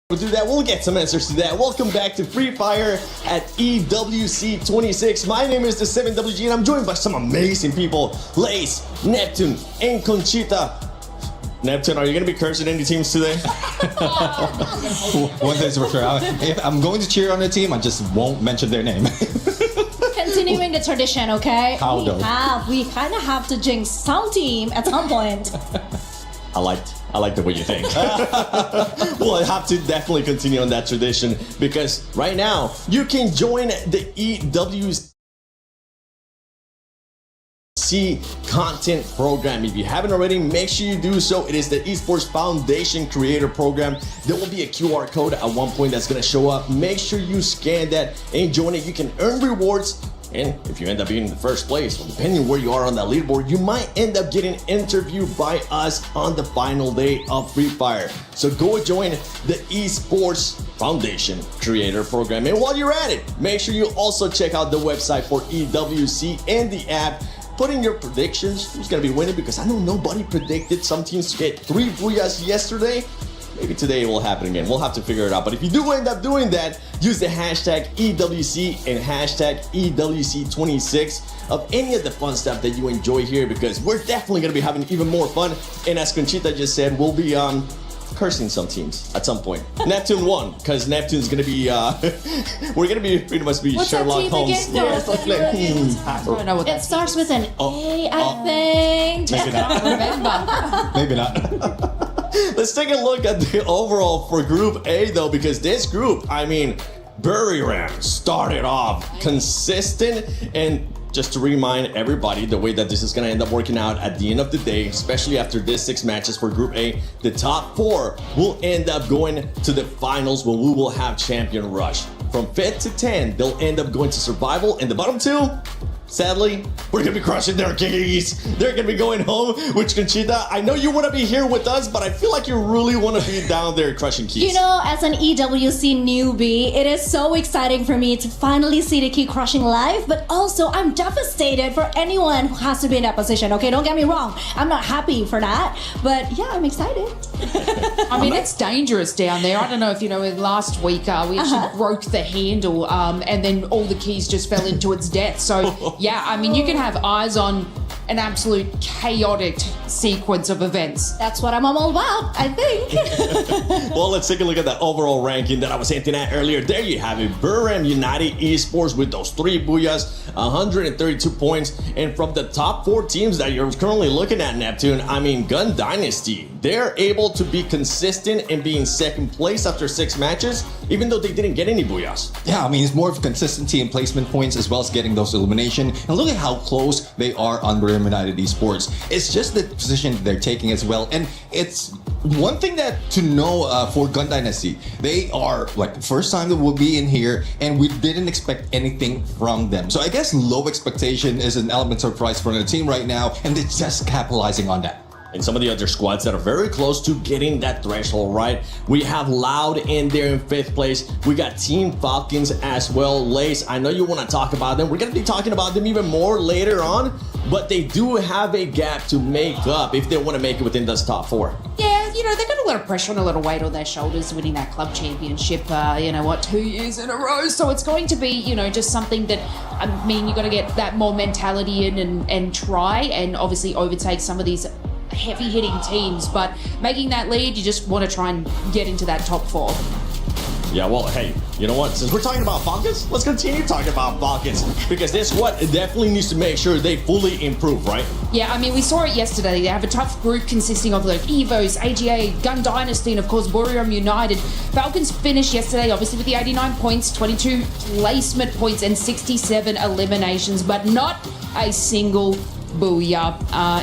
We'll do that. We'll get some answers to that. Welcome back to Freefire at EWC 26. My name is the 7WG and I'm joined by some amazing people. Lace, Neptune, and Conchita. Neptune, are you going to be cursing any teams today? One thing's for sure. If I'm going to cheer on a team, I just won't mention their name. Continuing the tradition, okay? How though? We kind of have to jinx some team at some point. I like the way you think. Well, I have to definitely continue on that tradition because right now you can join the EWC content program. If you haven't already, make sure you do so. It is the Esports Foundation Creator Program. There will be a QR code at one point that's going to show up. Make sure you scan that and join it. You can earn rewards. And if you end up being in the first place, well, depending on where you are on that leaderboard, you might end up getting interviewed by us on the final day of Free Fire. So go join the Esports Foundation Creator Program. And while you're at it, make sure you also check out the website for EWC and the app. Put in your predictions. Who's going to be winning? Because I know nobody predicted some teams to get 3 booyahs yesterday. Maybe today it will happen again. We'll have to figure it out. But if you do end up doing that, use the hashtag EWC and hashtag EWC26 of any of the fun stuff that you enjoy here, because we're definitely going to be having even more fun. And as Conchita just said, we'll be cursing some teams at some point. Neptune won, because Neptune's going to be, we're going to be pretty much be What's Sherlock Holmes. Again? Yeah, it's like, I don't know what it starts with an A, I think. Maybe not. remember. Maybe not. Let's take a look at the overall for Group A, though, because this group, I mean, Buriram started off consistent. And just to remind everybody, the way that this is going to end up working out at the end of the day, especially after this 6 matches for Group A, the top 4 will end up going to the finals where we will have Champion Rush. From 5th to 10, they'll end up going to Survival, and the bottom 2, sadly, we're going to be crushing their keys. They're going to be going home, which, Conchita, I know you want to be here with us, but I feel like you really want to be down there crushing keys. You know, as an EWC newbie, it is so exciting for me to finally see the key crushing live, but also I'm devastated for anyone who has to be in that position. Okay, don't get me wrong. I'm not happy for that, but yeah, I'm excited. I mean, it's dangerous down there. I don't know if you know, last week we actually broke the handle and then all the keys just fell into its death. So, yeah, I mean, you can have eyes on an absolute chaotic sequence of events. That's what I'm all about, I think. Well, let's take a look at that overall ranking that I was hinting at earlier. There you have it. Buriram United Esports with those 3 booyahs, 132 points. And from the top 4 teams that you're currently looking at, Neptune, I mean, Gun Dynasty, they're able to be consistent and be in 2nd place after 6 matches, even though they didn't get any booyahs. Yeah, I mean, it's more of consistency and placement points as well as getting those elimination. And look at how close they are on Buriram United Esports. It's just the position they're taking as well. And it's one thing that to know for Gun Dynasty, they are like the first time that we'll be in here and we didn't expect anything from them. So I guess low expectation is an element of surprise for the team right now, and they're just capitalizing on that. And some of the other squads that are very close to getting that threshold right. We have Loud in there in 5th place. We got Team Falcons as well. Lace, I know you want to talk about them. We're going to be talking about them even more later on, but they do have a gap to make up if they want to make it within this top 4. Yeah, you know, they've got a lot of pressure and a lot of weight on their shoulders winning that club championship, 2 years in a row. So it's going to be, you know, just something that, I mean, you've got to get that more mentality in and try and obviously overtake some of these heavy hitting teams, but making that lead, you just want to try and get into that top 4. Yeah, well, hey, you know what? Since we're talking about Falcons, let's continue talking about Falcons, because this squad definitely needs to make sure they fully improve, right? Yeah, I mean, we saw it yesterday. They have a tough group consisting of like Evos, AGA, Gun Dynasty, and of course Buriram United. Falcons finished yesterday, obviously, with the 89 points, 22 placement points, and 67 eliminations, but not a single booyah.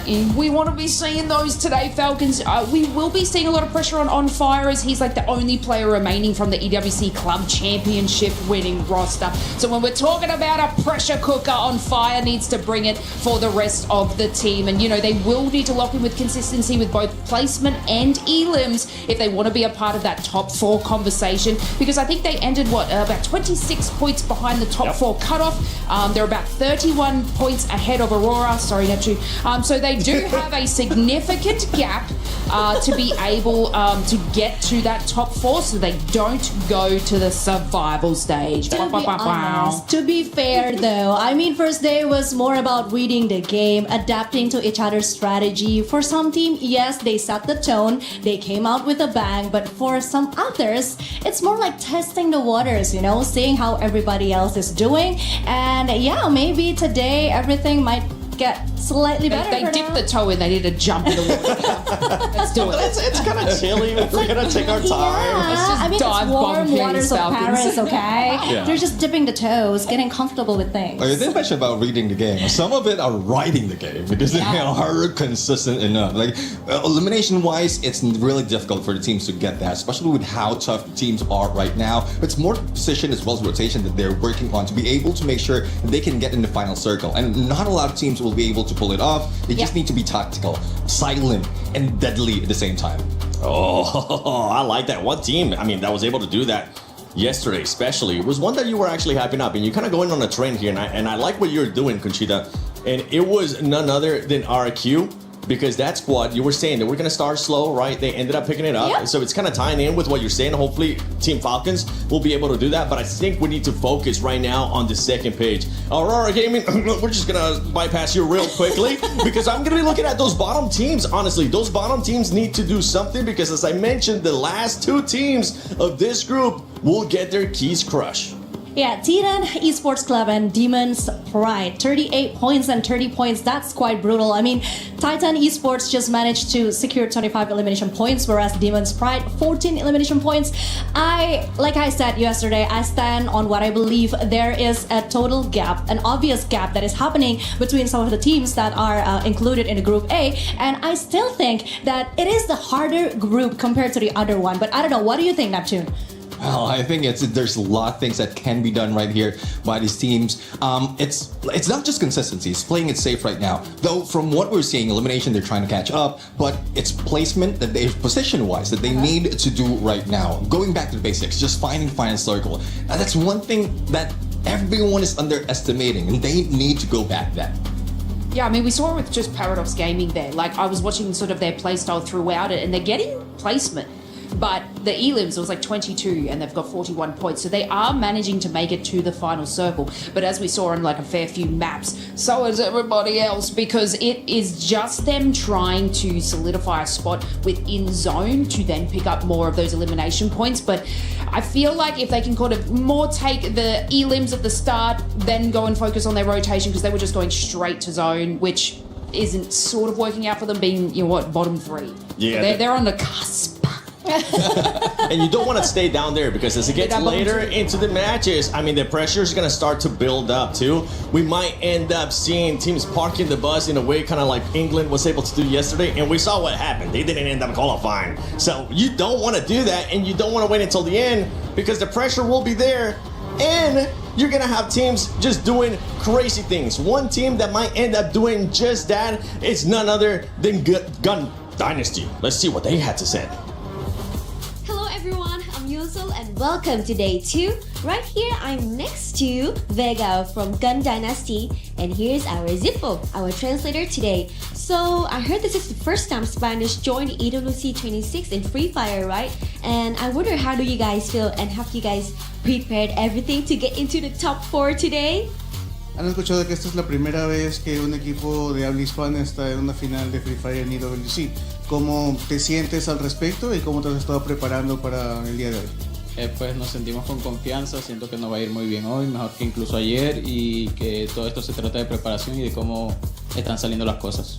And we want to be seeing those today, Falcons. We will be seeing a lot of pressure on Fire, as he's like the only player remaining from the EWC Club Championship winning roster. So when we're talking about a pressure cooker, on Fire needs to bring it for the rest of the team. And, you know, they will need to lock in with consistency with both placement and elims if they want to be a part of that top 4 conversation, because I think they ended, about 26 points behind the top 4 cutoff. They're about 31 points ahead of Aurora. Sorry, Neptune. So they do have a significant gap to be able to get to that top 4 so they don't go to the survival stage. To be fair though, I mean first day was more about reading the game, adapting to each other's strategy. For some team, yes, they set the tone, they came out with a bang, but for some others, it's more like testing the waters, you know, seeing how everybody else is doing. And yeah, maybe today everything might get slightly better. They dipped the toe in, they need to jump in the water. Let's do it. It's kind of chilly. We're gonna take our time. Yeah, Let's just I mean, dive it's warm bomb waters these of Falcons. Paris, okay? Yeah. They're just dipping the toes, getting comfortable with things. You didn't mention about reading the game. Some of it are writing the game because they are consistent enough. Like elimination-wise, it's really difficult for the teams to get that, especially with how tough the teams are right now. It's more position as well as rotation that they're working on to be able to make sure that they can get in the final circle. And not a lot of teams will be able to pull it off. They just need to be tactical, silent, and deadly at the same time. Oh, I like that. One team, I mean, that was able to do that yesterday, especially, it was one that you were actually hyping up, and you're kind of going on a trend here, and I like what you're doing, Conchita. And it was none other than RQ. Because that squad, you were saying that we're going to start slow, right? They ended up picking it up. Yep. So it's kind of tying in with what you're saying. Hopefully, Team Falcons will be able to do that. But I think we need to focus right now on the second page. Aurora Gaming, we're just going to bypass you real quickly because I'm going to be looking at those bottom teams. Honestly, those bottom teams need to do something because, as I mentioned, the last 2 teams of this group will get their keys crushed. Yeah, Titan Esports Club and Demons Pride, 38 points and 30 points. That's quite brutal. I mean, Titan Esports just managed to secure 25 elimination points, whereas Demons Pride, 14 elimination points. Like I said yesterday, I stand on what I believe there is a total gap, an obvious gap that is happening between some of the teams that are included in the Group A. And I still think that it is the harder group compared to the other one. But I don't know, what do you think, Neptune? Well, I think there's a lot of things that can be done right here by these teams. It's not just consistency; it's playing it safe right now. Though from what we're seeing, elimination they're trying to catch up, but it's placement that they position-wise that they need to do right now. Going back to the basics, just finding final circle. And that's one thing that everyone is underestimating, and they need to go back then. Yeah, I mean, we saw it with just Paradox Gaming there. Like, I was watching sort of their playstyle throughout it, and they're getting placement. But the elims, it was like 22 and they've got 41 points. So they are managing to make it to the final circle. But as we saw on like a fair few maps, so is everybody else, because it is just them trying to solidify a spot within zone to then pick up more of those elimination points. But I feel like if they can kind of more take the elims at the start, then go and focus on their rotation, because they were just going straight to zone, which isn't sort of working out for them, being, you know what, bottom 3. Yeah, So they're on the cusp. And you don't want to stay down there because as it gets later into the matches, I mean, the pressure is going to start to build up too. We might end up seeing teams parking the bus in a way kind of like England was able to do yesterday, and we saw what happened. They didn't end up qualifying. So you don't want to do that, and you don't want to wait until the end because the pressure will be there, and you're going to have teams just doing crazy things. One team that might end up doing just that is none other than Gun Dynasty. Let's see what they had to say. And welcome to day 2. Right here, I'm next to Vega from Gun Dynasty, and here's our Zippo, our translator today. So I heard this is the first time Spanish joined EWC 26 in Freefire, right? And I wonder, how do you guys feel, and have you guys prepared everything to get into the top 4 today? ¿Han escuchado que esta es la primera vez que un equipo de habla hispana está en una final de Free Fire en EWC? ¿Cómo te sientes al respecto y cómo te has estado preparando para el día de hoy? Pues nos sentimos con confianza, siento que nos va a ir muy bien hoy, mejor que incluso ayer, y que todo esto se trata de preparación y de cómo están saliendo las cosas.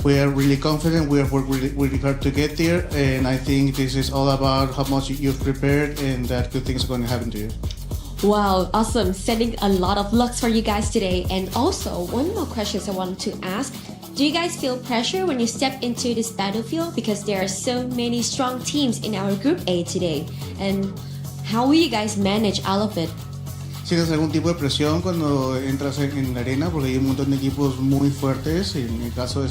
We are really confident, we have worked really hard to get there, and I think this is all about how much you've prepared and that good things are going to happen to you. Wow, awesome. Sending a lot of lucks for you guys today. And also, one more question I wanted to ask. Do you guys feel pressure when you step into this battlefield? Because there are so many strong teams in our Group A today. And how will you guys manage all of it? ¿Sientes algún tipo de presión cuando entras en la arena? Porque hay un montón de equipos muy fuertes. Y en el caso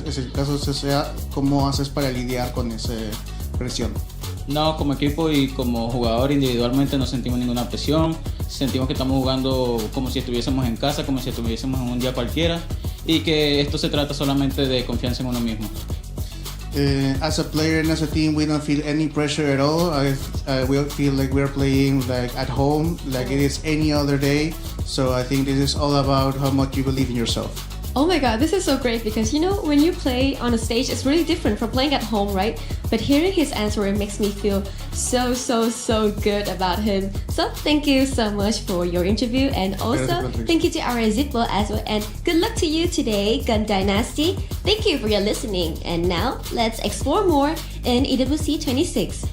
sea, ¿cómo haces para lidiar con esa presión? No, como equipo y como jugador individualmente no sentimos ninguna presión. Sentimos que estamos jugando como si estuviésemos en casa, como si estuviésemos en un día cualquiera, y que esto se trata solamente de confianza en uno mismo. As a player and as a team, we don't feel any pressure at all. We feel like we're playing like at home, like it is any other day. So I think this is all about how much you believe in yourself. Oh my god, this is so great because when you play on a stage, it's really different from playing at home, right? But hearing his answer, it makes me feel so good about him. So thank you so much for your interview, and also thank you to our Zippo as well, and good luck to you today, Gun Dynasty. Thank you for your listening, and now let's explore more in EWC 26.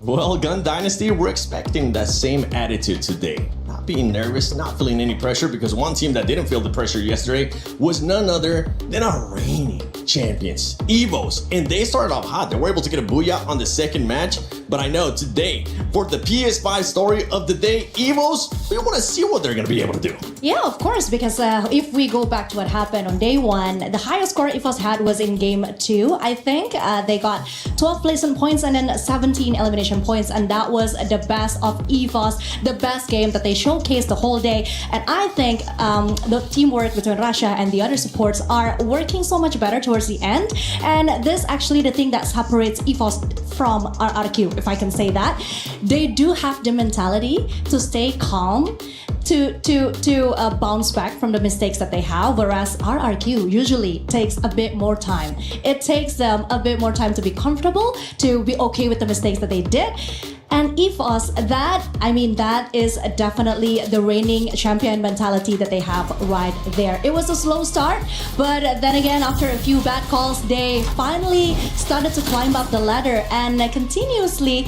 Well, Gun Dynasty, we're expecting that same attitude today. Not being nervous, not feeling any pressure, because one team that didn't feel the pressure yesterday was none other than our reigning champions, Evos. And they started off hot. They were able to get a booyah on the second match. But I know today, for the PS5 story of the day, Evos, we want to see what they're going to be able to do. Yeah, of course, because if we go back to what happened on day one, the highest score EFOS had was in game 2, I think. They got 12 placement points and then 17 elimination points, and that was the best of EFOS, the best game that they showcased the whole day. And I think the teamwork between Russia and the other supports are working so much better towards the end, and this actually the thing that separates EFOS from RRQ, if I can say that. They do have the mentality to stay calm, to bounce back from the mistakes that they have, whereas RRQ usually takes a bit more time. It takes them a bit more time to be comfortable, to be okay with the mistakes that they did. And EFOS, that is definitely the reigning champion mentality that they have right there. It was a slow start, but then again, after a few bad calls, they finally started to climb up the ladder and continuously,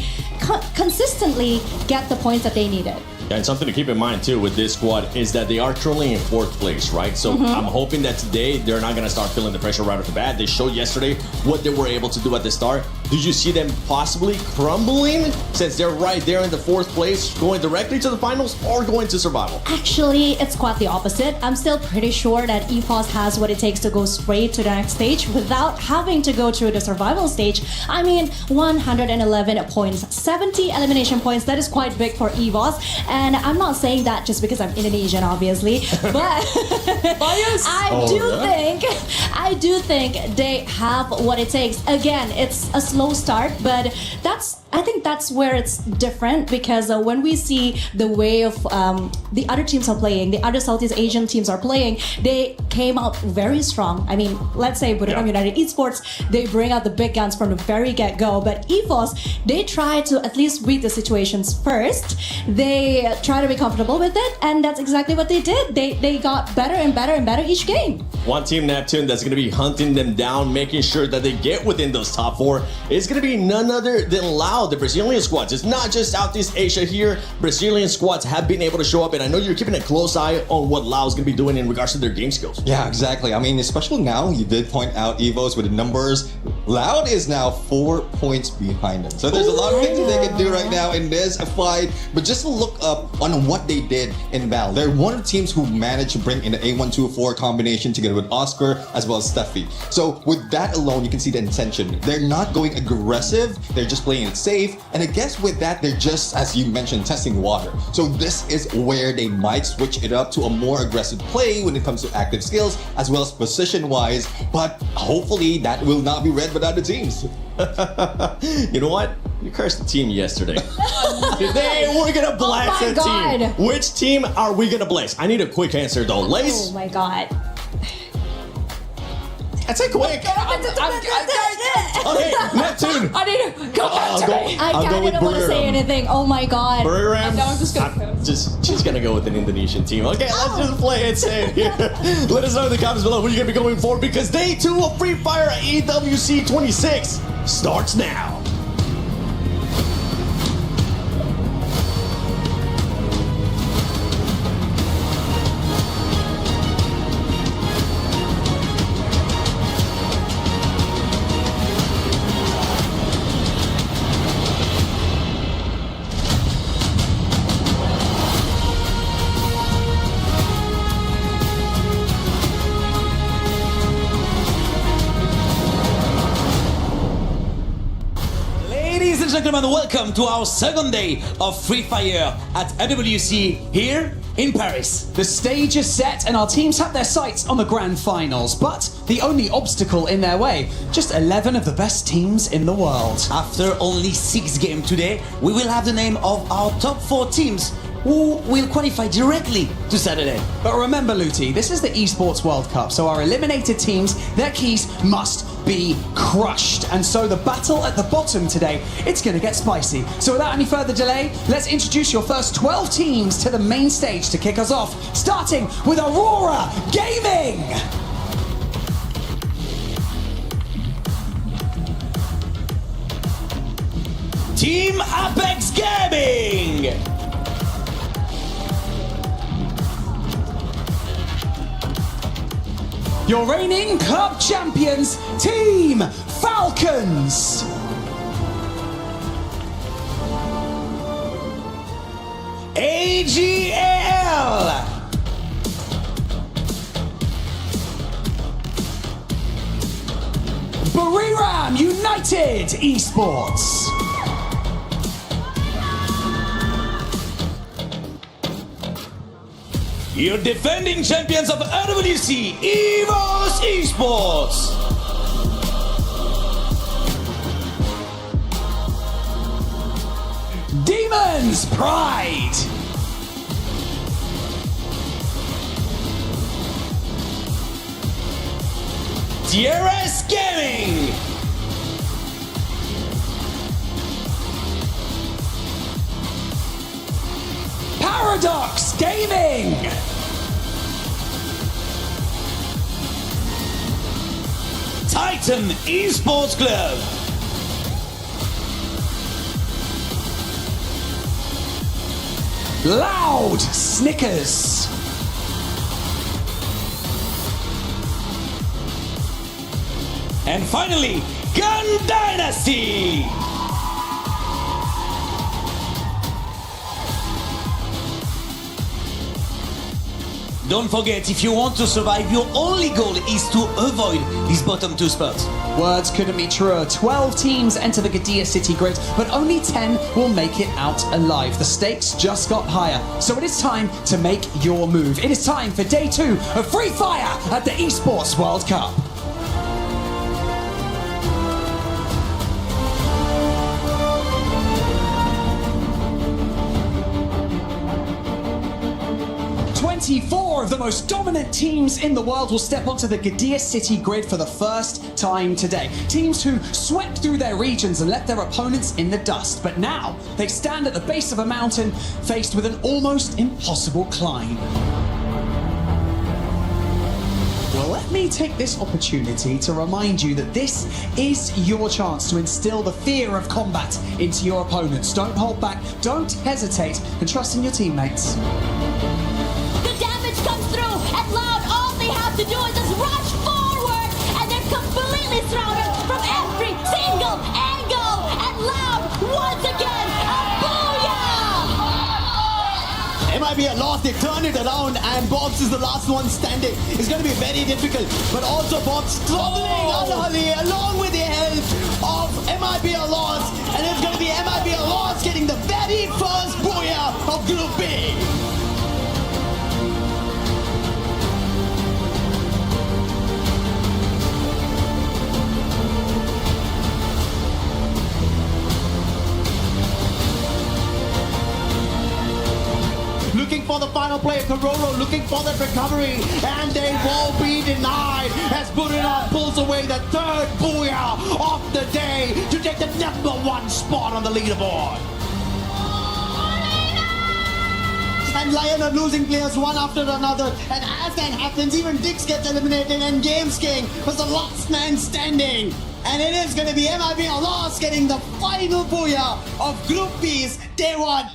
consistently get the points that they needed. Yeah, and something to keep in mind too with this squad is that they are currently in 4th place, right? So I'm hoping that today they're not going to start feeling the pressure right off the bat. They showed yesterday what they were able to do at the start. Did you see them possibly crumbling since they're right there in the 4th place, going directly to the finals or going to survival? Actually, it's quite the opposite. I'm still pretty sure that EFOS has what it takes to go straight to the next stage without having to go through the survival stage. 111 points, 70 elimination points. That is quite big for EFOS. And I'm not saying that just because I'm Indonesian, obviously, but I do think they have what it takes. Again, it's a slow start, but I think that's where it's different, because when we see the way of the other teams are playing, the other Southeast Asian teams are playing, they came out very strong. Let's say Buriram United Esports, they bring out the big guns from the very get-go, but EFOS, they try to at least read the situations first. They try to be comfortable with it, and that's exactly what they did. They got better and better and better each game. One team, Neptune, that's going to be hunting them down, making sure that they get within those top 4 is going to be none other than Lao, the Brazilian squads. It's not just Southeast Asia here. Brazilian squads have been able to show up, and I know you're keeping a close eye on what Lao is going to be doing in regards to their game skills. Yeah, exactly. Especially now, you did point out Evos with the numbers. Loud is now 4 points behind them. So there's a lot of things that they can do right now in this fight. But just to look up on what they did in Val, they're one of the teams who managed to bring in the A124 combination together with Oscar as well as Steffi. So with that alone, you can see the intention. They're not going aggressive. They're just playing it safe. And I guess with that, they're just, as you mentioned, testing water. So this is where they might switch it up to a more aggressive play when it comes to active skills as well as position-wise. But hopefully that will not be read by other teams. You know what? You cursed the team yesterday. Today we're gonna blast Oh my the God. team. Which team are we gonna blast? I need a quick answer though. Lace? Oh my god. That's a quick. Okay, Neptune. I need to go back to me. I I'll go can't with even want to say Buriram. anything. Oh my god. Buriram. No, I'm just gonna She's gonna go with an Indonesian team. Okay, let's just play it safe here. Let us know in the comments below who you're gonna be going for, because day 2 of Freefire EWC 26 starts now. Ladies and gentlemen, welcome to our second day of Free Fire at AWC here in Paris. The stage is set and our teams have their sights on the grand finals, but the only obstacle in their way, just 11 of the best teams in the world. After only 6 games today, we will have the name of our top 4 teams who will qualify directly to Saturday. But remember, Luti, this is the Esports World Cup, so our eliminated teams, their keys must be crushed. And so the battle at the bottom today, it's gonna get spicy. So without any further delay, let's introduce your first 12 teams to the main stage to kick us off, starting with Aurora Gaming! Team Apex Gaming! Your reigning club champions, Team Falcons! AGL! Buriram United Esports! Your defending champions of RWC, EVOS Esports! Demons Pride! DRS Gaming! Paradox Gaming! Titan Esports Club! Loud Snickers! And finally, Gun Dynasty! Don't forget, if you want to survive, your only goal is to avoid these bottom 2 spots. Words couldn't be truer. 12 teams enter the Gadia City grid, but only 10 will make it out alive. The stakes just got higher, so it is time to make your move. It is time for day 2 of Freefire at the Esports World Cup. Four of the most dominant teams in the world will step onto the Gadia City grid for the first time today. Teams who swept through their regions and left their opponents in the dust. But now they stand at the base of a mountain faced with an almost impossible climb. Well, let me take this opportunity to remind you that this is your chance to instill the fear of combat into your opponents. Don't hold back, don't hesitate, and trust in your teammates. Comes through and Loud, all they have to do is just rush forward and they're completely surrounded from every single angle, and Loud once again a booyah! MIB at last, they turned it around and Bobs is the last one standing. It's going to be very difficult, but also Bobs traveling unholy along with the help of MIB Alliance, and it's going to be MIB Alliance getting the very first booyah of Group B. Looking for the final play, Kororo looking for that recovery, and they won't be denied as Burina pulls away the 3rd booyah of the day to take the #1 spot on the leaderboard. And Lion are losing players one after another, and as that happens, even Dix gets eliminated, and Games King was the last man standing. And it is going to be MIB Alas getting the final booyah of Group B's Day 1.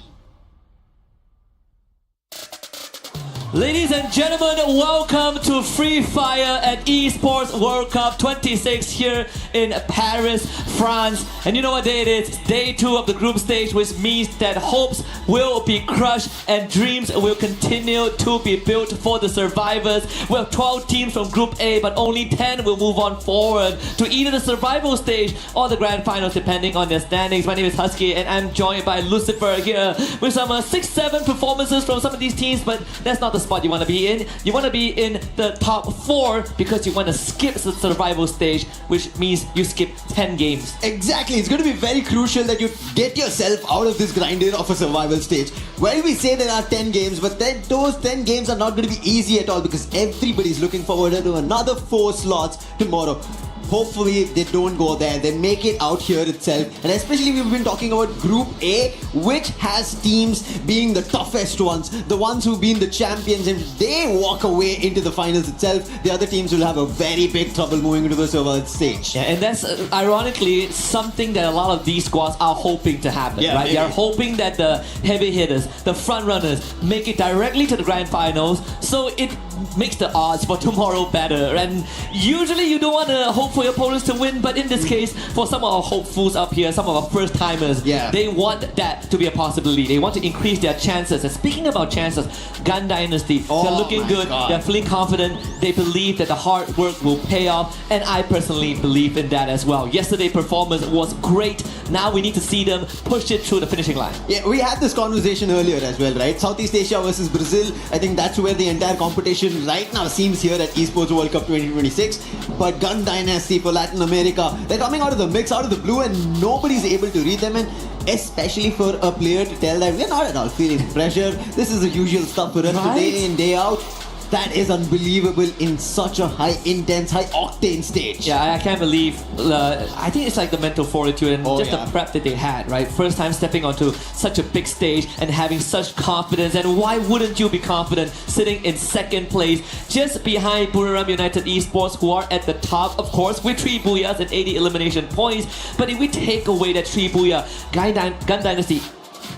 Ladies and gentlemen, welcome to Freefire at Esports World Cup 26 here in Paris, France. And you know what day it is? It's day 2 of the group stage, which means that hopes will be crushed and dreams will continue to be built for the survivors. We have 12 teams from Group A, but only 10 will move on forward to either the survival stage or the grand finals, depending on their standings. My name is Husky, and I'm joined by Lucifer here with some 6-7 performances from some of these teams, but that's not the spot you want to be in. You want to be in the top 4 because you want to skip the survival stage, which means you skip 10 games. Exactly, it's going to be very crucial that you get yourself out of this grinder of a survival stage. Well, we say there are 10 games, but then those 10 games are not going to be easy at all because everybody's looking forward to another 4 slots tomorrow. Hopefully they don't go there, they make it out here itself. And especially we've been talking about Group A, which has teams being the toughest ones, the ones who've been the champions, and if they walk away into the finals itself, the other teams will have a very big trouble moving into the survival stage. Yeah, and that's ironically something that a lot of these squads are hoping to happen, right? Maybe. They are hoping that the heavy hitters, the front runners, make it directly to the grand finals, so it makes the odds for tomorrow better. And usually you don't want to hope for your opponents to win, but in this case, for some of our hopefuls up here, some of our first timers, they want that to be a possibility. They want to increase their chances. And speaking about chances, Gun Dynasty, they're looking good, they're feeling confident, they believe that the hard work will pay off, and I personally believe in that as well. Yesterday's performance was great. Now we need to see them push it through the finishing line. Yeah, we had this conversation earlier as well, right? Southeast Asia versus Brazil. I think that's where the entire competition right now seems here at Esports World Cup 2026. But Gun Dynasty for Latin America, they're coming out of the mix, out of the blue, and nobody's able to read them. And especially for a player to tell that we're not at all feeling pressure. This is the usual stuff for us day in, day out. That is unbelievable in such a high intense, high octane stage. Yeah, I can't believe, I think it's like the mental fortitude and the prep that they had, right? First time stepping onto such a big stage and having such confidence. And why wouldn't you be confident sitting in second place, just behind Buriram United Esports, who are at the top, of course, with 3 booyahs and 80 elimination points. But if we take away that 3 booyah, Gun Dynasty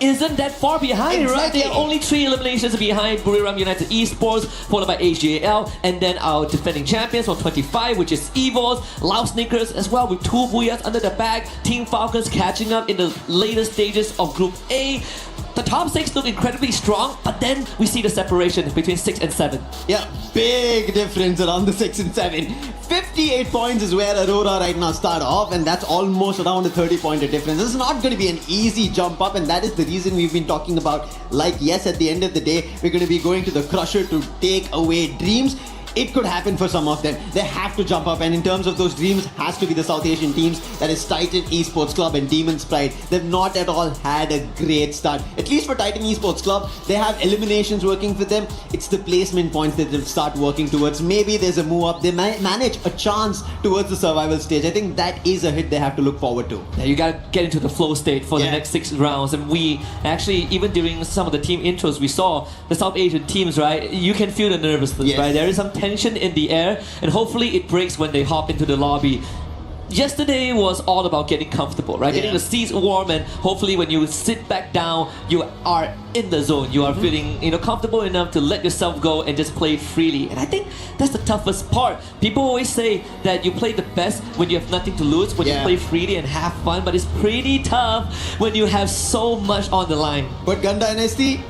isn't that far behind, right? They are only 3 eliminations behind Buriram United Esports, followed by HGAL, and then our defending champions from 25, which is Evos, Lao Sneakers as well, with 2 booyahs under the bag. Team Falcons catching up in the later stages of Group A. The top 6 look incredibly strong, but then we see the separation between 6 and 7. Yeah, big difference around the 6 and 7. 58 points is where Aurora right now start off, and that's almost around a 30-point difference. This is not going to be an easy jump up, and that is the reason we've been talking about, like, yes, at the end of the day, we're going to be going to the Crusher to take away dreams. It could happen for some of them. They have to jump up, and in terms of those dreams, has to be the South Asian teams. That is Titan Esports Club and Demon's Pride. They've not at all had a great start. At least for Titan Esports Club, they have eliminations working for them. It's the placement points that they'll start working towards. Maybe there's a move up. They manage a chance towards the survival stage. I think that is a hit they have to look forward to. Yeah, you gotta get into the flow state for the next 6 rounds. And we actually, even during some of the team intros, we saw the South Asian teams, right? You can feel the nervousness, right? There is some tension in the air, and hopefully it breaks when they hop into the lobby. Yesterday was all about getting comfortable, right? Getting the seats warm, and hopefully when you sit back down, you are in the zone. You are feeling, comfortable enough to let yourself go and just play freely. And I think that's the toughest part. People always say that you play the best when you have nothing to lose, when you play freely and have fun, but it's pretty tough when you have so much on the line. But Gun Dynasty,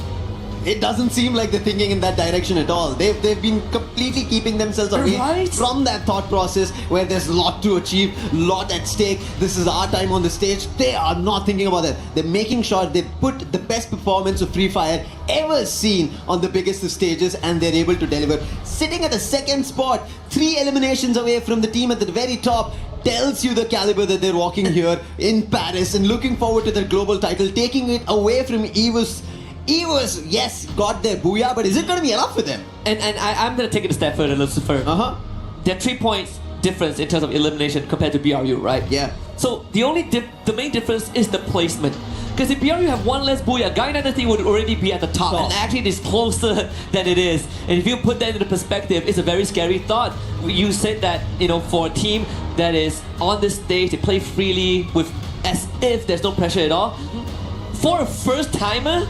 it doesn't seem like they're thinking in that direction at all. They've been completely keeping themselves away from that thought process where there's a lot to achieve, lot at stake. This is our time on the stage. They are not thinking about that. They're making sure they put the best performance of Freefire ever seen on the biggest of stages, and they're able to deliver. Sitting at the 2nd spot, 3 eliminations away from the team at the very top, tells you the caliber that they're walking here in Paris and looking forward to their global title, taking it away from Evos. Evos, yes, got their booyah, but is it going to be enough for them? And I'm going to take it a step further, Lucifer. There are 3 points difference in terms of elimination compared to BRU, right? Yeah. So the main difference is the placement. Because if BRU have 1 less booyah, Gun Dynasty would already be at the top, and actually it is closer than it is. And if you put that into perspective, it's a very scary thought. You said that, for a team that is on this stage, they play freely with as if there's no pressure at all. For a first timer,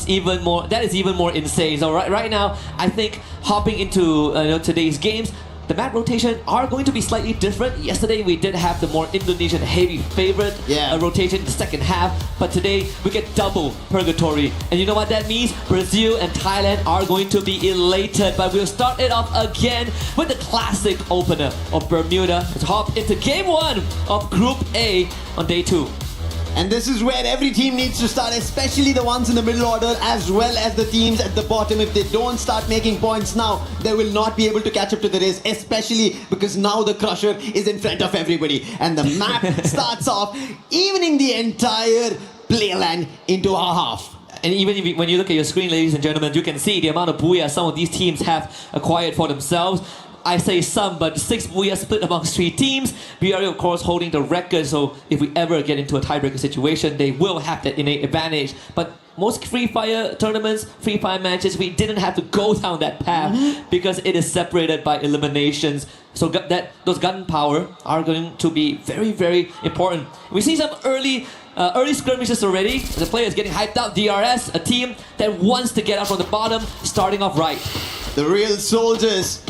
even more. That is even more insane. So right now, I think hopping into today's games, the map rotation are going to be slightly different. Yesterday we did have the more Indonesian heavy favorite rotation in the second half, but today we get double purgatory. And you know what that means? Brazil and Thailand are going to be elated, but we'll start it off again with the classic opener of Bermuda. Let's hop into game 1 of Group A on day 2. And this is where every team needs to start, especially the ones in the middle order as well as the teams at the bottom. If they don't start making points now, they will not be able to catch up to the race, especially because now the Crusher is in front of everybody. And the map starts off evening the entire playland into a half. And even if when you look at your screen, ladies and gentlemen, you can see the amount of booyah some of these teams have acquired for themselves. I say some, but 6 booyah split amongst 3 teams. BRA, of course, holding the record, so if we ever get into a tiebreaker situation, they will have that innate advantage. But most Freefire tournaments, Freefire matches, we didn't have to go down that path because it is separated by eliminations. So those gun power are going to be very, very important. We see some early skirmishes already. The player is getting hyped up. DRS, a team that wants to get up from the bottom, starting off right. The real soldiers.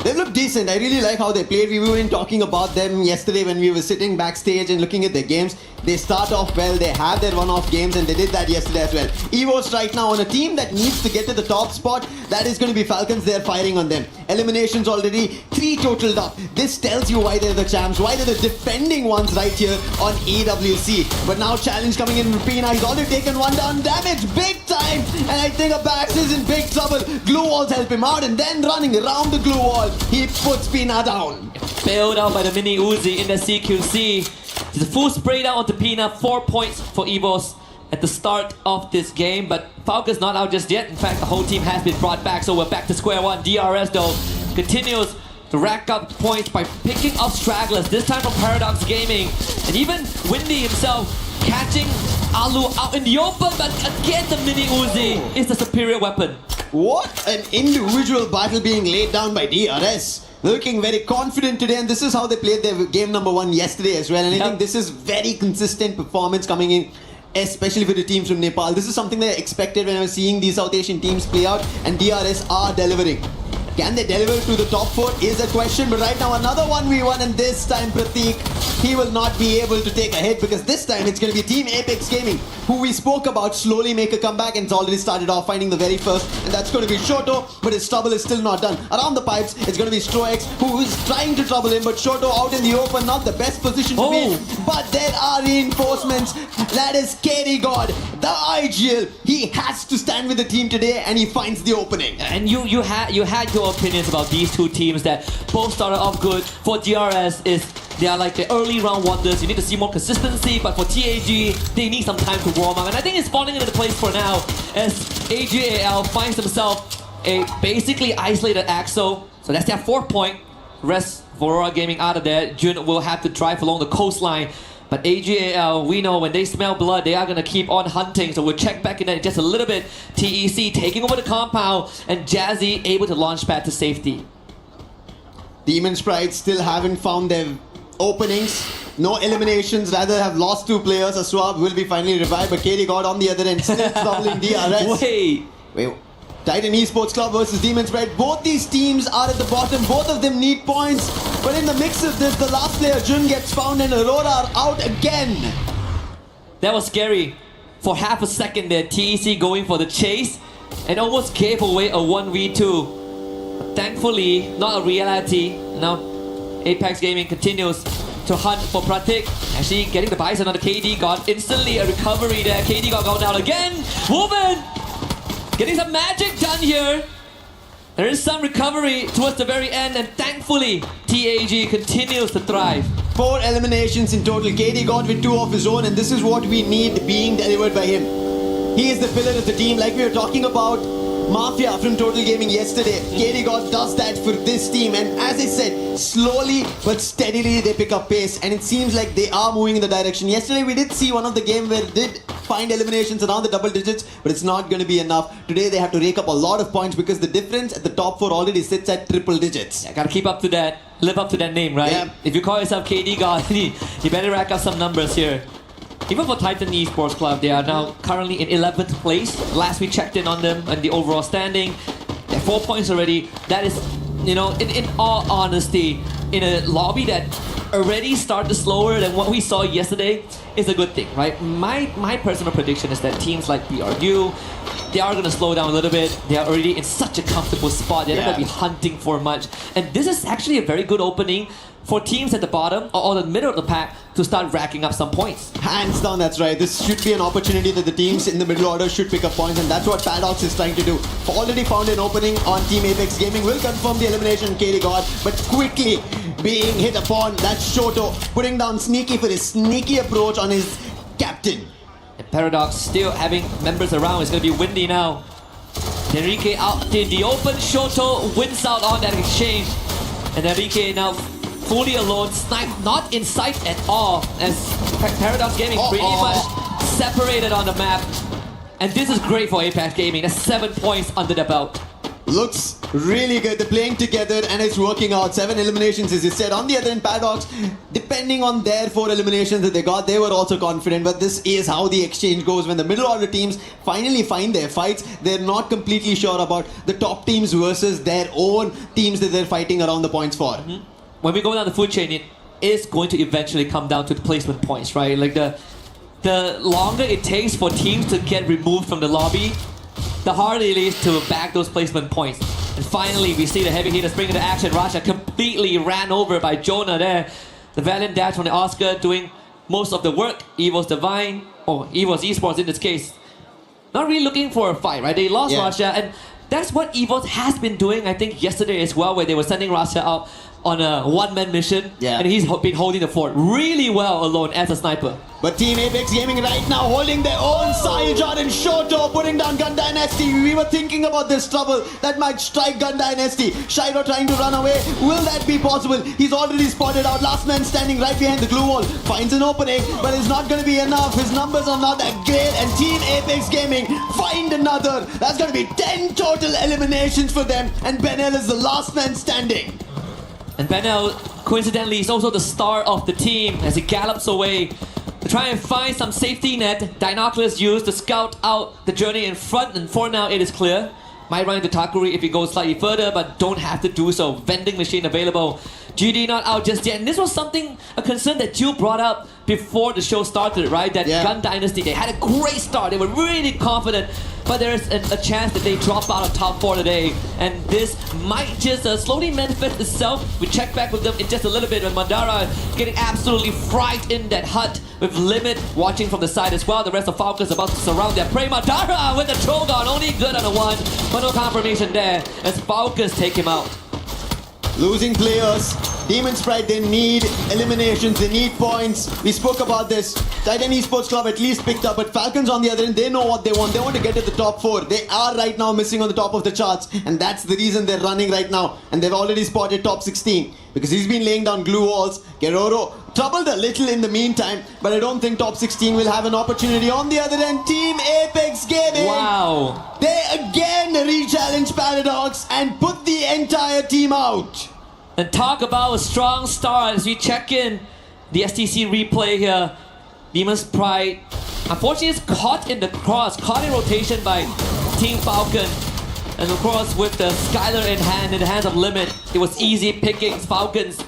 They look decent. I really like how they played. We were talking about them yesterday when we were sitting backstage and looking at their games. They start off well, they have their one-off games, and they did that yesterday as well. Evo's right now on a team that needs to get to the top spot. That is going to be Falcons. They're firing on them. Eliminations already, 3 totaled up. This tells you why they're the champs, why they're the defending ones right here on EWC. But now challenge coming in from Pina. He's already taken 1 down damage, big time. And I think Abax is in big trouble. Glue walls help him out, and then running around the glue wall, he puts Pina down. Bailed out by the mini Uzi in the CQC. It's a full spray down onto Pina. 4 points for Evos at the start of this game, but Falcons not out just yet. In fact, the whole team has been brought back, so we're back to square one. DRS though continues to rack up points by picking up stragglers, this time from Paradox Gaming. And even Windy himself catching Alu out in the open, but again the mini Uzi is the superior weapon. What an individual battle being laid down by DRS. Looking very confident today, and this is how they played their game number 1 yesterday as well. And I think this is very consistent performance coming in, especially for the teams from Nepal. This is something that I expected when I was seeing these South Asian teams play out, and DRS are delivering. Can they deliver to the top 4 is a question, but right now another 1v1, and this time Prateek, he will not be able to take a hit because this time it's going to be Team Apex Gaming, who we spoke about slowly make a comeback, and it's already started off finding the very first, and that's going to be Shoto, but his trouble is still not done. Around the pipes, it's going to be Stroex, who is trying to trouble him, but Shoto out in the open, not the best position to be in, but there are reinforcements. That is KD God, the IGL. He has to stand with the team today, and he finds the opening. And you had your opinions about these 2 teams that both started off good. For DRS is they are like the early round wonders. You need to see more consistency, but for TAG they need some time to warm up, and I think it's falling into place for now as AGAL finds himself a basically isolated Axo. So that's their 4th point. Rest for Aurora Gaming out of there. Jun will have to drive along the coastline. But AGAL, we know when they smell blood, they are going to keep on hunting. So we'll check back in there just a little bit. TEC taking over the compound, and Jazzy able to launch pad to safety. Demon Sprites still haven't found their openings. No eliminations, rather have lost 2 players. Aswab will be finally revived, but KD God on the other end still troubling DRS. Wait. Titan Esports Club versus Demon Sprite. Both these teams are at the bottom. Both of them need points. But in the mix of this, the last player, Jun, gets found, and Aurora are out again. That was scary. For half a second there, TEC going for the chase and almost gave away a 1v2. But thankfully, not a reality. Now, Apex Gaming continues to hunt for Pratik. Actually getting the bison on the KD God. Instantly a recovery there. KD God gone down again. Woman! Getting some magic done here. There is some recovery towards the very end, and thankfully TAG continues to thrive. 4 eliminations in total. KD God with 2 of his own, and this is what we need being delivered by him. He is the pillar of the team, like we were talking about Mafia from Total Gaming yesterday. KD God does that for this team, and as I said, slowly but steadily they pick up pace, and it seems like they are moving in the direction. Yesterday we did see one of the game where they did find eliminations around the double digits, but it's not going to be enough. Today they have to rake up a lot of points because the difference at the top 4 already sits at triple digits. Yeah, gotta keep up to that, live up to that name, right? Yeah. If you call yourself KD God, you better rack up some numbers here. Even for Titan Esports Club, they are now currently in 11th place. Last we checked in on them and the overall standing, they're 4 points already. That is, in all honesty, in a lobby that already started slower than what we saw yesterday, is a good thing, right? My personal prediction is that teams like BRU, they are going to slow down a little bit. They are already in such a comfortable spot. They're not going to be hunting for much. And this is actually a very good opening for teams at the bottom or the middle of the pack to start racking up some points. Hands down, that's right. This should be an opportunity that the teams in the middle order should pick up points, and that's what Paradox is trying to do. Already found an opening on Team Apex Gaming. Will confirm the elimination, KD God, but quickly being hit upon. That's Shoto putting down Sneaky for his sneaky approach on his captain. And Paradox still having members around. It's going to be windy now. Enrique out in the open. Shoto wins out on that exchange. And Enrique now fully alone, sniped, not in sight at all, as Paradox Gaming pretty much separated on the map. And this is great for Apex Gaming. That's 7 points under the belt. Looks really good. They're playing together and it's working out. 7 eliminations, as you said. On the other end, Paradox, depending on their 4 eliminations that they got, they were also confident. But this is how the exchange goes. When the middle order teams finally find their fights, they're not completely sure about the top teams versus their own teams that they're fighting around the points for. When we go down the food chain, it is going to eventually come down to the placement points, right? Like the longer it takes for teams to get removed from the lobby, the harder it is to back those placement points. And finally, we see the heavy hitters bring into action. Raja completely ran over by Jonah there. The valiant dash from the Oscar doing most of the work. Evo's Divine, or Evo's Esports in this case, not really looking for a fight, right? They lost Raja, and that's what Evo's has been doing, I think, yesterday as well, where they were sending Raja out on a one-man mission, and he's been holding the fort really well alone as a sniper. But Team Apex Gaming right now holding their own. Sailjar and Shoto putting down Gun Dynasty. We were thinking about this trouble that might strike Gun Dynasty. Shiro trying to run away. Will that be possible? He's already spotted out. Last man standing right behind the glue wall. Finds an opening, but it's not going to be enough. His numbers are not that great. And Team Apex Gaming find another. That's going to be 10 total eliminations for them. And Benel is the last man standing. And Benel, coincidentally, is also the star of the team as he gallops away to try and find some safety net. Dinoculus used to scout out the journey in front, and for now it is clear. Might run into Takuri if he goes slightly further, but don't have to do so. Vending machine available. GD not out just yet. And this was a concern that you brought up before the show started, right? That Gun Dynasty, they had a great start. They were really confident. But there's a chance that they drop out of top 4 today. And this might just slowly manifest itself. We check back with them in just a little bit. And Mandara getting absolutely fried in that hut with Limit watching from the side as well. The rest of Falcons about to surround their prey. Mandara with the Trogon, only good on the 1. But no confirmation there as Falcons take him out. Losing players. Demon Sprite, they need eliminations, they need points. We spoke about this. Titan Esports Club at least picked up, but Falcons on the other end, they know what they want. They want to get to the top 4. They are right now missing on the top of the charts, and that's the reason they're running right now. And they've already spotted top 16 because he's been laying down glue walls. Guerrero troubled a little in the meantime, but I don't think top 16 will have an opportunity. On the other end, Team Apex Gaming. Wow. They again re-challenge Paradox and put the entire team out. And talk about a strong start as we check in the STC replay here. Demon's Pride, unfortunately, is caught in the cross, caught in rotation by Team Falcon. And of course, with the Skylar in the hands of Limit, it was easy pickings. Falcons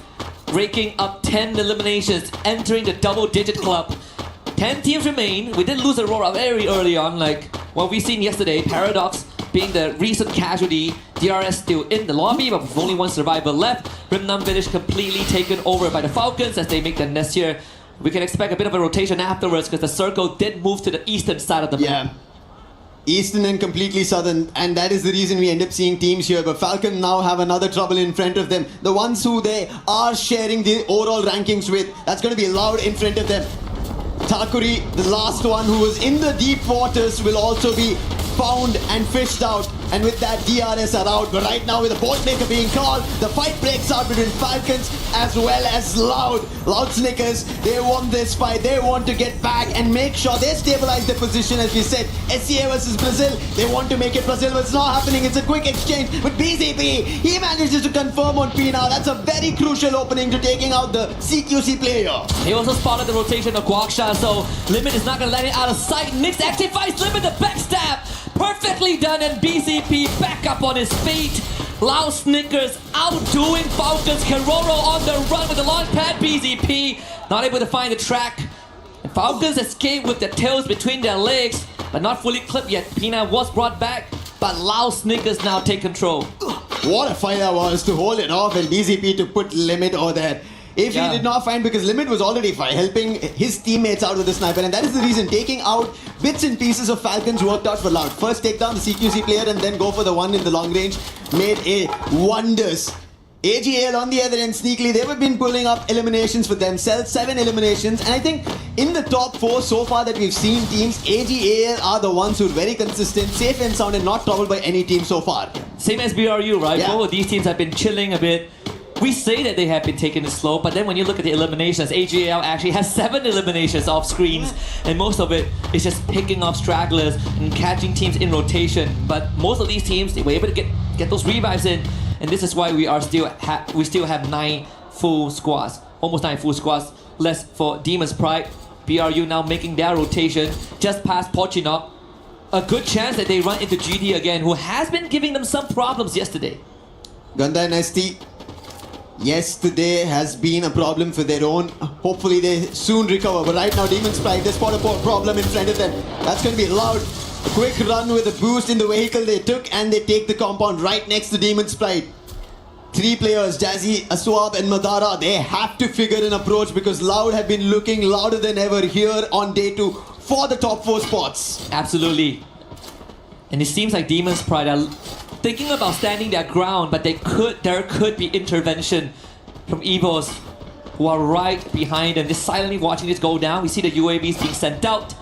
raking up 10 eliminations, entering the double-digit club. 10 teams remain. We did lose Aurora very early on, like what we seen yesterday. Paradox being the recent casualty. DRS still in the lobby, but with only 1 survivor left. Rimnam Village completely taken over by the Falcons as they make their nest here. We can expect a bit of a rotation afterwards because the circle did move to the eastern side of the map. Eastern and completely southern, and that is the reason we end up seeing teams here. But Falcon now have another trouble in front of them. The ones who they are sharing the overall rankings with, that's going to be loud in front of them. Takuri, the last one who was in the deep waters, will also be found and fished out. And with that, DRS are out. But right now, with the bolt maker being called, the fight breaks out between Falcons as well as Loud. Loud Snickers, they want this fight. They want to get back and make sure they stabilize their position. As we said, SCA versus Brazil. They want to make it Brazil, but it's not happening. It's a quick exchange. But BCP, he manages to confirm on P now. That's a very crucial opening to taking out the CQC player. He also spotted the rotation of Guaksha, so Limit is not going to let it out of sight. Nix activates Limit, the backstab. Perfectly done, and BCP back up on his feet. Loud Snickers outdoing Falcons. Keroro on the run with the launch pad. BCP not able to find the track. And Falcons escape with their tails between their legs, but not fully clipped yet. Pina was brought back, but Loud Snickers now take control. What a fight that was to hold it off and BCP to put Limit over there. If he did not find, because Limit was already helping his teammates out with the sniper, and that is the reason taking out bits and pieces of Falcons worked out for Loud. First take down the CQC player and then go for the one in the long range made a wonders. AGL on the other end, sneakily, they have been pulling up eliminations for themselves, 7 eliminations, and I think in the top 4 so far that we've seen teams, AGL are the ones who are very consistent, safe and sound, and not troubled by any team so far. Same as BRU, right? Yeah. Both of these teams have been chilling a bit. We say that they have been taking it slow, but then when you look at the eliminations, AGL actually has 7 eliminations off screens, and most of it is just picking off stragglers and catching teams in rotation. But most of these teams, they were able to get those revives in, and this is why we still have 9 full squads, almost 9 full squads left for Demon's Pride. BRU now making their rotation just past Pochinok. A good chance that they run into GD again, who has been giving them some problems yesterday. Gun Dynasty, yesterday has been a problem for their own. Hopefully they soon recover. But right now, Demon's Pride, they spot a problem in front of them. That's going to be Loud. A quick run with a boost in the vehicle they took, and they take the compound right next to Demon's Pride. 3 players, Jazzy, Aswab and Madara, they have to figure an approach because Loud have been looking louder than ever here on day 2 for the top 4 spots. Absolutely. And it seems like Demon's Pride are thinking about standing their ground, but there could be intervention from Evos who are right behind them, just silently watching this go down. We see the UAVs being sent out.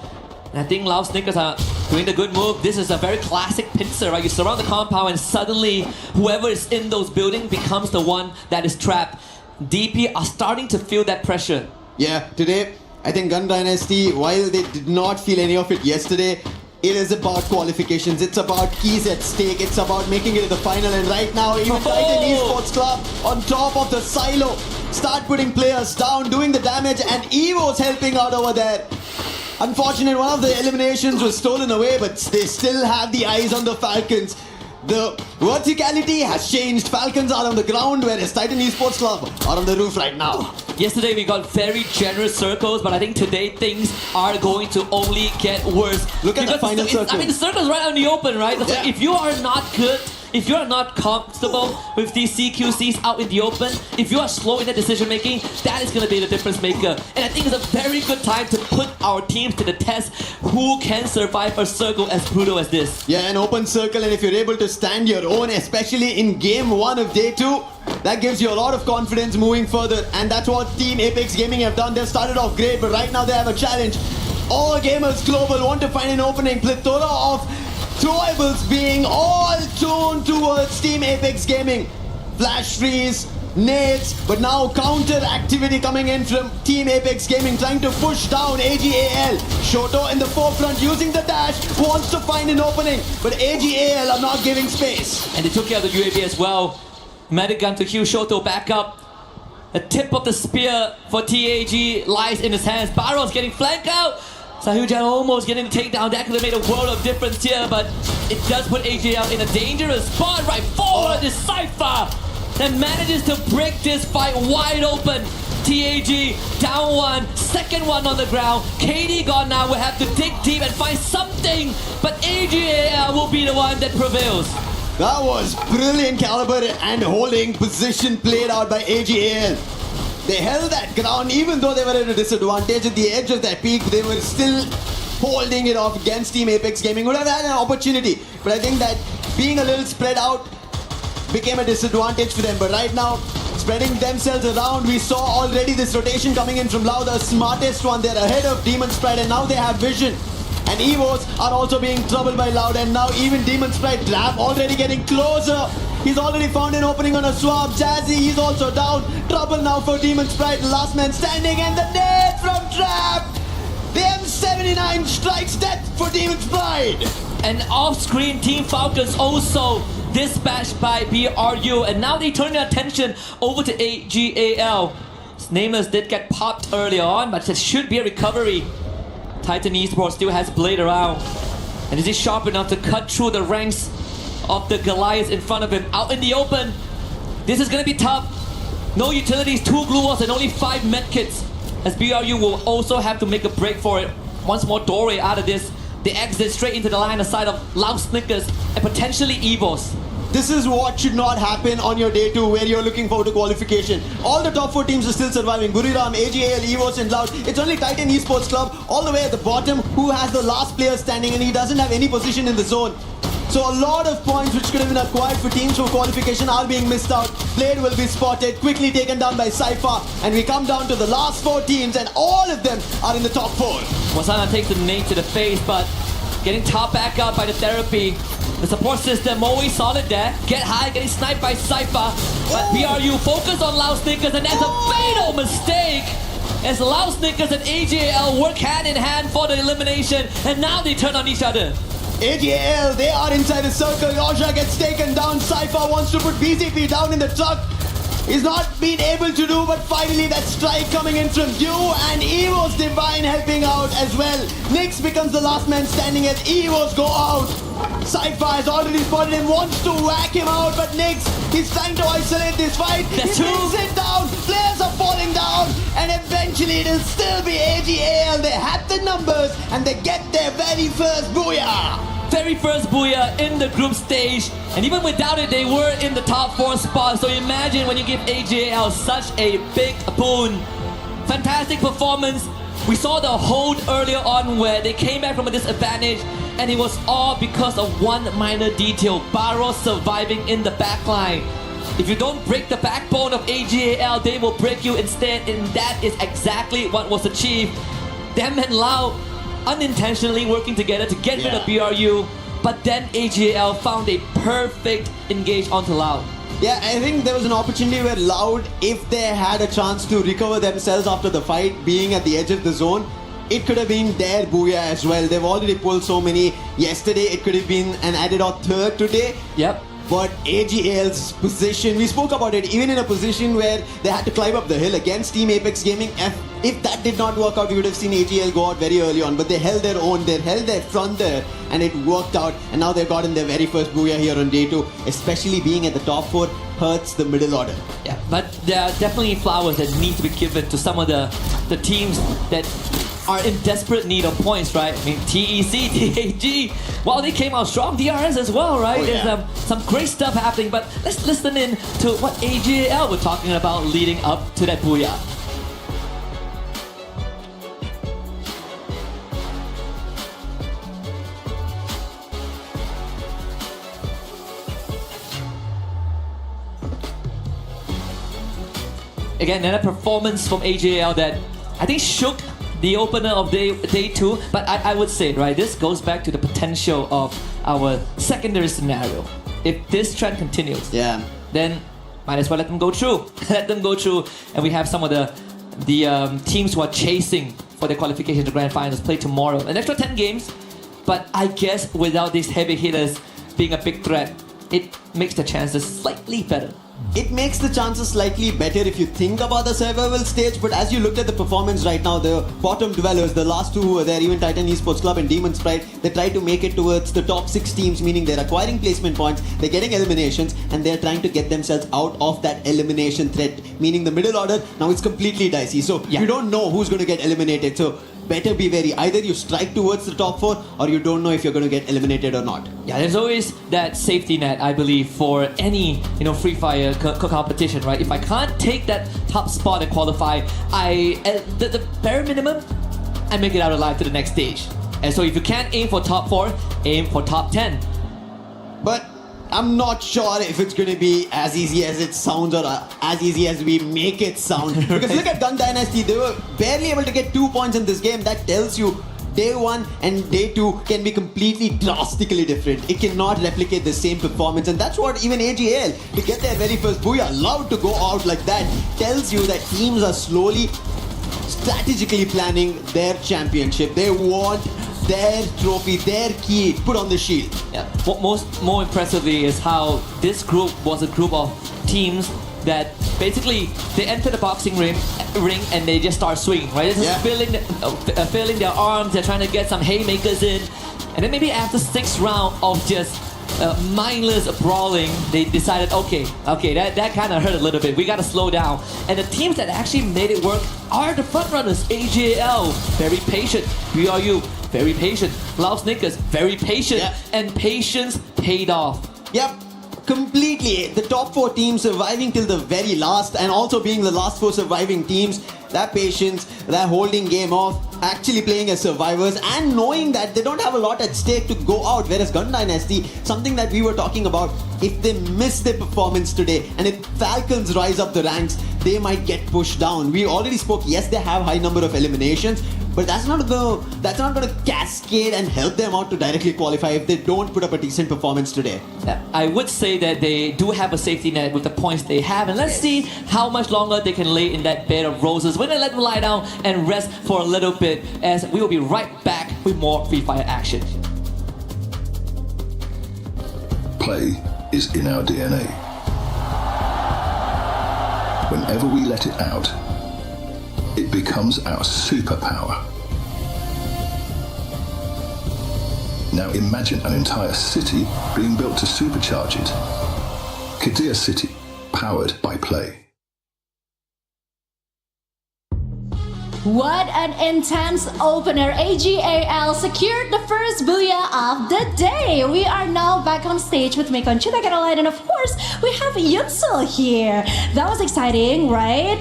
And I think Loud Snickers are doing the good move. This is a very classic pincer, right? You surround the compound and suddenly whoever is in those buildings becomes the one that is trapped. DP are starting to feel that pressure. Yeah, today, I think Gun Dynasty, while they did not feel any of it yesterday, it is about qualifications, it's about keys at stake, it's about making it to the final, and right now even Titan Esports Club on top of the silo start putting players down, doing the damage, and Evo's helping out over there. Unfortunate, one of the eliminations was stolen away, but they still have the eyes on the Falcons. The verticality has changed. Falcons are on the ground, whereas Titan Esports Club are on the roof right now. Yesterday we got very generous circles, but I think today things are going to only get worse. Look at the final circle. I mean, the circle's right out in the open, right? It's like, Yeah. if you are not good, if you are not comfortable with these CQCs out in the open, if you are slow in the decision making, that is going to be the difference maker. And I think it's a very good time to put our teams to the test. Who can survive a circle as brutal as this? Yeah, an open circle, and if you're able to stand your own, especially in game 1 of day 2, that gives you a lot of confidence moving further. And that's what Team Apex Gaming have done. They've started off great, but right now they have a challenge. All gamers global want to find an opening. Plethora of throwables being all tuned towards Team Apex Gaming. Flash freeze, nades, but now counter activity coming in from Team Apex Gaming, trying to push down AGAL. Shoto in the forefront using the dash, wants to find an opening, but AGAL are not giving space. And they took care of the UAV as well. Medic gun to heal Shoto back up. The tip of the spear for TAG lies in his hands. Barrow's getting flanked out. Sahujan almost getting the takedown. That could have made a world of difference here, but it does put AJL in a dangerous spot right forward. This Cypher that manages to break this fight wide open. TAG down 1, second one on the ground. KD gone now. We'll have to dig deep and find something, but AJL will be the one that prevails. That was brilliant caliber and holding position played out by AGAL. They held that ground even though they were at a disadvantage at the edge of that peak. They were still holding it off against Team Apex Gaming. Would have had an opportunity, but I think that being a little spread out became a disadvantage for them. But right now, spreading themselves around, we saw already this rotation coming in from Lau, the smartest one. They're ahead of Demon's Pride, and now they have vision. And Evos are also being troubled by Loud, and now even Demon Sprite Trap already getting closer. He's already found an opening on a swap. Jazzy, he's also down. Trouble now for Demon Sprite. Last man standing, and the nade from Trap. The M79 strikes death for Demon Sprite. And off-screen, Team Falcons also dispatched by BRU, and now they turn their attention over to AGAL. Nameless did get popped early on, but there should be a recovery. Titan Esports still has Blade around, and is he sharp enough to cut through the ranks of the Goliaths in front of him out in the open? This is gonna be tough. No utilities, 2 glue walls, and only 5 medkits, as BRU will also have to make a break for it. Once more doorway out of this. They exit straight into the line of sight of Loud Snickers and potentially Evos. This is what should not happen on your day 2 where you're looking forward to qualification. All the top 4 teams are still surviving. Buriram, AGAL, Evos and Loud. It's only Titan Esports Club all the way at the bottom who has the last player standing, and he doesn't have any position in the zone. So a lot of points which could have been acquired for teams for qualification are being missed out. Blade will be spotted, quickly taken down by Cypher, and we come down to the last 4 teams, and all of them are in the top 4. Wasana takes the nade to the face, but getting top back up by the therapy. The support system always solid there. Get high, getting sniped by Cypher. But BRU focus on Loud Snickers, and that's a fatal mistake. As Loud Snickers and AJL work hand in hand for the elimination, and now they turn on each other. AGL, they are inside the circle. Roja gets taken down. Cypher wants to put BCP down in the truck. He's not been able to do, but finally that strike coming in from Dew, and Evo's Divine helping out as well. Nyx becomes the last man standing as Evos go out. Cypher has already spotted him, wants to whack him out, but Nyx, he's trying to isolate this fight. He brings it down, players are falling down, and eventually it'll still be AGAL. They have the numbers, and they get their very first booyah. Very first booyah in the group stage, and even without it, they were in the top 4 spot. So imagine when you give AJL such a big boon. Fantastic performance. We saw the hold earlier on where they came back from a disadvantage, and it was all because of one minor detail: Barros surviving in the backline. If you don't break the backbone of AGAL, they will break you instead, and that is exactly what was achieved. Them and Lau unintentionally working together to get rid of BRU, but then AGAL found a perfect engage onto Loud. Yeah, I think there was an opportunity where Loud, if they had a chance to recover themselves after the fight, being at the edge of the zone, it could have been their booyah as well. They've already pulled so many yesterday. It could have been an added or third today. Yep. But AGL's position, we spoke about it, even in a position where they had to climb up the hill against Team Apex Gaming. If that did not work out, we would have seen AGL go out very early on. But they held their own, they held their front there, and it worked out. And now they've gotten their very first booyah here on day 2. Especially being at the top 4 hurts the middle order. Yeah, but there are definitely flowers that need to be given to some of the teams that are in desperate need of points, right? I mean, TEC, TAG, well, they came out strong. DRS as well, right? Oh, yeah. There's some great stuff happening, but let's listen in to what AGL were talking about leading up to that booyah. Again, another performance from AJL that I think shook the opener of day 2, but I would say, right, this goes back to the potential of our secondary scenario. If this trend continues, then might as well let them go through. Let them go through, and we have some of the teams who are chasing for their qualification to grand finals play tomorrow. An extra 10 games, but I guess without these heavy hitters being a big threat, it makes the chances slightly better. It makes the chances slightly better if you think about the survival stage, but as you looked at the performance right now, the bottom dwellers, the last 2 who were there, even Titan Esports Club and Demon Sprite, they try to make it towards the top 6 teams, meaning they're acquiring placement points, they're getting eliminations, and they're trying to get themselves out of that elimination threat, meaning the middle order, now it's completely dicey. So you don't know who's going to get eliminated. So better be wary. Either you strike towards the top 4 or you don't know if you're going to get eliminated or not. Yeah, there's always that safety net, I believe, for any Freefire competition, right? If I can't take that top spot and qualify, the bare minimum, I make it out alive to the next stage. And so if you can't aim for top 4, aim for top 10. But I'm not sure if it's going to be as easy as it sounds or as easy as we make it sound. Because look at Gun Dynasty, they were barely able to get 2 points in this game. That tells you day 1 and day 2 can be completely drastically different. It cannot replicate the same performance, and that's what even AGL, to get their very first booyah, allowed to go out like that, tells you that teams are slowly strategically planning their championship. They want their trophy, their key put on the shield. Yeah. More impressively is how this group was a group of teams that basically they enter the boxing ring and they just start swinging, right? They're just filling their arms. They're trying to get some haymakers in, and then maybe after 6th round of just mindless brawling, they decided, okay, that kind of hurt a little bit. We got to slow down. And the teams that actually made it work are the front runners. AJL, very patient. BRU, very patient. Laos Snickers, very patient. Yeah. And patience paid off. Yep. Completely. The top 4 teams surviving till the very last, and also being the last 4 surviving teams, that patience, that holding game off, actually playing as survivors and knowing that they don't have a lot at stake to go out. Whereas Gun Dynasty, something that we were talking about, if they miss their performance today and if Falcons rise up the ranks, they might get pushed down. We already spoke, yes, they have high number of eliminations, but that's not going to cascade and help them out to directly qualify if they don't put up a decent performance today. I would say that they do have a safety net with the points they have, and let's see how much longer they can lay in that bed of roses. We're gonna let them lie down and rest for a little bit, as we will be right back with more Free Fire action. Play is in our DNA. Whenever we let it out, it becomes our superpower. Now imagine an entire city being built to supercharge it. Kadir City, powered by Play. What an intense opener. AGAL secured the first booyah of the day. We are now back on stage with Miko and Chita Caroline, and of course, we have Yunsul here. That was exciting, right?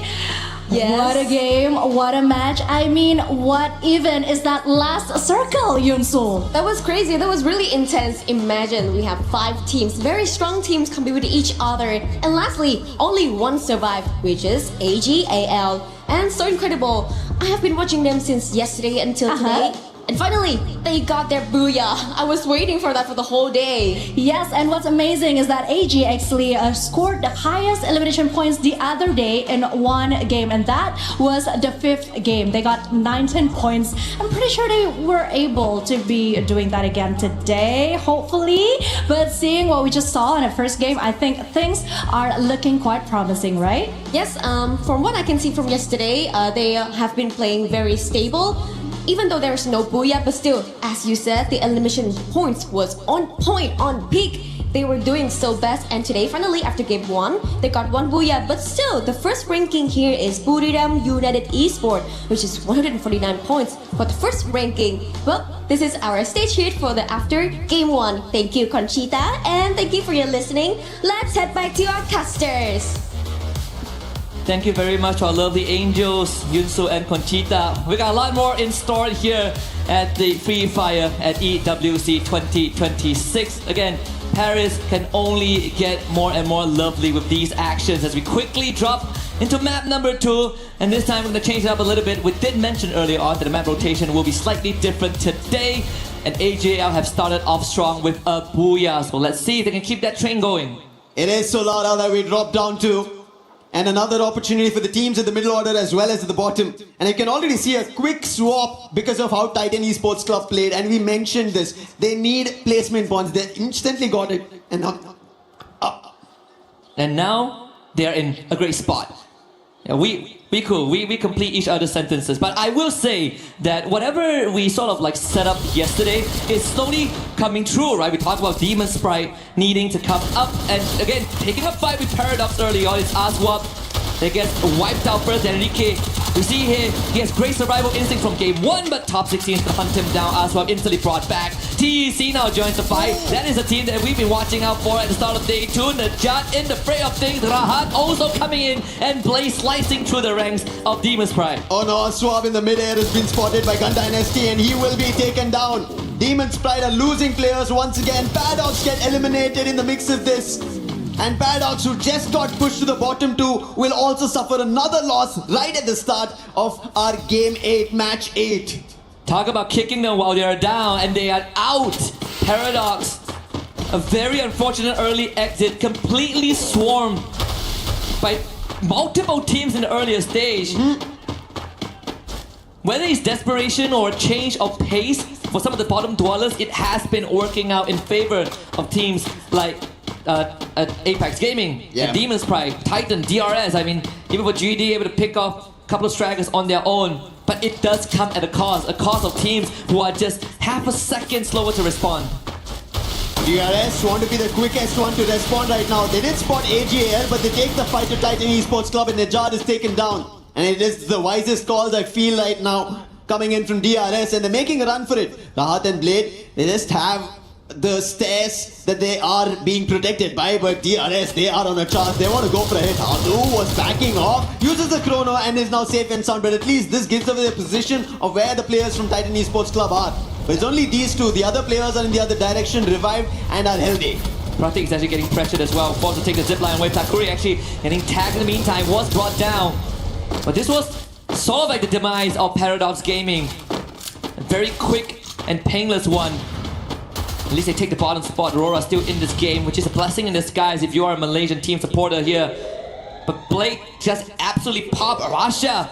Yes. What a game, what a match. I mean, what even is that last circle, Yunsul? That was crazy. That was really intense. Imagine we have 5 teams, very strong teams compete with each other. And lastly, only one survived, which is AGAL. And so incredible. I have been watching them since yesterday until today. And finally, they got their booyah. I was waiting for that for the whole day. Yes, and what's amazing is that AG actually scored the highest elimination points the other day in one game, and that was the 5th game. They got 19 points. I'm pretty sure they were able to be doing that again today, hopefully. But seeing what we just saw in the first game, I think things are looking quite promising, right? Yes, from what I can see from yesterday, they have been playing very stable. Even though there's no booyah, but still, as you said, the elimination points was on point, on peak. They were doing so best, and today, finally, after game 1, they got 1 booyah. But still, the first ranking here is Buriram United Esports, which is 149 points for the first ranking. Well, this is our stage hit for the after game 1. Thank you, Conchita, and thank you for your listening. Let's head back to our casters. Thank you very much, our lovely angels, Yunsu and Conchita. We got a lot more in store here at the Free Fire at EWC 2026. Again, Paris can only get more and more lovely with these actions as we quickly drop into map number 2. And this time we're going to change it up a little bit. We did mention earlier on that the map rotation will be slightly different today. And AJL have started off strong with a booyah. So let's see if they can keep that train going. It is so loud that we drop down to. And another opportunity for the teams in the middle order as well as at the bottom. And you can already see a quick swap because of how Titan Esports Club played. And we mentioned this. They need placement points. They instantly got it. And now... And now they're in a great spot. Yeah, we complete each other's sentences. But I will say that whatever we sort of like set up yesterday is slowly coming true, right? We talked about Demon Sprite needing to come up and again taking a fight with Paradox early on. It's Aswap that gets wiped out first. Enrique, we see here he has great survival instinct from game 1, but top 16 to hunt him down. Aswap instantly brought back. TEC now joins the fight. That is a team that we've been watching out for at the start of day 2. Najat in the fray of things. Rahat also coming in, and Blaze slicing through the ranks of Demon Sprite. Oh no, Swab in the mid-air has been spotted by Gun Dynasty and he will be taken down. Demon Sprite are losing players once again. Paradox get eliminated in the mix of this. And Paradox, who just got pushed to the bottom 2, will also suffer another loss right at the start of our Game 8, Match 8. Talk about kicking them while they are down and they are out. Paradox, a very unfortunate early exit, completely swarmed by multiple teams in the earlier stage. Whether it's desperation or a change of pace for some of the bottom dwellers, it has been working out in favor of teams like Apex Gaming, and Demon's Pride, Titan, DRS. I mean, even for GD able to pick off a couple of stragglers on their own. But it does come at a cost of teams who are just half a second slower to respond. DRS want to be the quickest one to respond right now. They did spot AGL, but they take the fight to Titan Esports Club and Najad is taken down. And it is the wisest calls I feel right now coming in from DRS, and they're making a run for it. Rahat and Blade, they just have the stairs that they are being protected by, but DRS, they are on a charge. They want to go for a hit. Adu was backing off, uses the chrono and is now safe and sound, but at least this gives away the position of where the players from Titan Esports Club are. But it's only these two. The other players are in the other direction, revived and are healthy. Pratik is actually getting pressured as well. Forced to take the zipline away. Takuri actually getting tagged in the meantime, was brought down. But this was sort of like the demise of Paradox Gaming. A very quick and painless one. At least they take the bottom spot. Aurora still in this game, which is a blessing in disguise if you are a Malaysian team supporter here. But Blake just absolutely popped Rasha.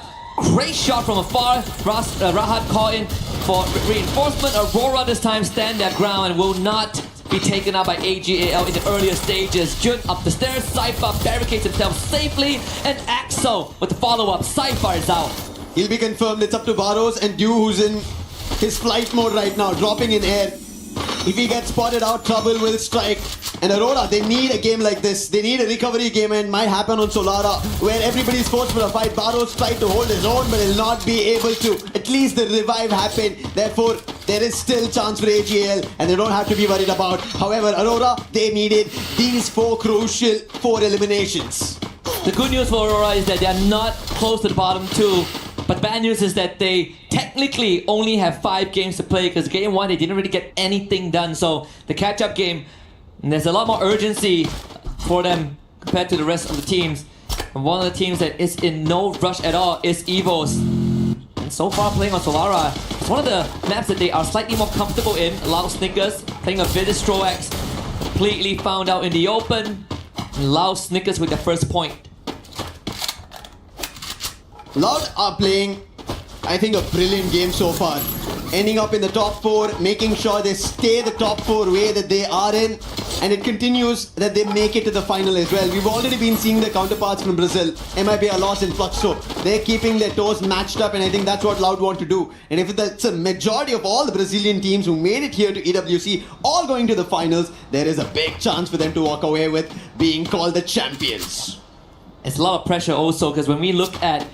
Great shot from afar. Rahat caught in for reinforcement. Aurora this time stand their ground and will not be taken out by AGAL in the earlier stages. Jun up the stairs. Cypher barricades himself safely. And Axel with the follow-up. Cypher is out. He'll be confirmed. It's up to Barros and Dew, who's in his flight mode right now, dropping in air. If he gets spotted out, trouble will strike. And Aurora, they need a game like this. They need a recovery game, and it might happen on Solara, where everybody's forced for a fight. Barros tried to hold his own, but he'll not be able to. At least the revive happened. Therefore, there is still chance for AGL, and they don't have to be worried about. However, Aurora, they needed these four eliminations. The good news for Aurora is that they are not close to the bottom two. But bad news is that they technically only have 5 games to play, because game 1 they didn't really get anything done. So the catch-up game, there's a lot more urgency for them compared to the rest of the teams. And one of the teams that is in no rush at all is EVOS. And so far playing on Solara, it's one of the maps that they are slightly more comfortable in. Loud Snickers playing a bit of Stroax, completely found out in the open. And Loud Snickers with the first point. Loud are playing, I think, a brilliant game so far. Ending up in the top 4, making sure they stay the top 4 way that they are in, and it continues that they make it to the final as well. We've already been seeing their counterparts from Brazil, MIP Lost and Fluxo. They're keeping their toes matched up, and I think that's what Loud want to do. And if that's a majority of all the Brazilian teams who made it here to EWC, all going to the finals, there is a big chance for them to walk away with being called the champions. It's a lot of pressure also, because when we look at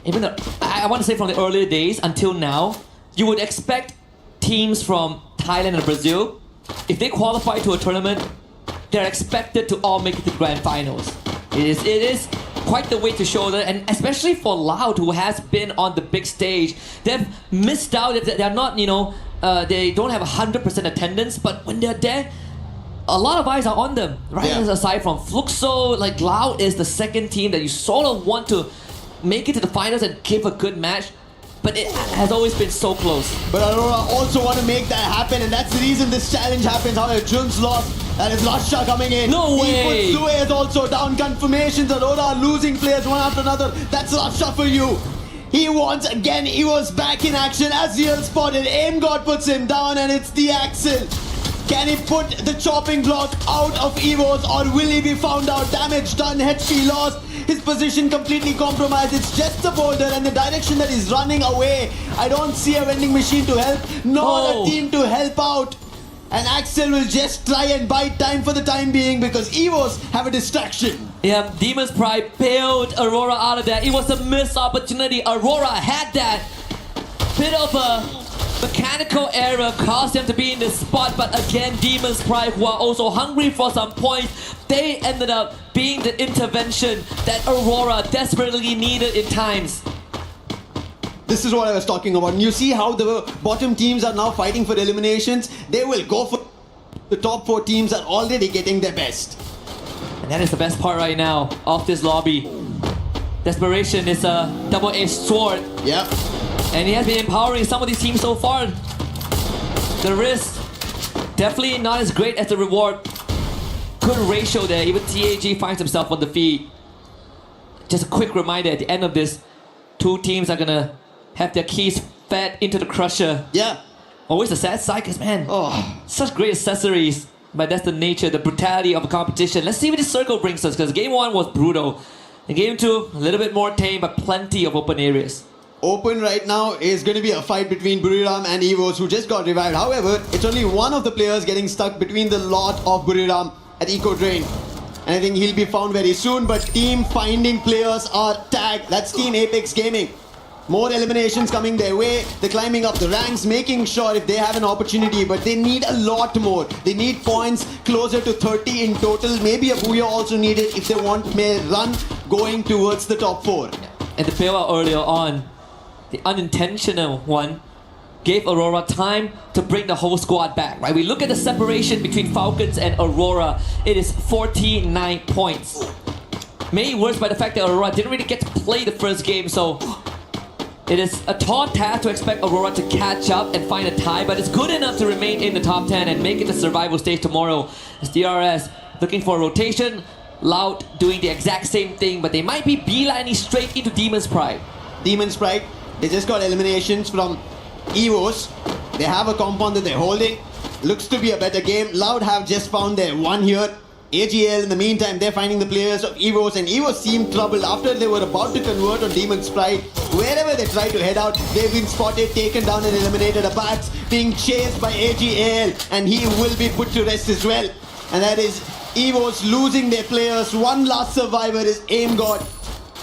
even I want to say from the earlier days until now, you would expect teams from Thailand and Brazil, if they qualify to a tournament, they're expected to all make it to the grand finals. It is quite the weight to shoulder, and especially for Loud, who has been on the big stage, they've missed out. They're not, they don't have 100% attendance, but when they're there, a lot of eyes are on them, right? Yeah. Aside from Fluxo, like Loud is the second team that you sort of want to make it to the finals and give a good match, but it has always been so close. But Aurora also want to make that happen, and that's the reason this challenge happens. However, Jun's lost. That is Rasha coming in. No way! He puts Suez also down. Confirmations. Aurora losing players one after another. That's Rasha for you. He once again, he was back in action. Aziel spotted. Aim God puts him down, and it's the Axel. Can he put the chopping block out of EVOS, or will he be found out? Damage done, HP lost, his position completely compromised. It's just the boulder and the direction that he's running away. I don't see a vending machine to help, nor a team to help out. And Axel will just try and buy time for the time being, because EVOS have a distraction. Yeah, Demon's Pride bailed Aurora out of that. It was a missed opportunity. Aurora had that bit of a mechanical error, caused them to be in this spot, but again, Demon's Pride, who are also hungry for some points, they ended up being the intervention that Aurora desperately needed in times. This is what I was talking about. And you see how the bottom teams are now fighting for eliminations. They will go for the top 4 teams are already getting their best. And that is the best part right now of this lobby. Desperation is a double-edged sword. Yep. And he has been empowering some of these teams so far. The risk, definitely not as great as the reward. Good ratio there. Even TAG finds himself on the feed. Just a quick reminder, at the end of this, two teams are gonna have their keys fed into the crusher. Yeah. Always the sad side, cause man, such great accessories. But that's the nature, the brutality of a competition. Let's see what this circle brings us, because game 1 was brutal. In game 2, a little bit more tame, but plenty of open areas. Open right now is going to be a fight between Buriram and Evos, who just got revived. However, it's only one of the players getting stuck between the lot of Buriram at Eco Drain. And I think he'll be found very soon, but team finding players are tagged. That's Team Apex Gaming. More eliminations coming their way. They're climbing up the ranks, making sure if they have an opportunity, but they need a lot more. They need points closer to 30 in total. Maybe a Booyah also needed if they want a run going towards the top 4. And the bailout earlier on, the unintentional one, gave Aurora time to bring the whole squad back, right? We look at the separation between Falcons and Aurora. It is 49 points. Made worse by the fact that Aurora didn't really get to play the first game, so it is a tall task to expect Aurora to catch up and find a tie, but it's good enough to remain in the top 10 and make it to survival stage tomorrow. As DRS looking for a rotation, Loud doing the exact same thing, but they might be beelining straight into Demon's Pride. Demon's Pride, they just got eliminations from Evos. They have a compound that they're holding. Looks to be a better game. Loud have just found their one here. AGL, in the meantime, they're finding the players of Evos, and Evos seem troubled after they were about to convert on Demon's Pride. Wherever they try to head out, they've been spotted, taken down and eliminated. Abats being chased by AGL, and he will be put to rest as well. And that is Evos losing their players. One last survivor is Aim God.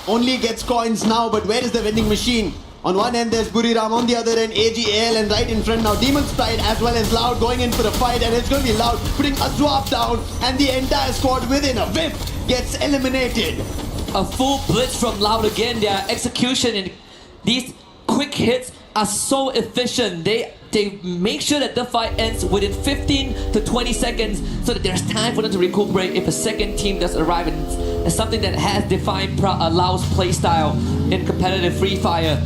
Only gets coins now, but where is the vending machine? On one end there's Buriram, on the other end AGL, and right in front now Demon's Pride as well as Loud going in for a fight, and it's going to be Loud putting a swap down, and the entire squad within a whip gets eliminated. A full blitz from Loud again. Their execution and these quick hits are so efficient. They make sure that the fight ends within 15 to 20 seconds so that there's time for them to recuperate if a second team does arrive. And it's something that has defined Lau's playstyle in competitive Freefire.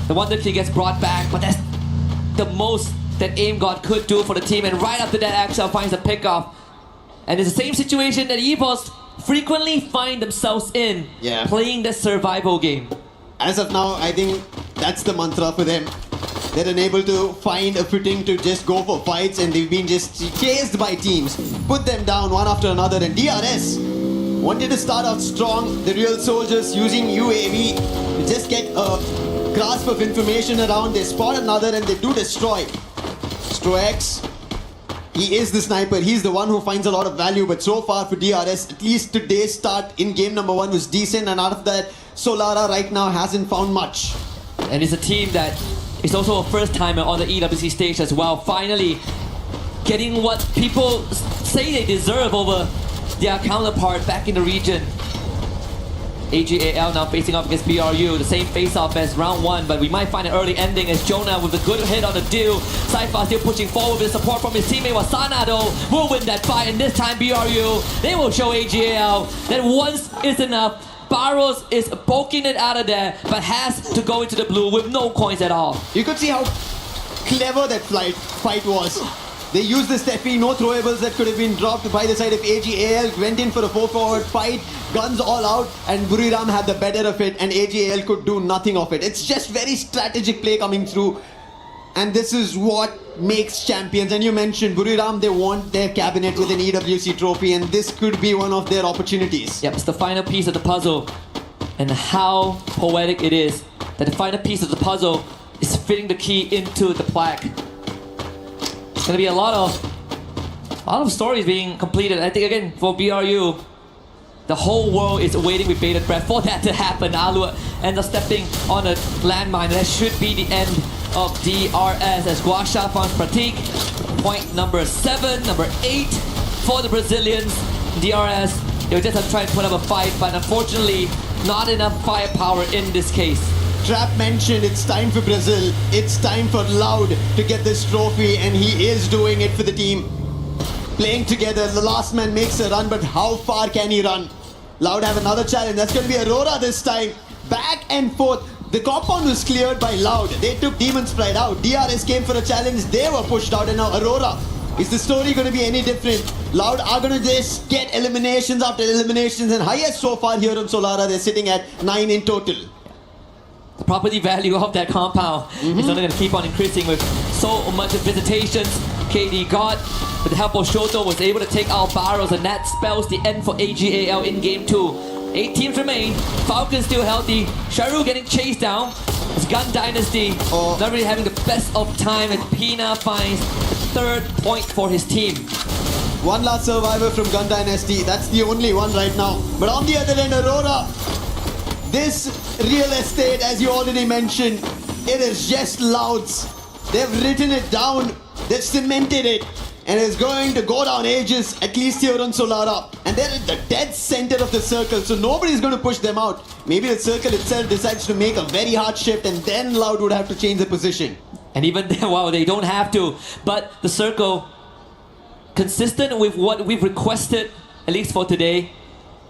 The Wonder Key gets brought back, but that's the most that Aim God could do for the team. And right after that, Axel finds a pickoff. And it's the same situation that Evos frequently find themselves in, playing the survival game. As of now, I think that's the mantra for them. They're unable to find a footing to just go for fights, and they've been just chased by teams. Put them down one after another, and DRS wanted to start out strong. The real soldiers using UAV to just get a grasp of information around. They spot another and they do destroy. Strox, he is the sniper. He's the one who finds a lot of value, but so far for DRS, at least today's start in game number 1 was decent, and out of that, Solara right now hasn't found much. And it's a team that is also a first timer on the EWC stage as well. Finally getting what people say they deserve over their counterpart back in the region. AGAL now facing off against BRU, the same face-off as round 1, but we might find an early ending as Jonah with a good hit on the deal. Saifa still pushing forward with support from his teammate Wasana though will win that fight, and this time BRU, they will show AGAL that once is enough. Barros is poking it out of there, but has to go into the blue with no coins at all. You could see how clever that fight was. They used the Steffi, no throwables that could have been dropped by the side of AGAL, went in for a 4-forward fight, guns all out, and Buriram had the better of it, and AGAL could do nothing of it. It's just very strategic play coming through, and this is what makes champions. And you mentioned Buriram, they want their cabinet with an EWC trophy, and this could be one of their opportunities. Yep, it's the final piece of the puzzle, and how poetic it is that the final piece of the puzzle is fitting the key into the plaque. It's gonna be a lot of stories being completed. I think again for BRU, the whole world is waiting with bated breath for that to happen. Alu ends up stepping on a landmine, and that should be the end of DRS as Guasha finds Pratik. Point number 7, number 8 for the Brazilians. DRS, they'll just have to try and put up a fight, but unfortunately, not enough firepower in this case. Trap mentioned it's time for Brazil. It's time for Loud to get this trophy, and he is doing it for the team. Playing together, the last man makes a run, but how far can he run? Loud have another challenge. That's going to be Aurora this time. Back and forth. The compound was cleared by Loud. They took Demon's Pride out. DRS came for a challenge. They were pushed out. And now Aurora. Is the story going to be any different? Loud are going to just get eliminations after eliminations. And highest so far here on Solara, they're sitting at 9 in total. The property value of that compound is only going to keep on increasing with so much visitations. KD God, with the help of Shoto, was able to take out Barrows, and that spells the end for AGAL in game 2. 8 teams remain. Falcons still healthy. Sharu getting chased down. It's Gun Dynasty not really having the best of time as Pina finds the 3rd point for his team. One last survivor from Gun Dynasty. That's the only one right now. But on the other end, Aurora. This real estate, as you already mentioned, it is just Loud's. They've written it down. They've cemented it. And it's going to go down ages, at least here on Solara. And they're at the dead center of the circle, so nobody's going to push them out. Maybe the circle itself decides to make a very hard shift, and then Loud would have to change the position. And even then, wow, they don't have to. But the circle, consistent with what we've requested, at least for today,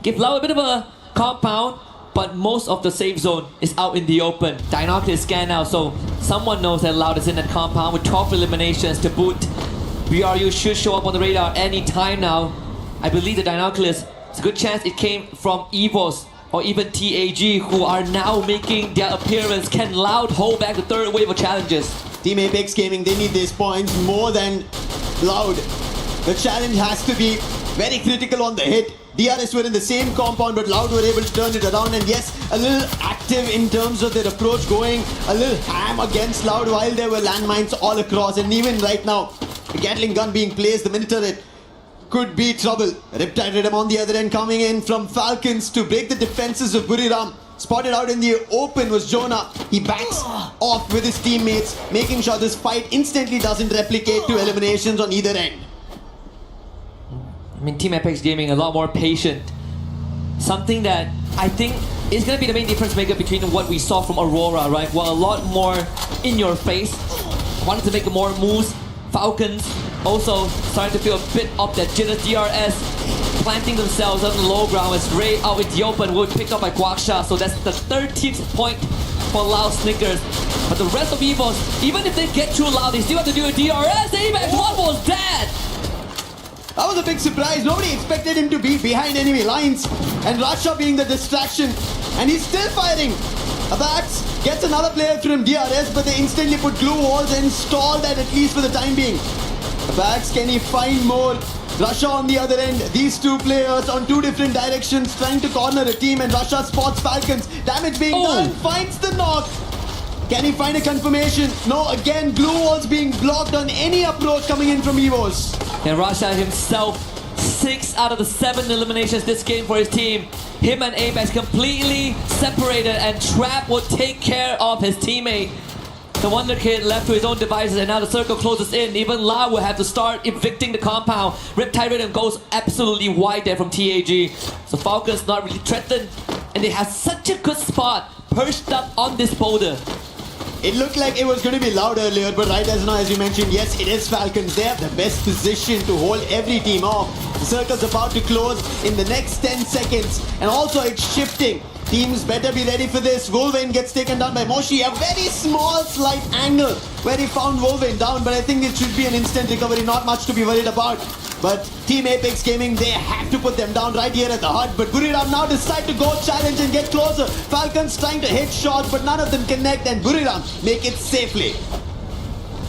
give Loud a bit of a compound, but most of the safe zone is out in the open. Dinoculus is scanned now, so someone knows that Loud is in that compound with 12 eliminations to boot. BRU should show up on the radar any time now. I believe the Dinoculus, it's a good chance it came from EVOS or even TAG, who are now making their appearance. Can Loud hold back the 3rd wave of challenges? Team Apex Gaming, they need these points more than Loud. The challenge has to be very critical on the hit. DRS were in the same compound, but Loud were able to turn it around. And yes, a little active in terms of their approach, going a little ham against Loud while there were landmines all across. And even right now, the Gatling gun being placed, the Minotaur, it could be trouble. Riptide Rhythm on the other end coming in from Falcons to break the defenses of Buriram. Spotted out in the open was Jonah. He backs off with his teammates, making sure this fight instantly doesn't replicate to eliminations on either end. I mean, Team Apex Gaming a lot more patient. Something that I think is going to be the main difference maker between what we saw from Aurora, right? Well, a lot more in your face. Wanted to make more moves. Falcons also starting to feel a bit of that jitters. DRS planting themselves on the low ground as Ray out in the open will be picked up by Guaksha. So that's the 13th point for Loud Snickers. But the rest of EVOS, even if they get too Loud, they still have to do a DRS. Apex, one was dead! That was a big surprise. Nobody expected him to be behind enemy lines. And Rasha being the distraction. And he's still firing. Abax gets another player from DRS, but they instantly put glue walls and stall that at least for the time being. Abax, can he find more? Rasha on the other end. These two players on 2 different directions trying to corner a team, and Rasha spots Falcons. Damage being done. Finds the knock. Can he find a confirmation? No, again, glue walls being blocked on any approach coming in from EVOS. And Rasha himself, 6 out of the 7 eliminations this game for his team. Him and Apex completely separated, and Trap will take care of his teammate. The Wonder Kid left to his own devices, and now the circle closes in. Even La will have to start evicting the compound. Riptide Rhythm goes absolutely wide there from TAG. So Falcons not really threatened, and they have such a good spot perched up on this boulder. It looked like it was going to be Loud earlier, but right as now, as you mentioned, yes, it is Falcons. They have the best position to hold every team off. The circle's about to close in the next 10 seconds, and also it's shifting. Teams better be ready for this. Wolverine gets taken down by Moshi. A very small, slight angle where he found Wolverine down, but I think it should be an instant recovery. Not much to be worried about. But Team Apex Gaming, they have to put them down right here at the hut. But Buriram now decide to go challenge and get closer. Falcons trying to hit shots, but none of them connect, and Buriram make it safely.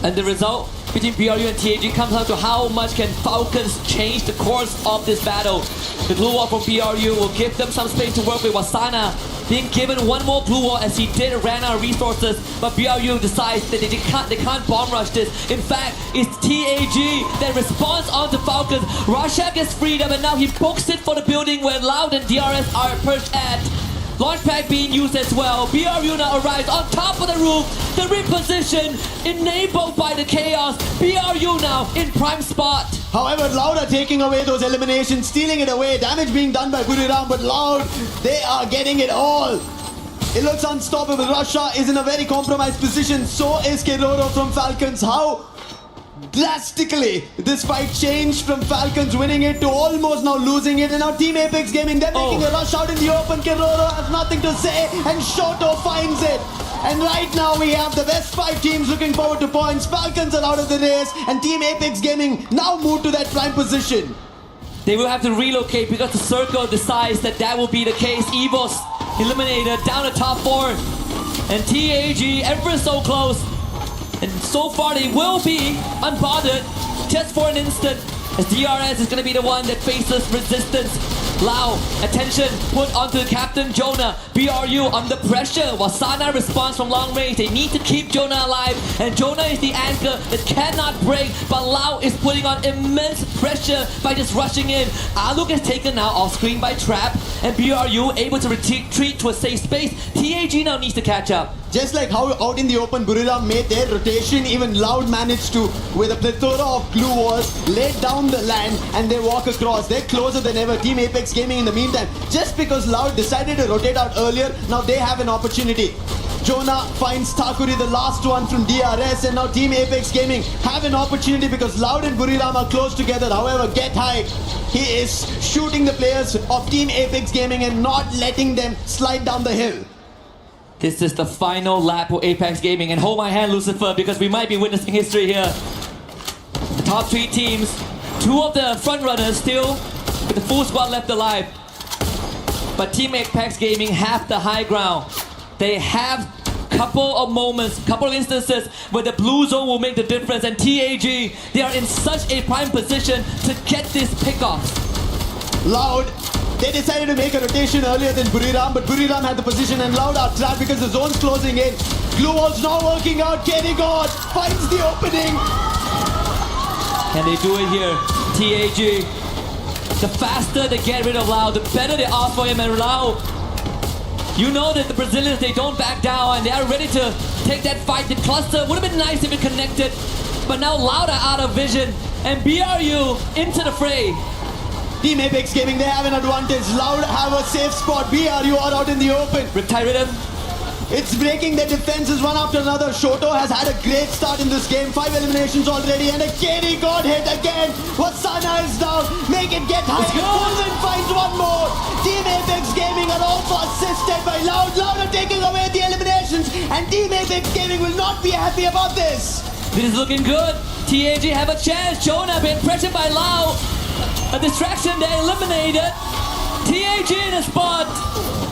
And the result between BRU and TAG comes down to how much can Falcons change the course of this battle. The glue wall from BRU will give them some space to work with. Wasana being given one more glue wall as he did ran out of resources, but BRU decides that they can't bomb rush this. In fact, it's TAG that responds onto Falcons. Rasha gets freedom, and now he books it for the building where Loud and DRS are perched at. Launchpad being used as well. BRU now arrives on top of the roof. The reposition enabled by the chaos. BRU now in prime spot. However, Loud are taking away those eliminations, stealing it away. Damage being done by Buriram, but Loud, they are getting it all. It looks unstoppable. Russia is in a very compromised position. So is Keroro from Falcons. How drastically. This fight changed from Falcons winning it to almost now losing it. And now Team Apex Gaming, they're making a rush out in the open. Keroro has nothing to say and Shoto finds it. And right now we have the best 5 teams looking forward to points. Falcons are out of the race and Team Apex Gaming now moved to that prime position. They will have to relocate because the circle decides that will be the case. Evos eliminated down to top 4. And TAG ever so close. And so far they will be unbothered just for an instant. As DRS is going to be the one that faces resistance. Lau, attention put onto Captain Jonah. BRU under pressure while Sana responds from long range. They need to keep Jonah alive and Jonah is the anchor that cannot break, but Lau is putting on immense pressure by just rushing in. Aluk is taken now off screen by Trap and BRU able to retreat to a safe space. TAG now needs to catch up. Just like how out in the open Buriram made their rotation, even Loud managed to, with a plethora of glue walls, lay down the land and they walk across. They're closer than ever. Team Apex Gaming in the meantime, just because Loud decided to rotate out earlier, now they have an opportunity. Jonah finds Takuri, the last one from DRS, and now Team Apex Gaming have an opportunity because Loud and Buriram are close together. However, Get High, he is shooting the players of Team Apex Gaming and not letting them slide down the hill. This is the final lap for Apex Gaming, and hold my hand, Lucifer, because we might be witnessing history here. The top 3 teams, 2 of the front runners still with the full squad left alive. But Team Apex Gaming have the high ground. They have couple of moments, couple of instances where the blue zone will make the difference, and TAG, they are in such a prime position to get this pick-off. Loud. They decided to make a rotation earlier than Buriram, but Buriram had the position and Loud are trapped because the zone's closing in. Glue wall's not working out. Kenny God finds the opening. Can they do it here? TAG. The faster they get rid of Loud, the better they are for him. And Loud, you know that the Brazilians, they don't back down and they are ready to take that fight. The cluster would have been nice if it connected, but now Loud are out of vision and BRU into the fray. Team Apex Gaming, they have an advantage. Loud have a safe spot. BRU are out in the open. Riptide Rhythm. It's breaking their defenses one after another. Shoto has had a great start in this game. 5 eliminations already and a KD God hit again. Wasana is down. Make it Get High. Golden finds one more. Team Apex Gaming are also assisted by Loud. Loud are taking away the eliminations and Team Apex Gaming will not be happy about this. This is looking good. TAG have a chance. Jonah being pressured by Loud. A distraction, they eliminated. TAG in the spot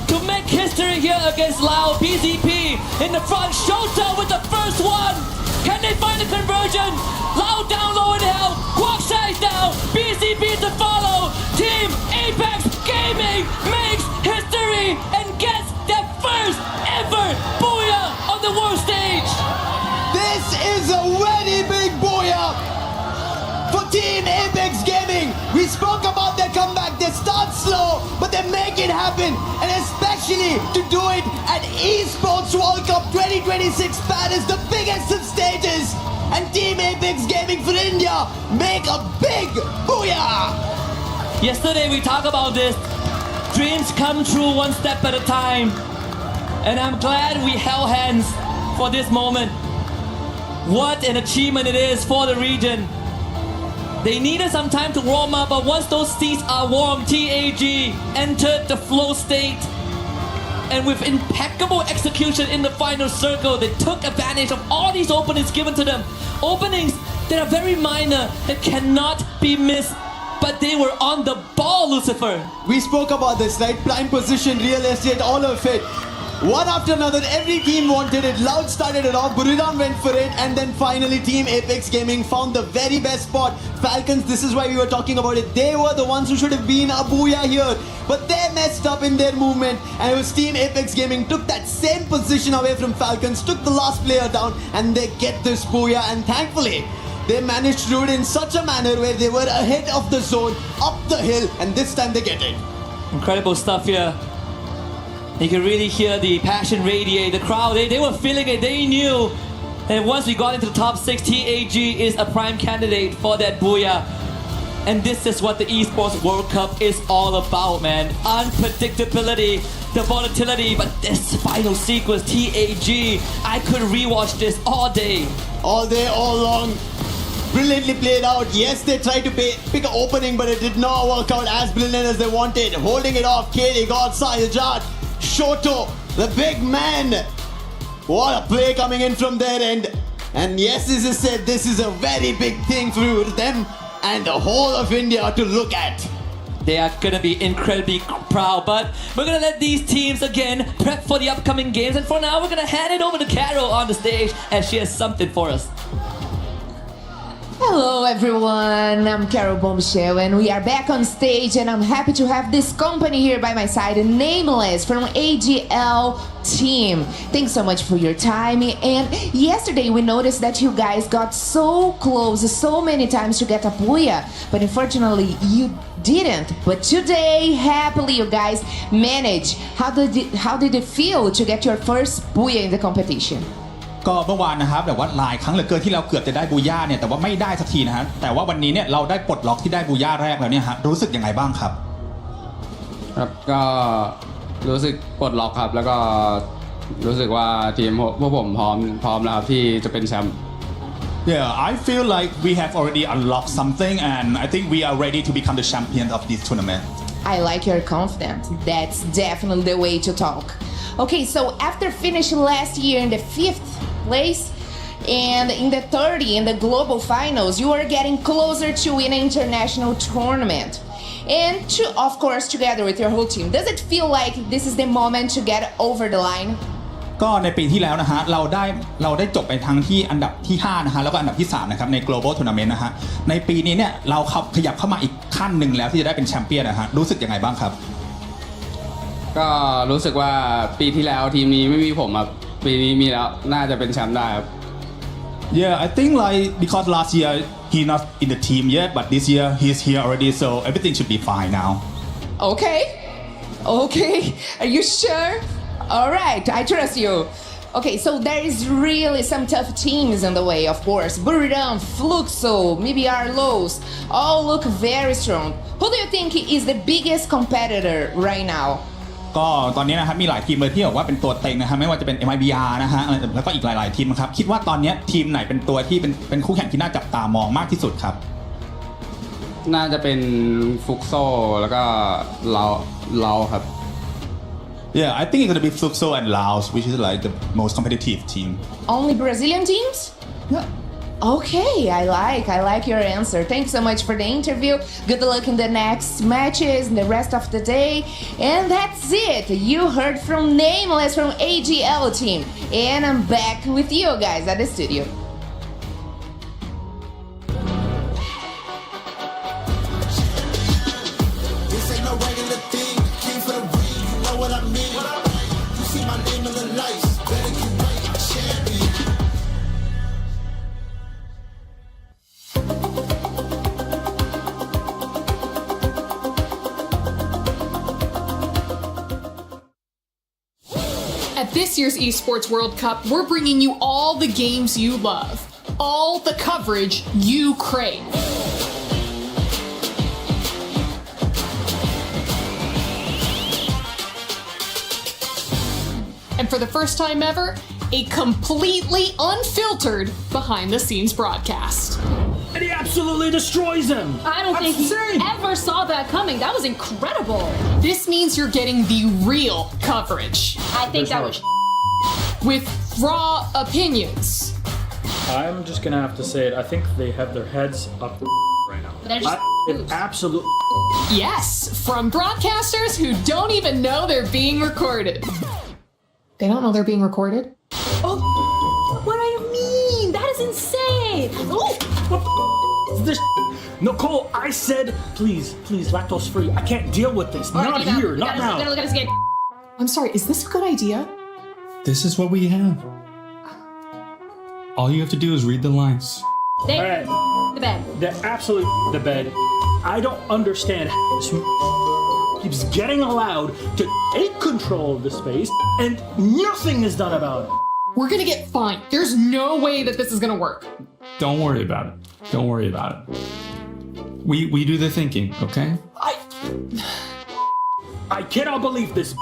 to make history here against Lao. BZP in the front. Shota with the first one. Can they find the conversion? Lao down low in hell. Quackside down. BZP to follow. Team Apex Gaming makes history and gets their first ever booyah on the world stage. This is a very big booyah for Team Apex Gaming. We spoke about their comeback. They start slow, but they make it happen. And especially to do it at Esports World Cup 2026 Paris, the biggest of stages. And Team Apex Gaming for India make a big booyah. Yesterday we talked about this. Dreams come true one step at a time. And I'm glad we held hands for this moment. What an achievement it is for the region. They needed some time to warm up, but once those seats are warm, TAG entered the flow state. And with impeccable execution in the final circle, they took advantage of all these openings given to them. Openings that are very minor, that cannot be missed. But they were on the ball, Lucifer. We spoke about this, right? Prime position, real estate, all of it. One after another, every team wanted it. Loud started it off, Buriram went for it, and then finally Team Apex Gaming found the very best spot. Falcons, this is why we were talking about it. They were the ones who should have been a booyah here, but they messed up in their movement, and it was Team Apex Gaming took that same position away from Falcons, took the last player down, and they get this booyah, and thankfully, they managed to do it in such a manner where they were ahead of the zone, up the hill, and this time they get it. Incredible stuff here. You can really hear the passion radiate. The crowd, they were feeling it. They knew that once we got into the top 6, TAG is a prime candidate for that booyah. And this is what the Esports World Cup is all about, man. Unpredictability, the volatility, but this final sequence, TAG, I could rewatch this all day. All day, all long. brilliantly played out. Yes, they tried to pick an opening, but it did not work out as brilliant as they wanted. Holding it off, KD, God, Sahyajat, Shoto, the big man. What a play coming in from their end. And yes, as I said, this is a very big thing for them and the whole of India to look at. They are gonna be incredibly proud, but we're gonna let these teams again prep for the upcoming games. And for now, we're gonna hand it over to Carol on the stage as she has something for us. Hello everyone, I'm Carol Bombshell and we are back on stage and I'm happy to have this company here by my side, Nameless from AGL team. Thanks so much for your time. And yesterday we noticed that you guys got so close so many times to get a Booyah, but unfortunately you didn't. But today, happily you guys managed. How did it feel to get your first Booyah in the competition? ก็เมื่อวานนะครับแบบว่าหลายครั้งเหลือเกินที่เราเกือบจะได้บูย่าเนี่ยแต่ว่าไม่ได้สักทีนะฮะแต่ว่าวันนี้เนี่ยเราได้ปลดล็อกที่ได้บูย่าแรกแล้วเนี่ยฮะรู้สึกยังไงบ้างครับครับก็รู้สึกปลดล็อกครับแล้วก็รู้สึกว่าทีมพวกผมพร้อมแล้วครับที่จะเป็นแชมป์ Yeah, I feel like we have already unlocked something and I think we are ready to become the champion of this tournament. I like your confidence. That's definitely the way to talk. Okay, so after finishing last year in the 5th place and in the 30 in the global finals, you are getting closer to win an international tournament. And of course, together with your whole team, does it feel like this is the moment to get over the line? ก็ในปีที่แล้วนะฮะเราได้จบไปทั้งที่อันดับที่5นะฮะแล้วก็อันดับที่3นะครับใน global tournament นะฮะในปีนี้เนี่ยเราขยับเข้ามาอีกขั้นหนึ่งแล้วที่จะได้เป็นแชมเปี้ยนนะฮะรู้สึกยังไงบ้างครับก็รู้สึกว่าปีที่แล้วทีมนี้ไม่มีผมครับปีนี้มีแล้วน่าจะเป็นแชมป์ได้ครับ Yeah, I think like because last year he not in the team yet, but this year he's here already, so everything should be fine now. Okay, are you sure? All right, I trust you. Okay, so there is really some tough teams in the way, of course. Buriram, Fluxo, maybe Arlos, all look very strong. Who do you think is the biggest competitor right now? ก็ตอนนี้นะครับมีหลายทีมเลยที่บอกว่าเป็นตัวเต็งนะครับไม่ว่าจะเป็น MIBR นะฮะแล้วก็อีกหลายๆทีมครับคิดว่าตอนนี้ทีมไหนเป็นตัวที่เป็นคู่แข่งที่น่าจับตามองมากที่สุดครับน่าจะเป็นฟุกโซแล้วก็เราครับ Yeah, I think it's gonna be Fluxo and Laos, which is like the most competitive team. Only Brazilian teams? Yeah. Okay, I like your answer. Thanks so much for the interview. Good luck in the next matches and the rest of the day. And that's it. You heard from Nameless from AGL team. And I'm back with you guys at the studio. This ain't no regular thing. King for the ring, you know what I mean. You see my name in the lights. Better get right, I'm champion. At this year's Esports World Cup, we're bringing you all the games you love, all the coverage you crave. And for the first time ever, a completely unfiltered behind-the-scenes broadcast. And he absolutely destroys him! I don't think he ever saw that coming. That was incredible. This means you're getting the real coverage. I think that was with raw opinions. I'm just gonna have to say it. I think they have their heads up right now. They're just absolute. Yes, from broadcasters who don't even know they're being recorded. They don't know they're being recorded? Oh, what do you mean? That is insane. Oh, What this? Nicole, I said, please, lactose free. I can't deal with this. Not here, not now. Look at his game. I'm sorry, is this a good idea? This is what we have. All you have to do is read the lines. They All right. the bed. They're absolutely the bed. I don't understand how this keeps getting allowed to take control of the space and nothing is done about it. We're gonna get fined. There's no way that this is gonna work. Don't worry about it. Don't worry about it. We do the thinking, okay? I cannot believe this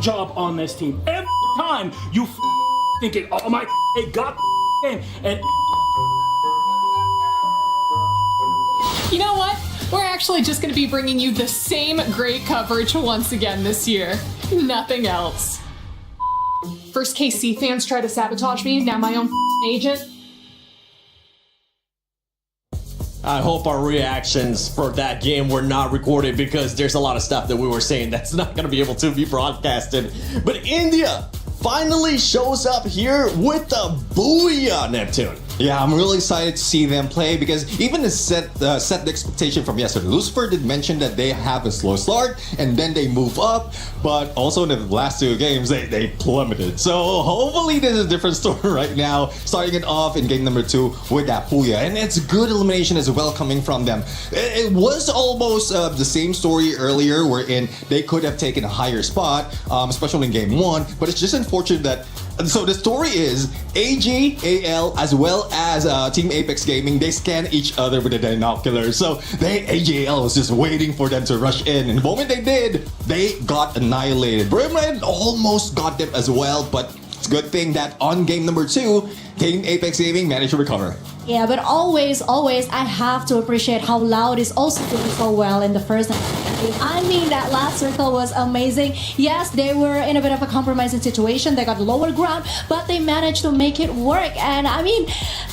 job on this team. Every time you thinking, oh my, they got game, and You know what? We're actually just going to be bringing you the same great coverage once again this year. Nothing else. First KC fans try to sabotage me, now my own agent. I hope our reactions for that game were not recorded because there's a lot of stuff that we were saying that's not going to be able to be broadcasted. But India finally shows up here with the Booyah, Neptune. Yeah, I'm really excited to see them play because even to set the expectation from yesterday, Lucifer did mention that they have a slow start and then they move up, but also in the last two games they plummeted. So hopefully this is a different story right now, starting it off in game number 2 with that Booyah, and it's good elimination as well coming from them. It was almost the same story earlier wherein they could have taken a higher spot, especially in game 1, but it's just unfortunate that. So the story is AGAL as well as Team Apex Gaming, they scan each other with the binoculars. So AGAL was just waiting for them to rush in. And the moment they did, they got annihilated. Brimland almost got them as well, but it's a good thing that on game number 2, Team Apex Gaming managed to recover. Yeah, but always, I have to appreciate how Loud is also doing so well in the first and second game. I mean, that last circle was amazing. Yes, they were in a bit of a compromising situation. They got lower ground, but they managed to make it work. And I mean,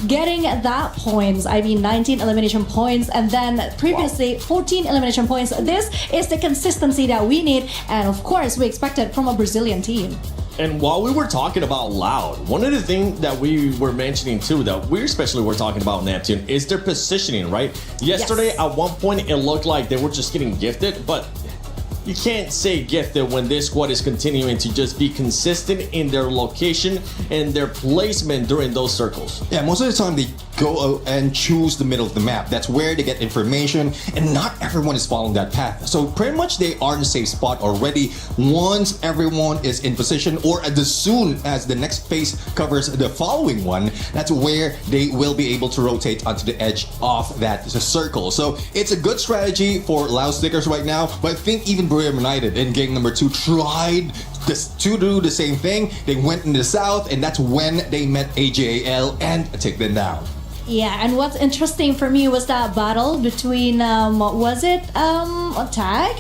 getting that points, 19 elimination points, and then previously 14 elimination points. This is the consistency that we need, and of course, we expected from a Brazilian team. And while we were talking about Loud, one of the things that we were mentioning too, that we especially were talking about Neptune, is their positioning, right? Yesterday, at one point, it looked like they were just getting gifted, but you can't say gifted when this squad is continuing to just be consistent in their location and their placement during those circles. Yeah, most of the time they go and choose the middle of the map. That's where they get information, and not everyone is following that path. So pretty much they are in a safe spot already once everyone is in position, or as soon as the next phase covers the following one, that's where they will be able to rotate onto the edge of that circle. So it's a good strategy for Loud Stickers right now, but I think even Brilliant United in game number 2 tried to do the same thing. They went in the south, and that's when they met AJAL and take them down. Yeah, and what's interesting for me was that battle between Tag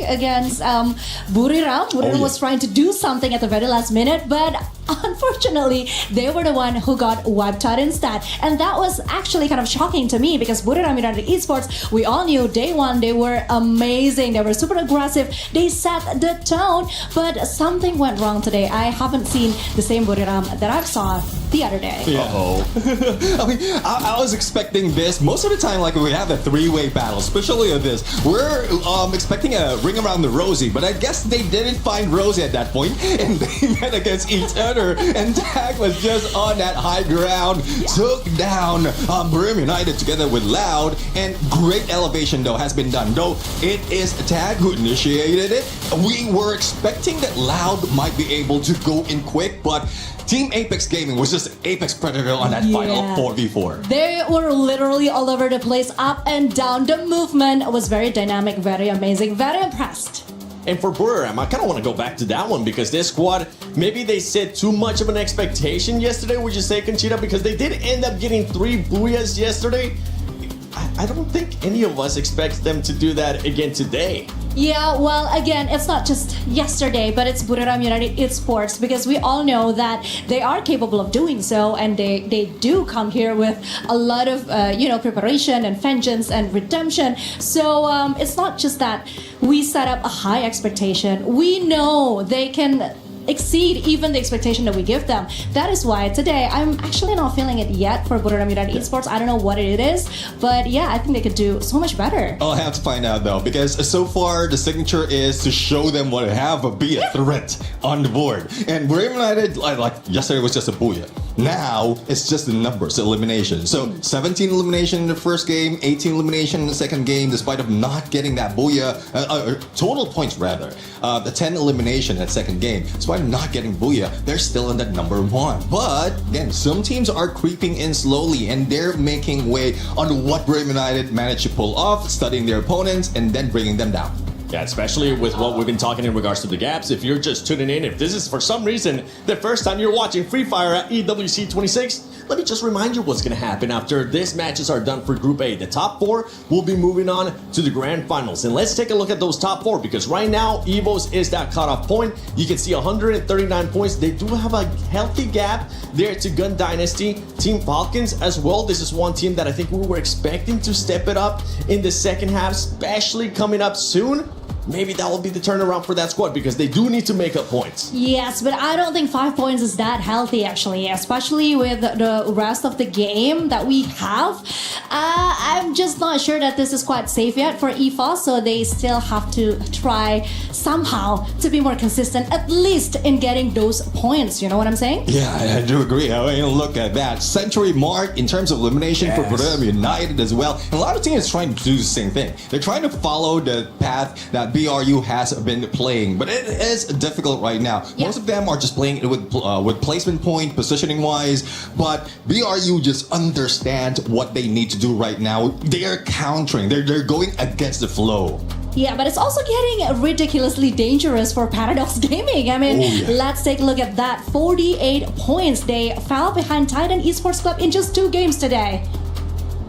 against Buriram. Buriram was trying to do something at the very last minute, but unfortunately, they were the one who got wiped out instead. And that was actually kind of shocking to me because Buriram United Esports, we all knew day one they were amazing. They were super aggressive. They set the tone, but something went wrong today. I haven't seen the same Buriram that I saw the other day. I mean, I was expecting this. Most of the time, like we have a 3-way battle, especially of this. We're expecting a ring around the Rosie, but I guess they didn't find Rosie at that point, and they met against each other, and Tag was just on that high ground, took down Brim United together with Loud, and great elevation though has been done. Though it is Tag who initiated it, we were expecting that Loud might be able to go in quick, but Team Apex Gaming was just Apex Predator on that final 4v4. They were literally all over the place, up and down. The movement was very dynamic, very amazing, very impressed. And for Buriram, I kind of want to go back to that one because this squad, maybe they set too much of an expectation yesterday, would you say, Conchita? Because they did end up getting 3 Booyahs yesterday. I don't think any of us expect them to do that again today. Yeah, well, again, it's not just yesterday, but it's Buriram United Esports because we all know that they are capable of doing so, and they do come here with a lot of preparation and vengeance and redemption. So it's not just that we set up a high expectation. We know they can exceed even the expectation that we give them. That is why today I'm actually not feeling it yet for Buriram United Esports. I don't know what it is, but yeah, I think they could do so much better. I'll have to find out though, because so far the signature is to show them what they have, but be a threat on the board. And Buriram United, like yesterday was just a Booyah. Now it's just the numbers, elimination. So 17 elimination in the first game, 18 elimination in the second game, despite of not getting that Booyah, total points rather. The 10 elimination in that second game, despite of not getting Booyah, they're still in that number 1. But again, some teams are creeping in slowly, and they're making way on what Brim United managed to pull off, studying their opponents and then bringing them down. Yeah, especially with what we've been talking in regards to the gaps. If you're just tuning in, if this is for some reason the first time you're watching Freefire at EWC 26, let me just remind you what's going to happen after these matches are done for Group A. The top 4 will be moving on to the grand finals. And let's take a look at those top 4 because right now, EVOS is that cutoff point. You can see 139 points. They do have a healthy gap there to Gun Dynasty. Team Falcons as well. This is one team that I think we were expecting to step it up in the second half, especially coming up soon. Maybe that will be the turnaround for that squad because they do need to make up points. Yes, but I don't think 5 points is that healthy actually, especially with the rest of the game that we have. I'm just not sure that this is quite safe yet for EFOS, so they still have to try somehow to be more consistent, at least in getting those points. You know what I'm saying? Yeah, I do agree. I mean, look at that century mark in terms of elimination for Borough United as well. And a lot of teams are trying to do the same thing. They're trying to follow the path that BRU has been playing, but it is difficult right now. Yeah. Most of them are just playing it with placement point, positioning wise, but BRU just understand what they need to do right now. They are countering. They're going against the flow. Yeah, but it's also getting ridiculously dangerous for Paradox Gaming. I mean, let's take a look at that. 48 points. They fell behind Titan Esports Club in just 2 games today.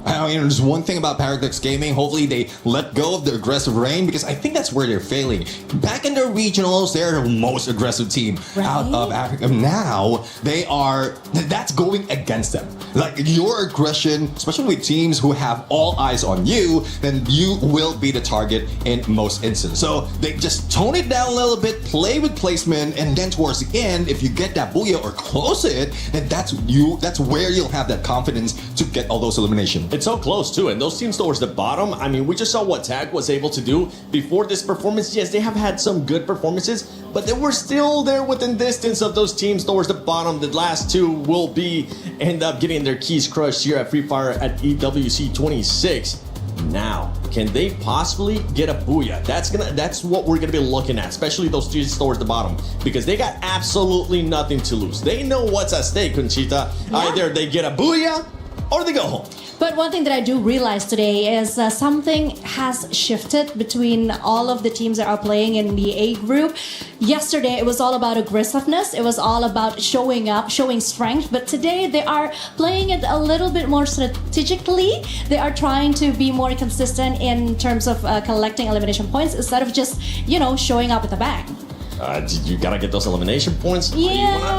I mean, there's one thing about Paradox Gaming. Hopefully, they let go of the aggressive reign because I think that's where they're failing. Back in the regionals, they're the most aggressive team out of Africa. Now, that's going against them. Like, your aggression, especially with teams who have all eyes on you, then you will be the target in most instances. So, they just tone it down a little bit, play with placement, and then towards the end, if you get that booyah or close it, then that's where you'll have that confidence to get all those eliminations. It's so close too, and those teams towards the bottom, I mean, we just saw what TAG was able to do before this performance. Yes, they have had some good performances, but they were still there within distance of those teams towards the bottom. The last 2 will end up getting their keys crushed here at Freefire at EWC 26. Now, can they possibly get a booyah? That's what we're gonna be looking at, especially those teams towards the bottom, because they got absolutely nothing to lose. They know what's at stake, Conchita. Yeah. Either they get a booyah or they go home. But one thing that I do realize today is something has shifted between all of the teams that are playing in the A group. Yesterday, it was all about aggressiveness. It was all about showing up, showing strength. But today, they are playing it a little bit more strategically. They are trying to be more consistent in terms of collecting elimination points instead of just, showing up with a bang. You gotta get those elimination points. Yeah.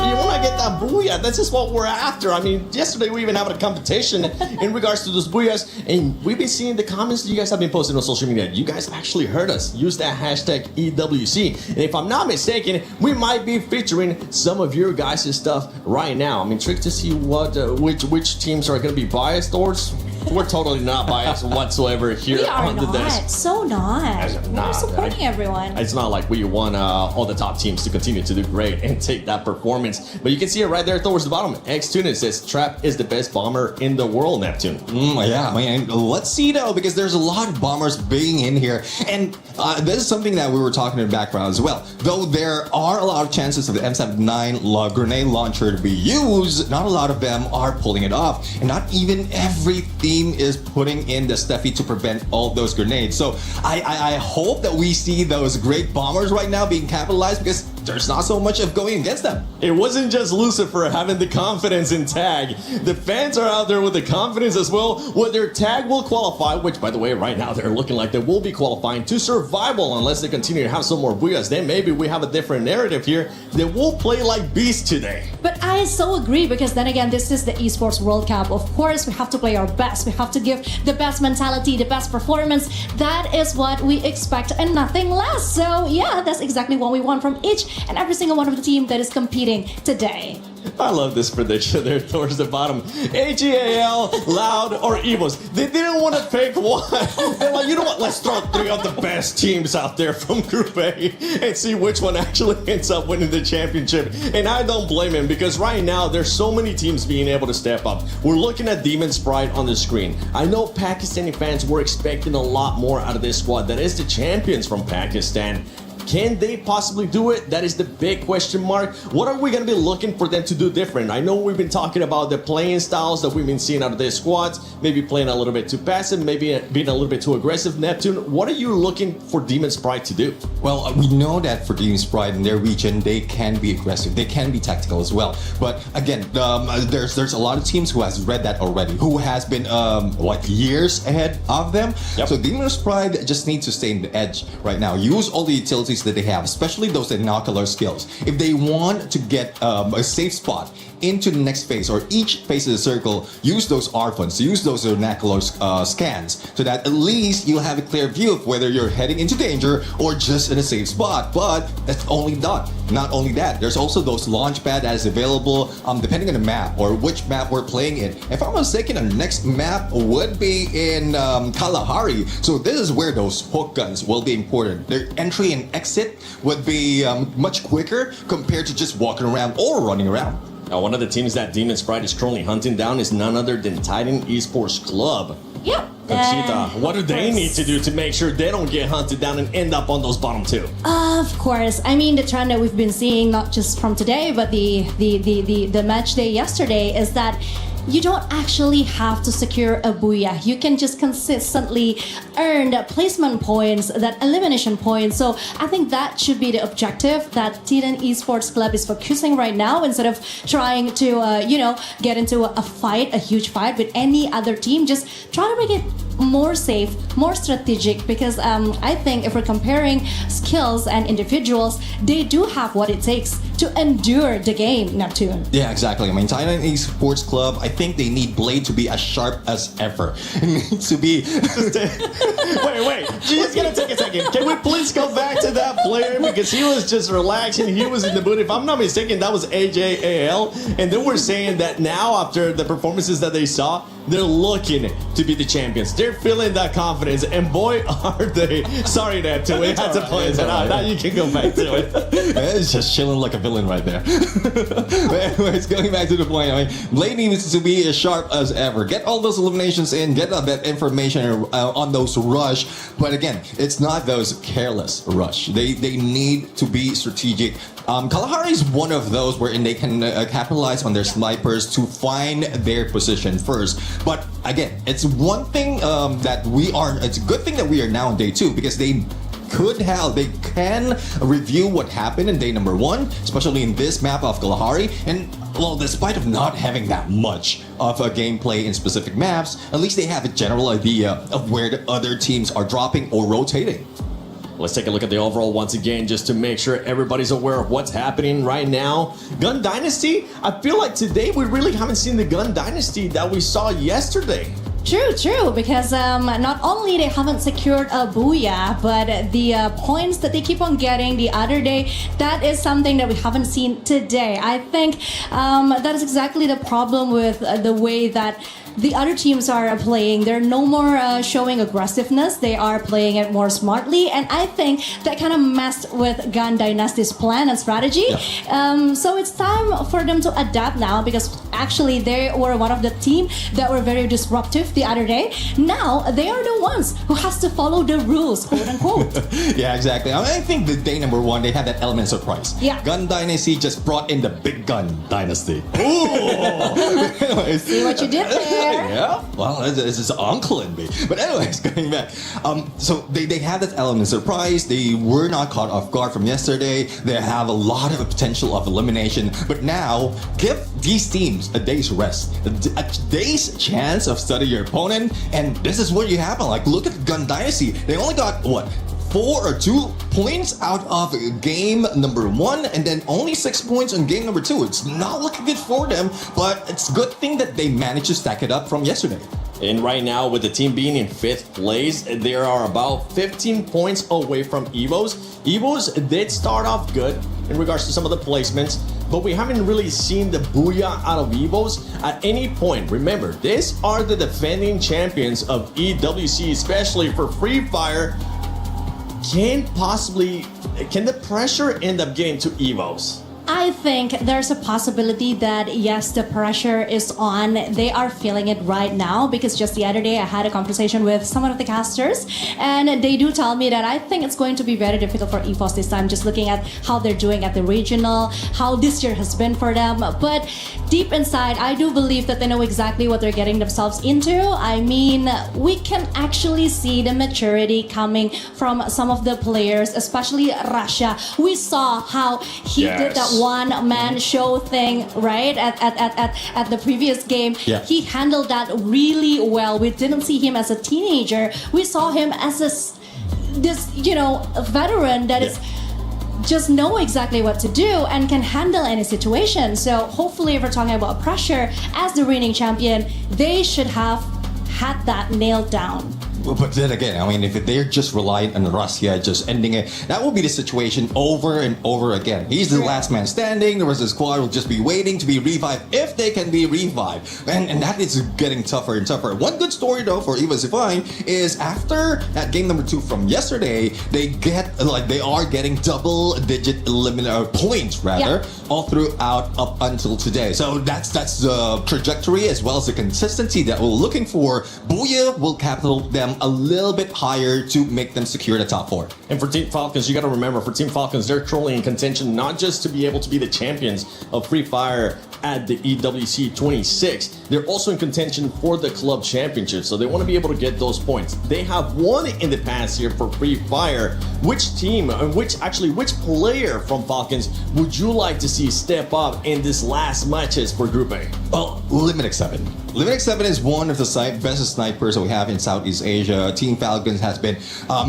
You wanna get that booyah. That's just what we're after. I mean, yesterday we even had a competition in regards to those booyahs, and we've been seeing the comments that you guys have been posting on social media. You guys actually heard us use that hashtag EWC. And if I'm not mistaken, we might be featuring some of your guys' stuff right now. I mean, trick to see which teams are gonna be biased towards. We're totally not biased whatsoever here on the desk. So not. We're supporting everyone. It's not like we want all the top teams to continue to do great and take that performance. But you can see it right there towards the bottom. X-Tunin says Trap is the best bomber in the world, Neptune. Yeah, I mean, let's see though, because there's a lot of bombers being in here. And this is something that we were talking in the background as well. Though there are a lot of chances of the M79 grenade launcher to be used, not a lot of them are pulling it off. And not even every team is putting in the Steffi to prevent all those grenades. So I hope that we see those great bombers right now being capitalized because there's not so much of going against them. It wasn't just Lucifer having the confidence in Tag. The fans are out there with the confidence as well. Whether Tag will qualify, which by the way, right now they're looking like they will be qualifying to survival unless they continue to have some more booyahs. Then maybe we have a different narrative here. They will play like beasts today. But I so agree because then again, this is the Esports World Cup. Of course, we have to play our best. We have to give the best mentality, the best performance. That is what we expect and nothing less. So yeah, that's exactly what we want from each and every single one of the team that is competing today. I love this prediction there towards the bottom. AGAL, Loud, or Evos. They didn't want to pick one. They're like, you know what? Let's throw 3 of the best teams out there from Group A and see which one actually ends up winning the championship. And I don't blame him because right now there's so many teams being able to step up. We're looking at Demon Sprite on the screen. I know Pakistani fans were expecting a lot more out of this squad that is the champions from Pakistan. Can they possibly do it? That is the big question mark. What are we going to be looking for them to do different? I know we've been talking about the playing styles that we've been seeing out of their squads, maybe playing a little bit too passive, maybe being a little bit too aggressive. Neptune, what are you looking for Demon's Pride to do? Well, we know that for Demon's Pride in their region, they can be aggressive, they can be tactical as well. But again, there's a lot of teams who has read that already, who has been years ahead of them. Yep. So Demon's Pride just needs to stay in the edge right now. Use all the utilities that they have, especially those innocular skills. If they want to get a safe spot into the next phase or each phase of the circle, use those R funds, use those vernacular scans, so that at least you'll have a clear view of whether you're heading into danger or just in a safe spot. But that's only not only that, there's also those launch pad that is available depending on the map or which map we're playing in. If I'm not mistaken, the next map would be in Kalahari. So this is where those hook guns will be important. Their entry and exit would be much quicker compared to just walking around or running around. Now, one of the teams that Demon's Pride is currently hunting down is none other than Titan Esports Club. Yep. Conchita, what do they need to do to make sure they don't get hunted down and end up on those bottom two? Of course. I mean, the trend that we've been seeing, not just from today, but the match day yesterday, is that you don't actually have to secure a booyah. You can just consistently earn the placement points, that elimination points. So I think that should be the objective that Titan Esports Club is focusing right now, instead of trying to, get into a fight, a huge fight with any other team. Just try to make it more safe, more strategic, because I think if we're comparing skills and individuals, they do have what it takes to endure the game, Neptune. Yeah, exactly. I mean, Titan Esports Club, I think they need Blade to be as sharp as ever. It needs to be... Wait. Just gonna take a second. Can we please go back to that player? Because he was just relaxing. He was in the mood. If I'm not mistaken, that was AJAL. And they were saying that now, after the performances that they saw, they're looking to be the champions. They're feeling that confidence, and boy, are they. Sorry, Neptune, we had to play that out. Now you can go back to it. It's just chilling like a villain right there. But anyways, going back to the point, I mean, Blade needs to be as sharp as ever. Get all those eliminations in, get that information on those rush. But again, it's not those careless rush. They need to be strategic. Kalahari is one of those wherein they can capitalize on their snipers to find their position first. But again, it's one thing it's a good thing that we are now on day 2, because they can review what happened in day number 1, especially in this map of Kalahari. And well, despite of not having that much of a gameplay in specific maps, at least they have a general idea of where the other teams are dropping or rotating. Let's take a look at the overall once again, just to make sure everybody's aware of what's happening right now. Gun Dynasty, I feel like today we really haven't seen the Gun Dynasty that we saw yesterday. True, because not only they haven't secured a booyah, but the points that they keep on getting the other day, that is something that we haven't seen today. I think that is exactly the problem with the way that the other teams are playing. They're no more showing aggressiveness. They are playing it more smartly, and I think that kind of messed with Gun Dynasty's plan and strategy. Yeah. So it's time for them to adapt now, because actually they were one of the team that were very disruptive the other day. Now they are the ones who has to follow the rules, quote unquote. Yeah, exactly. I think the day number 1, they had that element of surprise. Yeah. Gun Dynasty just brought in the big Gun Dynasty. Ooh! See what you did there. Yeah, well, it's his uncle in me. But anyways, going back. So they have that element of surprise. They were not caught off guard from yesterday. They have a lot of potential of elimination. But now, give these teams a day's rest, a day's chance of studying your opponent, and this is what you happen. Like, look at Gun Dynasty. They only got, 4 or 2 points out of game number 1, and then only 6 points on game number 2. It's not looking good for them, but it's a good thing that they managed to stack it up from yesterday. And right now, with the team being in 5th place, they are about 15 points away from Evos. Evos did start off good in regards to some of the placements, but we haven't really seen the booyah out of Evos at any point. Remember, these are the defending champions of EWC, especially for Freefire. Can the pressure end up getting to Evos? I I think there's a possibility that yes, the pressure is on. They are feeling it right now because just the other day I had a conversation with some of the casters and they do tell me that I think it's going to be very difficult for EFOS this time, just looking at how they're doing at the regional, how this year has been for them. But deep inside, I do believe that they know exactly what they're getting themselves into. I mean, we can actually see the maturity coming from some of the players, especially Russia. We saw how he did that one-man show thing, right? At the previous game. Yeah. He handled that really well. We didn't see him as a teenager. We saw him as a veteran that is just know exactly what to do and can handle any situation. So hopefully if we're talking about pressure as the reigning champion, they should have had that nailed down. But then again, I mean, if they're just relying on Russia just ending it, that will be the situation over and over again. He's the last man standing. The rest of the squad will just be waiting to be revived if they can be revived. And that is getting tougher and tougher. One good story though for EVA Zifine is after that game number 2 from yesterday, they are getting double-digit points all throughout up until today. So that's the trajectory as well as the consistency that we're looking for. Booyah will catapult them a little bit higher to make them secure the top 4. And for Team Falcons, you got to remember, for Team Falcons, they're truly in contention not just to be able to be the champions of Freefire at the EWC 26, they're also in contention for the club championship. So they want to be able to get those points. They have won in the past year for Freefire. Which team, and which player from Falcons would you like to see step up in this last matches for Group A? Well, Limited 7. Limited 7 is one of the best snipers that we have in Southeast Asia. Team Falcons has been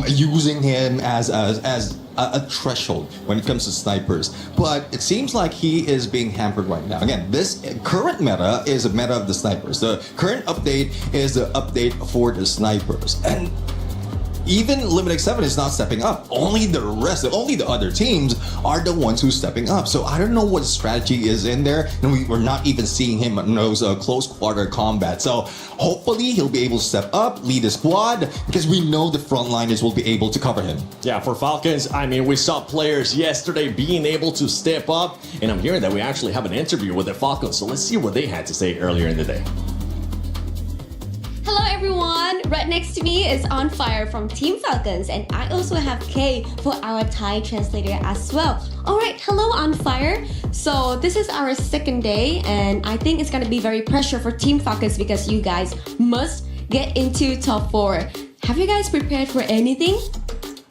using him as a threshold when it comes to snipers. But it seems like he is being hampered right now. Again, this current meta is a meta of the snipers. The current update is the update for the snipers. And even Limited 7 is not stepping up. Only the other teams are the ones who's stepping up. So I don't know what strategy is in there, and we're not even seeing him in those close quarter combat. So hopefully he'll be able to step up, lead the squad, because we know the frontliners will be able to cover him. Yeah, for Falcons, I mean, we saw players yesterday being able to step up, and I'm hearing that we actually have an interview with the Falcons. So let's see what they had to say earlier in the day. Hello everyone! Right next to me is On Fire from Team Falcons, and I also have Kay for our Thai translator as well. Alright, hello On Fire. So this is our second day, and I think it's gonna be very pressure for Team Falcons because you guys must get into top 4. Have you guys prepared for anything?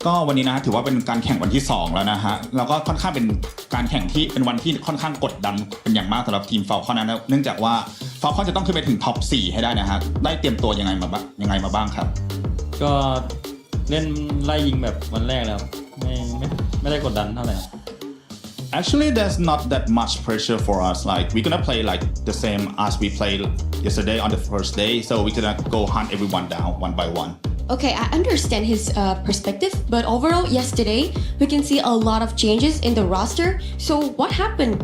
ก็วันนี้นะถือว่าเป็นการแข่งวันที่2แล้วนะฮะแล้วก็ค่อนข้างเป็นการแข่งที่เป็นวันที่ค่อนข้างกดดันเป็นอย่างมากสำหรับทีม Falcon นะเนื่องจากว่า Falcon จะต้องขึ้นไปถึงท็อป 4 ให้ได้นะฮะได้เตรียมตัวยังไงมาบ้างครับก็เล่นไล่ยิงแบบวันแรกแล้วไม่ได้กดดันเท่าไหร่ Actually, there's not that much pressure for us. Like we're gonna play like the same as we played yesterday on the first day, so we're gonna go hunt everyone down one by one. Okay, I understand his perspective, but overall, yesterday we can see a lot of changes in the roster. So what happened?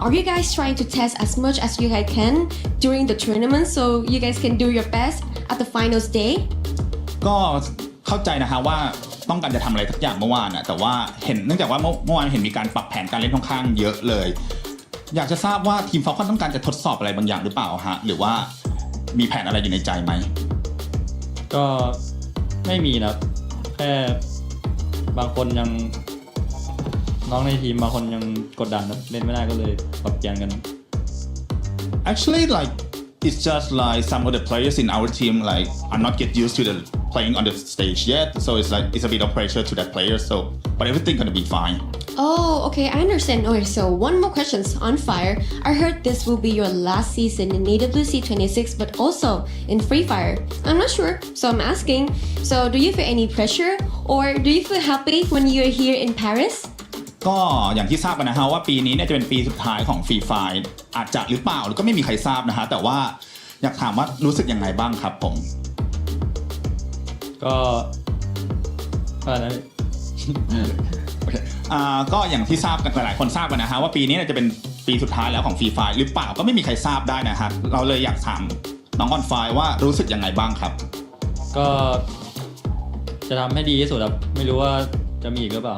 Are you guys trying to test as much as you guys can during the tournament so you guys can do your best at the finals day? ก็เข้าใจนะฮะว่าต้องการจะทำอะไรสักอย่างเมื่อวานนะแต่ว่าเนื่องจากว่าเมื่อวานเห็นมีการปรับแผนการเล่นค่อนข้างเยอะเลยอยากจะทราบว่าทีม Falcon ต้องการจะทดสอบอะไรบางอย่างหรือเปล่าฮะหรือว่ามีแผนอะไรอยู่ในใจไหมก็ไม่มีนะแค่บางคนยังน้องในทีมบางคนยังกดดันเล่นไม่ได้ก็เลยปรับเปลี่ยนกัน Actually, like it's just like some of the players in our team like are not get used to the playing on the stage yet, so it's like it's a bit of pressure to that player. So, but everything gonna be fine. Oh, okay, I understand. Okay, so one more question On Fire. I heard this will be your last season in EWC 26, but also in Freefire. I'm not sure, so I'm asking. So, do you feel any pressure, or do you feel happy when you're here in Paris? ก็อย่างที่ทราบกันนะฮะว่าปีนี้เนี่ยจะเป็นปีสุดท้ายของ Freefire อาจจะหรือเปล่าหรือก็ไม่มีใครทราบนะฮะแต่ว่าอยากถามว่ารู้สึกยังไงบ้างครับผมก็อะไรก็อย่างที่ทราบกันหลายคนทราบกันนะฮะว่าปีนี้จะเป็นปีสุดท้ายแล้วของ Freefire หรือเปล่าก็ไม่มีใครทราบได้นะฮะเราเลยอยากถามน้องออนไฟว่ารู้สึกยังไงบ้างครับก็จะทำให้ดีที่สุดครับไม่รู้ว่าจะมีอีกหรือเปล่า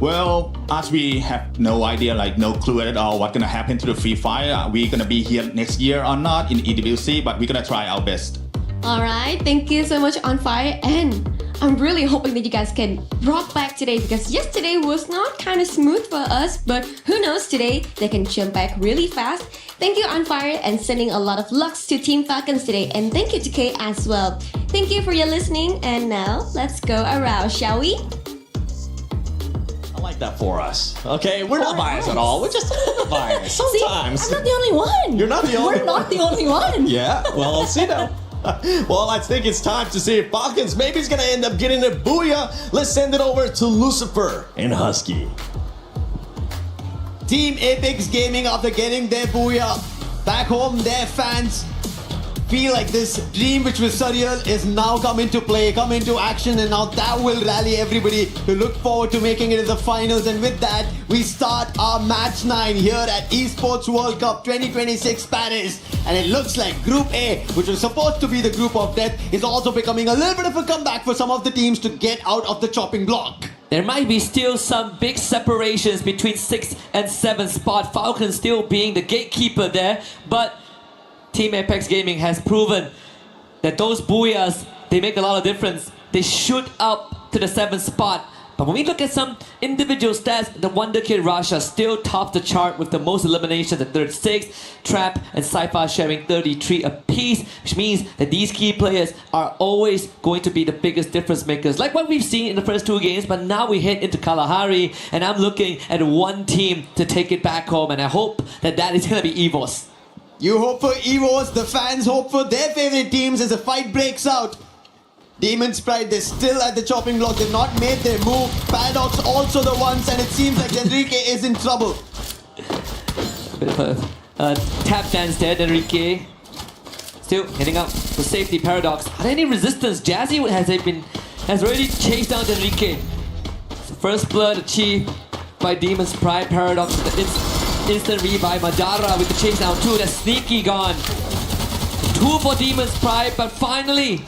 Well, as we have no idea, like no clue at all what's gonna happen to the Freefire. Are we gonna be here next year or not in EWC? But we're gonna try our best. All right, thank you so much, On Fire, and I'm really hoping that you guys can rock back today because yesterday was not kind of smooth for us, but who knows, today they can jump back really fast. Thank you, On Fire, and sending a lot of lucks to Team Falcons today, and thank you to Kay as well. Thank you for your listening, and now let's go around, shall we? I like that for us. Okay, we're not biased at all. We're just a little bit biased sometimes. See, I'm not the only one. You're not the only We're one. not the only one. Yeah, well, let's see now. Well, I think it's time to see if Falcons maybe is going to end up getting a booyah. Let's send it over to Lucifer and Husky. Team Apex Gaming, after getting their booyah back home, their fans feel like this dream which was surreal is now come into play, come into action, and now that will rally everybody to look forward to making it in the finals. And with that, we start our match 9 here at Esports World Cup 2026 Paris. And it looks like Group A, which was supposed to be the group of death, is also becoming a little bit of a comeback for some of the teams to get out of the chopping block. There might be still some big separations between 6th and 7th spot. Falcons still being the gatekeeper there, but Team Apex Gaming has proven that those booyahs, they make a lot of difference. They shoot up to the 7th spot. But when we look at some individual stats, the Wonder Kid Rasha still tops the chart with the most eliminations at 36, Trap and Sci-Fi sharing 33 apiece, which means that these key players are always going to be the biggest difference makers, like what we've seen in the first 2 games. But now we head into Kalahari, and I'm looking at one team to take it back home, and I hope that that is going to be EVOS. You hope for EVOS, the fans hope for their favorite teams as the fight breaks out. Demon's Pride, they're still at the chopping block. They've not made their move. Paradox also the ones, and it seems like Enrique is in trouble. Bit of a tap dance there, Enrique. Still heading up for safety. Paradox. Are there any resistance? Jazzy has already chased down Enrique. First blood achieved by Demon's Pride. Paradox with the instant revive. Madara with the chase down too. That's sneaky gone. 2 for Demon's Pride, but finally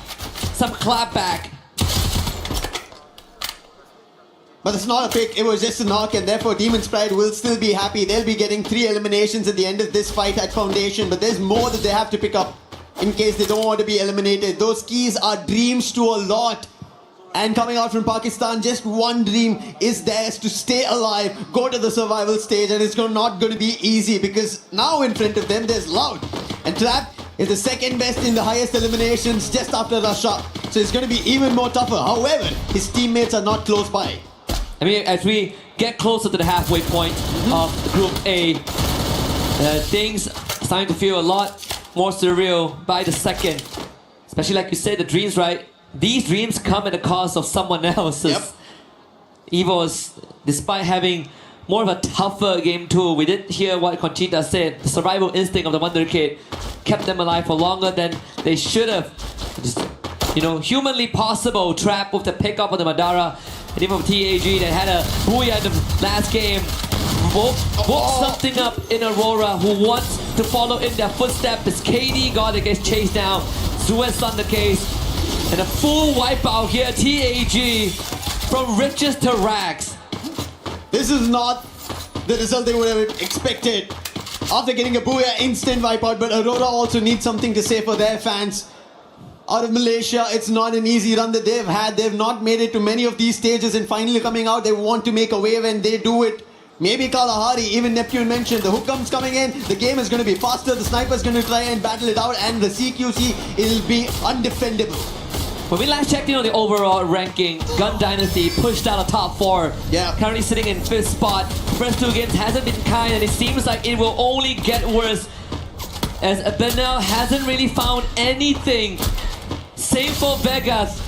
some clapback. But it's not a pick, it was just a knock, and therefore Demon's Pride will still be happy. They'll be getting 3 eliminations at the end of this fight at Foundation, but there's more that they have to pick up in case they don't want to be eliminated. Those keys are dreams to a lot. And coming out from Pakistan, just one dream is theirs: to stay alive, go to the survival stage, and it's not going to be easy because now in front of them there's Loud. And Trap is the second best in the highest eliminations just after Russia. So it's going to be even more tougher. However, his teammates are not close by. I mean, as we get closer to the halfway point of Group A, things are starting to feel a lot more surreal by the second. Especially like you said, the dreams, right? These dreams come at the cost of someone else's. Yep. EVOS, despite having more of a tougher game too, we did hear what Conchita said. The survival instinct of the Wonder Kid kept them alive for longer than they should have. Just, humanly possible. Trap with the pickup of the Madara. And even from TAG that had a booyah in the last game. Woke something up in Aurora, who wants to follow in their footsteps. As KD got it, gets chased down. Suez on the case. And a full wipeout here, TAG, from riches to rags. This is not the result they would have expected. After getting a booyah, instant wipeout, but Aurora also needs something to say for their fans. Out of Malaysia, it's not an easy run that they've had. They've not made it to many of these stages, and finally coming out, they want to make a wave, and they do it. Maybe Kalahari, even Neptune mentioned, the hook comes coming in, the game is going to be faster, the sniper's going to try and battle it out, and the CQC, it'll be undefendable. When we last checked in on the overall ranking, Gun Dynasty pushed out a top 4. Yeah. Currently sitting in 5th spot. First 2 games hasn't been kind, and it seems like it will only get worse as Benel hasn't really found anything. Same for Vegas.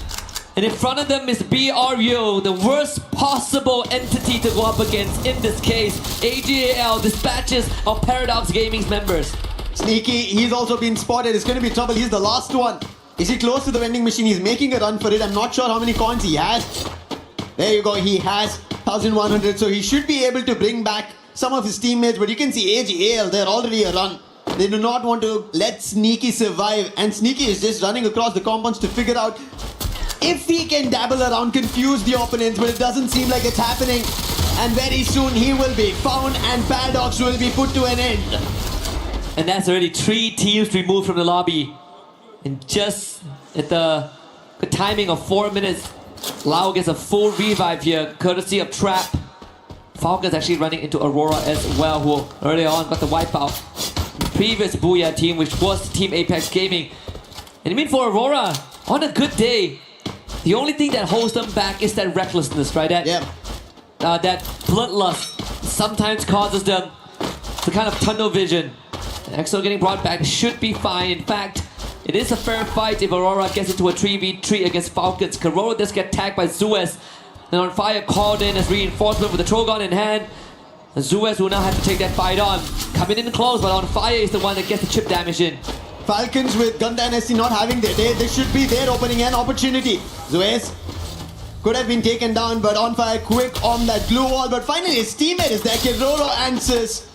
And in front of them is BRU, the worst possible entity to go up against in this case. AGAL dispatches of Paradox Gaming's members. Sneaky, he's also been spotted. It's going to be trouble. He's the last one. Is he close to the vending machine? He's making a run for it. I'm not sure how many coins he has. There you go. He has 1,100. So he should be able to bring back some of his teammates. But you can see AGAL, they're already a run. They do not want to let Sneaky survive. And Sneaky is just running across the compounds to figure out if he can dabble around, confuse the opponents. But it doesn't seem like it's happening. and very soon he will be found and paradox will be put to an end. And that's already 3 teams removed from the lobby. And just at the timing of 4 minutes, Lau gets a full revive here, courtesy of Trap. Falcons actually running into Aurora as well, who earlier on got the wipeout. The previous Booyah team, which was Team Apex Gaming. And I mean, for Aurora, on a good day, the only thing that holds them back is that recklessness, right? That bloodlust sometimes causes them the kind of tunnel vision. EXO getting brought back should be fine. In fact, it is a fair fight if Aurora gets into a 3v3 against Falcons. Corona does get tagged by Zuez. And On Fire called in as reinforcement with the Trogon in hand. And Zuez will now have to take that fight on. Coming in close, but On Fire is the one that gets the chip damage in. Falcons with Gun Dynasty not having their day, this should be their opening an opportunity. Zuez could have been taken down, but On Fire quick on that glue wall. But finally his teammate is there, Kiroro answers.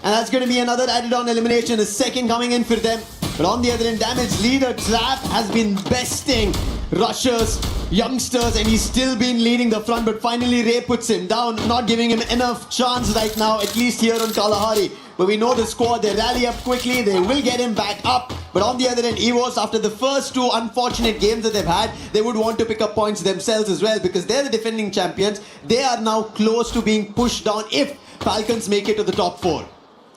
And that's going to be another added on elimination, the second coming in for them. But on the other end, damage leader Trap has been besting rushers, youngsters, and he's still been leading the front. But finally Ray puts him down, not giving him enough chance right now, at least here on Kalahari. But we know the squad, they rally up quickly, they will get him back up. But on the other end, EVOS, after the first 2 unfortunate games that they've had, they would want to pick up points themselves as well, because they're the defending champions. They are now close to being pushed down if Falcons make it to the top 4.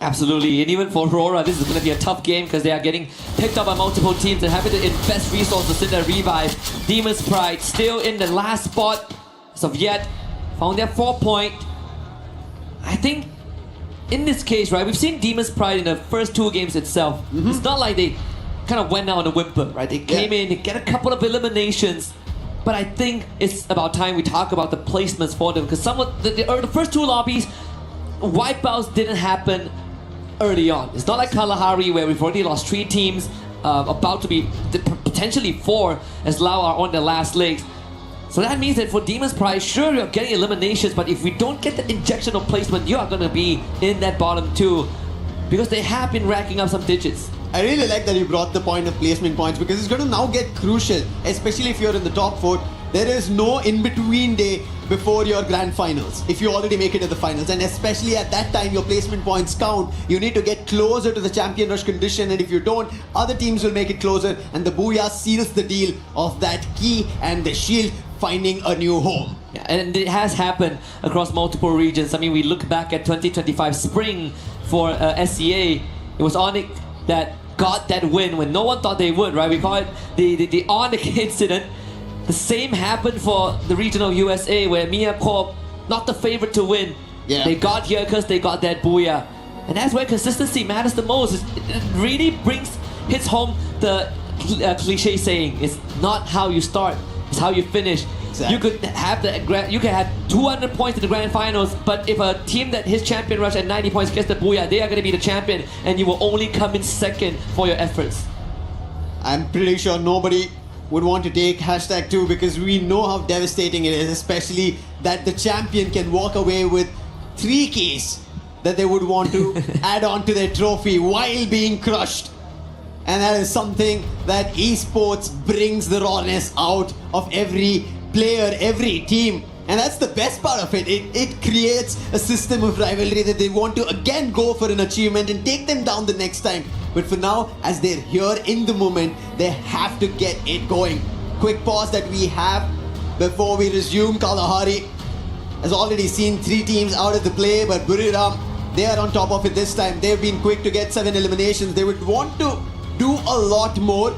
Absolutely, and even for Aurora, this is going to be a tough game because they are getting picked up by multiple teams and having to invest resources in their revive. Demon's Pride still in the last spot as of yet, found their 4-point. I think in this case, right, we've seen Demon's Pride in the first 2 games itself. It's not like they kind of went out on a whimper, right? They came in, they get a couple of eliminations. But I think it's about time we talk about the placements for them, because some of the first 2 lobbies, wipeouts didn't happen early on. It's not like Kalahari where we've already lost 3 teams, about to be potentially 4 as Lau are on their last legs. So that means that for Demon's Pride, sure you're getting eliminations, but if we don't get the injection of placement, you are going to be in that bottom 2 because they have been racking up some digits. I really like that you brought the point of placement points, because it's going to now get crucial, especially if you're in the top 4. There is no in-between day before your grand finals, if you already make it to the finals. And especially at that time, your placement points count. You need to get closer to the champion rush condition, and if you don't, other teams will make it closer, and the Booyah seals the deal of that key and the shield finding a new home. Yeah, and it has happened across multiple regions. I mean, we look back at 2025 spring for SCA. It was Onyx that got that win when no one thought they would, right? We call it the Onyx incident. The same happened for the regional USA, where Mia Corp, not the favorite to win. Yeah. They got here because they got that Booyah. And that's where consistency matters the most. It really hits home the cliche saying, it's not how you start, it's how you finish. Exactly. You could have 200 points in the grand finals, but if a team that hits champion rush at 90 points gets the Booyah, they are going to be the champion, and you will only come in second for your efforts. I'm pretty sure nobody would want to take #2 because we know how devastating it is, especially that the champion can walk away with 3 keys that they would want to add on to their trophy while being crushed. And that is something that esports brings the rawness out of every player, every team. And that's the best part of it. It creates a system of rivalry that they want to again go for an achievement and take them down the next time. But for now, as they're here in the moment, they have to get it going. Quick pause that we have before we resume. Kalahari has already seen 3 teams out of the play, but Buriram, they are on top of it this time. They've been quick to get 7 eliminations. They would want to do a lot more,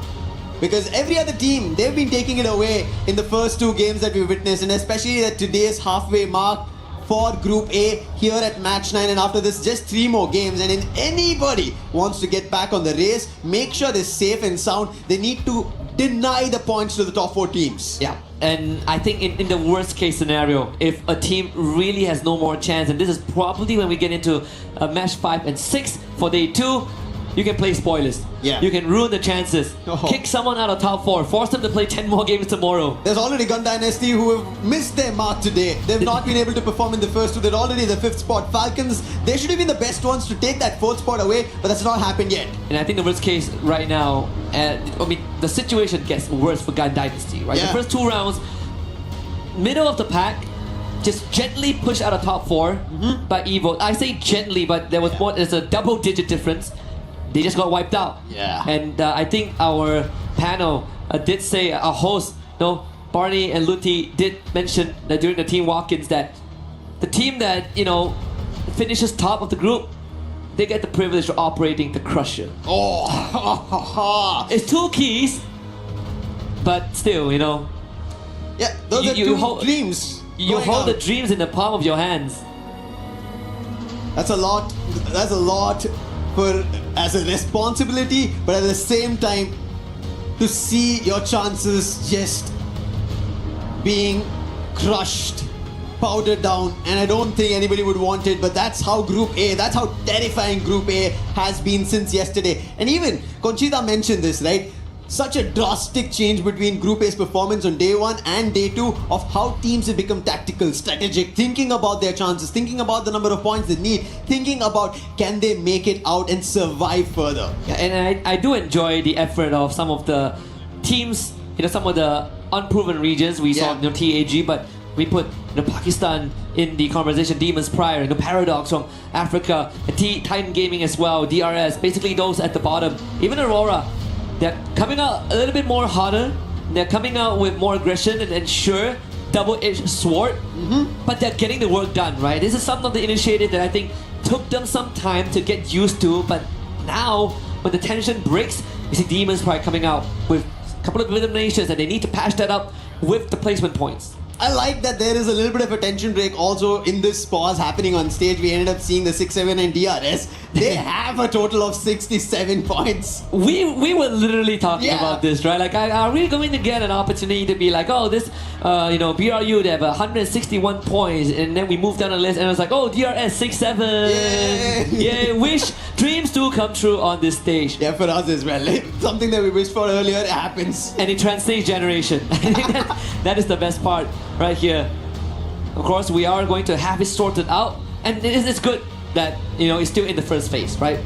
because every other team, they've been taking it away in the first 2 games that we witnessed, and especially at today's halfway mark for Group A here at Match 9, and after this, just 3 more games. And if anybody wants to get back on the race, make sure they're safe and sound. They need to deny the points to the top 4 teams. Yeah, and I think in the worst case scenario, if a team really has no more chance, and this is probably when we get into match 5 and 6 for day 2, you can play spoilers. Yeah. You can ruin the chances. Kick someone out of top 4. Force them to play 10 more games tomorrow. There's already Gun Dynasty who have missed their mark today. They've not been able to perform in the first 2. They're already the 5th spot. Falcons, they should have been the best ones to take that 4th spot away, but that's not happened yet. And I think the worst case right now, the situation gets worse for Gun Dynasty, right? Yeah. The first 2 rounds, middle of the pack, just gently pushed out of top 4 by Evo. I say gently, but there was more. There's a double-digit difference. They just got wiped out. Yeah. And I think our panel did say, our host, Barney and Luti did mention that during the team walk-ins that the team that finishes top of the group, they get the privilege of operating the Crusher. Oh, it's 2 keys, but still, Yeah, those are two dreams. You hold the dreams in the palm of your hands. That's a lot. That's a lot for as a responsibility, but at the same time, to see your chances just being crushed, powdered down, and I don't think anybody would want it, but that's how Group A, that's how terrifying Group A has been since yesterday. And even Conchita mentioned this, right? Such a drastic change between Group A's performance on day 1 and day 2 of how teams have become tactical, strategic, thinking about their chances, thinking about the number of points they need, thinking about can they make it out and survive further. Yeah, and I do enjoy the effort of some of the teams, some of the unproven regions. We saw TAG, but we put Pakistan in the conversation, Demons Prior, Paradox from Africa, Titan Gaming as well, DRS, basically those at the bottom. Even Aurora, they're coming out a little bit more harder. They're coming out with more aggression and sure, double-edged sword. But they're getting the work done, right? This is some of the initiative that I think took them some time to get used to. But now, when the tension breaks, you see Demons Pride coming out with a couple of eliminations and they need to patch that up with the placement points. I like that there is a little bit of a tension break also in this pause happening on stage. We ended up seeing the 6-7 and DRS. They have a total of 67 points. We were literally talking about this, right? Like, are we going to get an opportunity to be like, oh, this, BRU, they have 161 points, and then we moved down the list, and it was like, oh, DRS 6-7. Yeah, wish dreams do come true on this stage. Yeah, for us as well. Something that we wished for earlier, it happens. And it translates generation. I think that is the best part right here. Of course, we are going to have it sorted out, and it's good that it's still in the first phase, right?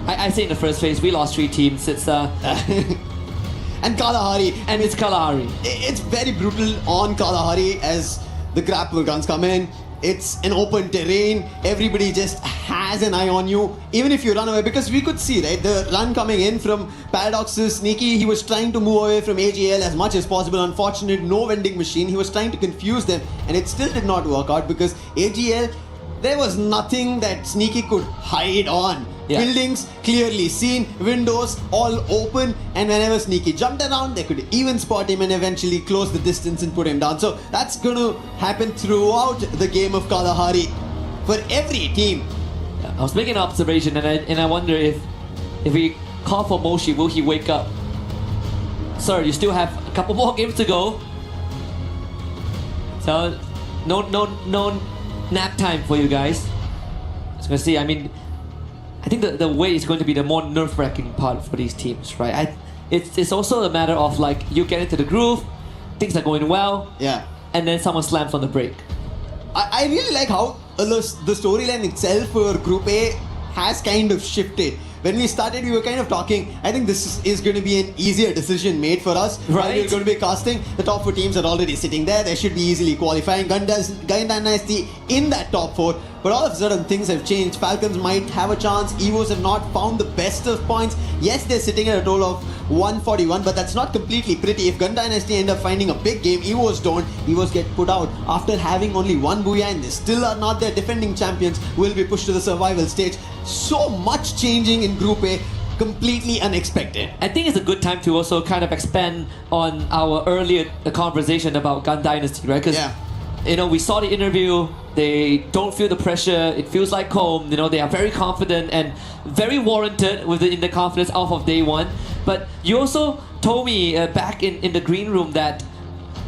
I say in the first phase. We lost 3 teams. It's and Kalahari, and it's Kalahari. It's very brutal on Kalahari as the grapple guns come in. It's an open terrain. Everybody just has an eye on you, even if you run away. Because we could see, right, the run coming in from Paradox's Sneaky. He was trying to move away from AGL as much as possible. Unfortunate, no vending machine. He was trying to confuse them, and it still did not work out because AGL, there was nothing that Sneaky could hide on. Yeah. Buildings clearly seen, windows all open, and whenever Sneaky jumped around, they could even spot him and eventually close the distance and put him down. So that's going to happen throughout the game of Kalahari for every team. I was making an observation, and I wonder if we call for Moshi, will he wake up? Sir, you still have a couple more games to go. So no nap time for you guys. I was gonna see. I think the way is going to be the more nerve-wracking part for these teams, right? It's also a matter of like you get into the groove, things are going well, and then someone slams on the brake. I really like how the storyline itself for Group A has kind of shifted. When we started, we were kind of talking, I think this is going to be an easier decision made for us. Right. We're going to be casting. The top 4 teams are already sitting there. They should be easily qualifying. Gun Dynasty in that top 4. But all of a sudden, things have changed. Falcons might have a chance. Evos have not found the best of points. Yes, they're sitting at a total of 141, but that's not completely pretty. If Gun Dynasty end up finding a big game, Evos don't. Evos get put out after having only 1 Booyah, and they still are not their defending champions, will be pushed to the survival stage. So much changing in Group A, completely unexpected. I think it's a good time to also kind of expand on our earlier conversation about Gun Dynasty, right? Because we saw the interview. They don't feel the pressure. It feels like home. They are very confident and very warranted in the confidence of day 1. But you also told me back in the green room that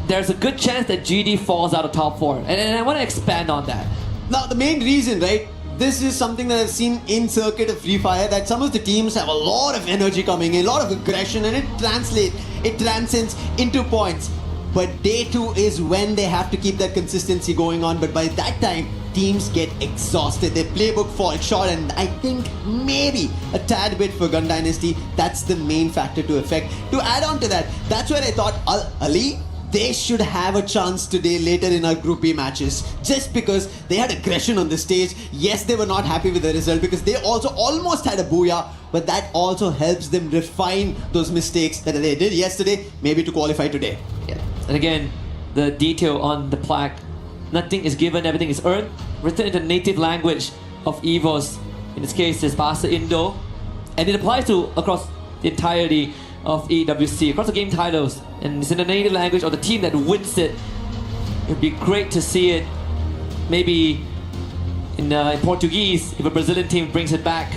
there's a good chance that GD falls out of top 4. And I want to expand on that. Now, the main reason, right? This is something that I've seen in circuit of Freefire, that some of the teams have a lot of energy coming in, a lot of aggression, and it transcends into points. But day 2 is when they have to keep that consistency going on. But by that time, teams get exhausted. Their playbook falls short, and I think maybe a tad bit for Gun Dynasty, that's the main factor to affect. To add on to that, that's where I thought Ali they should have a chance today later in our Group B matches, just because they had aggression on the stage. Yes, they were not happy with the result because they also almost had a booyah, but that also helps them refine those mistakes that they did yesterday, maybe to qualify today. Yeah. And again, the detail on the plaque, nothing is given, everything is earned, written in the native language of EVOS. In this case, it's Bahasa Indo, and it applies to across the entirety of EWC, across the game titles, and it's in the native language of the team that wins it. It'd be great to see it maybe in Portuguese if a Brazilian team brings it back.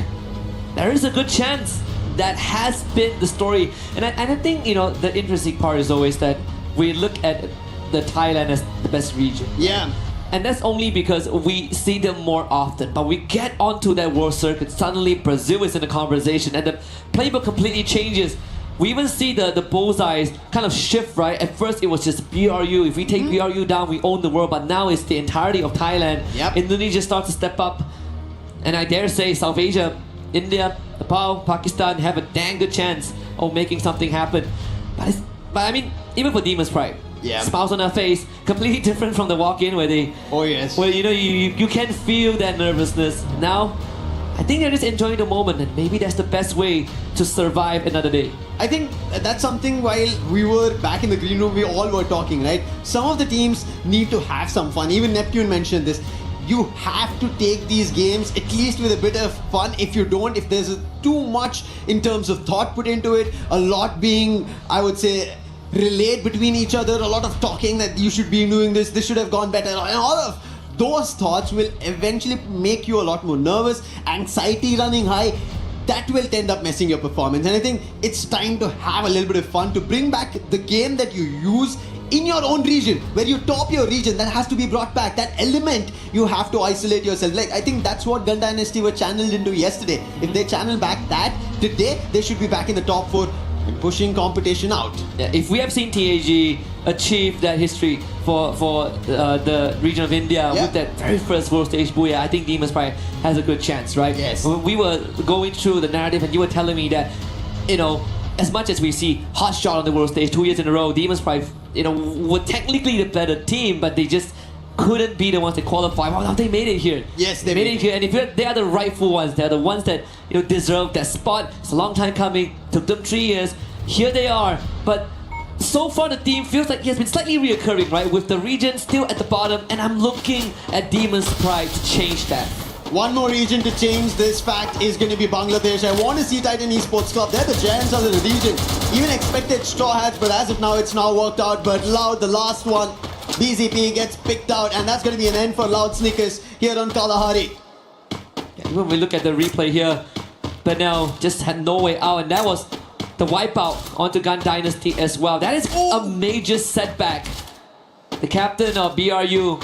There is a good chance that has been the story, and I think, you know, the interesting part is always that we look at the Thailand as the best region. Yeah. And that's only because we see them more often. But we get onto that world circuit, suddenly Brazil is in the conversation and the playbook completely changes. We even see the bullseyes kind of shift, right? At first it was just BRU. If we take BRU down, we own the world. But now it's the entirety of Thailand. Yep. Indonesia starts to step up. And I dare say South Asia, India, Nepal, Pakistan have a dang good chance of making something happen. But I mean, even for Demon's Pride, yeah, smiles on their face, completely different from the walk-in where they, where you know you can feel that nervousness. Now, I think they're just enjoying the moment, and maybe that's the best way to survive another day. I think that's something while we were back in the green room, we all were talking, right? Some of the teams need to have some fun. Even Neptune mentioned this. You have to take these games at least with a bit of fun. If you don't, if there's too much in terms of thought put into it, a lot being, I would say, relayed between each other, a lot of talking that you should be doing this should have gone better, and all of those thoughts will eventually make you a lot more nervous, anxiety running high. That will end up messing your performance. And I think it's time to have a little bit of fun, to bring back the game that you use in your own region, where you top your region. That has to be brought back. That element, you have to isolate yourself. Like, I think that's what Gun Dynasty were channeled into yesterday. If they channel back that today, they should be back in the top 4 and pushing competition out. Yeah, if we have seen TAG achieve that history for the region of India with that very first world stage booyah, I think Demon's Pride has a good chance, right? Yes. When we were going through the narrative and you were telling me that, you know, as much as we see Hot Shot on the world stage 2 years in a row, Demon's Pride, you know, were technically the better team, but they just couldn't be the ones that qualify. Well, now they made it here. Yes, they made it here, and if they are the rightful ones, they're the ones that, you know, deserve that spot. It's a long time coming. Took them 3 years. Here they are, but so far the team feels like it has been slightly reoccurring, right? With the region still at the bottom, and I'm looking at Demon's Pride to change that. One more region to change this fact is going to be Bangladesh. I want to see Titan Esports Club. They're the giants of the region. Even expected Straw Hats, but as of now, it's now worked out. But Loud, the last one, BZP gets picked out, and that's going to be an end for Loud Sneakers here on Kalahari. Yeah, when we look at the replay here, but now just had no way out, and that was the wipeout onto Gun Dynasty as well. That is a major setback. The captain of BRU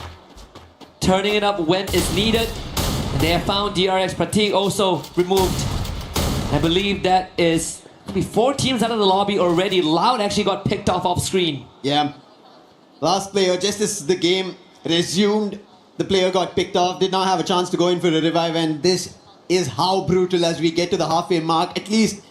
turning it up when it's needed. And they have found DRX Pratik also removed. I believe that is maybe 4 teams out of the lobby already. Loud actually got picked off screen. Yeah. Last player, just as the game resumed, the player got picked off, did not have a chance to go in for a revive, and this is how brutal as we get to the halfway mark. At least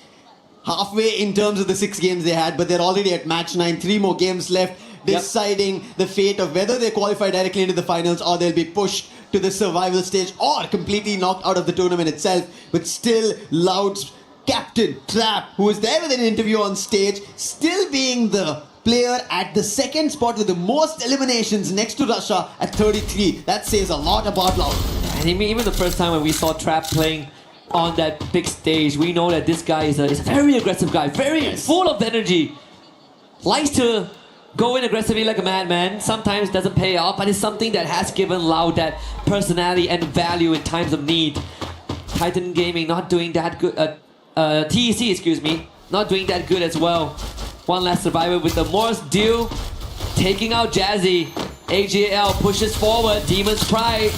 halfway in terms of the 6 games they had, but they're already at match 9, 3 more games left, deciding the fate of whether they qualify directly into the finals or they'll be pushed to the survival stage or completely knocked out of the tournament itself. But still, Loud's captain, Trap, who was there with an interview on stage, still being the player at the 2nd spot with the most eliminations next to Russia at 33. That says a lot about Loud. And even the first time when we saw Trap playing on that big stage, we know that this guy is a very aggressive guy, very full of energy. Likes to go in aggressively like a madman. Sometimes doesn't pay off, but it's something that has given Loud that personality and value in times of need. Titan Gaming not doing that good. TEC, excuse me, not doing that good as well. One last survivor with the Morse deal, taking out Jazzy. AJL pushes forward. Demon's Pride.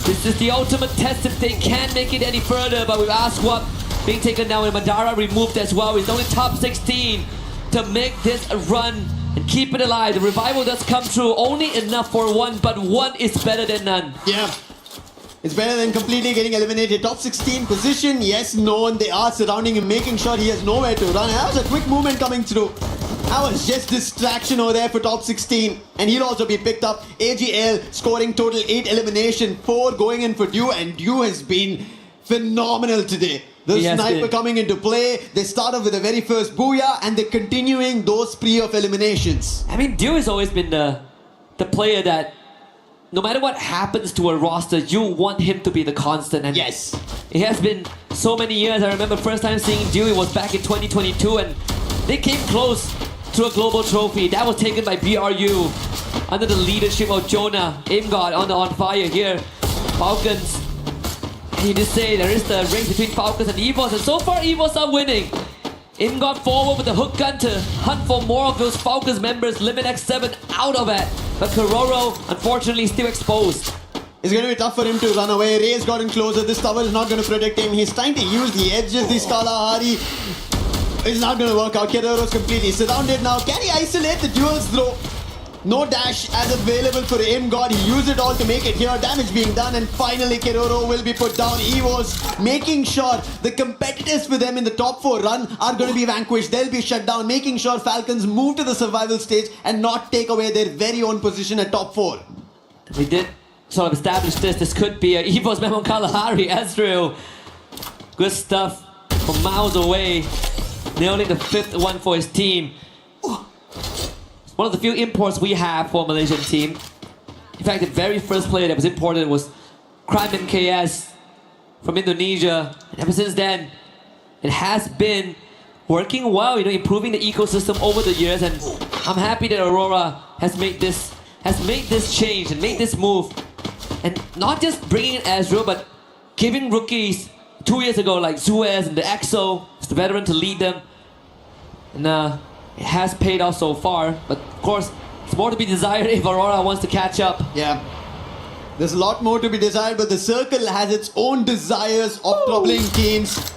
This is the ultimate test if they can make it any further, but with Aswap being taken down and Madara removed as well. He's only top 16 to make this a run and keep it alive. The revival does come true, only enough for one, but one is better than none. Yeah. It's better than completely getting eliminated. Top 16 position, yes, known. They are surrounding him, making sure he has nowhere to run. And that was a quick movement coming through. That was just distraction over there for top 16. And he'll also be picked up. AGL scoring total 8 elimination, 4 going in for Dew, and Dew has been phenomenal today. The sniper coming into play. They start off with the very first booyah and they're continuing those spree of eliminations. I mean, Dew has always been the player that no matter what happens to a roster, you want him to be the constant. And yes, it has been so many years. I remember first time seeing Dew, it was back in 2022, and they came close to a global trophy. That was taken by BRU under the leadership of Jonah, Imgod on fire here. Falcons. And you just say there is the race between Falcons and Evos, and so far Evos are winning. Imgod forward with the hook gun to hunt for more of those Falcons members. Limit X7 out of it. But Kororo, unfortunately, still exposed. It's going to be tough for him to run away. Ray's gotten closer. This tower is not going to protect him. He's trying to use the edges. This Kalahari is not going to work out. Keroro's completely surrounded now. Can he isolate the duels throw? No dash as available for Imgod. He used it all to make it here. Damage being done, and finally Keroro will be put down. Evos making sure the competitors for them in the top 4 run are going to be vanquished. They'll be shut down, making sure Falcons move to the survival stage and not take away their very own position at top 4. We did sort of establish this. This could be a Evos Memon Kalahari. Ezreal. Good stuff from miles away. Nailing the 5th one for his team. One of the few imports we have for a Malaysian team. In fact, the very first player that was imported was Crime MKS from Indonesia. And ever since then, it has been working well, improving the ecosystem over the years. And I'm happy that Aurora has made this change and made this move. And not just bringing in Ezreal, but giving rookies 2 years ago like Suez and the EXO, the veteran, to lead them. And it has paid off so far, but of course, it's more to be desired if Aurora wants to catch up. Yeah. There's a lot more to be desired, but the circle has its own desires of troubling teams.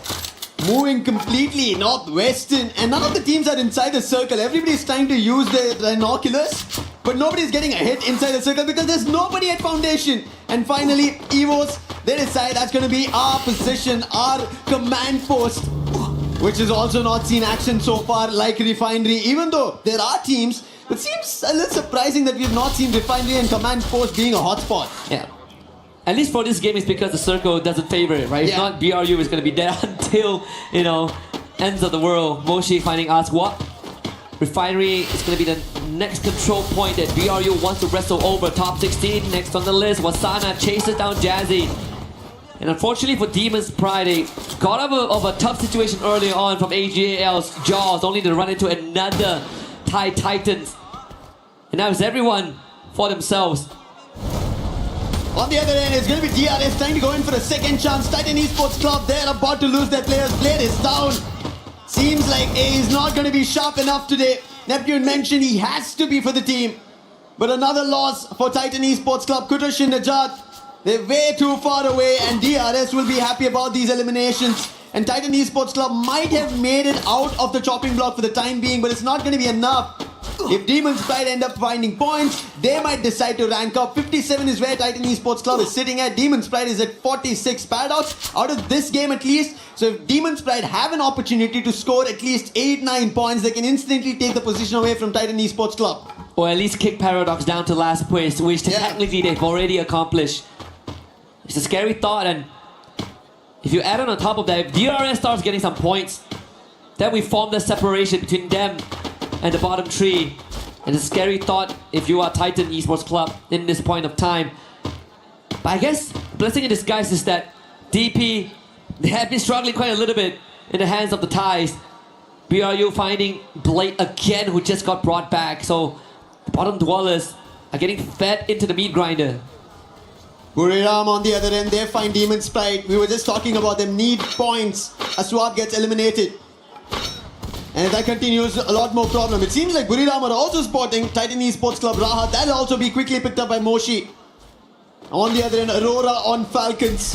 Moving completely northwestern, and none of the teams are inside the circle. Everybody's trying to use their binoculars, but nobody's getting a hit inside the circle because there's nobody at foundation. And finally, Evos, they decide that's going to be our position, our command post, which has also not seen action so far like Refinery. Even though there are teams, it seems a little surprising that we've not seen Refinery and Command Post being a hotspot. Yeah. At least for this game, it's because the circle doesn't favor it, right? Yeah. If not, BRU is going to be there until, ends of the world. Moshi finding us what? Refinery is going to be the next control point that BRU wants to wrestle over. Top 16 next on the list. Wasana chases down Jazzy. And unfortunately for Demon's Pride, they got out of a tough situation earlier on from AGAL's jaws, only to run into another Thai Titans. And now it's everyone for themselves. On the other end, it's going to be DRS trying to go in for a second chance. Titan Esports Club, they're about to lose their players. Blade is down. Seems like A is not going to be sharp enough today. Neptune mentioned he has to be for the team. But another loss for Titan Esports Club. Kutush and Najat, they're way too far away, and DRS will be happy about these eliminations. And Titan Esports Club might have made it out of the chopping block for the time being, but it's not going to be enough. If Demon's Pride end up finding points, they might decide to rank up. 57 is where Titan Esports Club is sitting at. Demon's Pride is at 46. Paradox out of this game at least. So if Demon's Pride have an opportunity to score at least 8-9 points, they can instantly take the position away from Titan Esports Club. Or at least kick Paradox down to last place, which technically they've already accomplished. It's a scary thought, and if you add on top of that, if DRS starts getting some points, then we form the separation between them and the bottom three. And it's a scary thought if you are Titan Esports Club in this point of time. But I guess the blessing in disguise is that DP, they have been struggling quite a little bit in the hands of the Thais. BRU finding Blade again, who just got brought back. So the bottom dwellers are getting fed into the meat grinder. Buriram on the other end, they find Demon's Pride. We were just talking about them need points. Aswad gets eliminated. And if that continues, a lot more problem. It seems like Buriram are also spotting Titan Esports Club Rahat. That'll also be quickly picked up by Moshi. On the other end, Aurora on Falcons.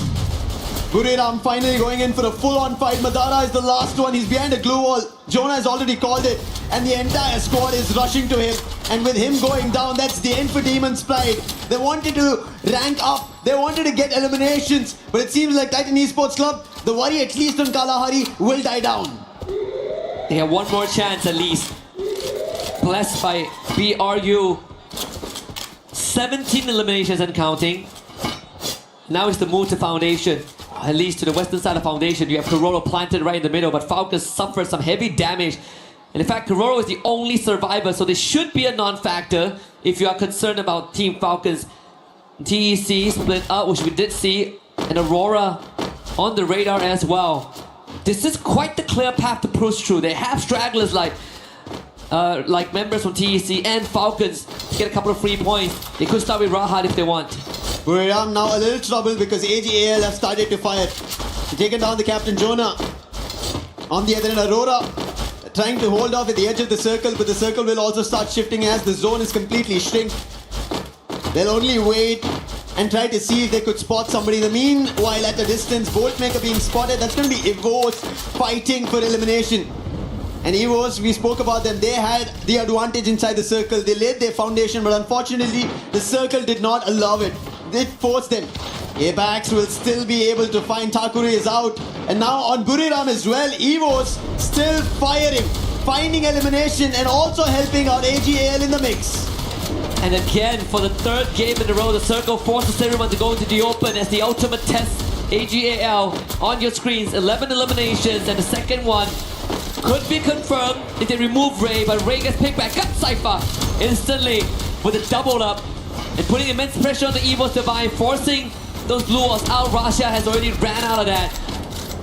Buriram finally going in for a full-on fight. Madara is the last one. He's behind a glue wall. Jonah has already called it. And the entire squad is rushing to him. And with him going down, that's the end for Demon's Pride. They wanted to rank up. They wanted to get eliminations. But it seems like Titan Esports Club, the worry at least on Kalahari, will die down. They have one more chance at least. blessed by BRU. 17 eliminations and counting. Now it's the move to Foundation. At least to the western side of Foundation, you have Kororo planted right in the middle, but Falcons suffered some heavy damage. And in fact, Kororo is the only survivor, so this should be a non-factor if you are concerned about Team Falcons. TEC split up, which we did see, and Aurora on the radar as well. This is quite the clear path to push through. They have stragglers like members from TEC and Falcons to get a couple of free points. They could start with Rahat if they want. Buriram now a little trouble because AGAL have started to fire. They've taken down the captain Jonah. On the other end, Aurora trying to hold off at the edge of the circle, but the circle will also start shifting as the zone is completely shrink. They'll only wait and try to see if they could spot somebody. In the meanwhile, at a distance, Boltmaker being spotted. That's going to be Evos fighting for elimination. And Evos, we spoke about them. They had the advantage inside the circle. They laid their foundation, but unfortunately, the circle did not allow it. They forced them. Abax will still be able to find Takuri is out. And now on Buriram as well, Evos still firing, finding elimination and also helping out AGAL in the mix. And again, for the third game in a row, the circle forces everyone to go into the open as the ultimate test. AGAL on your screens, 11 eliminations, and the second one could be confirmed if they remove Ray, but Ray gets picked back up Cypher instantly with a double up and putting immense pressure on the Evos Divine, forcing those blue walls out. Rasha has already ran out of that.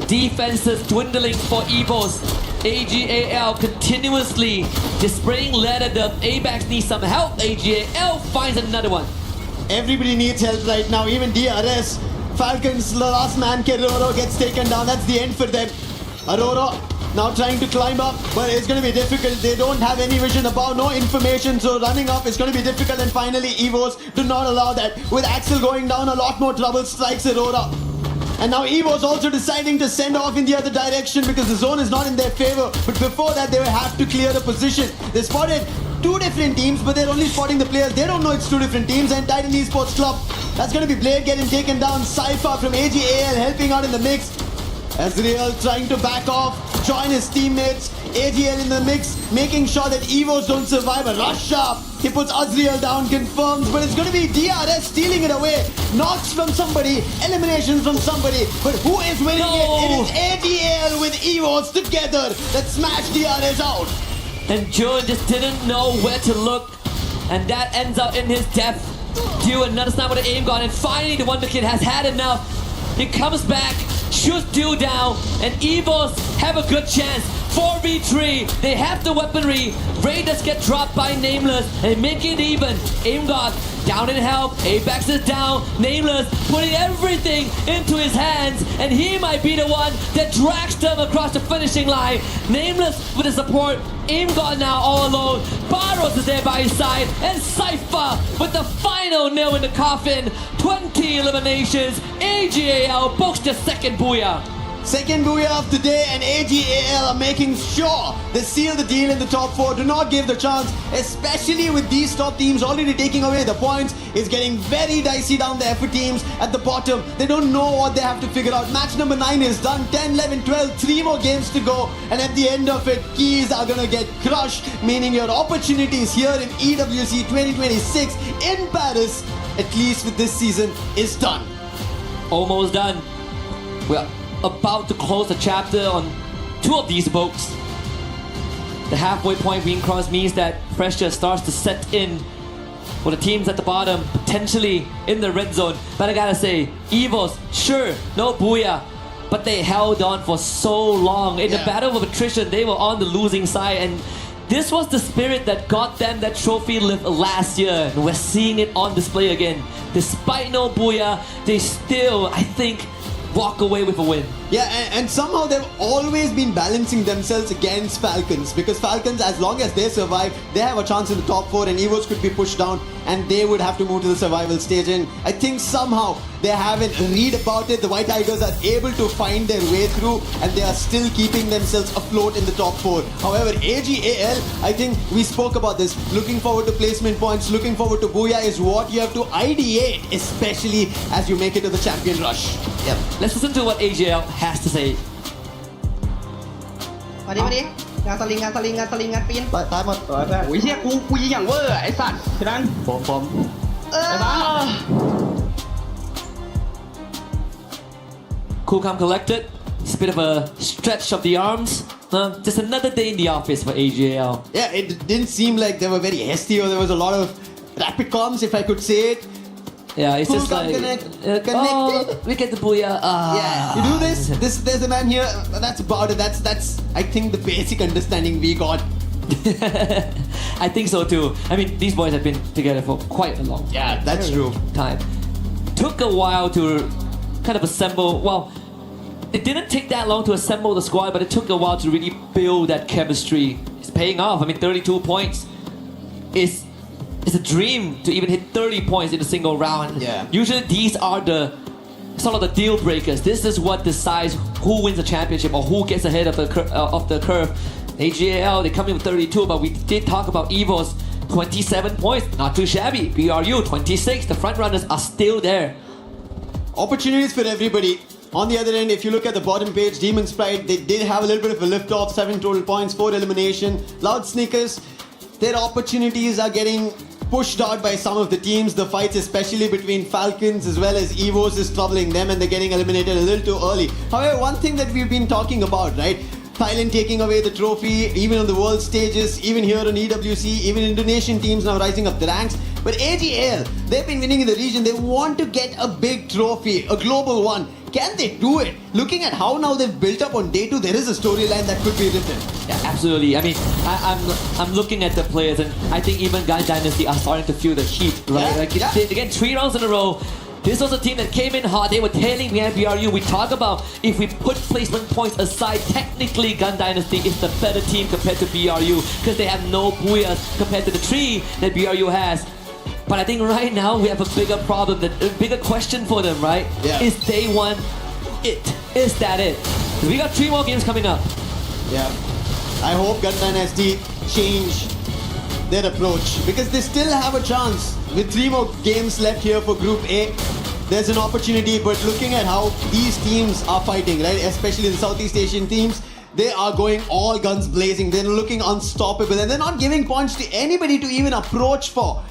Defenses dwindling for Evos. AGAL continuously displaying lead at the ABAX needs some help. AGAL finds another one. Everybody needs help right now, even DRS. Falcons, the last man, Kororo gets taken down. That's the end for them. Aurora now trying to climb up, but it's going to be difficult. They don't have any vision above, no information, so running up is going to be difficult. And finally, Evos do not allow that. With Axel going down, a lot more trouble strikes Aurora. And now Evo's also deciding to send off in the other direction because the zone is not in their favor. But before that, they will have to clear the position. They spotted two different teams, but they're only spotting the players. They don't know it's two different teams. And Titan Esports Club, that's going to be Blade getting taken down. Cypher from AGAL helping out in the mix. Azriel trying to back off, join his teammates. AGL in the mix, making sure that Evos don't survive. A rush up. He puts Azriel down, confirms, but it's going to be DRS stealing it away. Knocks from somebody, eliminations from somebody. But who is winning it? It is AGL with Evos together that smash DRS out. And June just didn't know where to look. And that ends up in his death. Dew another snipe with an aim gun. And finally the Wonder Kid has had enough. He comes back, shoots Dew down, and Evos have a good chance. 4v3, they have the weaponry. Raiders get dropped by Nameless and make it even. Aim God down in help. Apex is down. Nameless putting everything into his hands, and he might be the one that drags them across the finishing line. Nameless with the support. Aim God now all alone. Barros is there by his side, and Cypher with the final nail in the coffin. 20 eliminations. AGAL books the second booyah. Second booyah of the day, and AGAL are making sure they seal the deal in the top 4. Do not give the chance, especially with these top teams already taking away the points. It's getting very dicey down there for teams at the bottom. They don't know what they have to figure out. Match number 9 is done. 10, 11, 12, 3 more games to go. And at the end of it, keys are going to get crushed, meaning your opportunities here in EWC 2026 in Paris, at least with this season, is done. Almost done. We're about to close the chapter on 2 of these boats. The halfway point being crossed means that pressure starts to set in for the teams at the bottom, potentially in the red zone. But I gotta say, Evos, sure, no booyah, but they held on for so long. In the battle of attrition, they were on the losing side, and this was the spirit that got them that trophy lift last year, and we're seeing it on display again. Despite no booyah, they still, I think, walk away with a win. Yeah, and somehow they've always been balancing themselves against Falcons, because Falcons, as long as they survive, they have a chance in the top 4, and Evos could be pushed down and they would have to move to the survival stage. And I think somehow they haven't read about it. The White Tigers are able to find their way through, and they are still keeping themselves afloat in the top 4. However, AGAL, I think we spoke about this, looking forward to placement points, looking forward to booyah is what you have to ideate, especially as you make it to the champion rush. Yep. Let's listen to what AGL has to say. งานสลิงงานปีนตายหมดโอ้ยเฮียกูยิงอย่างเวอร์ไอ้สัตว์ฉะนั้นผม Cool, calm, collected. It's a bit of a stretch of the arms. Just another day in the office for AJL. Yeah, it didn't seem like they were very hasty or there was a lot of rapid comms, if I could say it. Yeah, it's Cool, just calm, like connected. oh, we get the booyah. Yeah, you do this. There's a man here. That's about it. That's I think the basic understanding we got. I think so too. I mean, these boys have been together for quite a long Yeah, that's true. time. Took a while to kind of assemble. Well, it didn't take that long to assemble the squad, but it took a while to really build that chemistry. It's paying off. I mean, 32 points is it's a dream to even hit 30 points in a single round. Yeah. Usually these are the sort of the deal breakers. This is what decides who wins the championship or who gets ahead of the curve. AGL, they come in with 32, but we did talk about Evo's 27 points. Not too shabby. BRU 26. The front runners are still there. Opportunities for everybody. On the other end, if you look at the bottom page, Demon Sprite, they did have a little bit of a lift off, 7 total points, 4 elimination. Loud Sneakers, their opportunities are getting pushed out by some of the teams. The fights, especially between Falcons as well as Evos, is troubling them and they're getting eliminated a little too early. However, one thing that we've been talking about, right? Thailand taking away the trophy, even on the world stages, even here on EWC, even Indonesian teams now rising up the ranks. But AGL, they've been winning in the region. They want to get a big trophy, a global one. Can they do it? Looking at how now they've built up on day 2, there is a storyline that could be written. Yeah, absolutely. I mean, I'm looking at the players, and I think even Gun Dynasty are starting to feel the heat, right? Yeah, like yeah. They get 3 rounds in a row. This was a team that came in hot. They were tailing behind BRU. We talk about if we put placement points aside, technically Gun Dynasty is the better team compared to BRU because they have no booyahs compared to the 3 that BRU has. But I think right now we have a bigger problem, a bigger question for them, right? Yeah. Is day 1 it? Is that it? We got 3 more games coming up. Yeah. I hope Gun Dynasty change their approach because they still have a chance. With 3 more games left here for Group A, there's an opportunity, but looking at how these teams are fighting, right, especially the Southeast Asian teams, they are going all guns blazing. They're looking unstoppable and they're not giving points to anybody to even approach for.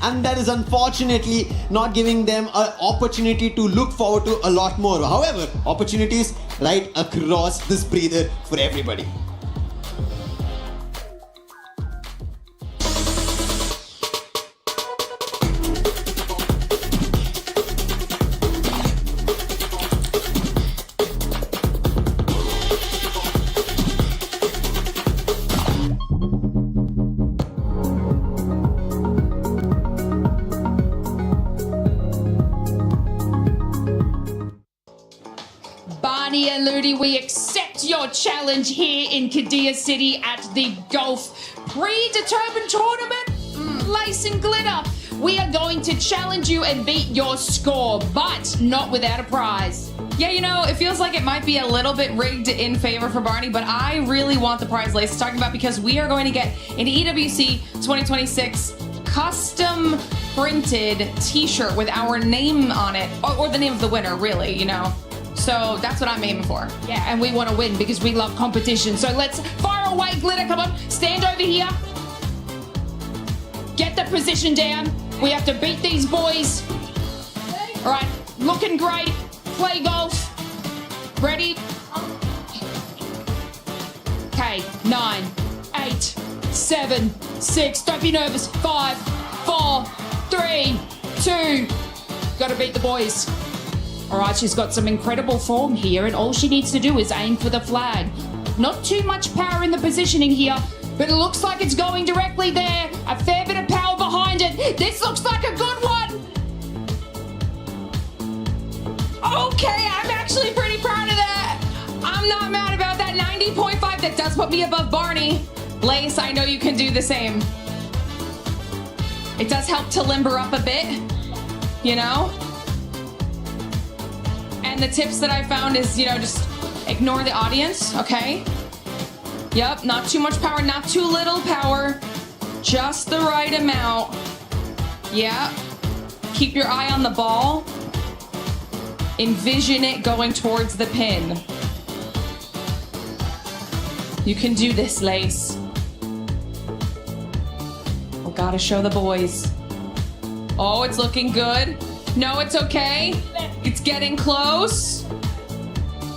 And that is unfortunately not giving them an opportunity to look forward to a lot more. However, opportunities right across this breather for everybody. Barney and Ludi, we accept your challenge here in Kadia City at the Golf Predetermined Tournament. Lace and glitter. We are going to challenge you and beat your score, but not without a prize. Yeah, you know, it feels like it might be a little bit rigged in favor for Barney, but I really want the prize Lace is talking about because we are going to get an EWC 2026 custom printed t-shirt with our name on it, or the name of the winner, really, you know. So that's what I'm aiming for. Yeah, and we want to win because we love competition. So let's fire away, Glitter. Come on, stand over here. Get the position down. We have to beat these boys. All right, looking great. Play golf. Ready? Okay, 9, 8, 7, 6. Don't be nervous. 5, 4, 3, 2. Got to beat the boys. All right, she's got some incredible form here, and all she needs to do is aim for the flag. Not too much power in the positioning here, but it looks like it's going directly there. A fair bit of power behind it. This looks like a good one. Okay, I'm actually pretty proud of that. I'm not mad about that. 90.5, that does put me above Barney. Lace, I know you can do the same. It does help to limber up a bit, you know? And the tips that I found is, you know, just ignore the audience, okay? Yep, not too much power, not too little power. Just the right amount. Yeah. Keep your eye on the ball. Envision it going towards the pin. You can do this, Lace. Oh, gotta show the boys. Oh, it's looking good. No, it's okay. It's getting close.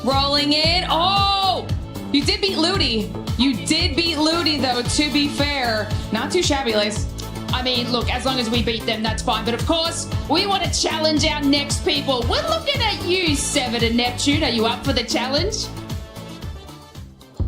Rolling in. Oh! You did beat Ludi. You did beat Ludi, though, to be fair. Not too shabby, Lace. I mean, look, as long as we beat them, that's fine. But of course, we want to challenge our next people. We're looking at you, Severed and Neptune. Are you up for the challenge?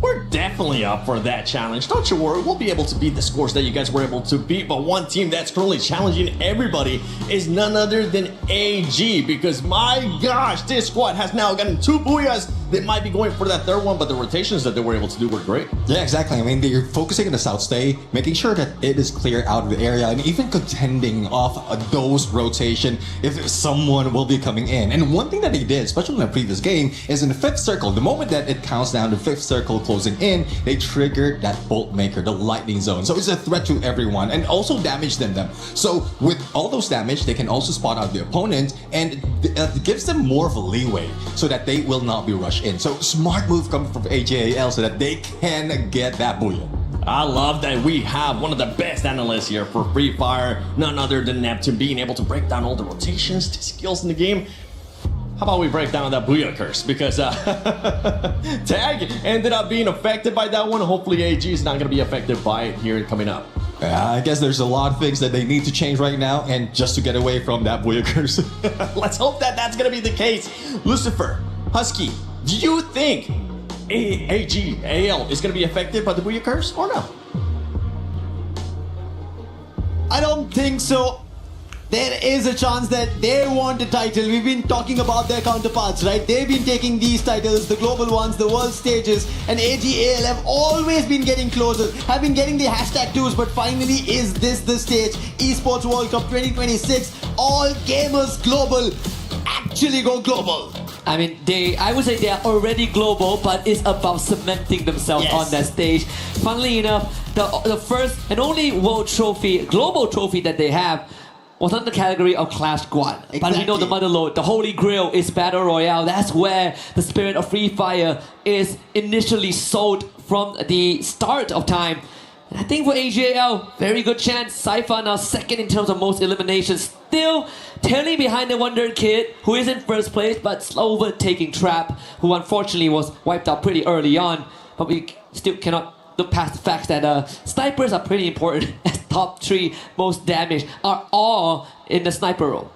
We're definitely up for that challenge. Don't you worry, we'll be able to beat the scores that you guys were able to beat. But one team that's currently challenging everybody is none other than AG. Because my gosh, this squad has now gotten 2 booyahs. They might be going for that third one, but the rotations that they were able to do were great. Yeah, exactly. I mean, they're focusing on the south stay, making sure that it is clear out of the area, and even contending off those rotation if someone will be coming in. And one thing that they did, especially in the previous game, is in the 5th circle, the moment that it counts down the 5th circle closing in, they triggered that bolt maker, the lightning zone. So it's a threat to everyone and also damage them. So with all those damage, they can also spot out the opponent, and it gives them more of a leeway so that they will not be rushed in. So smart move coming from AJAL so that they can get that booyah. I love that we have one of the best analysts here for Freefire, none other than Neptune, being able to break down all the rotations, the skills in the game. How about we break down that booyah curse? Because Tag ended up being affected by that one. Hopefully AG is not going to be affected by it here coming up. I guess there's a lot of things that they need to change right now, and just to get away from that booyah curse. Let's hope that that's going to be the case. Lucifer, Husky, do you think AGAL is going to be affected by the booyah curse or no? I don't think so. There is a chance that they want a title. We've been talking about their counterparts, right? They've been taking these titles, the global ones, the world stages, and AGAL have always been getting closer, have been getting the #2s, but finally is this the stage? Esports World Cup 2026, all gamers global, actually go global. I mean, I would say they are already global, but it's about cementing themselves on that stage. Funnily enough, the first and only world trophy, global trophy that they have was under the category of Clash Squad. Exactly. But we know the motherlode, the holy grail is Battle Royale. That's where the spirit of Free Fire is initially sold from the start of time. And I think for AGAL, very good chance. Cypher now second in terms of most eliminations. Still tailing behind the Wonder Kid, who is in first place, but slow overtaking Trap, who unfortunately was wiped out pretty early on. But we still cannot look past the fact that snipers are pretty important, as top 3 most damage are all in the sniper role.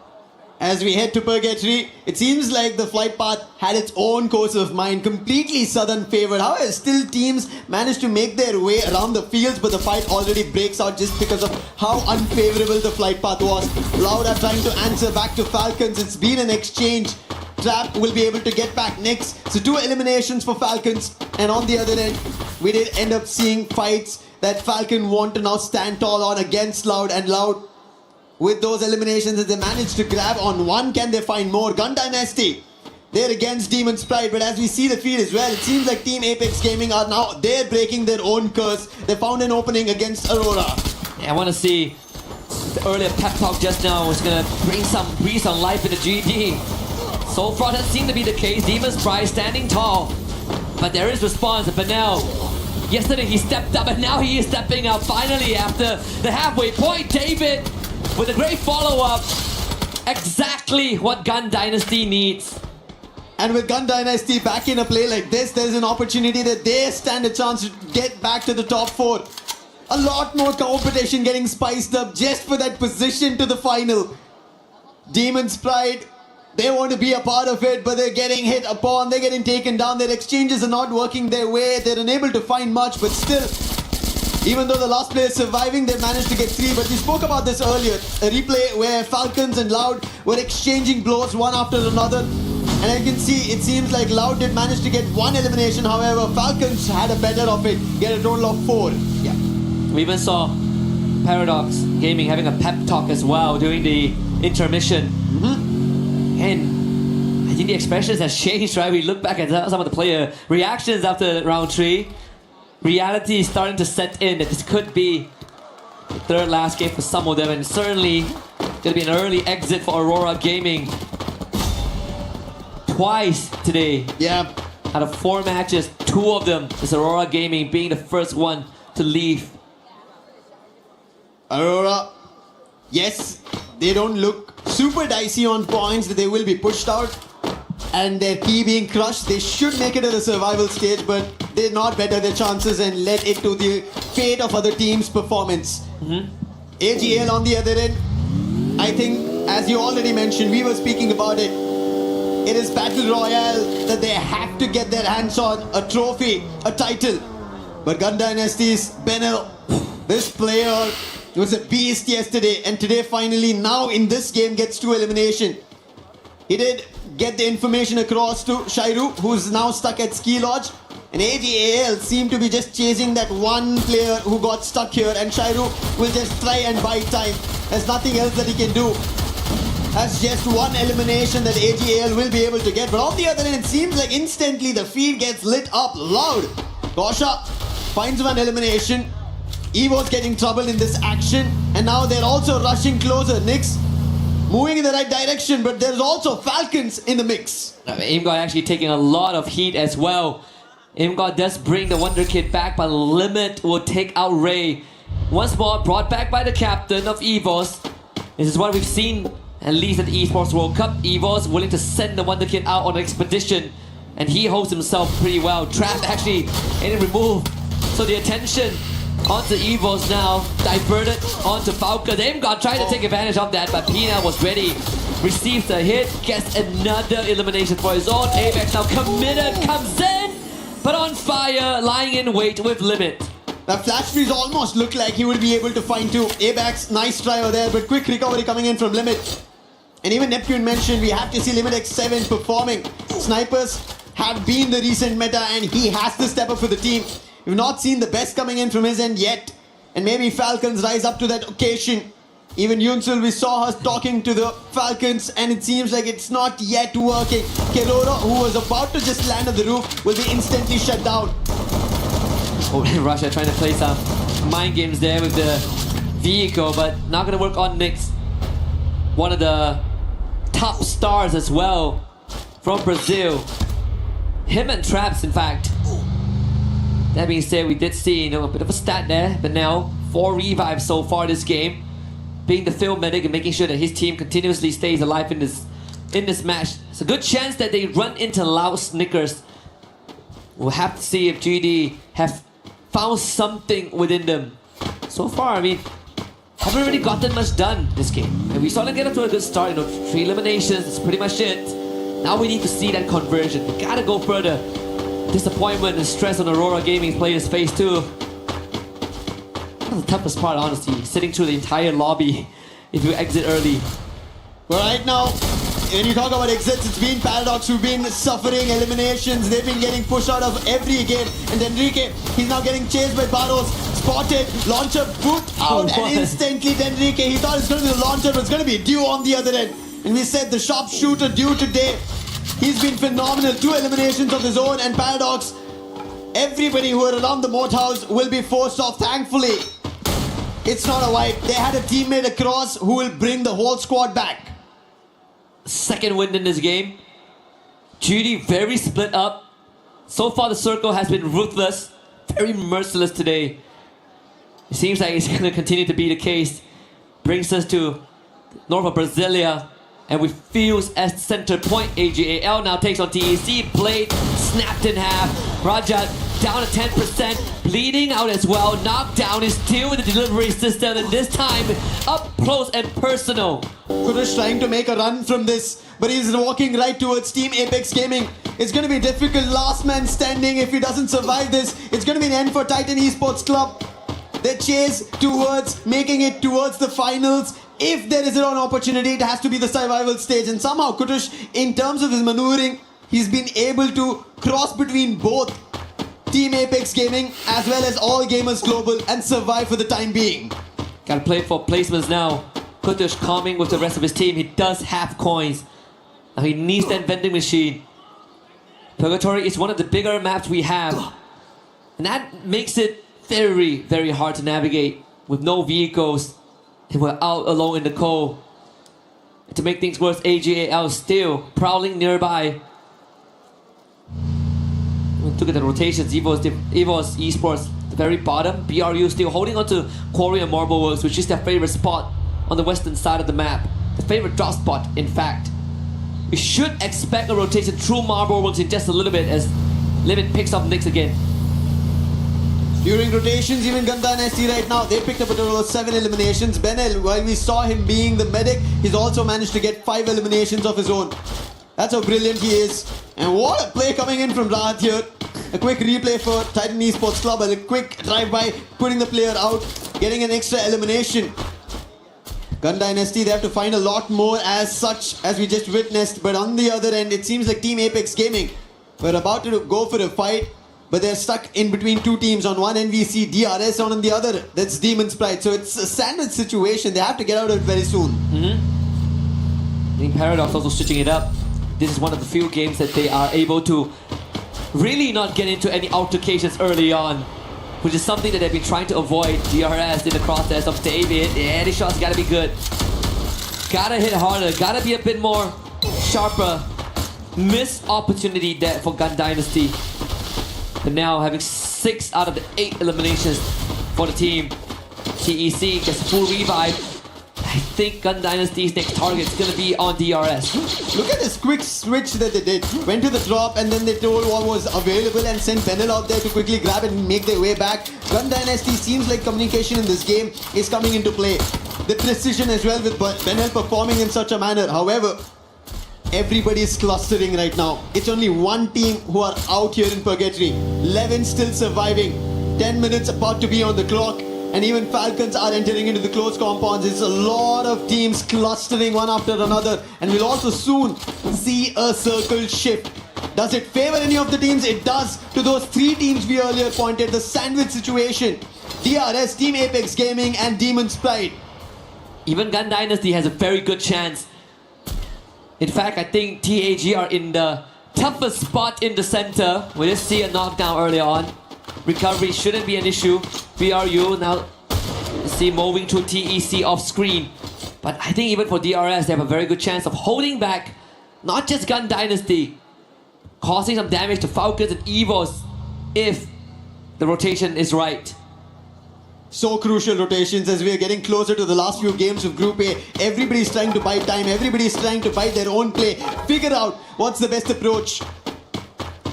As we head to Purgatory, it seems like the flight path had its own course of mind, completely southern favored. However, still teams managed to make their way around the fields, but the fight already breaks out just because of how unfavorable the flight path was. Loud are trying to answer back to Falcons. It's been an exchange. Trap will be able to get back next. So 2 eliminations for Falcons. And on the other end, we did end up seeing fights that Falcon want to now stand tall on against Loud, and Loud, with those eliminations that they managed to grab on one, can they find more? Gun Dynasty, they're against Demon's Pride, but as we see the feed as well, it seems like Team Apex Gaming are now, they're breaking their own curse. They found an opening against Aurora. Yeah, I want to see the earlier pep talk just now was going to bring some breeze on life in the GD. So far, that seemed to be the case. Demon's Pride standing tall, but there is response. But now, yesterday he stepped up, and now he is stepping up finally after the halfway point. David with a great follow-up. Exactly what Gun Dynasty needs. And with Gun Dynasty back in a play like this, there's an opportunity that they stand a chance to get back to the top 4. A lot more competition getting spiced up just for that position to the final. Demon's Pride, they want to be a part of it, but they're getting hit upon, they're getting taken down, their exchanges are not working their way, they're unable to find much, but still, even though the last player is surviving, they managed to get 3. But we spoke about this earlier, a replay where Falcons and Loud were exchanging blows one after another. And I can see, it seems like Loud did manage to get 1 elimination. However, Falcons had a better of it, get a total of 4. Yeah. We even saw Paradox Gaming having a pep talk as well during the intermission. And I think the expressions has changed, right? We look back at some of the player reactions after round 3. Reality is starting to set in that this could be the third last game for some of them, and certainly going to be an early exit for Aurora Gaming. Twice today. Yeah. Out of 4 matches, 2 of them is Aurora Gaming being the first one to leave. Aurora, yes, they don't look super dicey on points that they will be pushed out. And their key being crushed, they should make it to the survival stage, but they not better their chances and let it to the fate of other teams' performance. AGL on the other end, I think, as you already mentioned, we were speaking about it. It is Battle Royale that they have to get their hands on a trophy, a title. But Gun Dynasty's Benel, this player was a beast yesterday, and today finally, now in this game, gets to elimination. He did get the information across to Shairu, who's now stuck at Ski Lodge. And AGAL seemed to be just chasing that one player who got stuck here, and Shairu will just try and buy time. There's nothing else that he can do. That's just one elimination that AGAL will be able to get. But on the other end, it seems like instantly the feed gets lit up loud. Gosha finds one elimination. Evo's getting trouble in this action, and now they're also rushing closer. Nyx moving in the right direction, but there's also Falcons in the mix. Imgod actually taking a lot of heat as well. Imgod does bring the Wonder Kid back, but Limit will take out Ray. Once more, brought back by the captain of EVOS. This is what we've seen, at least at the Esports World Cup. EVOS willing to send the Wonder Kid out on an expedition, and he holds himself pretty well. Trap actually getting removed, so the attention onto EVOS now, diverted onto Falcon. Imgod tried to take advantage of that, but Pina was ready. Receives the hit, gets another elimination for his own. Apex now committed, comes in, but on fire, lying in wait with Limit. That flash freeze almost looked like he would be able to find 2. Abax, nice try over there, but quick recovery coming in from Limit. And even Neptune mentioned we have to see Limit X7 performing. Snipers have been the recent meta, and he has to step up for the team. We've not seen the best coming in from his end yet. And maybe Falcons rise up to that occasion. Even Yunsul, we saw her talking to the Falcons, and it seems like it's not yet working. Kerora, who was about to just land on the roof, will be instantly shut down. Oh, Russia trying to play some mind games there with the vehicle, but not going to work on Nyx. One of the top stars as well from Brazil. Him and Traps, in fact. That being said, we did see a bit of a stat there, but now 4 revives so far this game. Being the field medic and making sure that his team continuously stays alive in this match. It's a good chance that they run into loud Snickers. We'll have to see if GD have found something within them. So far, I mean, haven't really gotten much done this game. And we saw them get up to a good start, 3 eliminations, that's pretty much it. Now we need to see that conversion. We gotta go further. Disappointment and stress on Aurora Gaming's players' face too. That's the toughest part, honestly, sitting through the entire lobby if you exit early. But right now, when you talk about exits, it's been Paradox who've been suffering eliminations. They've been getting pushed out of every game. And Denrique, he's now getting chased by Barros. Spotted, launcher boot out, and instantly Denrique, he thought it's going to be the launcher, but it's going to be Dew on the other end. And we said the sharpshooter Dew today, he's been phenomenal. 2 eliminations of his own, and Paradox, everybody who are around the moat house will be forced off. Thankfully, it's not a wipe. They had a teammate across who will bring the whole squad back. Second win in this game. GD very split up. So far the circle has been ruthless, very merciless today. It seems like it's going to continue to be the case. Brings us to north of Brasilia, and with Fields as center point. AGAL now takes on TEC. Blade snapped in half. Rajat down to 10%, bleeding out as well. Knockdown is still with the delivery system, and this time up close and personal. Kurush trying to make a run from this, but he's walking right towards Team Apex Gaming. It's going to be difficult. Last man standing. If he doesn't survive this, it's going to be an end for Titan Esports Club. They chase towards making it towards the finals. If there is an opportunity, it has to be the survival stage. And somehow Kutush, in terms of his maneuvering, he's been able to cross between both Team Apex Gaming as well as All Gamers Global and survive for the time being. Gotta play for placements now. Kutush calming with the rest of his team. He does have coins. Now he needs that vending machine. Purgatory is one of the bigger maps we have. And that makes it very, very hard to navigate with no vehicles. And we're out alone in the cold. And to make things worse, AGAL still prowling nearby. look at the rotations. Evo's Esports, the very bottom. BRU still holding on to Quarry and Marble Works, which is their favorite spot on the western side of the map. The favorite drop spot, in fact. We should expect a rotation through Marble Works in just a little bit as Limit picks up Nyx again. During rotations, even Gun Dynasty right now, they picked up a total of 7 eliminations. Benel, while we saw him being the medic, he's also managed to get 5 eliminations of his own. That's how brilliant he is. And what a play coming in from Rahat here. A quick replay for Titan Esports Club, and a quick drive-by, putting the player out, getting an extra elimination. Gun Dynasty, they have to find a lot more as such, as we just witnessed. But on the other end, it seems like Team Apex Gaming were about to go for a fight, but they're stuck in between two teams. On one NVC, DRS, on the other, that's Demon's Pride. So it's a sandwich situation. They have to get out of it very soon. I think Paradox also switching it up. This is one of the few games that they are able to really not get into any altercations early on, which is something that they've been trying to avoid. DRS in the crosshairs of David. Yeah, the shots gotta be good. Gotta hit harder, gotta be a bit more sharper. Missed opportunity there for Gun Dynasty. But now having 6 out of the 8 eliminations for the team. TEC gets full revive. I think Gun Dynasty's next target is gonna be on DRS. Look at this quick switch that they did. Went to the drop and then they told what was available and sent Benel out there to quickly grab it and make their way back. Gun Dynasty seems like communication in this game is coming into play. The precision as well with Benel performing in such a manner. However, everybody is clustering right now. It's only one team who are out here in Purgatory. 11 still surviving. 10 minutes about to be on the clock. And even Falcons are entering into the close compounds. It's a lot of teams clustering one after another. And we'll also soon see a circle shift. Does it favor any of the teams? It does. To those 3 teams we earlier pointed. The sandwich situation. DRS, Team Apex Gaming and Demon's Pride. Even Gun Dynasty has a very good chance. In fact, I think TAG are in the toughest spot in the center. We just see a knockdown early on. Recovery shouldn't be an issue. BRU now see moving to TEC off screen. But I think even for DRS, they have a very good chance of holding back not just Gun Dynasty, causing some damage to Falcons and Evos if the rotation is right. So crucial rotations as we are getting closer to the last few games of Group A. Everybody's trying to buy time. Everybody's trying to buy their own play. Figure out what's the best approach.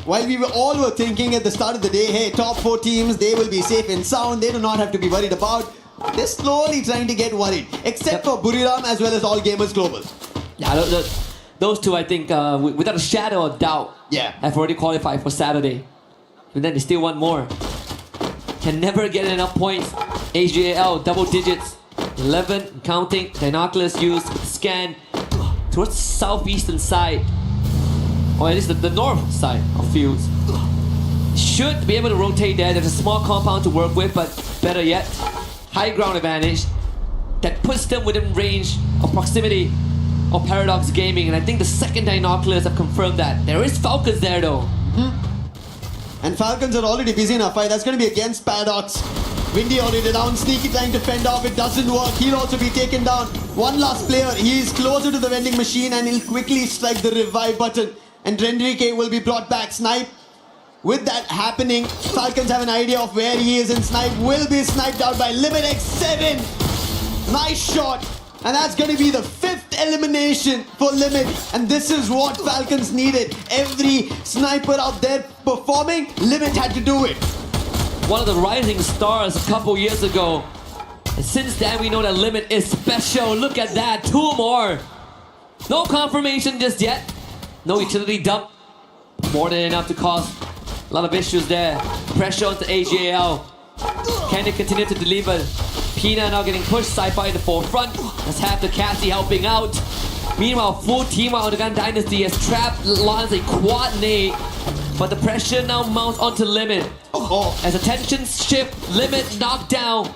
While we all were thinking at the start of the day, hey, top 4 teams, they will be safe and sound. They do not have to be worried about. They're slowly trying to get worried. Except for Buriram as well as All Gamers Global. Yeah, those two, I think, without a shadow of doubt, have already qualified for Saturday. And then they still want more. Can never get enough points. AGAL, double digits. 11, counting. Binoculars used with scan towards the southeastern side. Or at least the north side of fields. Should be able to rotate there. There's a small compound to work with, but better yet, high ground advantage. That puts them within range of proximity of Paradox Gaming. And I think the second Binoculars have confirmed that. There is Falcons there though. And Falcons are already busy in a fight. That's going to be against Paradox. Windy already down. Sneaky trying to fend off. It doesn't work. He'll also be taken down. One last player. He is closer to the vending machine and he'll quickly strike the revive button. And Rendrike will be brought back. Snipe. With that happening, Falcons have an idea of where he is, and Snipe will be sniped out by Limit X7. Nice shot. And that's going to be the 5th elimination for Limit. And this is what Falcons needed. Every sniper out there performing, Limit had to do it. One of the rising stars a couple years ago. And since then, we know that Limit is special. Look at that. 2 more. No confirmation just yet. No utility dump. More than enough to cause a lot of issues there. Pressure onto AGAL. Can they continue to deliver? Pina now getting pushed. Sci-Fi in the forefront. Let's have the Cassie helping out. Meanwhile, full team out of the Gun Dynasty has trapped Lance a quad nade. But the pressure now mounts onto Limit. As attention shift, Limit knocked down.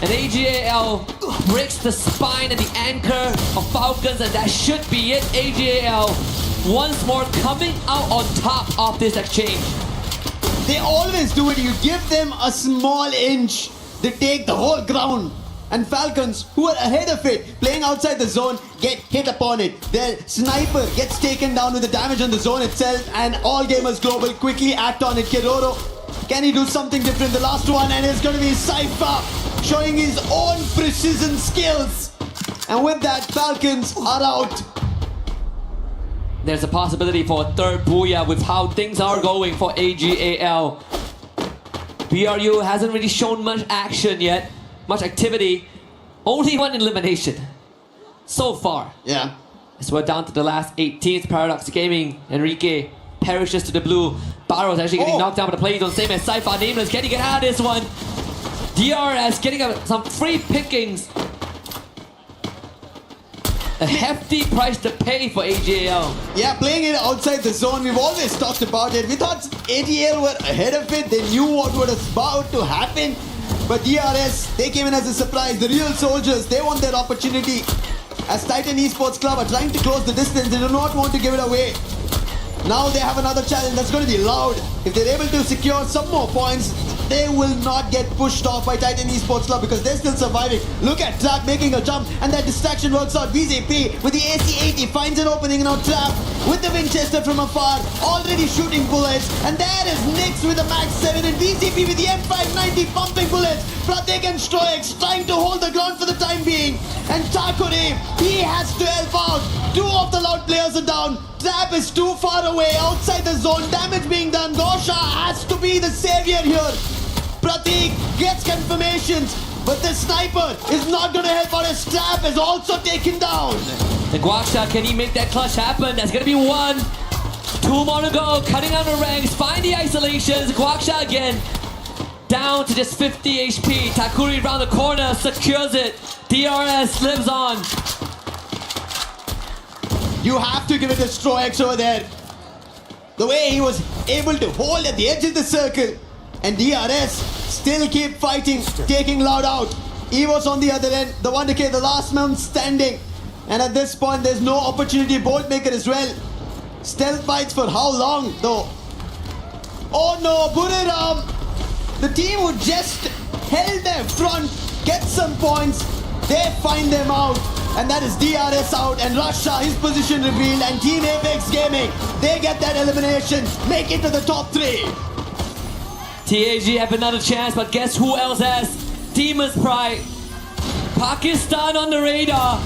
And AGAL breaks the spine and the anchor of Falcons, and that should be it. AGAL once more coming out on top of this exchange. They always do it. You give them a small inch, they take the whole ground. And Falcons, who are ahead of it, playing outside the zone, get hit upon it. Their sniper gets taken down with the damage on the zone itself, and All Gamers Global quickly act on it. Kiroro, can he do something different? The last one, and it's going to be Cypher showing his own precision skills. And with that, Falcons are out. There's a possibility for a third Booyah with how things are going for AGAL. BRU hasn't really shown much action yet, much activity. Only one elimination so far. Yeah. So we're down to the last 18th. Paradox Gaming, Enrique perishes to the blue. Barrow's actually getting knocked down by the play zone, same as Cypher. Nameless getting it out of this one. DRS getting some free pickings. A hefty price to pay for AGL. Yeah, playing it outside the zone, we've always talked about it. We thought ATL were ahead of it. They knew what was about to happen. But DRS, they came in as a surprise. The real soldiers, they want their opportunity. As Titan Esports Club are trying to close the distance, they do not want to give it away. Now they have another challenge that's going to be loud. If they're able to secure some more points, they will not get pushed off by Titan Esports Club because they're still surviving. Look at Trap making a jump, and that distraction works out. VZP with the AC-80 finds an opening. Now Trap with the Winchester from afar, already shooting bullets. And there is Nyx with the Max 7 and VZP with the M590 pumping bullets. Pratik and Stroix trying to hold the ground for the time being. And Takure, he has to help out. Two of the loud players are down. Trap is too far away, outside the zone. Damage being done. Gosha has to be the savior here. Pratik gets confirmations, but the sniper is not going to help out as Trap is also taken down. The Guaksha, can he make that clutch happen? That's going to be one. Two more to go, cutting down the ranks, find the isolations. Guaksha again, down to just 50 HP. Takuri around the corner, secures it. DRS lives on. You have to give it to Stroix over there. The way he was able to hold at the edge of the circle. And DRS still keep fighting, taking Loud out. Evo's on the other end, the 1K, the last man standing. And at this point, there's no opportunity. Boltmaker as well. Stealth fights for how long, though? Oh no, Buriram! The team who just held their front, get some points, they find them out. And that is DRS out, and Russia, his position revealed, and Team Apex Gaming, they get that elimination, make it to the top 3. TAG have another chance, but guess who else has? Demon's Pride. Pakistan on the radar.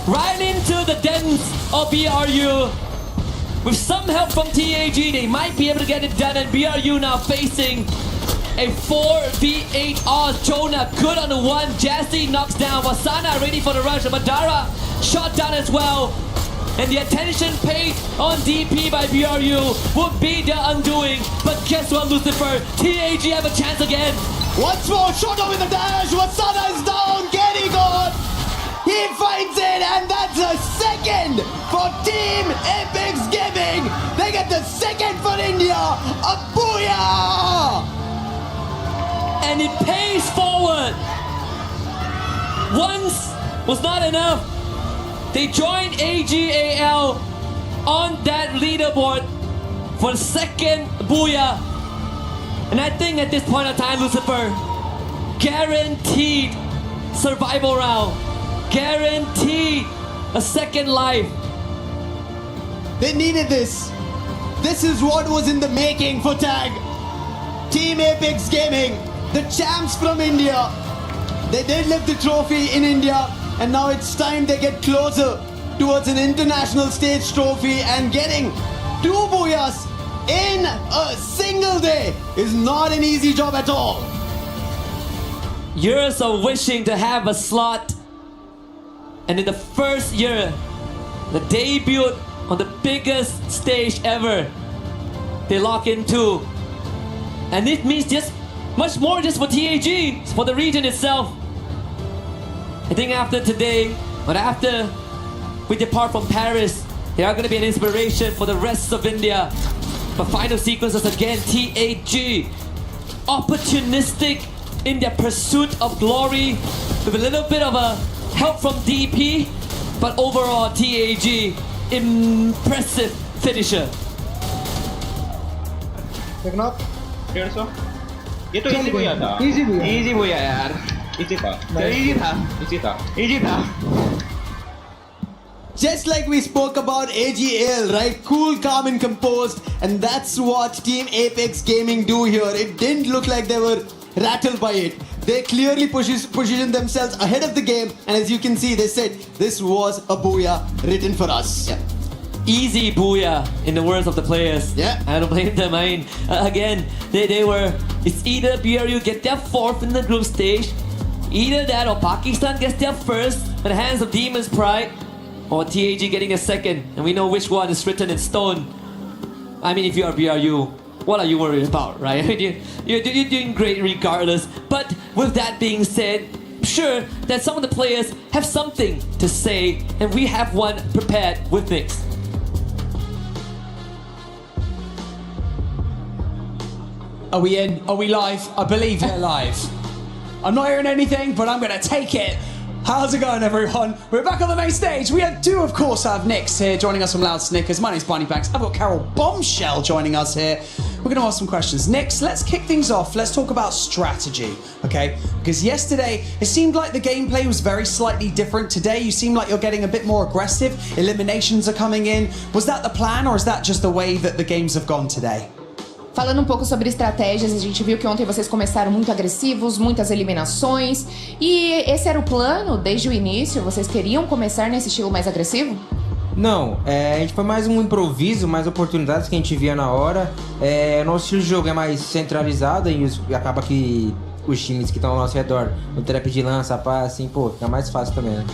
Right into the dens of BRU. With some help from TAG, they might be able to get it done, and BRU now facing a 4v8 odds. Jonah good on the one. Jassy knocks down. Wasana ready for the rush. Madara shot down as well. And the attention paid on DP by BRU would be the undoing. But guess what, Lucifer? TAG have a chance again. Once more, Shoto with the dash. Wasana is down. Getting on. He finds it, and that's a second for Team Apex Gaming. They get the second for India. A booyah! And it pays forward. Once was not enough. They joined AGAL on that leaderboard for the second booyah. And I think at this point of time, Lucifer, guaranteed survival round. Guaranteed a second life. They needed this. This is what was in the making for TAG. Team Apex Gaming, the champs from India. They did lift the trophy in India, and now it's time they get closer towards an international stage trophy, and getting 2 booyahs in a single day is not an easy job at all. Years of wishing to have a slot, and in the first year, the debut on the biggest stage ever, they lock in 2. And it means just much more just for TAG, for the region itself. I think after today, but after we depart from Paris, they are going to be an inspiration for the rest of India. But final sequences again, TAG, opportunistic in their pursuit of glory, with a little bit of a help from DP, but overall TAG, impressive finisher. ये तो easy बुया था easy बुया यार Just like we spoke about AGL, right? Cool, calm, and composed. And that's what Team Apex Gaming do here. It didn't look like they were rattled by it. They clearly positioned themselves ahead of the game. And as you can see, they said, this was a booyah written for us. Yeah. Easy booyah, in the words of the players. Yeah. I don't blame them. I mean, again, they were, it's either BRU get their 4th in the group stage, either that or Pakistan gets their 1st at the hands of Demon's Pride, or TAG getting a 2nd, and we know which one is written in stone. I mean, if you are BRU, what are you worried about, right? You're doing great regardless. But with that being said, sure that some of the players have something to say, and we have one prepared with Nyx. Are we in? Are we live? I believe we're live. I'm not hearing anything, but I'm going to take it. How's it going, everyone? We're back on the main stage. We do, of course, have Nyx here joining us from Loud Snickers. My name's Barney Banks. I've got Carol Bombshell joining us here. We're going to ask some questions. Nyx, let's kick things off. Let's talk about strategy, okay? Because yesterday, it seemed like the gameplay was very slightly different. Today, you seem like you're getting a bit more aggressive. Eliminations are coming in. Was that the plan, or is that just the way that the games have gone today? Falando um pouco sobre estratégias, a gente viu que ontem vocês começaram muito agressivos, muitas eliminações. E esse era o plano desde o início? Vocês queriam começar nesse estilo mais agressivo? Não, a gente foi mais um improviso, mais oportunidades que a gente via na hora. Nosso estilo de jogo é mais centralizado e acaba que os times que estão ao nosso redor, no trap de lança, pá, assim, pô, fica mais fácil também, né?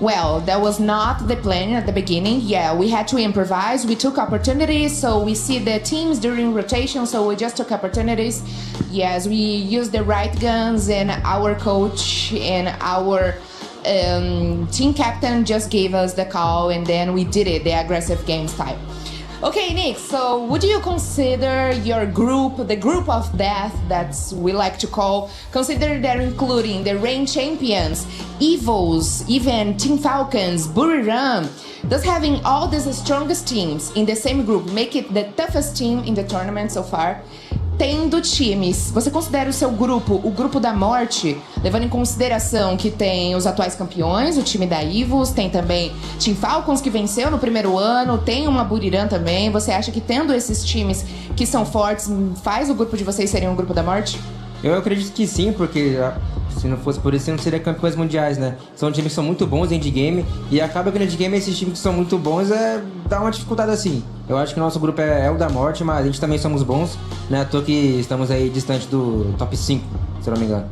Well, that was not the plan at the beginning. Yeah, we had to improvise. We took opportunities, so we see the teams during rotation, so we just took opportunities. Yes, we used the right guns, and our coach and our team captain just gave us the call, and then we did it, the aggressive game style. Okay, Nyx, so would you consider your group, the group of death that's we like to call, consider that including the reign champions, Evos, even Team Falcons, Buriram, does having all these strongest teams in the same group make it the toughest team in the tournament so far? Tendo times, você considera o seu grupo, o grupo da morte, levando em consideração que tem os atuais campeões, o time da Evos, tem também Team Falcons que venceu no primeiro ano, tem uma Buriram também. Você acha que tendo esses times que são fortes, faz o grupo de vocês serem um grupo da morte? Eu acredito que sim, porque se não fosse por isso, não seria campeões mundiais, né? São times que são muito bons em endgame e acaba que no endgame esses times que são muito bons dá uma dificuldade assim. Eu acho que o nosso grupo é o da morte, mas a gente também somos bons, né? À toa que estamos aí distante do top 5, se eu não me engano.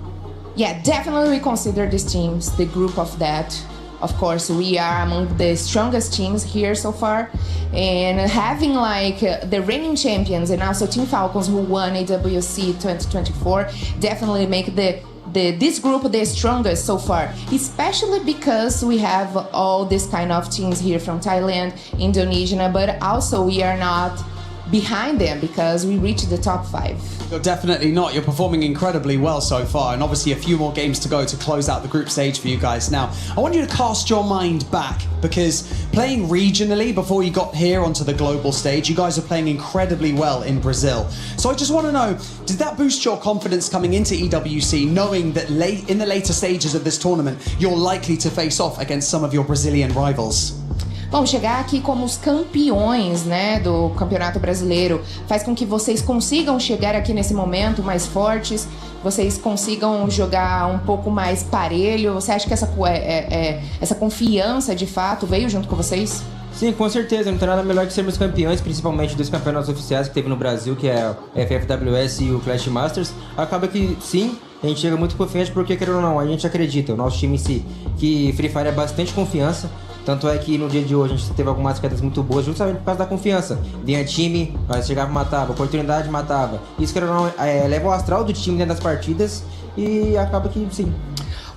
Yeah, definitely we consider these teams the group of that. Of course, we are among the strongest teams here so far, and having like the reigning champions and also Team Falcons who won AWC 2024 definitely make this group the strongest so far, especially because we have all this kind of teams here from Thailand, Indonesia, but also we are not behind them because we reached the top 5. You're definitely not. You're performing incredibly well so far, and obviously a few more games to go to close out the group stage for you guys. Now, I want you to cast your mind back, because playing regionally before you got here onto the global stage, you guys are playing incredibly well in Brazil. So I just want to know, did that boost your confidence coming into EWC, knowing that in the later stages of this tournament, you're likely to face off against some of your Brazilian rivals? Bom, chegar aqui como os campeões, né, do Campeonato Brasileiro faz com que vocês consigam chegar aqui nesse momento mais fortes, vocês consigam jogar um pouco mais parelho. Você acha que essa confiança de fato veio junto com vocês? Sim, com certeza. Não tem nada melhor que sermos campeões, principalmente dos campeonatos oficiais que teve no Brasil, que é o FFWS e o Clash Masters. Acaba que, sim, a gente chega muito confiante porque, querendo ou não, a gente acredita, o nosso time em si, que Free Fire é bastante confiança. Tanto é que no dia de hoje a gente teve algumas quedas muito boas justamente por causa da confiança. Vinha time, nós chegava e matava, oportunidade matava. Isso, querendo ou não, leva o astral do time dentro das partidas e acaba que, sim.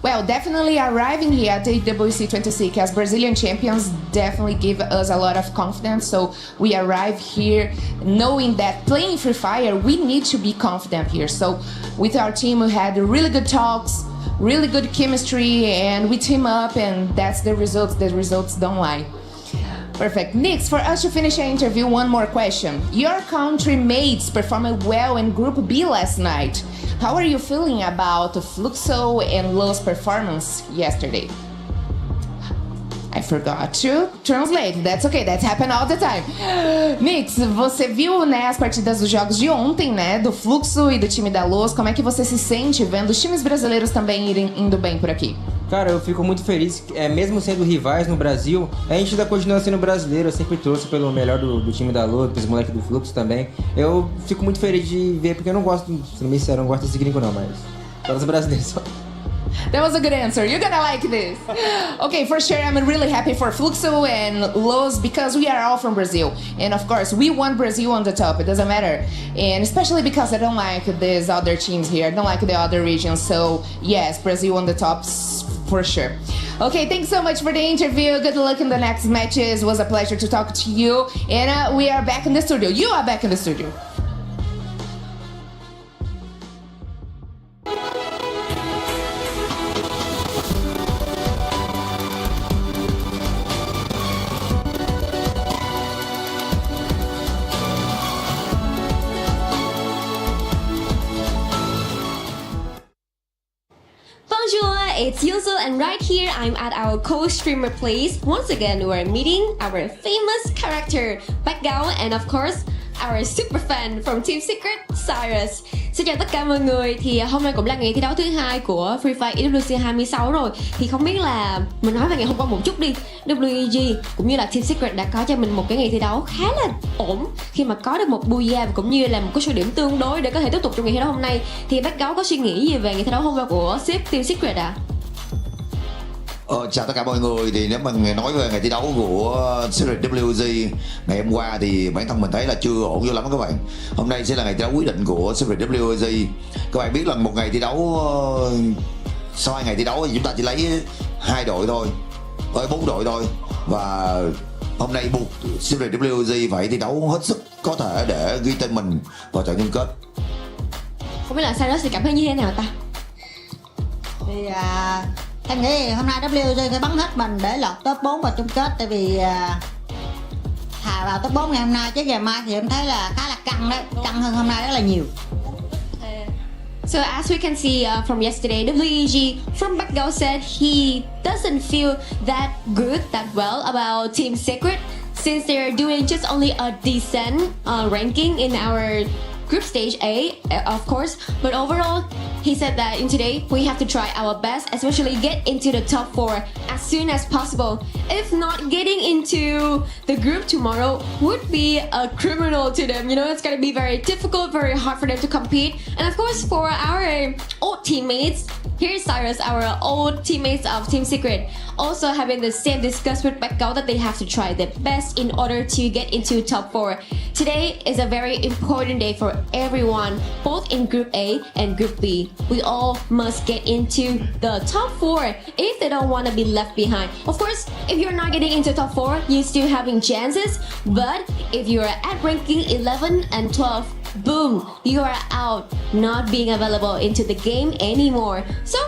Well, definitely arriving here at the AWC 26 as Brazilian champions definitely give us a lot of confidence. So we arrive here knowing that playing Free Fire, we need to be confident here. So with our team, we had really good talks, really good chemistry, and we team up, and that's the results. The results don't lie. Perfect. Nyx, for us to finish our interview, one more question. Your country mates performed well in Group B last night. How are you feeling about Fluxo and Lo's performance yesterday? I forgot to translate. That's okay, that's happened all the time. Mix, você viu, né, as partidas dos jogos de ontem, né, do Fluxo e do time da Luz. Como é que você se sente vendo os times brasileiros também indo bem por aqui? Cara, eu fico muito feliz, mesmo sendo rivais no Brasil, a gente ainda continua sendo brasileiro. Eu sempre torço pelo melhor do time da Lua, dos moleques do Fluxo também. Eu fico muito feliz de ver, porque eu não gosto, sendo bem sincero, eu não gosto desse gringo não, mas todos os brasileiros só. That was a good answer. You're gonna like this. Okay, for sure, I'm really happy for Fluxo and Los because we are all from Brazil. And of course, we want Brazil on the top. It doesn't matter. And especially because I don't like these other teams here. I don't like the other regions. So yes, Brazil on the top for sure. Okay, thanks so much for the interview. Good luck in the next matches. It was a pleasure to talk to you. And we are back in the studio. You are back in the studio. Bonjour, it's Yuzo, and right here I'm at our co-streamer place. Once again, we're meeting our famous character, Backgao, and of course, our super fan from Team Secret, Cyrus. Xin chào tất cả mọi người, thì hôm nay cũng là ngày thi đấu thứ hai của Freefire EWC 26 rồi. Thì không biết là mình nói về ngày hôm qua một chút đi. WEG cũng như là Team Secret đã có cho mình một cái ngày thi đấu khá là ổn khi mà có được một booyah cũng như là một cái số điểm tương đối để có thể tiếp tục trong ngày thi đấu hôm nay. Thì bác Gấu có suy nghĩ gì về ngày thi đấu hôm qua của Team Secret ạ? Chào tất cả mọi người. Thì nếu mình nói về ngày thi đấu của Secret WG ngày hôm qua thì bản thân mình thấy là chưa ổn vô lắm các bạn. Hôm nay sẽ là ngày thi đấu quyết định của Secret WG. Các bạn biết là một ngày thi đấu, sau 2 ngày thi đấu thì chúng ta chỉ lấy 2 đội thôi, 4 đội thôi. Và hôm nay buộc Secret WG phải thi đấu hết sức có thể để ghi tên mình vào trận chung kết. Không biết là Cyrus thì cảm thấy như thế nào ta? Thì em nghĩ hôm nay WG phải bắn hết mình để lọt top 4 vào chung kết. Tại vì thà vào top 4 ngày hôm nay chứ ngày mai thì em thấy là khá là căng đấy. Căng hơn hôm nay rất là nhiều. So as we can see from yesterday, WEG from Backgao said he doesn't feel that good, that well about Team Secret since they're doing just only a decent ranking in our group stage A, of course, but overall he said that in today we have to try our best, especially get into the top 4 as soon as possible. If not, getting into the group tomorrow would be a criminal to them. You know, it's gonna be very difficult, very hard for them to compete. And of course, for our old teammates, here's Cyrus, our old teammates of Team Secret, also having the same discuss with Backgao that they have to try their best in order to get into top 4. Today is a very important day for everyone, both in Group A and Group B. We all must get into the top 4 if they don't want to be left behind. Of course, if you're not getting into top 4, you're still having chances, but if you're at ranking 11 and 12, boom, you are out, not being available into the game anymore. So,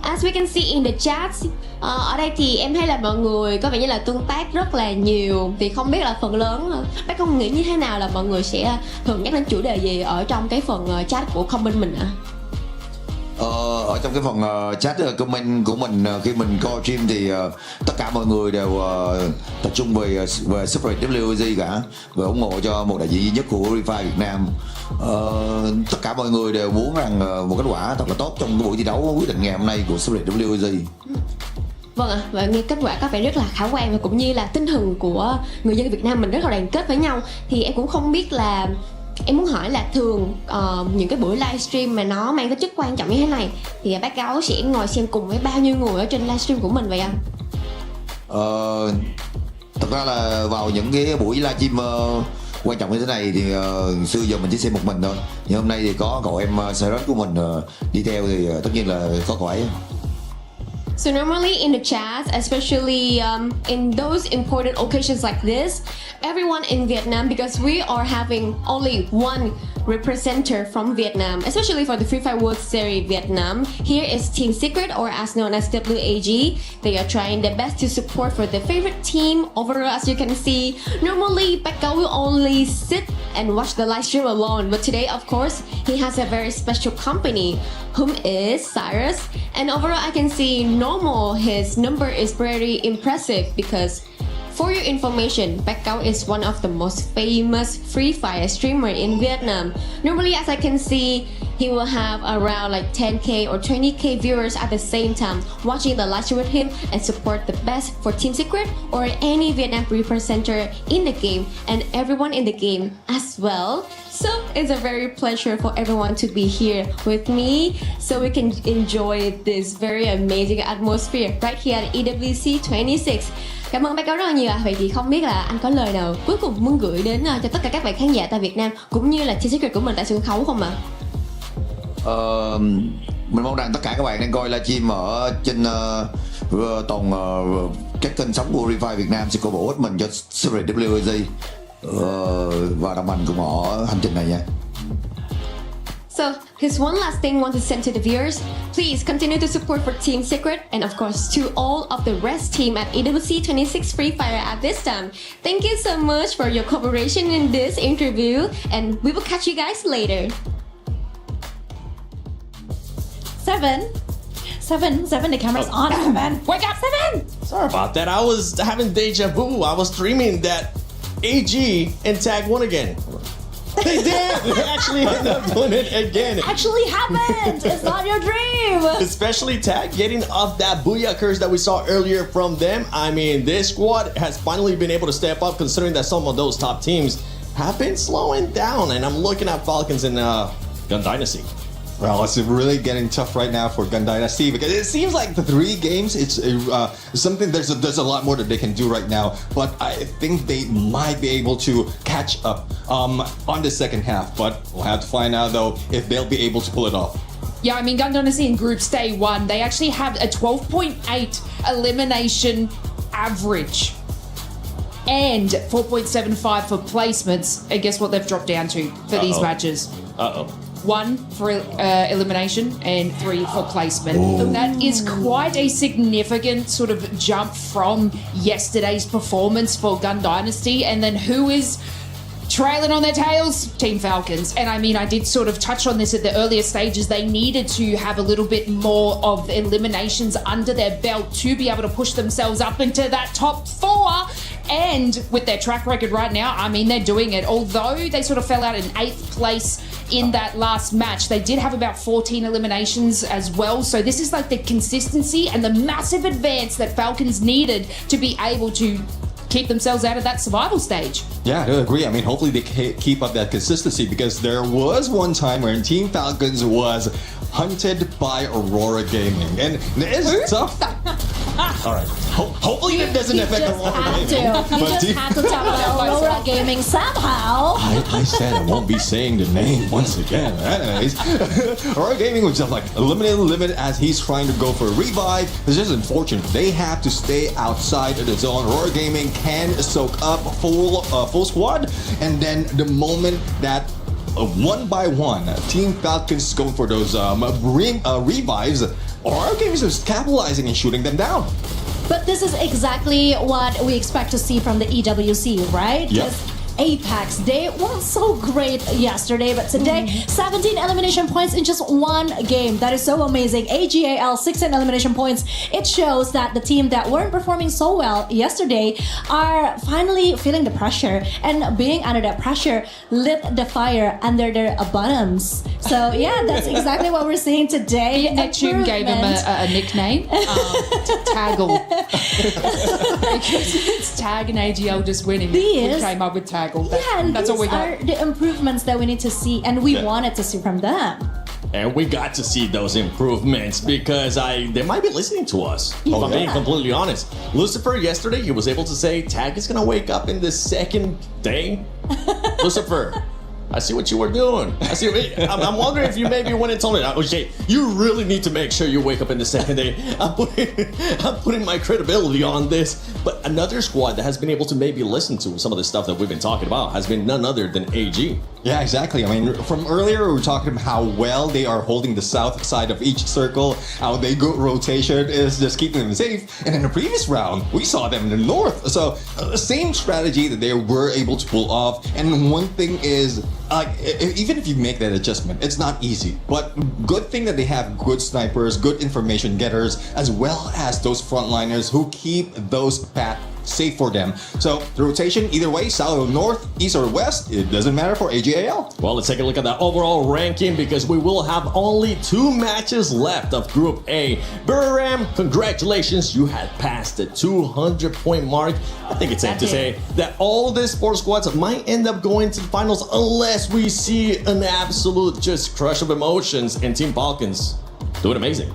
as we can see in the chats, ở đây thì em thấy là mọi người có vẻ như là tương tác rất là nhiều. Thì không biết là phần lớn, bác Công nghĩ như thế nào là mọi người sẽ thường nhắc đến chủ đề gì ở trong cái phần chat của comment mình ạ? Ở trong cái phần chat comment của mình khi mình coi stream thì tất cả mọi người đều tập trung về Secret WG cả, và ủng hộ cho một đại diện duy nhất của Freefire Việt Nam. Tất cả mọi người đều muốn rằng một kết quả thật là tốt trong cái buổi thi đấu quyết định ngày hôm nay của Secret WG. Vâng ạ, và nghe kết quả có vẻ rất là khả quan, và cũng như là tinh thần của người dân Việt Nam mình rất là đoàn kết với nhau. Thì em cũng không biết là, em muốn hỏi là thường những cái buổi livestream mà nó mang tính chất quan trọng như thế này thì bác Gáo sẽ ngồi xem cùng với bao nhiêu người ở trên livestream của mình vậy anh? Thật ra là vào những cái buổi livestream quan trọng như thế này thì xưa giờ mình chỉ xem một mình thôi, nhưng hôm nay thì có cậu em Cyrus của mình đi theo thì tất nhiên là có cậu ấy. So normally in the chats, especially in those important occasions like this, everyone in Vietnam, because we are having only one representer from Vietnam, especially for the Freefire World Series Vietnam. Here is Team Secret, or as known as WAG. They are trying their best to support for their favorite team. Overall, as you can see, normally Becca will only sit and watch the live stream alone, but today, of course, he has a very special company, whom is Cyrus. And overall, I can see normal, his number is very impressive because, for your information, Becca is one of the most famous Free Fire streamer in Vietnam. Normally, as I can see, he will have around like 10k or 20k viewers at the same time watching the live stream with him and support the best for Team Secret or any Vietnam representer in the game and everyone in the game as well. So it's a very pleasure for everyone to be here with me so we can enjoy this very amazing atmosphere right here at EWC 26. Cảm ơn bác cáo rất là nhiều. Vậy thì không biết là anh có lời nào cuối cùng muốn gửi đến cho tất cả các bạn khán giả tại Việt Nam cũng như là Team Secret của mình tại sân khấu không ạ? Mình mong rằng tất cả các bạn đang coi livestream ở trên toàn các kênh sóng của Freefire Việt Nam sẽ cổ vũ hết mình cho Series WG và đồng hành cùng họ ở hành trình này nha. So, here's one last thing I want to send to the viewers. Please continue to support for Team Secret and of course to all of the rest team at EWC 26 Free Fire at this time. Thank you so much for your cooperation in this interview and we will catch you guys later. Seven, the camera's on. Seven, wake up, Seven! Sorry about that. I was having deja vu. I was dreaming that AG and Tag won again. They did! They actually ended up doing it again. It actually happened! It's not your dream! Especially Tag getting off that booyah curse that we saw earlier from them. I mean, this squad has finally been able to step up considering that some of those top teams have been slowing down. And I'm looking at Falcons and Gun Dynasty. Well, it's really getting tough right now for Gun Dynasty because it seems like the 3 games, it's something, there's a lot more that they can do right now, but I think they might be able to catch up on the second half, but we'll have to find out though if they'll be able to pull it off. Yeah, I mean, Gun Dynasty in Groups Day 1, they actually have a 12.8 elimination average and 4.75 for placements. And guess what they've dropped down to for these matches? 1 for elimination and 3 for placement. Ooh. That is quite a significant sort of jump from yesterday's performance for Gun Dynasty. And then who is trailing on their tails? Team Falcons. And I mean, I did sort of touch on this at the earlier stages. They needed to have a little bit more of eliminations under their belt to be able to push themselves up into that top 4. And with their track record right now, I mean, they're doing it. Although they sort of fell out in 8th place in that last match, they did have about 14 eliminations as well. So this is like the consistency and the massive advance that Falcons needed to be able to keep themselves out of that survival stage. Yeah, I agree. I mean, hopefully they keep up that consistency because there was one time when Team Falcons was hunted by Aurora Gaming. And it's tough. All right. Hopefully it doesn't affect Aurora Gaming. You just had to talk about Aurora Gaming somehow. I said I won't be saying the name once again. Anyways, Aurora Gaming was just like eliminated as he's trying to go for a revive. It's just unfortunate. They have to stay outside of the zone. Aurora Gaming can soak up full squad, and then the moment that one by one Team Falcons going for those revives, Aurora Gaming is capitalizing and shooting them down. But this is exactly what we expect to see from the EWC, right? Yep. Apex, they weren't so great yesterday, but today 17 elimination points in just one game. That is so amazing. AGAL 16 elimination points. It shows that the team that weren't performing so well yesterday are finally feeling the pressure, and being under that pressure lit the fire under their bottoms. So yeah, that's exactly what we're seeing today. Neptune gave him a nickname, Taggle. Because it's Tag and AGL just winning. We came up with Taggle. Yeah, and that's all we got. These are the improvements that we need to see, and we wanted to see from them. And we got to see those improvements because they might be listening to us. If I'm being completely honest. Lucifer, yesterday, he was able to say Tag is going to wake up in the second day. Lucifer, I see what you were doing. I'm wondering if you maybe went and told me, okay, you really need to make sure you wake up in the second day. I'm putting my credibility on this. But another squad that has been able to maybe listen to some of the stuff that we've been talking about has been none other than AG. Yeah, exactly. I mean, from earlier, we were talking about how well they are holding the south side of each circle, how they go rotation is just keeping them safe. And in the previous round, we saw them in the north. So, same strategy that they were able to pull off. And one thing is, even if you make that adjustment, it's not easy. But good thing that they have good snipers, good information getters, as well as those frontliners who keep those paths safe for them. So the rotation, either way, south or north, east or west, it doesn't matter for AGAL. Well, let's take a look at that overall ranking because we will have only 2 matches left of Group A. Buriram, congratulations, you had passed the 200-point mark. I think it's safe to say that all the sports squads might end up going to the finals unless we see an absolute just crush of emotions, and Team Falcons doing amazing.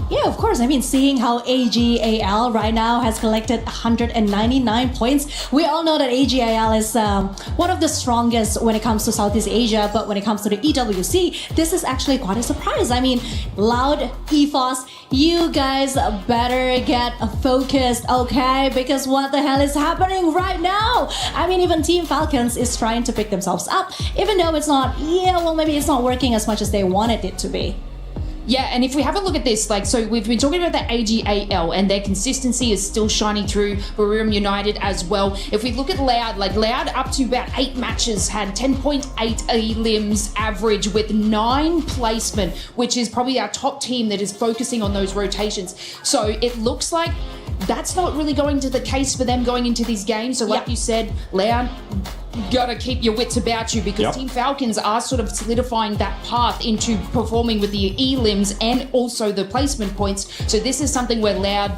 Yeah, of course. I mean, seeing how AGAL right now has collected 199 points, we all know that AGAL is one of the strongest when it comes to Southeast Asia, but when it comes to the EWC, this is actually quite a surprise. I mean, Loud, EFOS, you guys better get focused, okay? Because what the hell is happening right now? I mean, even Team Falcons is trying to pick themselves up, even though it's not, maybe it's not working as much as they wanted it to be. Yeah, and if we have a look at this, so we've been talking about the AGAL and their consistency is still shining through. Buriram United as well. If we look at Loud up to about 8 matches had 10.8 elims average with 9 placement, which is probably our top team that is focusing on those rotations. So it looks like that's not really going to the case for them going into these games. So like you said, Loud, gotta keep your wits about you because Team Falcons are sort of solidifying that path into performing with the elims and also the placement points. So this is something where Loud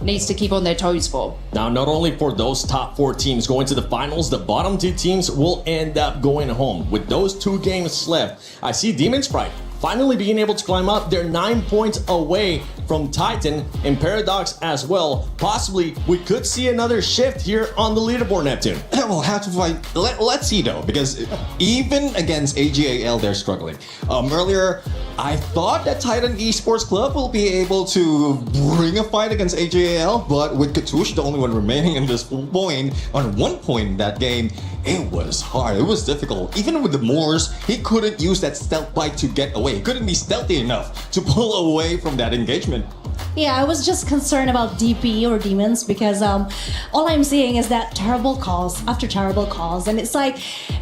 needs to keep on their toes for. Now, not only for those top 4 teams going to the finals, the bottom 2 teams will end up going home. With those 2 games left, I see Demon Sprite finally being able to climb up. They're 9 points away from Titan and Paradox as well. Possibly, we could see another shift here on the leaderboard, Neptune. We'll have to fight. Let's see though, because even against AGAL, they're struggling. Earlier, I thought that Titan Esports Club will be able to bring a fight against AGAL, but with Katush, the only one remaining in this point, on 1 point in that game, it was hard. It was difficult. Even with the Moors, he couldn't use that stealth bite to get away. He couldn't be stealthy enough to pull away from that engagement. Yeah, I was just concerned about DP or demons because all I'm seeing is that terrible calls after terrible calls, and it's like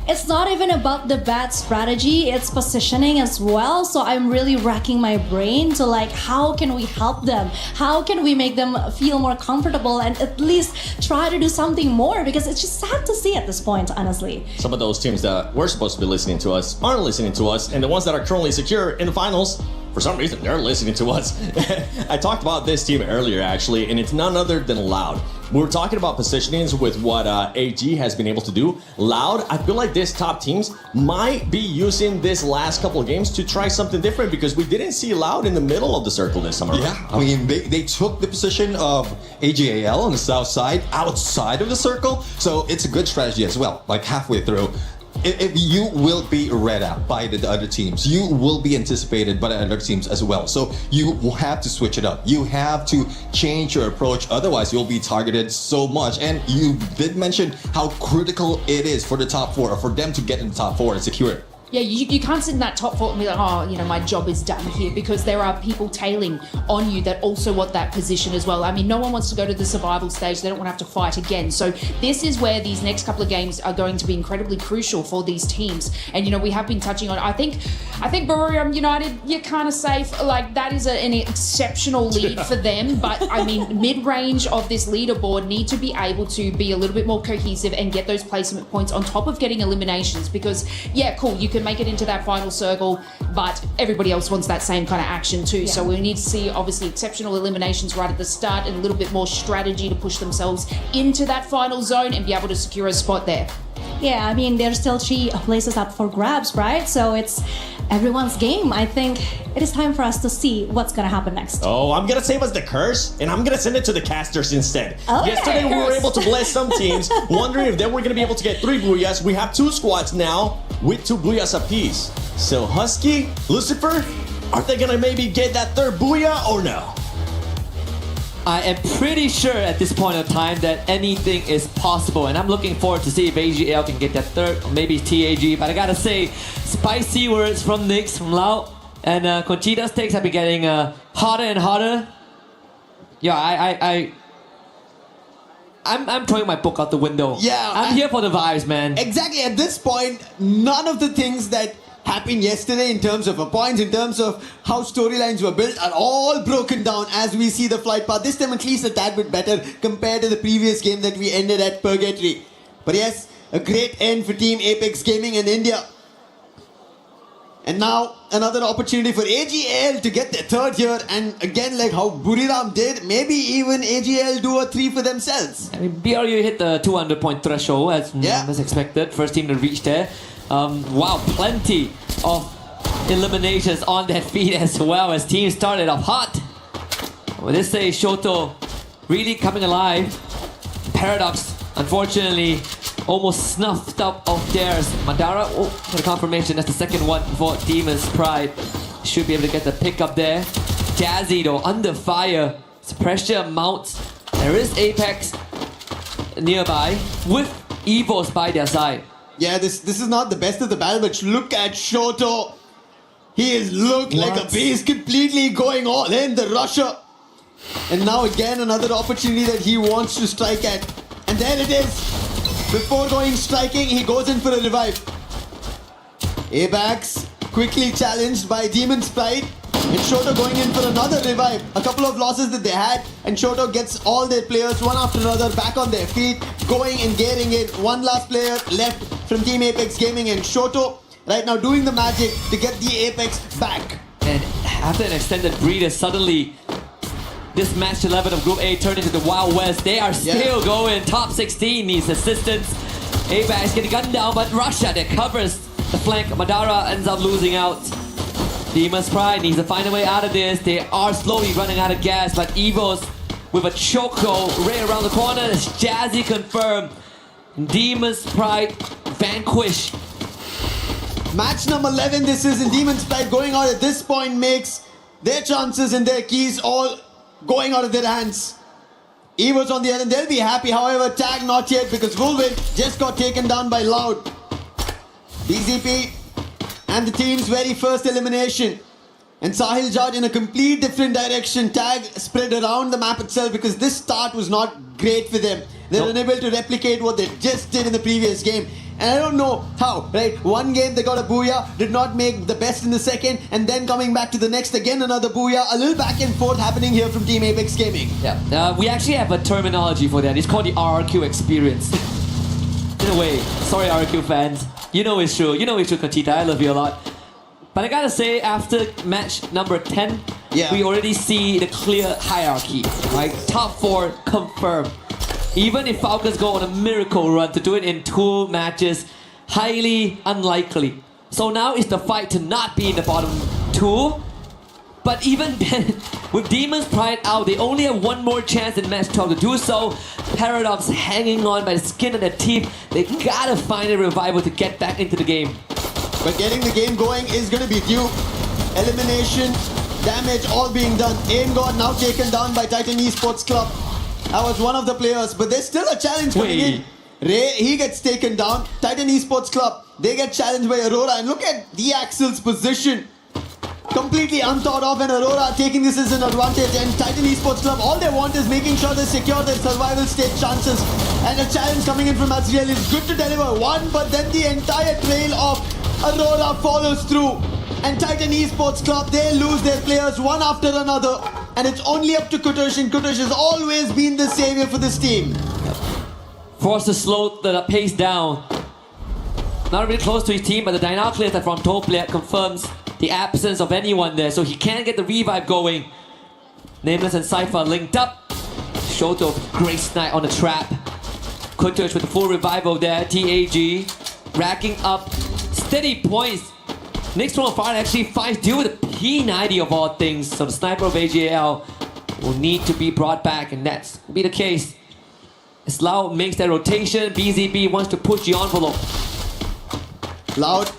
it's not even about the bad strategy, it's positioning as well. So I'm really racking my brain to like, how can we help them? How can we make them feel more comfortable and at least try to do something more? Because it's just sad to see at this point, honestly. Some of those teams that were supposed to be listening to us aren't listening to us, and the ones that are currently secure in the finals, for some reason, they're listening to us. I talked about this team earlier, actually, and it's none other than Loud. We were talking about positionings with what AG has been able to do. Loud, I feel like this top teams might be using this last couple of games to try something different because we didn't see Loud in the middle of the circle this summer. Yeah, I mean, they took the position of AGAL on the south side, outside of the circle, so it's a good strategy as well, like halfway through. If you will be read out by the other teams, you will be anticipated by the other teams as well. So you will have to switch it up. You have to change your approach. Otherwise, you'll be targeted so much. And you did mention how critical it is for the top 4, or for them to get in the top 4 and secure it. Yeah, you can't sit in that top 4 and be like, oh, my job is done here, because there are people tailing on you that also want that position as well. I mean, no one wants to go to the survival stage. They don't want to have to fight again. So this is where these next couple of games are going to be incredibly crucial for these teams. And, we have been touching on, I think Buriram United, you're kind of safe. Like, that is an exceptional lead for them. But, I mean, mid-range of this leaderboard need to be able to be a little bit more cohesive and get those placement points on top of getting eliminations. Because, yeah, cool, you can make it into that final circle, but everybody else wants that same kind of action too. So we need to see obviously exceptional eliminations right at the start and a little bit more strategy to push themselves into that final zone and be able to secure a spot there. Yeah, I mean, there's still 3 places up for grabs, right? So it's everyone's game. I think it is time for us to see what's gonna happen next. Oh, I'm gonna save us the curse, and I'm gonna send it to the casters instead. Okay. Yesterday we were able to bless some teams, wondering if they were gonna be able to get 3 booyahs. We have 2 squads now with 2 booyahs apiece. So Husky, Lucifer, are they gonna maybe get that 3rd booyah or no? I am pretty sure at this point in time that anything is possible, and I'm looking forward to see if AGL can get that 3rd, or maybe TAG. But I gotta say, spicy words from Nix, from Lau, and Conchita's takes have been getting hotter and hotter. Yeah, I'm throwing my book out the window. Yeah, I'm here for the vibes, man. Exactly. At this point, none of the things that happened yesterday in terms of points, in terms of how storylines were built, are all broken down as we see the flight path. This time at least a tad bit better compared to the previous game that we ended at Purgatory. But yes, a great end for Team Apex Gaming in India. And now another opportunity for AGL to get their 3rd here, and again, like how Buriram did, maybe even AGL do a 3 for themselves. I mean, BRU hit the 200 point threshold as expected. First team to reach there. Wow, plenty of eliminations on that feed as well as teams started off hot. Well, this say Shoto really coming alive. Paradox, unfortunately, almost snuffed up of theirs. Madara, for the confirmation, that's the second one for Demon's Pride. Should be able to get the pick up there. Jazzy though, under fire. As pressure mounts. There is Apex nearby with Evos by their side. Yeah, this is not the best of the battle, but look at Shoto. He is looked like a beast, completely going all in, the rusher. And now again another opportunity that he wants to strike at. And there it is. Before going striking, he goes in for a revive. Abax quickly challenged by Demon's Pride. And Shoto going in for another revive. A couple of losses that they had, and Shoto gets all their players one after another back on their feet, going and getting it. One last player left from Team Apex Gaming, and Shoto right now doing the magic to get the Apex back. And after an extended breather, suddenly this match 11 of Group A turned into the Wild West. They are still going. Top 16 needs assistance. Apex getting gunned down, but Russia that covers the flank. Madara ends up losing out. Demon's Pride needs to find a way out of this. They are slowly running out of gas, but Evos with a choco right around the corner. It's Jazzy confirmed. Demon's Pride vanquish. Match number 11 this is, and Demon's Pride going out at this point makes their chances and their keys all going out of their hands. Evos on the other end, they'll be happy. However, tag not yet, because Wolvin just got taken down by Loud. BZP and the team's very first elimination. And Sahil Judge in a complete different direction. Tag spread around the map itself because this start was not great for them. They were unable to replicate what they just did in the previous game. And I don't know how, right? One game they got a booyah, did not make the best in the second, and then coming back to the next, again another booyah. A little back and forth happening here from Team Apex Gaming. Yeah, we actually have a terminology for that. It's called the RRQ experience. In a way, sorry RRQ fans. You know it's true. You know it's true, Conchita. I love you a lot. But I gotta say, after match number 10, we already see the clear hierarchy. Right? Top 4 confirmed. Even if Falcons go on a miracle run, to do it in 2 matches, highly unlikely. So now it's the fight to not be in the bottom 2. But even then, with Demon's Pride out, they only have one more chance in match 12 to do so. Paradox hanging on by the skin of their teeth. They gotta find a revival to get back into the game. But getting the game going is going to be due. Elimination, damage all being done. Aim God now taken down by Titan Esports Club. That was one of the players, but there's still a challenge coming in. Ray, he gets taken down. Titan Esports Club, they get challenged by Aurora. And look at the Axel's position. Completely unthought of, and Aurora taking this as an advantage. And Titan Esports Club, all they want is making sure they secure their survival stage chances. And a challenge coming in from Azriel is good to deliver one, but then the entire trail of Aurora follows through. And Titan Esports Club, they lose their players one after another. And it's only up to Kutush, and Kutush has always been the savior for this team. Forced to slow the pace down. Not really close to his team, but the Dynacleus from Toplia confirms the absence of anyone there, so he can't get the revive going. Nameless and Cypher linked up. Shoto with great snipe on the trap. Kutush with the full revival there. TAG racking up steady points. Next from Fire actually fights deal with a P90 of all things. So the sniper of AGL will need to be brought back, and that's will be the case. As Loud makes that rotation, BZB wants to push the envelope. Loud,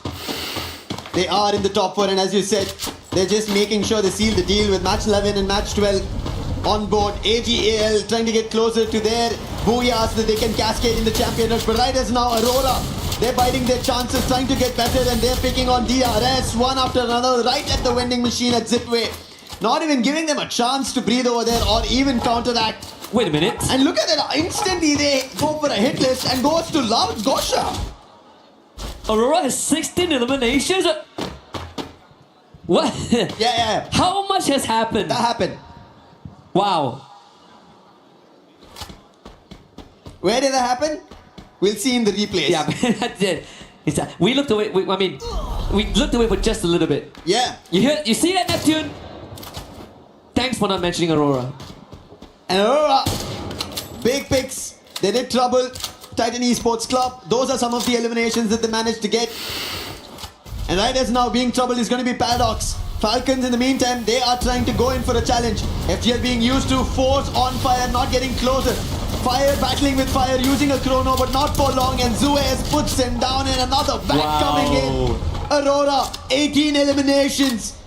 they are in the top 4, and as you said, they're just making sure they seal the deal with match 11 and match 12 on board. AGAL trying to get closer to their booyahs so that they can cascade in the champion rush. But right as now, Aurora, they're biting their chances, trying to get better, and they're picking on DRS one after another right at the vending machine at Zipway. Not even giving them a chance to breathe over there or even counteract. Wait a minute. And look at that, instantly they go for a hit list and goes to Loud Gosha. Aurora has 16 eliminations. What? Yeah. How much has happened? That happened. Wow. Where did that happen? We'll see in the replays. Yeah, that's it. We looked away. We looked away for just a little bit. Yeah. You see that, Neptune? Thanks for not mentioning Aurora. And Aurora, big picks. They did trouble. Titan Esports Club. Those are some of the eliminations that they managed to get. And right as now, being troubled is going to be Paradox. Falcons, in the meantime, they are trying to go in for a challenge. FGL being used to force on fire, not getting closer. Fire battling with fire, using a chrono, but not for long. And Zuez puts him down, and another back coming in. Aurora, 18 eliminations.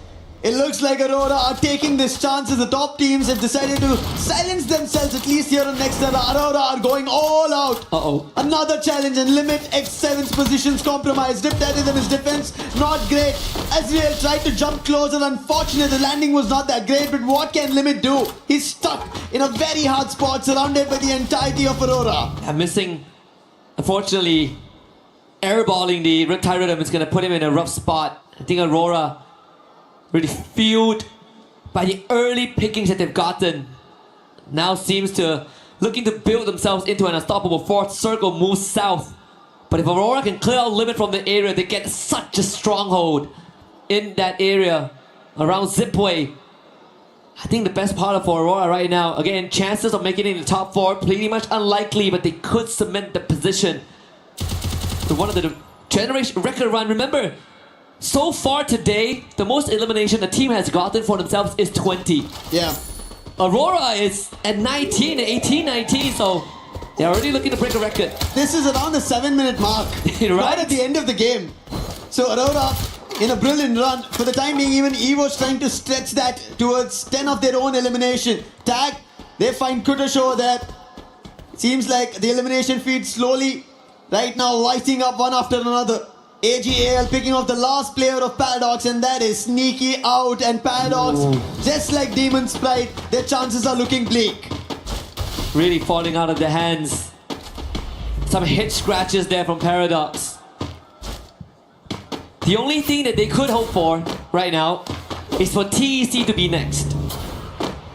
It looks like Aurora are taking this chance as the top teams have decided to silence themselves, at least here on next era. Aurora are going all out. Uh-oh. Another challenge, and Limit X7's positions compromised. Riptide in his defense, not great. Azrael tried to jump closer. Unfortunate, the landing was not that great, but what can Limit do? He's stuck in a very hard spot, surrounded by the entirety of Aurora. I'm missing, unfortunately, airballing the Riptide Rhythm is going to put him in a rough spot. I think Aurora really fueled by the early pickings that they've gotten, now seems to looking to build themselves into an unstoppable fourth circle move south. But if Aurora can clear out Limit from the area, they get such a stronghold in that area around Zipway. I think the best part for Aurora right now, again, chances of making it in the top 4 pretty much unlikely, but they could cement the position to one of the generation record run. Remember, so far today, the most elimination a team has gotten for themselves is 20. Yeah. Aurora is at 19, 18, 19, so they're already looking to break a record. This is around the 7-minute mark. Right at the end of the game. So Aurora, in a brilliant run. For the time being, even Evo's trying to stretch that towards 10 of their own elimination. Tag, they find Kutasho there. Seems like the elimination feed slowly, right now, lighting up one after another. AGAL picking off the last player of Paradox, and that is Sneaky out. And Paradox, just like Demon Sprite, their chances are looking bleak. Really falling out of their hands. Some hit scratches there from Paradox. The only thing that they could hope for right now is for TEC to be next.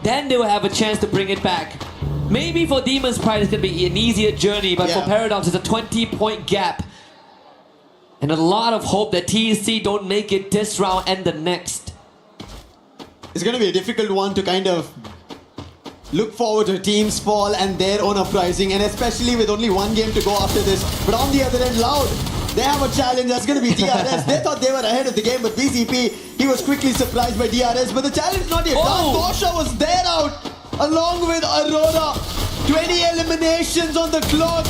Then they will have a chance to bring it back. Maybe for Demon's Pride it's going to be an easier journey, but for Paradox it's a 20-point gap. And a lot of hope that TEC don't make it this round and the next. It's going to be a difficult one to kind of look forward to teams fall and their own uprising, and especially with only one game to go after this. But on the other end, Loud, they have a challenge. That's going to be DRS. They thought they were ahead of the game, but BCP, he was quickly surprised by DRS. But the challenge not yet done. Gosha was there out along with Aurora. 20 eliminations on the clock.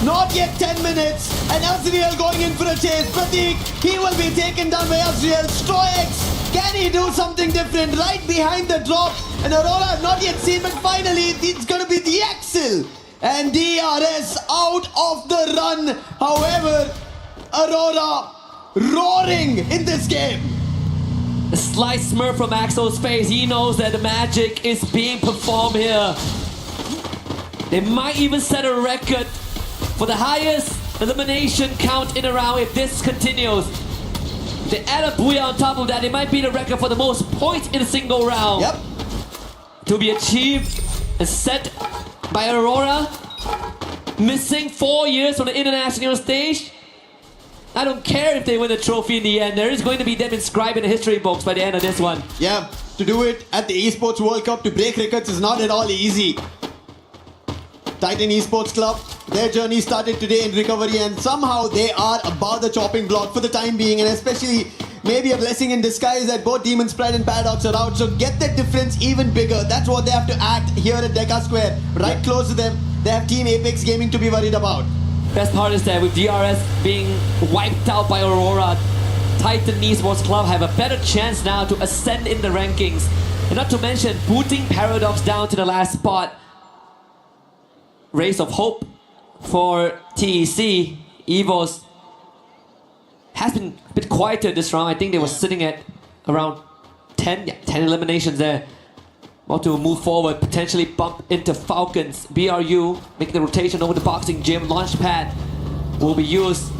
Not yet 10 minutes, and Azrael going in for a chase. Pratik, he will be taken down by Azrael. Stroix, can he do something different? Right behind the drop, and Aurora have not yet seen, but finally it's going to be the Axel. And DRS out of the run. However, Aurora roaring in this game. A slight smirk from Axel's face. He knows that the magic is being performed here. They might even set a record for the highest elimination count in a round if this continues. They add a booyah on top of that, it might be the record for the most points in a single round. Yep. To be achieved and set by Aurora, missing 4 years from the international stage. I don't care if they win the trophy in the end. There is going to be them inscribed in the history books by the end of this one. Yeah, to do it at the Esports World Cup, to break records is not at all easy. Titan Esports Club, their journey started today in recovery, and somehow they are above the chopping block for the time being, and especially maybe a blessing in disguise that both Demon's Pride and Paradox are out. So get that difference even bigger. That's what they have to act here at Deca Square. Right close to them, they have Team Apex Gaming to be worried about. Best part is that with DRS being wiped out by Aurora, Titan Esports Club have a better chance now to ascend in the rankings. And not to mention booting Paradox down to the last spot. Race of hope for TEC. EVOS has been a bit quieter this round. I think they were sitting at around 10 eliminations there. Want to move forward, potentially bump into Falcons. BRU making the rotation over the boxing gym. Launchpad will be used.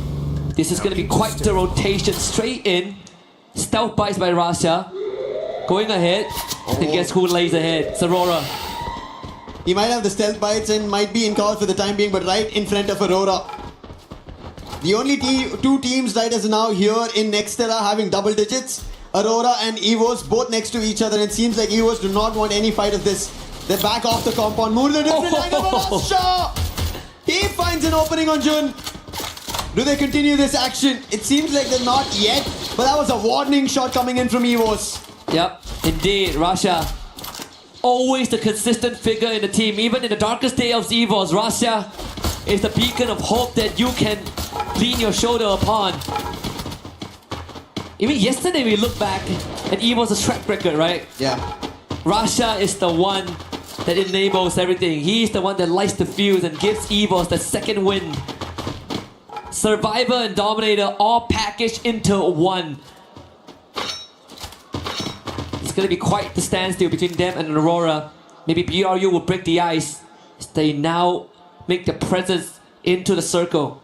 This is going to be quite the rotation. Straight in. Stealth bites by Rasha. Going ahead. And guess who lays ahead? It's Aurora. He might have the stealth bites and might be in call for the time being, but right in front of Aurora. The only two teams right as now here in Nextera having double digits. Aurora and EVOS both next to each other, and it seems like EVOS do not want any fight of this. They're back off the compound. Move to a different angle for Rasha! He finds an opening on Jun. Do they continue this action? It seems like they're not yet, but that was a warning shot coming in from EVOS. Yep, indeed, Rasha. Always the consistent figure in the team. Even in the darkest day of EVOS, Rasha is the beacon of hope that you can lean your shoulder upon. Even yesterday we look back at EVOS' track record, right? Yeah. Rasha is the one that enables everything. He's the one that lights the fuse and gives EVOS the second win. Survivor and Dominator all packaged into one. It's going to be quite the standstill between them and Aurora. Maybe BRU will break the ice as they now make their presence into the circle.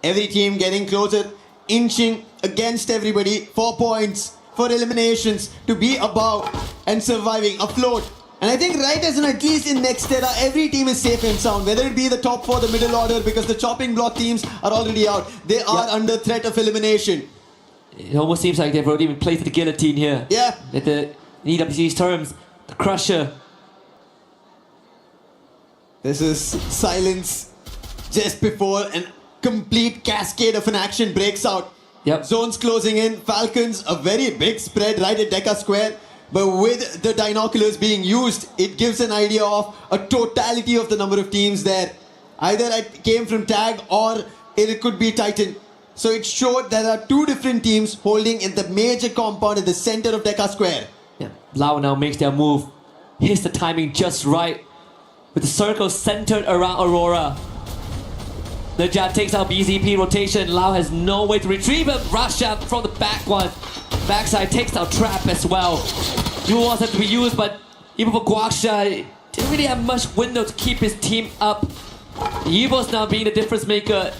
Every team getting closer, inching against everybody. 4 points for eliminations to be above and surviving, afloat. And I think right as in at least in Nextera, every team is safe and sound. Whether it be the top 4, the middle order, because the chopping block teams are already out. They are under threat of elimination. It almost seems like they've already been played to the guillotine here. Yeah. At the EWC's terms, the Crusher. This is silence just before a complete cascade of an action breaks out. Yep. Zones closing in. Falcons, a very big spread right at Deca Square. But with the binoculars being used, it gives an idea of a totality of the number of teams there. Either it came from Tag or it could be Titan. So it showed there are two different teams holding in the major compound in the center of Deca Square. Yeah. Lau now makes their move. Hits the timing just right. With the circle centered around Aurora. Najat takes out BZP rotation. Lau has no way to retrieve him. Rasha from the back one. Backside takes out Trap as well. Duels have to be used, but even for Guaksha, didn't really have much window to keep his team up. EVOS now being the difference maker.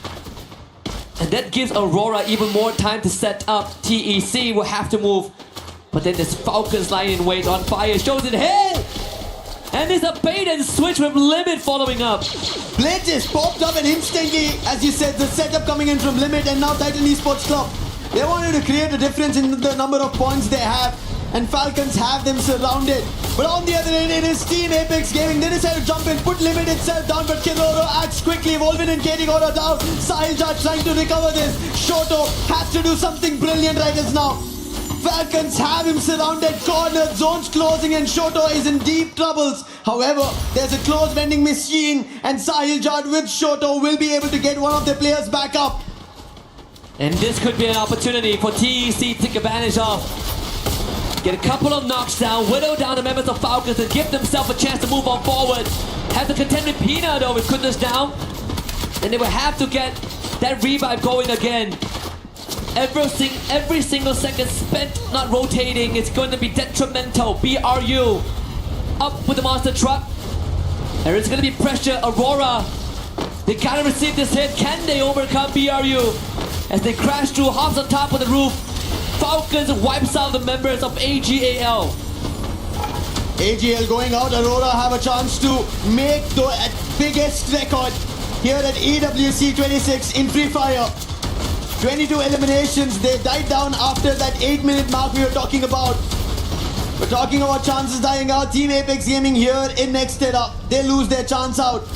And that gives Aurora even more time to set up. TEC will have to move. But then there's Falcons lying in wait on fire. Shows it head! And there's a bait and switch with Limit following up. Blade just popped up and instantly, as you said, the setup coming in from Limit and now Titan Esports Club. They wanted to create a difference in the number of points they have. And Falcons have them surrounded. But on the other end, it is Team Apex Gaming. They decide to jump in, put Limit itself down, but Kiroro acts quickly. Volvin and Katie got her down. Sahilja trying to recover this. Shoto has to do something brilliant right as now. Falcons have him surrounded, cornered, zones closing, and Shoto is in deep troubles. However, there's a close vending machine, and Sahilja with Shoto will be able to get one of their players back up. And this could be an opportunity for TEC to take advantage of. Get a couple of knocks down, whittle down the members of Falcons and give themselves a chance to move on forward. Have to contend with Pina though with Kunders down. And they will have to get that revive going again. Every single second spent not rotating is going to be detrimental. BRU up with the monster truck. There is going to be pressure. Aurora, they gotta receive this hit. Can they overcome BRU? As they crash through, hops on top of the roof. Falcons wipes out the members of AGAL. AGL going out. Aurora have a chance to make the biggest record here at EWC 26 in Freefire. 22 eliminations. They died down after that 8-minute mark we were talking about. We're talking about chances dying out. Team Apex Gaming here in Nextera. They lose their chance out.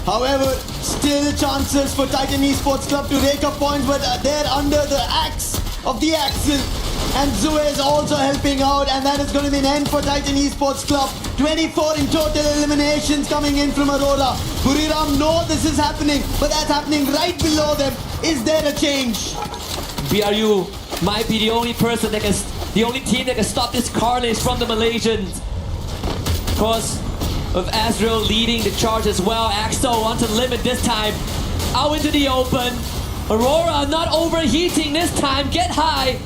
However, still chances for Titan Esports Club to rake up points, but they're under the axe of the axle. And Zue is also helping out, and that is going to be an end for Titan Esports Club. 24 in total eliminations coming in from Aurora. Buriram know this is happening, but that's happening right below them. Is there a change? BRU might be the only team that can stop this carnage from the Malaysians. Of course, with Azrael leading the charge as well. Axel wants to limit this time. Out into the open. Aurora not overheating this time. Get high.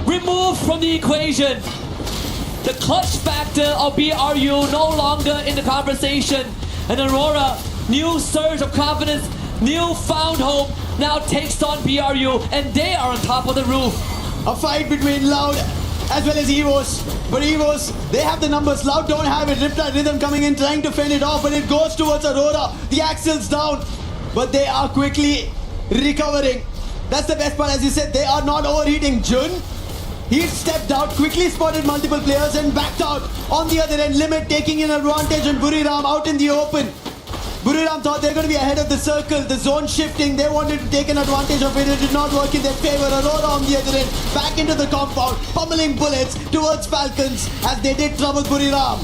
Removed from the equation. The clutch factor of BRU no longer in the conversation. And Aurora, new surge of confidence, new found hope, now takes on BRU, and they are on top of the roof. A fight between Loud as well as Evos. But Evos, they have the numbers. Loud don't have it. Riptide Rhythm coming in, trying to fend it off, but it goes towards Aurora. The Axel's down, but they are quickly recovering. That's the best part, as you said, they are not overheating. Jun, he stepped out, quickly spotted multiple players and backed out. On the other end, Limit taking an advantage on Buriram out in the open. Buriram thought they're going to be ahead of the circle. The zone shifting, they wanted to take an advantage of it. It did not work in their favor. Aurora on the other end, back into the compound, pummeling bullets towards Falcons as they did trouble Buriram.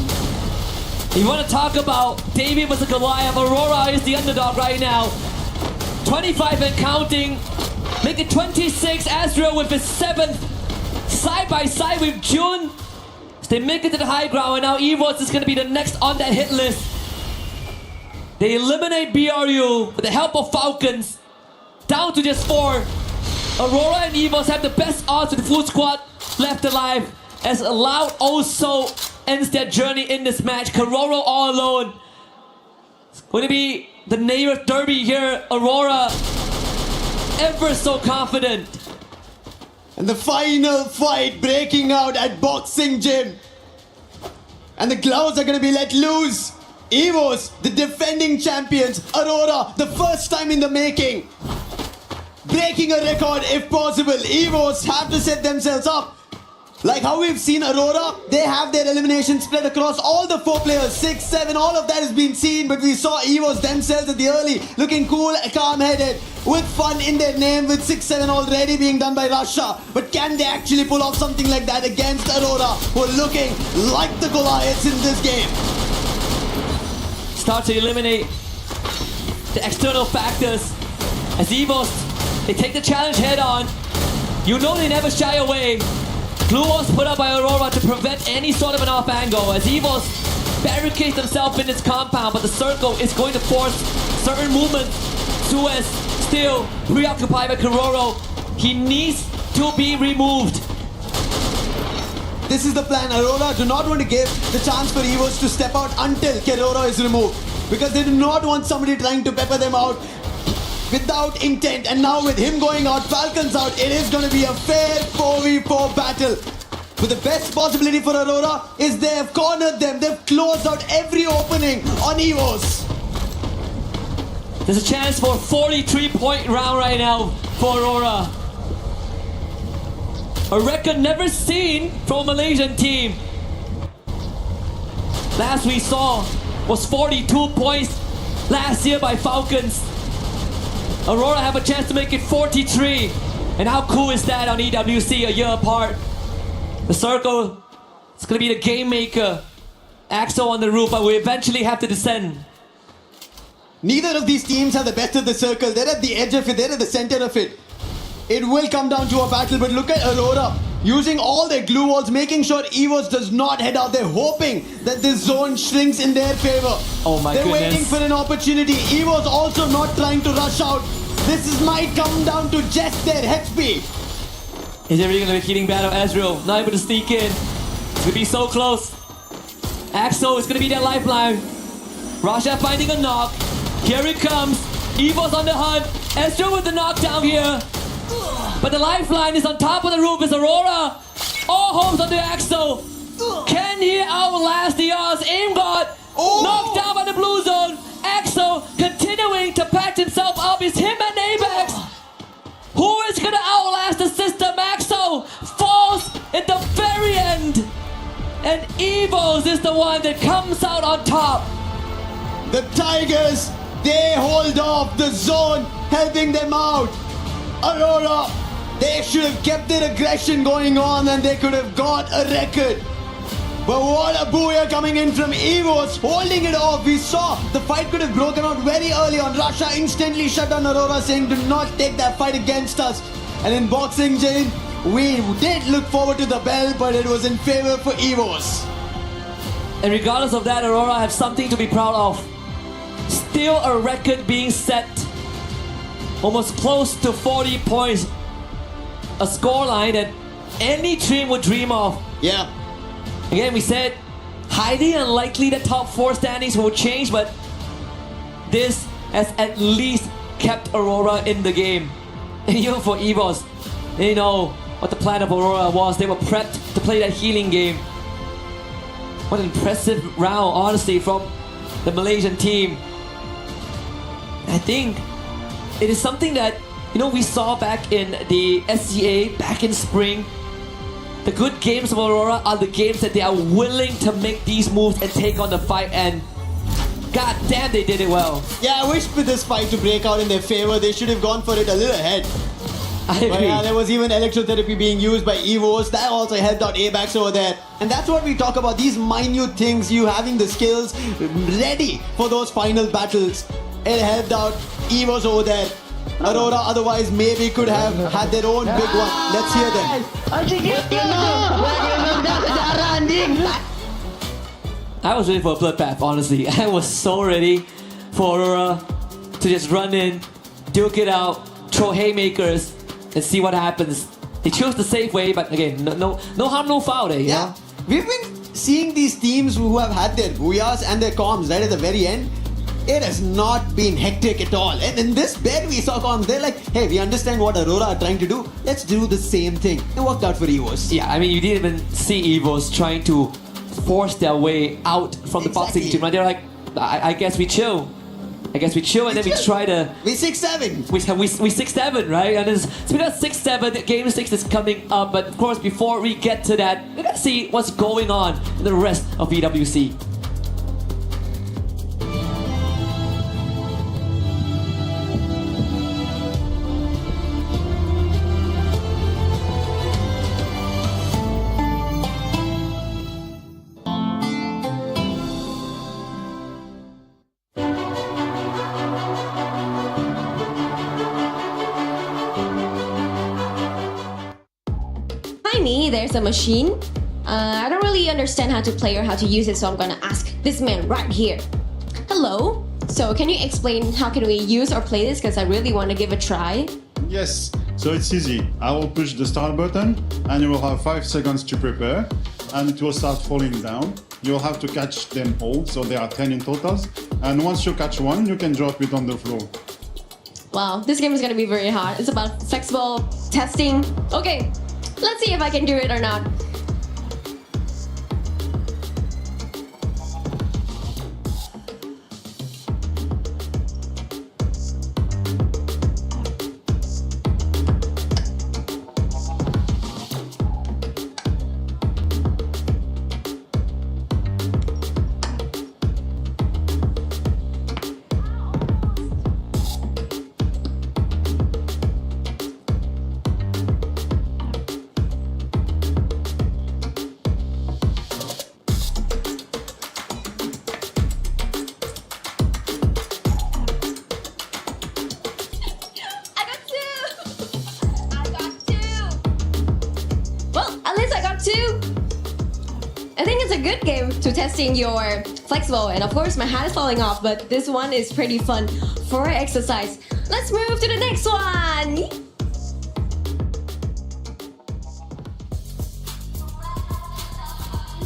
You want to talk about David versus Goliath? Aurora is the underdog right now. 25 and counting, make it 26. Azrael with his 7th. Side by side with June. They make it to the high ground, and now Evos is going to be the next on that hit list. They eliminate BRU with the help of Falcons. Down to just 4. Aurora and Evos have the best odds with the full squad left alive, as Loud also ends their journey in this match. Kororo all alone. It's going to be the neighbor derby here. Aurora ever so confident. And the final fight breaking out at Boxing Gym. And the gloves are going to be let loose. Evos, the defending champions. Aurora, the first time in the making. Breaking a record if possible. Evos have to set themselves up. Like how we've seen Aurora, they have their elimination spread across all the 4 players. 6, 7, all of that has been seen. But we saw Evos themselves at the early, looking cool, calm-headed, with fun in their name, with 6, 7 already being done by Russia. But can they actually pull off something like that against Aurora, who are looking like the Goliaths in this game? Start to eliminate the external factors. As Evos, they take the challenge head on. You know they never shy away. Glue was put up by Aurora to prevent any sort of an off angle, as Evos barricades himself in its compound, but the circle is going to force certain movements. Suez still preoccupied by Kororo. He needs to be removed. This is the plan. Aurora do not want to give the chance for Evos to step out until Kororo is removed, because they do not want somebody trying to pepper them out without intent. And now with him going out, Falcons out, it is going to be a fair 4v4 battle. But the best possibility for Aurora is they have cornered them. They've closed out every opening on Evos. There's a chance for a 43-point round right now for Aurora. A record never seen from a Malaysian team. Last we saw was 42 points last year by Falcons. Aurora have a chance to make it 43. And how cool is that on EWC a year apart? The circle, it's going to be the game maker. Axel on the roof, but we eventually have to descend. Neither of these teams have the best of the circle. They're at the edge of it, they're at the center of it. It will come down to a battle, but look at Aurora using all their glue walls, making sure Evos does not head out. They're hoping that this zone shrinks in their favor. Oh my They're goodness. waiting for an opportunity. Evos also not trying to rush out. Might come down to just their head speed. Is it really going to be a heating battle? Azrael not able to sneak in. It's going to be so close. Axel is going to be their lifeline. Raja finding a knock. Here it comes. Evos on the hunt. Azrael with the knockdown here. But the lifeline is on top of the roof. Is Aurora. All hopes on the Axel. Can he outlast the odds? Aimgod knocked down by the blue zone. Axel continuing to patch himself up. It's him and Apex. Who is going to outlast the system? Axel falls at the very end. And Evos is the one that comes out on top. The Tigers, they hold off the zone, helping them out. Aurora They should have kept their aggression going on and they could have got a record. But what a booyah coming in from Evos, holding it off. We saw the fight could have broken out very early on. Russia instantly shut down Aurora, saying do not take that fight against us. And in boxing, Jane, we did look forward to the bell, but it was in favor for Evos. And regardless of that, Aurora have something to be proud of. Still a record being set. Almost close to 40 points. A scoreline that any team would dream of. Yeah. Again, we said highly unlikely that top 4 standings will change, but this has at least kept Aurora in the game. And even for Evos, they know what the plan of Aurora was. They were prepped to play that healing game. What an impressive round, honestly, from the Malaysian team. I think it is something that, we saw back in the SCA, back in spring. The good games of Aurora are the games that they are willing to make these moves and take on the fight, and god damn, they did it well. Yeah, I wish for this fight to break out in their favor. They should have gone for it a little ahead. I agree. But yeah, there was even electrotherapy being used by Evos. That also helped out ABAX over there. And that's what we talk about, these minute things, you having the skills ready for those final battles. It helped out Evos over there. Aurora otherwise maybe could have had their own big one. Let's hear them. I was ready for a bloodbath, honestly. I was so ready for Aurora to just run in, duke it out, throw haymakers, and see what happens. They chose the safe way, but again, no harm, no foul there. Yeah. We've been seeing these teams who have had their booyahs and their comms right at the very end. It has not been hectic at all. And in this bed we saw comms, they're like, hey, we understand what Aurora are trying to do. Let's do the same thing. It worked out for Evos. Yeah, I mean, you didn't even see Evos trying to force their way out from the boxing gym. Right? They're like, I guess we chill. And then we try to... We 6-7. We 6-7, right? And so we got 6-7. Game 6 is coming up. But of course, before we get to that, we gotta see what's going on in the rest of BWC. There's a machine. I don't really understand how to play or how to use it, so I'm gonna ask this man right here. Hello. So can you explain how can we use or play this? Because I really want to give a try. Yes. So it's easy. I will push the start button, and you will have 5 seconds to prepare, and it will start falling down. You'll have to catch them all, so there are 10 in totals. And once you catch one, you can drop it on the floor. Wow, this game is gonna be very hard. It's about flexible testing. Okay. Let's see if I can do it or not. Good game to testing your flexible, and of course my hat is falling off, but this one is pretty fun for exercise. Let's move to the next one.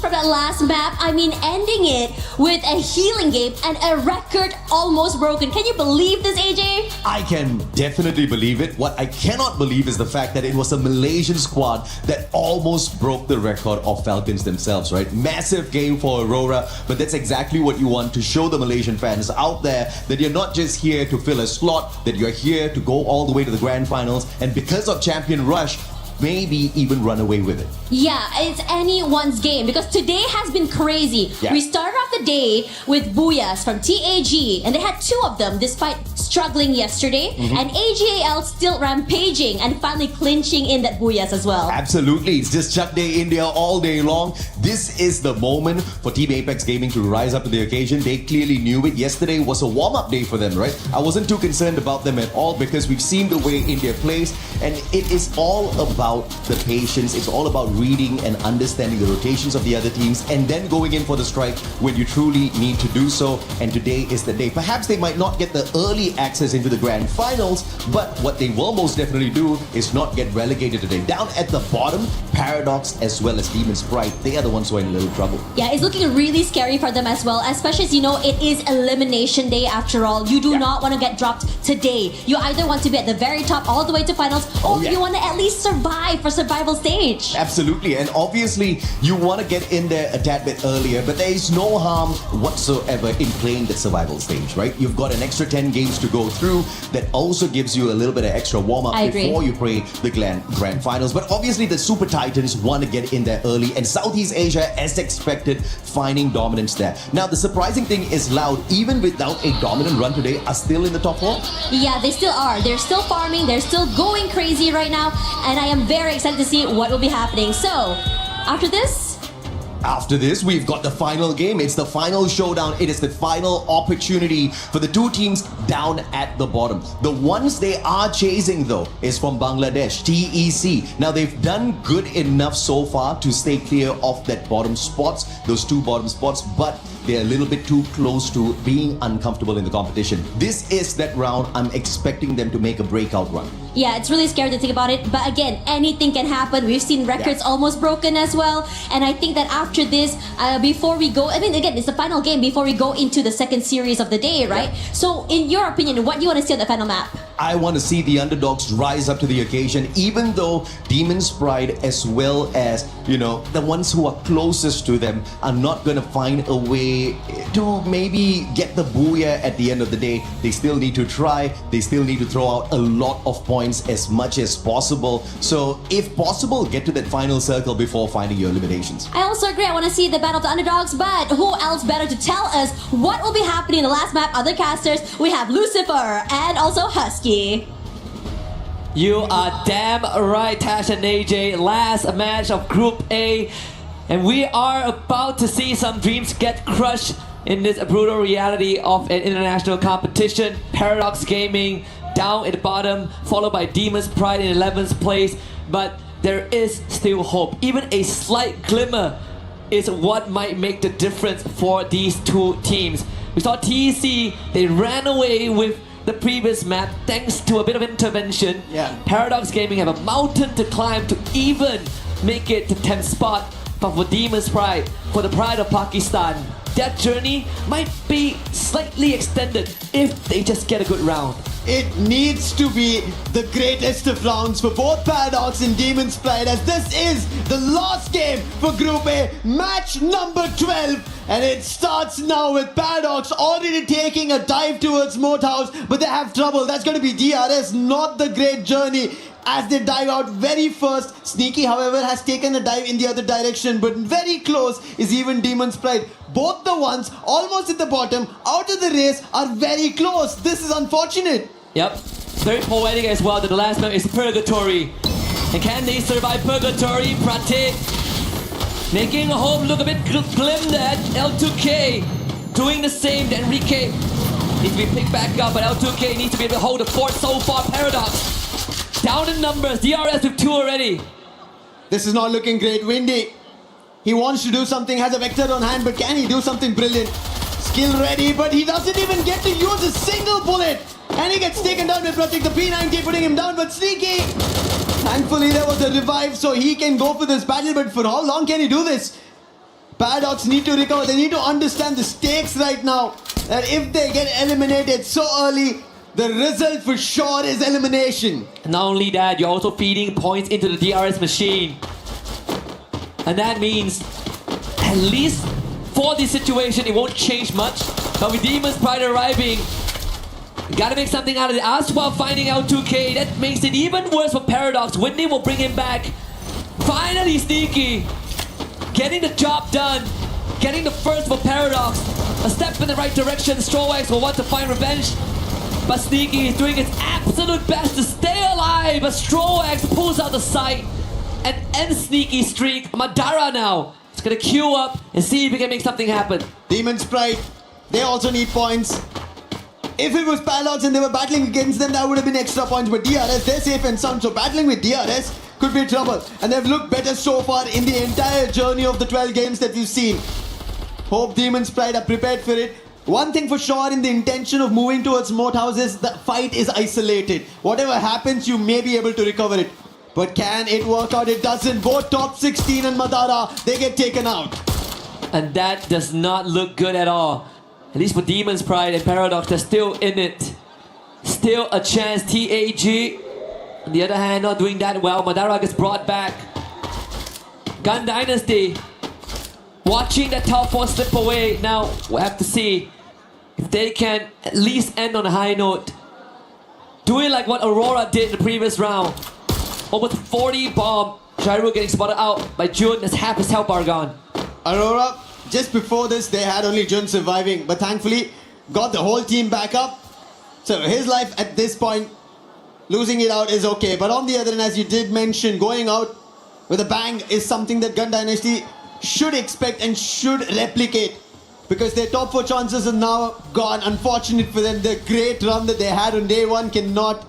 From that last map, ending it with a healing game and a record almost broken. Can you believe this, AJ? I can definitely believe it. What I cannot believe is the fact that it was a Malaysian squad that almost broke the record of Falcons themselves, right? Massive game for Aurora, but that's exactly what you want to show the Malaysian fans out there, that you're not just here to fill a slot, that you're here to go all the way to the grand finals. And because of Champion Rush, maybe even run away with it. Yeah, it's anyone's game because today has been crazy. Yeah. We started off the day with Booyahs from TAG, and they had 2 of them despite struggling yesterday. And AGAL still rampaging and finally clinching in that Booyahs as well. Absolutely, it's just Chuck Day India all day long. This is the moment for Team Apex Gaming to rise up to the occasion. They clearly knew it. Yesterday was a warm-up day for them, right? I wasn't too concerned about them at all because we've seen the way India plays, and it is all about the patience. It's all about reading and understanding the rotations of the other teams and then going in for the strike when you truly need to do so. And today is the day. Perhaps they might not get the early access into the grand finals, but what they will most definitely do is not get relegated today. Down at the bottom, Paradox as well as Demon Sprite, they are the ones who are in a little trouble. Yeah, it's looking really scary for them as well, especially as you know it is elimination day after all. You do not want to get dropped today. You either want to be at the very top all the way to finals, or you want to at least survive for survival stage. Absolutely, and obviously you want to get in there a tad bit earlier, but there is no harm whatsoever in playing the survival stage, right? You've got an extra 10 games to go through that also gives you a little bit of extra warm-up before you play the grand finals. But obviously the Super Titans want to get in there early, and Southeast Asia, as expected, finding dominance there. Now the surprising thing is Loud, even without a dominant run today, are still in the top 4. Yeah, they still are. They're still farming. They're still going crazy right now. And I am very excited to see what will be happening. So, after this, we've got the final game. It's the final showdown. It is the final opportunity for the 2 teams down at the bottom. The ones they are chasing, though, is from Bangladesh, TEC. Now, they've done good enough so far to stay clear of that bottom spots, those 2 bottom spots, but they're a little bit too close to being uncomfortable in the competition. This is that round. I'm expecting them to make a breakout run. yeah, it's really scary to think about it. But again, anything can happen. We've seen records almost broken as well. And I think that after this, before we go, I mean, again, it's the final game before we go into the second series of the day, right? So in your opinion, what do you want to see on the final map? I want to see the underdogs rise up to the occasion, even though Demon's Pride, as well as, you know, the ones who are closest to them, are not going to find a way to maybe get the booyah at the end of the day. They still need to try. They still need to throw out a lot of points as much as possible. So, if possible, get to that final circle before finding your eliminations. I also agree. I want to see the battle of the underdogs, but who else better to tell us what will be happening in the last map? Other casters, we have Lucifer and also Husky. You are damn right, Tash and AJ. Last match of Group A, and we are about to see some dreams get crushed in this brutal reality of an international competition. Paradox Gaming down at the bottom, followed by Demon's Pride in 11th place. But there is still hope. Even a slight glimmer is what might make the difference for these two teams. We saw TEC, they ran away with the previous map thanks to a bit of intervention. Paradox Gaming have a mountain to climb to even make it to 10th spot. But for Demon's Pride, for the pride of Pakistan, that journey might be slightly extended if they just get a good round. It needs to be the greatest of rounds for both Paradox and Demon's Pride, as this is the last game for Group A, match number 12. And it starts now with Paradox already taking a dive towards Moat House, but they have trouble. That's going to be DRS, not the great journey, as they dive out very first. Sneaky, however, has taken a dive in the other direction, but very close is even Demon's Pride. Both the ones almost at the bottom, out of the race, are very close. This is unfortunate. Yep, very poetic as well. The last map is Purgatory. And can they survive Purgatory? Pratik making a home look a bit glim there. L2K doing the same. Enrique needs to be picked back up, but L2K needs to be able to hold the fort so far. Paradox down in numbers. DRS with 2 already. This is not looking great. Windy, he wants to do something, has a vector on hand, but can he do something brilliant? Skill ready, but he doesn't even get to use a single bullet. And he gets taken down with Pratik, the P90 putting him down, but Sneaky, thankfully there was a revive so he can go for this battle, but for how long can he do this? Paradox need to recover. They need to understand the stakes right now, that if they get eliminated so early, the result for sure is elimination. Not only that, you're also feeding points into the DRS machine. And that means, at least for this situation, it won't change much. But with Demon's Pride arriving, Gotta make something out of it. Aswa finding out 2K. That makes it even worse for Paradox. Whitney will bring him back. Finally, Sneaky. Getting the job done. Getting the first for Paradox. A step in the right direction. Strowax will want to find revenge. But Sneaky is doing its absolute best to stay alive. But Strowax pulls out the sight and ends Sneaky's streak. Madara now. It's gonna queue up and see if he can make something happen. Demon's Pride, they also need points. If it was Paradox and they were battling against them, that would have been extra points. But DRS, they're safe and sound. So battling with DRS could be trouble. And they've looked better so far in the entire journey of the 12 games that we've seen. Hope Demon's Pride are prepared for it. One thing for sure, in the intention of moving towards Moat Houses, the fight is isolated. Whatever happens, you may be able to recover it. But can it work out? It doesn't. Both top 16 and Madara, they get taken out. And that does not look good at all. At least for Demon's Pride and Paradox, they're still in it. Still a chance. TAG, on the other hand, not doing that well. Madara gets brought back. Gun Dynasty, watching that top 4 slip away. Now, we'll have to see if they can at least end on a high note. Doing like what Aurora did in the previous round. Almost 40 bomb. Shairu getting spotted out by Jun as half his health bar gone. Aurora, just before this, they had only Jun surviving, but thankfully got the whole team back up. So his life at this point, losing it out is okay. But on the other hand, as you did mention, going out with a bang is something that Gun Dynasty should expect and should replicate, because their top 4 chances are now gone. Unfortunate for them, the great run that they had on day 1 cannot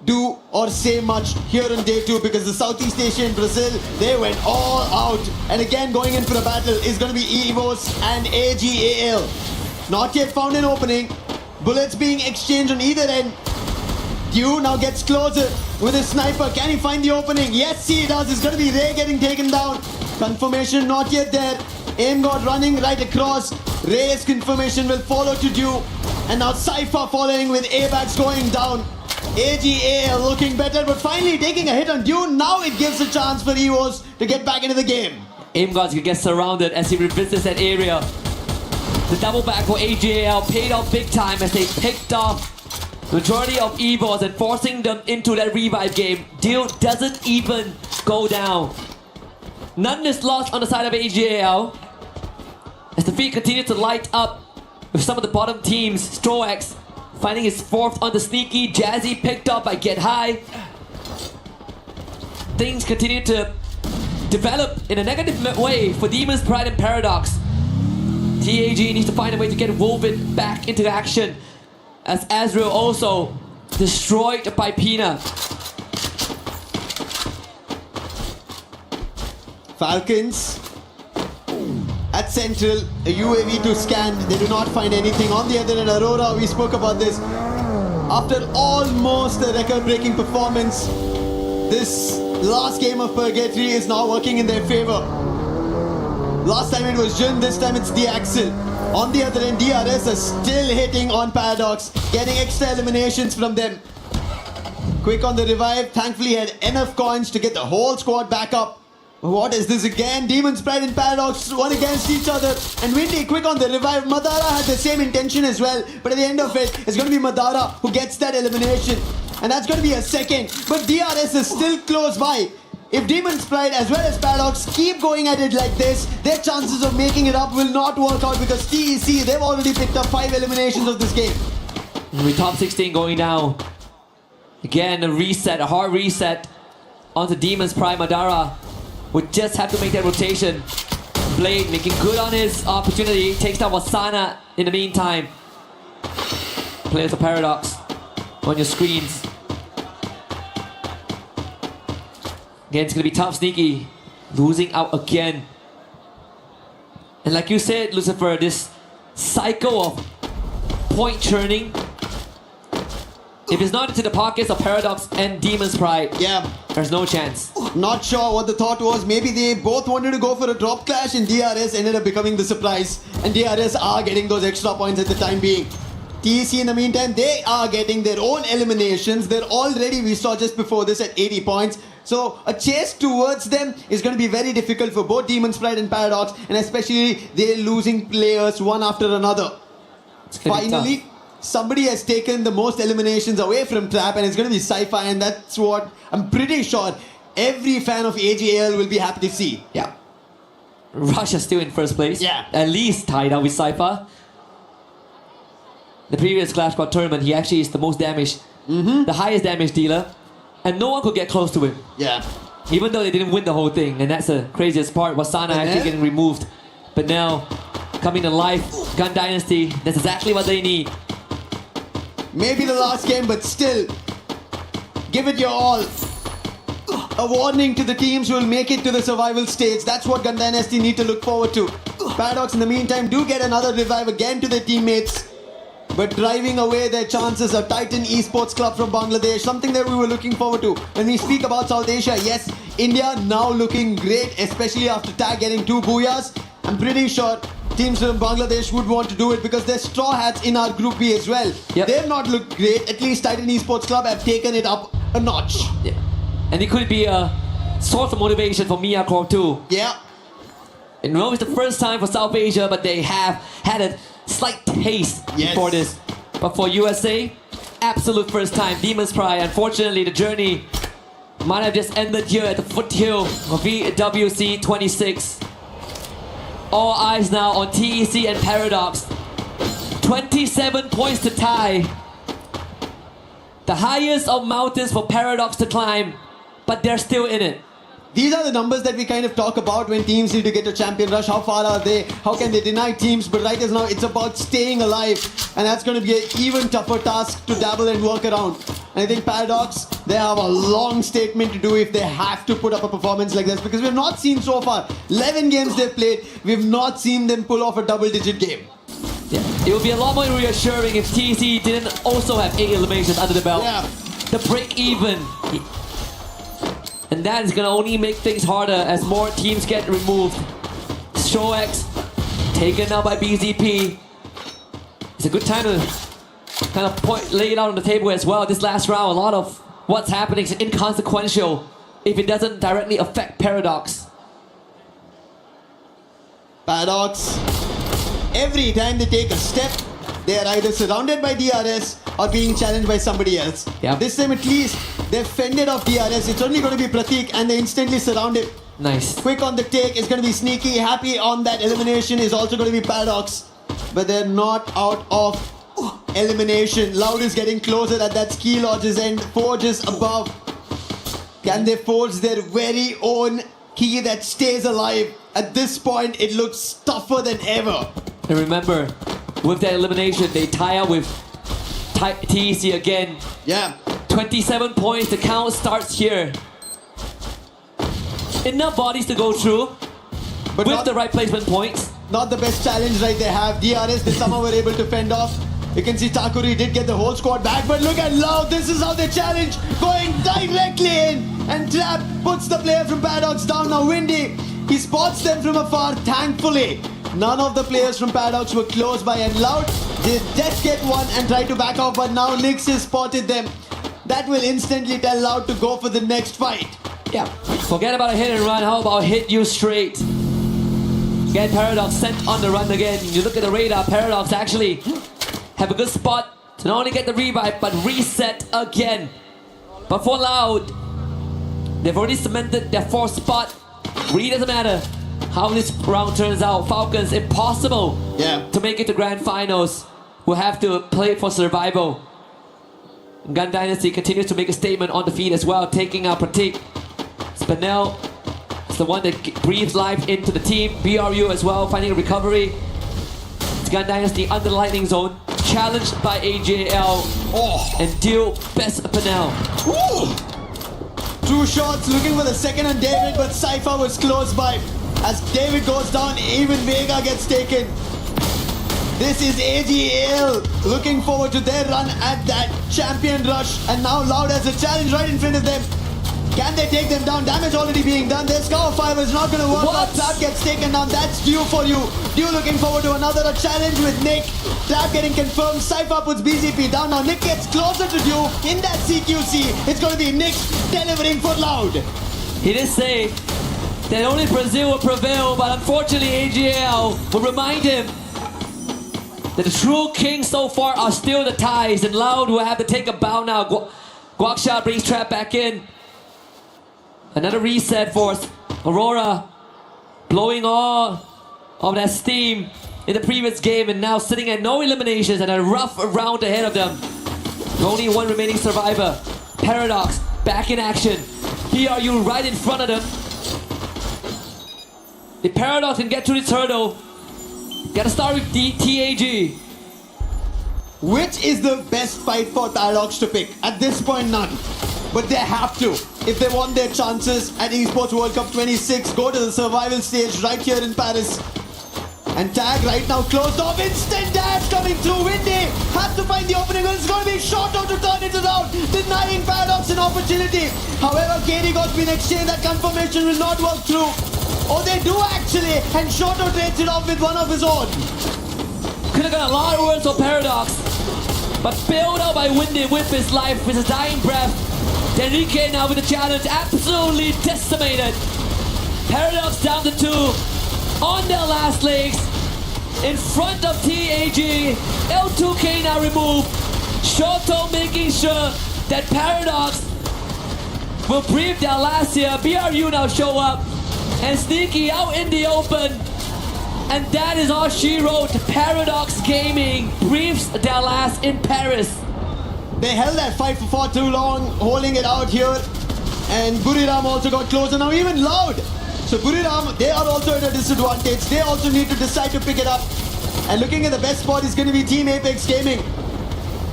do or say much here on day 2, because the Southeast Asia and Brazil, they went all out. And again, going in for a battle is going to be EVOS and AGAL. Not yet found an opening. Bullets being exchanged on either end. Dew now gets closer with his sniper. Can he find the opening? Yes, he does. It's going to be Ray getting taken down. Confirmation not yet there. Aim God running right across. Ray's confirmation will follow to Dew. And now Cypher following with A-backs going down. AGA looking better, but finally taking a hit on Dew. Now it gives a chance for EVOS to get back into the game. Aim Gods can get surrounded as he revisits that area. The double back for AGAL paid off big time as they picked off the majority of EVOS and forcing them into that revive game. Deal doesn't even go down. None is lost on the side of AGAL as the feed continues to light up with some of the bottom teams. Stroax finding his 4th on the Sneaky. Jazzy picked up by Get High. Things continue to develop in a negative way for Demon's Pride and Paradox. TAG needs to find a way to get woven back into action, as Azrael also destroyed by Pina. Falcons at Central, a UAV to scan. They do not find anything. On the other hand, Aurora, we spoke about this. After almost a record-breaking performance, this last game of Purgatory is now working in their favor. Last time it was Jun, this time it's the Axel. On the other end, DRS are still hitting on Paradox, getting extra eliminations from them. Quick on the revive, thankfully had enough coins to get the whole squad back up. What is this again? Demon's Pride and Paradox one against each other. And Windy quick on the revive. Madara had the same intention as well. But at the end of it, it's going to be Madara who gets that elimination. And that's going to be a second. But DRS is still close by. If Demon's Pride as well as Paradox keep going at it like this, their chances of making it up will not work out, because TEC, they've already picked up 5 eliminations of this game. We top 16 going down. Again, a reset, a hard reset onto Demon's Pride. Madara would just have to make that rotation. Blade making good on his opportunity. Takes down Wasana in the meantime. Players of Paradox on your screens. Again, it's going to be tough. Sneaky losing out again. And like you said, Lucifer, this cycle of point churning, if it's not into the pockets of Paradox and Demon's Pride, yeah, there's no chance. Not sure what the thought was. Maybe they both wanted to go for a drop clash and DRS ended up becoming the surprise. And DRS are getting those extra points at the time being. TEC in the meantime, they are getting their own eliminations. They're already, we saw just before this, at 80 points. So a chase towards them is going to be very difficult for both Demon's Pride and Paradox, and especially they're losing players one after another. Finally, somebody has taken the most eliminations away from Trap, and it's going to be Sci-Fi, and that's what I'm pretty sure every fan of AGL will be happy to see. Yeah. Rush is still in first place. Yeah. At least tied up with Saifa. The previous Clash Squad tournament, he actually is the most damaged, the highest damage dealer, and no one could get close to him. Yeah. Even though they didn't win the whole thing, and that's the craziest part. Wasana actually getting removed, but now coming to life, Gun Dynasty. That's exactly what they need. Maybe the last game, but still, give it your all. A warning to the teams who will make it to the survival stage. That's what Gun Dynasty need to look forward to. Paradox, in the meantime, do get another revive again to their teammates, but driving away their chances of Titan Esports Club from Bangladesh, something that we were looking forward to. When we speak about South Asia, yes, India now looking great, especially after Tag getting 2 booyahs. I'm pretty sure teams from Bangladesh would want to do it because they're Straw Hats in our Group B as well. They've not looked great. At least Titan Esports Club have taken it up a notch. Yeah. And it could be a source of motivation for Mia Corp too. Yeah. And no, it's the first time for South Asia, but they have had a slight taste before this. But for USA, absolute first time. Demon's Pride. Unfortunately, the journey might have just ended here at the foothill of VWC 26. All eyes now on TEC and Paradox. 27 points to tie. The highest of mountains for Paradox to climb, but they're still in it. These are the numbers that we kind of talk about when teams need to get a champion rush. How far are they? How can they deny teams? But right as now, it's about staying alive. And that's going to be an even tougher task to dabble and work around. And I think Paradox, they have a long statement to do if they have to put up a performance like this. Because we've not seen so far, 11 games they've played, we've not seen them pull off a double-digit game. Yeah. It would be a lot more reassuring if TEC didn't also have 8 eliminations under the belt. Yeah. The break even. And that is going to only make things harder as more teams get removed. ShowX taken out by BZP. It's a good time to kind of lay it out on the table as well. This last round, a lot of what's happening is inconsequential if it doesn't directly affect Paradox. Paradox, every time they take a step, they are either surrounded by DRS or being challenged by somebody else. This time at least, they've fended off DRS. It's only going to be Pratik and they instantly surround it. Nice. Quick on the take is going to be Sneaky. Happy on that elimination is also going to be Paradox. But they're not out of elimination. Loud is getting closer at that ski lodge's end. Forge is above. Can they forge their very own key that stays alive? At this point, it looks tougher than ever. And remember, with that elimination, they tie up with TEC again. Yeah. 27 points, the count starts here. Enough bodies to go through, but with the right placement points. Not the best challenge right they have. DRS, they somehow were able to fend off. You can see Takuri did get the whole squad back, but look at Loud. This is how they challenge, going directly in. And Trap puts the player from Paradox down. Now Windy, he spots them from afar, thankfully. None of the players from Paradox were close by, and Loud did just get one and try to back off, but now Nyx has spotted them. That will instantly tell Loud to go for the next fight. Yeah. Forget about a hit and run. How about hit you straight? Get Paradox sent on the run again. You look at the radar, Paradox actually have a good spot to not only get the revive, but reset again. But for Loud, they've already cemented their 4th spot. Really doesn't matter how this round turns out. Falcons, impossible to make it to grand finals. We'll have to play for survival. Gun Dynasty continues to make a statement on the feed as well, taking out Pratik. Spinell is the one that breathes life into the team. BRU as well, finding a recovery. It's Gun Dynasty under the lightning zone, challenged by AJL. And deal best Spinell. 2 shots looking for the second on David, but Cypher was close by. As David goes down, even Vega gets taken. This is AGL looking forward to their run at that champion rush. And now Loud has a challenge right in front of them. Can they take them down? Damage already being done. Their Scour Fiber is not going to work out. Trap gets taken down. That's due for you. Due looking forward to another challenge with Nick. Trap getting confirmed. Cypher puts BZP down. Now Nick gets closer to Due in that CQC. It's going to be Nick delivering for Loud. He did say that only Brazil will prevail, but unfortunately AGL will remind him that the true kings so far are still the ties, and Loud will have to take a bow now. Guaksha brings Trap back in. Another reset for Aurora, blowing all of that steam in the previous game, and now sitting at no eliminations and a rough round ahead of them. Only one remaining survivor. Paradox back in action. BRU right in front of them. The Paradox can get to this hurdle. Gotta start with the TAG. Which is the best fight for Paradox to pick? At this point, none. But they have to. If they want their chances at Esports World Cup 26, go to the survival stage right here in Paris. And Tag right now closed off. Instant dash coming through. Windy has to find the opening. It's going to be short out to turn it around, denying Paradox an opportunity. However, KD got been exchanged. That confirmation will not work through. Oh, they do actually. And Shoto trades it off with one of his own. Could have got a lot of words for Paradox, but bailed out by Windy with his life, with his dying breath. Enrique now with the challenge, absolutely decimated. Paradox down to 2, on their last legs, in front of TAG. L2K now removed. Shoto making sure that Paradox will breathe their last here. BRU now show up, and Sneaky out in the open. And that is all she wrote. Paradox Gaming breathes their last in Paris. They held that fight for far too long, holding it out here. And Buriram also got closer, now even Loud. So Buriram, they are also at a disadvantage. They also need to decide to pick it up. And looking at the best spot is going to be Team Apex Gaming.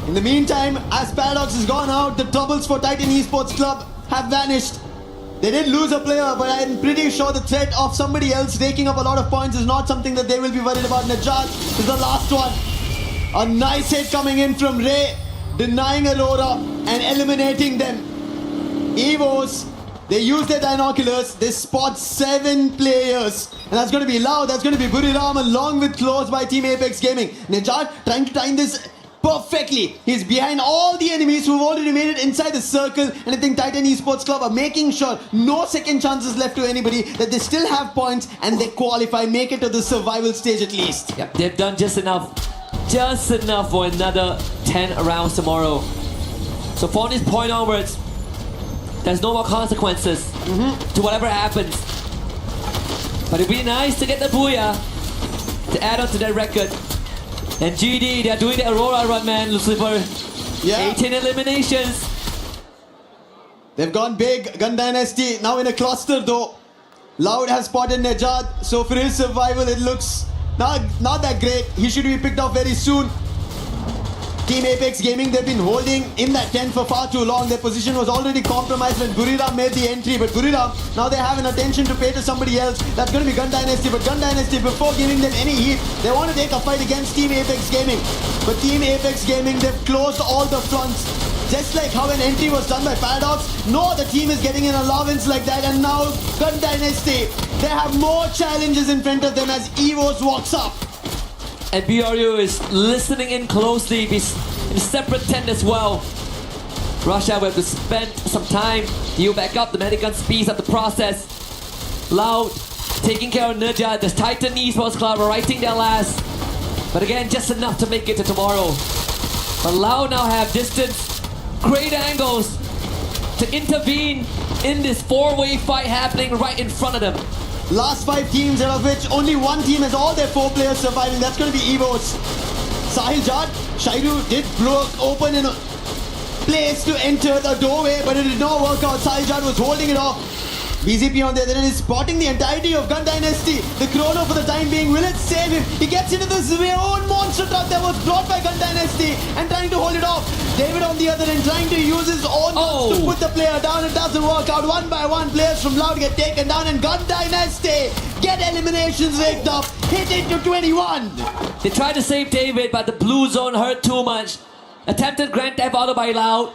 In the meantime, as Paradox has gone out, the troubles for Titan Esports Club have vanished. They did lose a player, but I'm pretty sure the threat of somebody else taking up a lot of points is not something that they will be worried about. Najat is the last one. A nice hit coming in from Ray, denying Aurora and eliminating them. Evos, they use their binoculars. They spot 7 players. And that's going to be Loud. That's going to be Buriram along with close by Team Apex Gaming. Najat trying to time this perfectly. He's behind all the enemies who've already made it inside the circle, and I think Titan Esports Club are making sure no second chances left to anybody, that they still have points and they qualify, make it to the survival stage at least. Yep, they've done just enough for another 10 rounds tomorrow. So from this point onwards, there's no more consequences to whatever happens. But it'd be nice to get the booyah to add on to that record. And GD, they're doing the Aurora run, man, Lucifer. Yeah. 18 eliminations. They've gone big. Gun Dynasty now in a cluster though. Loud has spotted Najat, so for his survival it looks not that great. He should be picked off very soon. Team Apex Gaming, they've been holding in that tent for far too long. Their position was already compromised when Buriram made the entry. But Buriram, now they have an attention to pay to somebody else. That's going to be Gun Dynasty. But Gun Dynasty, before giving them any heat, they want to take a fight against Team Apex Gaming. But Team Apex Gaming, they've closed all the fronts. Just like how an entry was done by Paradox, no other team is getting an allowance like that. And now Gun Dynasty, they have more challenges in front of them as Evos walks up. And BRU is listening in closely in a separate tent as well. Russia will have to spend some time to heal back up. The medigun speeds up the process. Loud taking care of Najat. The Titan Esports Club are writing their last. But again, just enough to make it to tomorrow. But Loud now have distance, great angles to intervene in this 4-way fight happening right in front of them. Last 5 teams, out of which only one team has all their 4 players surviving. That's going to be Evos. Sahil Jad, Shaidu did blow open in a place to enter the doorway, but it did not work out. Sahil Jad was holding it off. BZP on the other end is spotting the entirety of Gun Dynasty. The chrono for the time being, will it save him? He gets into this own monster truck that was brought by Gun Dynasty and trying to hold it off. David on the other end trying to use his own guns to put the player down. It doesn't work out. One by one, players from Loud get taken down, and Gun Dynasty get eliminations rigged up. Hit it to 21. They tried to save David, but the blue zone hurt too much. Attempted Grand Theft Auto by Loud.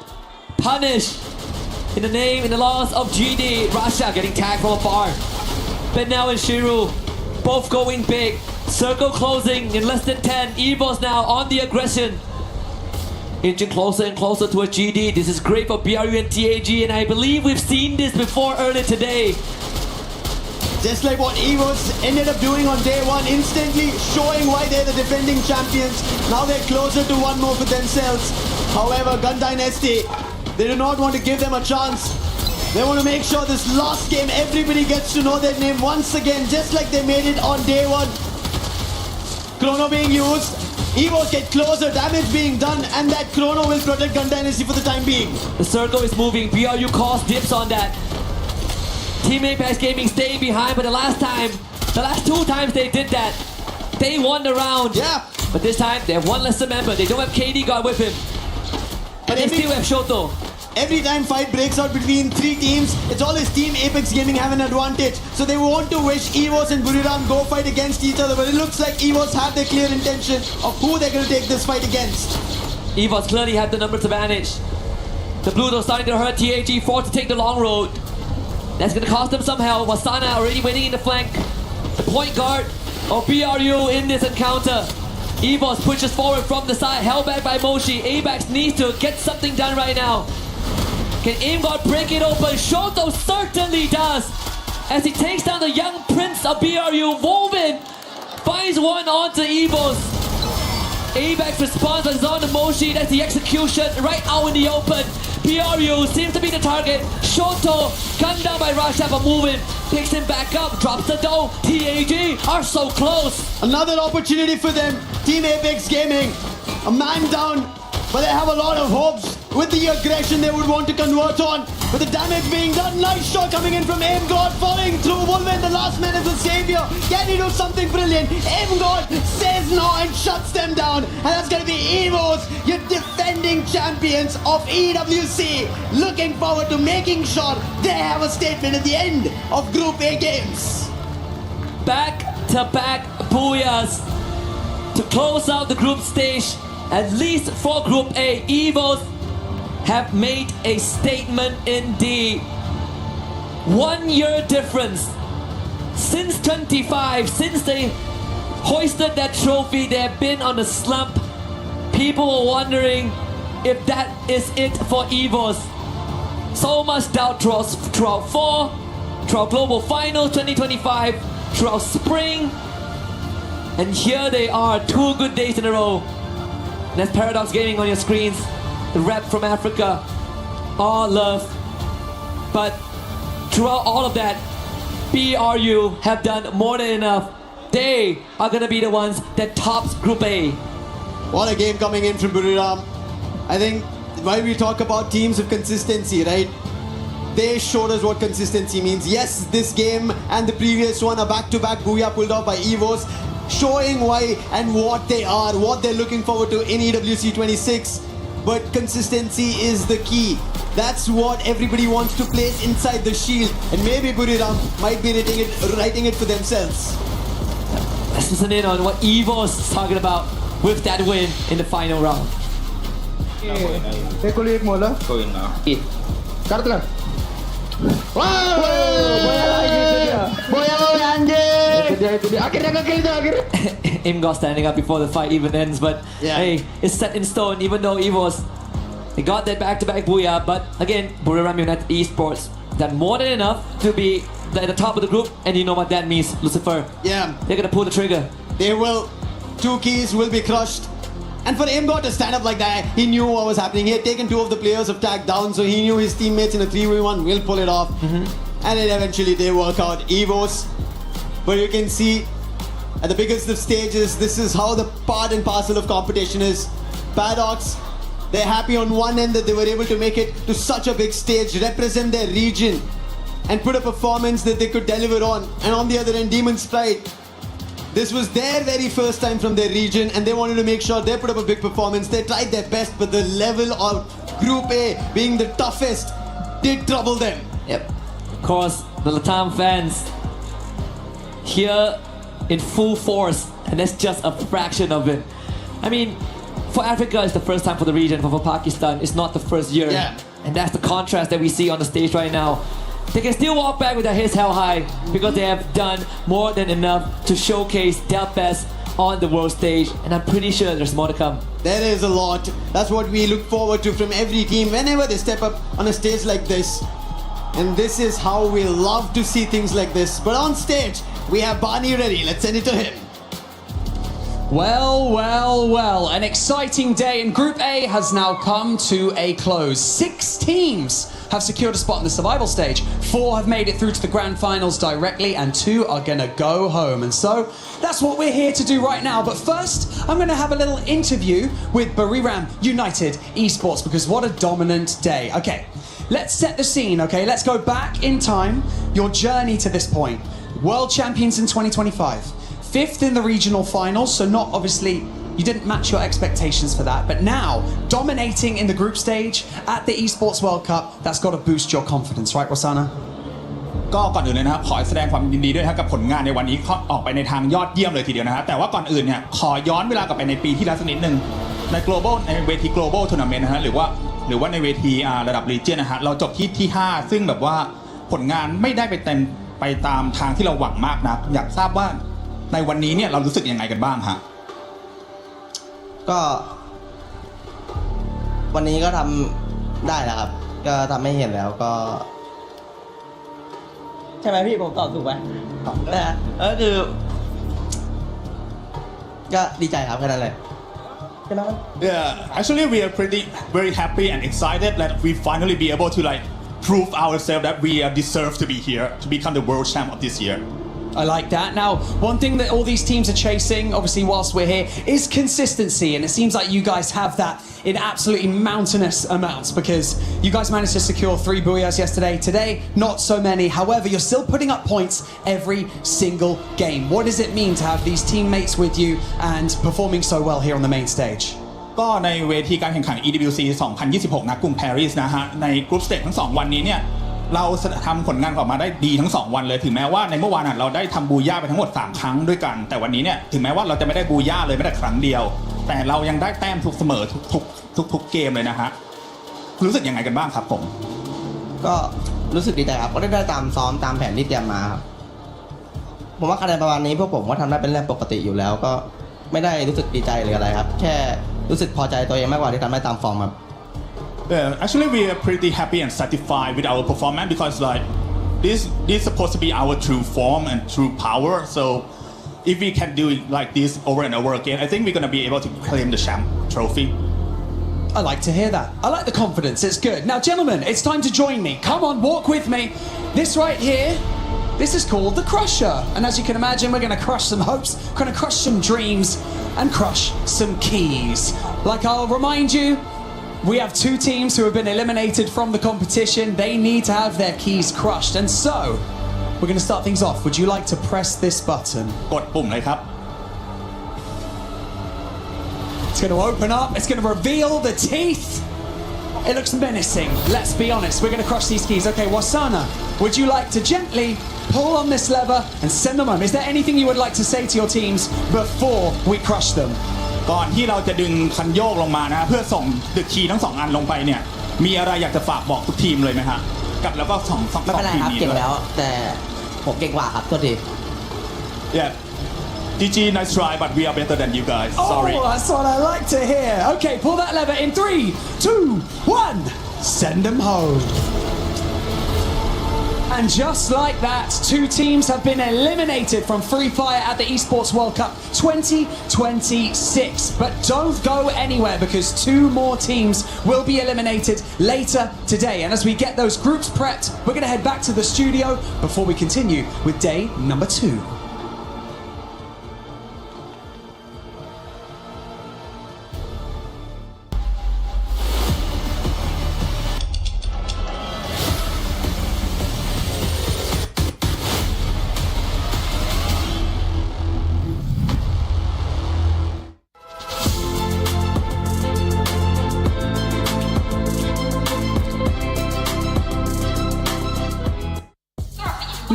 Punish. In the loss of GD, Russia getting tagged from afar. Benel and Shiru, both going big. Circle closing in less than 10. Evos now on the aggression. Inching closer and closer to a GD. This is great for BRU and TAG, and I believe we've seen this before earlier today. Just like what Evos ended up doing on day one, instantly showing why they're the defending champions. Now they're closer to one more for themselves. However, Gun Dynasty, they do not want to give them a chance. They want to make sure this last game everybody gets to know their name once again, just like they made it on day one. Chrono being used, Evos get closer, damage being done, and that Chrono will protect Gun Dynasty for the time being. The circle is moving. BRU calls dips on that. Team Apex Gaming staying behind, but the last two times they did that, they won the round. Yeah. But this time they have one lesser member. They don't have KD God with him. But they still have Shoto. Every time fight breaks out between three teams, it's always Team Apex Gaming have an advantage. So they want to wish Evos and Buriram go fight against each other, but it looks like Evos have their clear intention of who they're going to take this fight against. Evos clearly have the numbers advantage. The Blue Door starting to hurt TAG, forced to take the long road. That's going to cost them some help. Wasana already waiting in the flank. The point guard of BRU in this encounter. Evos pushes forward from the side, held back by Moshi. Abax needs to get something done right now. Can AimGod break it open? Shoto certainly does. As he takes down the young prince of BRU, Woven finds one onto Evos. Abax responds as on the Moshi. That's the execution right out in the open. BRU seems to be the target. Shoto gunned down by Rasha, but moving. Picks him back up, drops the dough. TAG are so close. Another opportunity for them. Team Apex Gaming, a man down, but they have a lot of hopes with the aggression they would want to convert on. But the damage being done, nice shot coming in from AimGod, falling through. Wolven, the last man is the savior. Can he do something brilliant? AimGod says no and shuts them down. And that's going to be Evos, your defending champions of EWC. Looking forward to making sure they have a statement at the end of Group A games. Back-to-back booyahs to close out the group stage. At least for Group A, Evos have made a statement indeed. 1 year difference. Since 25, since they hoisted that trophy, they have been on a slump. People were wondering if that is it for Evos. So much doubt throughout fall, throughout Global Finals 2025, throughout spring. And here they are, 2 good days in a row. And that's Paradox Gaming on your screens. The rep from Africa. All love. But throughout all of that, BRU have done more than enough. They are going to be the ones that tops Group A. What a game coming in from Buriram. I think while we talk about teams of consistency, right? They showed us what consistency means. Yes, this game and the previous one are back-to-back booyah pulled off by Evos, showing why and what they are, what they're looking forward to in EWC 26. But consistency is the key. That's what everybody wants to place inside the shield. And maybe Buriram might be writing it for themselves. Let's listen in on what Evos is talking about with that win in the final round. Imgo standing up before the fight even ends, but hey, it's set in stone. Even though Evos, they got that back-to-back booyah, but again, Buriram United Esports done more than enough to be at the top of the group, and you know what that means, Lucifer. Yeah, they're gonna pull the trigger. They will. 2 keys will be crushed. And for Imgo to stand up like that, he knew what was happening. He had taken 2 of the players of tag down, so he knew his teammates in a 3v1 will pull it off. And it eventually did work out. Evos. But you can see at the biggest of stages, this is how the part and parcel of competition is. Paradox, they're happy on one end that they were able to make it to such a big stage, represent their region, and put a performance that they could deliver on. And on the other end, Demon's Pride. This was their very first time from their region, and they wanted to make sure they put up a big performance. They tried their best, but the level of Group A being the toughest did trouble them. Yep. Of course, the Latam fans here in full force, and that's just a fraction of it. I mean, for Africa, it's the first time for the region, but for Pakistan, it's not the first year. Yeah. And that's the contrast that we see on the stage right now. They can still walk back with their heads held high because they have done more than enough to showcase their best on the world stage, and I'm pretty sure there's more to come. There is a lot. That's what we look forward to from every team whenever they step up on a stage like this. And this is how we love to see things like this. But on stage, we have Barney ready. Let's send it to him. Well, an exciting day in Group A has now come to a close. 6 teams have secured a spot in the survival stage. 4 have made it through to the grand finals directly, and 2 are gonna go home. And so that's what we're here to do right now. But first, I'm gonna have a little interview with Buriram United Esports, because what a dominant day. Okay, let's set the scene, okay? Let's go back in time, your journey to this point. World champions in 2025. 5th in the regional finals, so not obviously, you didn't match your expectations for that, but now dominating in the group stage at the Esports World Cup, that's got to boost your confidence, right, Rosanna? ก็ก่อนอื่นเลยนะครับขอแสดงความยินดีด้วยนะครับกับผลงานในวันนี้ออกไปในทางยอดเยี่ยมเลยทีเดียวนะฮะแต่ว่าก่อนอื่นเนี่ยขอย้อนเวลากลับไปในปีที่แล้วสักนิดนึงใน global ในเวที global tournament นะฮะหรือว่าในเวทีระดับ region นะฮะเราจบที่ 5 ซึ่งแบบว่าผลงานไม่ได้ไปตามทางที่เราหวังมากนะอยากทราบว่าในวันนี้เนี่ยเรารู้สึกยังไงกันบ้างฮะก็วันนี้ก็ทำได้แล้วครับก็ทำให้เห็นแล้วก็ใช่ไหมพี่ผมตอบถูกไหมนะฮะก็คือก็ดีใจครับแค่นั้นเลยใช่ไหม Yeah, actually we are very happy and excited that we finally be able to like prove ourselves that we deserve to be here to become the world champ of this year. I like that. Now, one thing that all these teams are chasing, obviously whilst we're here, is consistency. And it seems like you guys have that in absolutely mountainous amounts, because you guys managed to secure 3 booyahs yesterday. Today, not so many. However, you're still putting up points every single game. What does it mean to have these teammates with you and performing so well here on the main stage? ก็ในเวทีการแข่งขัน EWC 2026 นะกรุงปารีสนะฮะในกรุ๊ปสเตจทั้ง2วันนี้เนี่ยเราทำผลงานออกมาได้ดีทั้ง2วันเลยถึงแม้ว่าในเมื่อวานเราได้ทำบูย่าไปทั้งหมด3ครั้งด้วยกันแต่วันนี้เนี่ยถึงแม้ว่าเราจะไม่ได้บูย่าเลยแม้แต่ครั้งเดียวแต่เรายังได้แต้มทุกเสมอทุกเกมเลยนะฮะรู้สึกยังไงกันบ้างครับผมก็รู้สึกดีใจครับก็ได้ตามซ้อมตามแผนที่เตรียมมาครับผมว่าคะแนนประมาณนี้พวกผมก็ทำได้เป็นเรื่องปกติอยู่แล้วก็ไม่ได้รู้สึกดีใจหรืออะไรครับแค่รู้สึกพอใจตัวเองมากกว่าที่ทำได้ตามฟอร์มครับYeah, actually we are pretty happy and satisfied with our performance because like this is supposed to be our true form and true power. So if we can do it like this over and over again, I think we're gonna be able to claim the champ trophy. I like to hear that. I like the confidence. It's good. Now, gentlemen, it's time to join me. Come on, walk with me. This right here, this is called the Crusher. And as you can imagine, we're gonna crush some hopes, we're gonna crush some dreams, and crush some keys. Like I'll remind you, we have 2 teams who have been eliminated from the competition. They need to have their keys crushed. And so, we're going to start things off. Would you like to press this button? กดปุ่มเลยครับ It's going to open up. It's going to reveal the teeth. It looks menacing. Let's be honest. We're going to crush these keys. Okay, Wasana, would you like to gently pull on this lever and send them home? Is there anything you would like to say to your teams before we crush them? ก่อนที่เราจะดึงคันโยกลงมานะเพื่อส่งดึกคีย์ทั้ง2อันลงไปเนี่ยมีอะไรอยากจะฝากบอกทุกทีมเลยไหมฮะกับแล้วก็2ทีมนี้ไม่เป็นไรครับเก่งแล้วแต่ผมเก่งกว่าครับตัวที Yeah GG nice try but we are better than you guys sorry Oh that's what I like to hear Okay pull that lever in 3 2 1 send them home And just like that, 2 teams have been eliminated from Freefire at the Esports World Cup 2026. But don't go anywhere because 2 more teams will be eliminated later today. And as we get those groups prepped, we're going to head back to the studio before we continue with day number 2.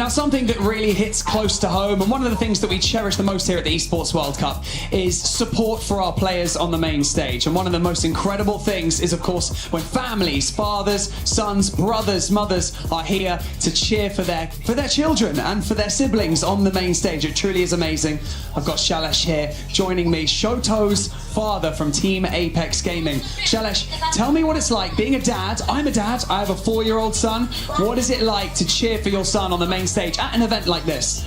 Now, something that really hits close to home, and one of the things that we cherish the most here at the Esports World Cup, is support for our players on the main stage. And one of the most incredible things is, of course, when families, fathers, sons, brothers, mothers are here to cheer for their children and for their siblings on the main stage. It truly is amazing. I've got Shalash here joining me. Shoto's father from Team Apex Gaming. Shailesh, tell me what it's like being a dad. I'm a dad. I have a 4-year-old son. What is it like to cheer for your son on the main stage at an event like this?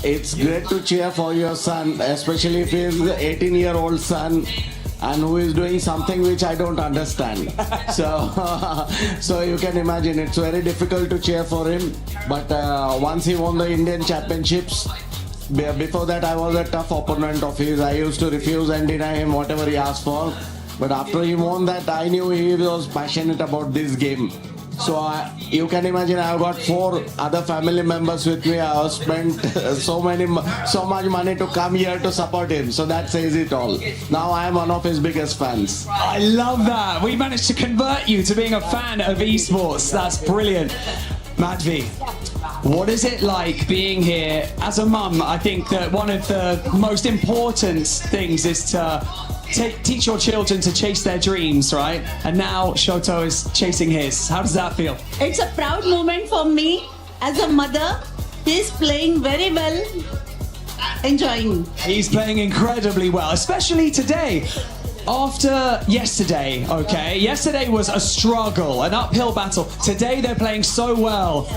It's great to cheer for your son, especially if he's the 18-year-old son and who is doing something which I don't understand. So you can imagine it's very difficult to cheer for him. But once he won the Indian Championships, before that I was a tough opponent of his. I used to refuse and deny him whatever he asked for. But after he won that, I knew he was passionate about this game. So you can imagine I've got 4 other family members with me. I have spent so much money to come here to support him. So that says it all. Now I am one of his biggest fans. I love that. We managed to convert you to being a fan of esports. That's brilliant. Madhvi, what is it like being here as a mum? I think that one of the most important things is to teach your children to chase their dreams, right? And now Shoto is chasing his. How does that feel? It's a proud moment for me as a mother. He's playing very well, enjoying. He's playing incredibly well, especially today. After yesterday, okay? Yesterday was a struggle, an uphill battle. Today they're playing so well.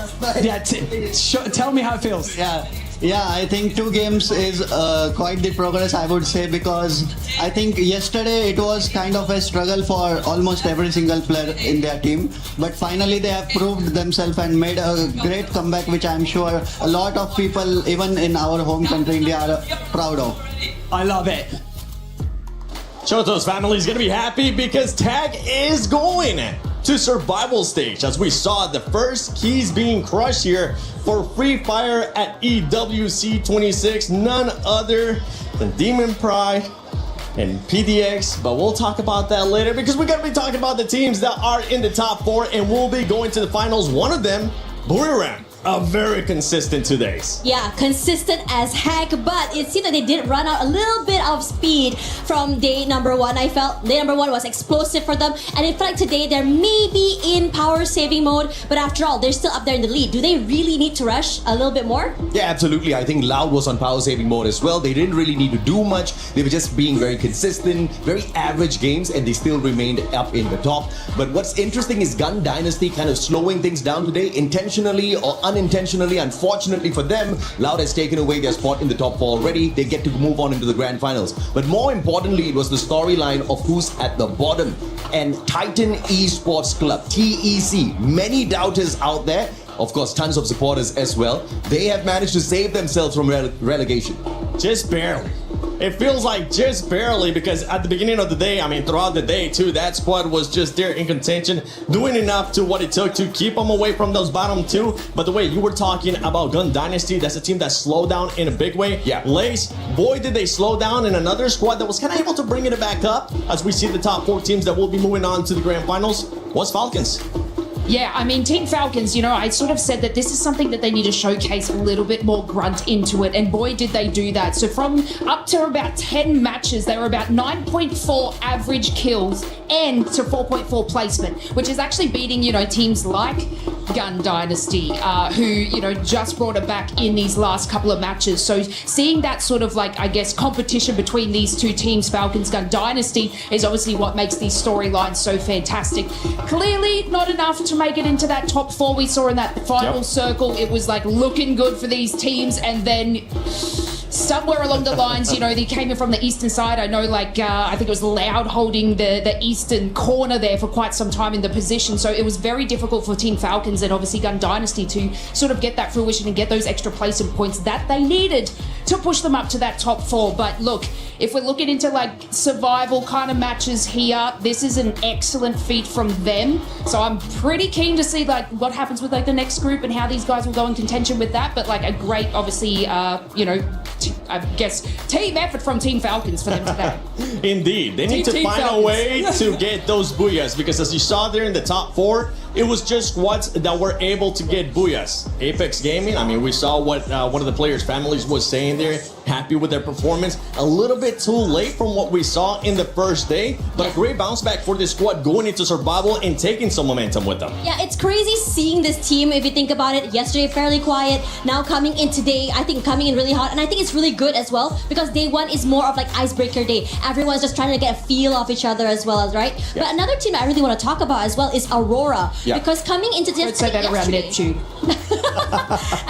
Yeah, tell me how it feels. Yeah, I think 2 games is quite the progress, I would say, because I think yesterday it was kind of a struggle for almost every single player in their team. But finally they have proved themselves and made a great comeback, which I'm sure a lot of people, even in our home country, India, are proud of. I love it. Shoto's family is going to be happy because Tag is going to survival stage, as we saw the first keys being crushed here for Freefire at EWC 26, none other than Demon Pride and PDX, but we'll talk about that later because we're going to be talking about the teams that are in the top 4 and will be going to the finals. One of them, Buriram, are very consistent today. Yeah, consistent as heck, but it seemed that they did run out a little bit of speed from day number 1. I felt day number 1 was explosive for them, and in fact today they're maybe in power saving mode, but after all, they're still up there in the lead. Do they really need to rush a little bit more? Yeah, absolutely. I think Loud was on power saving mode as well. They didn't really need to do much. They were just being very consistent, very average games, and they still remained up in the top. But what's interesting is Gun Dynasty kind of slowing things down today, intentionally or unintentionally. Unfortunately for them, Loud has taken away their spot in the top 4 already. They get to move on into the grand finals. But more importantly, it was the storyline of who's at the bottom. And Titan Esports Club, TEC, many doubters out there. Of course, tons of supporters as well. They have managed to save themselves from relegation. Just barely. It feels like just barely, because at the beginning of the day, I mean throughout the day too, that squad was just there in contention, doing enough to what it took to keep them away from those bottom 2. But the way you were talking about Gun Dynasty, that's a team that slowed down in a big way. Yeah. Lace, boy did they slow down in another squad that was kind of able to bring it back up, as we see the top 4 teams that will be moving on to the grand finals was Falcons. Yeah, I mean, Team Falcons, you know, I sort of said that this is something that they need to showcase a little bit more grunt into it, and boy, did they do that. So from up to about 10 matches, they were about 9.4 average kills and to 4.4 placement, which is actually beating, you know, teams like Gun Dynasty, who, you know, just brought it back in these last couple of matches. So seeing that sort of, like, I guess, competition between these 2 teams, Falcons, Gun Dynasty, is obviously what makes these storylines so fantastic. Clearly not enough to make it into that top 4 we saw in that final circle. It was like looking good for these teams, and then somewhere along the lines, you know, they came in from the eastern side. I know, like, I think it was Loud holding the eastern corner there for quite some time in the position. So it was very difficult for Team Falcons and obviously Gun Dynasty to sort of get that fruition and get those extra placement points that they needed to push them up to that top 4. But look, if we're looking into like survival kind of matches here, this is an excellent feat from them. So I'm pretty keen to see like what happens with like the next group and how these guys will go in contention with that. But like a great, obviously, you know, I guess team effort from Team Falcons for them today. Indeed, they need to find a way to get those booyahs, because as you saw there in the top 4, it was just squads that were able to get booyahs. Apex Gaming, I mean, we saw what one of the players' families was saying there, happy with their performance. A little bit too late from what we saw in the first day, but a great bounce back for this squad going into survival and taking some momentum with them. Yeah, it's crazy seeing this team, if you think about it. Yesterday, fairly quiet. Now coming in today, I think coming in really hot. And I think it's really good as well, because day one is more of like icebreaker day. Everyone's just trying to get a feel of each other as well, right? Yeah. But another team I really want to talk about as well is Aurora. Yeah. Because coming into this... Don't say that around Neptune.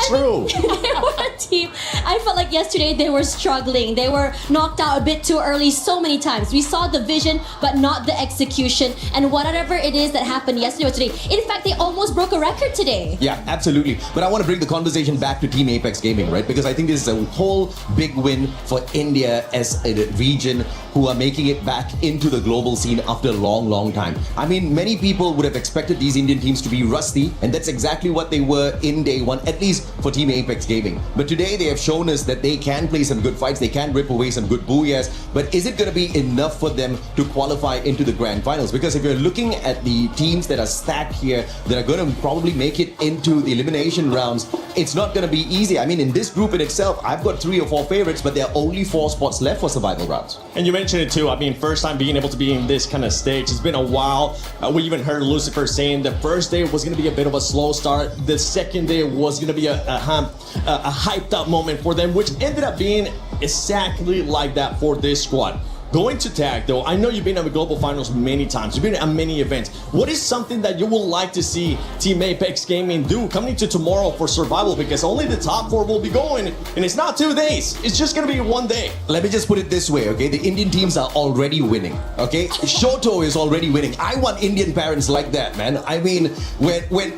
True. They were a team. I felt like yesterday they were struggling. They were knocked out a bit too early so many times. We saw the vision, but not the execution. And whatever it is that happened yesterday or today, in fact, they almost broke a record today. Yeah, absolutely. But I want to bring the conversation back to Team Apex Gaming, right? Because I think this is a whole big win for India as a region who are making it back into the global scene after a long, long time. I mean, many people would have expected these Indian teams to be rusty, and that's exactly what they were in day one, at least for Team Apex Gaming. But today they have shown us that they can play some good fights, they can rip away some good booyahs, but is it going to be enough for them to qualify into the grand finals? Because if you're looking at the teams that are stacked here, that are going to probably make it into the elimination rounds, it's not going to be easy. I mean, in this group in itself, I've got 3 or 4 favorites, but there are only 4 spots left for survival rounds. And you mentioned it too. I mean, first time being able to be in this kind of stage. It's been a while. We even heard Lucifer saying the first day was going to be a bit of a slow start. The second day was going to be a hyped up moment for them, which ended up being exactly like that for this squad. Going to tag though, I know you've been at the global finals many times. You've been at many events. What is something that you would like to see Team Apex Gaming do coming to tomorrow for survival? Because only the top 4 will be going, and it's not 2 days. It's just gonna be 1 day. Let me just put it this way, okay? The Indian teams are already winning, okay? Shoto is already winning. I want Indian parents like that, man. I mean, when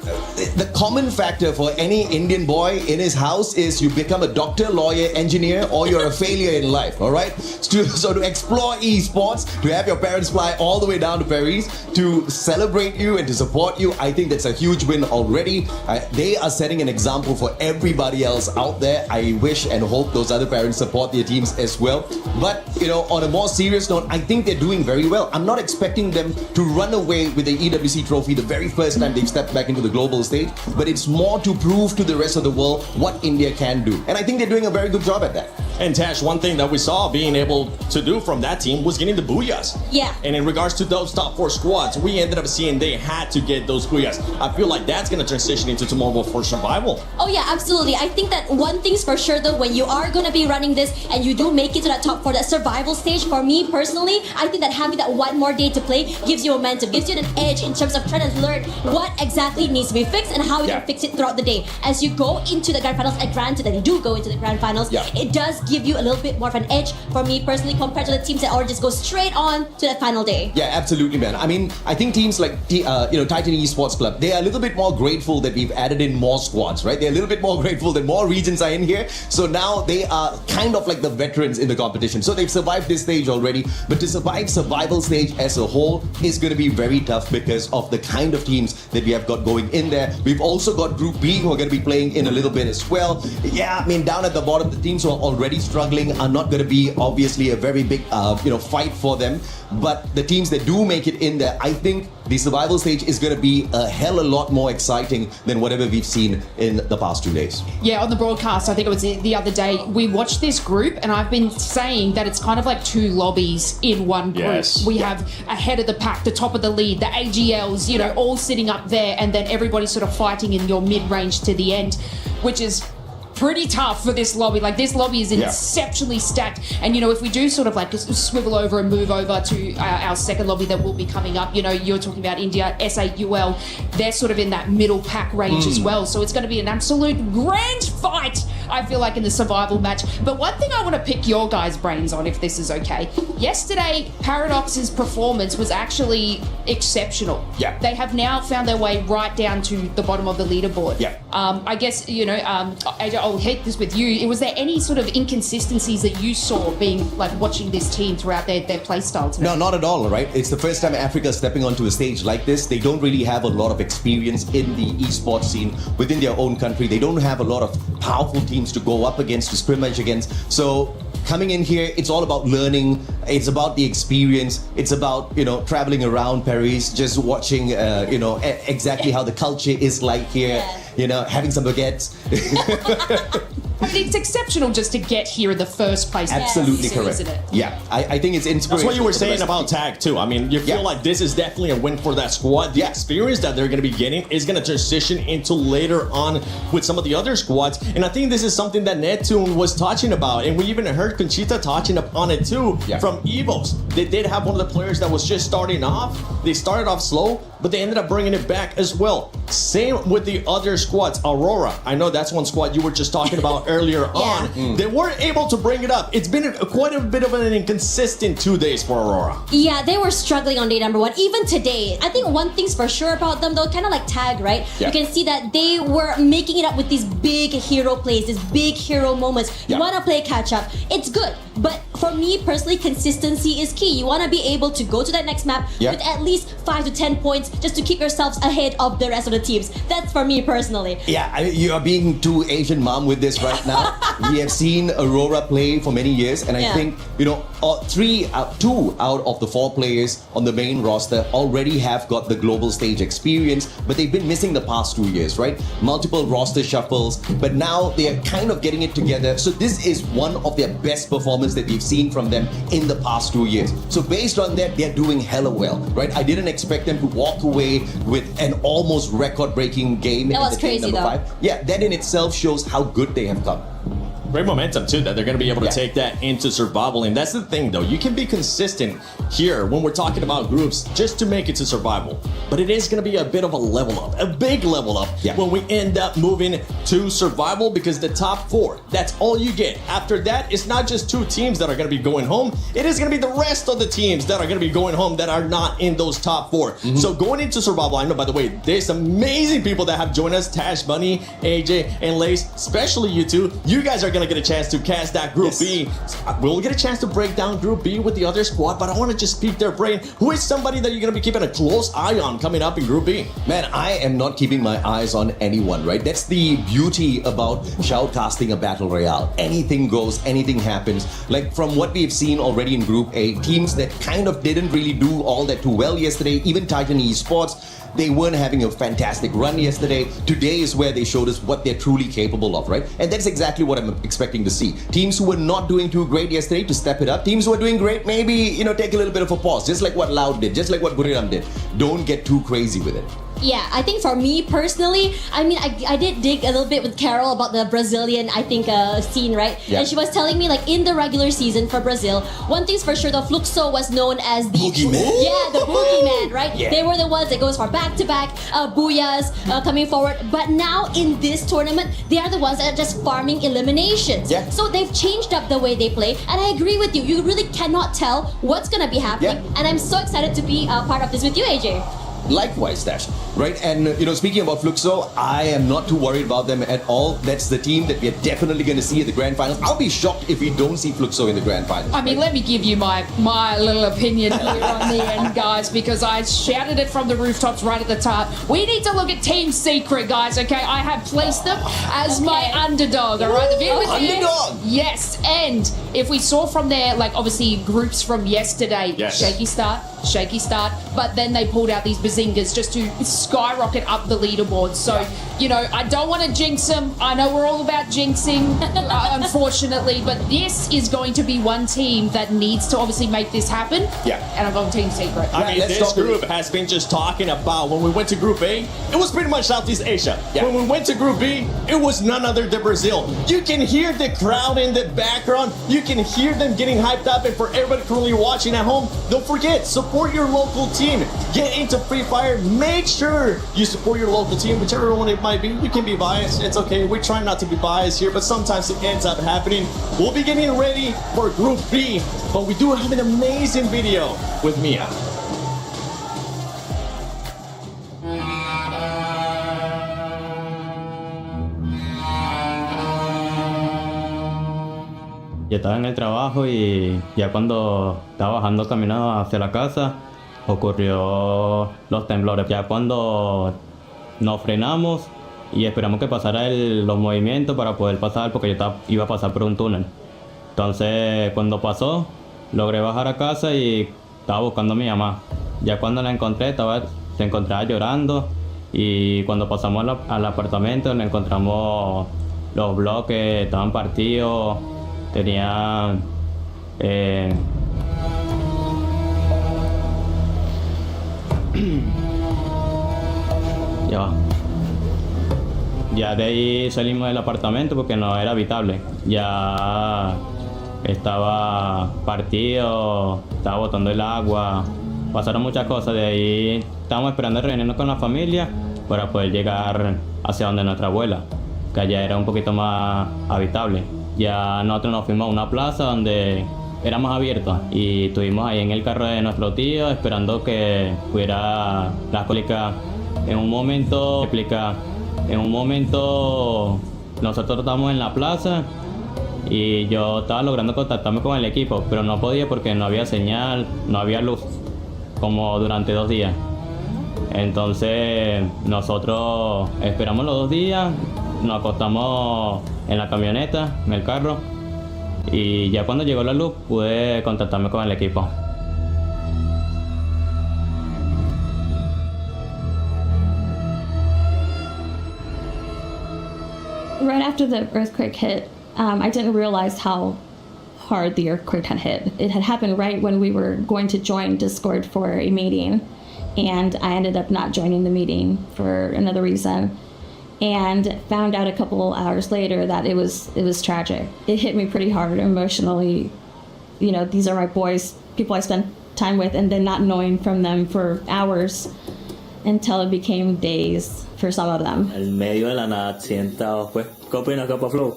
the common factor for any Indian boy in his house is you become a doctor, lawyer, engineer, or you're a failure in life, all right? So to explore esports, to have your parents fly all the way down to Paris to celebrate you and to support you, I think that's a huge win already. They are setting an example for everybody else out there. I wish and hope those other parents support their teams as well. But, you know, on a more serious note, I think they're doing very well. I'm not expecting them to run away with the EWC trophy the very first time they've stepped back into the global stage, but it's more to prove to the rest of the world what India can do. And I think they're doing a very good job at that. And Tash, one thing that we saw being able to do from that team was getting the booyahs. Yeah. And in regards to those top 4 squads, we ended up seeing they had to get those booyahs. I feel like that's going to transition into tomorrow for survival. Oh yeah, absolutely. I think that one thing's for sure though, when you are going to be running this and you do make it to that top 4, that survival stage, for me personally, I think that having that 1 more day to play gives you momentum, gives you an edge in terms of trying to learn what exactly needs to be fixed and how you can fix it throughout the day. As you go into the grand finals, and granted that you do go into the grand finals, it does give you a little bit more of an edge for me personally compared to the teams that already just go straight on to that final day. Yeah, absolutely, man. I mean, I think teams like Titan Esports Club, they are a little bit more grateful that we've added in more squads, right? They're a little bit more grateful that more regions are in here. So now they are kind of like the veterans in the competition. So they've survived this stage already, but to survive survival stage as a whole is going to be very tough because of the kind of teams that we have got going in there. We've also got Group B who are going to be playing in a little bit as well. Yeah, I mean, down at the bottom, the teams who are already struggling are not going to be obviously a very big fight for them, but the teams that do make it in there, I think the survival stage is going to be a hell a lot more exciting than whatever we've seen in the past 2 days. Yeah, on the broadcast, I think it was the other day, we watched this group and I've been saying that it's kind of like 2 lobbies in one group. Yes. We have ahead of the pack, the top of the lead, the AGLs, you know, all sitting up there, and then everybody sort of fighting in your mid-range to the end, which is pretty tough for this lobby. Like, this lobby is exceptionally stacked. And, you know, if we do sort of like swivel over and move over to our second lobby that will be coming up, you know, you're talking about India, SAUL, they're sort of in that middle pack range as well. So it's going to be an absolute grand fight, I feel like, in the survival match. But one thing I want to pick your guys' brains on, if this is okay. Yesterday, Paradox's performance was actually exceptional. Yeah. They have now found their way right down to the bottom of the leaderboard. Yeah. I guess, you know, I'll hit this with you. Was there any sort of inconsistencies that you saw being like watching this team throughout their play style today? No, not at all, right? It's the first time Africa is stepping onto a stage like this. They don't really have a lot of experience in the esports scene within their own country. They don't have a lot of powerful teams to go up against, to scrimmage against. So coming in here, it's all about learning. It's about the experience. It's about, traveling around Paris, just watching, exactly how the culture is like here. Having some baguettes. I mean, it's exceptional just to get here in the first place. Absolutely correct. Isn't it? Yeah, I think it's inspirational. That's what you were saying about tag too. I mean, you feel like this is definitely a win for that squad. The experience that they're going to be getting is going to transition into later on with some of the other squads. And I think this is something that Neptune was touching about. And we even heard Conchita touching upon it too from Evos. They did have one of the players that was just starting off. They started off slow, but they ended up bringing it back as well. Same with the other squads. Aurora, I know that's one squad you were just talking about earlier on. They weren't able to bring it up. It's been quite a bit of an inconsistent 2 days for Aurora. Yeah, they were struggling on day number 1. Even today, I think one thing's for sure about them though, kind of like tag, right? You can see that they were making it up with these big hero plays, these big hero moments. You want to play catch up. It's good. But for me personally, consistency is key. You want to be able to go to that next map with at least 5 to 10 points just to keep yourselves ahead of the rest of the teams. That's for me personally. Yeah, you are being too Asian mom with this right now. We have seen Aurora play for many years, and I think, 2 out of the 4 players on the main roster already have got the global stage experience, but they've been missing the past 2 years, right? Multiple roster shuffles, but now they are kind of getting it together. So this is one of their best performances that we've seen from them in the past 2 years. So based on that, they're doing hella well, right? I didn't expect them to walk away with an almost record-breaking game. That was crazy number though. 5. Yeah, that in itself shows how good they have come. Great momentum too, that they're going to be able to take that into survival. And that's the thing though, you can be consistent here when we're talking about groups just to make it to survival, but it is going to be a bit of a level up, a big level up when we end up moving to survival, because the top 4, that's all you get. After that, it's not just 2 teams that are going to be going home, it is going to be the rest of the teams that are going to be going home that are not in those top 4. So going into survival, I know, by the way, there's amazing people that have joined us, Tash, Bunny, AJ, and Lace, especially you two. You guys are going to get a chance to cast that Group B. We'll get a chance to break down Group B with the other squad, but I want to just pique their brain. Who is somebody that you're going to be keeping a close eye on coming up in Group B? Man, I am not keeping my eyes on anyone, right? That's the beauty about shoutcasting a battle royale. Anything goes, anything happens. Like from what we've seen already in Group A, teams that kind of didn't really do all that too well yesterday, even Titan Esports, they weren't having a fantastic run yesterday. Today is where they showed us what they're truly capable of, right? And that's exactly what I'm expecting to see. Teams who were not doing too great yesterday to step it up. Teams who are doing great, maybe, take a little bit of a pause, just like what Loud did, just like what Buriram did. Don't get too crazy with it. Yeah, I think for me personally, I mean, I did dig a little bit with Carol about the Brazilian, scene, right? Yeah. And she was telling me, in the regular season for Brazil, one thing's for sure, the Fluxo was known as the Boogeyman. Yeah, the boogeyman, right? Yeah. They were the ones that goes for back-to-back booyahs coming forward. But now in this tournament, they are the ones that are just farming eliminations. Yeah. So they've changed up the way they play, and I agree with you. You really cannot tell what's gonna be happening, and I'm so excited to be part of this with you, AJ. Likewise, Dash, right? And, speaking about Fluxo, I am not too worried about them at all. That's the team that we're definitely going to see at the Grand Finals. I'll be shocked if we don't see Fluxo in the Grand Finals. I mean, let me give you my little opinion here on the end, guys, because I shouted it from the rooftops right at the top. We need to look at Team Secret, guys, okay? I have placed them as my underdog, all right? Underdog! Yes, and if we saw from there, obviously groups from yesterday, shaky start, but then they pulled out these bazingas just to skyrocket up the leaderboard. So, I don't want to jinx them. I know we're all about jinxing, unfortunately, but this is going to be one team that needs to obviously make this happen. Yeah. And I'm going Team Secret. I mean, this group has been just talking about when we went to Group A, it was pretty much Southeast Asia. Yeah. When we went to Group B, it was none other than Brazil. You can hear the crowd in the background. You can hear them getting hyped up. And for everybody currently watching at home, don't forget, support your local team. Get into Freefire. Make sure you support your local team, whichever one it might be. You can be biased. It's okay. We try not to be biased here, but sometimes it ends up happening. We'll be getting ready for Group B, but we do have an amazing video with Mia. Yo estaba en el trabajo y ya cuando estaba bajando caminando hacia la casa ocurrió los temblores. Ya cuando nos frenamos y esperamos que pasara los movimientos para poder pasar, porque iba a pasar por un túnel. Entonces, cuando pasó, logré bajar a casa y estaba buscando a mi mamá. Ya cuando la encontré, se encontraba llorando. Y cuando pasamos al apartamento, le encontramos los bloques, estaban partidos, tenían... Ya de ahí salimos del apartamento porque no era habitable. Ya estaba partido, estaba botando el agua, pasaron muchas cosas. De ahí estábamos esperando reunirnos con la familia para poder llegar hacia donde nuestra abuela, que allá era un poquito más habitable. Ya nosotros nos fuimos a una plaza donde era más abierto y estuvimos ahí en el carro de nuestro tío esperando que pudiera la cólica. En un momento nosotros estábamos en la plaza y yo estaba logrando contactarme con el equipo, pero no podía porque no había señal, no había luz, como durante 2 días. Entonces nosotros esperamos los 2 días, nos acostamos en la camioneta, en el carro, y ya cuando llegó la luz pude contactarme con el equipo. Right after the earthquake hit, I didn't realize how hard the earthquake had hit. It had happened right when we were going to join Discord for a meeting, and I ended up not joining the meeting for another reason, and found out a couple hours later that it was tragic. It hit me pretty hard emotionally. You know, these are my boys, people I spent time with, and then not knowing from them for hours until it became days for some of them. En medio de la nada accidentado, pues. ¿Qué opinas, Capa Flow?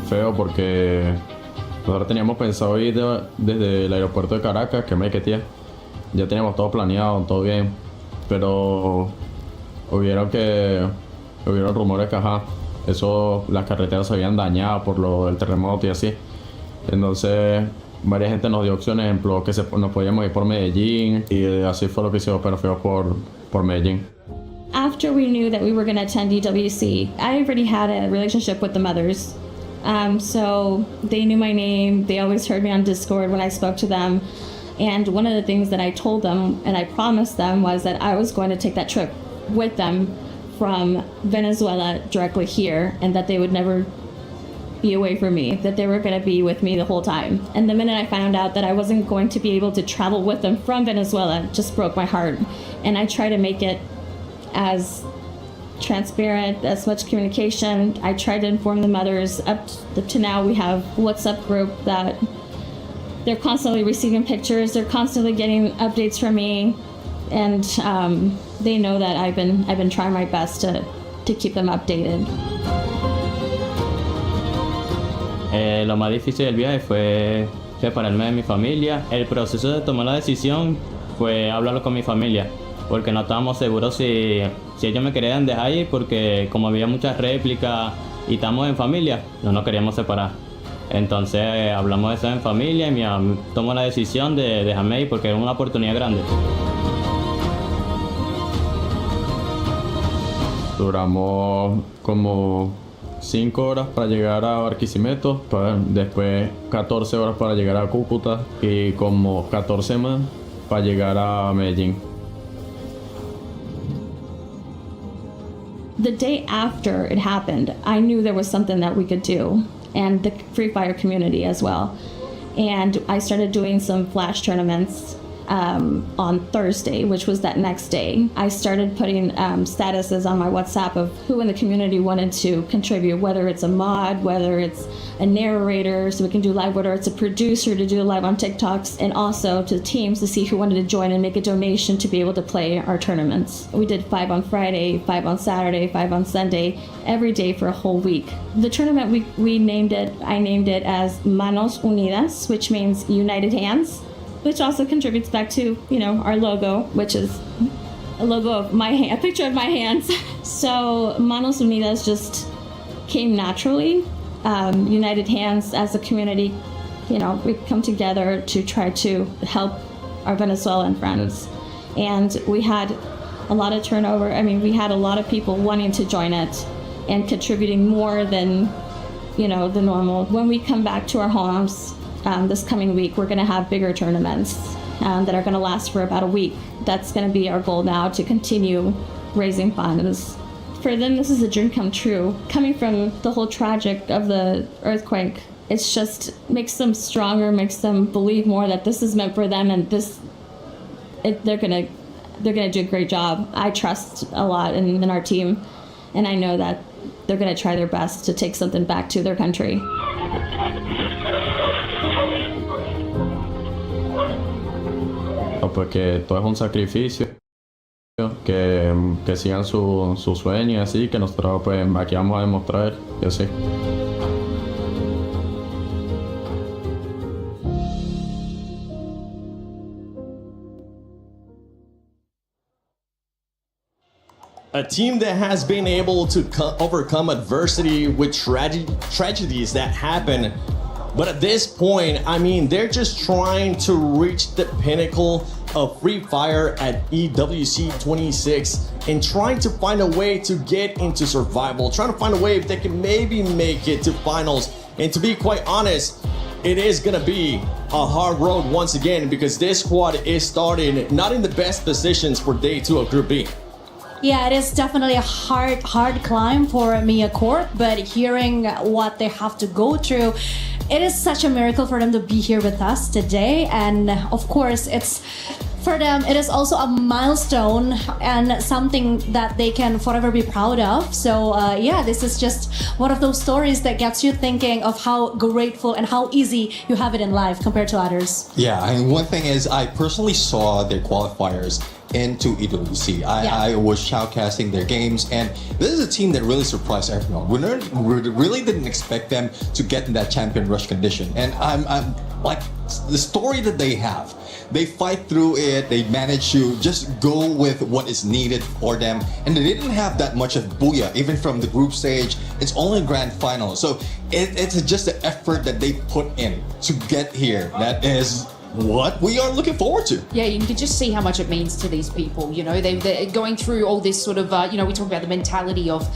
Feo porque nosotros teníamos pensado ir desde el aeropuerto de Caracas, que me quería. Ya teníamos todo planeado, todo bien, pero hubieron rumores que las carreteras se habían dañado por lo del terremoto y así. Entonces varias gente nos dio opciones, ejemplo, que nos podíamos ir por Medellín, y así fue lo que hicimos, pero fuimos por Medellín. After we knew that we were going to attend EWC, I already had a relationship with the mothers. So they knew my name, they always heard me on Discord when I spoke to them. And one of the things that I told them and I promised them was that I was going to take that trip with them from Venezuela directly here, and that they would never be away from me, that they were going to be with me the whole time. And the minute I found out that I wasn't going to be able to travel with them from Venezuela, it just broke my heart. And I try to make it as transparent, as much communication. I tried to inform the mothers. Up to now, we have a WhatsApp group that they're constantly receiving pictures, they're constantly getting updates from me, and they know that I've been trying my best to keep them updated. Lo más difícil del viaje fue separarme de mi familia. El proceso de tomar la decisión fue hablarlo con mi familia, porque no estábamos seguros si ellos me querían dejar ir, porque como había muchas réplicas y estamos en familia, no nos queríamos separar. Entonces hablamos de eso en familia y mi mamá tomó la decisión de dejarme ir porque era una oportunidad grande. Duramos como 5 horas para llegar a Barquisimeto, después 14 horas para llegar a Cúcuta y como 14 más para llegar a Medellín. The day after it happened, I knew there was something that we could do, and the Freefire community as well. And I started doing some flash tournaments on Thursday, which was that next day. I started putting statuses on my WhatsApp of who in the community wanted to contribute, whether it's a mod, whether it's a narrator so we can do live, whether it's a producer to do live on TikToks, and also to teams to see who wanted to join and make a donation to be able to play our tournaments. We did 5 on Friday, 5 on Saturday, 5 on Sunday, every day for a whole week. The tournament I named it as Manos Unidas, which means United Hands, which also contributes back to, our logo, which is a logo of a picture of my hands. So Manos Unidas just came naturally. United Hands as a community, we come together to try to help our Venezuelan friends. And we had a lot of turnover. I mean, we had a lot of people wanting to join it. and contributing more than, the normal. When we come back to our homes this coming week, we're going to have bigger tournaments that are going to last for about a week. That's going to be our goal now, to continue raising funds. For them, this is a dream come true. Coming from the whole tragic of the earthquake, it's just makes them stronger, makes them believe more that this is meant for them, and they're gonna do a great job. I trust a lot in our team, and I know that they're gonna try their best to take something back to their country. Porque todo es un sacrificio, que sigan su sueño y así, que nosotros pues aquí vamos a demostrar y así. A team that has been able to overcome adversity with tragedies that happen. But at this point, I mean, they're just trying to reach the pinnacle of Freefire at EWC 26 and trying to find a way to get into survival, trying to find a way if they can maybe make it to finals. And to be quite honest, it is going to be a hard road once again, because this squad is starting not in the best positions for day 2 of Group B. Yeah, it is definitely a hard climb for Mia Court, but hearing what they have to go through, it is such a miracle for them to be here with us today. And of course, it's for them, it is also a milestone and something that they can forever be proud of. So yeah, this is just one of those stories that gets you thinking of how grateful and how easy you have it in life compared to others. Yeah, and one thing is, I personally saw their qualifiers into EWC. I was shoutcasting their games, and this is a team that really surprised everyone. We really didn't expect them to get in that champion rush condition, and I'm like, the story that they have, they fight through it, they manage to just go with what is needed for them, and they didn't have that much of booyah even from the group stage. It's only grand final, so it's just the effort that they put in to get here that is what we are looking forward to. Yeah, you can just see how much it means to these people. They're going through all this sort of, we talk about the mentality of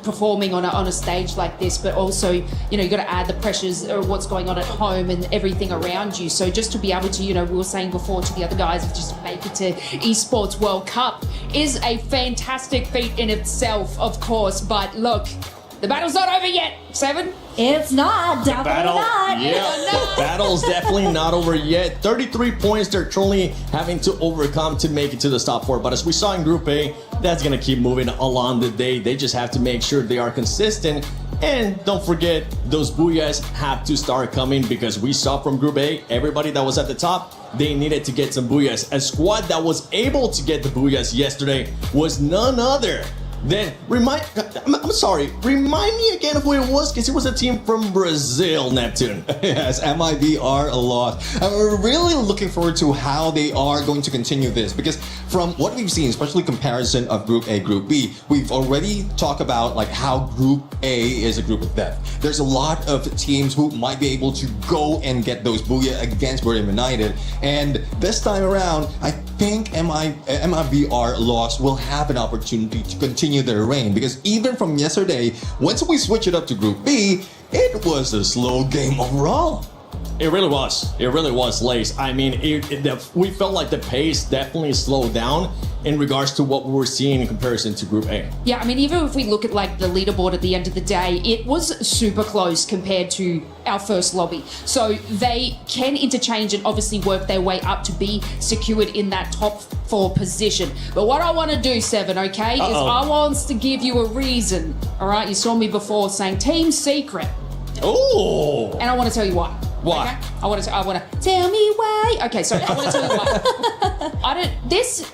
performing on a stage like this, but also, you got to add the pressures of what's going on at home and everything around you. So just to be able to, we were saying before to the other guys, just make it to Esports World Cup is a fantastic feat in itself, of course. But look, the battle's not over yet, Seven. It's not, definitely not. Yeah, the battle's definitely not over yet. 33 points they're truly having to overcome to make it to the top 4. But as we saw in Group A, that's going to keep moving along the day. They just have to make sure they are consistent. And don't forget, those booyahs have to start coming, because we saw from Group A, everybody that was at the top, they needed to get some booyahs. A squad that was able to get the booyahs yesterday was none other than, remind me again of who it was, because it was a team from Brazil, Neptune. Yes, MIBR lost. And we're really looking forward to how they are going to continue this, because from what we've seen, especially comparison of Group A, Group B, we've already talked about like how Group A is a group of death. There's a lot of teams who might be able to go and get those booyah against Buriram United, and this time around, I think MIBR lost will have an opportunity to continue their reign, because even from yesterday, once we switch it up to Group B, it was a slow game overall. It really was, Lace. I mean, we felt like the pace definitely slowed down in regards to what we were seeing in comparison to Group A. Yeah, I mean, even if we look at like the leaderboard at the end of the day, it was super close compared to our first lobby. So they can interchange and obviously work their way up to be secured in that top 4 position. But what I want to do, Seven, okay, is I want to give you a reason. All right, you saw me before saying Team Secret. Oh! And I want to tell you why. Why? Okay? I want to tell me why. Okay, so I want to tell you why.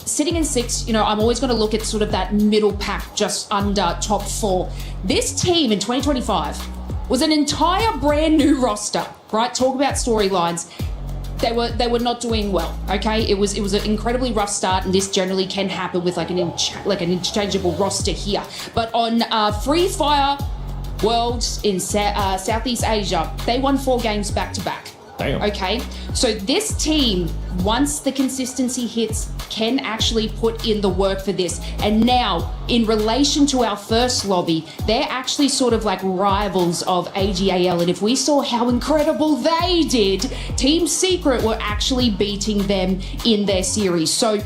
Sitting in 6, I'm always going to look at sort of that middle pack just under top 4. This team in 2025 was an entire brand new roster, right? Talk about storylines. They were not doing well, okay? It was an incredibly rough start, and this generally can happen with like an interchangeable roster here. But on Freefire Worlds in Southeast Asia, they won 4 games back to back. Damn. Okay, so this team, once the consistency hits, can actually put in the work for this. And now, in relation to our first lobby, they're actually sort of like rivals of AGAL. And if we saw how incredible they did, Team Secret were actually beating them in their series. So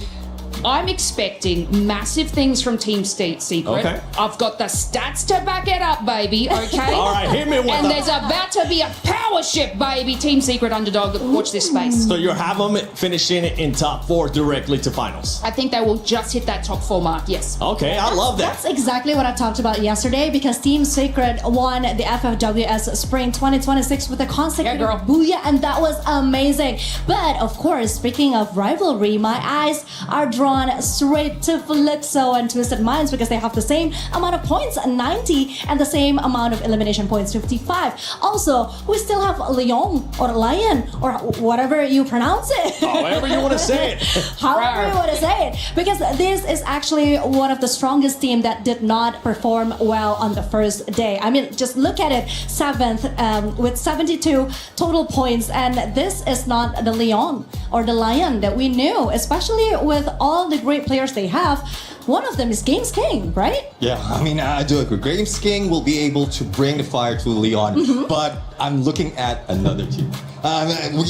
I'm expecting massive things from Team Secret. Okay. I've got the stats to back it up, baby. Okay. All right, hit me with And the- there's about to be a power shift, baby. Team Secret underdog. Watch this space. So you have them finishing in top 4 directly to finals. I think they will just hit that top 4 mark. Yes. Okay, I love that. That's exactly what I talked about yesterday because Team Secret won the FFWS Spring 2026 with a consecutive booyah, and that was amazing. But of course, speaking of rivalry, my eyes are drawn straight to Fluxo and Twisted Minds because they have the same amount of points, 90, and the same amount of elimination points, 55. Also, we still have Leon or Lion or whatever you pronounce it. However you want to say it. However you want to say it. Because this is actually one of the strongest team that did not perform well on the first day. I mean, just look at it. 7th with 72 total points. And this is not the Leon or the Lion that we knew, especially with all the great players they have. One of them is Games King, right? Yeah, I mean, I do agree. Games King will be able to bring the fire to Leon, but I'm looking at another team.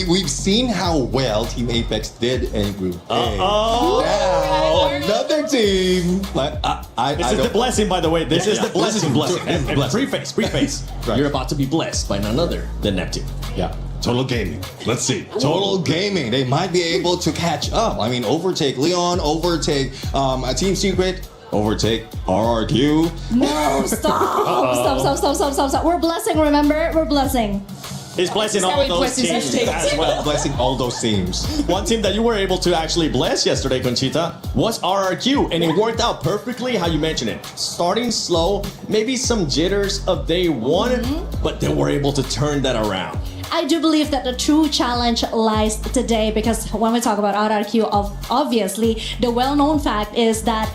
We've seen how well Team Apex did in Group A. Now, another team. This is the blessing, by the way. This is the blessing. This is blessing. Preface. Right. You're about to be blessed by none other than Neptune. Yeah. Total Gaming. Let's see. Total Gaming. They might be able to catch up. I mean, overtake Leon, overtake Team Secret, overtake RRQ. No, stop. We're blessing, remember? We're blessing. He's blessing all those teams as well. Blessing all those teams. One team that you were able to actually bless yesterday, Conchita, was RRQ, and it worked out perfectly how you mentioned it. Starting slow, maybe some jitters of day one, but they were able to turn that around. I do believe that the true challenge lies today because when we talk about RRQ, obviously the well-known fact is that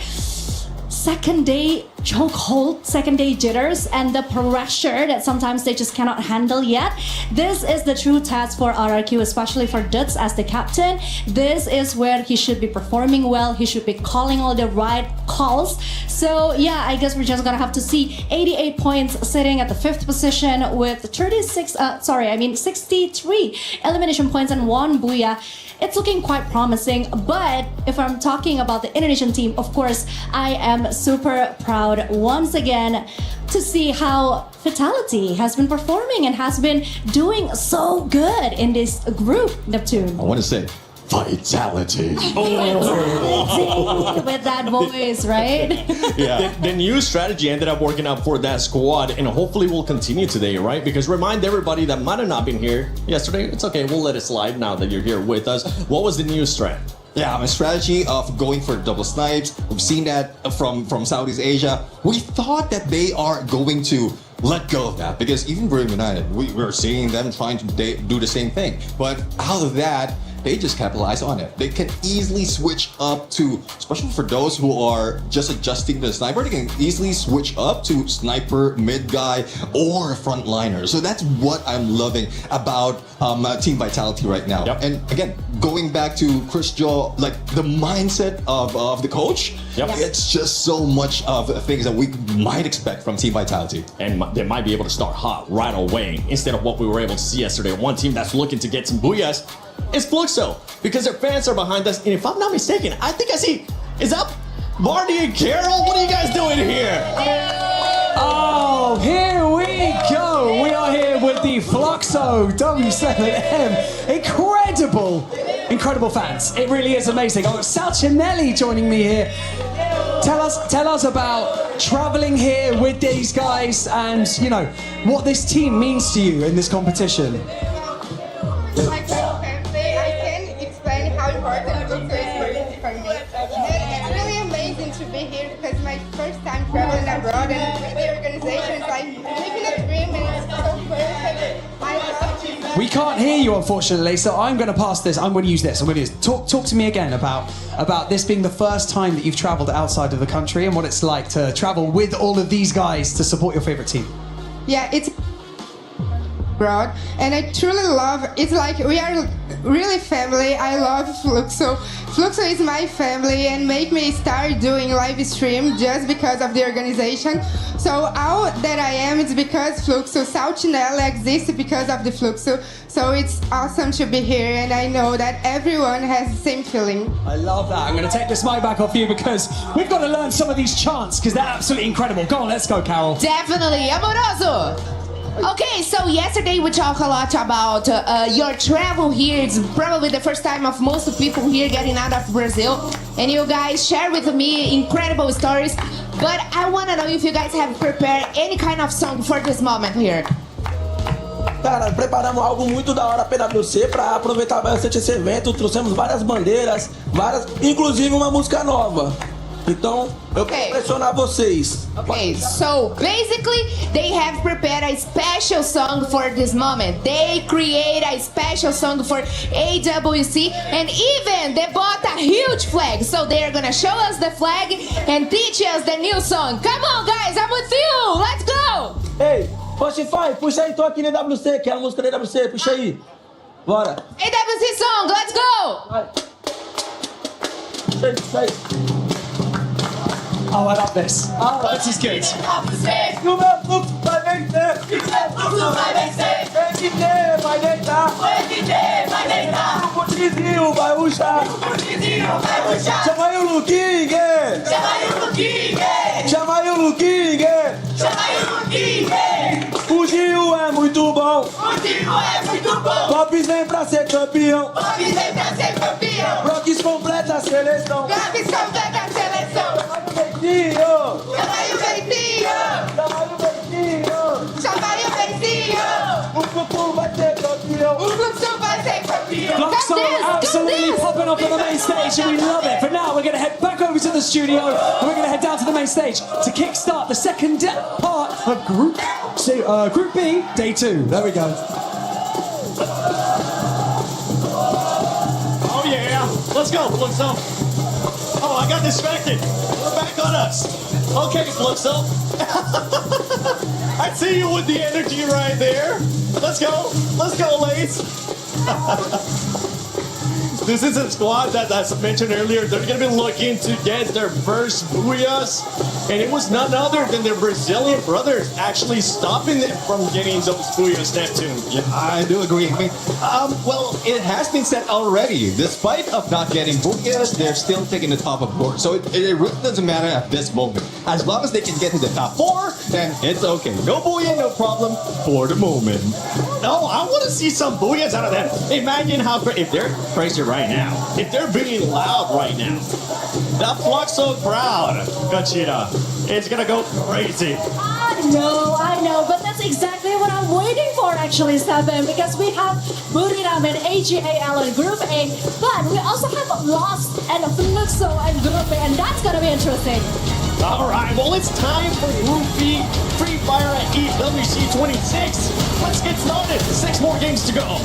second day chokehold, second day jitters, and the pressure that sometimes they just cannot handle yet. This is the true test for RRQ, especially for Dutz as the captain. This is where he should be performing well. He should be calling all the right calls. So yeah, I guess we're just gonna have to see 88 points sitting at the 5th position with 63 elimination points and 1 booyah. It's looking quite promising, but if I'm talking about the Indonesian team, of course, I am super proud once again to see how Vitality has been performing and has been doing so good in this group, Neptune. I want to say, Vitality. With that voice, right? Yeah. The new strategy ended up working out for that squad, and hopefully will continue today, right? Because remind everybody that might have not been here yesterday, it's okay, we'll let it slide now that you're here with us. What was the new strat? Yeah, a strategy of going for double snipes. We've seen that from Southeast Asia. We thought that they are going to let go of that because even Brilliant United, we're seeing them trying to do the same thing. But out of that, they just capitalize on it. They can easily switch up to, especially for those who are just adjusting the sniper, they can easily switch up to sniper, mid guy, or frontliner. So that's what I'm loving about Team Vitality right now. Yep. And again, going back to Chris Joe, like the mindset of the coach, it's just so much of things that we might expect from Team Vitality. And they might be able to start hot right away instead of what we were able to see yesterday. One team that's looking to get some booyahs is Fluxo, because their fans are behind us. And if I'm not mistaken, I think I see, is that Barney and Carol? What are you guys doing here? Oh, here we go. We are here with the Fluxo W7M. Incredible fans. It really is amazing. Oh, Sal Cinelli joining me here. Tell us about traveling here with these guys and, you know, what this team means to you in this competition. I can explain how important Fluxo is for me. It's really amazing to be here because it's my first time traveling abroad and with the organizations, I'm living a dream and it's so perfect. I love you. We can't hear you, unfortunately, so I'm going to pass this. I'm going to use this. Talk to me again about this being the first time that you've traveled outside of the country and what it's like to travel with all of these guys to support your favorite team. Yeah, it's abroad, and I truly love. It's like we are really family. I love Fluxo. Fluxo is my family, and make me start doing live stream just because of the organization. So all that I am is because Fluxo. Saltinella exists because of the Fluxo. So it's awesome to be here, and I know that everyone has the same feeling. I love that. I'm going to take this mic back off you because we've got to learn some of these chants because they're absolutely incredible. Go on, let's go, Carol. Definitely, Amoroso. Okay, so yesterday we talked a lot about your travel here. It's probably the first time of most people here getting out of Brazil. And you guys share with me incredible stories. But I want to know if you guys have prepared any kind of song for this moment here. Cara, preparamos algo muito da hora PWC para aproveitar bastante esse evento. Trouxemos várias bandeiras, inclusive uma música nova. Então, eu quero impressionar vocês. Okay, so basically they have prepared a special song for this moment. They create a special song for AWC, and even they bought a huge flag. So they're gonna show us the flag and teach us the new song. Come on, guys, I'm with you. Let's go. Ei, Spotify, puxa aí, tô aqui na AWC, que é a música da AWC, puxa aí. Bora. AWC song, let's go. Vai. Puxa aí. Oh, I love this. Oh, this is good. No meu fluxo vai vencer. Fluxo vai vencer. FT vai deitar. FT vai deitar. O Putinho vai ruxar. O Putinho vai ruxar. Chama aí o Luquinho. Chama aí o Luquinho. Chama aí o Luquinho. Chama aí o Luquinho. O Gil é muito bom. O Gil é muito bom. Pops vem pra ser campeão. Pops vem pra ser campeão. Brox completa a seleção. Brox completa a seleção. Chama aí o Bentinho! Chama aí o Bentinho! Chama aí o Bentinho! O Fluxo vai ser campeão! O Fluxo vai ser campeão! Fluxo absolutely popping off on the main stage and we love it. But now we're going to head back over to the studio and we're going to head down to the main stage to kickstart the second part of Group B, Day 2. There we go. Oh yeah, let's go, Fluxo. Oh, I got distracted. We're back on us. Okay, Fluxo. I see you with the energy right there. Let's go. Let's go, Lace. This is a squad that, as I mentioned earlier, they're going to be looking to get their first booyahs. And it was none other than their Brazilian brothers actually stopping them from getting those booyahs, Neptune. Yeah, I do agree. I mean, well, it has been said already. Despite of not getting booyahs, they're still taking the top of board. So it really doesn't matter at this moment. As long as they can get to the top 4, then it's okay. No booyah, no problem for the moment. No, I want to see some booyahs out of them. Imagine how if they're crazy right now, if they're being loud right now, that Fluxo crowd, Gachita, it's gonna go crazy. I know, but that's exactly what I'm waiting for actually, Seven, because we have Buriram and AGAL in Group A, but we also have Lost and Fluxo in Group A, and that's gonna be interesting. All right, well, it's time for Group B, Freefire at EWC 26. Let's get started. 6 more games to go.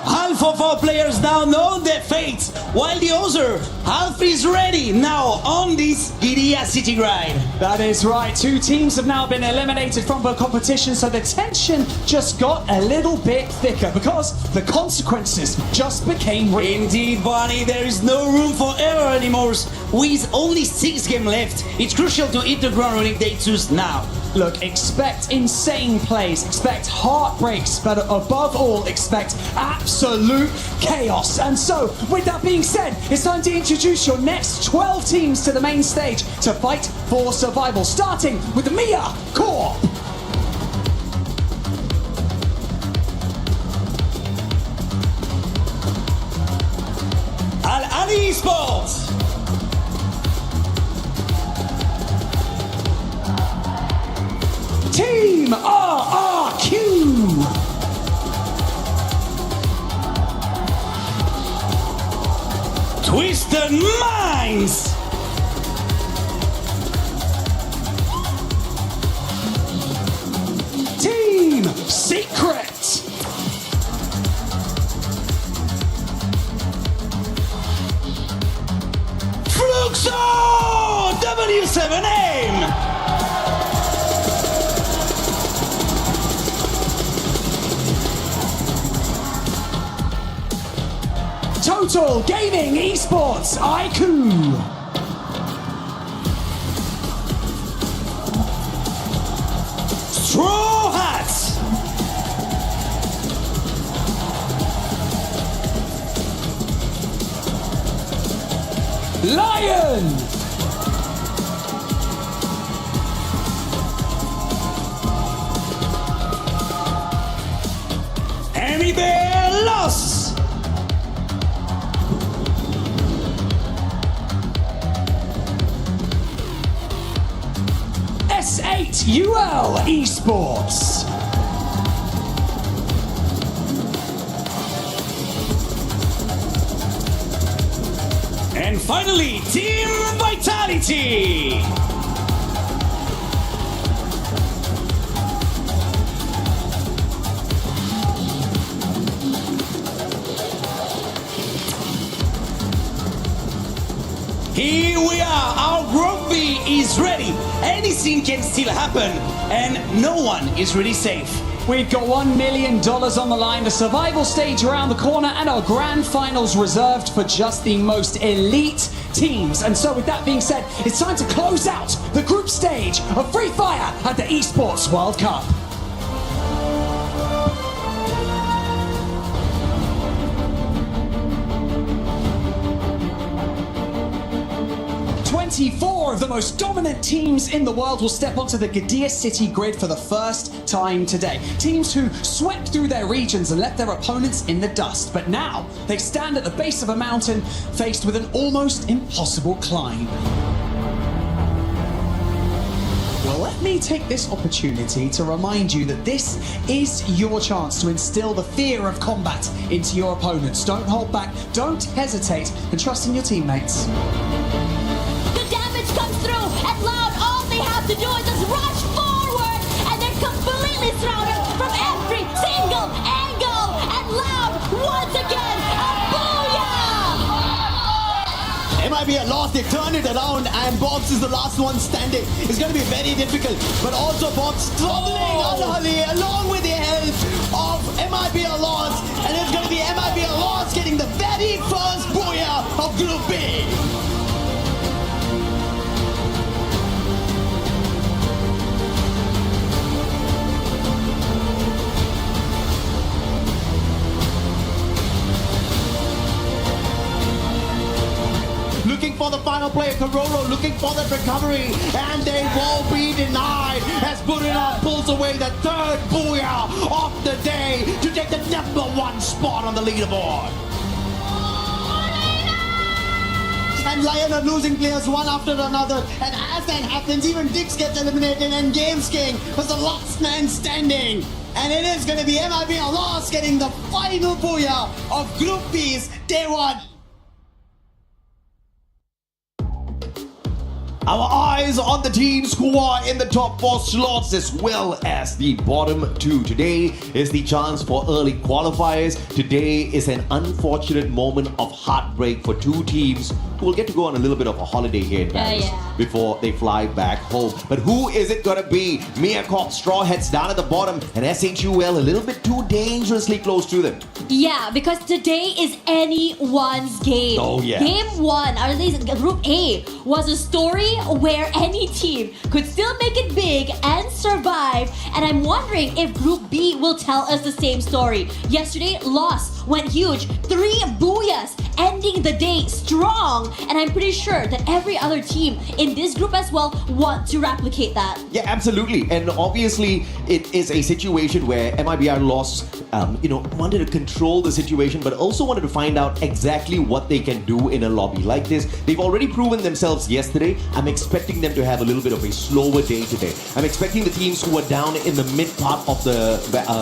Half of our players now know their fate, while the other half is ready now on this Giria City grind. That is right. 2 teams have now been eliminated from the competition, so the tension just got a little bit thicker because the consequences just became real. Indeed, Barney, there is no room for error anymore. With only 6 games left, it's crucial to hit the ground running Day 2s now. Look, expect insane plays, expect heartbreaks, but above all, expect absolute chaos. And so, with that being said, it's time to introduce your next 12 teams to the main stage to fight for survival, starting with the Mia Corp. Al-Ali Esports. Team RRQ. Twisted Minds. Team Secret. Fluxo W7M. Total Gaming Esports IQ. Straw Hats. Lion. Emmy Bear Loss. S8UL Esports. And finally, Team Vitality. Here we are, our Group B is ready. Anything can still happen, and no one is really safe. We've got $1 million on the line, the survival stage around the corner, and our grand finals reserved for just the most elite teams. And so with that being said, it's time to close out the group stage of Free Fire at the Esports World Cup. Four of the most dominant teams in the world will step onto the Gadir City grid for the first time today. Teams who swept through their regions and left their opponents in the dust. But now they stand at the base of a mountain faced with an almost impossible climb. Well, let me take this opportunity to remind you that this is your chance to instill the fear of combat into your opponents. Don't hold back, don't hesitate, and trust in your teammates. Comes through and Loud, all they have to do is just rush forward and they're completely surrounded from every single angle, and Loud once again a booyah! MIB at lost, they turned it around, and Box is the last one standing. It's going to be very difficult, but also Box struggling along with the help of MIB at lost, and it's going to be MIB at lost getting the very first booyah of Group B. Looking for the final play, Kororo looking for that recovery, and they won't be denied as Burina pulls away the third booyah of the day to take the #1 spot on the leaderboard. And Lion are losing players one after another, and as that happens, even Dix gets eliminated, and Games King was the last man standing. And it is going to be MIB Lost getting the final booyah of Group B's Day 1. Our eyes on the teams who are in the top 4 slots as well as the bottom 2. Today is the chance for early qualifiers. Today is an unfortunate moment of heartbreak for 2 teams who will get to go on a little bit of a holiday here in Paris before they fly back home. But who is it going to be? Miyako, Straw Hats down at the bottom, and SHUL a little bit too dangerously close to them. Yeah, because today is anyone's game. Oh, yeah. Game 1, or at least Group A, was a story where any team could still make it big and survive. And I'm wondering if Group B will tell us the same story. Yesterday, loss went huge. 3 booyahs, ending the day strong. And I'm pretty sure that every other team in this group as well want to replicate that. Yeah, absolutely. And obviously, it is a situation where MIBR lost, wanted to control the situation, but also wanted to find out exactly what they can do in a lobby like this. They've already proven themselves yesterday. I'm expecting them to have a little bit of a slower day today. I'm expecting the teams who are down in the mid part of the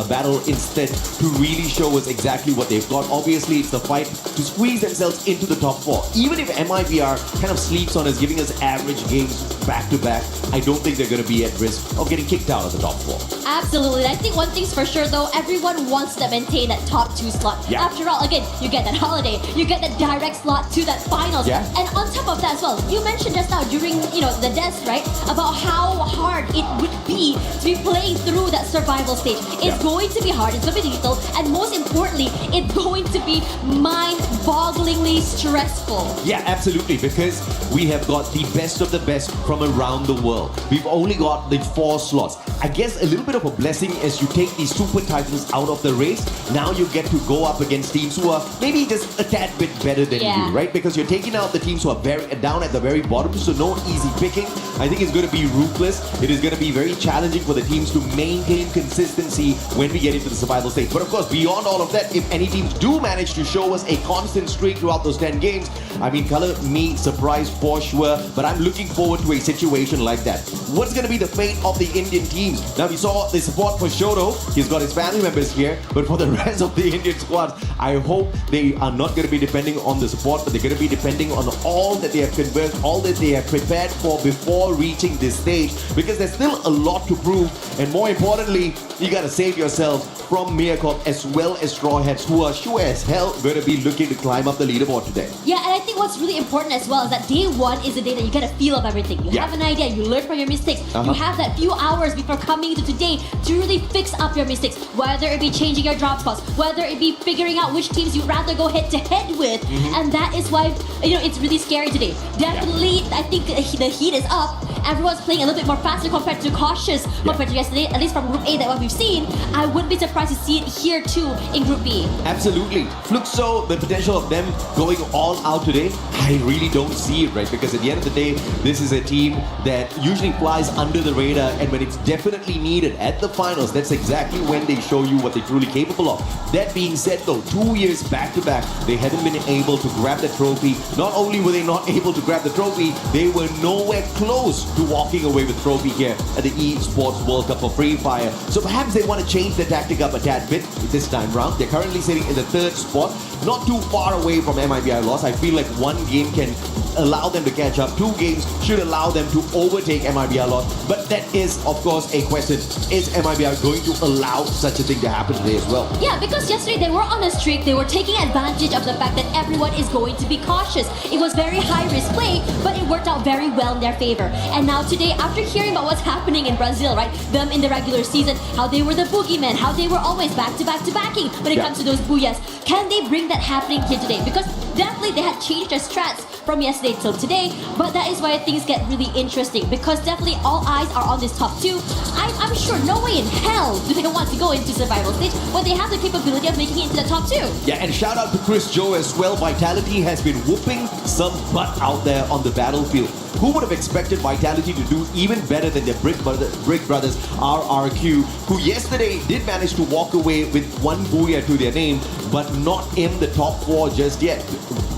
battle instead to really show us exactly what they've got. Obviously, it's the fight to squeeze themselves into the top 4. Even if MIBR kind of sleeps on us, giving us average games back to back, I don't think they're going to be at risk of getting kicked out of the top 4. Absolutely. I think one thing's for sure though, everyone wants to maintain that top 2 slot. Yeah. After all, again, you get that holiday, you get that direct slot to that finals. Yeah. And on top of that as well, you mentioned just now during the desk, right, about how hard it would be to be playing through that survival stage. It's going to be hard, it's going to be lethal, and most importantly, it's going to be mind-bogglingly stressful. Yeah, absolutely, because we have got the best of the best from around the world. We've only got the 4 slots. I guess a little bit of a blessing as you take these super titans out of the race. Now you get to go up against teams who are maybe just a tad bit better than you, right? Because you're taking out the teams who are down at the very bottom, so no easy picking. I think it's going to be ruthless. It is going to be very challenging for the teams to maintain consistency when we get into the survival stage. But of course, beyond all of that, if any teams do manage to show us a constant streak throughout those 10 games, I mean, color me surprised for sure, but I'm looking forward to a situation like that. What's going to be the fate of the Indian teams? Now, we saw the support for Shoto. He's got his family members here, but for the rest of the Indian squad, I hope they are not going to be depending on the support, but they're going to be depending on all that they have conversed, all that they have prepared for before reaching this stage, because there's still a lot to prove, and more importantly, you got to save yourself from Miracle as well as Straw Hats, who are sure as hell going to be looking to climb up the leaderboard today. Yeah, and I think what's really important as well is that day 1 is the day that you get a feel of everything. You have an idea, you learn from your mistakes. You have that few hours before coming to today to really fix up your mistakes, whether it be changing your drop spots, whether it be figuring out which teams you'd rather go head to head with. And that is why, it's really scary today. Definitely, I think the heat is up. Everyone's playing a little bit more faster compared to cautious compared to yesterday, at least from Group A, that what we've seen. I wouldn't be surprised to see it here too in Group B. Absolutely. Fluxo, the potential of them going all out today, I really don't see it, right? Because at the end of the day, this is a team that usually flies under the radar, and when it's definitely needed at the finals, that's exactly when they show you what they're truly capable of. That being said though, 2 years back to back, they haven't been able to grab the trophy. Not only were they not able to grab the trophy, they were nowhere close to walking away with trophy here at the Esports World Cup for Freefire. So perhaps they want to change the tactic up a tad bit this time round. They're currently sitting in the 3rd spot, not too far away from MIBI loss. I feel like 1 game can allow them to catch up. 2 games should allow them to overtake MIBI loss. But that is, of course, a question. Is MIBI going to allow such a thing to happen today as well? Yeah, because yesterday they were on a streak. They were taking advantage of the fact that everyone is going to be cautious. It was very high-risk play, but it worked out very well in their favor. And now today, after hearing about what's happening in Brazil, right? Them in the regular season, how they were the boogeymen, how they were always back-to-back-to-backing when it comes to those booyahs. Can they bring that happening here today? Because definitely they had changed their strats from yesterday till today, but that is why things get really interesting, because definitely all eyes are on this top 2. I'm sure no way in hell do they want to go into survival stage, but they have the capability of making it into the top 2. Yeah, and shout out to Chris Joe as well. Vitality has been whooping some butt out there on the battlefield. Who would have expected Vitality to do even better than their Brick Brothers RRQ, who yesterday did manage to walk away with 1 booyah to their name, but not in the top 4 just yet.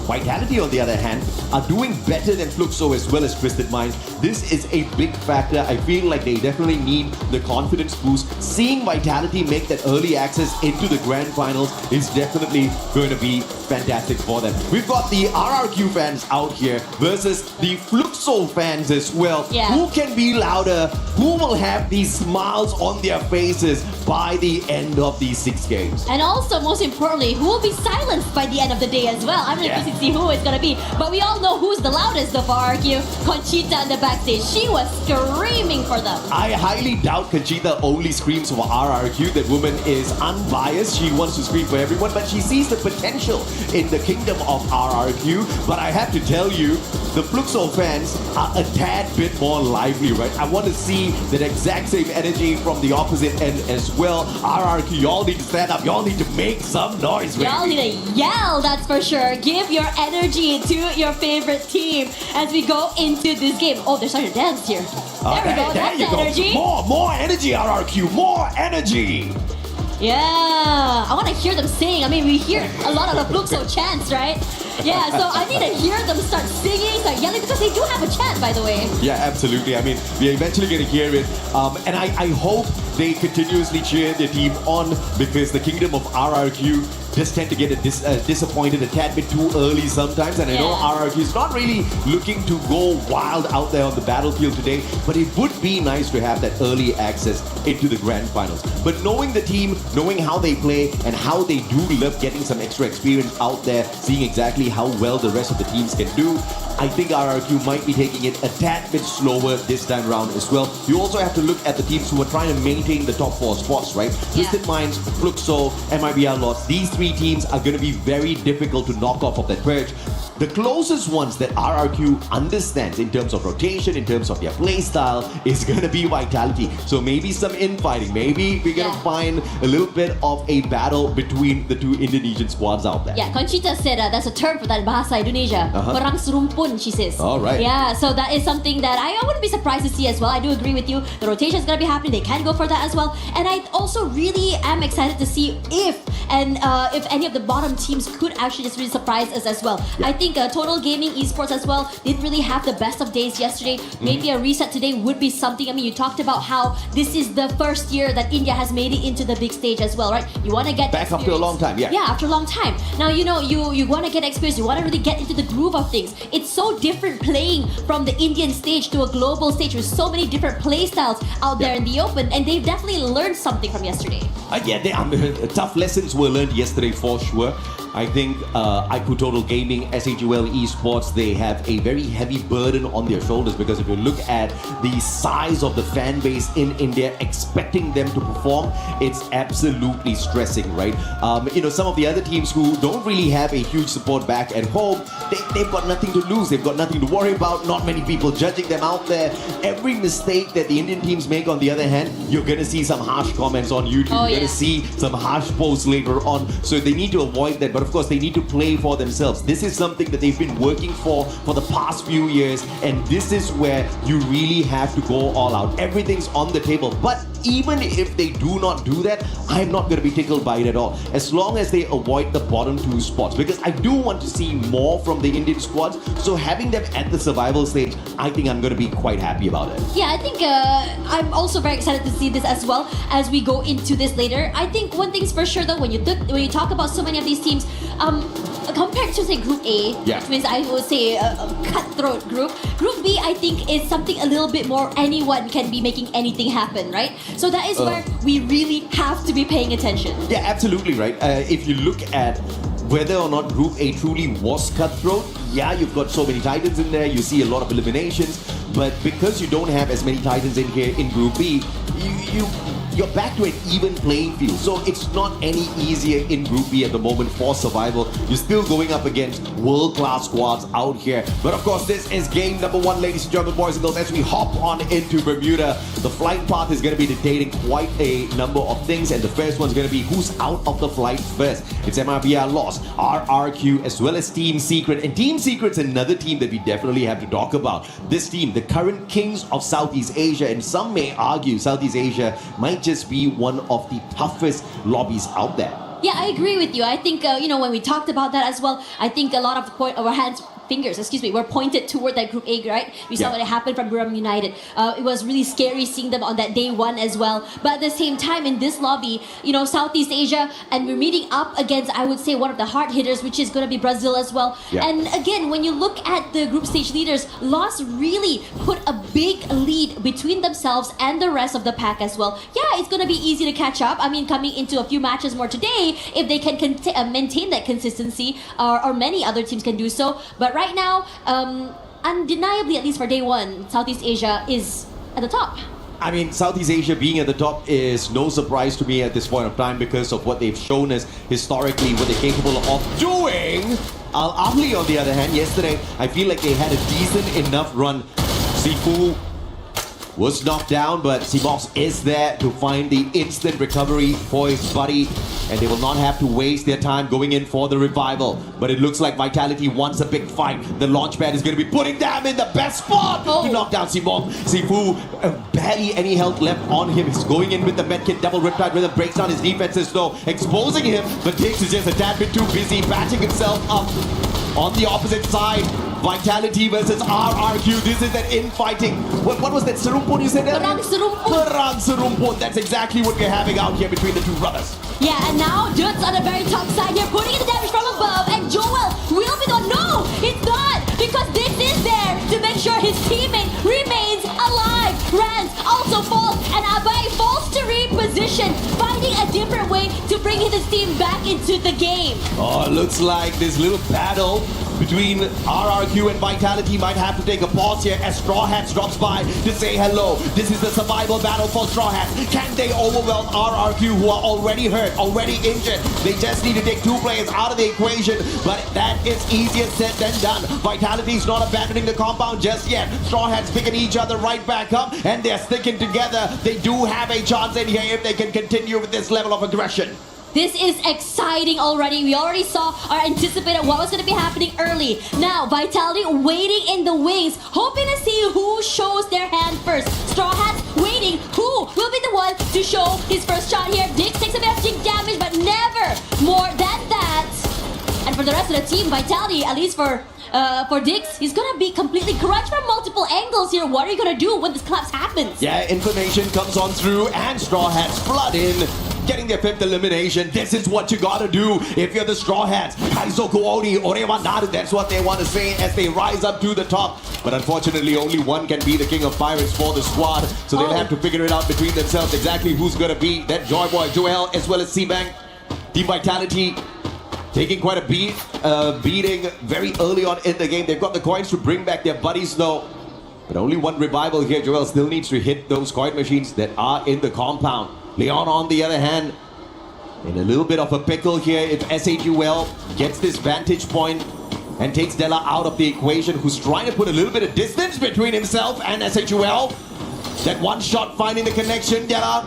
Vitality, on the other hand, are doing better than Fluxo as well as Twisted Minds. This is a big factor. I feel like they definitely need the confidence boost. Seeing Vitality make that early access into the grand finals is definitely going to be fantastic for them. We've got the RRQ fans out here versus the Fluxo fans as well. Yeah. Who can be louder? Who will have these smiles on their faces by the end of these 6 games? And also, most importantly, who will be silenced by the end of the day as well? I'm really interested to see who it's gonna be. But we all know who's the loudest of RRQ. Conchita in the backstage. She was screaming for them. I highly doubt Conchita only screams for RRQ. That woman is unbiased. She wants to scream for everyone, but she sees the potential in the kingdom of RRQ. But I have to tell you, the Fluxo fans are a tad bit more lively, right? I want to see that exact same energy from the opposite end as well. RRQ, y'all need to stand up. Y'all need to make some noise, man. Y'all need to yell, that's for sure. Give your energy to your favorite team as we go into this game. Oh, they're starting to dance here. There we go, that's the energy. More energy, RRQ, more energy. Yeah, I want to hear them sing. I mean, we hear a lot of the Fluxo chants, right? Yeah, so I need to hear them start singing, start yelling, because they do have a chant, by the way. Yeah, absolutely. I mean, we're eventually going to hear it. And I hope they continuously cheer their team on, because the kingdom of RRQ just tend to get disappointed a tad bit too early sometimes. And I know RRQ is not really looking to go wild out there on the battlefield today, but it would be nice to have that early access into the grand finals. But knowing the team, knowing how they play, and how they do love getting some extra experience out there, seeing exactly how well the rest of the teams can do, I think RRQ might be taking it a tad bit slower this time around as well. You also have to look at the teams who are trying to maintain the top 4 spots, right? Twisted Minds, Fluxo, MIBR Lots. These 3 teams are going to be very difficult to knock off of that perch. The closest ones that RRQ understands in terms of rotation, in terms of their play style, is going to be Vitality. So maybe some infighting. Maybe we're going to find a little bit of a battle between the 2 Indonesian squads out there. Yeah, Conchita said there's a term for that in Bahasa Indonesia. Perang serumpun, she says. All right. Yeah, so that is something that I wouldn't be surprised to see as well. I do agree with you. The rotation is going to be happening. They can go for that as well. And I also really am excited to see if any of the bottom teams could actually just really surprise us as well. I think Total Gaming Esports as well didn't really have the best of days yesterday. Maybe a reset today would be something. I mean, you talked about how this is the first year that India has made it into the big stage as well, right? You want to get back after a long time, yeah. Yeah, after a long time. Now, you know, you want to get experience. You want to really get into the groove of things. It's so different playing from the Indian stage to a global stage with so many different play styles out there in the open, and they've definitely learned something from yesterday. Tough lessons were learned yesterday for sure. I think IQ Total Gaming, SHUL Esports, they have a very heavy burden on their shoulders, because if you look at the size of the fan base in India, expecting them to perform, it's absolutely stressing, right? Some of the other teams who don't really have a huge support back at home, they've got nothing to lose, they've got nothing to worry about, not many people judging them out there. Every mistake that the Indian teams make, on the other hand, you're going to see some harsh comments on YouTube, you're going to see some harsh posts later on, so they need to avoid that. But of course, they need to play for themselves. This is something that they've been working for the past few years, and this is where you really have to go all out. Everything's on the table, but even if they do not do that, I'm not going to be tickled by it at all, as long as they avoid the bottom 2 spots, because I do want to see more from the Indian squads. So having them at the survival stage, I think I'm going to be quite happy about it. Yeah, I think I'm also very excited to see this as well as we go into this later. I think one thing's for sure though, when you talk about so many of these teams, compared to say Group A, which means I would say a cutthroat group, Group B I think is something a little bit more anyone can be making anything happen, right? So that is where we really have to be paying attention. Yeah, absolutely right. If you look at whether or not Group A truly was cutthroat, yeah, you've got so many Titans in there, you see a lot of eliminations, but because you don't have as many Titans in here in Group B, you're back to an even playing field. So it's not any easier in Group B at the moment for survival. You're still going up against world-class squads out here. But of course, this is game number 1, ladies and gentlemen, boys and girls, as we hop on into Bermuda. The flight path is going to be dictating quite a number of things, and the first one's going to be who's out of the flight first. It's MIBR Lost, RRQ, as well as Team Secret. And Team Secret's another team that we definitely have to talk about. This team, the current kings of Southeast Asia, and some may argue Southeast Asia might just be one of the toughest lobbies out there. Yeah, I agree with you. I think, when we talked about that as well, I think a lot of our fingers were pointed toward that Group A, right? We saw what happened from Buriram United. It was really scary seeing them on that day 1 as well. But at the same time, in this lobby, Southeast Asia, and we're meeting up against, I would say, one of the hard hitters, which is going to be Brazil as well. Yeah. And again, when you look at the group stage leaders, Lost really put a big lead between themselves and the rest of the pack as well. Yeah, it's going to be easy to catch up. I mean, coming into a few matches more today, if they can maintain that consistency, or many other teams can do so. But right now, undeniably, at least for day 1, Southeast Asia is at the top. I mean, Southeast Asia being at the top is no surprise to me at this point of time, because of what they've shown us historically, what they're capable of doing. Al Ahly, on the other hand, yesterday, I feel like they had a decent enough run. Sifu was knocked down, but Simox is there to find the instant recovery for his buddy, and they will not have to waste their time going in for the revival. But it looks like Vitality wants a big fight. The launchpad is going to be putting them in the best spot to knock down Simox. Sifu, barely any health left on him. He's going in with the medkit, double riptide rhythm, breaks down his defenses though, exposing him, but Diggs is just a tad bit too busy patching himself up. On the opposite side, Vitality versus RRQ. This is that infighting. What was that? Serumpun you said? Perang serumpun. Perang serumpun. That's exactly what we're having out here between the two brothers. Yeah, and now Dudes on the very top side here. into the game. Oh, looks like this little battle between RRQ and Vitality might have to take a pause here as Straw Hats drops by to say hello. This is the survival battle for Straw Hats. Can they overwhelm RRQ, who are already hurt, already injured? They just need to take 2 players out of the equation, but that is easier said than done. Vitality is not abandoning the compound just yet. Straw Hats picking each other right back up, and they're sticking together. They do have a chance in here if they can continue with this level of aggression. This is exciting already. We already saw or anticipated what was going to be happening early. Now, Vitality waiting in the wings, hoping to see who shows their hand first. Straw Hats waiting. Who will be the one to show his first shot here? Dix takes a bit of tick damage, but never more than that. And for the rest of the team, Vitality, at least for Dix, he's gonna be completely crushed from multiple angles here. What are you gonna do when this collapse happens? Yeah, information comes on through and Straw Hats flood in, getting their 5th elimination. This is what you gotta do if you're the Straw Hats. Kaizoku Oni, Orewanaru, that's what they want to say as they rise up to the top. But unfortunately, only one can be the king of pirates for the squad. So they'll have to figure it out between themselves exactly who's gonna be that Joy Boy, Joel, as well as C-Bank. Team Vitality taking quite a beating very early on in the game. They've got the coins to bring back their buddies though. But only one revival here. Joel still needs to hit those coin machines that are in the compound. Leon, on the other hand, in a little bit of a pickle here. If SHUL gets this vantage point and takes Della out of the equation, who's trying to put a little bit of distance between himself and SHUL. That one shot finding the connection. Della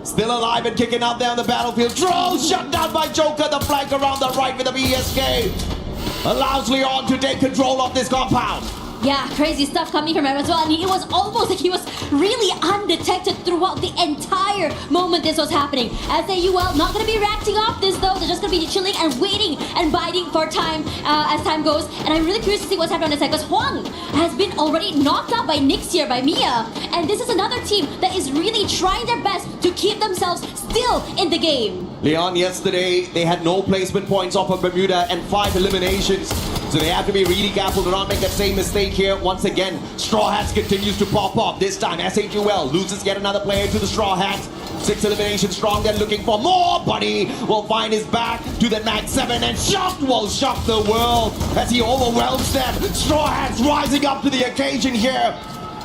still alive and kicking out there on the battlefield. Troll shut down by Joker. The flank around the right with the BSK allows Leon to take control of this compound. Yeah, crazy stuff coming from him as well. And it was almost like he was really undetected throughout the entire moment this was happening. SAUL not going to be reacting off this though. They're just going to be chilling and waiting and biding for time as time goes. And I'm really curious to see what's happening on this side because Huang has been already knocked out by Nyx here, by Mia. And this is another team that is really trying their best to keep themselves still in the game. Leon, yesterday, they had no placement points off of Bermuda and 5 eliminations. So they have to be really careful to not make that same mistake here. Once again, Straw Hats continues to pop up. This time, SHUL loses yet another player to the Straw Hats. 6 eliminations strong, they're looking for more. Buddy will find his back to the Max 7 and Shocked will shock the world as he overwhelms them. Straw Hats rising up to the occasion here.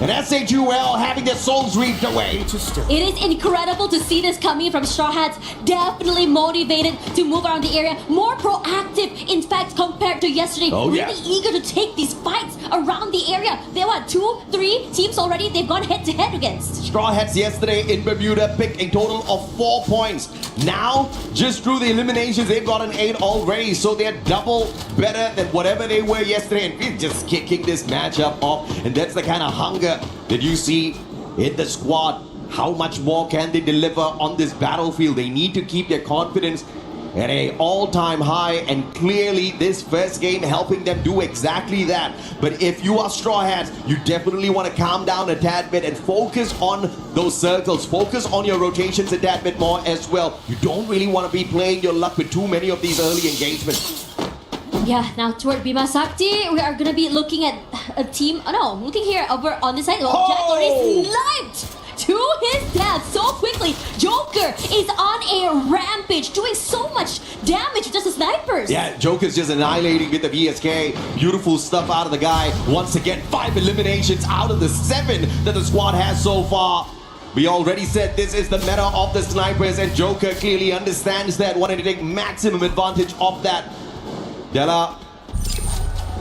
And SHUL having their souls reaped away. It is incredible to see this coming from Straw Hats. Definitely motivated to move around the area. More proactive, in fact, compared to yesterday. Really eager to take these fights around the area. There were 2, 3 teams already they've gone head to head against. Straw Hats yesterday in Bermuda picked a total of 4 points. Now, just through the eliminations, they've got an 8 already. So they're double better than whatever they were yesterday. And we're just kicking this matchup off. And that's the kind of hunger that you see in the squad. How much more can they deliver on this battlefield? They need to keep their confidence at an all-time high, and clearly this first game helping them do exactly that. But if you are Straw Hats, you definitely want to calm down a tad bit and focus on those circles. Focus on your rotations a tad bit more as well. You don't really want to be playing your luck with too many of these early engagements. Yeah, now toward Bima Sakti, we are going to be looking at a team. Oh no, looking here over on this side. Well, Jack already sniped to his death so quickly. Joker is on a rampage, doing so much damage with just the snipers. Yeah, Joker's just annihilating with the VSK. Beautiful stuff out of the guy. Once again, 5 eliminations out of the 7 that the squad has so far. We already said this is the meta of the snipers, and Joker clearly understands that, wanting to take maximum advantage of that. Della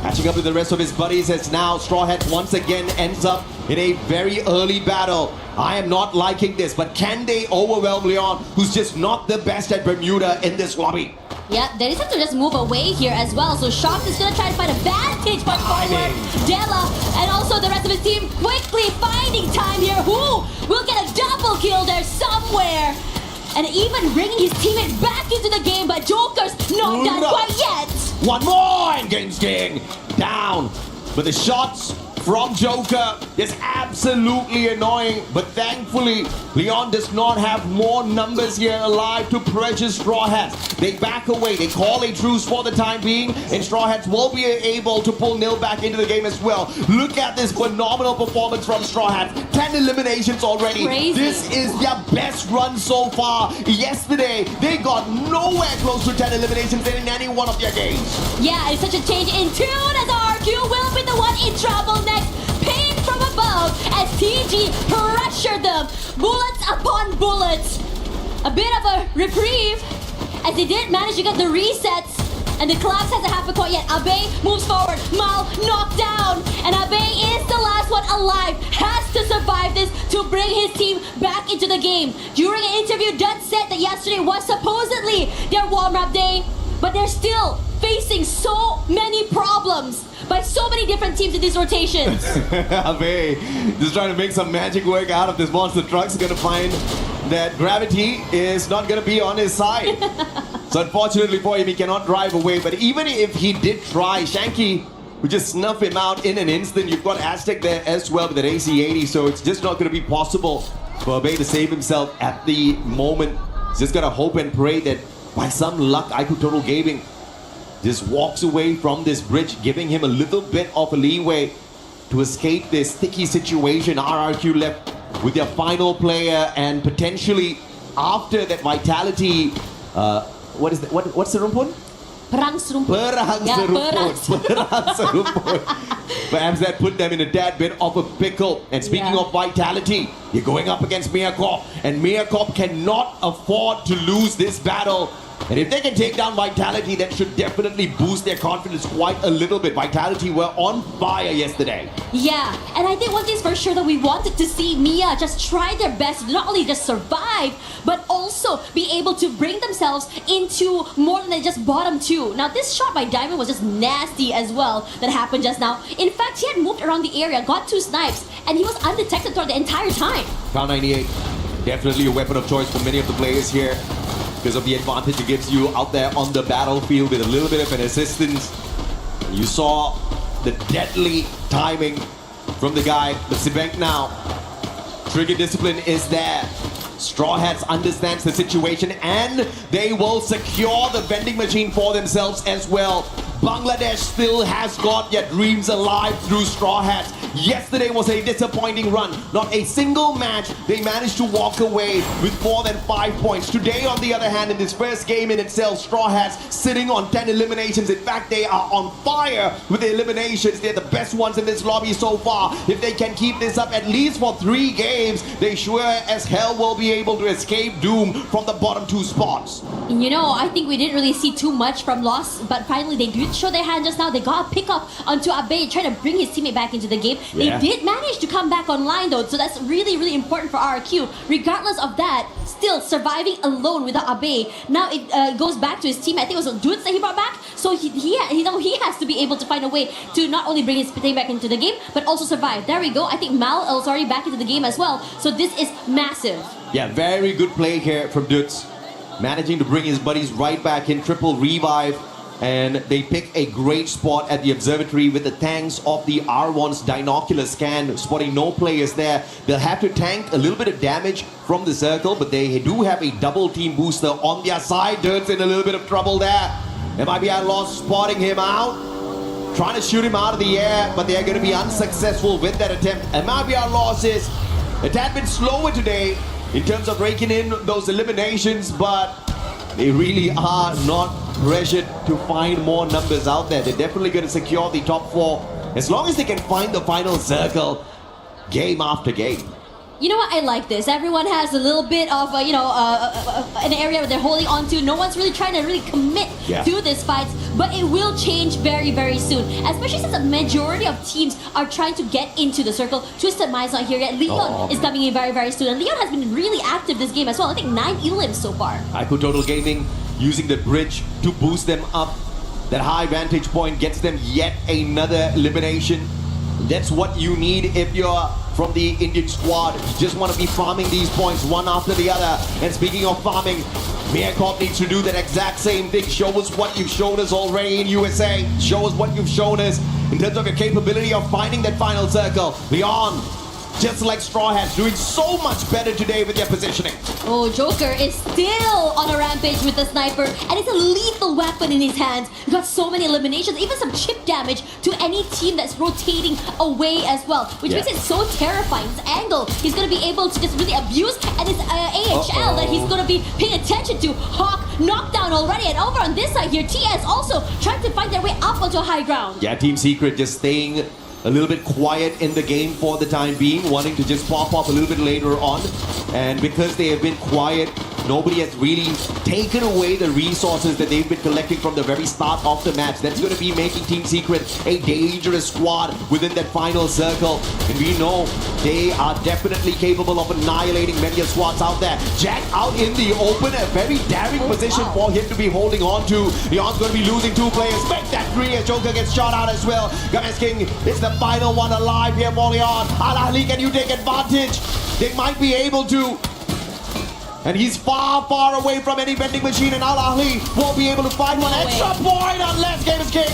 catching up with the rest of his buddies as now Straw Hats once again ends up in a very early battle. I am not liking this, but can they overwhelm Leon, who's just not the best at Bermuda in this lobby? Yeah, they just have to just move away here as well. So Shocked is going to try to find a vantage point forward. Della and also the rest of his team quickly finding time here. Who will get a double kill there somewhere? And even bringing his teammate back into the game, but Joker's not done quite yet. One more and Game Sting down. But the shots from Joker is absolutely annoying, but thankfully Leon does not have more numbers here alive to pressure Straw Hats. They back away, they call a truce for the time being, and Straw Hats will be able to pull Nil back into the game as well. Look at this phenomenal performance from Straw Hats. 10 eliminations already. Crazy. This is their best run so far. Yesterday, they got nowhere close to 10 eliminations in any one of their games. Yeah, it's such a change in tune as RQ will be the one in trouble next. Pain from above as TG pressure them. Bullets upon bullets. A bit of a reprieve as they did manage to get the resets. And the collapse hasn't happened quite yet. Abe moves forward. Mal knocked down. And Abe is the last one alive. Has to survive this to bring his team back into the game. During an interview, Dutt said that yesterday was supposedly their warm-up day. But they're still facing so many problems by so many different teams in these rotations. Abe just trying to make some magic work out of this monster truck's gonna find that gravity is not gonna be on his side. So unfortunately for him, he cannot drive away. But even if he did try, Shanky would just snuff him out in an instant. You've got Aztec there as well with an AC-80, so it's just not gonna be possible for Abe to save himself at the moment. He's just gotta hope and pray that by some luck, IQ Total Gaming just walks away from this bridge, giving him a little bit of a leeway to escape this sticky situation. RRQ left with their final player, and potentially after that Vitality, what's the rumpun? Perang serumput. Perang Yeah, serumput. Perang serumput. Perhaps that put them in a tad bit of a pickle. And speaking of Vitality, you're going up against Meacorp, and Meacorp cannot afford to lose this battle. And if they can take down Vitality, that should definitely boost their confidence quite a little bit. Vitality were on fire yesterday. Yeah, and I think one thing's for sure that we wanted to see Mia just try their best to not only just survive, but also be able to bring themselves into more than just bottom two. Now, this shot by Diamond was just nasty as well that happened just now. In fact, he had moved around the area, got 2 snipes, and he was undetected throughout the entire time. Crown 98, definitely a weapon of choice for many of the players here, because of the advantage it gives you out there on the battlefield with a little bit of an assistance. You saw the deadly timing from the guy, but Sibank now. Trigger discipline is there. Straw Hats understands the situation, and they will secure the vending machine for themselves as well. Bangladesh still has got their dreams alive through Straw Hats. Yesterday was a disappointing run. Not a single match they managed to walk away with more than 5 points. Today, on the other hand, in this first game in itself, Straw Hats sitting on 10 eliminations. In fact, they are on fire with the eliminations. They're the best ones in this lobby so far. If they can keep this up at least for 3 games, they sure as hell will be able to escape doom from the bottom 2 spots. You know, I think we didn't really see too much from Lost, but finally they did show their hand just now. They got a pick up onto Abe, trying to bring his teammate back into the game. Yeah. They did manage to come back online though, so that's really, really important for RRQ. Regardless of that, still surviving alone without Abe. Now it goes back to his team. I think it was Dudes that he brought back. So he has to be able to find a way to not only bring his team back into the game, but also survive. There we go. I think Mal is already back into the game as well. So this is massive. Yeah, very good play here from Dudes. Managing to bring his buddies right back in, triple revive. And they pick a great spot at the observatory with the tanks of the R1's binocular scan, spotting no players there. They'll have to tank a little bit of damage from the circle, but they do have a double team booster on their side. Dirt's in a little bit of trouble there. MIB Outlaws spotting him out, trying to shoot him out of the air, but they're going to be unsuccessful with that attempt. MIB Outlaws is a tad bit slower today in terms of raking in those eliminations, but they really are not pressured to find more numbers out there. They're definitely going to secure the top 4 as long as they can find the final circle game after game. You know what? I like this. Everyone has a little bit of, an area where they're holding on to. No one's really trying to really commit to this fight, but it will change very, very soon. Especially since a majority of teams are trying to get into the circle. Twisted Mind's not here yet. Leon is coming in very, very soon. And Leon has been really active this game as well. I think 9 elims so far. IQ Total Gaming using the bridge to boost them up. That high vantage point gets them yet another elimination. That's what you need if you're from the Indian squad. You just want to be farming these points one after the other. And speaking of farming, Miyakov needs to do that exact same thing. Show us what you've shown us already in USA. Show us what you've shown us in terms of your capability of finding that final circle. Leon, just like Straw Hats, doing so much better today with their positioning. Oh, Joker is still on a rampage with the sniper, and it's a lethal weapon in his hands. He got so many eliminations, even some chip damage to any team that's rotating away as well, which makes it so terrifying. His angle, he's going to be able to just really abuse, and his AHL that he's going to be paying attention to. Hawk knocked down already, and over on this side here, TS also trying to find their way up onto high ground. Yeah, Team Secret just staying a little bit quiet in the game for the time being, wanting to just pop up a little bit later on. And because they have been quiet, nobody has really taken away the resources that they've been collecting from the very start of the match. That's going to be making Team Secret a dangerous squad within that final circle. And we know they are definitely capable of annihilating many squads out there. Jack out in the open, a very daring position for him to be holding on to. Leon's going to be losing 2 players. Make that 3 as Joker gets shot out as well. Games King is the final one alive here for Leon. Al Ahly, can you take advantage? They might be able to. And he's far, far away from any vending machine, and Al Ahly won't be able to find one extra point unless Games King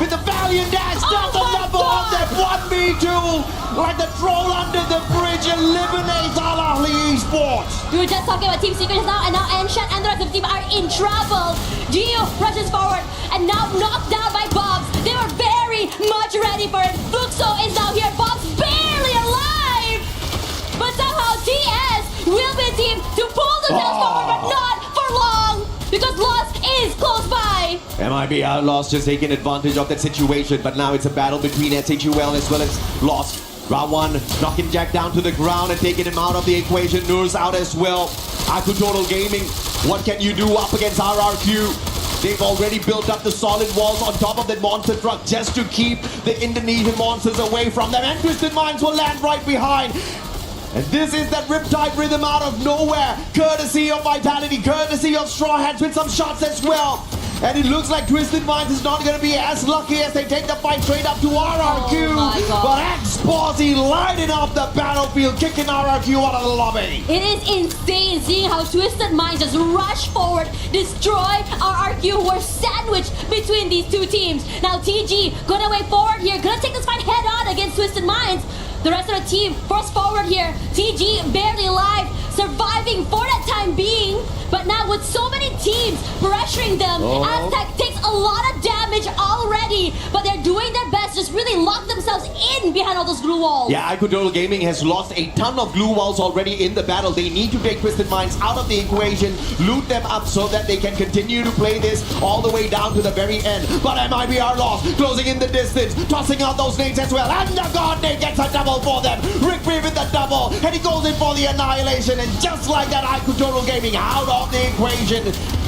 with the valiant dash does the number of that 1v2 like the troll under the bridge eliminates Al Ahly Esports. We were just talking about Team Secret now, and now Anshan and the rest of the team are in trouble. Gio rushes forward and now knocked down by Bobs. They were very much ready for it. Fluxo is now here. Bobs barely alive, but somehow TS will be the team to pull themselves forward, but not for long, because Lost is close by. MIB Outlaws just taking advantage of that situation, but now it's a battle between SHUL as well as Lost. Round 1, knocking Jack down to the ground and taking him out of the equation. Noor's out as well. Aku Total Gaming, what can you do up against RRQ? They've already built up the solid walls on top of that monster truck just to keep the Indonesian monsters away from them, and Twisted Minds will land right behind. And this is that Riptide rhythm out of nowhere, courtesy of Vitality, courtesy of Straw Hats with some shots as well. And it looks like Twisted Minds is not going to be as lucky as they take the fight straight up to RRQ. But X-Bossy lighting up the battlefield, kicking RRQ out of the lobby. It is insane seeing how Twisted Minds just rush forward, destroy RRQ, who are sandwiched between these two teams. Now TG gonna way forward here, gonna take this fight head on against Twisted Minds. The rest of the team forced forward here. TG barely alive, surviving for that time being. But now with so many teams pressuring them, Aztec takes a lot of damage already. But they're doing their best, just really lock themselves in behind all those glue walls. Yeah, Aku Total Gaming has lost a ton of glue walls already in the battle. They need to take Twisted Minds out of the equation, loot them up so that they can continue to play this all the way down to the very end. But MIB are lost, closing in the distance, tossing out those nades as well. And the God Nade gets a double for them. Rick Free with the double, and he goes in for the annihilation. And just like that, Aku Total Gaming out of the equation.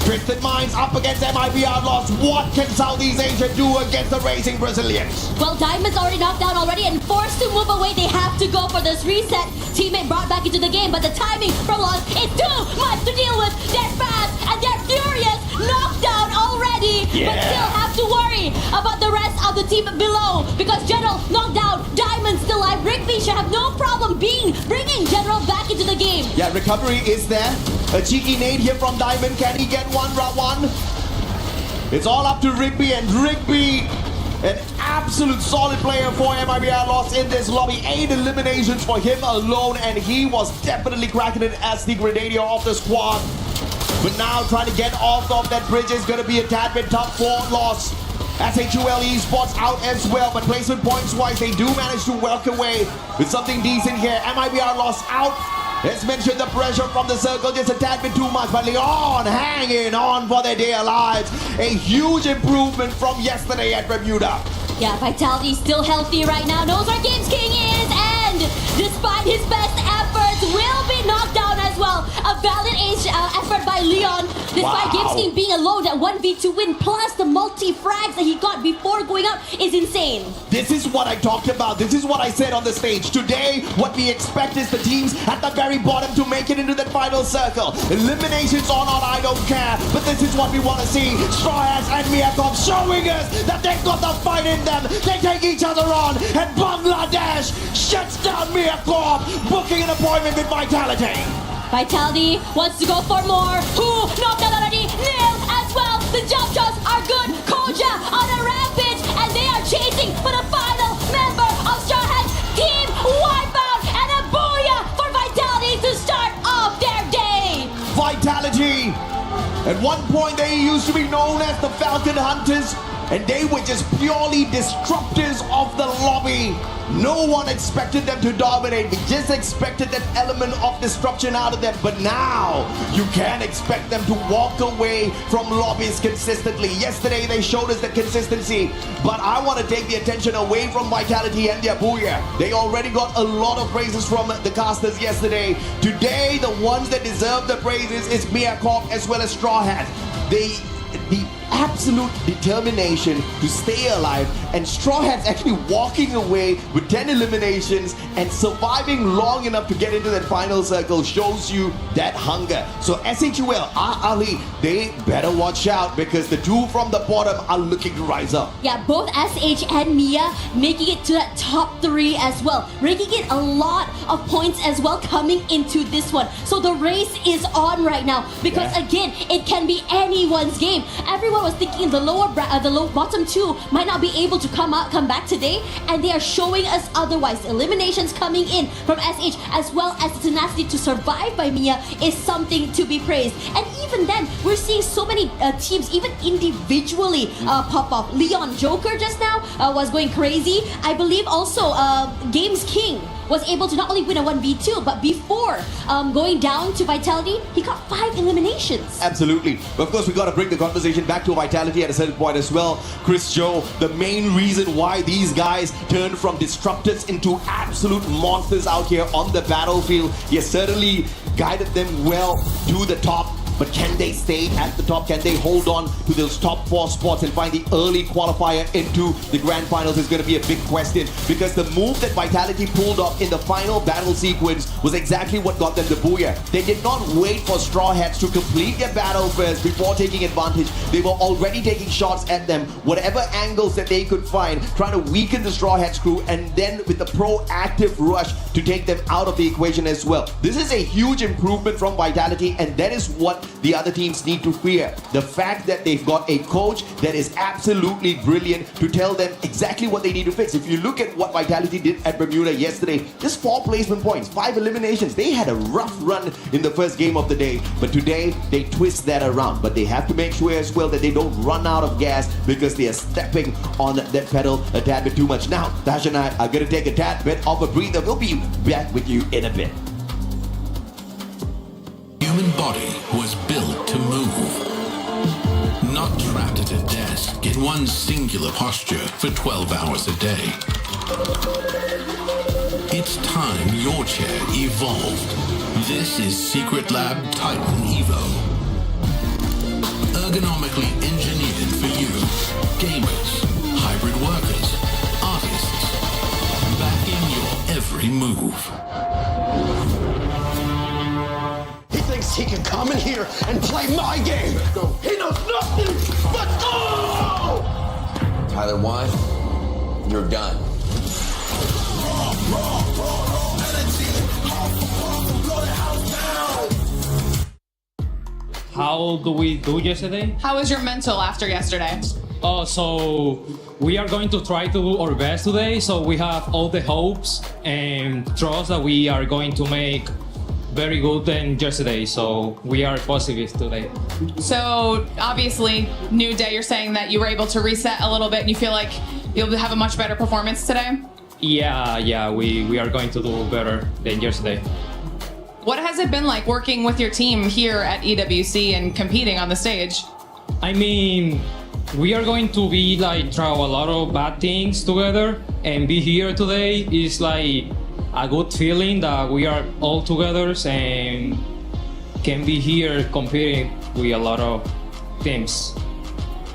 Twisted Minds up against MIB Outlaws. What can Southeast Asia do against the racing Brazilians? Well, Diamond's already knocked down already and forced to move away. They have to go for this reset. Teammate brought back into the game, but the timing from Lost is too much to deal with. They're fast and they're furious. Knocked down already, but still have to worry about the rest of the team below, because General knocked down. Diamond still alive. Rigby should have no problem bringing General back into the game. Yeah, recovery is there. A cheeky nade here from Diamond. Can he get one? Round 1. It's all up to Rigby, and Rigby, an absolute solid player for MIB Outlaws in this lobby. 8 eliminations for him alone, and he was definitely cracking it as the Grenadier of the squad. But now trying to get off of that bridge is going to be a tad bit tough for Lost. SHUL Esports out as well, but placement points wise, they do manage to work away with something decent here. MIB Outlaws out. Let's mention the pressure from the circle, just a tad bit too much, but Leon hanging on for their dear lives. A huge improvement from yesterday at Bermuda. Yeah, Vitality still healthy right now, knows where Games King is, and despite his best efforts, will be knocked down as as well. A valiant effort by Leon, despite Games King being alone, that 1v2 win plus the multi-frags that he got before going out is insane. This is what I talked about. This is what I said on the stage. Today, what we expect is the teams at the very bottom to make it into that final circle. Eliminations or not, I don't care. But this is what we want to see. Straw Hats and Miakov showing us that they've got the fight in them. They take each other on. And Bangladesh shuts down Miakov, booking an appointment with Vitality. Vitality wants to go for more. Who? Not already. Nail as well. The jump shots are good. Koja on a rampage, and they are chasing for the final member of Straw Hats. Team Wipeout and a booyah for Vitality to start off their day. Vitality. At one point, they used to be known as the Falcon Hunters, and they were just purely disruptors of the lobby. No one expected them to dominate. We just expected that element of disruption out of them. But now, you can't expect them to walk away from lobbies consistently. Yesterday, they showed us that consistency. But I want to take the attention away from Vitality and their booyah. They already got a lot of praises from the casters yesterday. Today, the ones that deserve the praises is Miakov as well as Straw Hat. The absolute determination to stay alive, and Straw Hats actually walking away with 10 eliminations and surviving long enough to get into that final circle shows you that hunger. So SHUL, Ali, they better watch out because the two from the bottom are looking to rise up. Yeah, both SH and Mia making it to that top 3 as well, raking it a lot of points as well coming into this one. So the race is on right now because again, it can be anyone's game. Everyone was thinking the bottom 2 might not be able to come back today, and they are showing us otherwise. Eliminations coming in from SH as well as the tenacity to survive by Mia is something to be praised. And even then, we're seeing so many teams even individually pop off. Leon Joker just now was going crazy. I believe also Games King was able to not only win a 1v2, but before going down to Vitality, he got 5 eliminations. Absolutely. But of course, we got to bring the conversation back to Vitality at a certain point as well. Chris Joe, the main reason why these guys turned from disruptors into absolute monsters out here on the battlefield, he has certainly guided them well to the top. But can they stay at the top? Can they hold on to those top 4 spots and find the early qualifier into the grand finals is going to be a big question, because the move that Vitality pulled off in the final battle sequence was exactly what got them the booyah. They did not wait for Straw Hats to complete their battle first before taking advantage. They were already taking shots at them, whatever angles that they could find, trying to weaken the Straw Hats crew, and then with the proactive rush to take them out of the equation as well. This is a huge improvement from Vitality, and that is what the other teams need to fear. The fact that they've got a coach that is absolutely brilliant to tell them exactly what they need to fix. If you look at what Vitality did at Bermuda yesterday, just 4 placement points, 5 eliminations. They had a rough run in the first game of the day, but today they twist that around. But they have to make sure as well that they don't run out of gas because they are stepping on that pedal a tad bit too much. Now, Dash and I are going to take a tad bit of a breather. We'll be back with you in a bit. Human body was built to move, not trapped at a desk in one singular posture for 12 hours a day. It's time your chair evolved. This is Secret Lab Titan Evo. Ergonomically engineered for you, gamers, hybrid workers, artists, backing your every move. He can come in here and play my game. He knows nothing but go! Tyler 1, you're done. How do we do yesterday? How was your mental after yesterday? Oh, so we are going to try to do our best today. So we have all the hopes and trust that we are going to make very good than yesterday, so we are positive today. So obviously, new day, you're saying that you were able to reset a little bit and you feel like you'll have a much better performance today? Yeah, we are going to do better than yesterday. What has it been like working with your team here at EWC and competing on the stage? I mean, we are going to be like try a lot of bad things together, and be here today is like a good feeling that we are all together, and can be here competing with a lot of teams.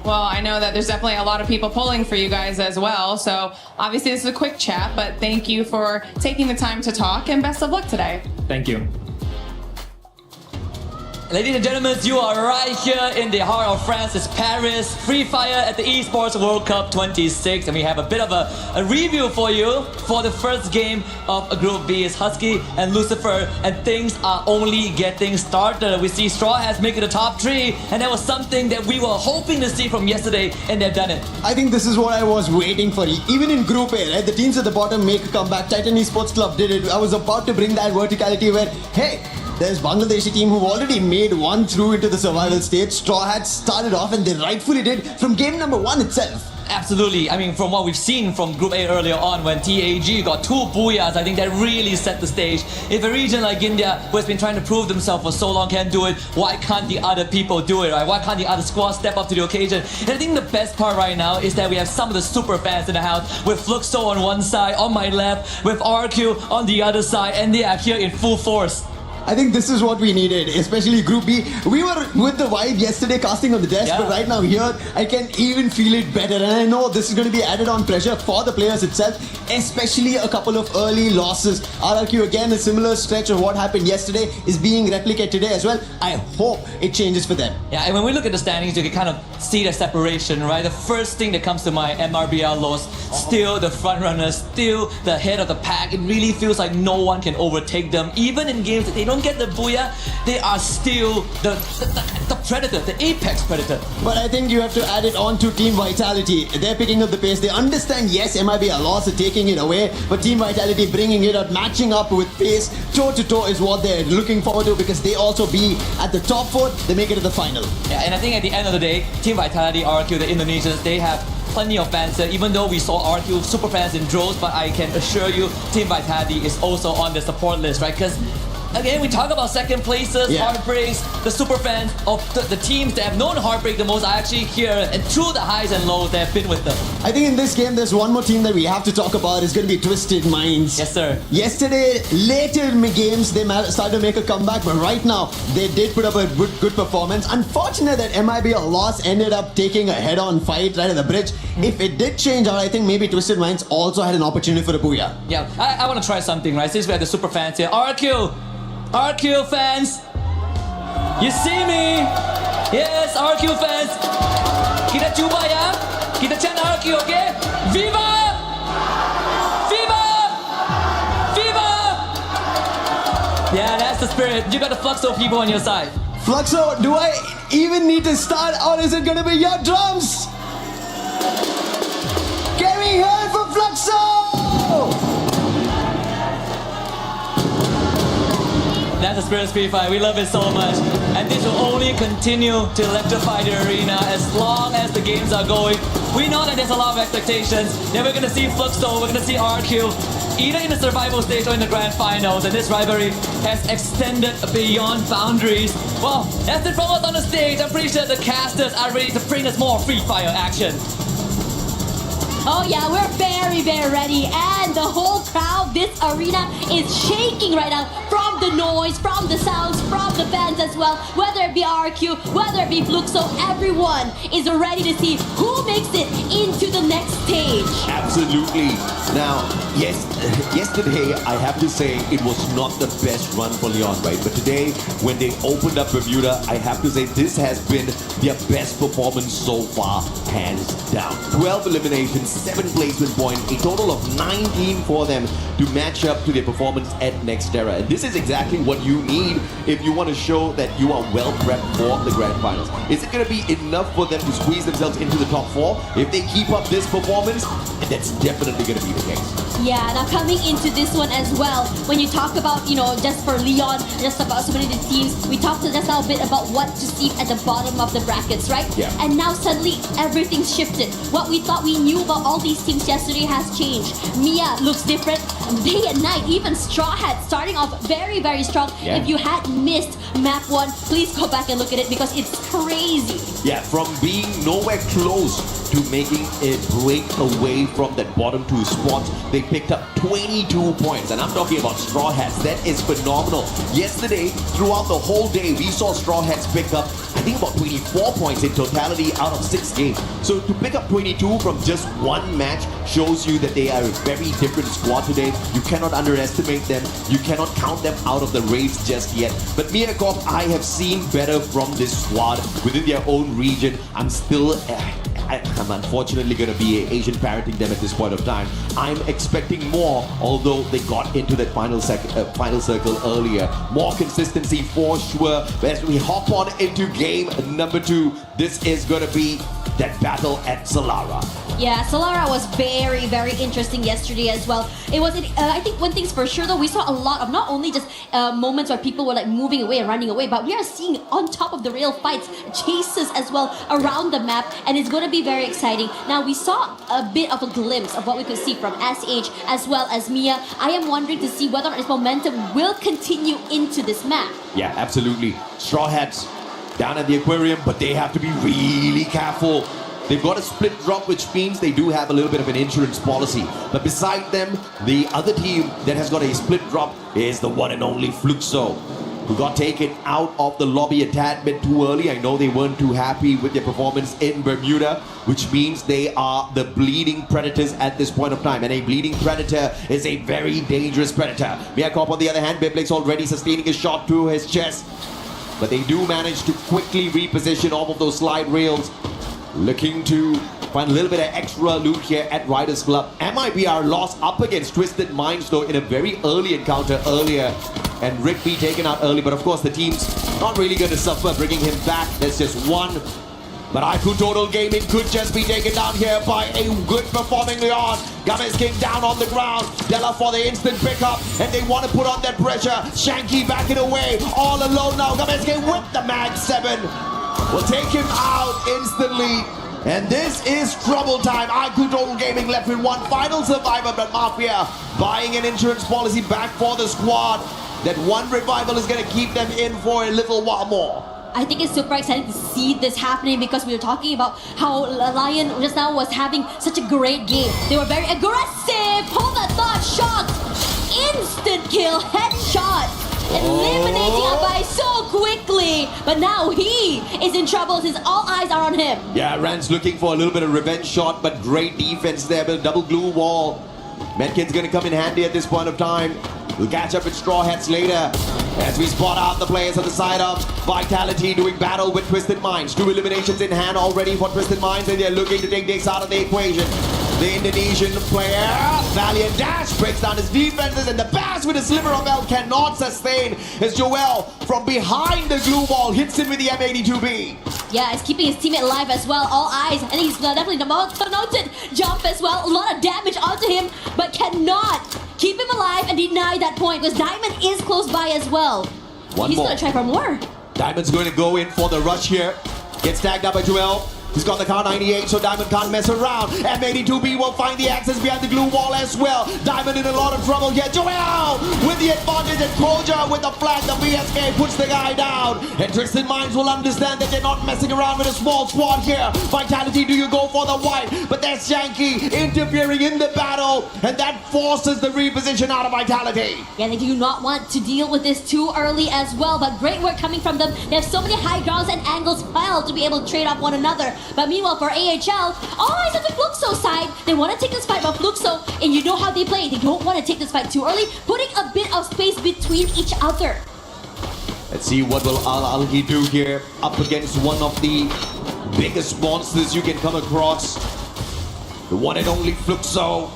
Well, I know that there's definitely a lot of people pulling for you guys as well. So obviously this is a quick chat, but thank you for taking the time to talk and best of luck today. Thank you. Ladies and gentlemen, you are right here in the heart of France. It's Paris, Freefire at the Esports World Cup 26. And we have a bit of a review for you for the first game of Group B. It's Husky and Lucifer, and things are only getting started. We see Straw Hats making the top 3, and that was something that we were hoping to see from yesterday, and they've done it. I think this is what I was waiting for. Even in Group A, right, the teams at the bottom make a comeback. Titan Esports Club did it. I was about to bring that verticality where, hey, there's Bangladeshi team who've already made one through into the survival stage. Straw Hats started off, and they rightfully did from game number 1 itself. Absolutely. I mean, from what we've seen from Group A earlier on, when TAG got 2 booyahs, I think that really set the stage. If a region like India, who has been trying to prove themselves for so long, can do it, why can't the other people do it, right? Why can't the other squads step up to the occasion? And I think the best part right now is that we have some of the super fans in the house, with Fluxo on one side, on my left, with RQ on the other side, and they are here in full force. I think this is what we needed, especially Group B. We were with the vibe yesterday casting on the desk, but right now here, I can even feel it better. And I know this is going to be added on pressure for the players itself, especially a couple of early losses. RRQ, again, a similar stretch of what happened yesterday is being replicated today as well. I hope it changes for them. Yeah, and when we look at the standings, you can kind of see the separation, right? The first thing that comes to mind, MRBL loss, still the front runners, still the head of the pack. It really feels like no one can overtake them. Even in games that they don't get the booyah, they are still the predator, the apex predator. But I think you have to add it on to Team Vitality. They're picking up the pace. They understand, yes, MIB a loss of taking it away, but Team Vitality bringing it out, matching up with pace, toe-to-toe is what they're looking forward to, because they also be at the top 4, they make it to the final. Yeah, and I think at the end of the day, Team Vitality, RQ, the Indonesians, they have plenty of fans there, even though we saw RQ super fans in droves, but I can assure you, Team Vitality is also on the support list, right? Because again, we talk about second places, heartbreaks, the super fans of the teams that have known Heartbreak the most are actually here, and through the highs and lows, they have been with them. I think in this game, there's one more team that we have to talk about. It's going to be Twisted Minds. Yes, sir. Yesterday, later in the games, they started to make a comeback, but right now, they did put up a good performance. Unfortunate that MIB loss ended up taking a head-on fight right at the bridge. If it did change out, I think maybe Twisted Minds also had an opportunity for a booyah. Yeah, I want to try something, right? Since we have the super fans here. RQ fans, you see me? Yes, RQ fans. Kita cuba ya. Kita chant RQ, okay? Viva! Viva! Viva! Yeah, that's the spirit. You got the Fluxo people on your side. Fluxo, do I even need to start, or is it going to be your drums? Can we hear it for Fluxo? That's the spirit of Freefire. We love it so much. And this will only continue to electrify the arena as long as the games are going. We know that there's a lot of expectations. Then we're going to see Fluxo, we're going to see RQ, either in the survival stage or in the grand finals. And this rivalry has extended beyond boundaries. Well, that's it from us on the stage. I'm pretty sure the casters are ready to bring us more Free Fire action. Oh yeah, we're very, very ready. And the whole crowd, this arena is shaking right now from the noise, from the sounds, from the fans as well. Whether it be RQ, whether it be Fluxo, everyone is ready to see who makes it into the next stage. Absolutely. Now, yesterday, I have to say, it was not the best run for Leon, right? But today, when they opened up Bermuda, I have to say, this has been their best performance so far, hands down. 12 eliminations, 7 placement points, a total of 19 for them to match up to their performance at Nextera. And this is exactly what you need if you want to show that you are well prepped for the grand finals. Is it going to be enough for them to squeeze themselves into the top 4? If they keep up this performance, that's definitely going to be the case. Yeah, now coming into this one as well, when you talk about, just for Leon, just about so many of the teams, we talked just now a bit about what to see at the bottom of the brackets, right? Yeah. And now suddenly everything's shifted. What we thought we knew about all these teams yesterday has changed. Mia looks different day and night. Even Straw Hat starting off very, very strong. Yeah. If you had missed map 1, please go back and look at it because it's crazy. Yeah, from being nowhere close to making it break away from that bottom two spots. They picked up 22 points, and I'm talking about Straw Hats. That is phenomenal. Yesterday, throughout the whole day, we saw Straw Hats pick up, I think, about 24 points in totality out of 6 games. So to pick up 22 from just one match shows you that they are a very different squad today. You cannot underestimate them. You cannot count them out of the race just yet. But Miakov, I have seen better from this squad within their own region. I'm still... I'm unfortunately going to be Asian parroting them at this point of time. I'm expecting more, although they got into that final circle earlier. More consistency for sure. As we hop on into game number 2, this is going to be that battle at Solara. Yeah, Solara was very, very interesting yesterday as well. It was, I think one thing's for sure though, we saw a lot of not only just moments where people were like moving away and running away, but we are seeing on top of the rail fights, chases as well around the map, and it's going to be very exciting. Now we saw a bit of a glimpse of what we could see from SH as well as Mia. I am wondering to see whether or not this momentum will continue into this map. Yeah, absolutely. Straw Hats down at the aquarium, but they have to be really careful. They've got a split drop, which means they do have a little bit of an insurance policy. But beside them, the other team that has got a split drop is the one and only Fluxo, who got taken out of the lobby a tad bit too early. I know they weren't too happy with their performance in Bermuda, which means they are the bleeding predators at this point of time. And a bleeding predator is a very dangerous predator. Miakop, on the other hand, Biblik's already sustaining a shot to his chest. But they do manage to quickly reposition off of those slide rails, looking to find a little bit of extra loot here at Riders Club. MIBR lost up against Twisted Minds though in a very early encounter earlier, and Rick B taken out early, but of course the team's not really going to suffer bringing him back. There's just one. But IQ Total Gaming could just be taken down here by a good performing Leon. Gomez King down on the ground. Della for the instant pickup, and they want to put on that pressure. Shanky backing away, all alone now. Gomez King with the Mag 7 will take him out instantly. And this is trouble time. IQ Total Gaming left with one final survivor, but Mafia buying an insurance policy back for the squad. That one revival is going to keep them in for a little while more. I think it's super exciting to see this happening because we were talking about how Lion just now was having such a great game. They were very aggressive. Hold that thought, shot, instant kill, headshot, eliminating Abai so quickly. But now he is in trouble since all eyes are on him. Yeah, Rand's looking for a little bit of revenge shot, but great defense there, but a double glue wall. Medkit's gonna come in handy at this point of time. We'll catch up with Straw Hats later as we spot out the players on the side of Vitality doing battle with Twisted Minds. 2 eliminations in hand already for Twisted Minds, and they're looking to take this out of the equation. The Indonesian player, Valiant Dash, breaks down his defenses, and the Bass with a sliver of health cannot sustain as Joel from behind the glue wall hits him with the M82B. Yeah, he's keeping his teammate alive as well. All eyes, and he's definitely the most promoted jump as well. A lot of damage onto him, but cannot keep him alive and deny that point because Diamond is close by as well. He's going to try for more. Diamond's going to go in for the rush here. Gets tagged up by Joel. He's got the car 98, so Diamond can't mess around. M82B will find the access behind the glue wall as well. Diamond in a lot of trouble here. Joel with the advantage, and Koja with the flag. The VSK puts the guy down. And Tristan Minds will understand that they're not messing around with a small squad here. Vitality, do you go for the white? But there's Shanky interfering in the battle, and that forces the reposition out of Vitality. Yeah, they do not want to deal with this too early as well, but great work coming from them. They have so many high grounds and angles piled to be able to trade off one another. But meanwhile, for AHL, all eyes on the Fluxo side. They want to take this fight, but Fluxo, and you know how they play, they don't want to take this fight too early, putting a bit of space between each other. Let's see what will Al-Algi do here up against one of the biggest monsters you can come across. The one and only Fluxo.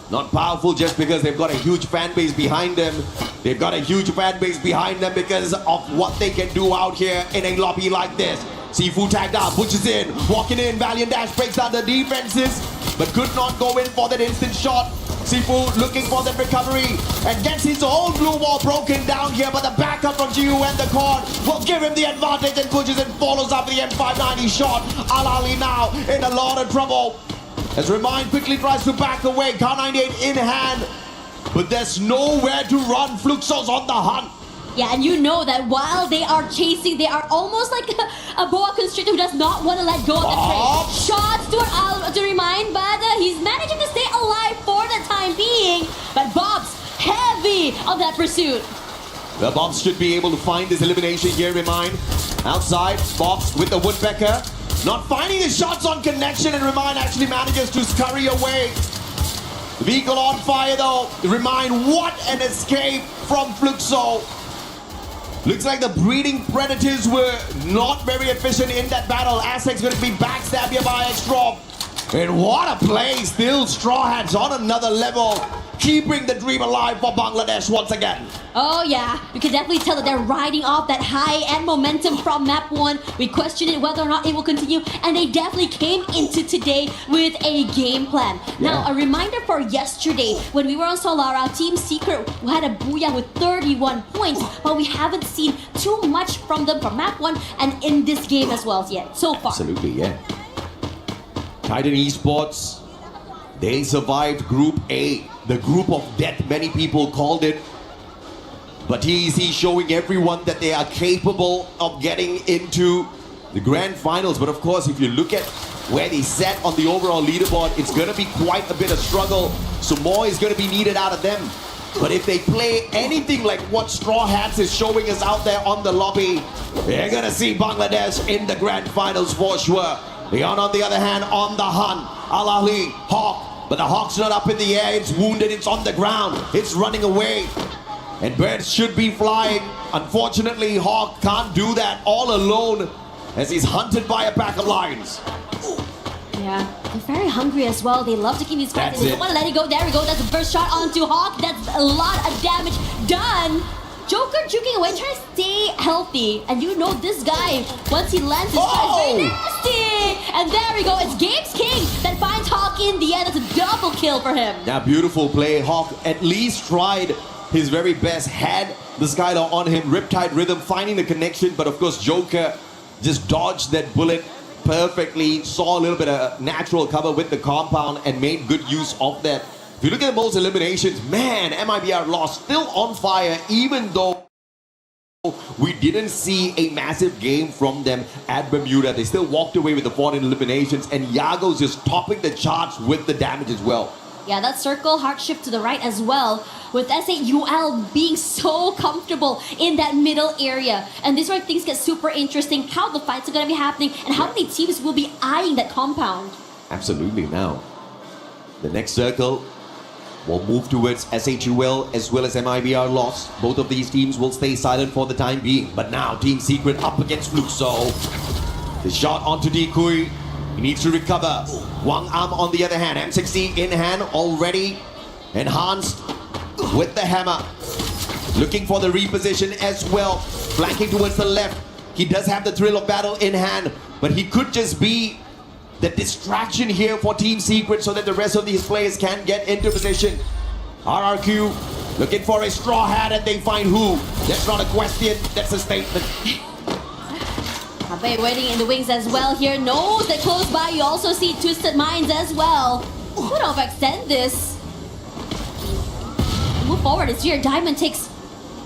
Not powerful just because they've got a huge fan base behind them. They've got a huge fan base behind them because of what they can do out here in a lobby like this. Sifu tagged out, pushes in, walking in, Valiant Dash breaks down the defenses, but could not go in for that instant shot. Sifu looking for the recovery and gets his own blue wall broken down here, but the backup from GU and the Cord will give him the advantage and pushes and follows up the M590 shot. Al-Ali now in a lot of trouble. As Remind quickly tries to back away, Car 98 in hand, but there's nowhere to run. Fluxo's on the hunt. Yeah, and you know that while they are chasing, they are almost like a boa constrictor who does not want to let go of the prey. Shots to remind, but he's managing to stay alive for the time being. But Bob's heavy on that pursuit. The Bobs should be able to find this elimination here, Remind. Outside, Bobs with the Woodpecker. Not finding his shots on connection, and Remind actually manages to scurry away. The vehicle on fire though. Remind, what an escape from Fluxo. Looks like the breeding predators were not very efficient in that battle. Aztec's going to be backstabbed here by X-Drop. And what a play. Still Straw Hats on another level. Keeping the dream alive for Bangladesh once again. Oh yeah, you can definitely tell that they're riding off that high-end momentum from map 1. We questioned it whether or not it will continue, and they definitely came into today with a game plan. Now, a reminder for yesterday, when we were on Solara, Team Secret had a booyah with 31 points, but we haven't seen too much from them from map 1 and in this game as well yet, so far. Absolutely, yeah. Titan Esports, they survived Group A, the group of death, many people called it. But TEC showing everyone that they are capable of getting into the grand finals. But of course, if you look at where they sat on the overall leaderboard, it's going to be quite a bit of struggle. So more is going to be needed out of them. But if they play anything like what Straw Hats is showing us out there on the lobby, they're going to see Bangladesh in the grand finals for sure. Leon, on the other hand, on the hunt. Al Ahly, Hawk. But the Hawk's not up in the air. It's wounded. It's on the ground. It's running away. And birds should be flying. Unfortunately, Hawk can't do that all alone as he's hunted by a pack of lions. Yeah, they're very hungry as well. They love to keep these fights. They don't want to let it go. There we go. That's the first shot onto Hawk. That's a lot of damage done. Joker juking away, trying to stay healthy. And you know this guy, once he lands his shot, is very nasty. And there we go. It's Games King that finds Hawk in the end. It's a double kill for him. Yeah, beautiful play. Hawk at least tried his very best, had the Skylar on him. Riptide Rhythm finding the connection, but of course Joker just dodged that bullet perfectly, saw a little bit of natural cover with the compound and made good use of that. If you look at the most eliminations, man, MIBR lost, still on fire, even though we didn't see a massive game from them at Bermuda. They still walked away with the 14 eliminations, and Yago's just topping the charts with the damage as well. Yeah, that circle hard shift to the right as well, with S8UL being so comfortable in that middle area. And this is where things get super interesting, how the fights are going to be happening and how many teams will be eyeing that compound. Absolutely. Now, the next circle will move towards SHUL as well as MIBR lost. Both of these teams will stay silent for the time being. But now, Team Secret up against Fluxo. The shot onto Decoy. He needs to recover. Wang Am on the other hand. M60 in hand already. Enhanced with the hammer. Looking for the reposition as well. Flanking towards the left. He does have the thrill of battle in hand. But he could just be the distraction here for Team Secret so that the rest of these players can get into position. RRQ looking for a straw hat and they find who? That's not a question. That's a statement. Abe waiting in the wings as well here. Knows that close by you also see Twisted Minds as well. Could overextend this. Move forward. It's here. Diamond takes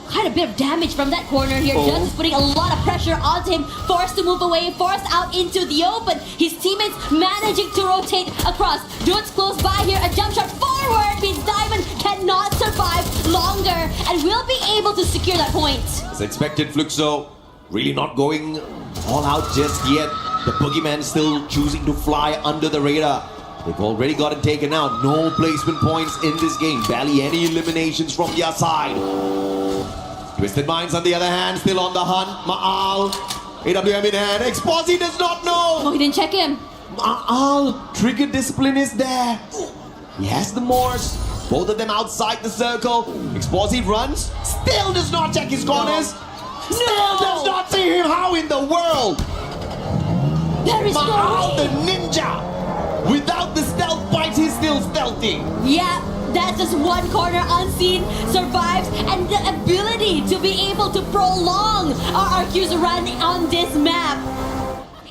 quite a bit of damage from that corner here. Just putting a lot of pressure onto him. Forced to move away. Forced out into the open. His teammates managing to rotate across. Dude's close by here. A jump shot forward means Diamond cannot survive longer and will be able to secure that point. As expected, Fluxo really not going all out just yet. The Boogeyman still choosing to fly under the radar. They've already gotten taken out. No placement points in this game. Barely any eliminations from their side. Twisted Minds on the other hand, still on the hunt. Ma'al, AWM in hand. Exposi does not know. Oh, he didn't check him. Ma'al, trigger discipline is there. He has the Morse. Both of them outside the circle. Exposi runs. Still does not check his corners. Still does not see him. How in the world? There is Ma'al, no the ninja. Without the stealth fight, he's still stealthy. Yeah, that's just one corner unseen, survives, and the ability to be able to prolong RRQ's run on this map.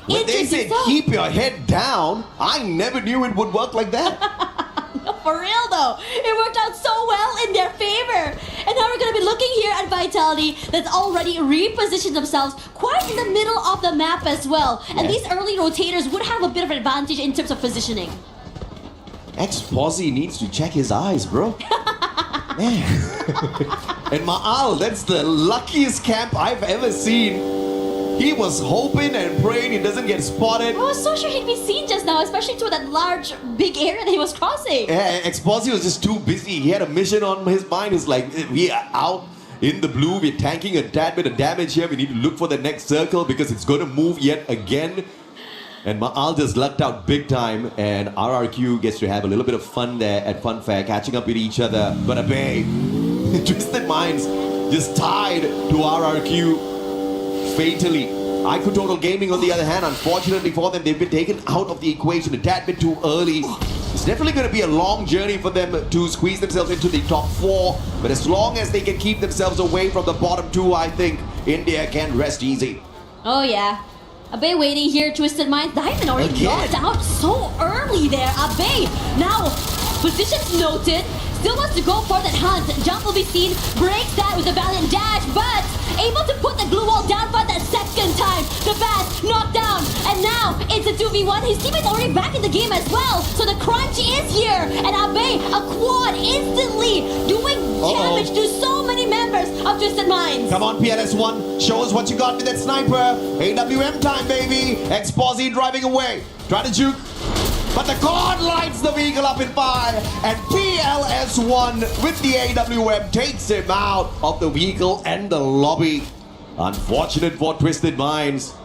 When they said keep your head down, I never knew it would work like that. For real though, it worked out so well in their favor. And now we're going to be looking here at Vitality that's already repositioned themselves quite in the middle of the map as well. And these early rotators would have a bit of an advantage in terms of positioning. Ex-Posse needs to check his eyes, bro. Man. And Ma'al, that's the luckiest camp I've ever seen. He was hoping and praying he doesn't get spotted. I was so sure he'd be seen just now, especially to that large, big area that he was crossing. Yeah, Ex-Posse was just too busy. He had a mission on his mind. He's like, we are out in the blue. We're tanking a tad bit of damage here. We need to look for the next circle because it's going to move yet again. And Ma'al just lucked out big time. And RRQ gets to have a little bit of fun there at Funfair, catching up with each other. But Twisted Minds just tied to RRQ fatally. IQ Total Gaming, on the other hand, unfortunately for them, they've been taken out of the equation a tad bit too early. It's definitely going to be a long journey for them to squeeze themselves into the top 4. But as long as they can keep themselves away from the bottom 2, I think India can rest easy. Oh yeah. Abe waiting here, Twisted Minds. Diamond already knocked out so early there. Abe now positions noted. Still wants to go for that hunt. Jump will be seen. Breaks that with a valiant dash, but able to put the glue wall down for that second time. The Bass knocked down, and now it's a 2v1. His teammate's already back in the game as well. So the crunch is here, and Abe, a quad instantly doing damage to so many members of Twisted Minds. Come on, PLS1, show us what you got with that sniper. AWM time, baby. Ex-Posse driving away. Try to juke. But the God lights the vehicle up in fire, and PLS1 with the AWM takes him out of the vehicle and the lobby. Unfortunate for Twisted Minds.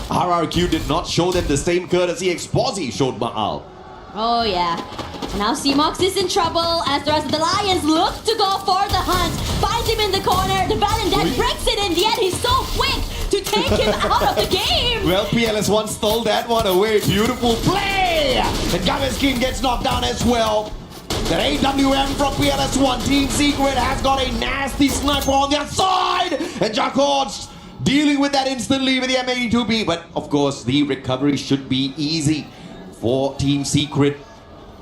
RRQ did not show them the same courtesy Ex-Posse showed Ma'al. Oh yeah. Now CMOX is in trouble as the rest of the Lions look to go for the hunt. Finds him in the corner. The Valiant Dash breaks it in the end. He's so quick to take him out of the game. Well, PLS1 stole that one away. Beautiful play! And Gaveskin gets knocked down as well. That AWM from PLS1. Team Secret has got a nasty sniper on their side. And Jacquard's dealing with that instantly with the M82B. But of course, the recovery should be easy for Team Secret.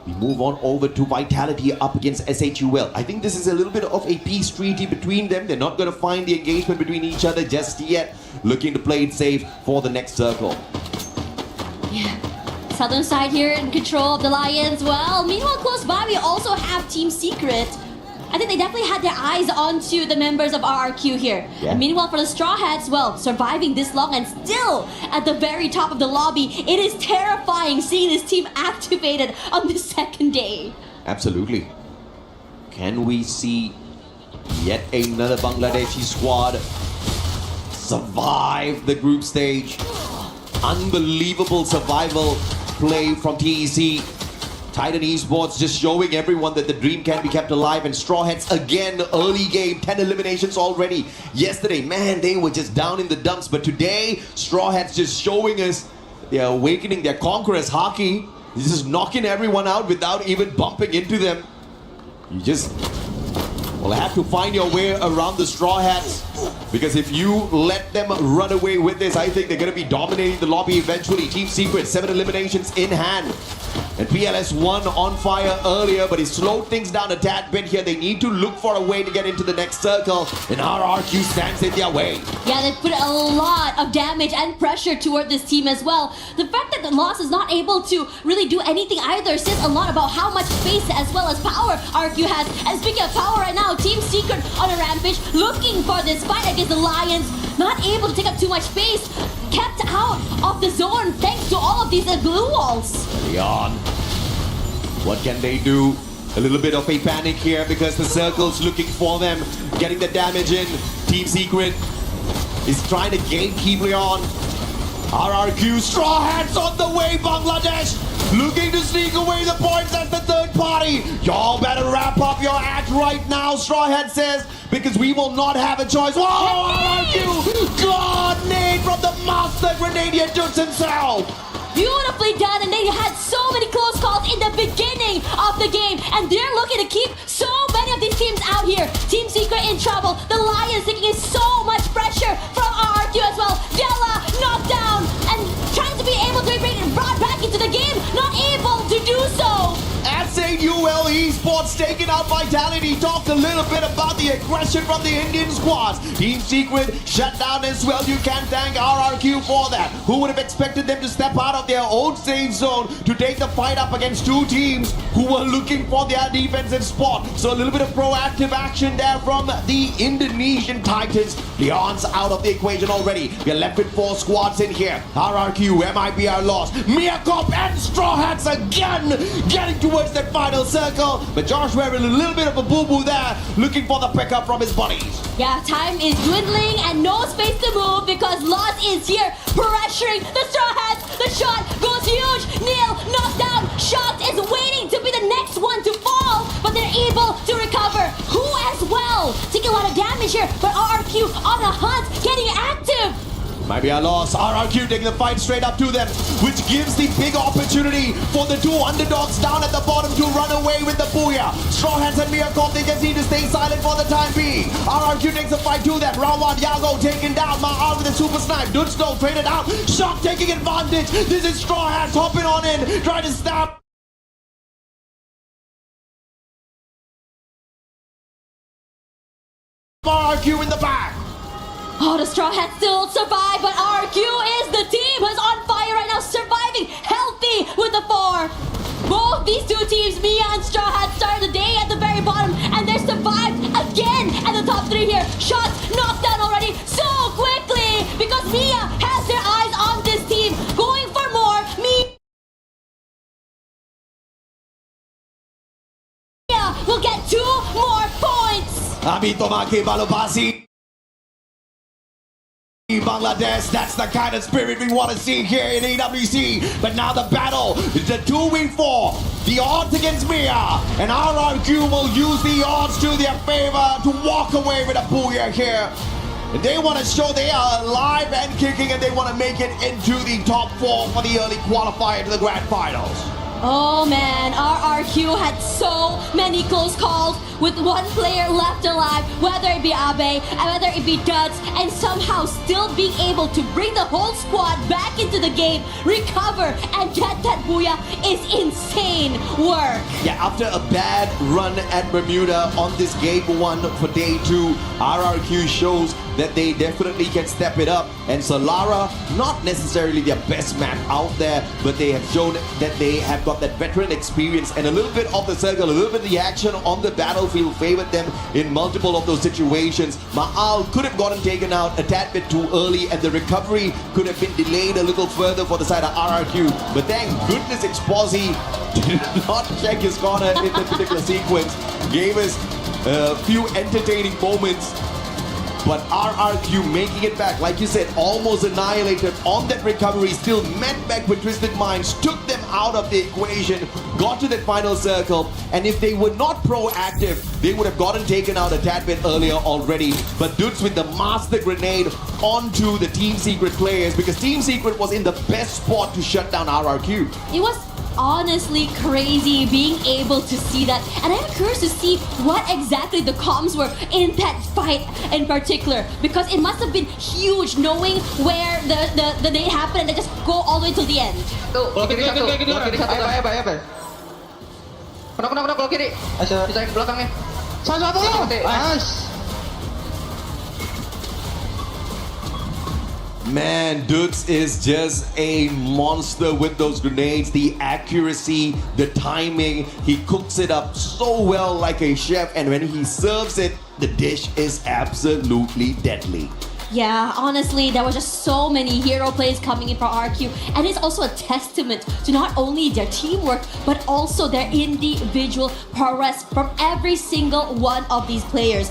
We move on over to Vitality up against SHUL. I think this is a little bit of a peace treaty between them. They're not going to find the engagement between each other just yet. Looking to play it safe for the next circle. Yeah. Southern side here in control of the Lions. Well, meanwhile, close by, we also have Team Secret. I think they definitely had their eyes onto the members of RRQ here. Yeah. And meanwhile, for the Straw Hats, well, surviving this long and still at the very top of the lobby, it is terrifying seeing this team activated on the second day. Absolutely. Can we see yet another Bangladeshi squad survive the group stage? Unbelievable survival play from TEC. Titan Esports just showing everyone that the dream can be kept alive, and Straw Hats again, early game, 10 eliminations already. Yesterday, man, they were just down in the dumps, but today, Straw Hats just showing us they're awakening their conquerors hockey. Just knocking everyone out without even bumping into them. You just will have to find your way around the Straw Hats, because if you let them run away with this, I think they're going to be dominating the lobby eventually. Team Secret, 7 eliminations in hand. And PLS1 on fire earlier, but he slowed things down a tad bit here. They need to look for a way to get into the next circle, and RRQ stands in their way. Yeah, they put a lot of damage and pressure toward this team as well. The fact that the Lost is not able to really do anything either says a lot about how much space as well as power RRQ has. And speaking of power right now, Team Secret on a rampage, looking for this fight against the Lions. Not able to take up too much space. Kept out of the zone thanks to all of these glue walls. Beyond. What can they do? A little bit of a panic here because the circle's looking for them. Getting the damage in. Team Secret is trying to gatekeep Leon. RRQ, Straw Hats on the way, Bangladesh. Looking to sneak away the points as the third party. Y'all better wrap up your act right now, Straw Hat says, because we will not have a choice. Whoa, RRQ! God, nade from the master grenadier dudes himself. Beautifully done, and they had so many close calls in the beginning of the game, and they're looking to keep so many of these teams out here. Team Secret in trouble. The Lions taking in so much pressure from RRQ as well. Della knocked down and trying to be able to bring it brought back into the game, not able to do so. SHUL Esports Esports taking out Vitality. Talked a little bit about the aggression from the Indian squads. Team Secret shut down as well. You can thank RRQ for that. Who would have expected them to step out of their own safe zone to take the fight up against two teams who were looking for their defensive spot? So a little bit of proactive action there from the Indonesian Titans. Leon's out of the equation already. We are left with 4 squads in here. RRQ, MIB are lost. Miakop and Straw Hats again getting towards that final circle. But Josh wearing a little bit of a boo-boo there, looking for the pickup from his buddies. Yeah, time is dwindling and no space to move because Lost is here pressuring the Straw Hats. The shot goes huge. Neil knocked down. Shocked is waiting to be the next one to fall, but they're able to recover. Who as well? Taking a lot of damage here, but RRQ on a hunt, getting active. Maybe I lost. RRQ taking the fight straight up to them, which gives the big opportunity for the two underdogs down at the bottom to run away with the booyah. Straw Hats and Miakov, they just need to stay silent for the time being. RRQ takes the fight to them. Round 1, Yago taken down. Ma'al with a super snipe. Dudstone traded out. Shock taking advantage. This is Straw Hats hopping on in, trying to stop RRQ in the back. Oh, the Straw Hats still survive, but RRQ is the team who's on fire right now, surviving healthy with the 4. Both these two teams, Mia and Straw Hats, started the day at the very bottom, and they're survived again at the top 3 here. Shots knocked down already so quickly because Mia has their eyes on this team, going for more. Mia will get 2 more points. Amito Maki Balobasi. Bangladesh, that's the kind of spirit we want to see here in AWC. But now the battle is the 2v4, the odds against Mia, and RRQ will use the odds to their favor to walk away with a booyah here. And they want to show they are alive and kicking, and they want to make it into the top 4 for the early qualifier to the grand finals. Oh man, RRQ had so many close calls with one player left alive, whether it be Abe, whether it be Duds, and somehow still being able to bring the whole squad back into the game, recover, and get that booyah is insane work. Yeah, after a bad run at Bermuda on this game 1 for day 2, RRQ shows that they definitely can step it up. And Solara, not necessarily their best map out there, but they have shown that they have got that veteran experience, and a little bit of the circle, a little bit of the action on the battlefield favored them in multiple of those situations. Ma'al could have gotten taken out a tad bit too early, and the recovery could have been delayed a little further for the side of RRQ. But thank goodness Exposi did not check his corner in that particular sequence. Gave us a few entertaining moments. But RRQ making it back, like you said, almost annihilated on that recovery, still met back with Twisted Minds, took them out of the equation, got to that final circle, and if they were not proactive, they would have gotten taken out a tad bit earlier already. But Dudes with the master grenade onto the Team Secret players, because Team Secret was in the best spot to shut down RRQ. It was honestly crazy being able to see that, and I'm curious to see what exactly the comms were in that fight in particular, because it must have been huge knowing where the day happened and they just go all the way till the end. Kalau kiri satu, kalau kiri satu. Ayo. Kena, kalau kiri. Bisa ke belakangnya. Satu. Nice. Man, Dudes is just a monster with those grenades. The accuracy, the timing, he cooks it up so well like a chef, and when he serves it, the dish is absolutely deadly. Yeah, honestly, there were just so many hero plays coming in for RQ, and it's also a testament to not only their teamwork, but also their individual prowess from every single one of these players.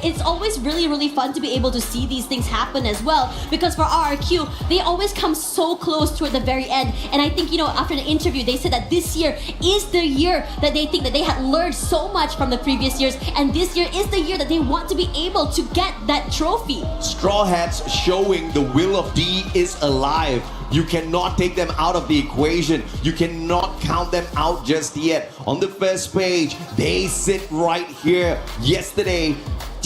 It's always really, really fun to be able to see these things happen as well, because for RQ, they always come so close toward the very end. And I think, after the interview, they said that this year is the year that they think that they had learned so much from the previous years, and this year is the year that they want to be able to get that trophy. Straw Hats showing the will of D is alive. You cannot take them out of the equation. You cannot count them out just yet. On the first page, they sit right here. Yesterday,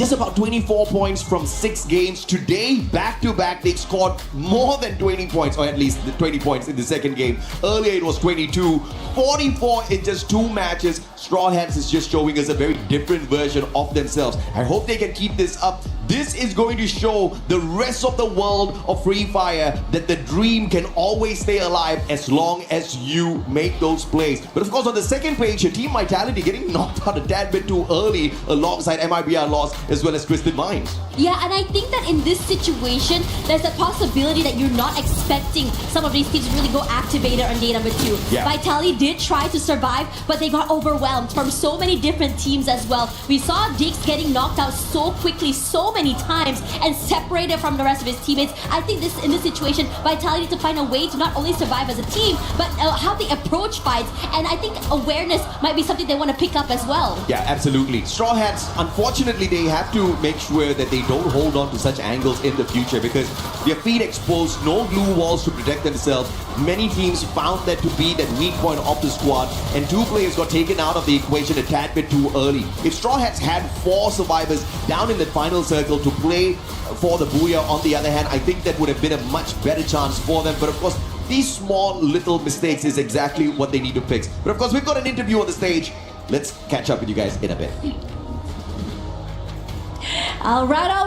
just about 24 points from 6 games. Today, back-to-back, they scored more than 20 points, or at least 20 points in the second game. Earlier it was 22, 44 in just 2 matches. Straw Hats is just showing us a very different version of themselves. I hope they can keep this up. This is going to show the rest of the world of Free Fire that the dream can always stay alive as long as you make those plays. But of course, on the second page, your team Vitality getting knocked out a tad bit too early alongside MIBR loss as well as Twisted Minds. Yeah, and I think that in this situation, there's a possibility that you're not expecting some of these teams to really go activated on day number 2. Yeah. Vitality did try to survive, but they got overwhelmed from so many different teams as well. We saw Dix getting knocked out so quickly, so many times, and separated from the rest of his teammates. I think in this situation, Vitality to find a way to not only survive as a team, but how they approach fights. And I think awareness might be something they want to pick up as well. Yeah, absolutely. Straw Hats, unfortunately, they have to make sure that they don't hold on to such angles in the future because their feet exposed, no glue walls to protect themselves. Many teams found that to be that weak point of the squad, and 2 players got taken out of the equation a tad bit too early. If Straw Hats had 4 survivors down in the final circle to play for the Booyah, on the other hand, I think that would have been a much better chance for them. But of course, these small little mistakes is exactly what they need to fix. But of course, we've got an interview on the stage. Let's catch up with you guys in a bit. All right.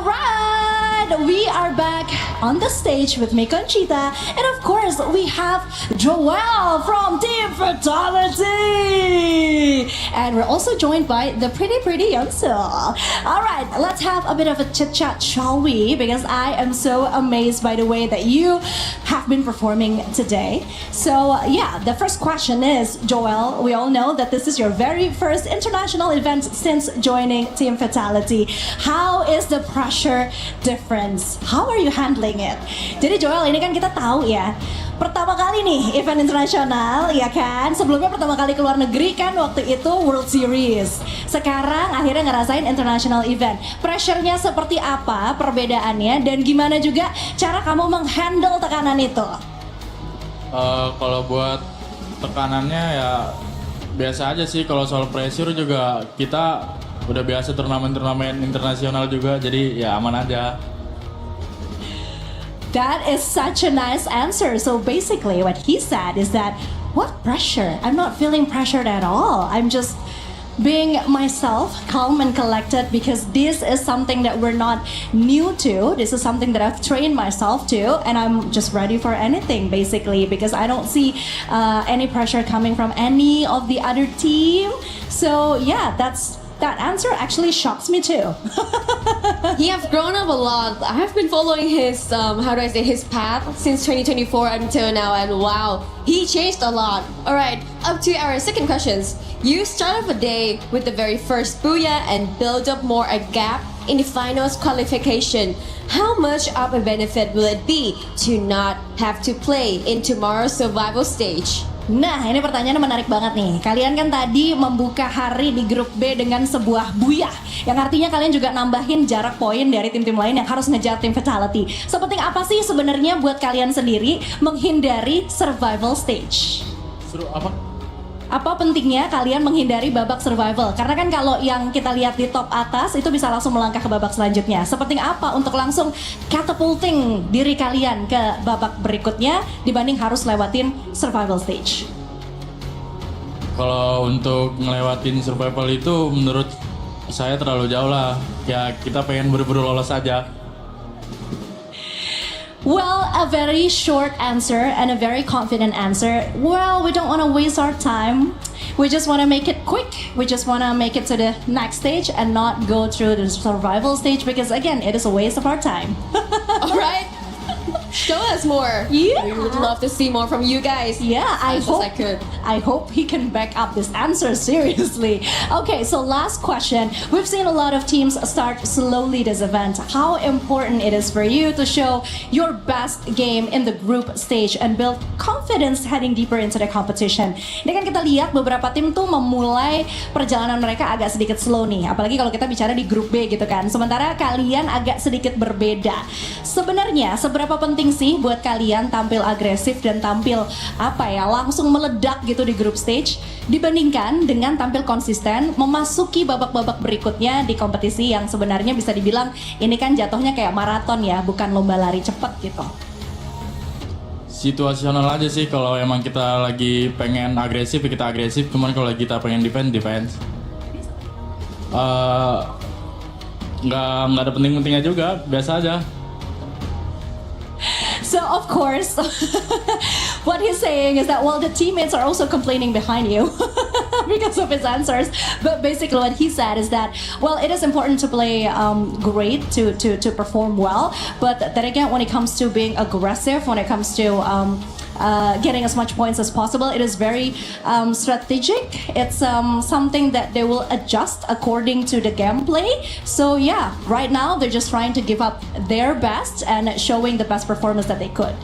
We are back on the stage with Miko and Cheetah. And of course, we have Joel from Team Fatality. And we're also joined by the pretty Youngsil. All right, let's have a bit of a chit-chat, shall we? Because I am so amazed by the way that you have been performing today. So, yeah, the first question is, Joel, we all know that this is your very first international event since joining Team Fatality. How is the pressure difference? How are you handling it? Jadi Joel, ini kan kita tahu ya, pertama kali nih event internasional, ya kan? Sebelumnya pertama kali ke luar negeri kan waktu itu World Series. Sekarang akhirnya ngerasain international event. Pressure-nya seperti apa perbedaannya dan gimana juga cara kamu menghandle tekanan itu? Kalau buat tekanannya ya biasa aja sih. Kalau soal pressure juga kita udah biasa turnamen internasional juga, jadi ya aman aja. That is such a nice answer. So basically what he said is that, what pressure? I'm not feeling pressured at all. I'm just being myself, calm and collected, because this is something that we're not new to. This is something that I've trained myself to, and I'm just ready for anything basically, because I don't see any pressure coming from any of the other team. So yeah, that answer actually shocks me too. He have grown up a lot. I have been following his his path since 2024 until now, and wow, he changed a lot. All right, up to our second questions. You start off a day with the very first Booyah and build up more a gap in the finals qualification. How much of a benefit will it be to not have to play in tomorrow's survival stage? Nah, ini pertanyaannya menarik banget nih. Kalian kan tadi membuka hari di grup B dengan sebuah booyah, yang artinya kalian juga nambahin jarak poin dari tim-tim lain yang harus ngejar tim Fatality. Sepenting apa sih sebenarnya buat kalian sendiri menghindari survival stage? Seru apa? Apa pentingnya kalian menghindari babak survival? Karena kan kalau yang kita lihat di top atas itu bisa langsung melangkah ke babak selanjutnya. Sepenting apa untuk langsung catapulting diri kalian ke babak berikutnya dibanding harus lewatin survival stage? Kalau untuk ngelewatin survival itu menurut saya terlalu jauh lah. Ya kita pengen buru-buru lolos aja. Well, a very short answer and a very confident answer. Well, we don't want to waste our time. We just want to make it quick. We just want to make it to the next stage and not go through the survival stage, because again, it is a waste of our time. All right. Show us more. Yeah. We would love to see more from you guys. Yeah, I hope he can back up this answer seriously. Okay, so last question. We've seen a lot of teams start slowly this event. How important it is for you to show your best game in the group stage and build confidence heading deeper into the competition. Ini kan kita lihat beberapa tim tuh memulai perjalanan mereka agak sedikit slow nih. Apalagi kalau kita bicara di grup B gitu kan. Sementara kalian agak sedikit berbeda. Sebenarnya seberapa penting penting sih buat kalian tampil agresif dan tampil langsung meledak gitu di group stage dibandingkan dengan tampil konsisten memasuki babak-babak berikutnya di kompetisi yang sebenarnya bisa dibilang ini kan jatuhnya kayak maraton ya, bukan lomba lari cepet gitu. Situasional aja sih, kalau emang kita lagi pengen agresif ya kita agresif, cuman kalau kita pengen defense. Nggak ada penting-pentingnya juga, biasa aja. So of course, what he's saying is that the teammates are also complaining behind you because of his answers. But basically, what he said is that it is important to play great to perform well. But then again, when it comes to being aggressive, when it comes to getting as much points as possible, it is very strategic. It's something that they will adjust according to the gameplay. So yeah, right now they're just trying to give up their best and showing the best performance that they could.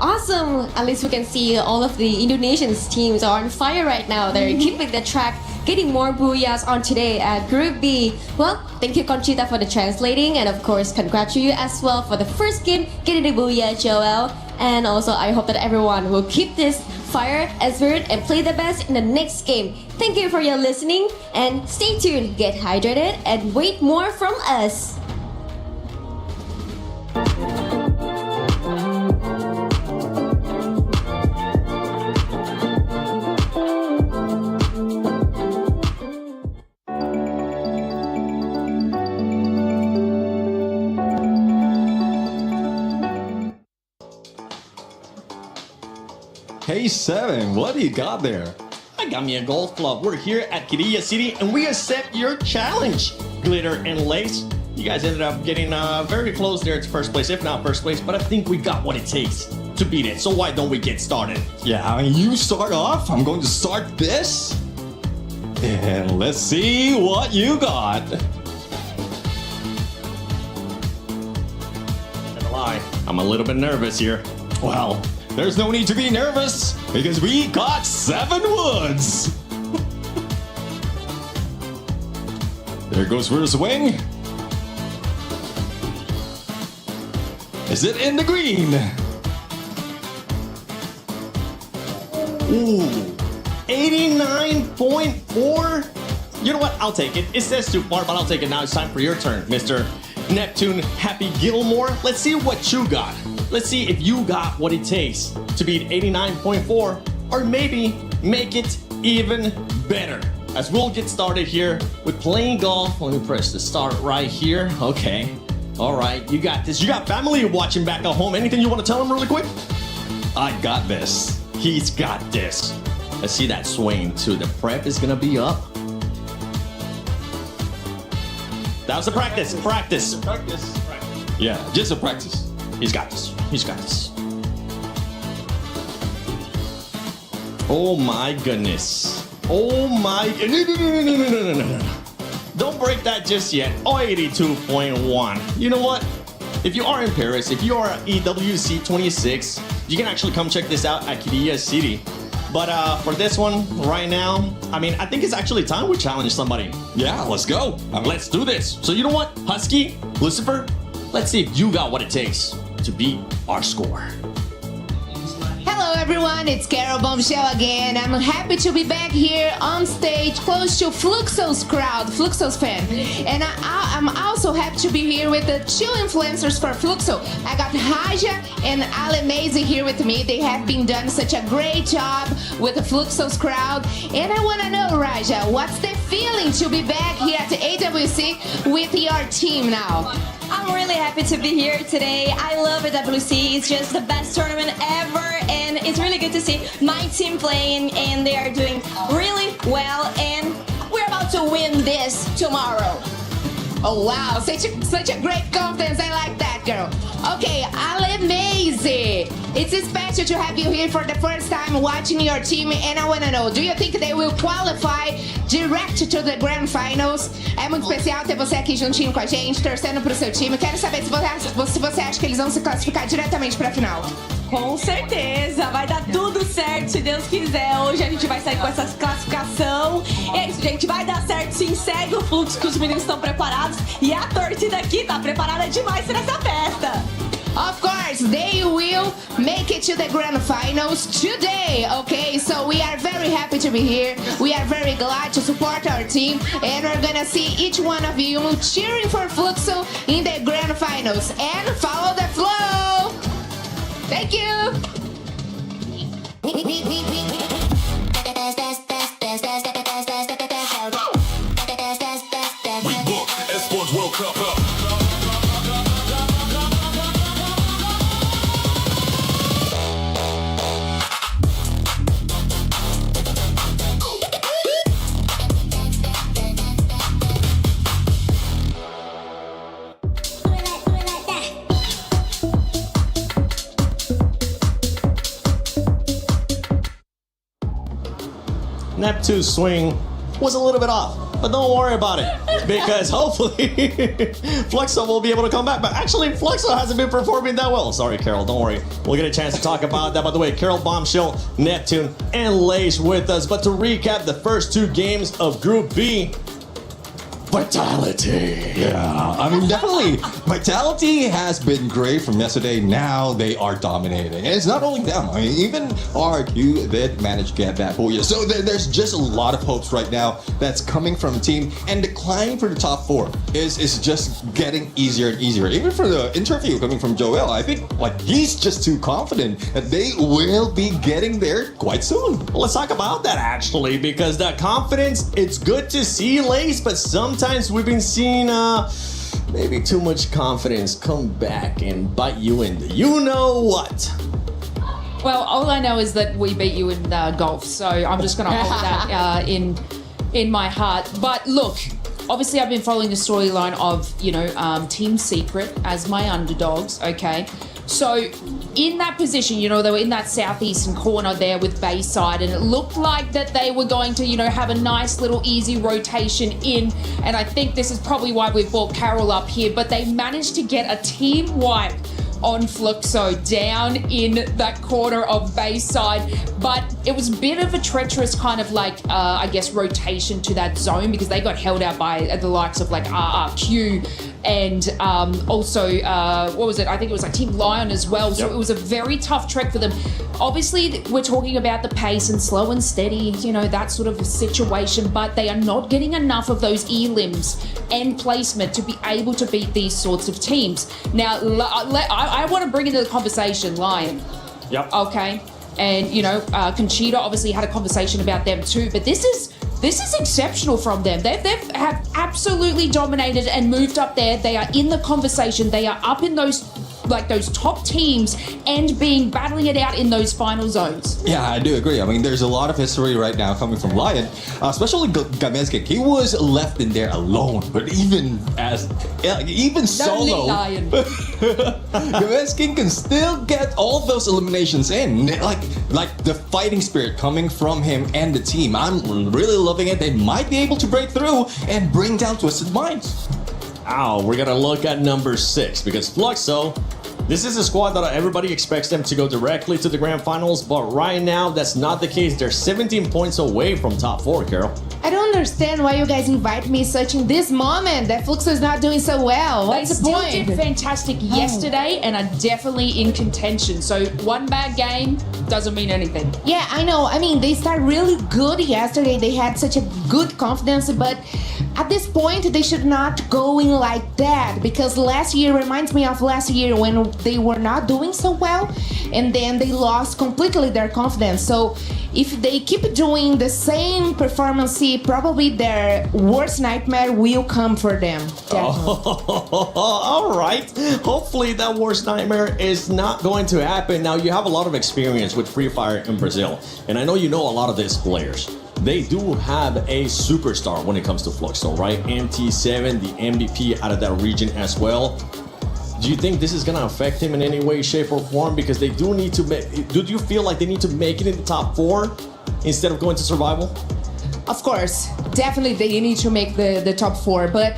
Awesome. At least we can see all of the Indonesian teams are on fire right now. They're keeping the track, getting more booyahs on today at Group B. Well, thank you Conchita for the translating, and of course congratulate you as well for the first game, getting the booyah, Joel. And also I hope that everyone will keep this fire and spirit and play the best in the next game. Thank you for your listening and stay tuned, get hydrated and wait more from us. Hey Seven, what do you got there? I got me a golf club. We're here at Quirilla City and we accept your challenge. Glitter and Lace. You guys ended up getting very close there to first place, if not first place, but I think we got what it takes to beat it. So why don't we get started? Yeah, I mean, you start off. I'm going to start this. And let's see what you got. I'm a little bit nervous here. Well, there's no need to be nervous because we got 7 woods. There goes for the swing. Is it in the green? Ooh, 89.4. You know what? I'll take it. It says too far, but I'll take it. Now it's time for your turn, Mr. Neptune Happy Gilmore. Let's see what you got. Let's see if you got what it takes to beat 89.4 or maybe make it even better. As we'll get started here with playing golf. Let me press the start right here. Okay. All right. You got this. You got family watching back at home. Anything you want to tell them really quick? I got this. He's got this. Let's see that swing too. The prep is going to be up. That was a practice. Practice. Yeah, just a practice. He's got this. He's got this. Oh my goodness. Oh my. No. Don't break that just yet. Oh, 82.1. You know what? If you are in Paris, if you are at EWC 26, you can actually come check this out at Quirilla City. But for this one right now, I mean, I think it's actually time we challenge somebody. Yeah, let's go. Let's do this. So you know what? Husky, Lucifer, let's see if you got what it takes to beat our score. Hello everyone, it's Carol Bombshell again. I'm happy to be back here on stage close to Fluxo's crowd, Fluxo's fan. And I'm also happy to be here with the 2 influencers for Fluxo. I got Raja and Ale Mazy here with me. They have been done such a great job with the Fluxo's crowd. And I want to know, Raja, what's the feeling to be back here at the AWC with your team now? I'm really happy to be here today. I love AWC. It's just the best tournament ever, and it's really good to see my team playing, and they are doing really well, and we're about to win this tomorrow. Oh wow, such a great confidence. I like that, girl. Okay, Ale Mazy. It's special to have you here for the first time watching your team, and I want to know, do you think they will qualify direct to the grand finals? É muito especial ter você aqui juntinho com a gente, torcendo pro seu time. Quero saber se você acha que eles vão se classificar diretamente pra final. Com certeza, vai dar tudo certo se Deus quiser. Hoje a gente vai sair com essa classificação. É isso, gente, vai dar certo sim. Segue o fluxo que os meninos estão preparados e a torcida aqui tá preparada demais pra essa festa. Of course, they will make it to the grand finals today, okay? So we are very happy to be here. We are very glad to support our team, and we're gonna see each one of you cheering for Fluxo in the grand finals. And follow the flow! Thank you! We book Esports World Cup up. Neptune's swing was a little bit off, but don't worry about it because hopefully Fluxo will be able to come back. But actually, Fluxo hasn't been performing that well. Sorry, Carol, don't worry. We'll get a chance to talk about that. By the way, Carol, Bombshell, Neptune, and Lace with us. But to recap the first two games of Group B, Vitality. Yeah, I mean, definitely. Vitality has been great from yesterday. Now they are dominating. And it's not only them. I mean, even RQ did manage to get that for you. So there's just a lot of hopes right now that's coming from the team. And the climb for the top four is just getting easier and easier. Even for the interview coming from Joel, I think like he's just too confident that they will be getting there quite soon. Well, let's talk about that actually, because that confidence, it's good to see, Lace, but sometimes we've been seeing maybe too much confidence come back and bite you in the you know what. Well, all I know is that we beat you in golf, so I'm just going to hold that in my heart. But look, obviously I've been following the storyline of, Team Secret as my underdogs, okay? So in that position, they were in that southeastern corner there with Bayside, and it looked like that they were going to, have a nice little easy rotation in. And I think this is probably why we've brought Carol up here, but they managed to get a team wipe on Fluxo down in that corner of Bayside. But it was a bit of a treacherous kind of rotation to that zone, because they got held out by the likes of RRQ and also, what was it? I think it was Team Lion as well. So it was a very tough trek for them. Obviously, we're talking about the pace and slow and steady, that sort of a situation, but they are not getting enough of those E-limbs and placement to be able to beat these sorts of teams. Now, I want to bring into the conversation Lion. Yep. Okay. And, Conchita obviously had a conversation about them too, but this is exceptional from them. They have absolutely dominated and moved up there. They are in the conversation. They are up in those top teams and battling it out in those final zones. Yeah, I do agree. I mean, there's a lot of history right now coming from Lion, especially Gameskin. He was left in there alone, but even solo, Lion. Gameskin can still get all those eliminations in. Like the fighting spirit coming from him and the team. I'm really loving it. They might be able to break through and bring down Twisted Minds. We're gonna look at number 6 because Fluxo, this is a squad that everybody expects them to go directly to the grand finals, but right now that's not the case. They're 17 points away from top 4, Carol. I don't understand why you guys invite me such in this moment that Fluxo is not doing so well. What's the point? They did fantastic yesterday and are definitely in contention. So one bad game doesn't mean anything. Yeah, I know. I mean, they started really good yesterday. They had such a good confidence, but at this point, they should not going like that, because last year reminds me of last year when they were not doing so well, and then they lost completely their confidence. So if they keep doing the same performance, probably their worst nightmare will come for them. All right. Hopefully that worst nightmare is not going to happen. Now, you have a lot of experience with Freefire in Brazil, and I know you know a lot of these players. They do have a superstar when it comes to Fluxo, right? MT7, the MVP out of that region as well. Do you think this is going to affect him in any way, shape, or form? Because they do need to do you feel like they need to make it in the top 4 instead of going to survival? Of course, definitely they need to make the top 4, but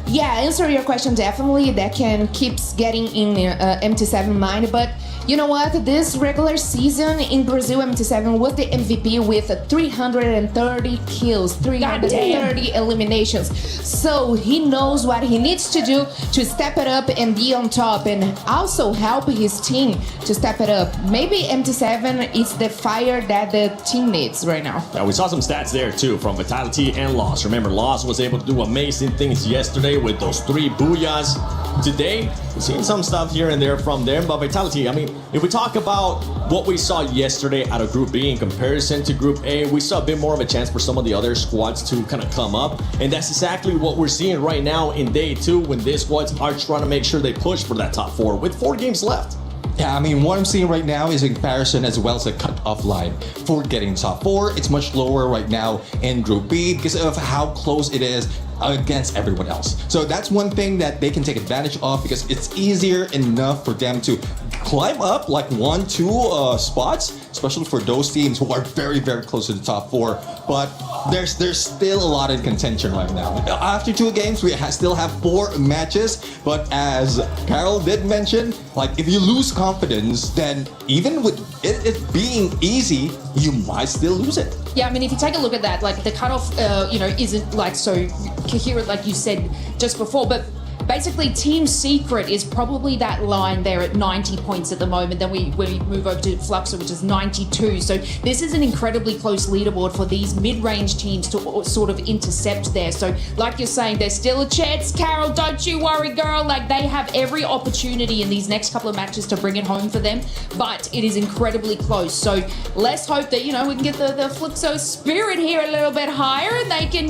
yeah, answer your question, definitely that can keeps getting in MT7 mind, but You know what? This regular season in Brazil, MT7 was the MVP with 330 kills, 330 eliminations. So he knows what he needs to do to step it up and be on top, and also help his team to step it up. Maybe MT7 is the fire that the team needs right now. Yeah, we saw some stats there too from Vitality and Loss. Remember, Loss was able to do amazing things yesterday with those 3 booyahs. Today, we've seen some stuff here and there from them, but Vitality, I mean, if we talk about what we saw yesterday out of Group B in comparison to Group A, we saw a bit more of a chance for some of the other squads to kind of come up, and that's exactly what we're seeing right now in Day 2 when these squads are trying to make sure they push for that top 4 with 4 games left. Yeah, I mean, what I'm seeing right now is in comparison as well as a cut-off line for getting top 4. It's much lower right now in Group B because of how close it is against everyone else. So that's one thing that they can take advantage of because it's easier enough for them to climb up like 1-2 spots, especially for those teams who are very, very close to the top 4. But there's still a lot in contention right now. After 2 games, we still have 4 matches. But as Carol did mention, like if you lose confidence, then even with it being easy, you might still lose it. Yeah, I mean, if you take a look at that, like the cutoff, isn't like so coherent, like you said just before, but basically Team Secret is probably that line there at 90 points at the moment. Then we move over to Fluxo, which is 92. So this is an incredibly close leaderboard for these mid-range teams to sort of intercept there. So like you're saying, there's still a chance. Carol, don't you worry, girl. Like they have every opportunity in these next couple of matches to bring it home for them, but it is incredibly close. So let's hope that, we can get the Fluxo spirit here a little bit higher and they can,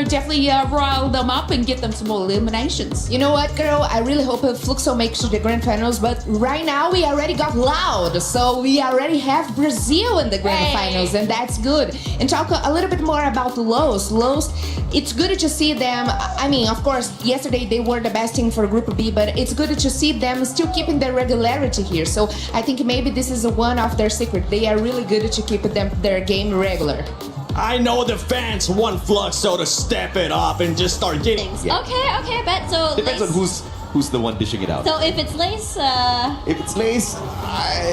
definitely rile them up and get them some more eliminations. You know what, girl? I really hope Fluxo makes to the grand finals, but right now we already got loud, so we already have Brazil in the grand finals, and that's good. And talk a little bit more about Los. Los, it's good to see them. I mean, of course, yesterday they were the best team for Group B, but it's good to see them still keeping their regularity here. So I think maybe this is one of their secrets. They are really good to keep their game regular. I know the fans want Fluxo to step it up and just start getting... Yeah. Okay, but so... Depends on who's the one dishing it out. So if it's Lace... If it's Lace,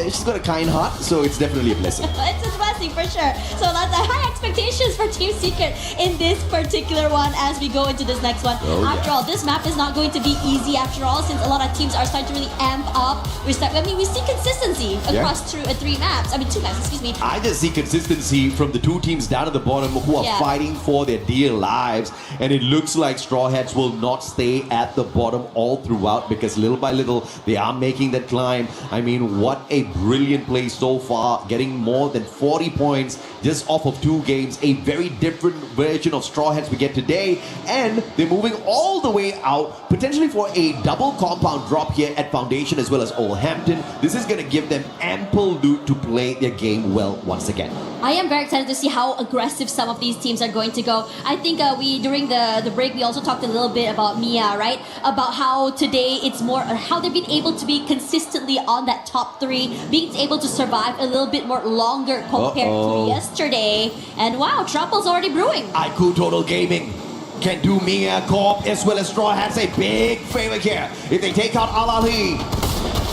she's got a kind heart, so it's definitely a blessing. It's a blessing for sure. So that's high expectations for Team Secret in this particular one as we go into this next one. After all, this map is not going to be easy after all, since a lot of teams are starting to really amp up. We see consistency across 3 maps. 2 maps, excuse me. I just see consistency from the 2 teams down at the bottom who are fighting for their dear lives, and it looks like Straw Hats will not stay at the bottom all throughout because little by little they are making that climb. I mean, what a brilliant play so far, getting more than 40 points just off of 2 games. A very different version of Straw Hats we get today, and they're moving all the way out potentially for a double compound drop here at Foundation as well as Old Hampton. This is going to give them ample loot to play their game well once again. I am very excited to see how aggressive some of these teams are going to go. I think during the break we also talked a little bit about Mia, right? About how today it's more how they've been able to be consistently on that top 3, being able to survive a little bit more longer compared to yesterday. And wow, trouble's already brewing. IQ Total Gaming can do Mia Corp as well as Straw Hats a big favor here. If they take out Al Ali,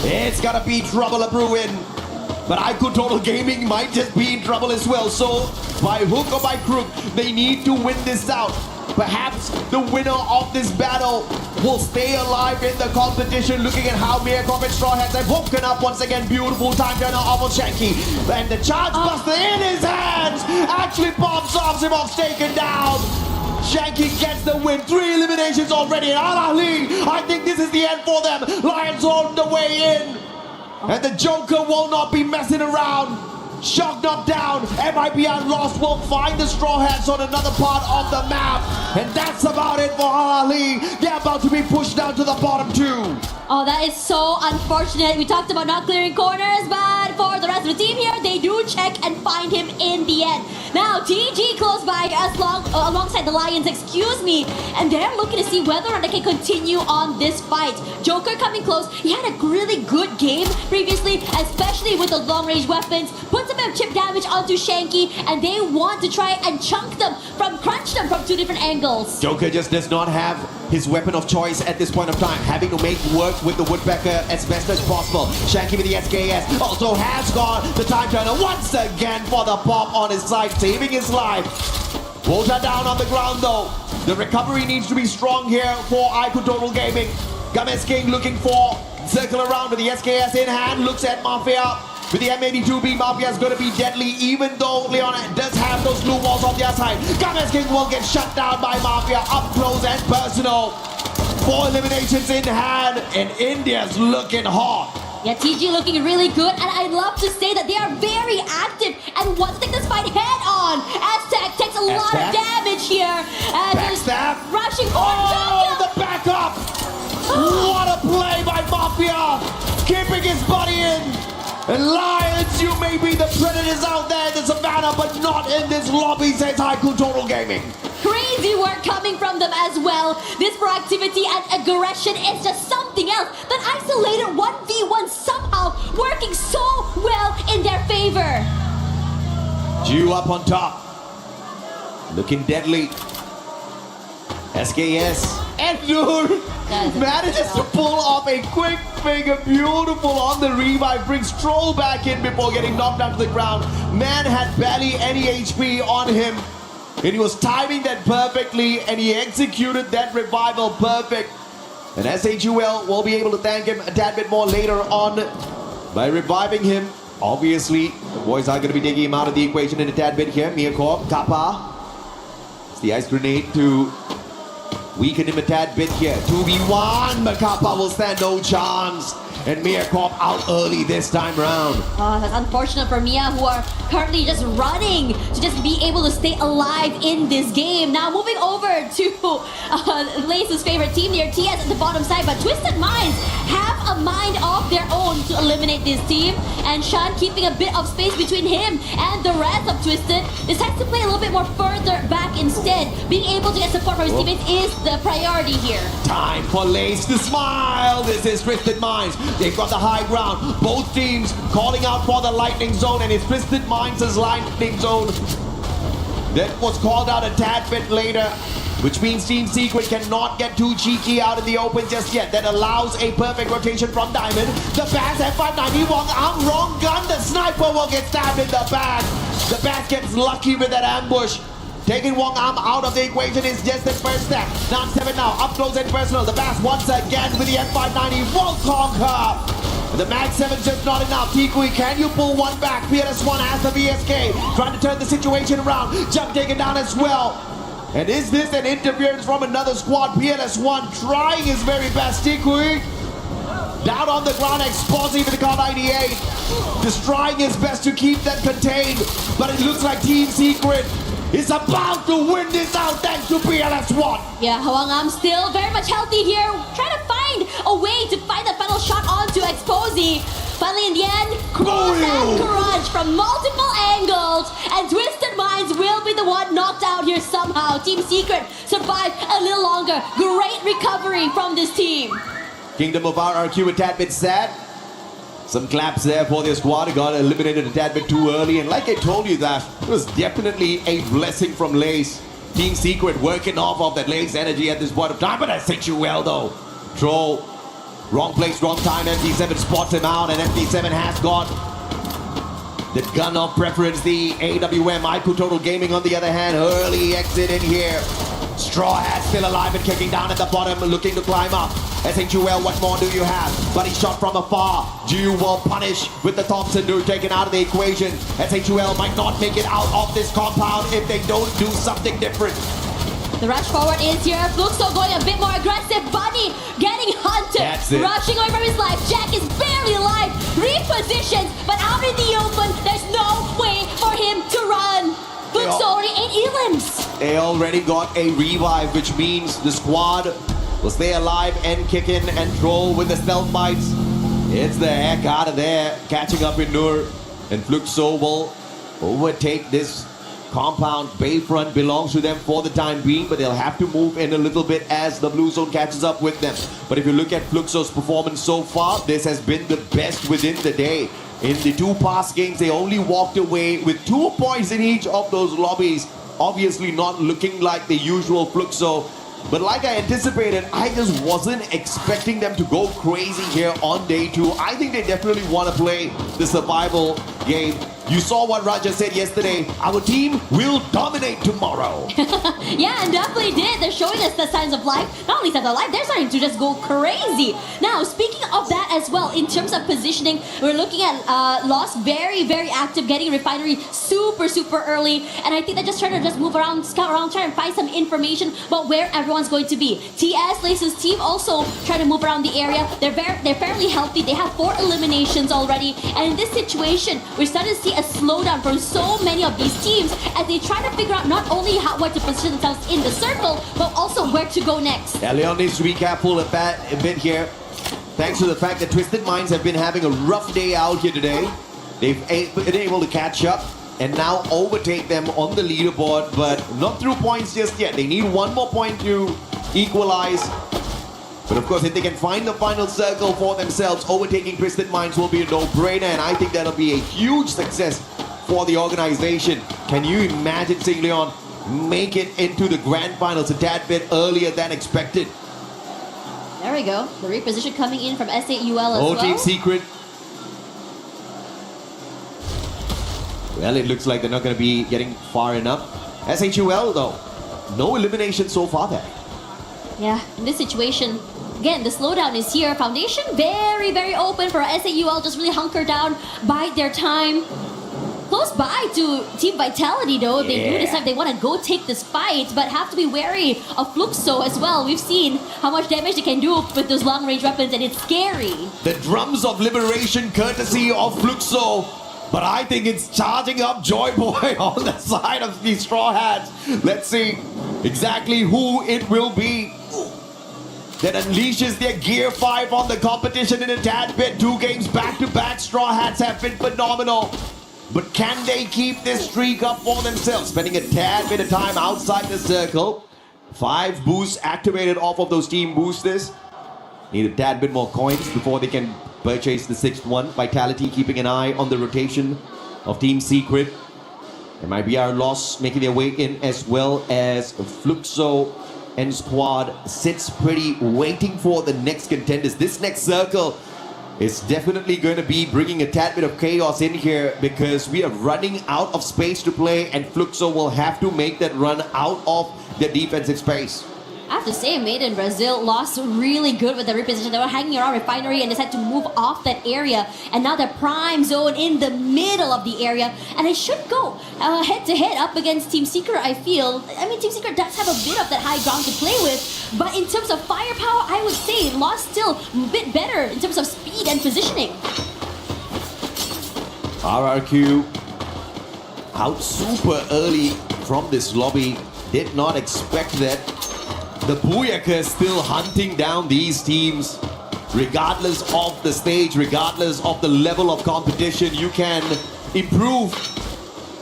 it's gonna be trouble a brewing. But IQ Total Gaming might just be in trouble as well. So by hook or by crook, they need to win this out. Perhaps the winner of this battle will stay alive in the competition. Looking at how Mia Corp and Straw Hats have woken up once again. Beautiful time turner off of Shanky. And the charge buster in his hands actually pops off. Zimox taken down. Shanky gets the win. 3 eliminations already. And Al Ali, I think this is the end for them. Lions on the way in. And the Joker will not be messing around. Shock knocked down. MIBR Lost will find the Straw Hats on another part of the map. And that's about it for Al Ali. They're about to be pushed down to the bottom 2. Oh, that is so unfortunate. We talked about not clearing corners, but for the rest of the team here, they do check and find him in the end. Now, TG close by alongside the Lions, excuse me. And they're looking to see whether or not they can continue on this fight. Joker coming close. He had a really good game previously, especially with the long-range weapons. Puts a bit of chip damage onto Shanky, and they want to try and crunch them from 2 different angles. Joker just does not have his weapon of choice at this point of time, having to make work with the Woodpecker as best as possible. Shanky with the SKS also has got the time turner once again for the pop on his side, saving his life. Volta down on the ground though. The recovery needs to be strong here for Iku Total Gaming. Games King looking for circle around with the SKS in hand, looks at Mafia. With the M82B, Mafia is going to be deadly, even though Leon does have those blue walls on the other side. Games King will get shut down by Mafia up close and personal. 4 eliminations in hand, and India's looking hot. Yeah, TG looking really good, and I'd love to say that they are very active and want to take this fight head on. Aztec takes a lot of damage here. Backstab. Rushing forward. The backup. What a play by Mafia. Keeping his body in. And Lions, you may be the predators out there in the savannah, but not in this lobby, says Iku Total Gaming. Crazy work coming from them as well. This proactivity and aggression is just something else. That isolated 1v1 somehow working so well in their favor. Jew up on top. Looking deadly. SKS. And Noor manages to pull off a quick finger. Beautiful on the revive. Brings Troll back in before getting knocked down to the ground. Man had barely any HP on him. And he was timing that perfectly, and he executed that revival perfect. And SHUL will be able to thank him a tad bit more later on by reviving him. Obviously, the boys are going to be taking him out of the equation in a tad bit here. Miakorp, Kappa. It's the ice grenade to weaken him a tad bit here. 2v1, but Kappa will stand no chance. And Miakorp out early this time round. Oh, that's unfortunate for Mia, who are currently just running to just be able to stay alive in this game. Now moving over to Lace's favorite team here, TS at the bottom side, but Twisted Minds have a mind of their own to eliminate this team. And Sean keeping a bit of space between him and the rest of Twisted, decides to play a little bit more further back instead. Being able to get support from his teammates is the priority here. Time for Lace to smile. This is Twisted Minds. They've got the high ground. Both teams calling out for the lightning zone, and it's Twisted Minds' lightning zone that was called out a tad bit later, which means Team Secret cannot get too cheeky out in the open just yet. That allows a perfect rotation from Diamond. The Bass F590 wrong gun. The sniper will get stabbed in the back. The Bass gets lucky with that ambush. Taking Wong Am out of the equation is just the first step. 9-7 now, up close and personal. The Bass once again with the F590 will conquer. The Mag 7 just not enough. Tikui, can you pull one back? PLS1 has the VSK. Trying to turn the situation around. Jump taken down as well. And is this an interference from another squad? PLS1 trying his very best. Tikui down on the ground, explosive with the Car 98. Just trying his best to keep them contained. But it looks like Team Secret is about to win this out thanks to PLS1. Yeah, Hwang Am still very much healthy here, trying to find a way to find the final shot onto Exposy. Finally, in the end, cross and crunch from multiple angles, and Twisted Minds will be the one knocked out here somehow. Team Secret survived a little longer. Great recovery from this team. Kingdom of RRQ a tad bit sad. Some claps there for their squad. It got eliminated a tad bit too early. And like I told you that, it was definitely a blessing from Lace. Team Secret working off of that Lace energy at this point of time. But I think you well though. Troll, wrong place, wrong time. MT7 spots him out, and MT7 has got the gun of preference. The AWM, Iku Total Gaming on the other hand, early exit in here. Straw Hat still alive and kicking down at the bottom, looking to climb up. SHUL, what more do you have? But he shot from afar. Jew will punish with the Thompson Dude taken out of the equation. SHUL might not make it out of this compound if they don't do something different. The rush forward is here. Fluxo going a bit more aggressive. Bunny getting hunted. Rushing away from his life. Jack is barely alive. Repositions, but out in the open, there's no way for him to run. Fluxo already 8 elims. They already got a revive, which means the squad will stay alive and kicking and Troll with the stealth bites. It's the heck out of there. Catching up in Nur. And Fluxo will overtake this compound. Bayfront belongs to them for the time being, but they'll have to move in a little bit as the blue zone catches up with them. But if you look at Fluxo's performance so far, this has been the best within the day. In the 2 past games, they only walked away with 2 points in each of those lobbies. Obviously not looking like the usual Fluxo. But like I anticipated, I just wasn't expecting them to go crazy here on day 2. I think they definitely want to play the survival game. You saw what Raja said yesterday. Our team will dominate tomorrow. Yeah, and definitely did. They're showing us the signs of life. Not only signs of life, they're starting to just go crazy. Now, speaking of that as well, in terms of positioning, we're looking at Lost very, very active, getting Refinery super, super early. And I think they're just trying to just move around, scout around, try and find some information about where everyone's going to be. TS, Lace's team also trying to move around the area. They're fairly healthy. They have 4 eliminations already. And in this situation, we're starting to see a slowdown from so many of these teams as they try to figure out not only where to position themselves in the circle, but also where to go next. Yeah, Leon needs to be careful a bit here. Thanks to the fact that Twisted Minds have been having a rough day out here today. They've been able to catch up and now overtake them on the leaderboard, but not through points just yet. They need one more point to equalize. But of course, if they can find the final circle for themselves, overtaking Twisted Minds will be a no-brainer, and I think that'll be a huge success for the organization. Can you imagine seeing Leon make it into the grand finals a tad bit earlier than expected? There we go. The reposition coming in from SAUL as well. Team Secret. Well, it looks like they're not going to be getting far enough. SHUL, though, no elimination so far there. Yeah, in this situation, again, the slowdown is here. Foundation very, very open for SAUL, just really hunker down, bide their time. Close by to Team Vitality though, if they do decide they want to go take this fight, but have to be wary of Fluxo as well. We've seen how much damage they can do with those long range weapons, and it's scary. The drums of liberation courtesy of Fluxo, but I think it's charging up Joy Boy on the side of the Straw Hats. Let's see exactly who it will be that unleashes their Gear 5 on the competition in a tad bit. 2 games back-to-back. Straw Hats have been phenomenal. But can they keep this streak up for themselves? Spending a tad bit of time outside the circle. 5 boosts activated off of those team boosters. Need a tad bit more coins before they can purchase the 6th one. Vitality keeping an eye on the rotation of Team Secret. And MIBR Loss making their way in, as well as Fluxo and squad sits pretty, waiting for the next contenders. This next circle is definitely going to be bringing a tad bit of chaos in here, because we are running out of space to play, and Fluxo will have to make that run out of their defensive space. I have to say, Made in Brazil lost really good with the reposition. They were hanging around Refinery and decided to move off that area. And now they're prime zone in the middle of the area. And it should go head-to-head up against Team Secret, I feel. I mean, Team Secret does have a bit of that high ground to play with. But in terms of firepower, I would say Lost still a bit better in terms of speed and positioning. RRQ out super early from this lobby. Did not expect that. The Booyaka is still hunting down these teams. Regardless of the stage, regardless of the level of competition, you can improve.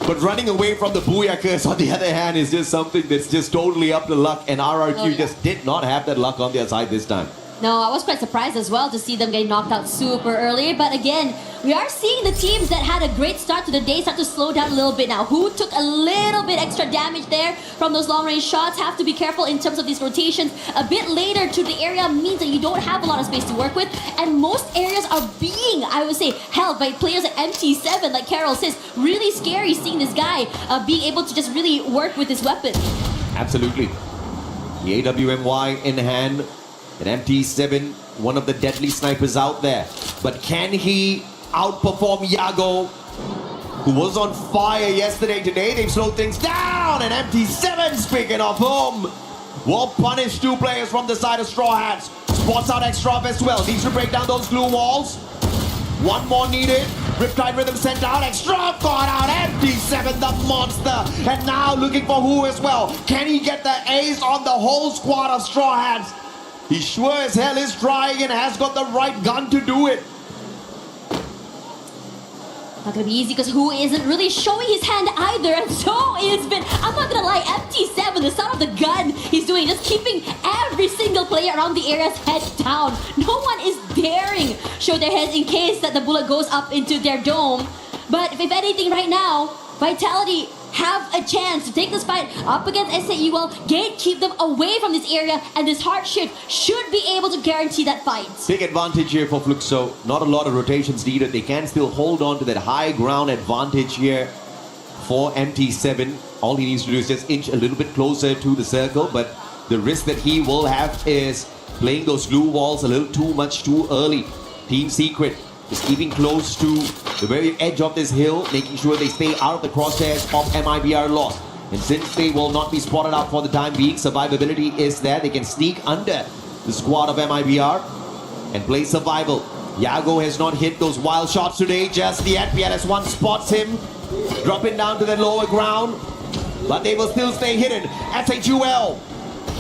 But running away from the Booyakas, on the other hand, is just something that's just totally up to luck. And RRQ just did not have that luck on their side this time. No, I was quite surprised as well to see them getting knocked out super early. But again, we are seeing the teams that had a great start to the day start to slow down a little bit now. Who took a little bit extra damage there from those long-range shots? Have to be careful in terms of these rotations. A bit later to the area means that you don't have a lot of space to work with. And most areas are being, I would say, held by players like MT7, like Carol says. Really scary seeing this guy being able to just really work with his weapon. Absolutely. The AWMY in hand. And MT7, one of the deadly snipers out there. But can he outperform Yago, who was on fire yesterday? Today they've slowed things down, and MT7, speaking of whom, will punish 2 players from the side of Straw Hats. Spots out Extra as well. Needs to break down those glue walls. 1 more needed. Riptide Rhythm sent out. Extra got out. MT7, the monster. And now looking for who as well. Can he get the ace on the whole squad of Straw Hats? He sure as hell is trying and has got the right gun to do it. Not gonna be easy because Who isn't really showing his hand either, and so it's been, I'm not gonna lie, MT7, the son of the gun he's doing, just keeping every single player around the area's head down. No one is daring show their heads in case that the bullet goes up into their dome. But if anything right now, Vitality have a chance to take this fight up against SAUL, keep them away from this area, and this hard shift should be able to guarantee that fight. Big advantage here for Fluxo. Not a lot of rotations needed. They can still hold on to that high ground advantage here for MT7. All he needs to do is just inch a little bit closer to the circle, but the risk that he will have is playing those glue walls a little too much too early. Team Secret is keeping close to the very edge of this hill, making sure they stay out of the crosshairs of MIBR Lost. And since they will not be spotted out for the time being, survivability is there. They can sneak under the squad of MIBR and play survival. Yago has not hit those wild shots today just yet. PLS1 spots him, dropping down to the lower ground, but they will still stay hidden. SHUL,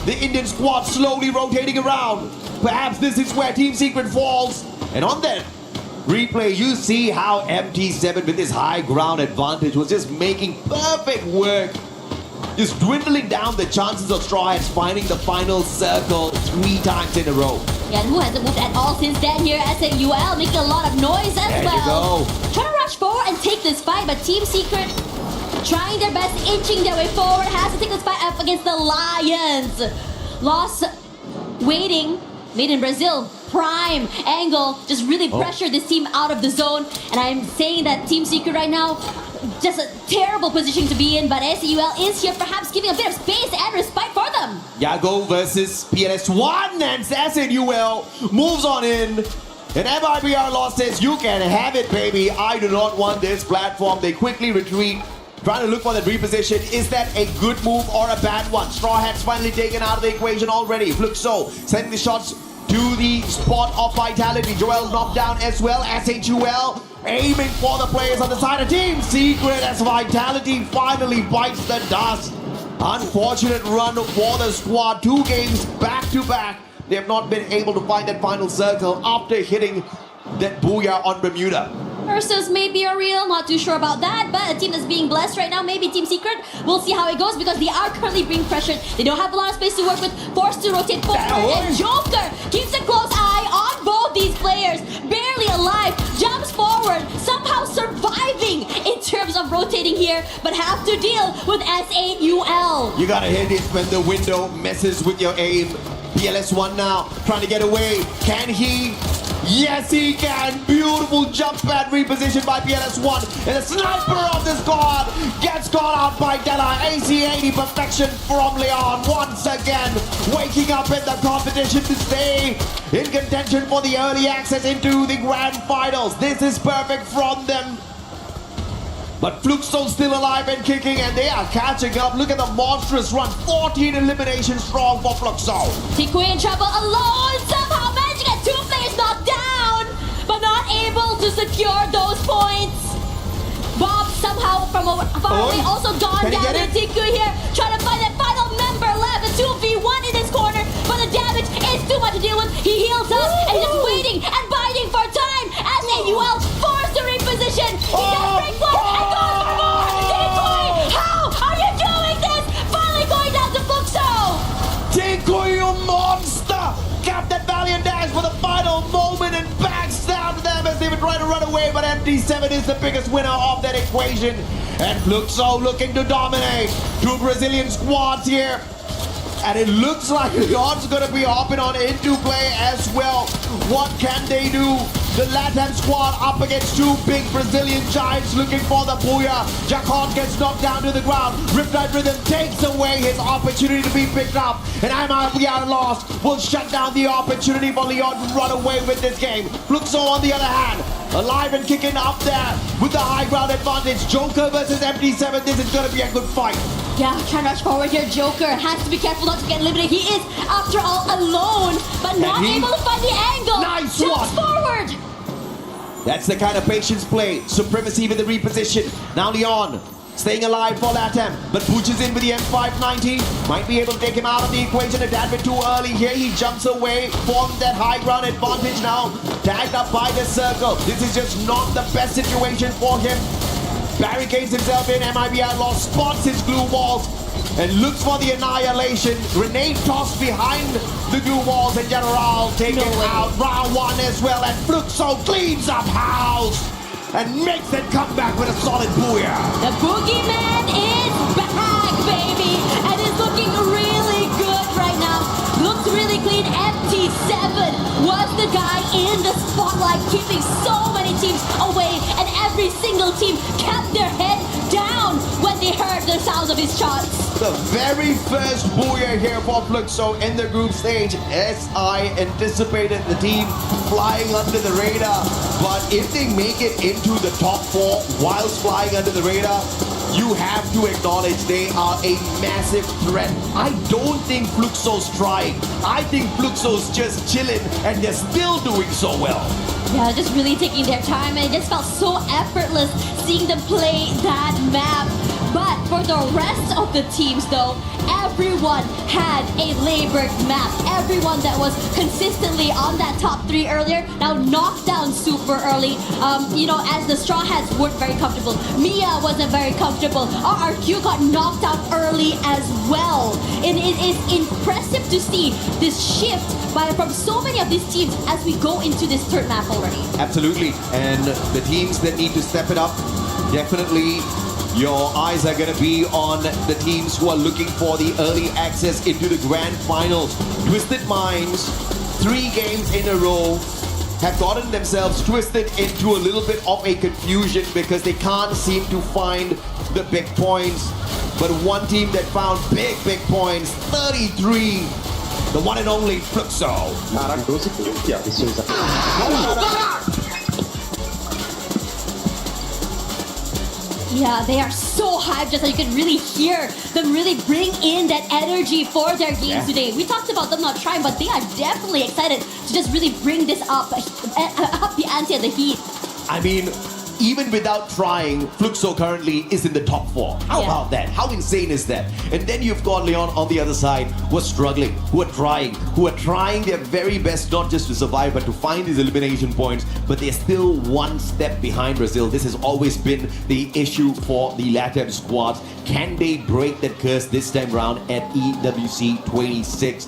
the Indian squad slowly rotating around. Perhaps this is where Team Secret falls. And on that replay, you see how MT7 with this high ground advantage was just making perfect work. Just dwindling down the chances of Straw Hats finding the final circle 3 times in a row. Yeah, and who hasn't moved at all since then here? SAUL making a lot of noise as There well. you go. Trying to rush forward and take this fight, but Team Secret trying their best, inching their way forward, has to take this fight up against the Lions. Lost waiting, made in Brazil. Prime angle just really pressured this team out of the zone, and I'm saying that Team Secret right now just a terrible position to be in, but SAUL is here perhaps giving a bit of space and respite for them. Yago versus PLS1, and SNUL moves on in. And MIBR Lost says, you can have it, baby. I do not want this platform. They quickly retreat, trying to look for that reposition. Is that a good move or a bad one? Straw Hats finally taken out of the equation already. Fluxo sending the shots to the spot of Vitality. Joel knocked down as well. SHUL aiming for the players on the side of Team Secret as Vitality finally bites the dust. Unfortunate run for the squad. 2 games back to back. They have not been able to find that final circle after hitting that booyah on Bermuda. Versus maybe a real, not too sure about that, but a team that's being blessed right now, maybe Team Secret. We'll see how it goes because they are currently being pressured. They don't have a lot of space to work with, forced to rotate forward, and Joker keeps a close eye on both these players. Barely alive, jumps forward, somehow surviving in terms of rotating here, but have to deal with SAUL. You gotta hit it when the window messes with your aim. PLS1 now trying to get away. Can he? Yes, he can. Beautiful jump pad reposition by PLS1. And the sniper of the squad gets caught out by Della. AC80 perfection from Leon once again. Waking up in the competition to stay in contention for the early access into the grand finals. This is perfect from them. But Fluxo still alive and kicking, and they are catching up. Look at the monstrous run. 14 eliminations strong for Fluxo. Tiku in trouble alone, somehow managing to get 2 players knocked down, but not able to secure those points. Bob somehow from far away also gone down, and Tiku here trying to find that final member left. A 2v1 in this corner, but the damage is too much to deal with. He heals up, and he's just waiting and biding for time as SAUL forced to reposition. He does break one and goes for more. Tiku, how are you doing this? Finally going down to Fluxo. Tiku, you monster! Capped that valiant dash for the final moment and backstabbed them as they were trying to run away, but MT7 is the biggest winner of that equation. And Fluxo looking to dominate. 2 Brazilian squads here. And it looks like Leon's going to be hopping on into play as well. What can they do? The LATAM squad up against 2 big Brazilian giants looking for the booyah. Jacon gets knocked down to the ground. Riptide Rhythm takes away his opportunity to be picked up. And MIBR Lost will shut down the opportunity for Leon to run away with this game. Fluxo on the other hand, alive and kicking up there with the high ground advantage. Joker versus MT7. This is going to be a good fight. Yeah, trying to rush forward here. Joker has to be careful not to get eliminated. He is, after all, alone, but not able to find the angle. Nice Jumps forward. That's the kind of patience play. Supremacy with the reposition. Now Leon staying alive for LATAM, but pushes in with the M590. Might be able to take him out of the equation a tad bit too early here. He jumps away from that high ground advantage now. Tagged up by the circle. This is just not the best situation for him. Barricades himself in. MIBR Lost spots his glue walls and looks for the annihilation. Grenade tossed behind the glue walls, and General taken out. Round 1 as well, and Fluxo cleans up house. and makes it come back with a solid booyah. The boogeyman is back, baby, and it's looking really good right now. Looks really clean. MT7 was the guy in the spotlight, keeping so many teams away, and every single team kept their head down when they heard the sounds of his shots. The very first booyah here for Fluxo in the group stage. As I anticipated, the team flying under the radar. But if they make it into the top 4 whilst flying under the radar, you have to acknowledge they are a massive threat. I don't think Fluxo's trying. I think Fluxo's just chilling and they're still doing so well. Yeah, just really taking their time, and it just felt so effortless seeing them play that map. But for the rest of the teams though, everyone had a labored map. Everyone that was consistently on that top 3 earlier now knocked down super early. As the Straw Hats weren't very comfortable. Mia wasn't very comfortable. RRQ got knocked out early as well. And it is impressive to see this shift from so many of these teams as we go into this third map already. Absolutely. And the teams that need to step it up, definitely your eyes are going to be on the teams who are looking for the early access into the grand finals. Twisted Minds, 3 games in a row, have gotten themselves twisted into a little bit of a confusion because they can't seem to find the big points. But one team that found big points, 33, the one and only Fluxo. Yeah, they are so hyped, just so you can really hear them really bring in that energy for their games today. We talked about them not trying, but they are definitely excited to just really bring this up the ante and the heat. I mean, even without trying, Fluxo currently is in the top 4. How about that? How insane is that? And then you've got Leon on the other side who are struggling, who are trying their very best not just to survive but to find these elimination points, but they're still one step behind Brazil. This has always been the issue for the LATAM squads. Can they break that curse this time round at EWC 26?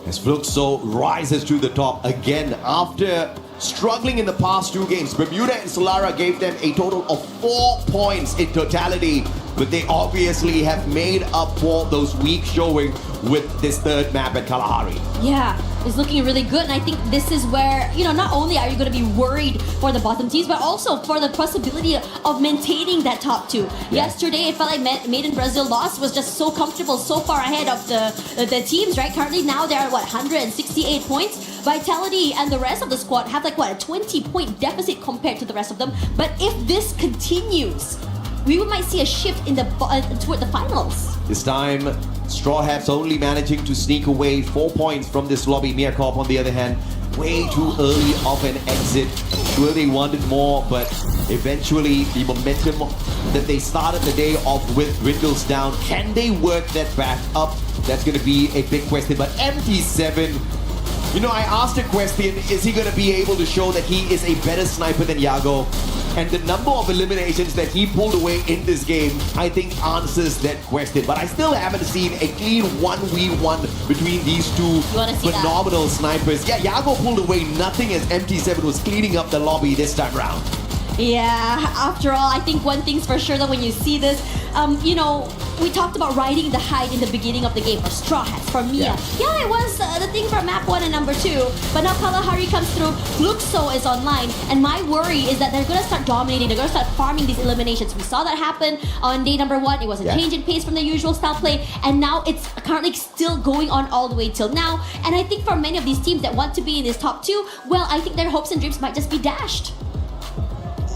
As Fluxo rises to the top again after struggling in the past 2 games. Bermuda and Solara gave them a total of 4 points in totality, but they obviously have made up for those weak showing with this third map at Kalahari. Yeah, it's looking really good, and I think this is where, not only are you going to be worried for the bottom teams, but also for the possibility of maintaining that top 2. Yesterday, it felt like Made in Brazil loss was just so comfortable, so far ahead of the teams, right? Currently now they're at 168 points. Vitality and the rest of the squad have a 20-point deficit compared to the rest of them. But if this continues, we might see a shift in toward the finals. This time, Straw Hats only managing to sneak away 4 points from this lobby. Mia Corp, on the other hand, way too early of an exit. I'm sure they wanted more, but eventually the momentum that they started the day off with dwindles down. Can they work that back up? That's going to be a big question. But MT7, I asked a question, is he going to be able to show that he is a better sniper than Yago? And the number of eliminations that he pulled away in this game, I think answers that question. But I still haven't seen a clean 1v1 between these 2 phenomenal snipers. Yeah, Yago pulled away nothing as MT7 was cleaning up the lobby this time round. Yeah, after all, I think one thing's for sure that when you see this, we talked about riding the height in the beginning of the game for Straw Hats, for Mia. Yeah, it was the thing for map 1 and number 2, but now Kalahari comes through, Fluxo is online, and my worry is that they're going to start dominating, they're going to start farming these eliminations. We saw that happen on day number 1, it was a change in pace from the usual style play, and now it's currently still going on all the way till now, and I think for many of these teams that want to be in this top 2, well, I think their hopes and dreams might just be dashed.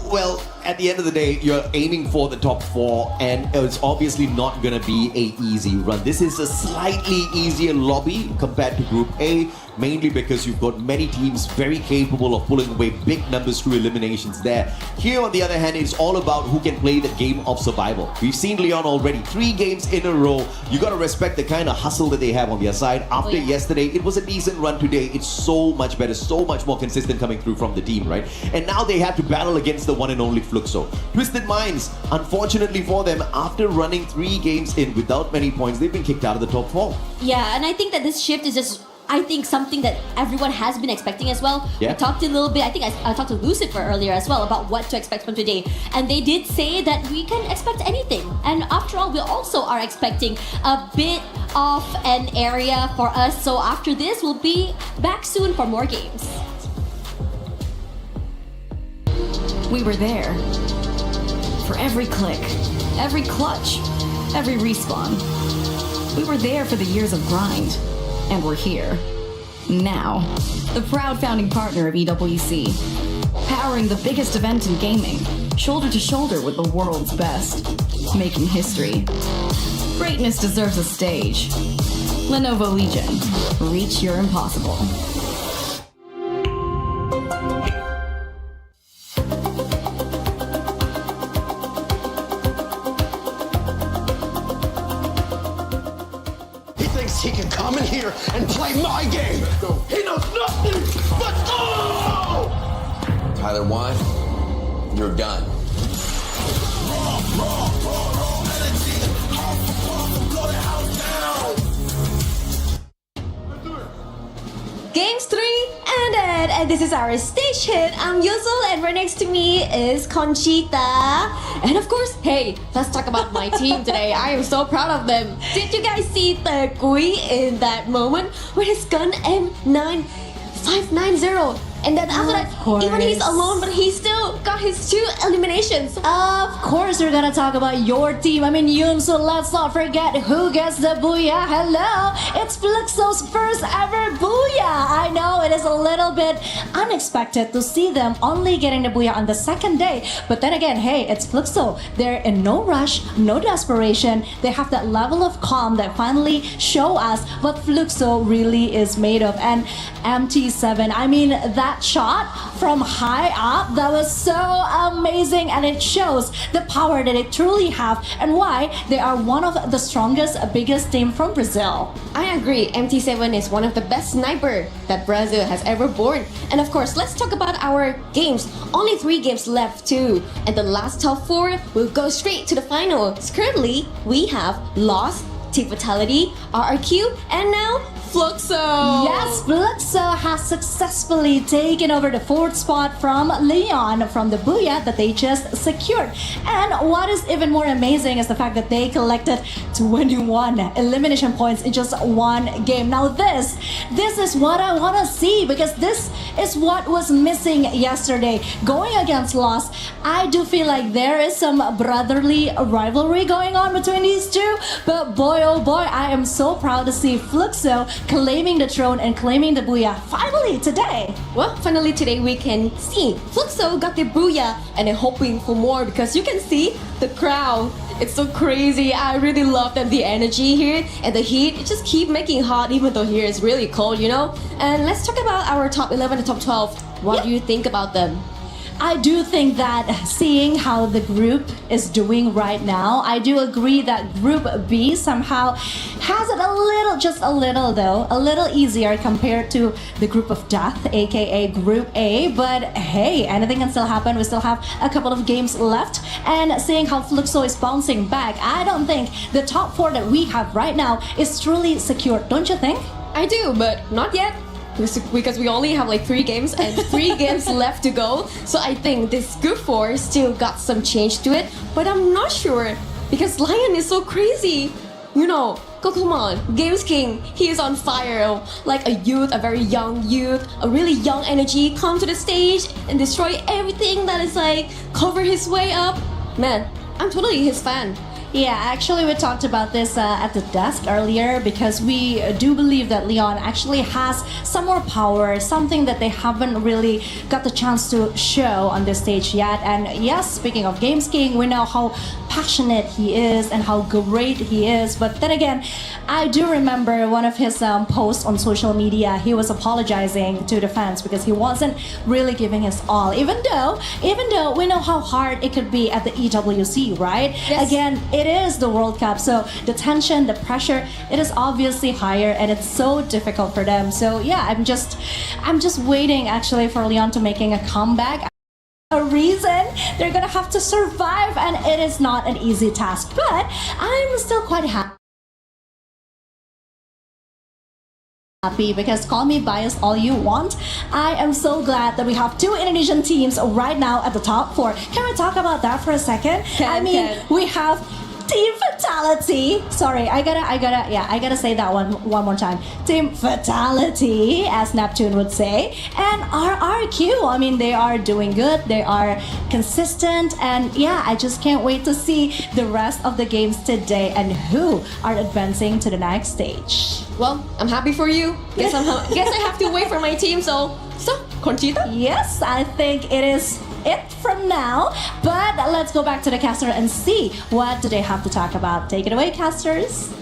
Well, at the end of the day, you're aiming for the top 4, and it's obviously not going to be an easy run. This is a slightly easier lobby compared to Group A, mainly because you've got many teams very capable of pulling away big numbers through eliminations there. Here, on the other hand, it's all about who can play the game of survival. We've seen Leon already 3 games in a row. You got to respect the kind of hustle that they have on their side. After yesterday, it was a decent run today. It's so much better, so much more consistent coming through from the team, right? And now they have to battle against the one and only Fluxo. Twisted Minds, unfortunately for them, after running 3 games in without many points, they've been kicked out of the top 4. Yeah, and I think that this shift is just I think something that everyone has been expecting as well. Yeah. We talked a little bit, I think I talked to Lucifer earlier as well about what to expect from today. And they did say that we can expect anything. And after all, we also are expecting a bit of an area for us. So after this, we'll be back soon for more games. We were there. For every click, every clutch, every respawn. We were there for the years of grind. And we're here. Now. The proud founding partner of EWC. Powering the biggest event in gaming. Shoulder to shoulder with the world's best. Making history. Greatness deserves a stage. Lenovo Legion. Reach your impossible. He can come in here and play my game. He knows nothing but oh! Tyler 1, you're done. Games 3 ended, and this is our stage hit. I'm Yuzul, and right next to me is Conchita. And of course, hey, let's talk about my team today. I am so proud of them. Did you guys see the Kui in that moment with his gun M9590? And then after that, even he's alone, but he still got his 2 eliminations. Of course, we're gonna talk about your team. I mean, Yoon, so let's not forget who gets the booyah. Hello, it's Fluxo's first ever booyah. I know it is a little bit unexpected to see them only getting the booyah on the second day. But then again, hey, it's Fluxo. They're in no rush, no desperation. They have that level of calm that finally show us what Fluxo really is made of. And MT7, I mean, that shot from high up, that was so amazing, and it shows the power that they truly have and why they are one of the strongest, biggest team from Brazil. I agree, MT7 is one of the best sniper that Brazil has ever born. And of course, let's talk about our games. Only 3 games left too, and the last top 4 will go straight to the final. Currently, we have Lost, Team Fatality, RRQ, and now Fluxo! Yes, Fluxo has successfully taken over the 4th spot from Leon from the booyah that they just secured. And what is even more amazing is the fact that they collected 21 elimination points in just 1 game. Now this is what I want to see, because this is what was missing yesterday. Going against Lost, I do feel like there is some brotherly rivalry going on between these two, but boy oh boy, I am so proud to see Fluxo claiming the throne and claiming the booyah finally today. Well, finally today we can see Fluxo got the booyah, and I'm hoping for more because you can see the crowd. It's so crazy. I really love that the energy here and the heat, it just keep making hot even though here is really cold, you know? And let's talk about our top 11 and top 12. What do you think about them? I do think that seeing how the group is doing right now, I do agree that Group B somehow has it a little, just a little though, a little easier compared to the Group of Death, aka Group A. But hey, anything can still happen. We still have a couple of games left. And seeing how Fluxo is bouncing back, I don't think the top 4 that we have right now is truly secured. Don't you think? I do, but not yet. Because we only have like 3 games and 3 games left to go. So I think this group 4 still got some change to it, but I'm not sure because Lion is so crazy. You know, come on, Games King, he is on fire. Like a youth, a very young youth, a really young energy, come to the stage and destroy everything that is like cover his way up. Man, I'm totally his fan. Yeah, actually we talked about this at the desk earlier, because we do believe that Leon actually has some more power, something that they haven't really got the chance to show on this stage yet. And yes, speaking of Games King, we know how passionate he is and how great he is. But then again, I do remember one of his posts on social media. He was apologizing to the fans because he wasn't really giving his all, even though we know how hard it could be at the EWC, right? Yes. Again, it is the World Cup, so the tension, the pressure, it is obviously higher, and it's so difficult for them. So yeah, I'm just waiting actually for Leon to making a comeback. A reason they're gonna have to survive, and it is not an easy task, but I'm still quite happy. happy because call me biased all you want. I am so glad that we have two Indonesian teams right now at the top four. Can we talk about that for a second? We have Team Fatality. Sorry, I gotta say that one more time. Team Fatality, as Neptune would say, and RRQ. I mean, they are doing good. They are consistent, and yeah, I just can't wait to see the rest of the games today and who are advancing to the next stage. Well, I'm happy for you. Guess I have to wait for my team. So Conchita. Yes, I think it is it from now. But let's go back to the caster and see what do they have to talk about. Take it away, casters.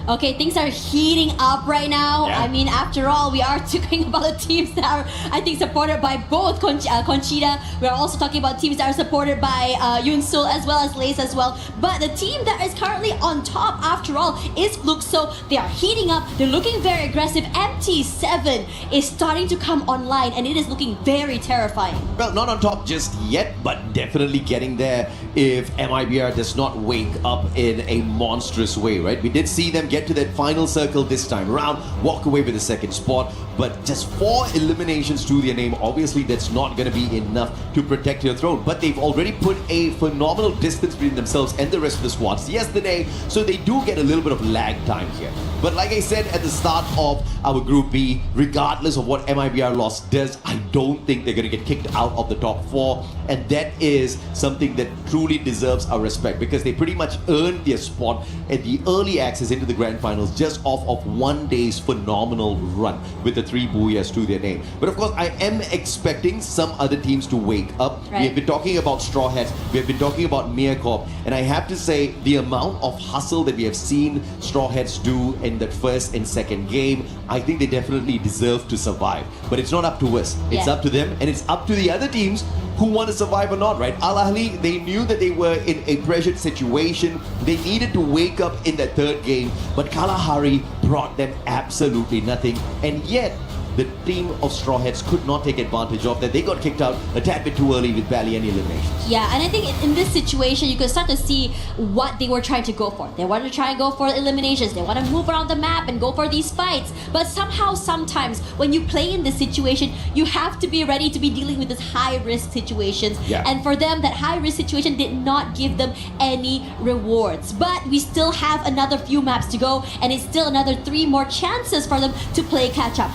Okay, things are heating up right now. Yeah. I mean, after all, we are talking about the teams that are, I think, supported by both Conchita. We're also talking about teams that are supported by Yunsul as well as Lace as well. But the team that is currently on top, after all, is Luxo. They are heating up. They're looking very aggressive. MT7 is starting to come online, and it is looking very terrifying. Well, not on top just yet, but definitely getting there if MIBR does not wake up in a monstrous way, right? We did see them get to that final circle this time around, walk away with the second spot, but just 4 eliminations to their name. Obviously, that's not going to be enough to protect your throne, but they've already put a phenomenal distance between themselves and the rest of the squads yesterday, so they do get a little bit of lag time here. But like I said at the start of our Group B, regardless of what MIBR loss does, I don't think they're going to get kicked out of the top 4, and that is something that truly deserves our respect, because they pretty much earned their spot at the early access into the grand finals just off of one day's phenomenal run with the 3 Booyahs to their name. But of course, I am expecting some other teams to wake up. Right. We have been talking about Straw Hats, we have been talking about Mia Corp, and I have to say the amount of hustle that we have seen Straw Hats do in that first and second game, I think they definitely deserve to survive. But it's not up to us. It's up to them, and it's up to the other teams who want to survive or not, right? Al Ahly, they knew that they were in a pressured situation. They needed to wake up in that third game, but Kalahari brought them absolutely nothing. And yet, the team of Straw Hats could not take advantage of that. They got kicked out a tad bit too early with barely any eliminations. Yeah, and I think in this situation, you could start to see what they were trying to go for. They wanted to try and go for eliminations. They want to move around the map and go for these fights. But somehow, sometimes, when you play in this situation, you have to be ready to be dealing with these high-risk situations. Yeah. And for them, that high-risk situation did not give them any rewards. But we still have another few maps to go, and it's still another 3 more chances for them to play catch-up.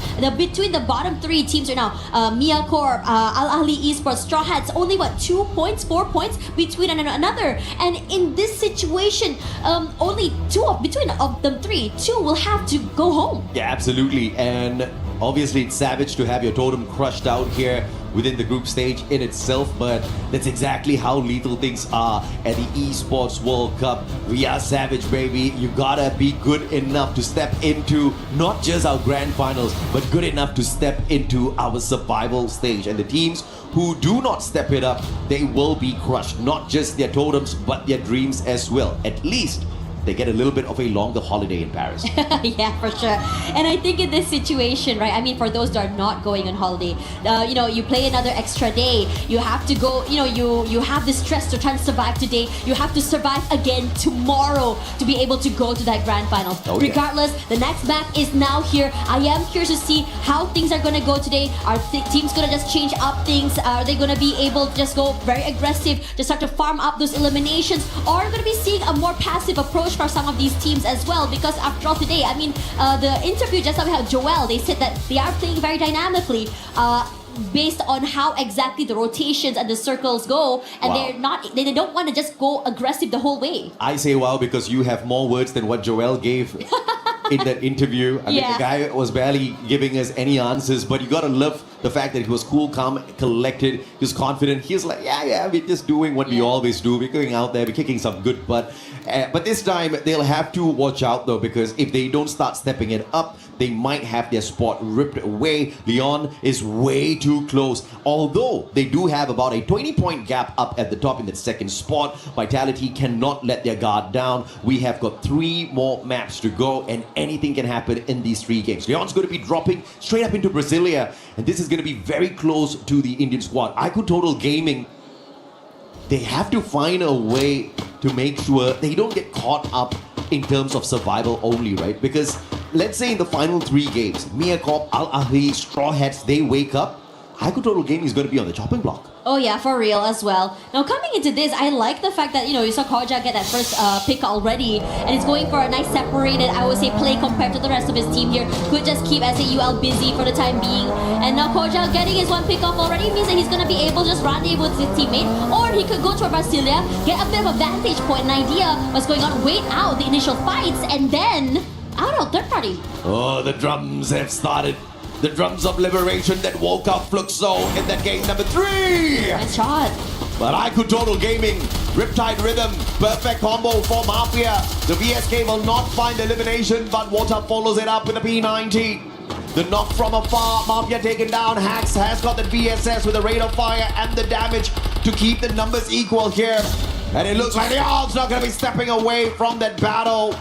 Between the bottom 3 teams right now, Mia Corp, Al Ahly Esports, Straw Hats, only 2 points, 4 points between another. And in this situation, only between them 3, 2 will have to go home. Yeah, absolutely. And obviously, it's savage to have your totem crushed out here within the group stage in itself, but that's exactly how lethal things are at the Esports World Cup. We are savage, baby. You gotta be good enough to step into not just our grand finals, but good enough to step into our survival stage. And the teams who do not step it up, they will be crushed. Not just their totems, but their dreams as well. At least they get a little bit of a longer holiday in Paris. Yeah, for sure. And I think in this situation, right, I mean, for those that are not going on holiday, you play another extra day, you have to go, you have the stress to try and survive today, you have to survive again tomorrow to be able to go to that grand final. Oh, yeah. Regardless, the next map is now here. I am curious to see how things are going to go today. Are teams going to just change up things? Are they going to be able to just go very aggressive, just start to farm up those eliminations? Or are we going to be seeing a more passive approach for some of these teams as well? Because after all today, I mean, the interview just now we had Joel, they said that they are playing very dynamically based on how exactly the rotations and the circles go, and they don't want to just go aggressive the whole way. I say wow because you have more words than what Joel gave in that interview. I mean, the guy was barely giving us any answers, but you gotta love the fact that he was cool, calm, collected, he was confident. He was like, yeah, we're just doing what we always do. We're going out there, we're kicking some good butt. But this time, they'll have to watch out though, because if they don't start stepping it up, they might have their spot ripped away. Leon is way too close. Although they do have about a 20-point gap up at the top in the second spot, Vitality cannot let their guard down. We have got 3 more maps to go, and anything can happen in these 3 games. Leon's going to be dropping straight up into Brasilia, and this is going to be very close to the Indian squad. IQ Total Gaming, they have to find a way to make sure they don't get caught up in terms of survival only, right? Because let's say in the final 3 games, Miacorp, Al Ahly, Straw Hats, they wake up, Haiku Total Gaming is going to be on the chopping block. Oh yeah, for real as well. Now coming into this, I like the fact that you saw Koja get that first pick already, and it's going for a nice separated, I would say, play compared to the rest of his team here. Could just keep SAUL busy for the time being, and now Koja getting his 1 pick off already means that he's gonna be able to just rendezvous with his teammate, or he could go to Brasilia, get a bit of a vantage point, an idea what's going on, wait out the initial fights, and then out third party. Oh, the drums have started. The drums of liberation that woke up Fluxo in that game number 3. Nice shot. But Haiku Total Gaming, Riptide Rhythm, perfect combo for Mafia. The VSK will not find elimination, but Water follows it up with a P90. The knock from afar, Mafia taken down. Hax has got the VSS with the rate of fire and the damage to keep the numbers equal here. And it looks like the odds not going to be stepping away from that battle.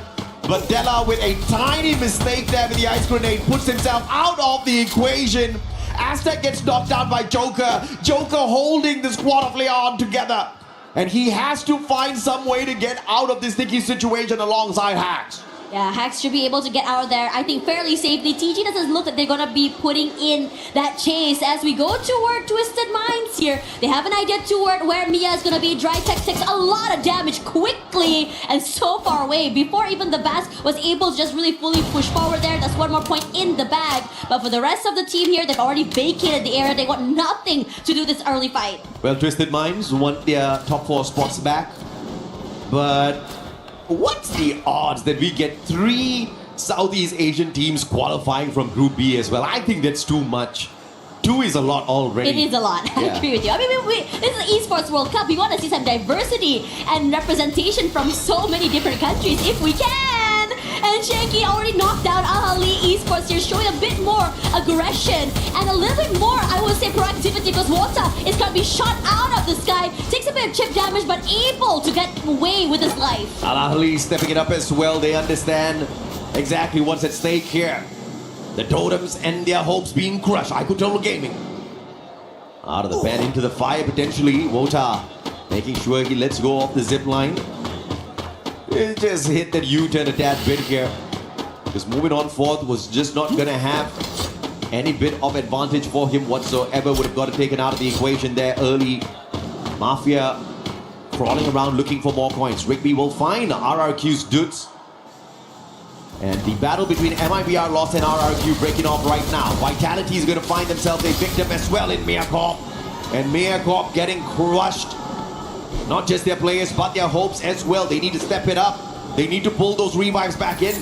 But Della, with a tiny mistake there with the ice grenade, puts himself out of the equation. Aztec gets knocked down by Joker. Joker holding the squad of Leon together. And he has to find some way to get out of this sticky situation alongside Hax. Yeah, Hax should be able to get out of there, I think, fairly safely. TG doesn't look like they're gonna be putting in that chase as we go toward Twisted Minds here. They have an idea toward where Mia is gonna be. Dry Tech takes a lot of damage quickly and so far away before even the Bass was able to just really fully push forward there. That's 1 more point in the bag. But for the rest of the team here, they've already vacated the area. They want nothing to do this early fight. Well, Twisted Minds want their top 4 spots back. But what's the odds that we get 3 Southeast Asian teams qualifying from Group B as well? I think that's too much. 2 is a lot already. It is a lot. I agree with you. I mean, this is the Esports World Cup. We want to see some diversity and representation from so many different countries if we can. And Shanky already knocked down Ahly Esports here, showing a bit more aggression and a little bit more, I would say, proactivity, because Wota is going to be shot out of the sky. Takes a bit of chip damage, but able to get away with his life. Al Ahly stepping it up as well. They understand exactly what's at stake here. The totems and their hopes being crushed. Haiku Total Gaming. Out of the bed into the fire potentially. Wota making sure he lets go of the zip line. It just hit that U-turn a tad bit here. Because moving on forth was just not going to have any bit of advantage for him whatsoever. Would have got it taken out of the equation there early. Mafia crawling around looking for more coins. Rigby will find RRQ's dudes. And the battle between MIBR Lost and RRQ breaking off right now. Vitality is going to find themselves a victim as well in Miacorp. And Miacorp getting crushed. Not just their players, but their hopes as well. They need to step it up. They need to pull those revives back in.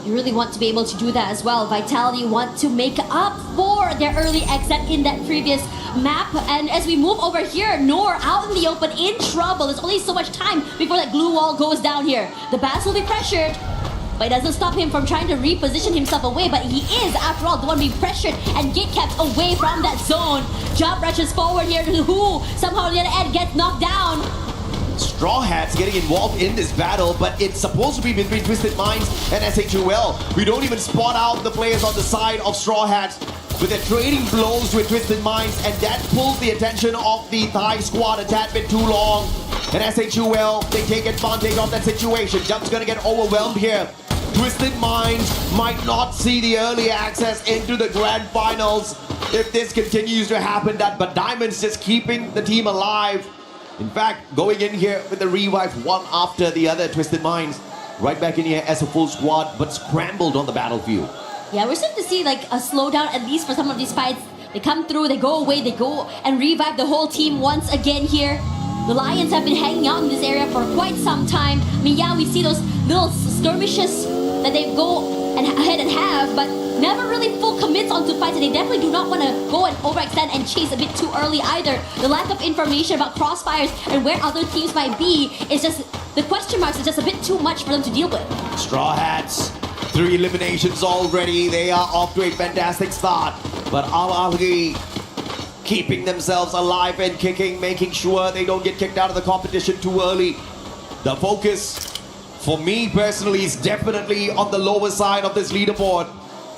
You really want to be able to do that as well. Vitality want to make up for their early exit in that previous map. And as we move over here, Noor out in the open, in trouble. There's only so much time before that glue wall goes down here. The Bass will be pressured, but it doesn't stop him from trying to reposition himself away. But he is, after all, the one being pressured and get kept away from that zone. Jump rushes forward here to Who. Somehow the other end gets knocked down. Straw Hats getting involved in this battle, but it's supposed to be between Twisted Minds and SHUL. We don't even spot out the players on the side of Straw Hats, but they're trading blows with Twisted Minds, and that pulls the attention of the Thai squad a tad bit too long. And SHUL, they take advantage of that situation. Jump's gonna get overwhelmed here. Twisted Minds might not see the early access into the grand finals if this continues to happen. But Diamond's just keeping the team alive. In fact, going in here with the revive one after the other. Twisted Minds right back in here as a full squad, but scrambled on the battlefield. Yeah, we're starting to see like a slowdown, at least for some of these fights. They come through, they go away, they go and revive the whole team once again here. The Lions have been hanging out in this area for quite some time. I mean, yeah, we see those little skirmishes that they go and ahead and have, but never really full commits onto fights, and they definitely do not want to go and overextend and chase a bit too early either. The lack of information about crossfires and where other teams might be is just, the question marks is just a bit too much for them to deal with. Straw Hats, 3 eliminations already. They are off to a fantastic start, but Al Ahly keeping themselves alive and kicking, making sure they don't get kicked out of the competition too early. The focus, for me personally, is definitely on the lower side of this leaderboard.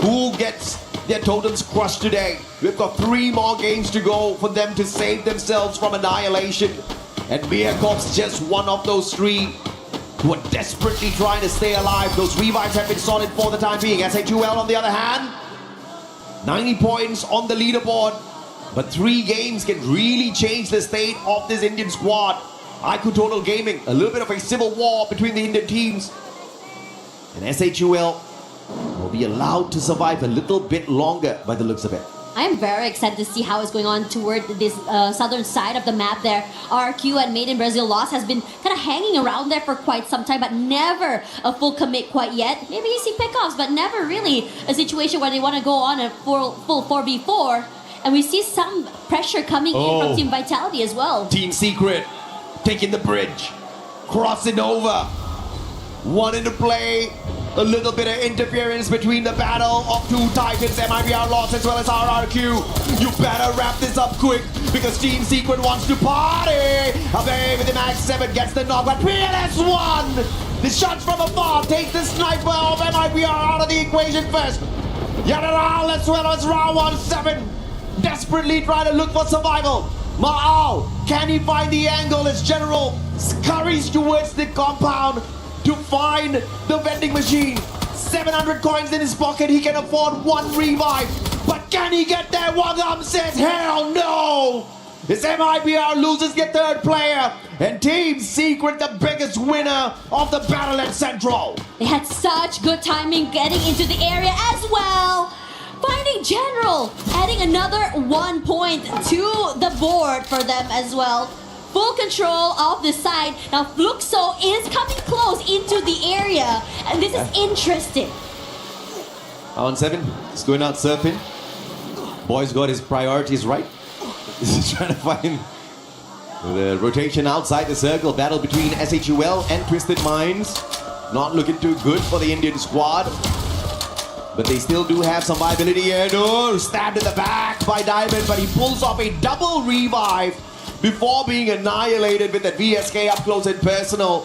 Who gets their totems crushed today? We've got 3 more games to go for them to save themselves from annihilation. And Miacorp's just one of those 3. who are desperately trying to stay alive. Those revives have been solid for the time being. SHUL, on the other hand, 90 points on the leaderboard. But 3 games can really change the state of this Indian squad. IQ Total Gaming, a little bit of a civil war between the Indian teams. And SHUL will be allowed to survive a little bit longer by the looks of it. I am very excited to see how it's going on toward this southern side of the map there. RQ and Made in Brazil Lost has been kind of hanging around there for quite some time, but never a full commit quite yet. Maybe you see pickoffs, but never really a situation where they want to go on a full 4v4. And we see some pressure coming in from Team Vitality as well. Team Secret taking the bridge, crossing over. One into play. A little bit of interference between the battle of 2 Titans, MIBR Lost as well as RRQ. You better wrap this up quick because Team Secret wants to party. Away with the Max 7 gets the knock, but PLS1! The shots from afar takes the sniper of MIBR out of the equation first. Yadaral as well as Round 7 desperately trying to look for survival. Ma'al, can he find the angle as General scurries towards the compound to find the vending machine? 700 coins in his pocket, he can afford 1 revive. But can he get there? Wangam says, hell no! This MIBR loses their 3rd player. And Team Secret, the biggest winner of the battle at Central. They had such good timing getting into the area as well. Finding General, adding another 1 point to the board for them as well. Full control of the side. Now Fluxo is coming close into the area, and this is interesting. Round 7 is going out surfing. Boy's got his priorities right. He's trying to find the rotation outside the circle. Battle between SHUL and Twisted Minds. Not looking too good for the Indian squad. But they still do have some viability here. No, stabbed in the back by Diamond, but he pulls off a double revive before being annihilated with that VSK up close and personal,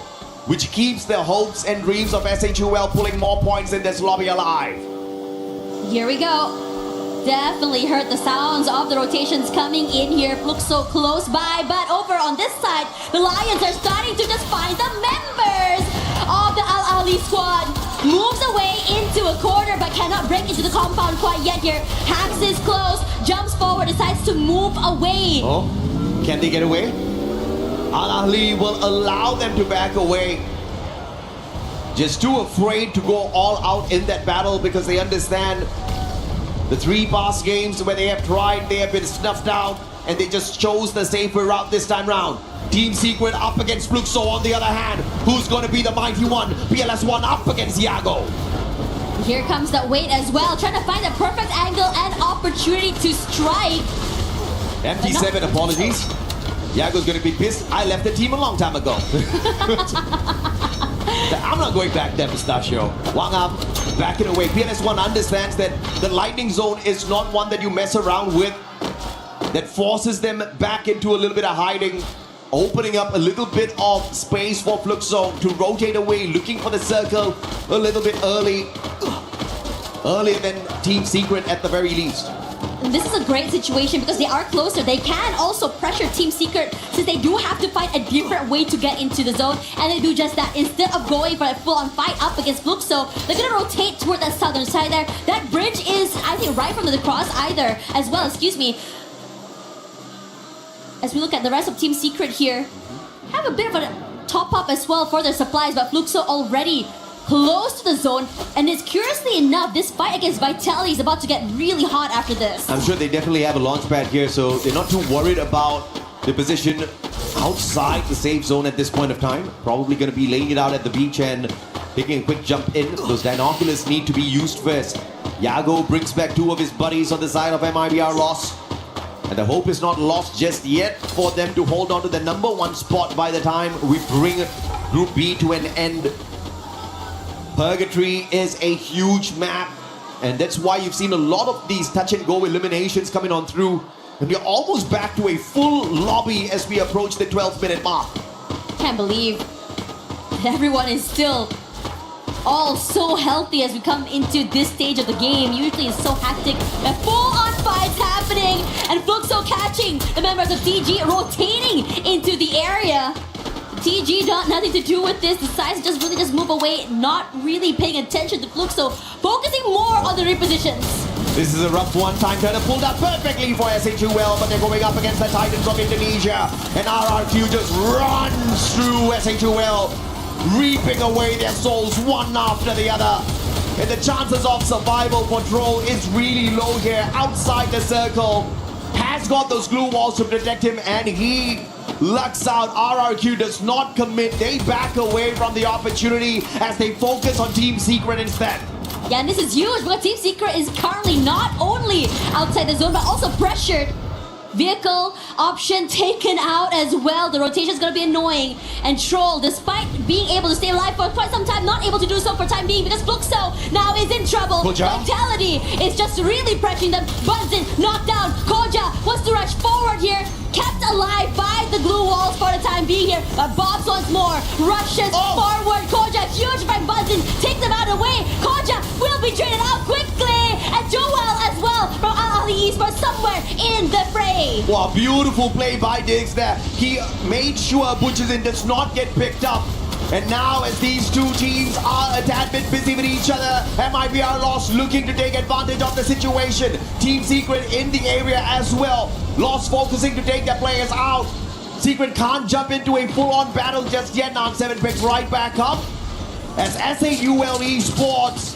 which keeps the hopes and dreams of SHUL pulling more points in this lobby alive. Here we go. Definitely heard the sounds of the rotations coming in here. Looks so close by, but over on this side, the Lions are starting to just find the members of the Al Ali squad. Moves away into a corner, but cannot break into the compound quite yet here. Hax is close, jumps forward, decides to move away. Oh, can they get away? Al Ali will allow them to back away. Just too afraid to go all out in that battle because they understand the 3 past games where they have tried, they have been snuffed out, and they just chose the safer route this time round. Team Secret up against Fluxo on the other hand. Who's going to be the mighty one? PLS1 up against Yago. Here comes the weight as well, trying to find the perfect angle and opportunity to strike. MT7, apologies. Yago's going to be pissed. I left the team a long time ago. I'm not going back there, Pistachio. Wang up, backing away. PLS1 understands that the lightning zone is not one that you mess around with. That forces them back into a little bit of hiding, opening up a little bit of space for Fluxo to rotate away, looking for the circle a little bit earlier than Team Secret at the very least. This is a great situation because they are closer. They can also pressure Team Secret since they do have to find a different way to get into the zone, and they do just that. Instead of going for a full-on fight up against Fluxo, they're going to rotate toward that southern side there. That bridge is, I think, right from the cross either as well, excuse me. As we look at the rest of Team Secret here, have a bit of a top-up as well for their supplies, but Fluxo already close to the zone, and it's curiously enough, this fight against Vitality is about to get really hot after this. I'm sure they definitely have a launch pad here, so they're not too worried about the position outside the safe zone at this point of time. Probably going to be laying it out at the beach and taking a quick jump in. Those binoculars need to be used first. Yago brings back 2 of his buddies on the side of MIBR Lost. And the hope is not lost just yet for them to hold on to the #1 spot by the time we bring Group B to an end. Purgatory is a huge map, and that's why you've seen a lot of these touch-and-go eliminations coming on through. And we're almost back to a full lobby as we approach the 12-minute mark. Can't believe everyone is still all so healthy as we come into this stage of the game. Usually it's so hectic. The full-on fights happening, and Fluxo catching the members of TG, rotating into the area. TG nothing to do with this. Decides to just move away, not really paying attention to Fluxo, focusing more on the repositions. This is a rough one. Time turner pulled up perfectly for SHUL, but they're going up against the Titans of Indonesia. And RRQ just runs through SHUL, reaping away their souls one after the other. And the chances of survival for Troll is really low here. Outside the circle, has got those glue walls to protect him, and he lucks out. RRQ does not commit. They back away from the opportunity as they focus on Team Secret instead. Yeah, and this is huge because Team Secret is currently not only outside the zone but also pressured. Vehicle option taken out as well. The rotation is going to be annoying. And Troll, despite being able to stay alive for quite some time, not able to do so for time being because Fluxo now is in trouble. Vitality is just really pressuring them. Bunsen knocked down. Koja wants to rush forward here. Kept alive by the glue walls for the time being here. But Bobs once more rushes forward. Koja, huge by Bunsen. Take them out of the way. Koja will be traded out quickly. And Joel as well from Ali Esports somewhere in the fray. Wow, beautiful play by Diggs there. He made sure Butchison does not get picked up. And now as these two teams are a tad bit busy with each other, MIBR Lost looking to take advantage of the situation. Team Secret in the area as well. Lost focusing to take their players out. Secret can't jump into a full-on battle just yet. Now 7 picks right back up. As SAUL Esports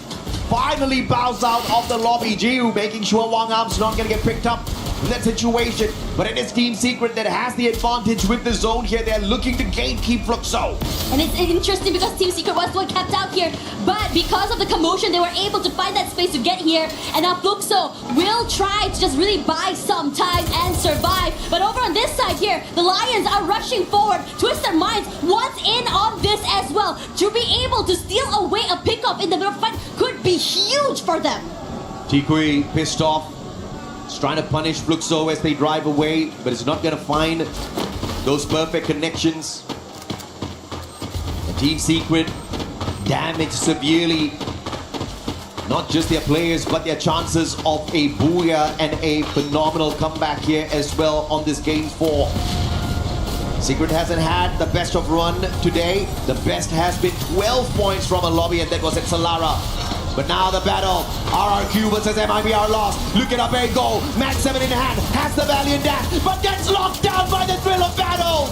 finally bows out of the lobby. Jiu making sure Wang Arm's not going to get picked up in that situation. But it is Team Secret that has the advantage with the zone here. They're looking to gatekeep Fluxo. And it's interesting because Team Secret was the one kept out here. But because of the commotion, they were able to find that space to get here. And now Fluxo will try to just really buy some time and survive. But over on this side here, the Lions are rushing forward. Twisted Minds wants in on this as well. To be able to steal away a pickup in the middle fight could be huge for them. Tikui pissed off. He's trying to punish Fluxo as they drive away, but it's not going to find those perfect connections. The Team Secret damaged severely. Not just their players, but their chances of a booyah and a phenomenal comeback here as well on this Game 4. Secret hasn't had the best of run today. The best has been 12 points from a lobby, and that was at Solara. But now the battle, RRQ versus MIBR Lost. Look at up a goal. Max 7 in hand, has the Valiant dash, but gets locked down by the thrill of battle.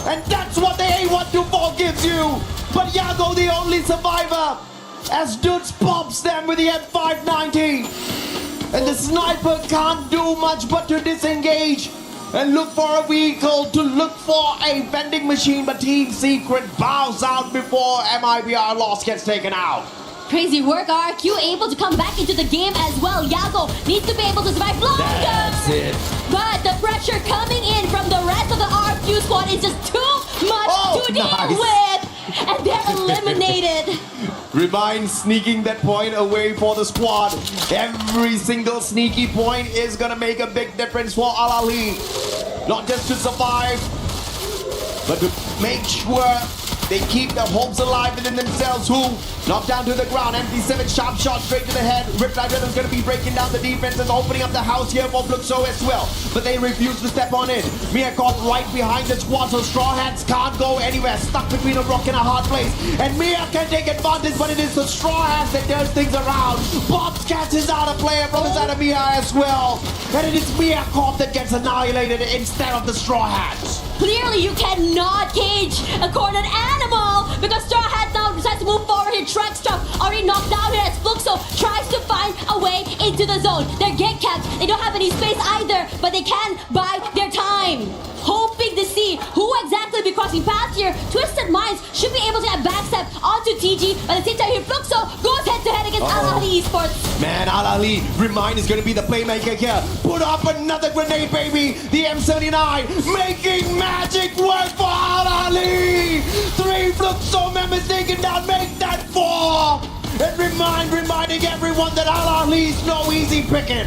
And that's what the A124 gives you. But Yago, the only survivor, as Dudes pops them with the M590. And the sniper can't do much but to disengage and look for a vehicle, to look for a vending machine. But Team Secret bows out before MIBR Lost gets taken out. Crazy work, RQ able to come back into the game as well. Yago needs to be able to survive longer. That's it. But the pressure coming in from the rest of the RQ squad is just too much to deal with. And they're eliminated. Remind sneaking that point away for the squad. Every single sneaky point is gonna make a big difference for Al-Ali. Not just to survive, but to make sure they keep their hopes alive within themselves. Who knocked down to the ground. MT7 sharp shot straight to the head. Riptide Rhythm's going to be breaking down the defense and opening up the house here for Fluxo as well. But they refuse to step on in. Mia caught right behind the squad, so Straw Hats can't go anywhere. Stuck between a rock and a hard place. And Mia can take advantage, but it is the Straw Hats that turns things around. Bobs catches out a player from inside of Mia as well. And it is Mia Corp that gets annihilated instead of the Straw Hats. Clearly, you cannot cage a cornered animal because Straw Hat now decides to move forward. His track stuff already knocked down here as Fluxo tries to find a way into the zone. They're gate capped. They don't have any space either, but they can buy their time. Hoping to see who exactly will be crossing paths here. Twisted Minds should be able to get backstep onto TG. But at the same time here, Fluxo goes head-to-head against Al-Ali Esports. Man, Al-Ali, Remind is going to be the playmaker here. Put up another grenade, baby. The M79 making magic work for Al-Ali. 3 Fluxo members taken down, make that 4. And reminding everyone that Al-Ali's no easy picking.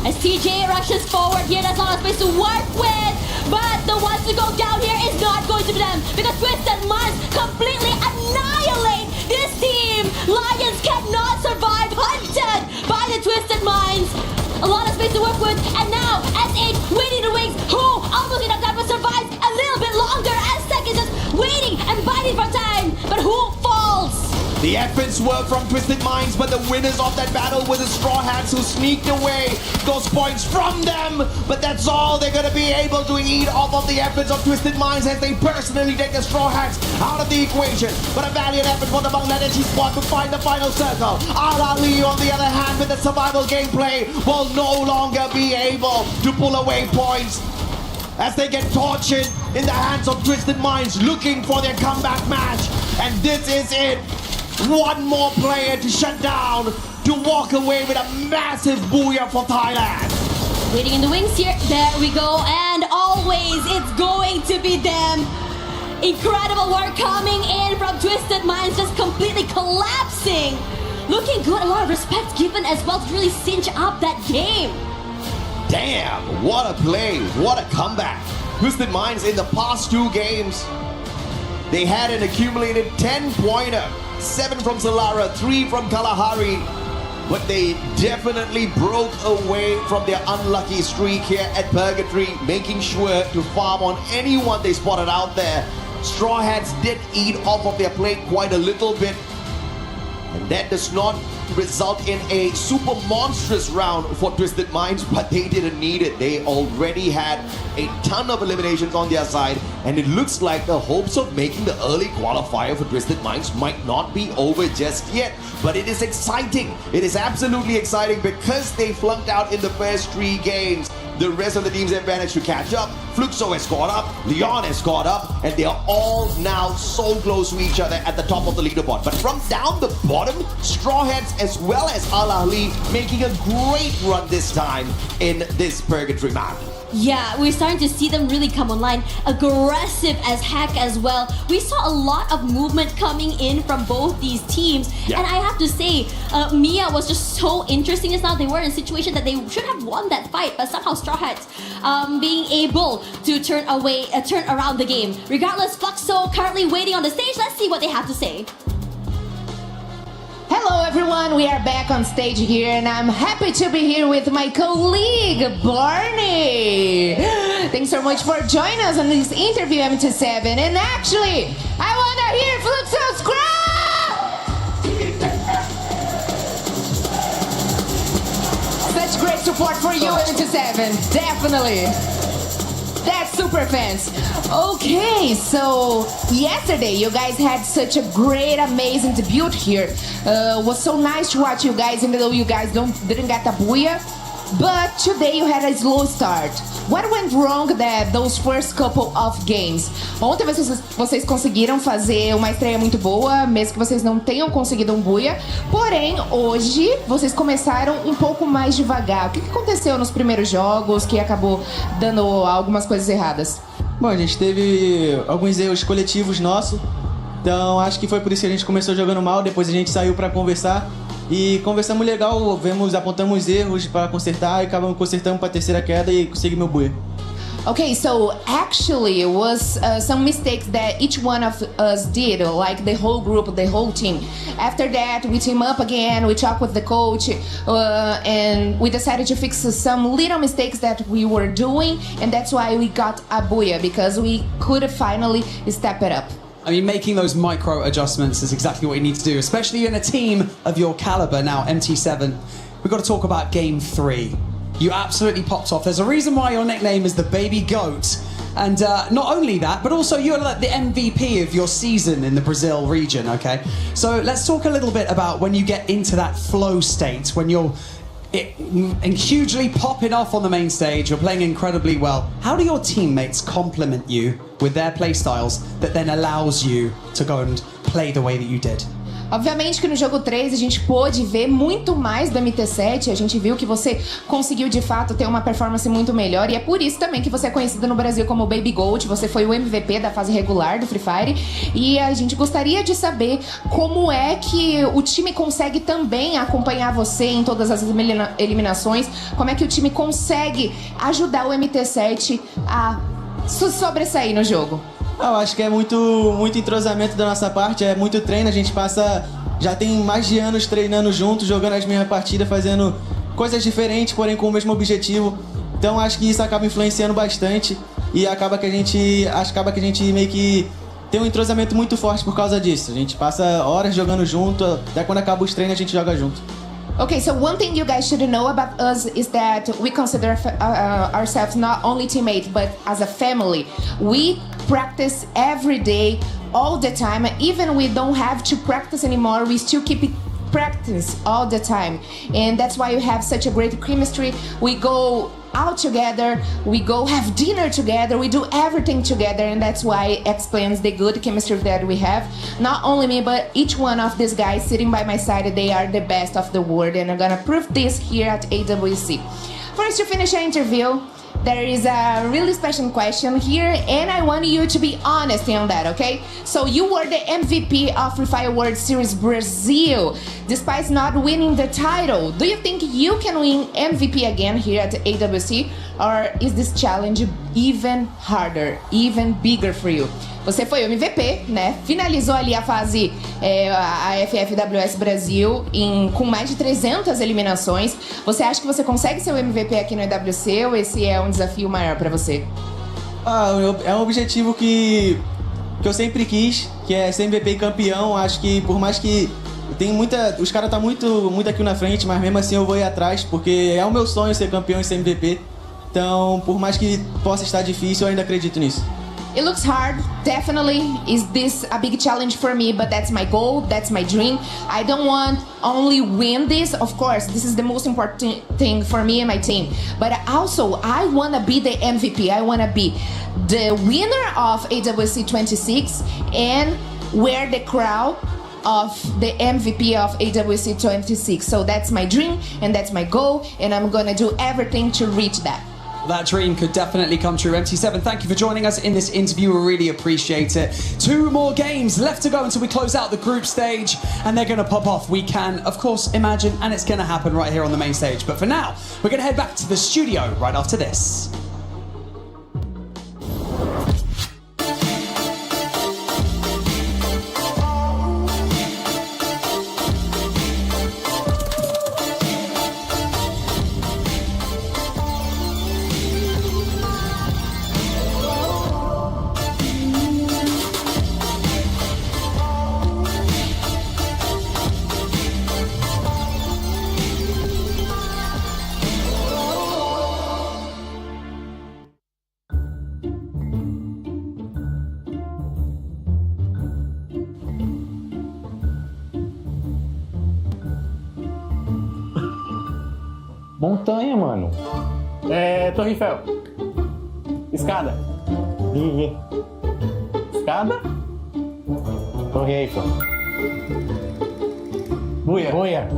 As TJ rushes forward here, that's not a space to work with. But the ones to go down here is not going to be them because Twisted Minds completely annihilate this team. Lions cannot survive, hunted by the Twisted Minds. A lot of space to work with, and now SH waiting in the wings, who almost enough time but survives a little bit longer as Second just The efforts were from Twisted Minds, but the winners of that battle were the Straw Hats who sneaked away those points from them. But that's all they're going to be able to eat off of the efforts of Twisted Minds as they personally take the Straw Hats out of the equation. But a valiant effort for the Bangladeshi squad to find the final circle. Al Ali, on the other hand, with the survival gameplay, will no longer be able to pull away points as they get tortured in the hands of Twisted Minds looking for their comeback match. And this is it. One more player to shut down, to walk away with a massive booyah for Thailand. Waiting in the wings here. There we go. And always it's going to be them. Incredible work coming in from Twisted Minds, just completely collapsing. Looking good. A lot of respect given as well to really cinch up that game. Damn, what a play, what a comeback. Twisted Minds in the past 2 games, they had an accumulated 10-pointer. 7 from Solara, 3 from Kalahari. But they definitely broke away from their unlucky streak here at Purgatory, making sure to farm on anyone they spotted out there. Straw Hats did eat off of their plate quite a little bit. And that does not result in a super monstrous round for Twisted Minds, but they didn't need it. They already had a ton of eliminations on their side, and it looks like the hopes of making the early qualifier for Twisted Minds might not be over just yet. But it is exciting. It is absolutely exciting because they flunked out in the first 3 games. The rest of the teams have managed to catch up. Fluxo has caught up, Leon has caught up, and they are all now so close to each other at the top of the leaderboard. But from down the bottom, Straw Hats as well as Al Ahly making a great run this time in this Purgatory map. Yeah, we're starting to see them really come online. Aggressive as heck as well. We saw a lot of movement coming in from both these teams. Yeah. And I have to say, Mia was just so interesting just now. They were in a situation that they should have won that fight, but somehow Straw Hats being able to turn around the game. Regardless, Fluxo currently waiting on the stage. Let's see what they have to say. Hello everyone, we are back on stage here and I'm happy to be here with my colleague Barney. Thanks so much for joining us on this interview, MT7. And actually, I wanna hear Fluxo's crowd! Such great support for you, MT7, definitely. That's super fans. Okay, so yesterday you guys had such a great, amazing debut here. Was so nice to watch you guys, even though you guys didn't get a booyah. But today you had a slow start. What went wrong those first couple of games? Ontem vocês conseguiram fazer uma estreia muito boa, mesmo que vocês não tenham conseguido um booyah. Porém, hoje vocês começaram um pouco mais devagar. O que aconteceu nos primeiros jogos que acabou dando algumas coisas erradas? Bom, a gente teve alguns erros coletivos nossos. Então acho que foi por isso que a gente começou jogando mal. Depois a gente saiu para conversar. E conversamos legal, apontamos erros para consertar e acabamos consertando para a terceira queda e consegui meu booyah. Okay, so actually it was some mistakes that each one of us did, like the whole group, the whole team. After that, we team up again, we talked with the coach, and we decided to fix some little mistakes that we were doing, and that's why we got a booyah, because we could finally step it up. I mean, making those micro adjustments is exactly what you need to do, especially in a team of your caliber. Now, MT7, we've got to talk about Game 3. You absolutely popped off. There's a reason why your nickname is the Baby Goat. And not only that, but also you're like the MVP of your season in the Brazil region, okay? So let's talk a little bit about when you get into that flow state, when you're hugely popping off on the main stage, you're playing incredibly well. How do your teammates compliment you with their play styles that then allows you to go and play the way that you did? Obviamente que no jogo 3 a gente pôde ver muito mais do MT7, a gente viu que você conseguiu de fato ter uma performance muito melhor e é por isso também que você é conhecido no Brasil como Baby Goat, você foi o MVP da fase regular do Free Fire e a gente gostaria de saber como é que o time consegue também acompanhar você em todas as eliminações, como é que o time consegue ajudar o MT7 a sobressair no jogo. Eu acho que é muito entrosamento da nossa parte, é muito treino, a gente já tem mais de anos treinando juntos, jogando as mesmas partidas, fazendo coisas diferentes, porém com o mesmo objetivo. Então acho que isso acaba influenciando bastante e acaba que a gente meio que tem um entrosamento muito forte por causa disso. A gente passa horas jogando junto, até quando acaba os treinos a gente joga junto. Okay, so one thing you guys should know about us is that we consider ourselves not only teammates, but as a family. We practice every day, all the time. Even we don't have to practice anymore, we still keep practice all the time. And that's why you have such a great chemistry. We go out together, we go have dinner together, we do everything together, and that's why it explains the good chemistry that we have. Not only me, but each one of these guys sitting by my side, they are the best of the world, and I'm gonna prove this here at AWC. First, to finish our interview, there is a really special question here, and I want you to be honest on that, okay? So you were the MVP of Freefire World Series Brazil, despite not winning the title. Do you think you can win MVP again here at AWC, or is this challenge even harder, even bigger for you? Você foi o MVP, né? Finalizou ali a fase, a FFWS Brasil, com mais de 300 eliminações. Você acha que você consegue ser o MVP aqui no EWC ou esse é um desafio maior pra você? É um objetivo que eu sempre quis, que é ser MVP e campeão. Acho que por mais que tem os caras tá muito aqui na frente, mas mesmo assim eu vou ir atrás, porque é o meu sonho ser campeão e ser MVP. Então, por mais que possa estar difícil, eu ainda acredito nisso. It looks hard, definitely. Is this a big challenge for me? But that's my goal, that's my dream. I don't want only win this. Of course, this is the most important thing for me and my team. But also, I want to be the MVP. I want to be the winner of AWC 26 and wear the crown of the MVP of AWC 26. So that's my dream and that's my goal, and I'm gonna do everything to reach that. That dream could definitely come true. MT7, thank you for joining us in this interview. We really appreciate it. 2 more games left to go until we close out the group stage, and they're going to pop off. We can, of course, imagine, and it's going to happen right here on the main stage. But for now, we're going to head back to the studio right after this. Montanha, mano. Torre Eiffel. Escada. Viver. Escada. Torre Eiffel. Buia.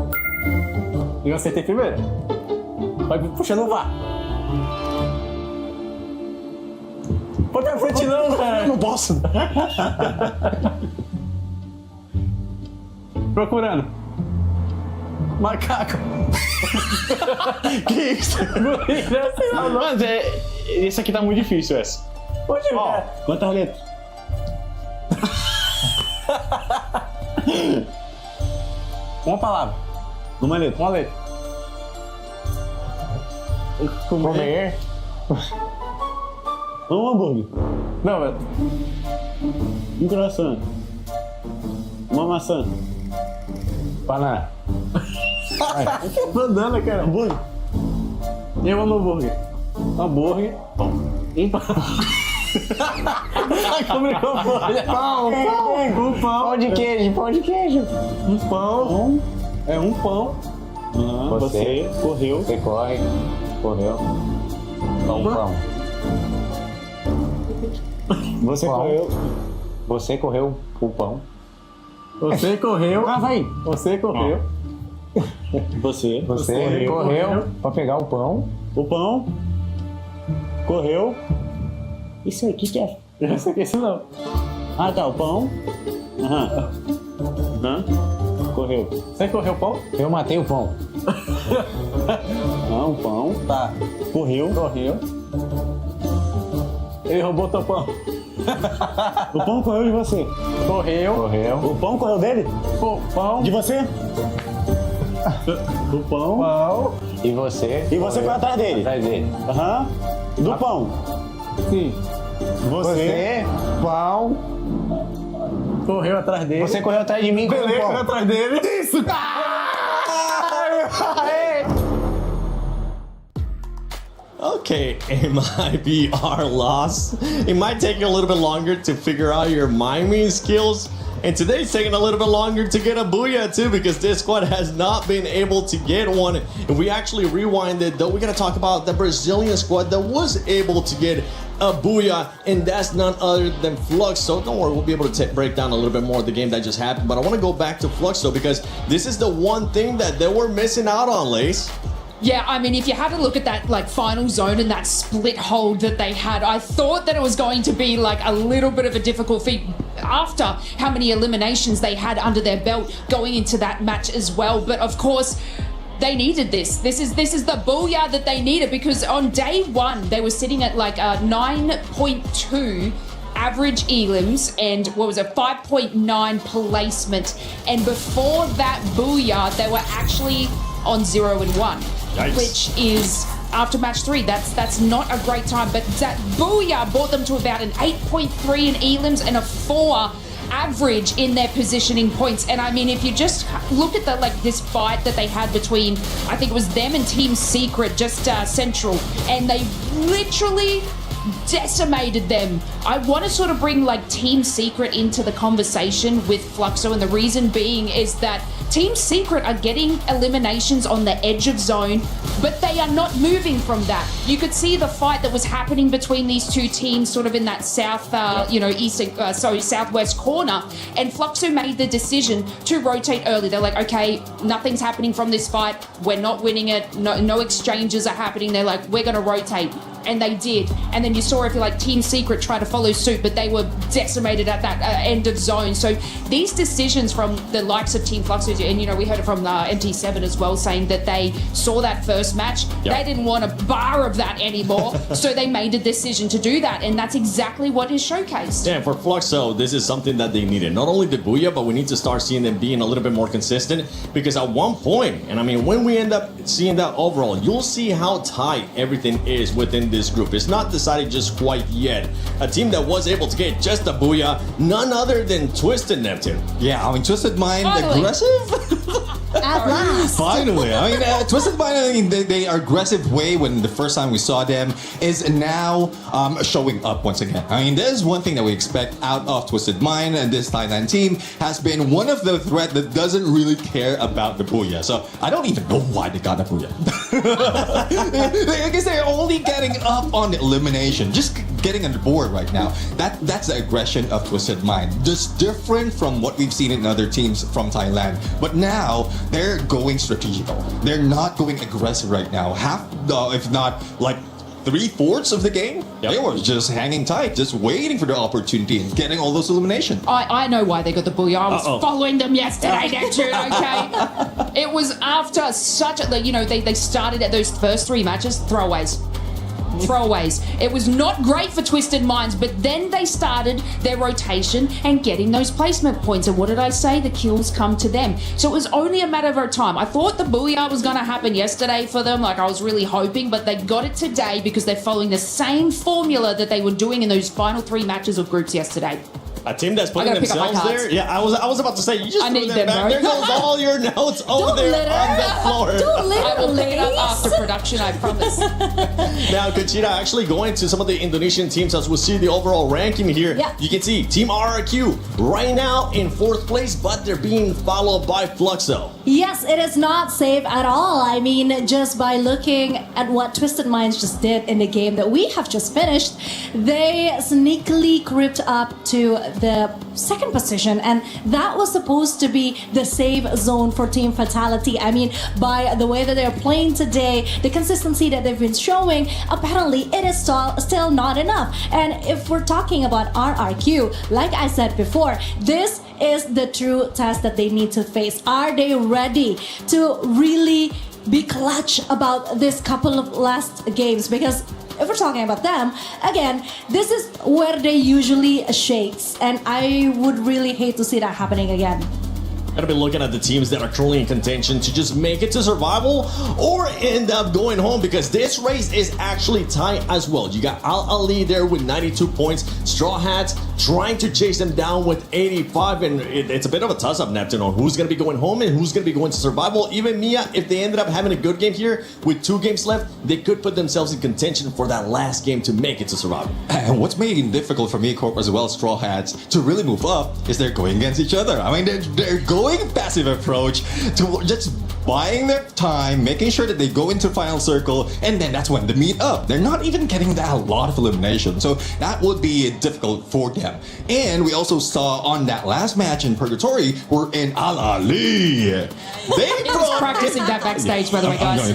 E eu acertei primeiro. Vai puxando o VAR. Pode pra frente não, cara. Não posso. Procurando. Macaco. Que isso? Mas esse aqui tá muito difícil, essa. Ó, quantas letras? Uma palavra. Uma letra. Comer. Um hambúrguer. Não, velho. Um croissant. Uma maçã. Banana. Banana, cara. Hambúrguer. E um hambúrguer. Hambúrguer. Pão. Um pão. Pão. Um pão. Pão de queijo. Um pão. É um pão. Você correu. Você corre. Correu. Pão. Você correu. Você correu o pão. Você correu. Ah, vai. Você correu. Você correu pra pegar o pão. O pão. Correu. Isso aí, o que é? Isso não. Ah, tá, o pão. Correu. Você correu o pão? Eu matei o pão. Não, o pão. Tá. Correu. Ele roubou teu pão. O pão correu de você. Correu. O pão correu dele? O pão. De você? Do pão. E você? E você foi atrás dele? Do pão. Sim. Você, pão. Correu atrás dele. Você correu atrás de mim. Beleza, correu atrás dele. Isso! Okay, it might be our loss. It might take you a little bit longer to figure out your miming skills. And today's taking a little bit longer to get a booyah too, because this squad has not been able to get one. If we actually rewinded, though, we're gonna talk about the Brazilian squad that was able to get a booyah, and that's none other than Fluxo. Don't worry, we'll be able to break down a little bit more of the game that just happened. But I want to go back to Fluxo because this is the one thing that they were missing out on, Lace. Yeah, I mean, if you had a look at that like final zone and that split hold that they had, I thought that it was going to be like a little bit of a difficult feat after how many eliminations they had under their belt going into that match as well. But of course, they needed this. This is the booyah that they needed, because on day one they were sitting at like a 9.2 average elims and what was it, 5.9 placement, and before that booyah they were actually on 0 and 1. Yikes. Which is after match 3. That's not a great time, but that booyah brought them to about an 8.3 in elims and a 4 average in their positioning points. And I mean, if you just look at the this fight that they had between, I think it was them and Team Secret, just Central, and they literally decimated them. I want to sort of bring Team Secret into the conversation with Fluxo, and the reason being is that Team Secret are getting eliminations on the edge of zone, but they are not moving from that. You could see the fight that was happening between these two teams sort of in that southwest corner, and Fluxo made the decision to rotate early. They're like, okay, nothing's happening from this fight. We're not winning it. No exchanges are happening. They're like, we're going to rotate. And they did. And then you saw if you Team Secret try to follow suit, but they were decimated at that end of zone. So these decisions from the likes of Team Fluxo, and we heard it from MT7 as well, saying that they saw that first match. Yep. They didn't want a bar of that anymore. So they made a decision to do that. And that's exactly what is showcased. Yeah, for Fluxo, this is something that they needed. Not only the booyah, but we need to start seeing them being a little bit more consistent, because at one point, and I mean, when we end up seeing that overall, you'll see how tight everything is within this group. It's not decided just quite yet. A team that was able to get just a booyah, none other than Twisted Neptune. Yeah, I mean, Twisted Mind, aggressive? At last. Finally. I mean, Twisted Mind, I mean, they are aggressive way when the first time we saw them is now showing up once again. I mean, there's one thing that we expect out of Twisted Mind, and this Thailand team has been one of the threat that doesn't really care about the booyah. So I don't even know why they got the booyah. I guess they're only getting up on the elimination, just getting on the board right now. That's the aggression of Twisted Mind. Just different from what we've seen in other teams from Thailand. But now they're going strategical. They're not going aggressive right now. Half, if not 3/4 of the game, they were just hanging tight, just waiting for the opportunity and getting all those eliminations. I know why they got the booyah. I was following them yesterday, Neptune, okay? It was after such a, they started at those first 3 matches, throwaways. It was not great for Twisted Minds, but then they started their rotation and getting those placement points. And what did I say? The kills come to them. So it was only a matter of time. I thought the booyah was going to happen yesterday for them, I was really hoping, but they got it today because they're following the same formula that they were doing in those final 3 matches of groups yesterday. A team that's putting themselves there. Yeah, I was about to say, you just threw them back. There goes all your notes over there on the floor. Don't litter, I will pick it up after production, I promise. Now, Conchita, actually going to some of the Indonesian teams as we see the overall ranking here. Yeah. You can see Team RRQ right now in 4th place, but they're being followed by Fluxo. Yes, it is not safe at all. I mean, just by looking at what Twisted Minds just did in the game that we have just finished, they sneakily crept up to the 2nd position, and that was supposed to be the safe zone for Team Fatality. I mean, by the way that they're playing today, the consistency that they've been showing, apparently it is still not enough. And if we're talking about RRQ, like I said before, this is the true test that they need to face. Are they ready to really be clutch about this couple of last games? Because if we're talking about them, again, this is where they usually shakes, and I would really hate to see that happening again. Gotta be looking at the teams that are currently in contention to just make it to survival or end up going home, because this race is actually tight as well. You got Al Ali there with 92 points, Straw Hats trying to chase them down with 85, and it's a bit of a toss-up, Neptune, on who's going to be going home and who's going to be going to survival. Even Mia, if they ended up having a good game here with 2 games left, they could put themselves in contention for that last game to make it to survival. And what's making it difficult for me, Corp, as well as Straw Hats, to really move up is they're going against each other. I mean, they're going passive approach to just buying their time, making sure that they go into final circle, and then that's when they meet up. They're not even getting that lot of elimination, so that would be difficult for them. And we also saw on that last match in Purgatory, we're in Al-Ali. He was practicing that backstage, by the way, guys.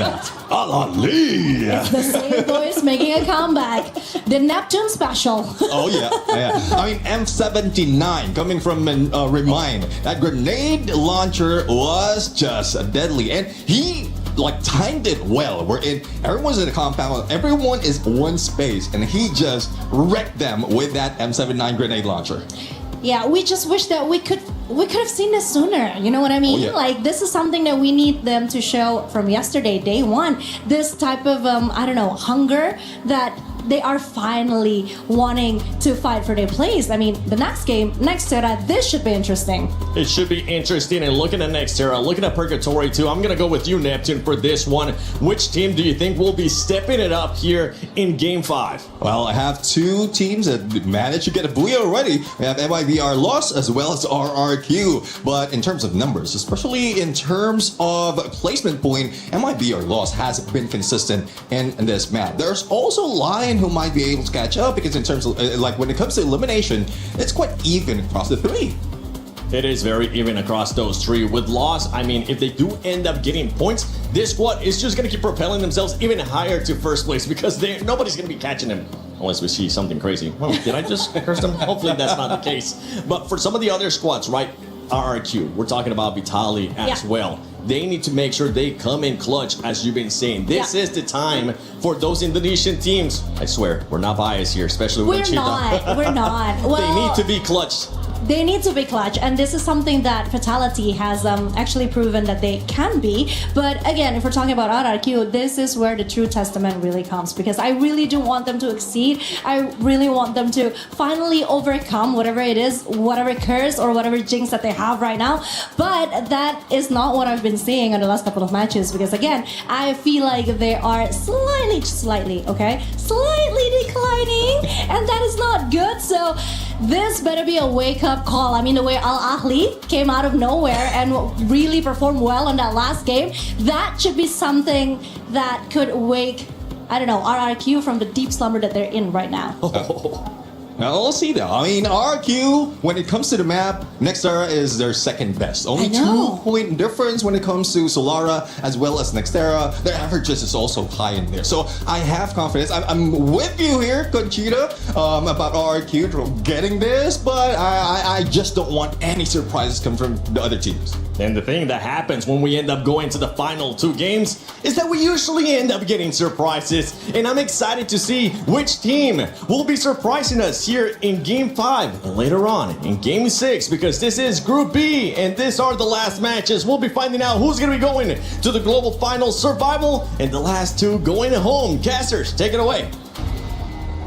Al-Ali. It's the same voice making a comeback. The Neptune special. Oh yeah. I mean, M79 coming from Remind. That grenade launcher was just deadly, and he timed it well. Everyone's in a compound, everyone is one space, and he just wrecked them with that M79 grenade launcher. Yeah, we just wish that we could have seen this sooner. You know what I mean? Oh, yeah. This is something that we need them to show from yesterday, day one. This type of hunger that they are finally wanting to fight for their place. I mean, the next game, Nextera, this should be interesting. It should be interesting. And looking at Nextera, looking at Purgatory too, I'm going to go with you, Neptune, for this one. Which team do you think will be stepping it up here in Game 5? Well, I have 2 teams that managed to get a booyah already. We have MIBR Loss as well as RRQ. But in terms of numbers, especially in terms of placement point, MIBR Loss has been consistent in this map. There's also Lion who might be able to catch up, because in terms of when it comes to elimination, it's quite even across the 3. It is very even across those 3. With Loss, I mean, if they do end up getting points, this squad is just going to keep propelling themselves even higher to first place, because nobody's going to be catching them unless we see something crazy. Oh, did I just curse them? Hopefully that's not the case. But for some of the other squads, right, RRQ, we're talking about Vitali as well. They need to make sure they come in clutch, as you've been saying. This is the time for those Indonesian teams. I swear, we're not biased here, especially with Cheetah. We're not. Well, they need to be clutch. They need to be clutch, and this is something that Fatality has actually proven that they can be. But again, if we're talking about RRQ, this is where the true testament really comes, because I really do want them to exceed. I really want them to finally overcome whatever it is, whatever curse or whatever jinx that they have right now. But that is not what I've been seeing in the last couple of matches, because again, I feel like they are slightly declining, and that is not good. So this better be a wake-up call. I mean, the way Al-Ahli came out of nowhere and really performed well in that last game, that should be something that could wake, RRQ from the deep slumber that they're in right now. Now, we'll see though. I mean, RQ, when it comes to the map, Nextera is their second best. Only 2-point difference when it comes to Solara as well as Nextera. Their averages is also high in there. So I have confidence. I'm with you here, Conchita, about RQ getting this, but I just don't want any surprises come from the other teams. And the thing that happens when we end up going to the final 2 games is that we usually end up getting surprises. And I'm excited to see which team will be surprising us here in Game 5 and later on in Game 6, because this is Group B and these are the last matches. We'll be finding out who's going to be going to the Global Finals Survival and the last 2 going home. Casters, take it away.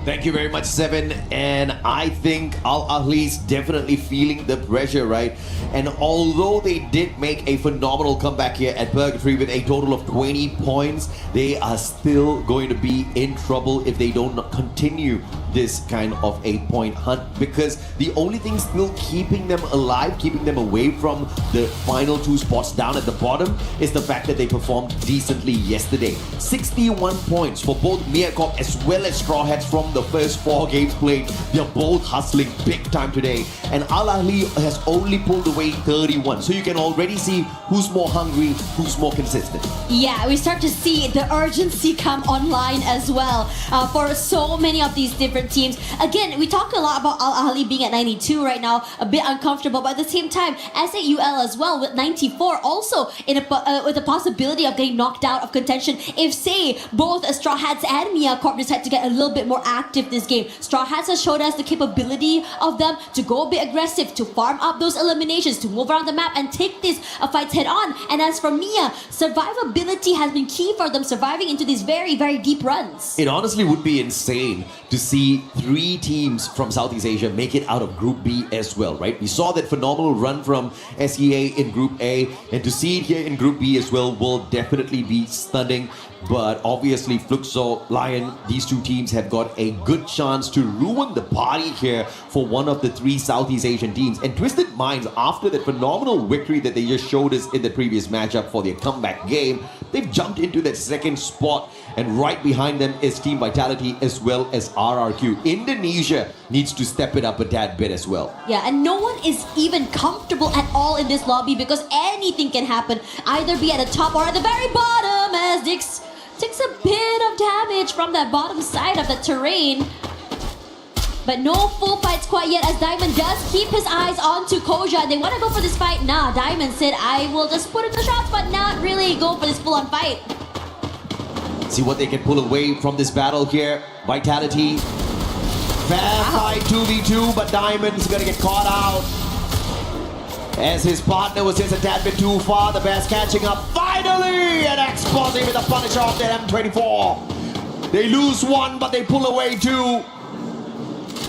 Thank you very much, Seven. And I think Al-Ahli's definitely feeling the pressure, right? And although they did make a phenomenal comeback here at Purgatory with a total of 20 points, they are still going to be in trouble if they don't continue this kind of a point hunt, because the only thing still keeping them alive, keeping them away from the final 2 spots down at the bottom, is the fact that they performed decently yesterday. 61 points for both Miyakop as well as Straw Hats from the first 4 games played. They're both hustling big time today, and Al-Ahli has only pulled away 31, so you can already see who's more hungry, who's more consistent. Yeah, we start to see the urgency come online as well for so many of these different teams. Again, we talk a lot about Al-Ahli being at 92 right now, a bit uncomfortable, but at the same time, SAUL as well with 94, also with the possibility of getting knocked out of contention if, say, both Straw Hats and Miyakop decide to get a little bit more active this game. Straw Hats has showed us the capability of them to go a bit aggressive, to farm up those eliminations, to move around the map and take these fights head on. And as for Mia, survivability has been key for them, surviving into these very, very deep runs. It honestly would be insane to see see 3 teams from Southeast Asia make it out of Group B as well, right? We saw that phenomenal run from SEA in Group A, and to see it here in Group B as well will definitely be stunning. But obviously, Fluxo, Lion, these 2 teams have got a good chance to ruin the party here for one of the 3 Southeast Asian teams. And Twisted Minds, after that phenomenal victory that they just showed us in the previous matchup for their comeback game, they've jumped into that second spot. And right behind them is Team Vitality as well as RRQ. Indonesia needs to step it up a tad bit as well. Yeah, and no one is even comfortable at all in this lobby because anything can happen. Either be at the top or at the very bottom, as Dix takes a bit of damage from that bottom side of the terrain. But no full fights quite yet, as Diamond does keep his eyes onto Koja. They want to go for this fight. Nah, Diamond said, I will just put in the shots, but not really go for this full-on fight. See what they can pull away from this battle here. Vitality. Fair fight 2v2, but Diamond's gonna get caught out. As his partner was just a tad bit too far, the Bears catching up. Finally! And Exposing with a Punisher off their M24. They lose 1, but they pull away 2.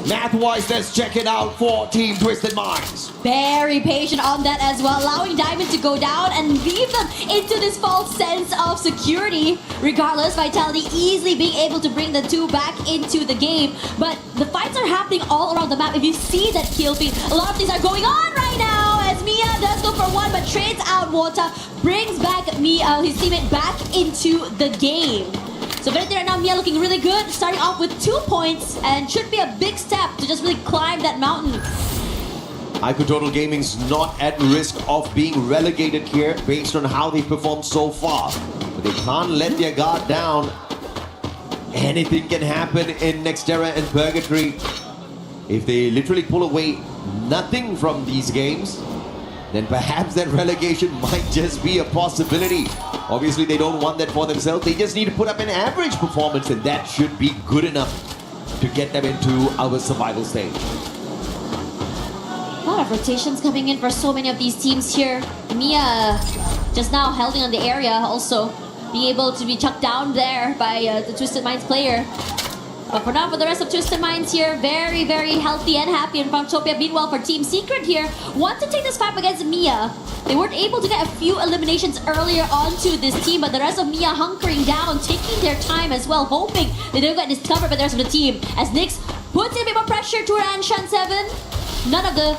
Math-wise, let's check it out for Team Twisted Minds. Very patient on that as well, allowing Diamond to go down and leave them into this false sense of security. Regardless, Vitality easily being able to bring the 2 back into the game. But the fights are happening all around the map. If you see that kill feed, a lot of things are going on right now as Mia does go for 1 but trades out Wota, brings back Mia, his teammate, back into the game. So right there now, Mia looking really good, starting off with 2 points, and should be a big step to just really climb that mountain. IQ Total Gaming's not at risk of being relegated here based on how they performed so far. But they can't let their guard down. Anything can happen in Nextera and Purgatory. If they literally pull away nothing from these games, then perhaps that relegation might just be a possibility. Obviously, they don't want that for themselves. They just need to put up an average performance, and that should be good enough to get them into our survival stage. A lot of rotations coming in for so many of these teams here. Mia just now holding on the area, also being able to be chucked down there by the Twisted Minds player. But for now, for the rest of Twisted Minds here, very, very healthy and happy in Farmtopia. Meanwhile, for Team Secret here, want to take this fight against Mia. They weren't able to get a few eliminations earlier onto this team, but the rest of Mia hunkering down, taking their time as well, hoping they don't get discovered by the rest of the team. As Nyx puts in a bit more pressure to Ranshan 7. None of the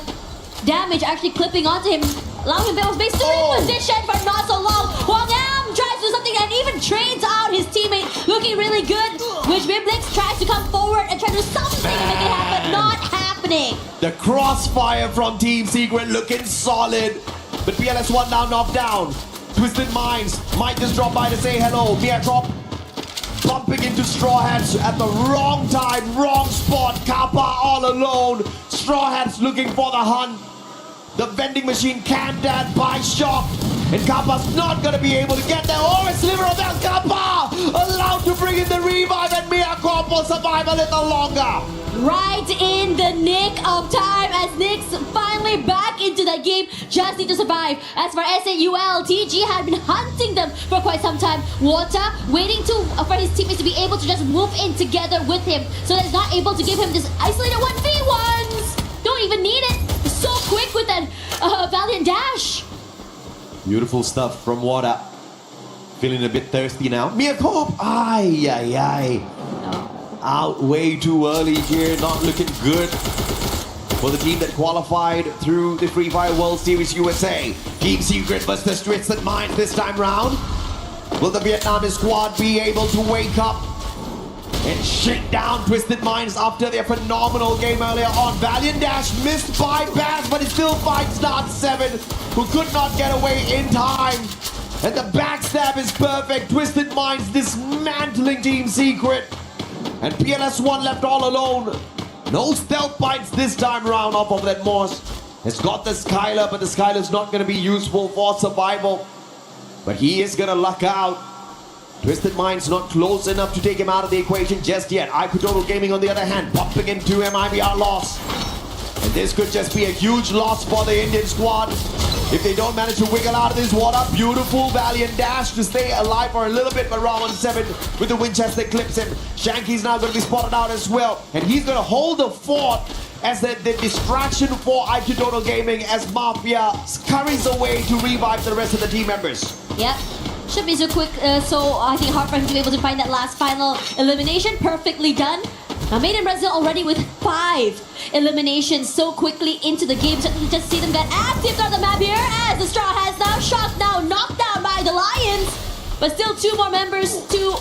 damage actually clipping onto him, allowing him to be space to reposition for not so long. Huang Am tries to do something and even trades out his teammate, looking really good. Which Biblex tries to come forward and try to do something to make it happen, not happening. The crossfire from Team Secret looking solid. But PLS1 now knocked down. Twisted Minds might just drop by to say hello. Mia drop bumping into Straw Hats at the wrong time, wrong spot. Kappa all alone. Straw Hats looking for the hunt. The vending machine camped at by Shock. And Kappa's not going to be able to get there. Oh, it's Sliver of El Kappa! Allowed to bring in the revive, and Mia Corp will survive a little longer. Right in the nick of time as Nyx finally back into that game. Just need to survive. As for SAUL, TG had been hunting them for quite some time. Wota waiting for his teammates to be able to just move in together with him, so that he's not able to give him this isolated 1v1s. Don't even need it. So quick with that Valiant dash. Beautiful stuff from Wada. Feeling a bit thirsty now. Mia Corp! Ay, ay, ay. Out way too early here. Not looking good for the team that qualified through the Freefire World Series USA. Team Secret versus Twisted Minds this time round. Will the Vietnamese squad be able to wake up and shake down Twisted Minds after their phenomenal game earlier on? Valiant Dash missed by Baz, but it still fights Start 7, who could not get away in time. And the backstab is perfect. Twisted Minds dismantling Team Secret. And PLS1 left all alone. No stealth bites this time around off of that Morse. It's got the Skylar, but the Skylar's not going to be useful for survival. But he is going to luck out. Twisted Minds not close enough to take him out of the equation just yet. IQ Total Gaming on the other hand, bumping into MIBR loss. And this could just be a huge loss for the Indian squad. If they don't manage to wiggle out of this water, beautiful Valiant dash to stay alive for a little bit, but Raw on 7 with the Winchester clips him. Shanky's now going to be spotted out as well, and he's going to hold the fort as the distraction for IQ Total Gaming as Mafia scurries away to revive the rest of the team members. Yep. Should be so quick, so I think hard for him to be able to find that last final elimination. Perfectly done. Now, Made in Brazil already with 5 eliminations so quickly into the game. Just see them get active on the map here as the Straw Hats now shot down, knocked down by the Lions. But still 2 more members to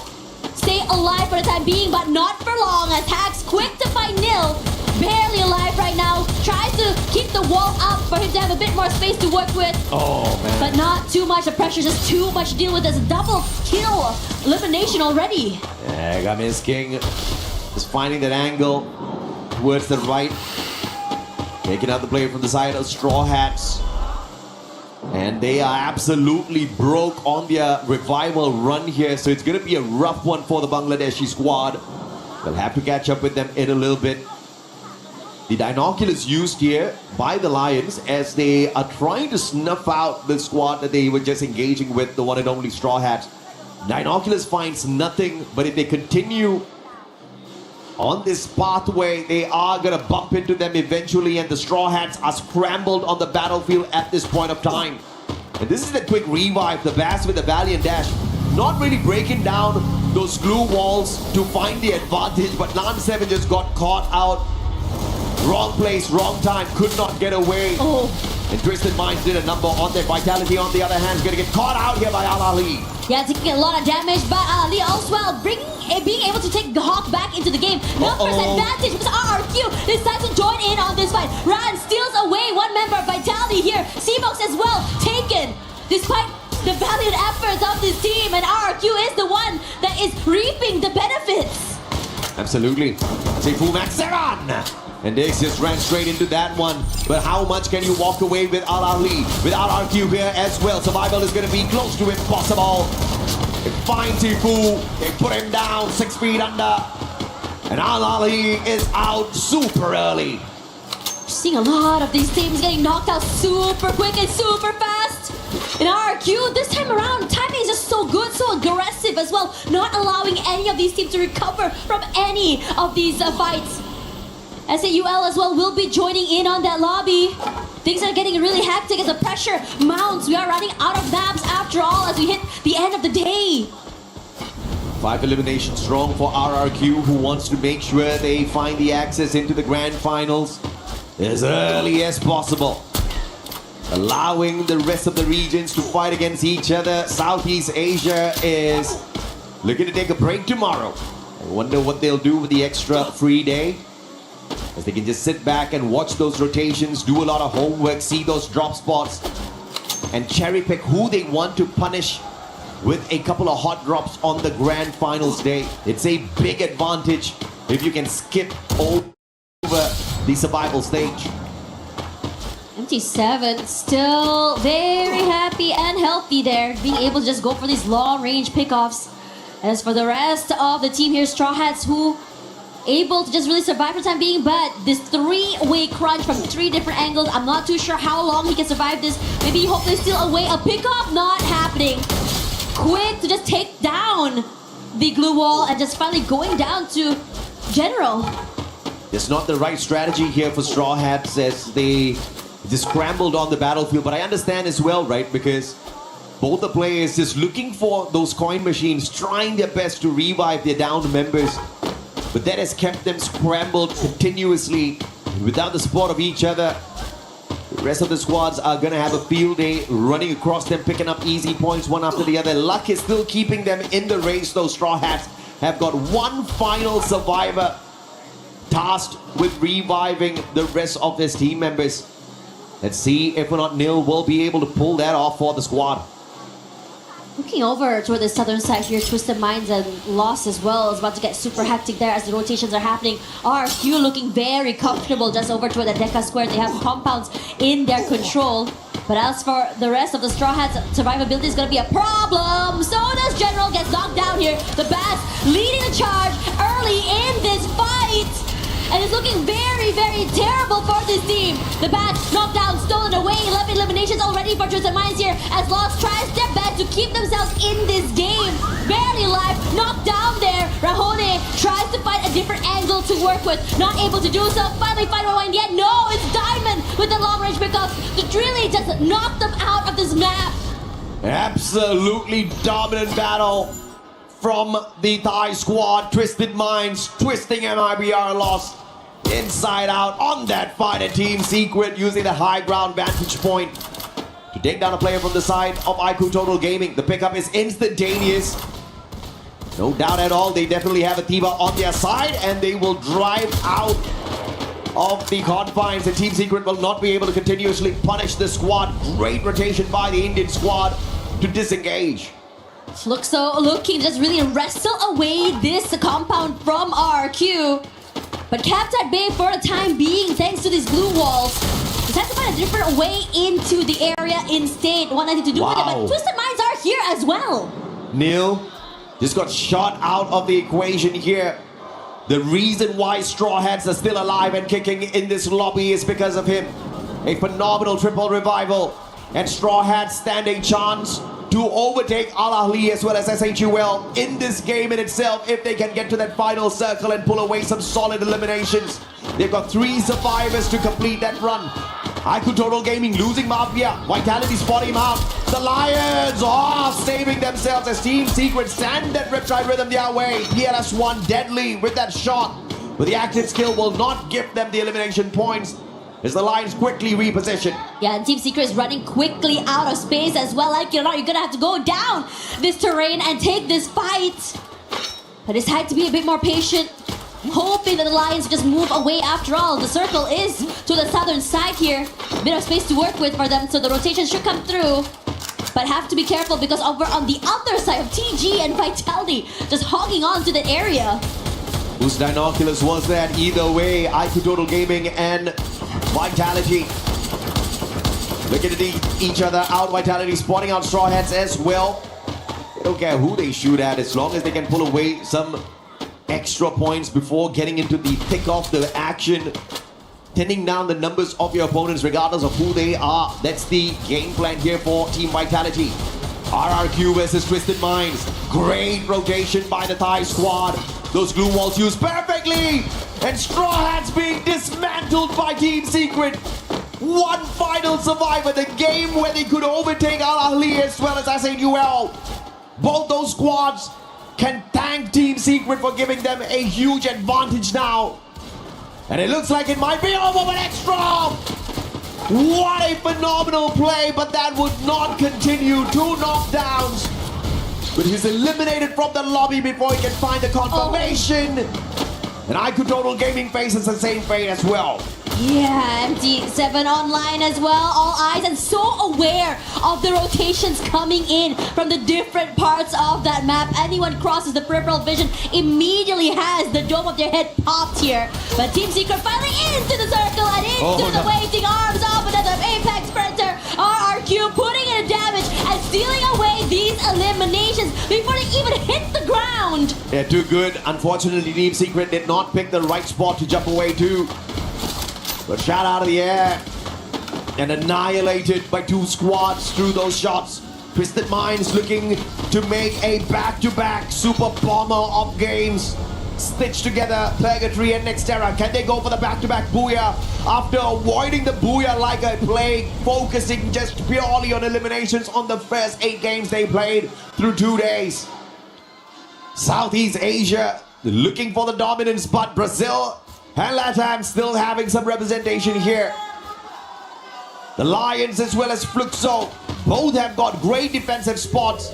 stay alive for the time being, but not for long as Hax quick to find Nil. Barely alive right now. Tries to keep the wall up for him to have a bit more space to work with. Oh, man. But not too much. The pressure is just too much to deal with. This double kill elimination already. Yeah, Gamis King is finding that angle towards the right. Taking out the player from the side of Straw Hats. And they are absolutely broke on their revival run here. So it's going to be a rough one for the Bangladeshi squad. They'll have to catch up with them in a little bit. The binoculars used here by the Lions as they are trying to snuff out the squad that they were just engaging with, the one and only Straw Hats. Binoculars finds nothing, but if they continue on this pathway, they are going to bump into them eventually, and the Straw Hats are scrambled on the battlefield at this point of time. And this is the quick revive, the Bass with the Valiant dash. Not really breaking down those glue walls to find the advantage, but Lan7 just got caught out. Wrong place, wrong time, could not get away. Oh. And Twisted Minds did a number on their Vitality, on the other hand, is going to get caught out here by Al-Ali. Yeah, taking a lot of damage, but Ali also well being able to take the Hawk back into the game. Numbers advantage because RRQ decides to join in on this fight. Ran steals away one member of Vitality here. Seabox as well taken, despite the valiant efforts of this team, and RRQ is the one that is reaping the benefits. Absolutely. Sifu Max Zeran. And Dix just ran straight into that one. But how much can you walk away with Al-Ali? Without RQ here as well. Survival is going to be close to impossible. They find Sifu. They put him down 6 feet under. And Al-Ali is out super early. Seeing a lot of these teams getting knocked out super quick and super fast. In RQ, this time around, timing is just so good, so aggressive as well. Not allowing any of these teams to recover from any of these fights. SAUL as well will be joining in on that lobby. Things are getting really hectic as the pressure mounts. We are running out of maps after all as we hit the end of the day. 5 eliminations strong for RRQ, who wants to make sure they find the access into the grand finals as early as possible. Allowing the rest of the regions to fight against each other. Southeast Asia is looking to take a break tomorrow. I wonder what they'll do with the extra free day, as they can just sit back and watch those rotations, do a lot of homework, see those drop spots, and cherry pick who they want to punish with a couple of hot drops on the grand finals day. It's a big advantage if you can skip over the survival stage. MT7 still very happy and healthy there, being able to just go for these long range pickoffs. As for the rest of the team here, Straw Hats, who able to just really survive for the time being, but this 3-way crunch from 3 different angles, I'm not too sure how long he can survive this. Maybe he hopefully steal away a pickoff, not happening. Quick to just take down the glue wall and just finally going down to General. It's not the right strategy here for Straw Hats as they just scrambled on the battlefield, but I understand as well, right? Because both the players just looking for those coin machines, trying their best to revive their downed members. But that has kept them scrambled continuously without the support of each other. The rest of the squads are going to have a field day running across them, picking up easy points one after the other. Luck is still keeping them in the race. Those Straw Hats have got one final survivor tasked with reviving the rest of his team members. Let's see if or not Nil will be able to pull that off for the squad. Looking over toward the southern side here, Twisted Minds and Lost as well is about to get super hectic there as the rotations are happening. RQ looking very comfortable just over toward the Deca Square. They have compounds in their control. But as for the rest of the Straw Hats, survivability is going to be a problem. So does General, gets knocked down here. The Bass leading the charge early in this fight. and it's looking very, very terrible for this team. The bat knocked down, stolen away, 11 eliminations already for Twisted Minds here as Lost tries their best to keep themselves in this game. Barely alive, knocked down there. Rahone tries to find a different angle to work with, not able to do so. Finally find a way in the end. No, it's Diamond with the long range pickups to really just knock them out of this map. Absolutely dominant battle from the Thai squad. Twisted Minds, twisting MIBR Lost inside out on that fight at Team Secret using the high ground vantage point to take down a player from the side of IQ Total Gaming. The pickup is instantaneous. No doubt at all, they definitely have a Tiba on their side and they will drive out of the confines. The Team Secret will not be able to continuously punish the squad. Great rotation by the Indian squad to disengage. Fluxo looking to just really wrestle away this compound from RQ. But kept at bay for the time being thanks to these blue walls. Just had to find a different way into the area instead. Want nothing to do with it, but Twisted Minds are here as well. Neil just got shot out of the equation here. The reason why Straw Hats are still alive and kicking in this lobby is because of him. A phenomenal triple revival. And Straw Hats stand a chance to overtake Al Ahly as well as SHUL in this game in itself if they can get to that final circle and pull away some solid eliminations. They've got 3 survivors to complete that run. IQ Total Gaming losing Mafia. Vitality spotting him out. The Lions are saving themselves as Team Secret send that Riptide Rhythm their way. PLS1 deadly with that shot. But the active skill will not give them the elimination points as the Lions quickly reposition. Yeah, and Team Secret is running quickly out of space as well. Like it or not, you're gonna have to go down this terrain and take this fight. But it's time to be a bit more patient, hoping that the Lions just move away. After all, the circle is to the southern side here. A bit of space to work with for them, so the rotation should come through. But have to be careful because over on the other side of TG and Vitality just hogging on to the area. Whose Dinoculus was that? Either way, IQ Total Gaming and Vitality looking at each other out. Vitality spotting out Straw Hats as well. They don't care who they shoot at as long as they can pull away some extra points before getting into the thick of the action. Tending down the numbers of your opponents regardless of who they are. That's the game plan here for Team Vitality. RRQ versus Twisted Minds. Great rotation by the Thai squad. Those glue walls used perfectly. And Straw Hats being dismantled by Team Secret. One final survivor. The game where they could overtake Al Ahly as well as SAUL. Both those squads can thank Team Secret for giving them a huge advantage now. And it looks like it might be over with extra. What a phenomenal play, but that would not continue. 2 knockdowns. But he's eliminated from the lobby before he can find the confirmation. And IQ Total Gaming faces the same fate as well. Yeah, MT7 online as well. All eyes and so aware of the rotations coming in from the different parts of that map. Anyone crosses the peripheral vision immediately has the dome of their head popped here. But Team Secret finally into the circle and into the waiting arms of another Apex Predator. RRQ putting in damage and stealing away these eliminations before they even hit the ground. Yeah, too good. Unfortunately, Team Secret did not pick the right spot to jump away to. But shot out of the air and annihilated by 2 squads through those shots. Twisted Minds looking to make a back-to-back super bomber of games. Stitched together Purgatory and Nextera. Can they go for the back-to-back Booyah after avoiding the Booyah like a plague, focusing just purely on eliminations on the first 8 games they played through 2 days? Southeast Asia looking for the dominance, but Brazil and LATAM still having some representation here. The Lions as well as Fluxo both have got great defensive spots.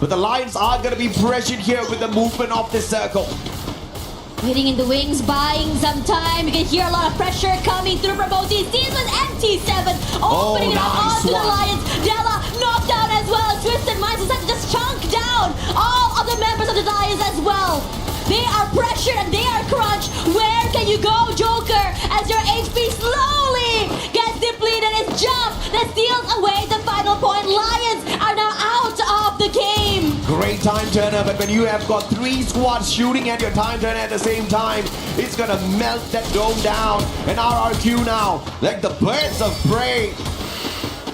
But the Lions are going to be pressured here with the movement of this circle. Waiting in the wings, buying some time. You can hear a lot of pressure coming through from both these teams with MT7 opening it up onto the Lions. Della knocked down as well. Twisted Minds decided to just chunk down all of the members of the Lions as well. They are pressured and they are crunched. Where can you go, Joker? As your HP slowly gets depleted. It's Jump that steals away the final point. Lions are now out of the game. great time turner, but when you have got 3 squads shooting at your time turner at the same time, it's gonna melt that dome down. And RRQ now, like the birds of prey,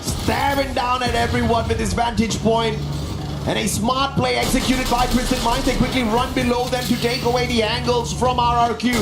staring down at everyone with his vantage point. And a smart play executed by Twisted Minds. They quickly run below them to take away the angles from RRQ.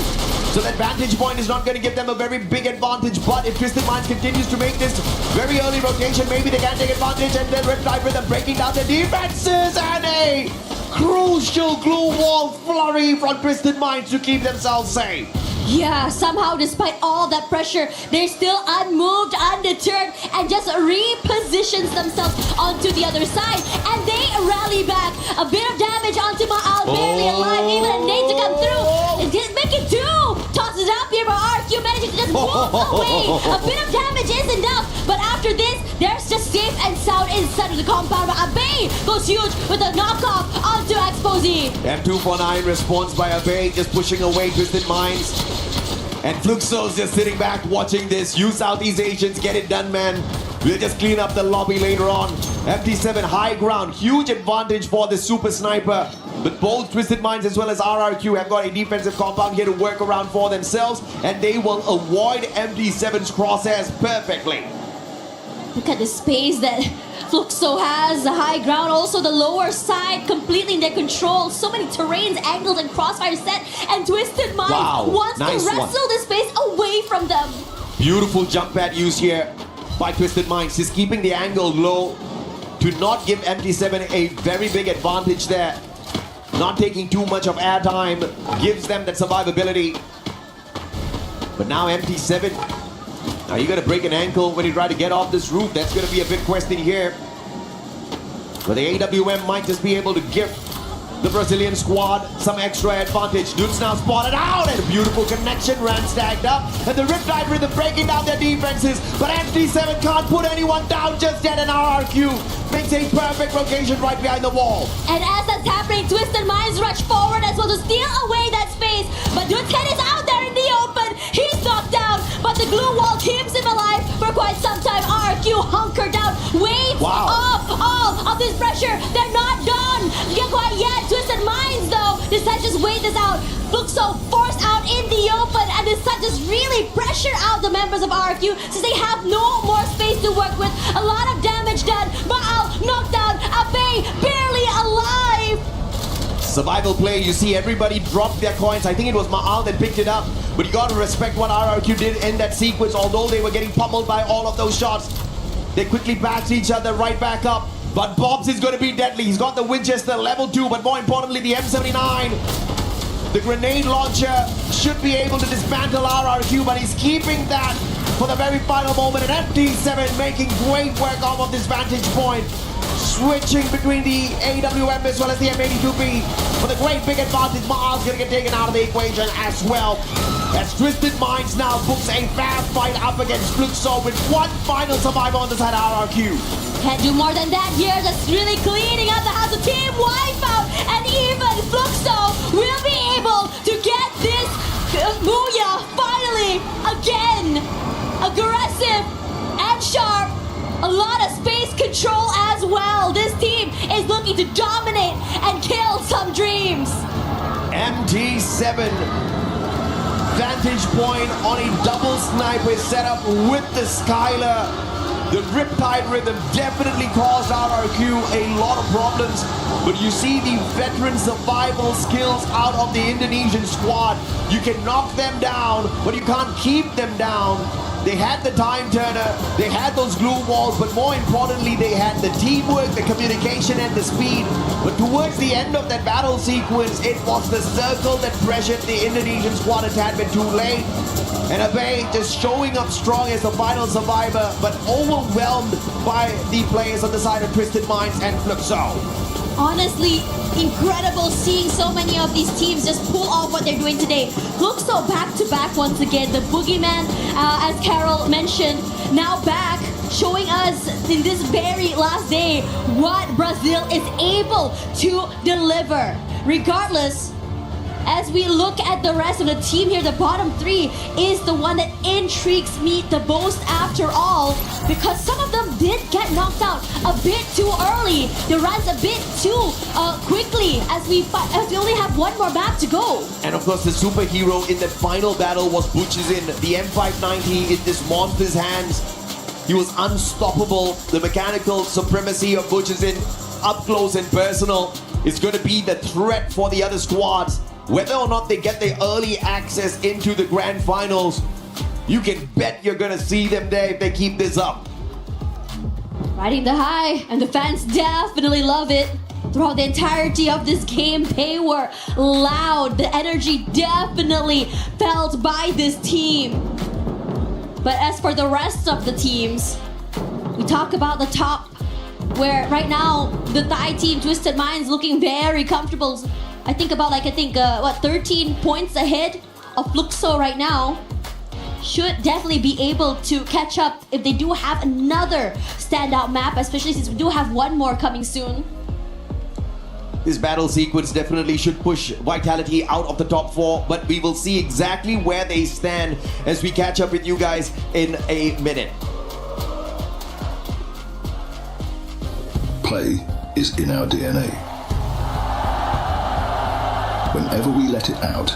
So that vantage point is not going to give them a very big advantage. But if Twisted Minds continues to make this very early rotation, maybe they can take advantage. And then Riptide with them breaking down the defenses. And a crucial glue wall flurry from Twisted Minds to keep themselves safe. Yeah, somehow despite all that pressure, they're still unmoved, undeterred, and just repositions themselves onto the other side. And they rally back. A bit of damage onto Ma'al, barely alive, even a nade to come through. And didn't make it two. Tosses up here, but RQ managing to just move away. A bit of damage is enough, but after this, there's just safe and sound inside of the compound. But Abe goes huge with a knockoff onto Exposé. M249 response by Abe, just pushing away Twisted Minds. And Fluxo's just sitting back watching this. You Southeast Asians, get it done, man. We'll just clean up the lobby later on. MT7 high ground, huge advantage for the super sniper. But both Twisted Minds as well as RRQ have got a defensive compound here to work around for themselves. And they will avoid MT7's crosshairs perfectly. Look at the space that Fluxo has, the high ground, also the lower side completely in their control. So many terrains, angles, and crossfire set. And Twisted Minds wants to wrestle this space away from them. Beautiful jump pad use here by Twisted Minds. He's keeping the angle low to not give MT7 a very big advantage there. Not taking too much of airtime gives them that survivability. But now MT7, are you going to break an ankle when you try to get off this roof? That's going to be a big question here. But the AWM might just be able to give the Brazilian squad some extra advantage. Dudes now spotted out, and a beautiful connection ran stacked up. And the Riptide Rhythm breaking down their defenses. But MT7 can't put anyone down just yet, and RRQ makes a perfect location right behind the wall. And as that's happening, Twisted Minds rush forward as well to steal away that space. But Dude's head is out there in the open. He's knocked down, but the glue wall keeps him alive for quite some time. RRQ hunkered down, waves off all of this pressure. They're not done. Not quite yet. Twisted Minds, though, decide just wait this out. Fluxo forced out in the open, and decide just really pressure out the members of RRQ since they have no more space to work with. A lot of damage done. Ma'al knocked down. Abe barely alive. Survival play, you see everybody drop their coins. I think it was Ma'al that picked it up. But you got to respect what RRQ did in that sequence. Although they were getting pummeled by all of those shots, they quickly patched each other right back up. But Bobs is going to be deadly. He's got the Winchester level 2, but more importantly, the M79. The grenade launcher should be able to dismantle RRQ, but he's keeping that for the very final moment. And MT7 making great work off of this vantage point. Switching between the AWM as well as the M82B. For the great big advantage, Ma'al's going to get taken out of the equation as well. As Twisted Minds now books a fast fight up against Fluxo with one final survivor on the side of RRQ. Can't do more than that here. Just really cleaning up the house. A team wipeout. And even Fluxo will be able to get this Booyah finally again. Aggressive and sharp. A lot of space control as well. This team is looking to dominate and kill some dreams. MT7 vantage point on a double sniper setup with the Skylar. The Riptide Rhythm definitely caused RRQ a lot of problems, but you see the veteran survival skills out of the Indonesian squad. You can knock them down, but you can't keep them down. They had the time turner, they had those glue walls, but more importantly, they had the teamwork, the communication, and the speed. But towards the end of that battle sequence, it was the circle that pressured the Indonesian squad a tad bit too late. And Abe just showing up strong as the final survivor, but overwhelmed by the players on the side of Twisted Minds and Fluxo. Honestly, incredible seeing so many of these teams just pull off what they're doing today. Fluxo back to back once again. The boogeyman, as Carol mentioned, now back, showing us in this very last day what Brazil is able to deliver. Regardless, as we look at the rest of the team here, the bottom three is the one that intrigues me the most after all, because some of them did get knocked out a bit too early. They ran a bit too quickly as we only have one more map to go. And of course, the superhero in that final battle was Butchizin. The M590 in this monster's hands. He was unstoppable. The mechanical supremacy of Butchizin, up close and personal, is going to be the threat for the other squads. Whether or not they get the early access into the grand finals, you can bet you're going to see them there if they keep this up. Riding the high, and the fans definitely love it. Throughout the entirety of this game, they were loud. The energy definitely felt by this team. But as for the rest of the teams, we talk about the top, where right now the Thai team, Twisted Minds, looking very comfortable. I think 13 points ahead of Fluxo right now. Should definitely be able to catch up if they do have another standout map, especially since we do have one more coming soon. This battle sequence definitely should push Vitality out of the top 4, but we will see exactly where they stand as we catch up with you guys in a minute. Play is in our DNA. Whenever we let it out,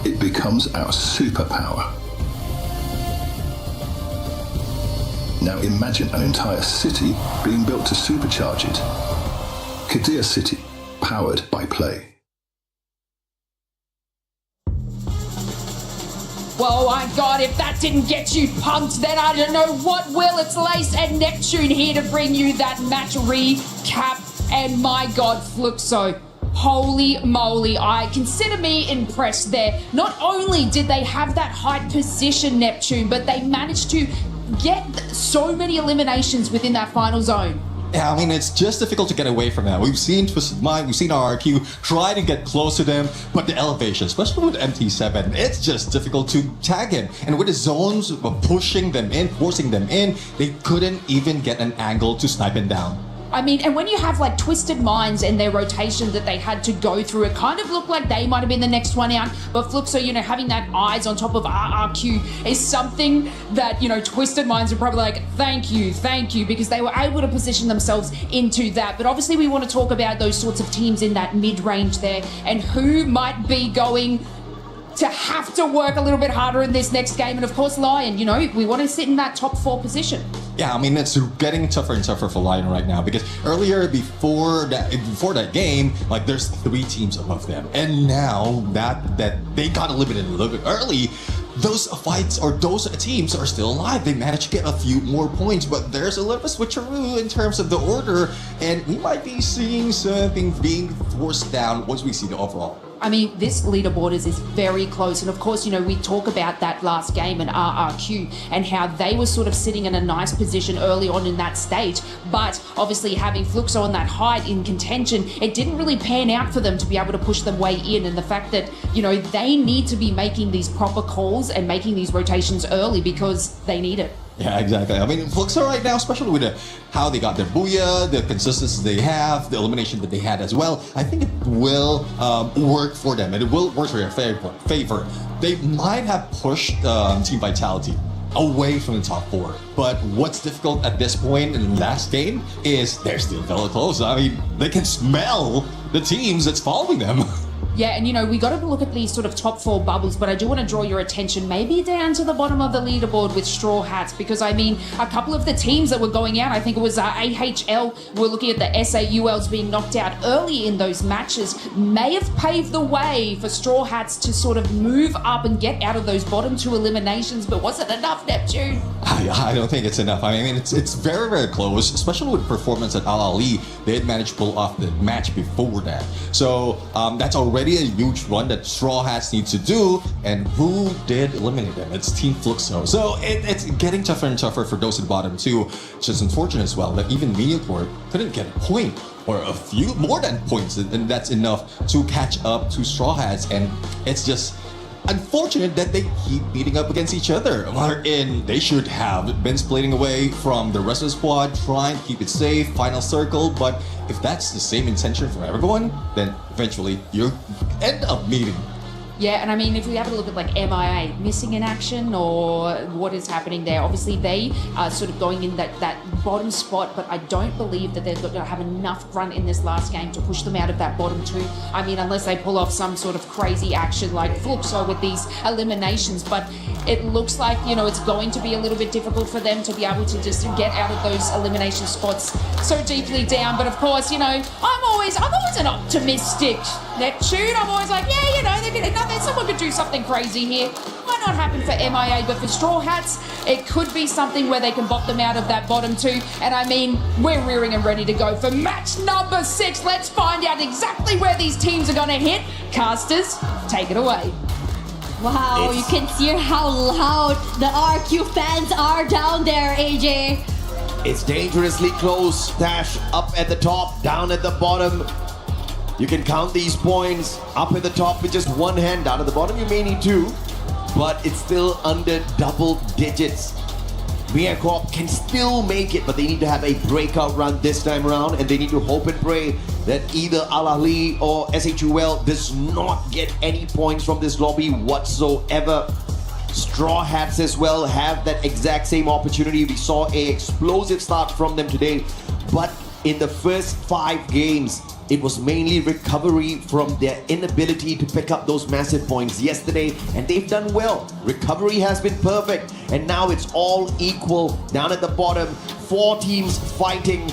it becomes our superpower. Now imagine an entire city being built to supercharge it. Kadir City, powered by Play. Well, my God, if that didn't get you pumped, then I don't know what will. It's Lace and Neptune here to bring you that match recap. And my God, Fluxo. Holy moly, I consider me impressed there. Not only did they have that high position, Neptune, but they managed to get so many eliminations within that final zone. Yeah, I mean, it's just difficult to get away from that. We've seen Twisted Mind, we've seen RRQ try to get close to them, but the elevation, especially with MT7, it's just difficult to tag him. And with the zones pushing them in, forcing them in, they couldn't even get an angle to snipe him down. I mean, and when you have like Twisted Minds and their rotation that they had to go through, it kind of looked like they might have been the next one out. But Fluxo, having that eyes on top of RRQ is something that, Twisted Minds are probably like, thank you, because they were able to position themselves into that. But obviously we want to talk about those sorts of teams in that mid-range there and who might be going to have to work a little bit harder in this next game. And of course, Lion, we want to sit in that top 4 position. Yeah, I mean, it's getting tougher and tougher for Lion right now because earlier, before that game, like there's 3 teams above them. And now that they got eliminated a little bit early, those fights or those teams are still alive. They managed to get a few more points, but there's a little bit switcheroo in terms of the order, and we might be seeing something being forced down once we see the overall. I mean, this leaderboard is very close. And of course, we talk about that last game in RRQ and how they were sort of sitting in a nice position early on in that stage. But obviously having Fluxo on that height in contention, it didn't really pan out for them to be able to push them way in. And the fact that, they need to be making these proper calls and making these rotations early because they need it. Yeah, exactly. I mean, Fluxo right now, especially with how they got their booyah, the consistency they have, the elimination that they had as well, I think it will work for them, and it will work for their favor. They might have pushed Team Vitality away from the top 4, but what's difficult at this point in the last game is they're still very close. I mean, they can smell the teams that's following them. Yeah, and we got to look at these sort of top 4 bubbles, but I do want to draw your attention maybe down to the bottom of the leaderboard with Straw Hats, because I mean, a couple of the teams that were going out, I think it was AHL, we're looking at the SAULs being knocked out early in those matches, may have paved the way for Straw Hats to sort of move up and get out of those bottom 2 eliminations, but was it enough, Neptune? I don't think it's enough. I mean, it's very, very close, especially with performance at Al Ali. They had managed to pull off the match before that. So that's already a huge run that Straw Hats need to do, and who did eliminate them? It's Team Fluxo. So it's getting tougher and tougher for those at the bottom too. It's just unfortunate as well that even Mediacorp couldn't get a point or a few more than points, and that's enough to catch up to Straw Hats, and it's just unfortunate that they keep beating up against each other. And they should have been splitting away from the rest of the squad, trying to keep it safe, final circle. But if that's the same intention for everyone, then eventually you end up meeting. Yeah, and I mean, if we have a look at like MIA, missing in action or what is happening there, obviously they are sort of going in that bottom spot, but I don't believe that they're going to have enough run in this last game to push them out of that bottom two. I mean, unless they pull off some sort of crazy action like Fluxo with these eliminations, but it looks like, you know, it's going to be a little bit difficult for them to be able to just get out of those elimination spots so deeply down. But of course, you know, I'm always an optimistic Neptune. I'm always like, yeah, you know, someone could do something crazy here. Might not happen for MIA, but for Straw Hats, it could be something where they can bop them out of that bottom two. And I mean, we're rearing and ready to go for match number 6. Let's find out exactly where these teams are going to hit. Casters, take it away. Wow, you can hear how loud the RQ fans are down there, AJ. It's dangerously close. Dash up at the top, down at the bottom. You can count these points up at the top with just one hand. Down at the bottom, you may need two, but it's still under double digits. Mia Corp can still make it, but they need to have a breakout run this time around, and they need to hope and pray that either Al Ahly or SHUL does not get any points from this lobby whatsoever. Straw Hats as well have that exact same opportunity. We saw an explosive start from them today, but in the first 5 games, it was mainly recovery from their inability to pick up those massive points yesterday, and they've done well. Recovery has been perfect, and now it's all equal down at the bottom. 4 teams fighting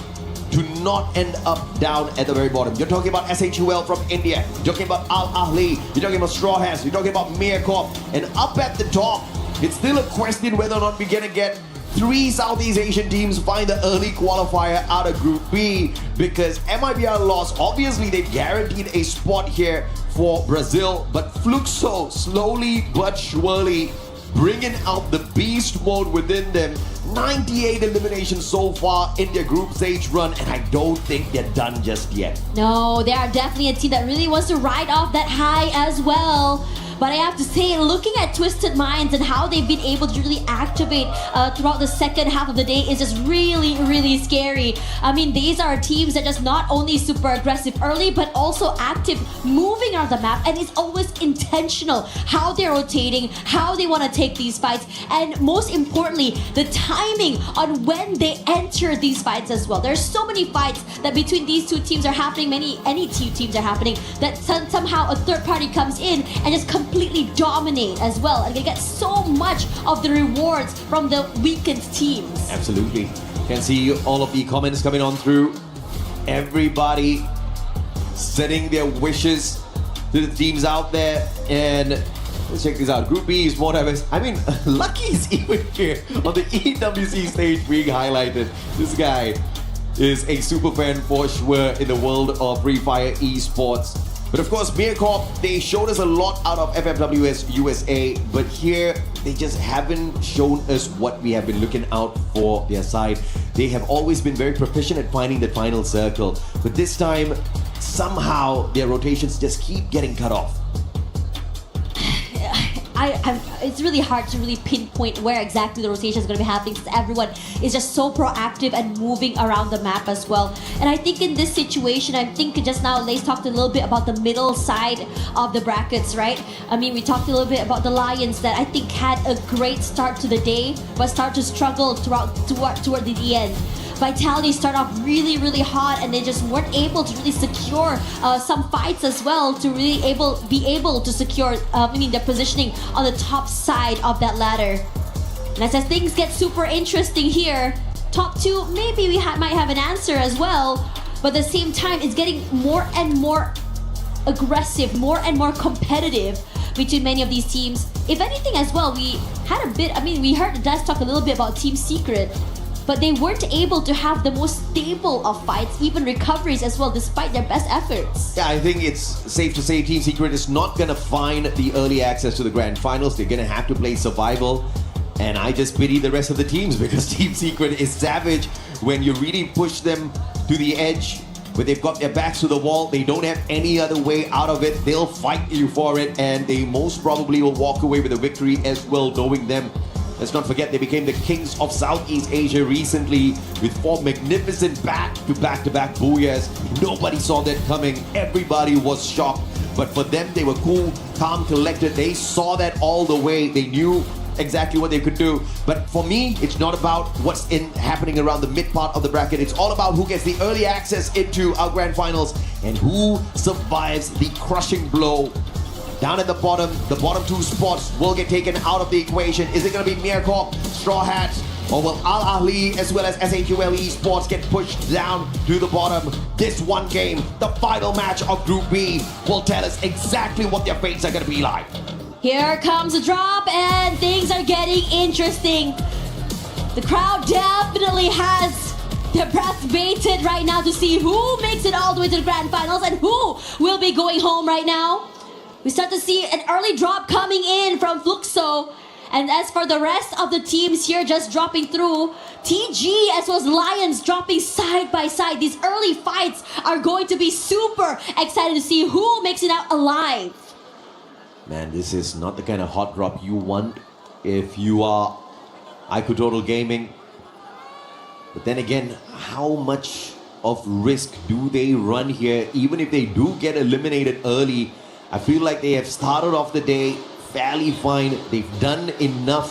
to not end up down at the very bottom. You're talking about SHUL from India, you're talking about Al Ahly, you're talking about Straw Hats, you're talking about Mia Corp, and up at the top, it's still a question whether or not we're gonna get 3 Southeast Asian teams find the early qualifier out of Group B, because MIBR lost. Obviously, they guaranteed a spot here for Brazil, but Fluxo slowly but surely bringing out the beast mode within them. 98 eliminations so far in their group stage run, and I don't think they're done just yet. No, they are definitely a team that really wants to ride off that high as well. But I have to say, looking at Twisted Minds and how they've been able to really activate throughout the second half of the day is just really, really scary. I mean, these are teams that just not only super aggressive early, but also active, moving on the map, and it's always intentional how they're rotating, how they want to take these fights, and most importantly, the timing on when they enter these fights as well. There's so many fights that between these two teams are happening, any two teams are happening, that somehow a third party comes in and just completely dominate as well, and they get so much of the rewards from the weakened teams. Absolutely. Can see all of the comments coming on through. Everybody setting their wishes to the teams out there, and let's check this out. Group B is more diverse. I mean, Lucky's even here on the EWC stage being highlighted. This guy is a super fan for sure in the world of Freefire Esports. But of course, Mia Corp, they showed us a lot out of FFWS USA, but here they just haven't shown us what we have been looking out for their side. They have always been very proficient at finding the final circle, but this time, somehow their rotations just keep getting cut off. It's really hard to really pinpoint where exactly the rotation is going to be happening, since everyone is just so proactive and moving around the map as well. And I think in this situation, I think just now Lace talked a little bit about the middle side of the brackets, right? I mean, we talked a little bit about the Lions that I think had a great start to the day, but start to struggle toward the end. Vitality started off really, really hot, and they just weren't able to really secure some fights as well to really be able to secure their positioning on the top side of that ladder. And as things get super interesting here, top 2 maybe we might have an answer as well, but at the same time it's getting more and more aggressive, more and more competitive between many of these teams. If anything as well, we heard Daz talk a little bit about Team Secret, but they weren't able to have the most stable of fights, even recoveries as well, despite their best efforts. Yeah, I think it's safe to say Team Secret is not going to find the early access to the Grand Finals. They're going to have to play survival. And I just pity the rest of the teams, because Team Secret is savage. When you really push them to the edge, where they've got their backs to the wall, they don't have any other way out of it. They'll fight you for it, and they most probably will walk away with a victory as well, knowing them. Let's not forget, they became the kings of Southeast Asia recently with 4 magnificent back-to-back booyahs. Nobody saw that coming. Everybody was shocked But for them, they were cool, calm, collected. They saw that all the way. They knew exactly what they could do. But for me, it's not about what's happening around the mid part of the bracket. It's all about who gets the early access into our grand finals and who survives the crushing blow. Down at the bottom two spots will get taken out of the equation. Is it going to be Mircorp, Straw Hats, or will Al Ahly as well as SHUL Esports get pushed down to the bottom? This one game, the final match of Group B, will tell us exactly what their fates are going to be like. Here comes a drop and things are getting interesting. The crowd definitely has their breath baited right now to see who makes it all the way to the grand finals and who will be going home right now. We start to see an early drop coming in from Fluxo. And as for the rest of the teams here just dropping through, TG as well as Lions dropping side by side. These early fights are going to be super excited to see who makes it out alive. Man, this is not the kind of hot drop you want if you are IQ Total Gaming. But then again, how much of risk do they run here? Even if they do get eliminated early, I feel like they have started off the day fairly fine. They've done enough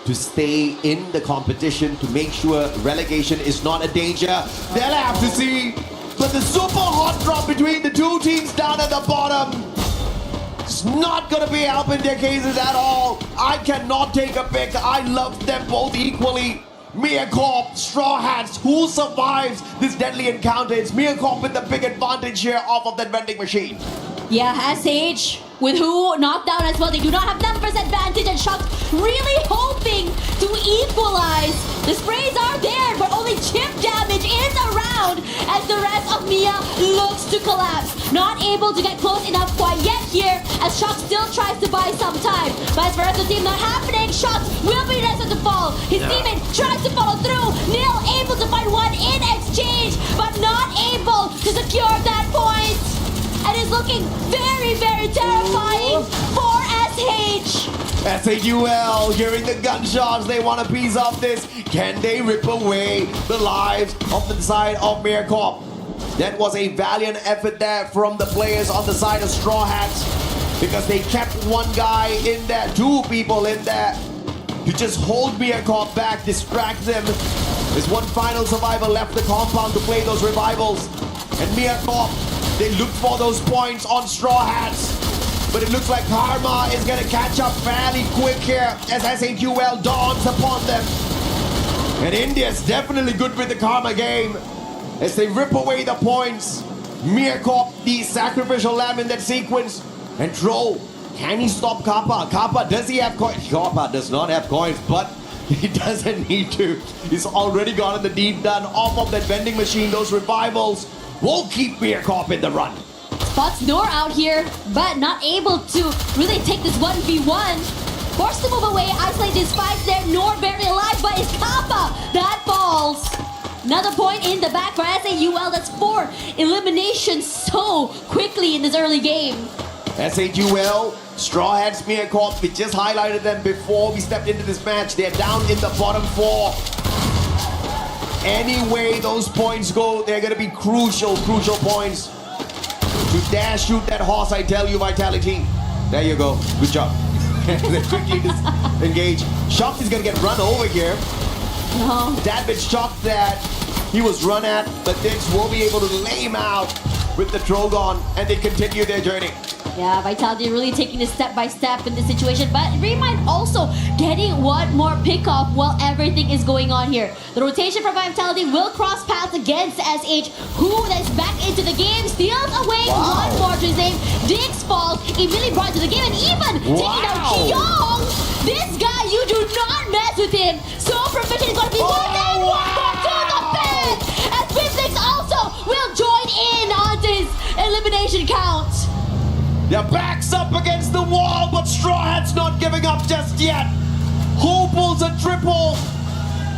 to stay in the competition to make sure relegation is not a danger. They'll have to see. But the super hot drop between the two teams down at the bottom, it's not gonna be helping their cases at all. I cannot take a pick. I love them both equally. Mircorp, Straw Hats, who survives this deadly encounter? It's Mircorp with the big advantage here off of that vending machine. Yeah, SH with who knocked down as well. They do not have numbers advantage and Shock really hoping to equalize. The sprays are there, but only chip damage is around as the rest of Mia looks to collapse. Not able to get close enough quite yet here as Shock still tries to buy some time. But as for the team not happening, Shock will be next to fall. His teammate tries to follow through. Nil able to find one in exchange, but not able to secure that point. And is looking very, very terrifying for SH. SHUL, hearing the gunshots, they want a piece of this. Can they rip away the lives of the side of Mircorp? That was a valiant effort there from the players on the side of Straw Hats because they kept one guy in there, two people in there to just hold Mircorp back, distract them. There's one final survivor left the compound to play those revivals. And Mircorp, they look for those points on Straw Hats. But it looks like Karma is going to catch up fairly quick here as SHUL dawns upon them. And India's definitely good with the Karma game as they rip away the points. Mircorp, the sacrificial lamb in that sequence. And Troll, can he stop Kappa? Kappa, does he have coins? Kappa does not have coins, but he doesn't need to. He's already gotten the deed done off of that vending machine. Those revivals will keep Mircorp in the run. Spots Noor out here, but not able to really take this 1v1. Forced to move away, isolate these fights there. Noor barely alive, but it's Kappa that falls. Another point in the back for SHUL. That's 4 eliminations so quickly in this early game. SHUL, Straw Hats, Mircorp, we just highlighted them before we stepped into this match. They're down in the bottom 4. Any way those points go, they're going to be crucial points. To dare shoot that horse, I tell you, Vitality. There you go. Good job. They quickly disengage. Shock is going to get run over here. No. That bit shocked that he was run at, but Dix will be able to lay him out with the Trogon, and they continue their journey. Yeah, Vitality really taking this step by step in this situation, but Remind also getting one more pick off while everything is going on here. The rotation for Vitality will cross paths against SH, who is back into the game, steals away one more to his name. Diggs falls, immediately brought to the game, and even taking out Chiyong. This guy, you do not mess with him. So proficient is going to be one and one more to the bed. As Physics also will join in on his elimination count. Their backs up against the wall, but Straw Hat's not giving up just yet. Who pulls a triple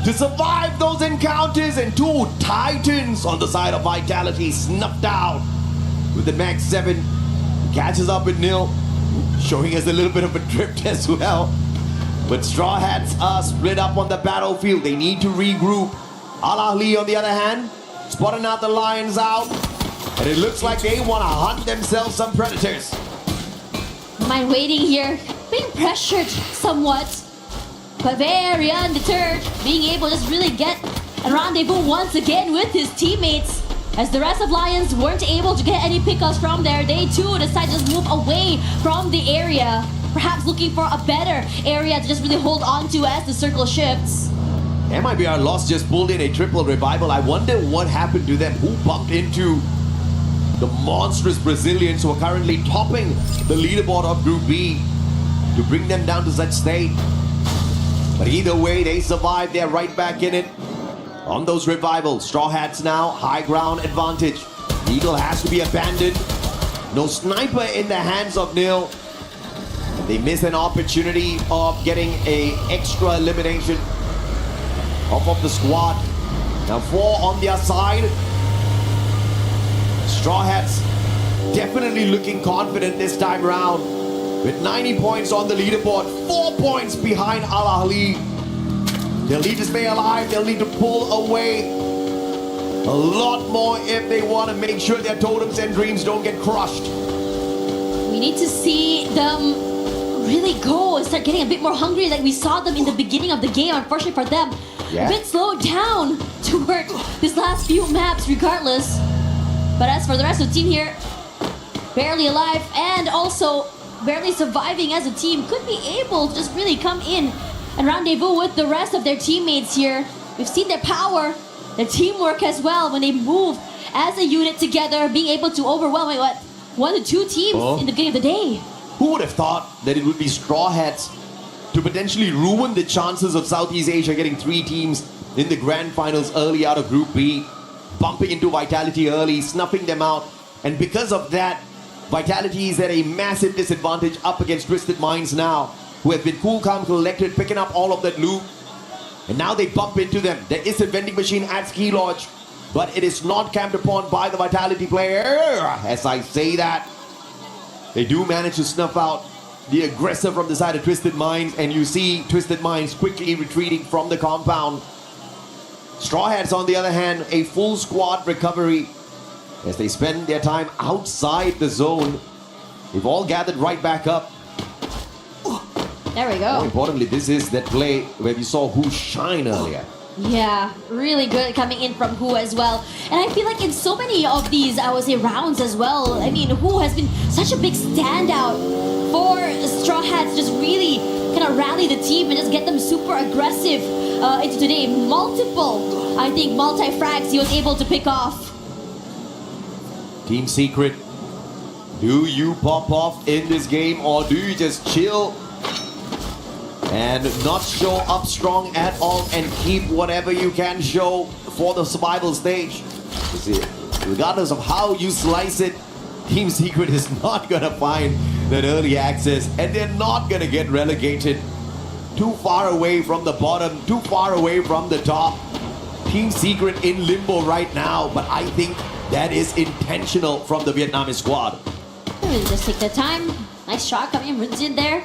to survive those encounters? And 2 Titans on the side of Vitality snuffed out with the max 7. Catches up with Nil, showing us a little bit of a drift as well. But Straw Hats are split up on the battlefield. They need to regroup. Al Ahly, on the other hand, spotting out the Lions out. And it looks like they want to hunt themselves some predators. Mind waiting here, being pressured somewhat, but very undeterred, being able to just really get a rendezvous once again with his teammates. As the rest of Lions weren't able to get any pickups from there, they too decide to just move away from the area, perhaps looking for a better area to just really hold on to as the circle shifts. MIBR Lost just pulled in a triple revival. I wonder what happened to them. Who bumped into the monstrous Brazilians who are currently topping the leaderboard of Group B to bring them down to such state? But either way, they survived. They're right back in it. On those revivals, Straw Hats now, high ground advantage. Eagle has to be abandoned. No sniper in the hands of Nil. They miss an opportunity of getting an extra elimination off of the squad. Now 4 on their side. Straw Hats definitely looking confident this time around. With 90 points on the leaderboard, 4 points behind Al Ahly. They'll need to stay alive, they'll need to pull away a lot more if they want to make sure their totems and dreams don't get crushed. We need to see them really go and start getting a bit more hungry like we saw them in the beginning of the game. Unfortunately for them, a bit slowed down to work these last few maps regardless. But as for the rest of the team here, barely alive and also barely surviving as a team, could be able to just really come in and rendezvous with the rest of their teammates here. We've seen their power, their teamwork as well when they move as a unit together, being able to overwhelm 1 to 2 teams in the beginning of the day. Who would have thought that it would be Straw Hats to potentially ruin the chances of Southeast Asia getting 3 teams in the grand finals early out of Group B, bumping into Vitality early, snuffing them out, and because of that, Vitality is at a massive disadvantage up against Twisted Minds now, who have been cool, calm, collected, picking up all of that loot. And now they bump into them. There is a vending machine at Ski Lodge, but it is not camped upon by the Vitality player. As I say that, they do manage to snuff out the aggressor from the side of Twisted Minds, and you see Twisted Minds quickly retreating from the compound. Straw Hats, on the other hand, a full squad recovery as they spend their time outside the zone. We've all gathered right back up. There we go. More importantly, this is that play where we saw Who shine earlier. Yeah, really good coming in from Who as well. And I feel like in so many of these, I would say, rounds as well, I mean, Who has been such a big standout for Straw Hats, just really kind of rally the team and just get them super aggressive into today. Multiple, I think, multi-frags he was able to pick off. Team Secret, do you pop off in this game or do you just chill and not show up strong at all and keep whatever you can show for the survival stage? You see, regardless of how you slice it, Team Secret is not gonna find that early access and they're not gonna get relegated too far away from the bottom, too far away from the top. Team Secret in limbo right now, but I think that is intentional from the Vietnamese squad. Really just take their time. Nice shot coming in, runs in there.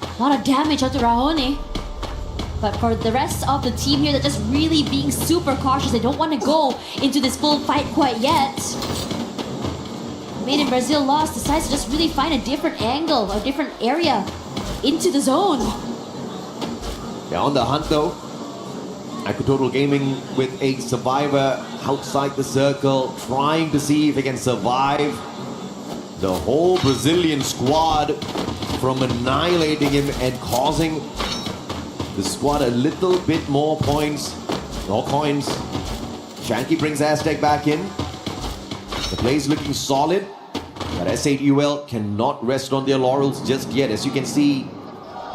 A lot of damage onto Rahone. But for the rest of the team here, they're just really being super cautious. They don't want to go into this full fight quite yet. Made in Brazil Lost decides to just really find a different angle, a different area into the zone. They're on the hunt though. Total Gaming with a survivor outside the circle, trying to see if they can survive the whole Brazilian squad from annihilating him and causing the squad a little bit more points, more coins. Shanky brings Aztec back in. The play's looking solid, but S8UL cannot rest on their laurels just yet. As you can see,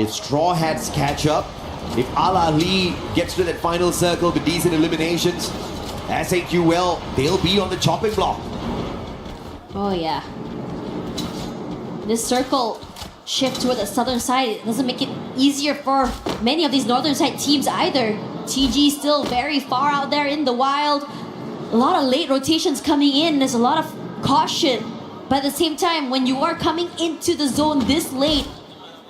if Straw Hats catch up, if Al Ahly gets to that final circle with decent eliminations, S8UL, they'll be on the chopping block. Oh yeah. This circle shift toward the southern side doesn't make it easier for many of these northern side teams either. TG still very far out there in the wild. A lot of late rotations coming in. There's a lot of caution. But at the same time, when you are coming into the zone this late,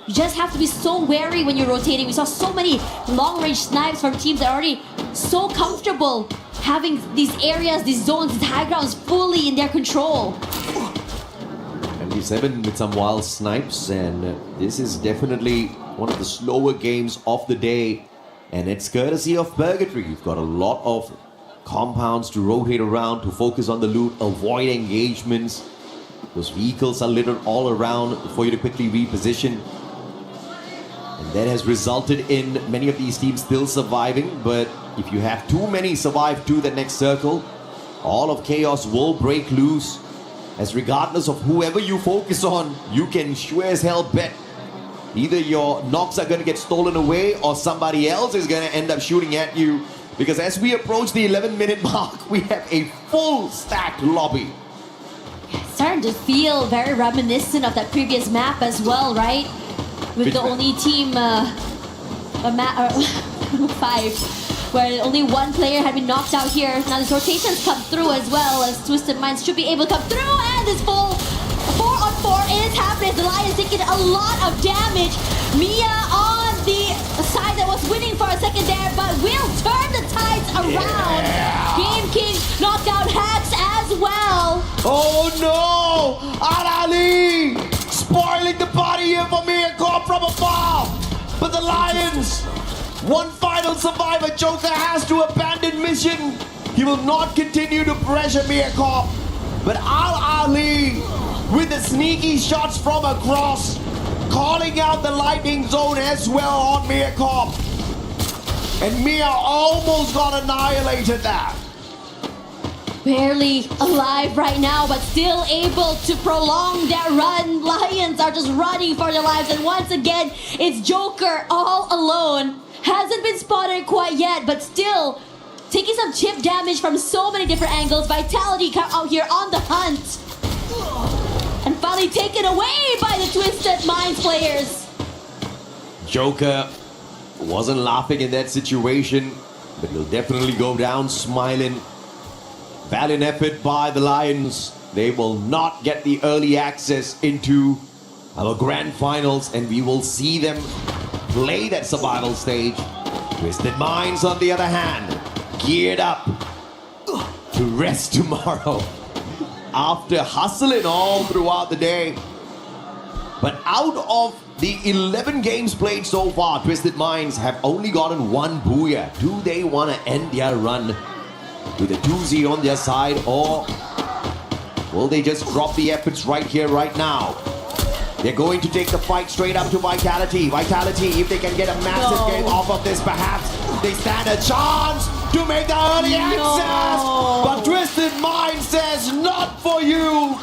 you just have to be so wary when you're rotating. We saw so many long-range snipes from teams that are already so comfortable having these areas, these zones, these high grounds fully in their control. And 27 with some wild snipes, and this is definitely one of the slower games of the day, and it's courtesy of Purgatory. You've got a lot of compounds to rotate around, to focus on the loot, avoid engagements. Those vehicles are littered all around for you to quickly reposition. And that has resulted in many of these teams still surviving, but if you have too many survive to the next circle, all of chaos will break loose. As regardless of whoever you focus on, you can sure as hell bet either your knocks are going to get stolen away or somebody else is going to end up shooting at you. Because as we approach the 11-minute mark, we have a full stacked lobby. Starting to feel very reminiscent of that previous map as well, right? With the only team, five, where only one player had been knocked out here. Now these rotations come through as well, as Twisted Minds should be able to come through, and this full 4-on-4 is happening. The Lions taking a lot of damage. Mia on the side that was winning for a second there, but will turn the tides around. Game King knocked out Hax as well. Oh no! Arali spoiling the party here for Mia Corp from afar. But the Lions, one final survivor. Joker has to abandon mission. He will not continue to pressure Mia Corp. But Ali with the sneaky shots from across, calling out the lightning zone as well on Mia Corp. And Mia almost got annihilated there. Barely alive right now, but still able to prolong their run. Lions are just running for their lives, and once again, it's Joker all alone. Hasn't been spotted quite yet, but still taking some chip damage from so many different angles. Vitality out here on the hunt. And finally taken away by the Twisted Minds players. Joker wasn't laughing in that situation, but he'll definitely go down smiling. Valiant effort by the Lions. They will not get the early access into our grand finals, and we will see them play that survival stage. Twisted Minds, on the other hand, geared up to rest tomorrow after hustling all throughout the day. But out of the 11 games played so far, Twisted Minds have only gotten one booyah. Do they want to end their run with a 2-0 on their side, or will they just drop the efforts right here, right now? They're going to take the fight straight up to Vitality. Vitality, if they can get a massive game off of this, perhaps they stand a chance to make the early access. But Twisted Mind says, not for you.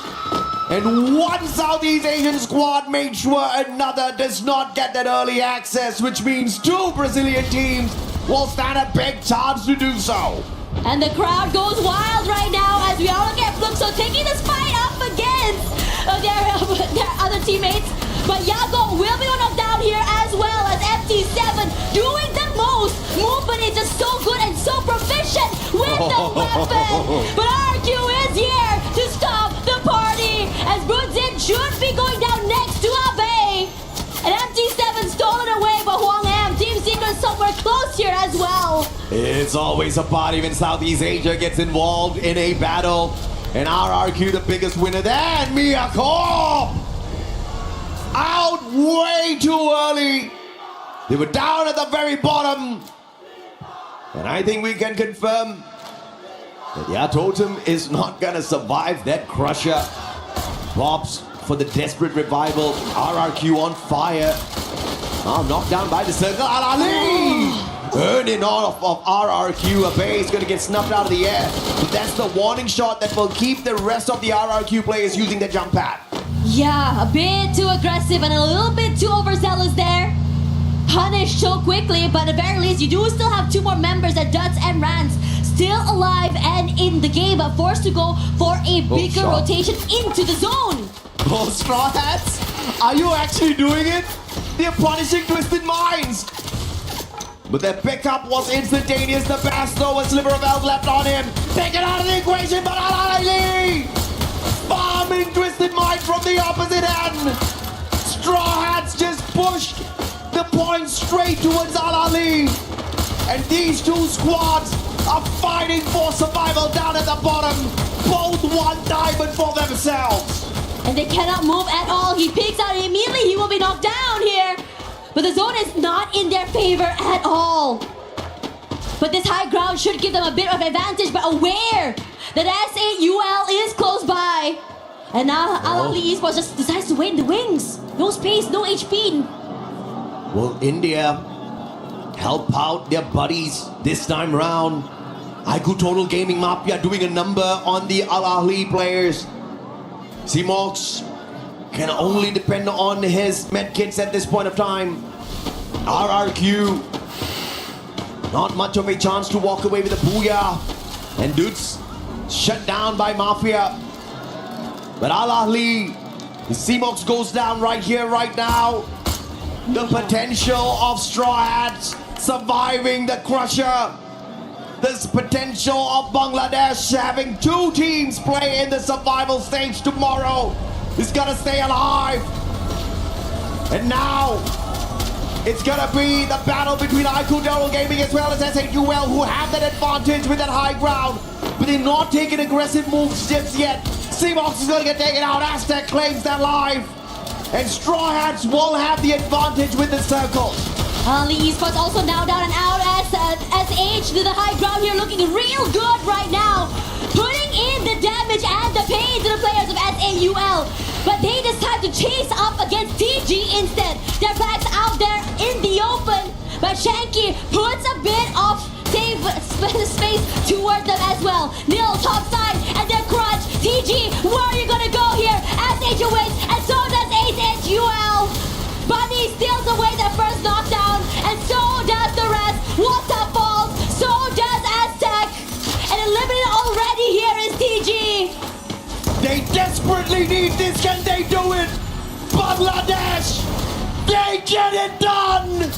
And one Southeast Asian squad made sure another does not get that early access, which means two Brazilian teams will stand a big chance to do so. And the crowd goes wild right now as we all look at Fluxo taking this fight up against their other teammates. But Yago will be knocked down here as well as FT7 doing the most. Movement is just so good and so proficient with the weapon. But RQ is here to stop the party as Budzin should be going down next to Abe. And MT7 stolen away, but Huang Am, Team Secret somewhere close here as well. It's always a party when Southeast Asia gets involved in a battle. And RRQ, the biggest winner, then Mia Corp out way too early. They were down at the very bottom. And I think we can confirm that their totem is not gonna survive that crusher. Bobs for the desperate revival. RRQ on fire. Oh, knocked down by the circle. Al-Ali! Earning all of RRQ. A base going to get snuffed out of the air. But that's the warning shot that will keep the rest of the RRQ players using the jump pad. Yeah, a bit too aggressive and a little bit too overzealous there. Punished so quickly, but at the very least, you do still have two more members at Duds and Rans still alive and in the game, but forced to go for a bigger rotation into the zone. Oh, Straw Hats, are you actually doing it? They're punishing Twisted Minds. But their pickup was instantaneous. The Basto, a sliver of health left on him. Taken out of the equation, but Al-Ali farming Twisted Mind from the opposite end. Straw Hats just pushed the point straight towards Al-Ali. And these two squads are fighting for survival down at the bottom. Both one diamond for themselves. And they cannot move at all. He peeks out immediately. He will be knocked down here. But the zone is not in their favor at all. But this high ground should give them a bit of advantage, but aware that S8UL is close by. And now Al Ahly Esports just decides to wait in the wings. No space, no HP. Will India help out their buddies this time round? IQ Total Gaming Mafia doing a number on the Al Ahly players. Cmox can only depend on his medkits at this point of time. RRQ, not much of a chance to walk away with a booyah. And Dudes shut down by Mafia. But Al Ahly, Cmox goes down right here, right now. The potential of Straw Hats surviving the Crusher. This potential of Bangladesh having two teams play in the survival stage tomorrow is gonna stay alive. And now, it's gonna be the battle between IQ Total Gaming as well as S8UL, who have that advantage with that high ground. But they're not taking aggressive moves just yet. Cmox is gonna get taken out. Aztec claims that life. And Straw Hats will have the advantage with the circle. Ali Esports also now down and out as SH to the high ground here, looking real good right now. Putting in the damage and the pain to the players of SAUL. But they decide to chase up against TG instead. Their backs out there in the open. But Shanky puts a bit of save space towards them as well. Nil top side and then Crunch. TG, where are you gonna go here? SH wins and so does SHUL. Bunny steals away their first knockdown, and so does the rest. Waterfalls, so does Aztec. And eliminated already here is TG. They desperately need this. Can they do it? Bangladesh, they get it done.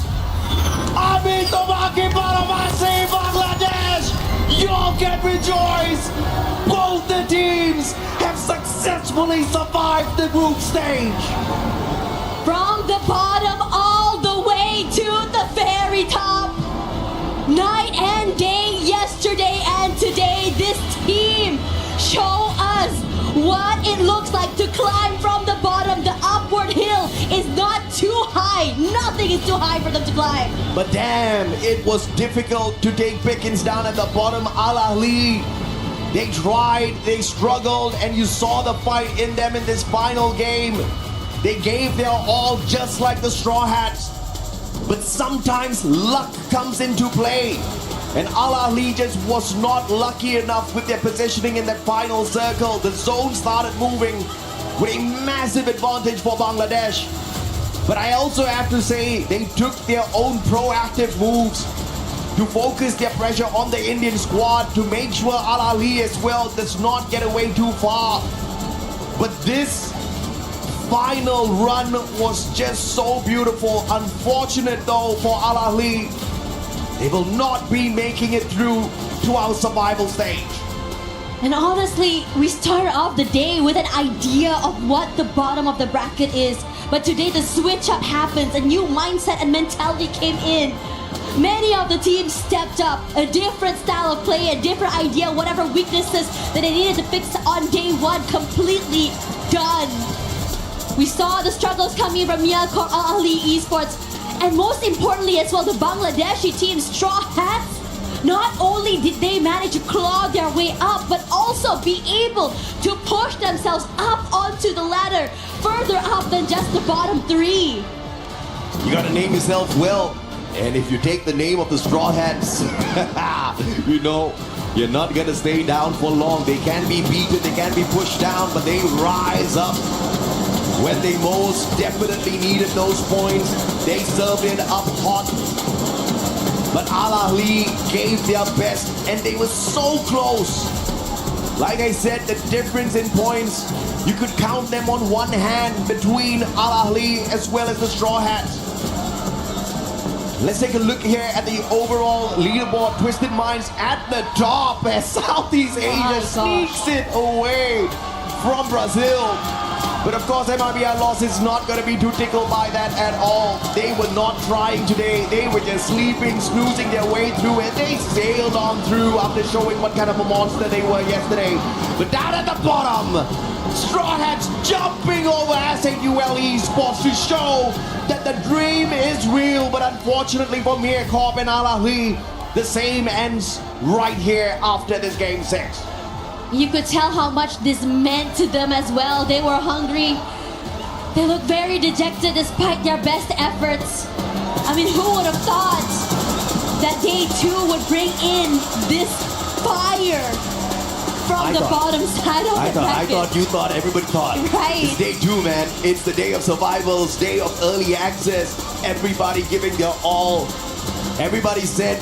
Amin Tomaki Paramasi, Bangladesh, y'all can rejoice. Both the teams have successfully survived the group stage. From the bottom all the way to the very top. Night and day, yesterday and today, this team show us what it looks like to climb from the bottom. The upward hill is not too high. Nothing is too high for them to climb. But damn, it was difficult to take Pickens down at the bottom. Al Ahly, they tried, they struggled, and you saw the fight in them in this final game. They gave their all just like the Straw Hats. But sometimes luck comes into play. And Al Ahly just was not lucky enough with their positioning in that final circle. The zone started moving with a massive advantage for Bangladesh. But I also have to say, they took their own proactive moves to focus their pressure on the Indian squad to make sure Al Ahly as well does not get away too far. But this final run was just so beautiful. Unfortunate though for Al Ahly, they will not be making it through to our survival stage. And honestly, we started off the day with an idea of what the bottom of the bracket is. But today the switch up happens, a new mindset and mentality came in. Many of the teams stepped up, a different style of play, a different idea, whatever weaknesses that they needed to fix on day one, completely done. We saw the struggles coming from Miyako Al Ahly Esports, and most importantly as well, the Bangladeshi team, Straw Hats. Not only did they manage to claw their way up, but also be able to push themselves up onto the ladder, further up than just the bottom three. You gotta name yourself well, and if you take the name of the Straw Hats, you know, you're not gonna stay down for long. They can be beaten, they can be pushed down, but they rise up. When they most definitely needed those points, they served it up hot. But Al Ahly gave their best, and they were so close. Like I said, the difference in points, you could count them on one hand between Al Ahly as well as the Straw Hats. Let's take a look here at the overall leaderboard. Twisted Minds at the top as Southeast Asia sneaks it away from Brazil. But of course, MRBR loss is not going to be too tickled by that at all. They were not trying today. They were just sleeping, snoozing their way through, and they sailed on through after showing what kind of a monster they were yesterday. But down at the bottom, Straw Hats jumping over SAUL Esports to show that the dream is real, but unfortunately for Mia Corp and Al Ahly, the same ends right here after this game 6. You could tell how much this meant to them as well. They were hungry. They looked very dejected despite their best efforts. I mean, who would have thought that day 2 would bring in this fire from the bottom side of the bracket? I thought you thought, everybody thought. Right. It's day 2, man. It's the day of survivals, day of early access. Everybody giving their all. Everybody said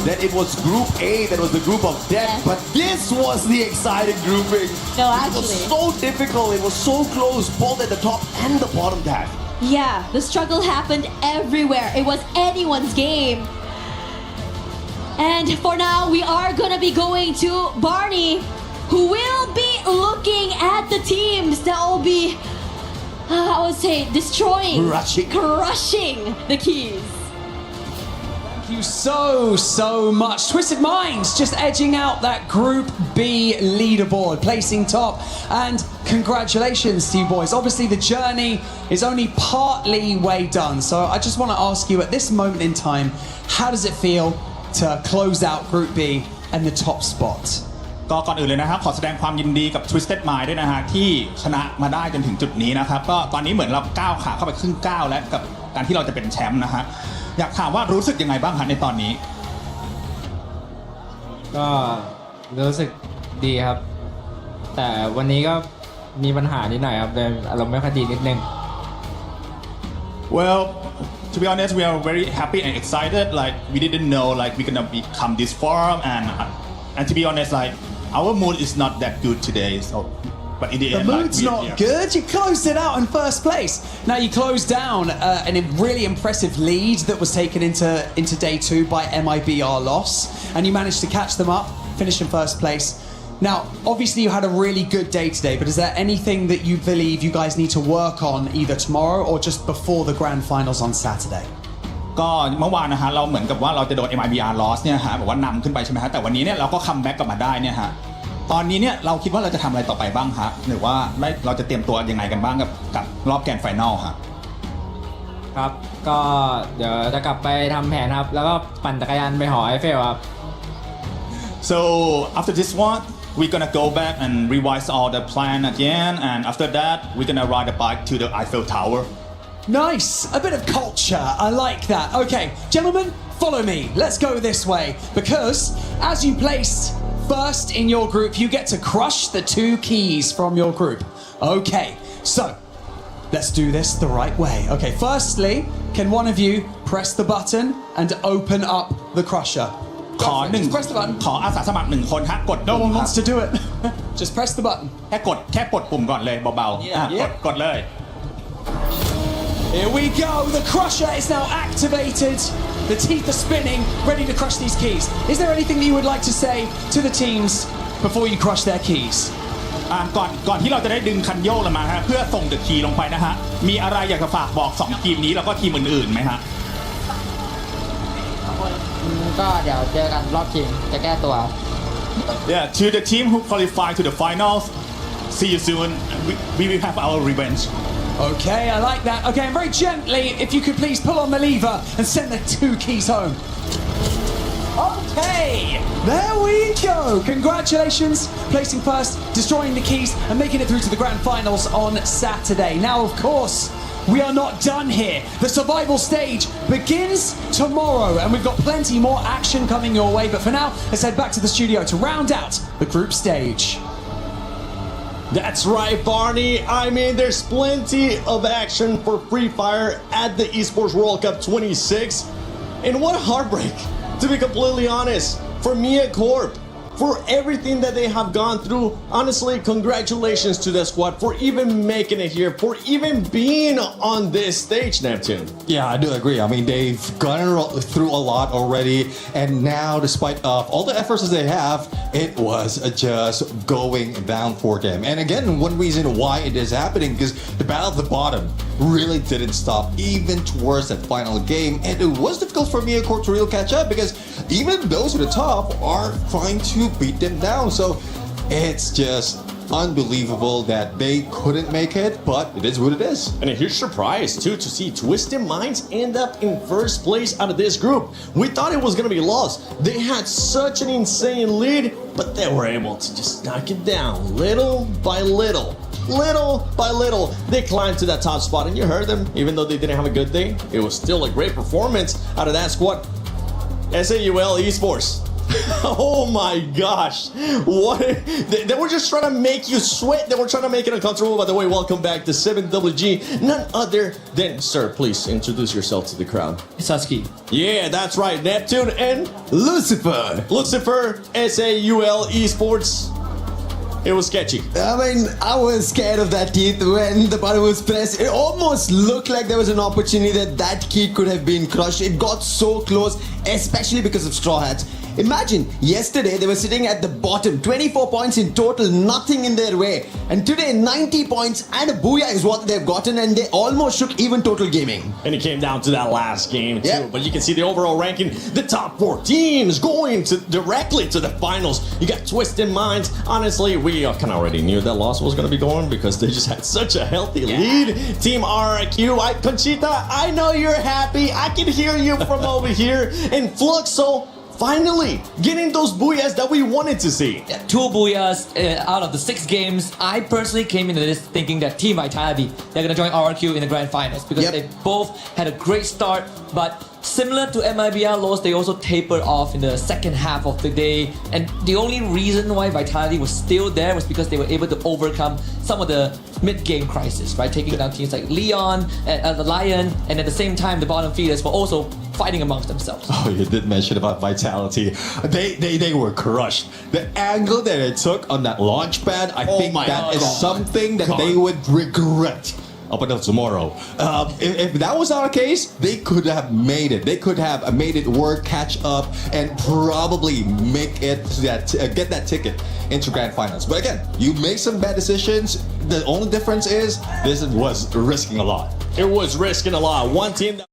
that it was Group A, that was the group of death, but this was the exciting grouping. No, actually. It was so difficult, it was so close, both at the top and the bottom tab. Yeah, the struggle happened everywhere. It was anyone's game. And for now, we are gonna be going to Barney, who will be looking at the teams that will be, I would say, destroying, crushing the keys. Thank you so much. Twisted Minds just edging out that Group B leaderboard, placing top. And congratulations to you boys. Obviously, the journey is only partly way done. So I just want to ask you at this moment in time, how does it feel to close out Group B and the top spot? ก็ก่อนอื่นเลยนะครับขอแสดงความยินดีกับ Twisted Mind ด้วยนะฮะที่ชนะมาได้จนถึงจุดนี้นะครับก็ตอนนี้เหมือนเราก้าวขาเข้าไปครึ่งก้าวแล้วกับการที่เราจะเป็นแชมป์นะฮะอยากถามว่ารู้สึกยังไงบ้างฮะในตอนนี้ ก็รู้สึกดีครับแต่วันนี้ก็มีปัญหานิดหน่อยครับเลยอารมณ์ไม่ค่อยดีนิดนึง Well, to be honest, we are very happy and excited. Like we didn't know like we're gonna become this far, and to be honest, like our mood is not that good today. So, but in the end, the mood's not good. You closed it out in first place. Now you closed down a really impressive lead that was taken into day 2 by MIBR loss, and you managed to catch them up, finish in first place. Now, obviously you had a really good day today, but is there anything that you believe you guys need to work on either tomorrow or just before the grand finals on Saturday? ก็เมื่อวานนะฮะเราเหมือนกับว่าเราจะโดน MIBR loss เนี่ยฮะแบบว่านำขึ้นไปใช่ไหมฮะแต่วันนี้เนี่ยเราก็คัมแบ็กกลับมาได้เนี่ยฮะตอนนี้เนี่ยเราคิดว่าเราจะทำอะไรต่อไปบ้างฮะหรือว่าเราจะเตรียมตัวยังไงกันบ้างกับรอบแกรนด์ไฟนอลฮะครับก็เดี๋ยวจะกลับไปทำแผนครับแล้วก็ปั่นจักรยานไปหอไอเฟลครับ So after this one we're gonna go back and revise all the plan again, and after that we're gonna ride a bike to the Eiffel Tower. Nice, a bit of culture. I like that. Okay, gentlemen, follow me. Let's go this way because as you placed first in your group, you get to crush the 2 keys from your group. Okay, so let's do this the right way. Okay, firstly, can one of you press the button and open up the crusher? ขอpress the button ขออาสาสมัคร1คนฮะกด No one wants to do it. Just press the button. แค่กดปุ่มก่อนเลยเบาๆกดเลย Here we go. The crusher is now activated. The teeth are spinning, ready to crush these keys. Is there anything that you would like to say to the teams before you crush their keys? ก่อนที่เราจะได้ดึงคันโยกลงมาฮะเพื่อส่งเดอะคีย์ลงไปนะฮะมีอะไรอยากจะฝากบอก2ทีมนี้แล้วก็ทีมอื่นๆไหมฮะก็เดี๋ยวเจอกันรอบชิงจะแก้ตัว Yeah, to the team who qualified to the finals, see you soon. We will have our revenge. Okay, I like that. Okay, and very gently, if you could please pull on the lever and send the 2 keys home. Okay, there we go. Congratulations, placing first, destroying the keys, and making it through to the grand finals on Saturday. Now, of course, we are not done here. The survival stage begins tomorrow, and we've got plenty more action coming your way. But for now, let's head back to the studio to round out the group stage. That's right, Barney. I mean, there's plenty of action for Freefire at the Esports World Cup 26. And what a heartbreak, to be completely honest, for Mia Corp. For everything that they have gone through. Honestly, congratulations to the squad for even making it here, for even being on this stage, Neptune. Yeah, I do agree. I mean, they've gone through a lot already, and now, despite of all the efforts that they have, it was just going down for them. And again, one reason why it is happening because the battle at the bottom really didn't stop even towards that final game, and it was difficult for Mia Corp to really catch up because even those at the top are trying to beat them down. So it's just unbelievable that they couldn't make it, but it is what it is. And a huge surprise too to see Twisted Minds end up in first place out of this group. We thought it was gonna be lost. They had such an insane lead, but they were able to just knock it down little by little. Little by little, they climbed to that top spot, and you heard them. Even though they didn't have a good day, it was still a great performance out of that squad. SAUL Esports. Oh my gosh. What? They were just trying to make you sweat. They were trying to make it uncomfortable. By the way, welcome back to 7WG. None other than, sir, please introduce yourself to the crowd. Sasuke. Yeah, that's right. Neptune and Lucifer. Lucifer, SAUL Esports. It was sketchy. I mean, I was scared of that teeth when the button was pressed. It almost looked like there was an opportunity that key could have been crushed. It got so close, especially because of Straw Hats. Imagine, yesterday they were sitting at the bottom, 24 points in total, nothing in their way. And today, 90 points and a booyah is what they've gotten, and they almost shook even Total Gaming. And it came down to that last game too. Yep. But you can see the overall ranking, the top 4 teams going directly to the finals. You got Twisted Minds. Honestly, we kind of already knew that loss was going to be going because they just had such a healthy lead. Team RQ, Conchita, I know you're happy. I can hear you from over here. And Fluxo, finally getting those booyahs that we wanted to see. Yeah, 2 booyahs out of the 6 games. I personally came into this thinking that Team Vitality, they're going to join RRQ in the grand finals because they both had a great start, but similar to MIBR loss, they also tapered off in the second half of the day. And the only reason why Vitality was still there was because they were able to overcome some of the mid-game crisis, right? Taking down teams like Leon, the Lion, and at the same time, the bottom feeders were also fighting amongst themselves. Oh, you did mention about Vitality. They were crushed. The angle that it took on that launch pad, I think that is something that they would regret up until tomorrow. If that was our case, they could have made it. They could have made it work, catch up, and probably make it get that ticket into grand finals. But again, you make some bad decisions. The only difference is this was risking a lot. It was risking a lot. One team that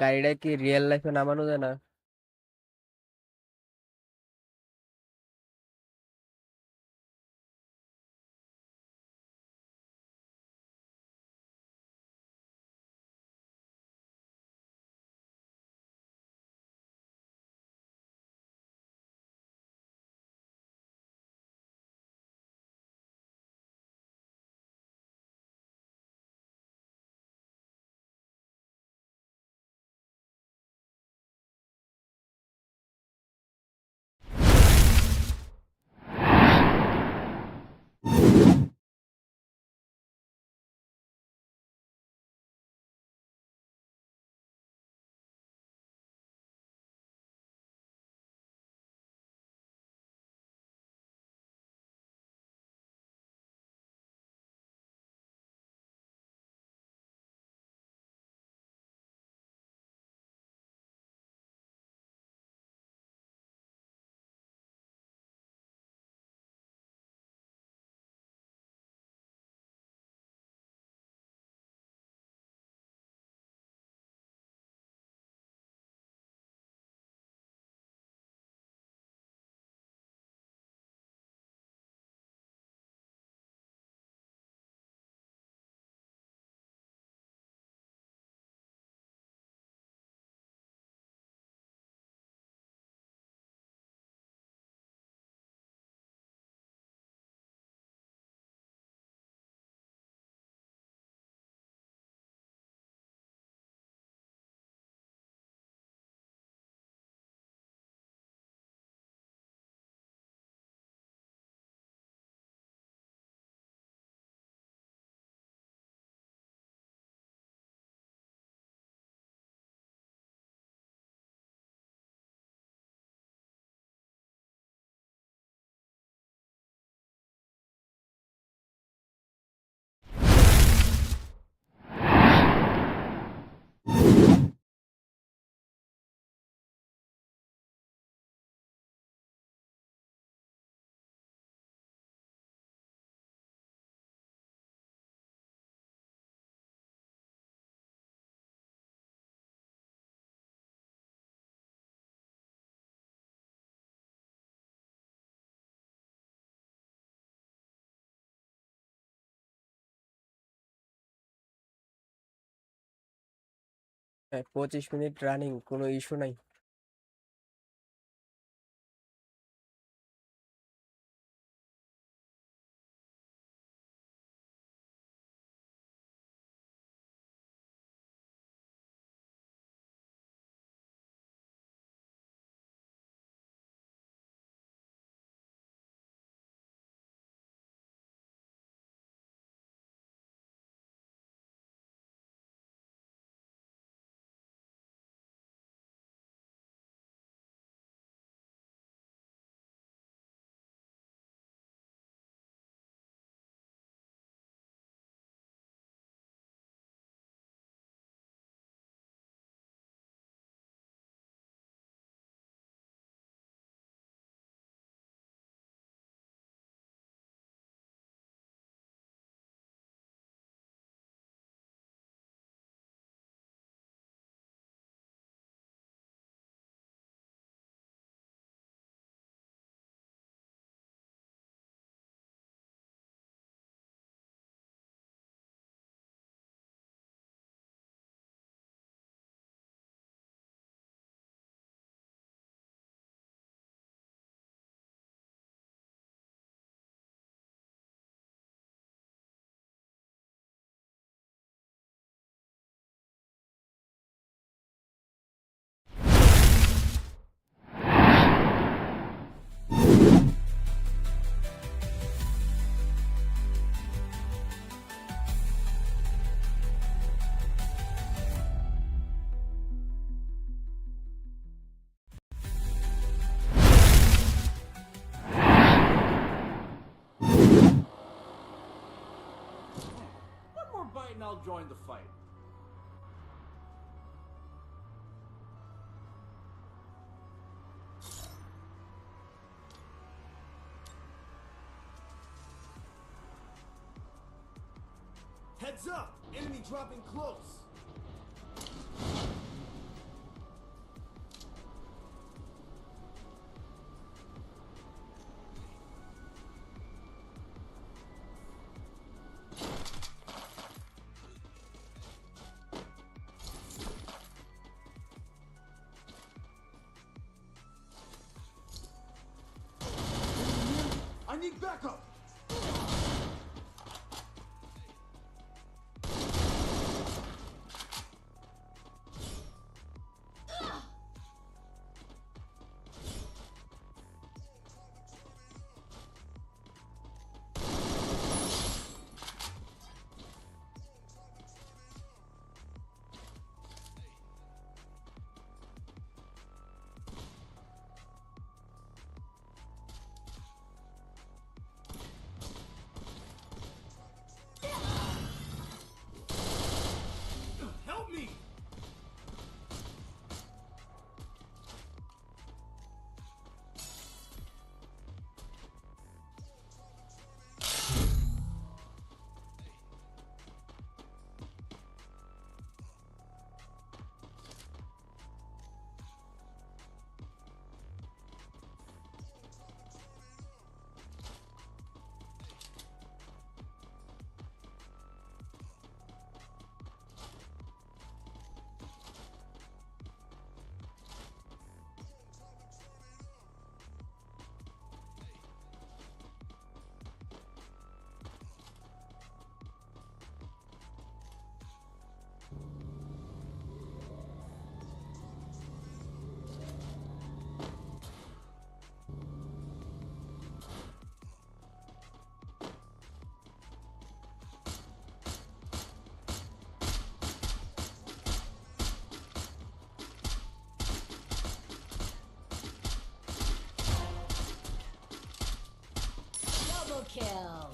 গাড়িটা কি real লাইফে নামানো যায় না? হ্যাঁ, 25 minute running, কোনো issue নাই। And I'll join the fight. Heads up! Enemy dropping close! need backup! Help me! Double kill.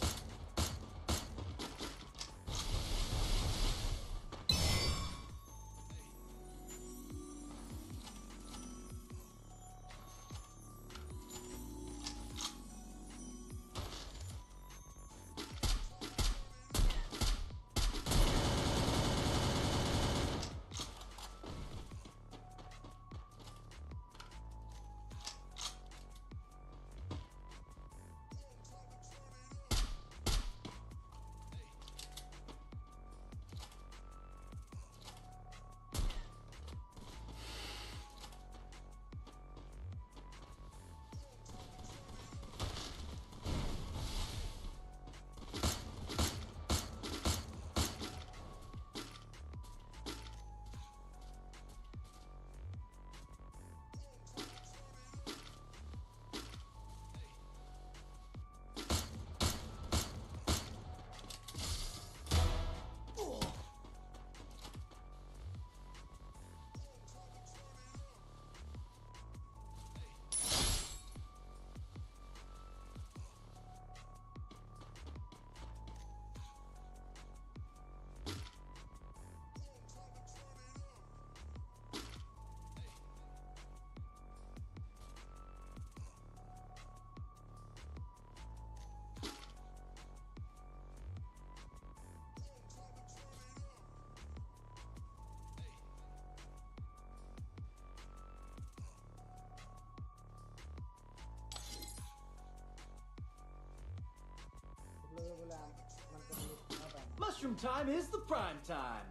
Mushroom time is the prime time.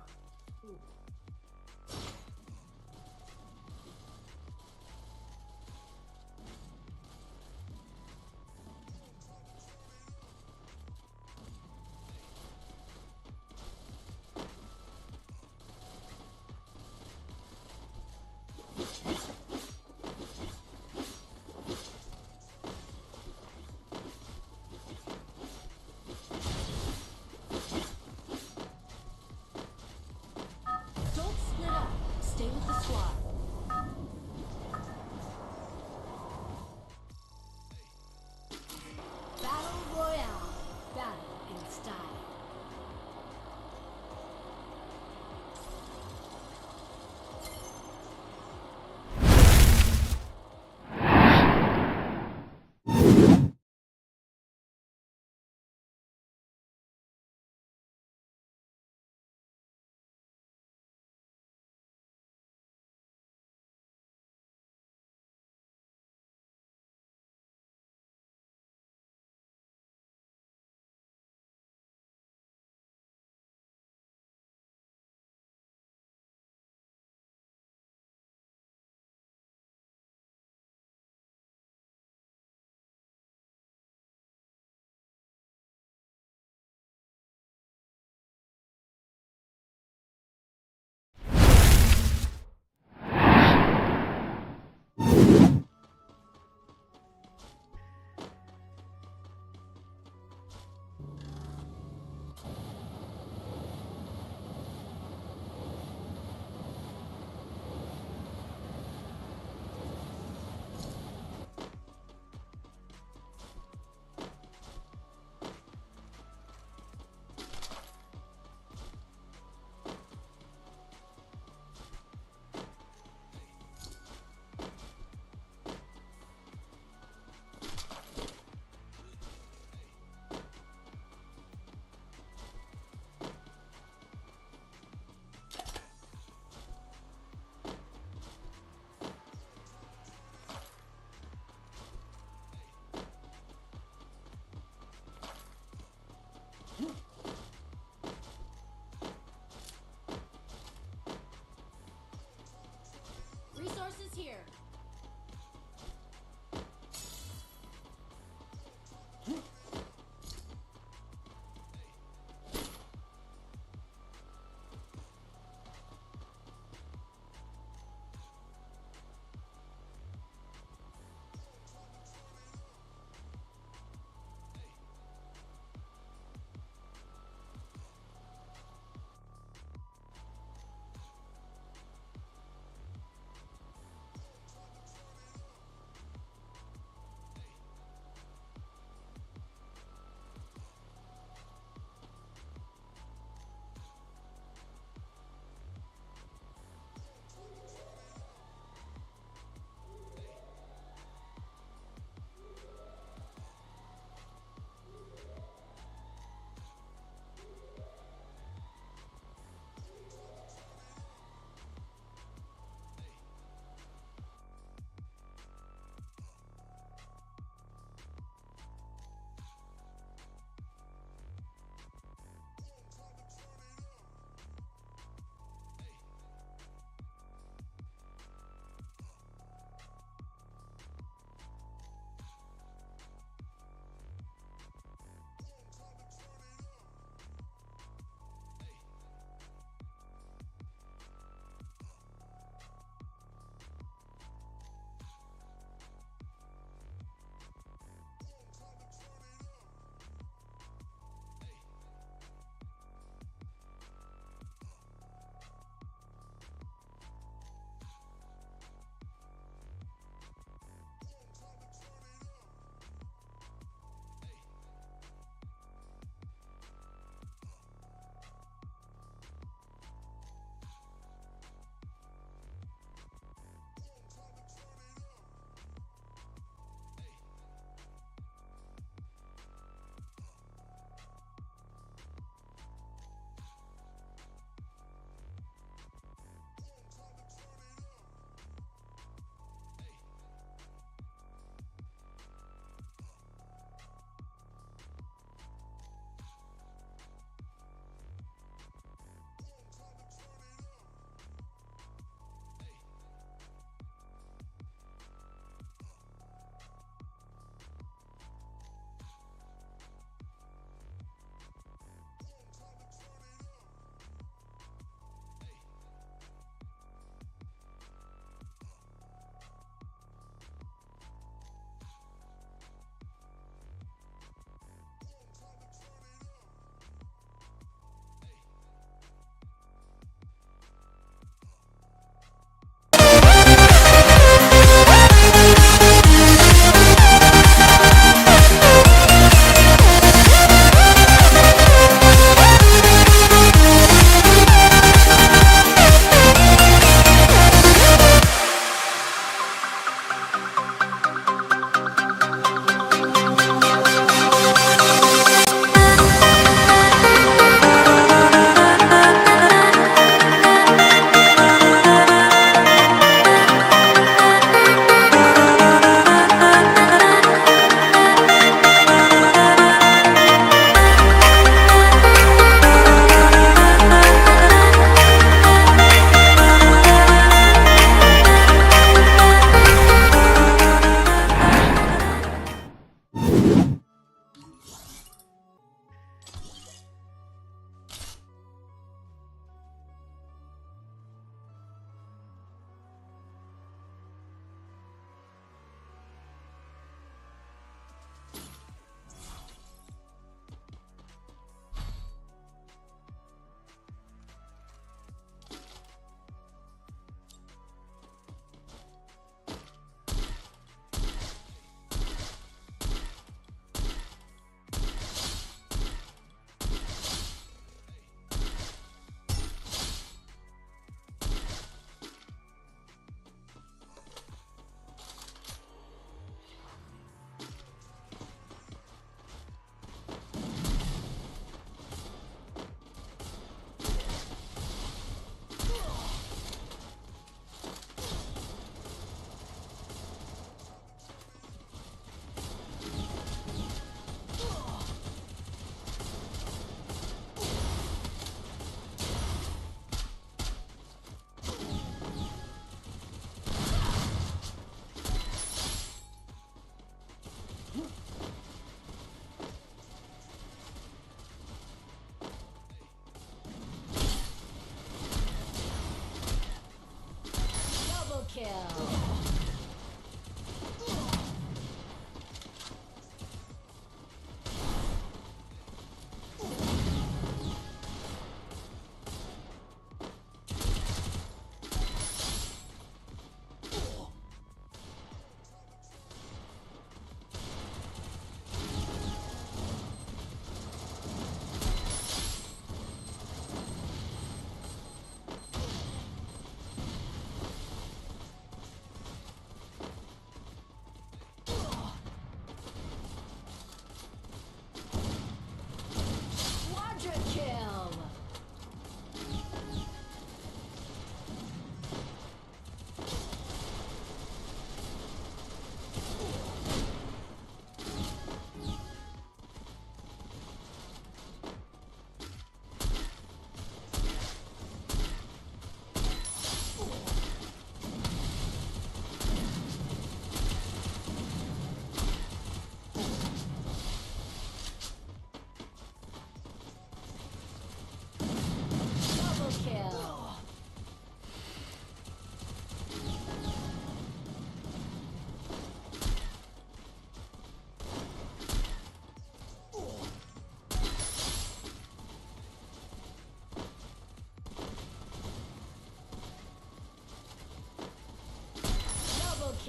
here.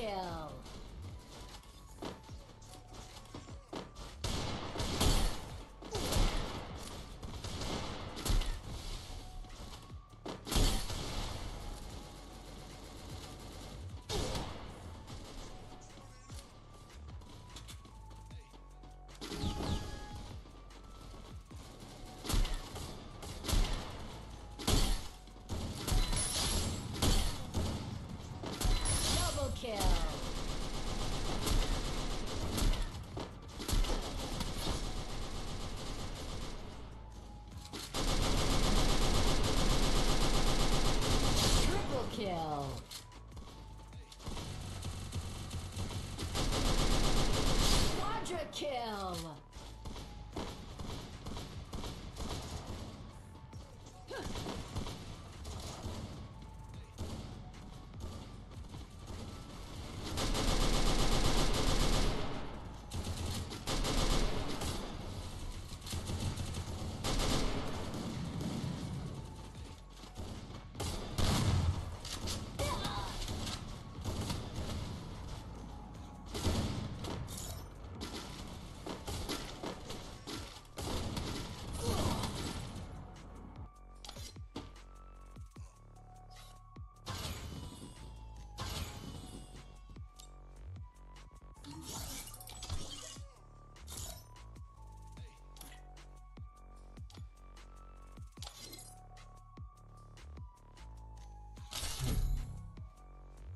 kill. Double kill. Triple kill. Quadra kill.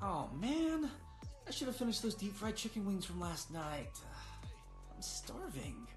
Oh man, I should have finished those deep fried chicken wings from last night. I'm starving.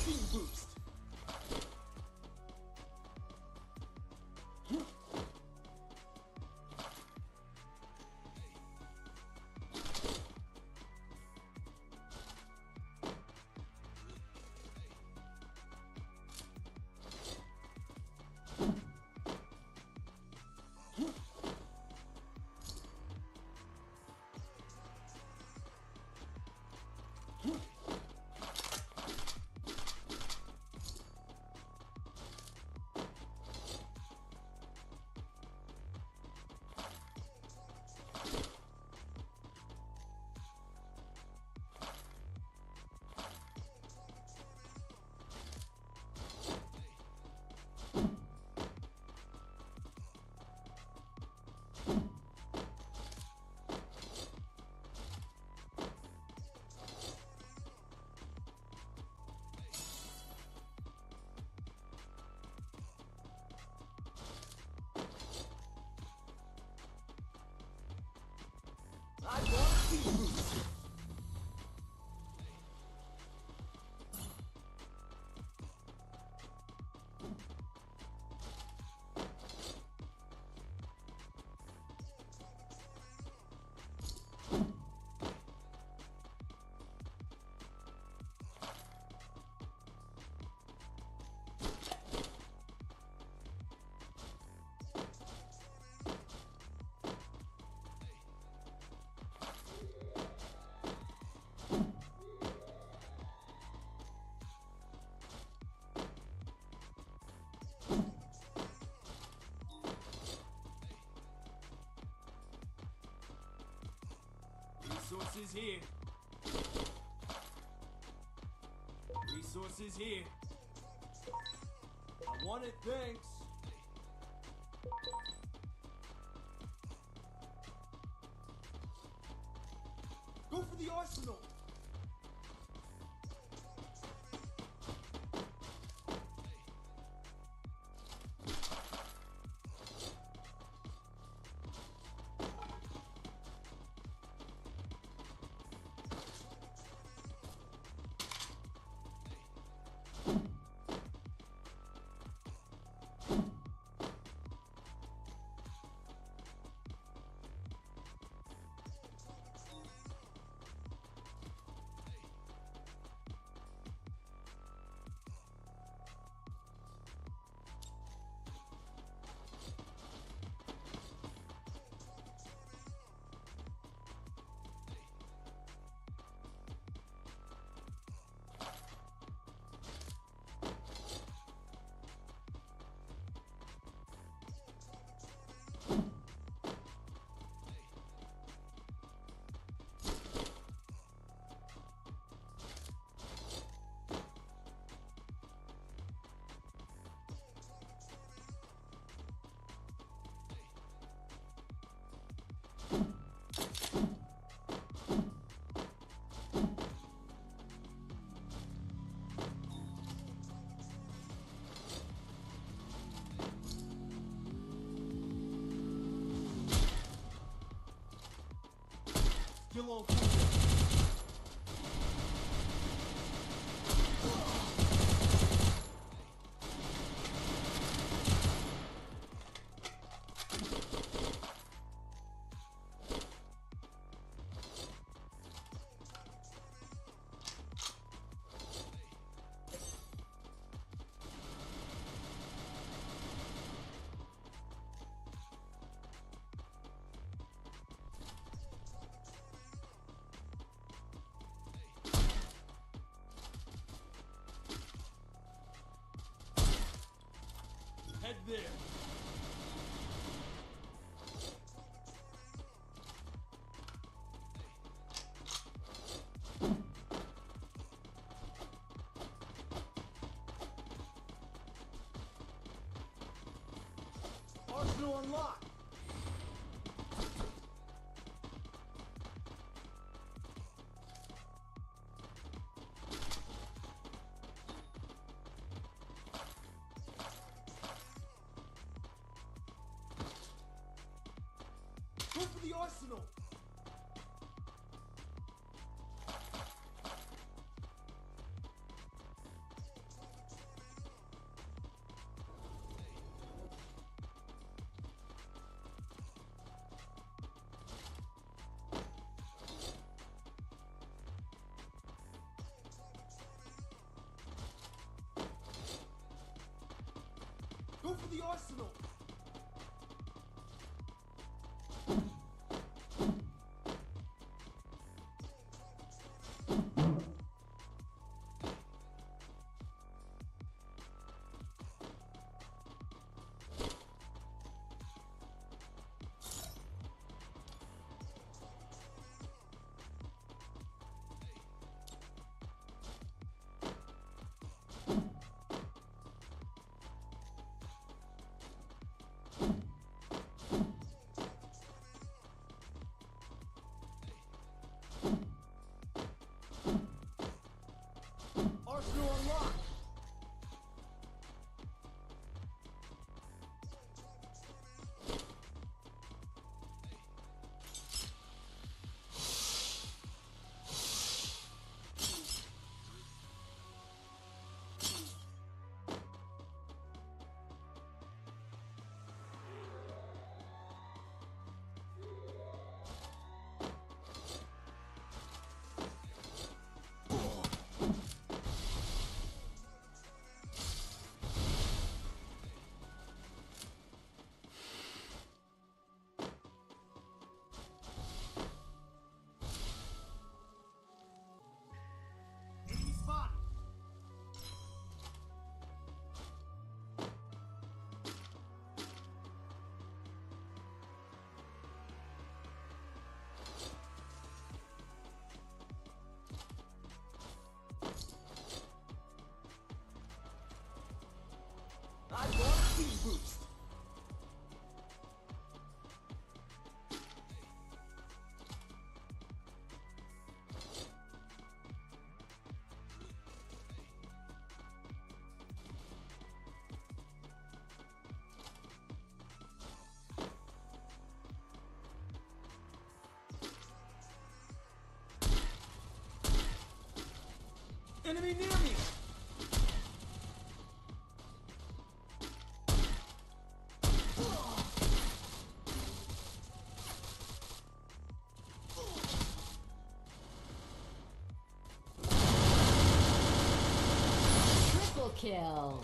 team boost. I want a team boost. Resources here. Resources here. I want it, thanks. Go for the arsenal. Still on cooldown. Head there. Arsenal unlocked. Go for the arsenal! arsenal! Arsenal unlocked! Enemy spotted! I want speed boost! Enemy near me! Triple kill.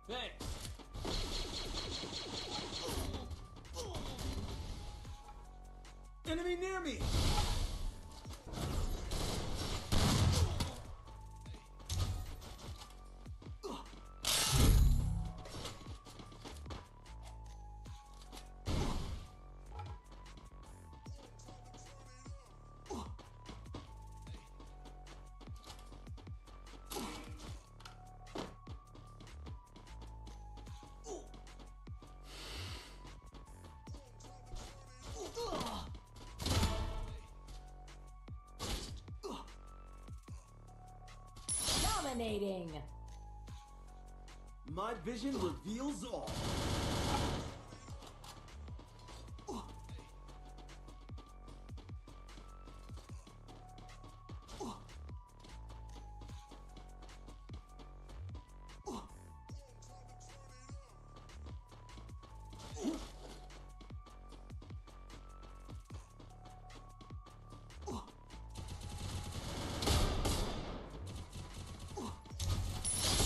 Thanks! Enemy near me! Dominating. My vision reveals all.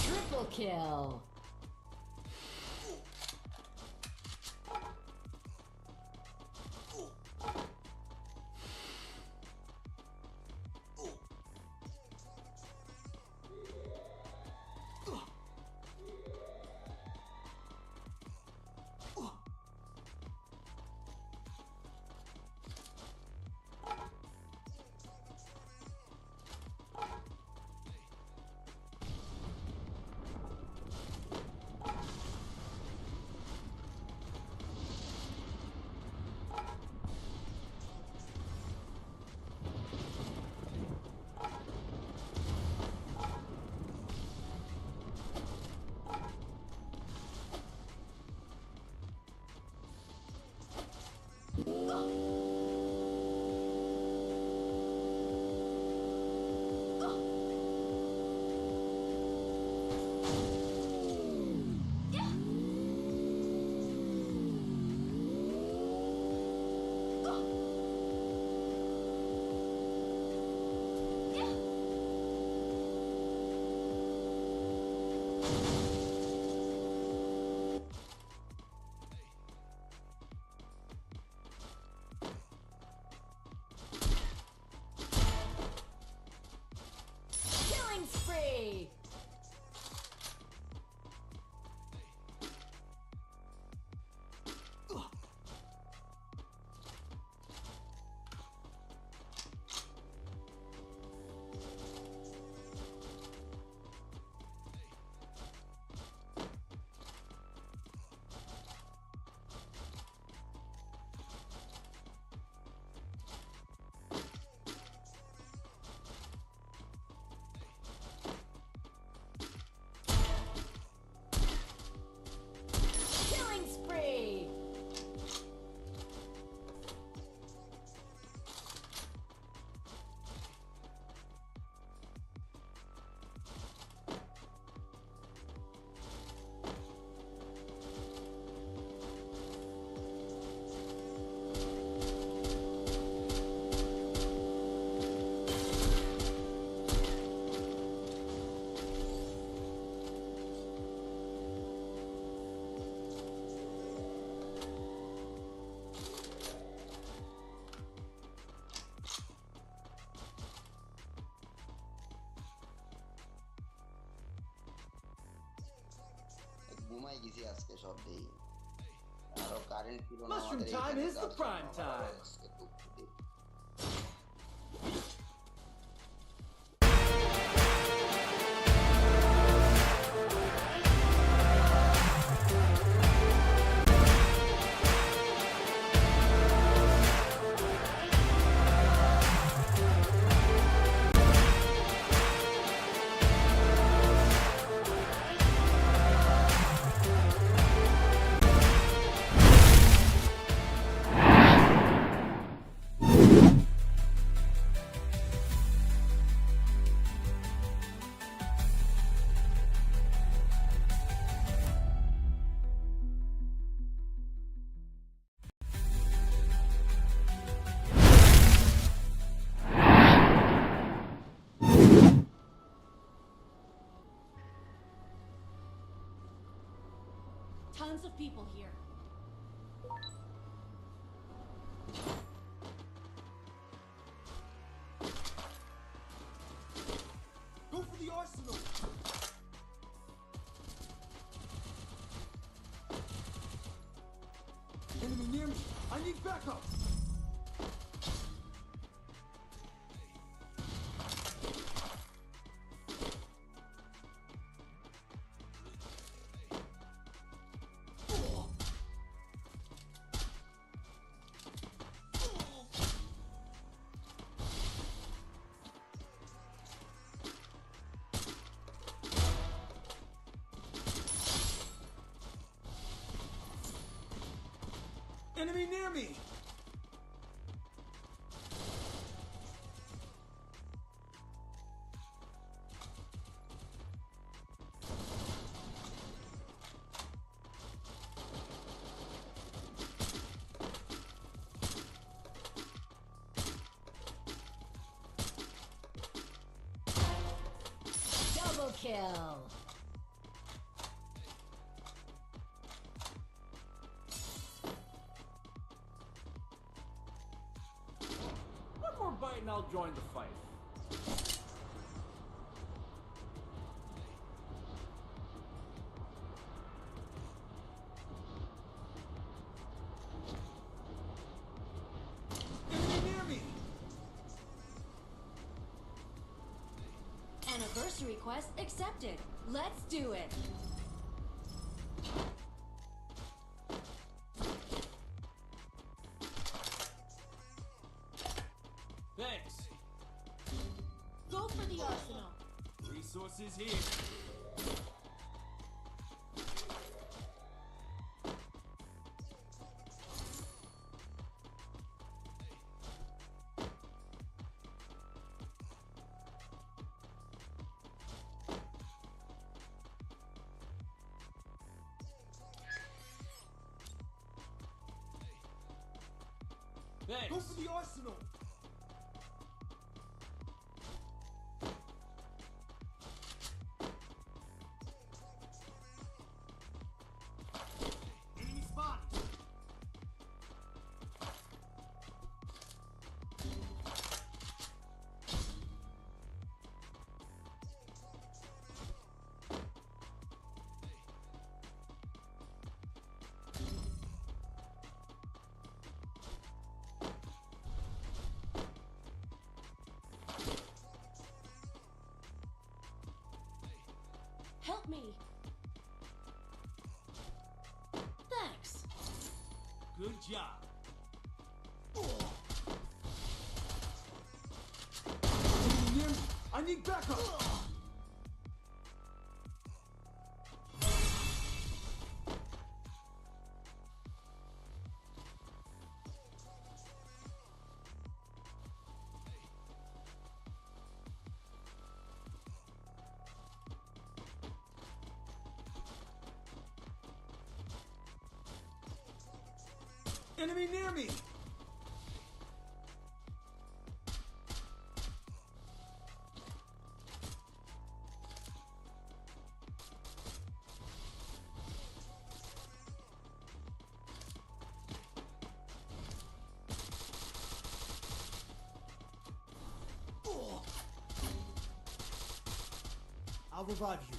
Triple kill. ঘুমাই গেছি আজকে সব দিন আরো current ছিল না Mushroom আমাদের time এখানে is the prime time. আজকে খুব ক্ষুধা। Tons of people here. Go for the arsenal. Enemy near me. I need backup. Enemy near me! Double kill. One more bite and I'll join the fight. Enemy near me! Anniversary quest accepted. Let's do it. Thanks. Go for the arsenal. Resources here. Thanks. Go for the arsenal. Enemy spotted. Help me. Thanks. Good job. Enemy near me. I need backup. Enemy near me! I'll revive you.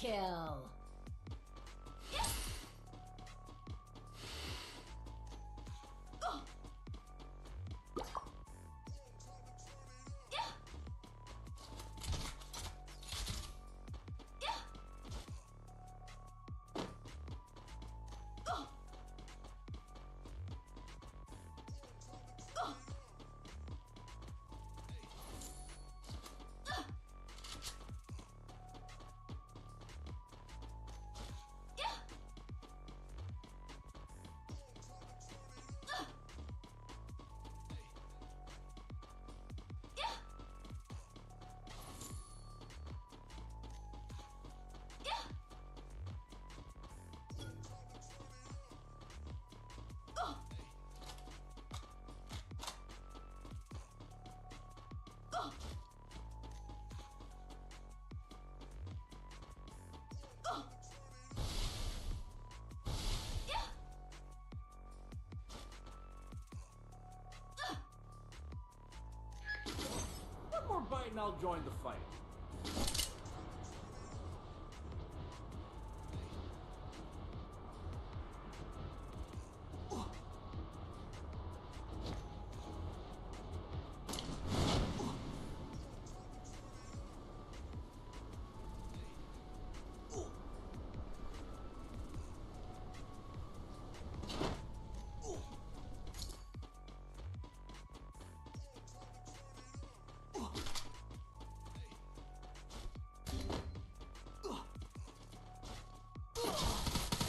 kill. One more bite and I'll join the fight.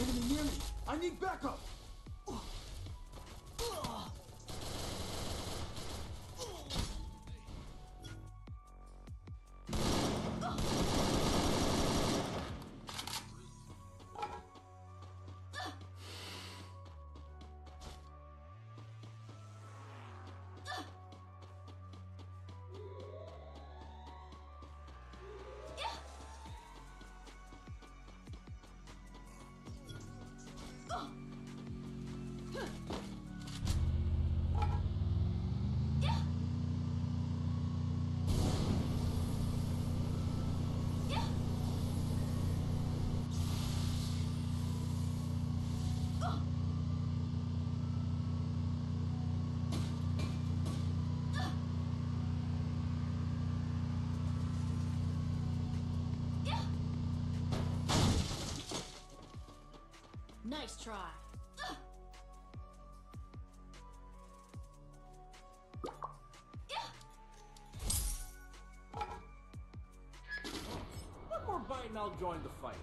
Enemy near me! I need backup! Nice try. One more bite and I'll join the fight.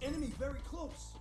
Enemy very close.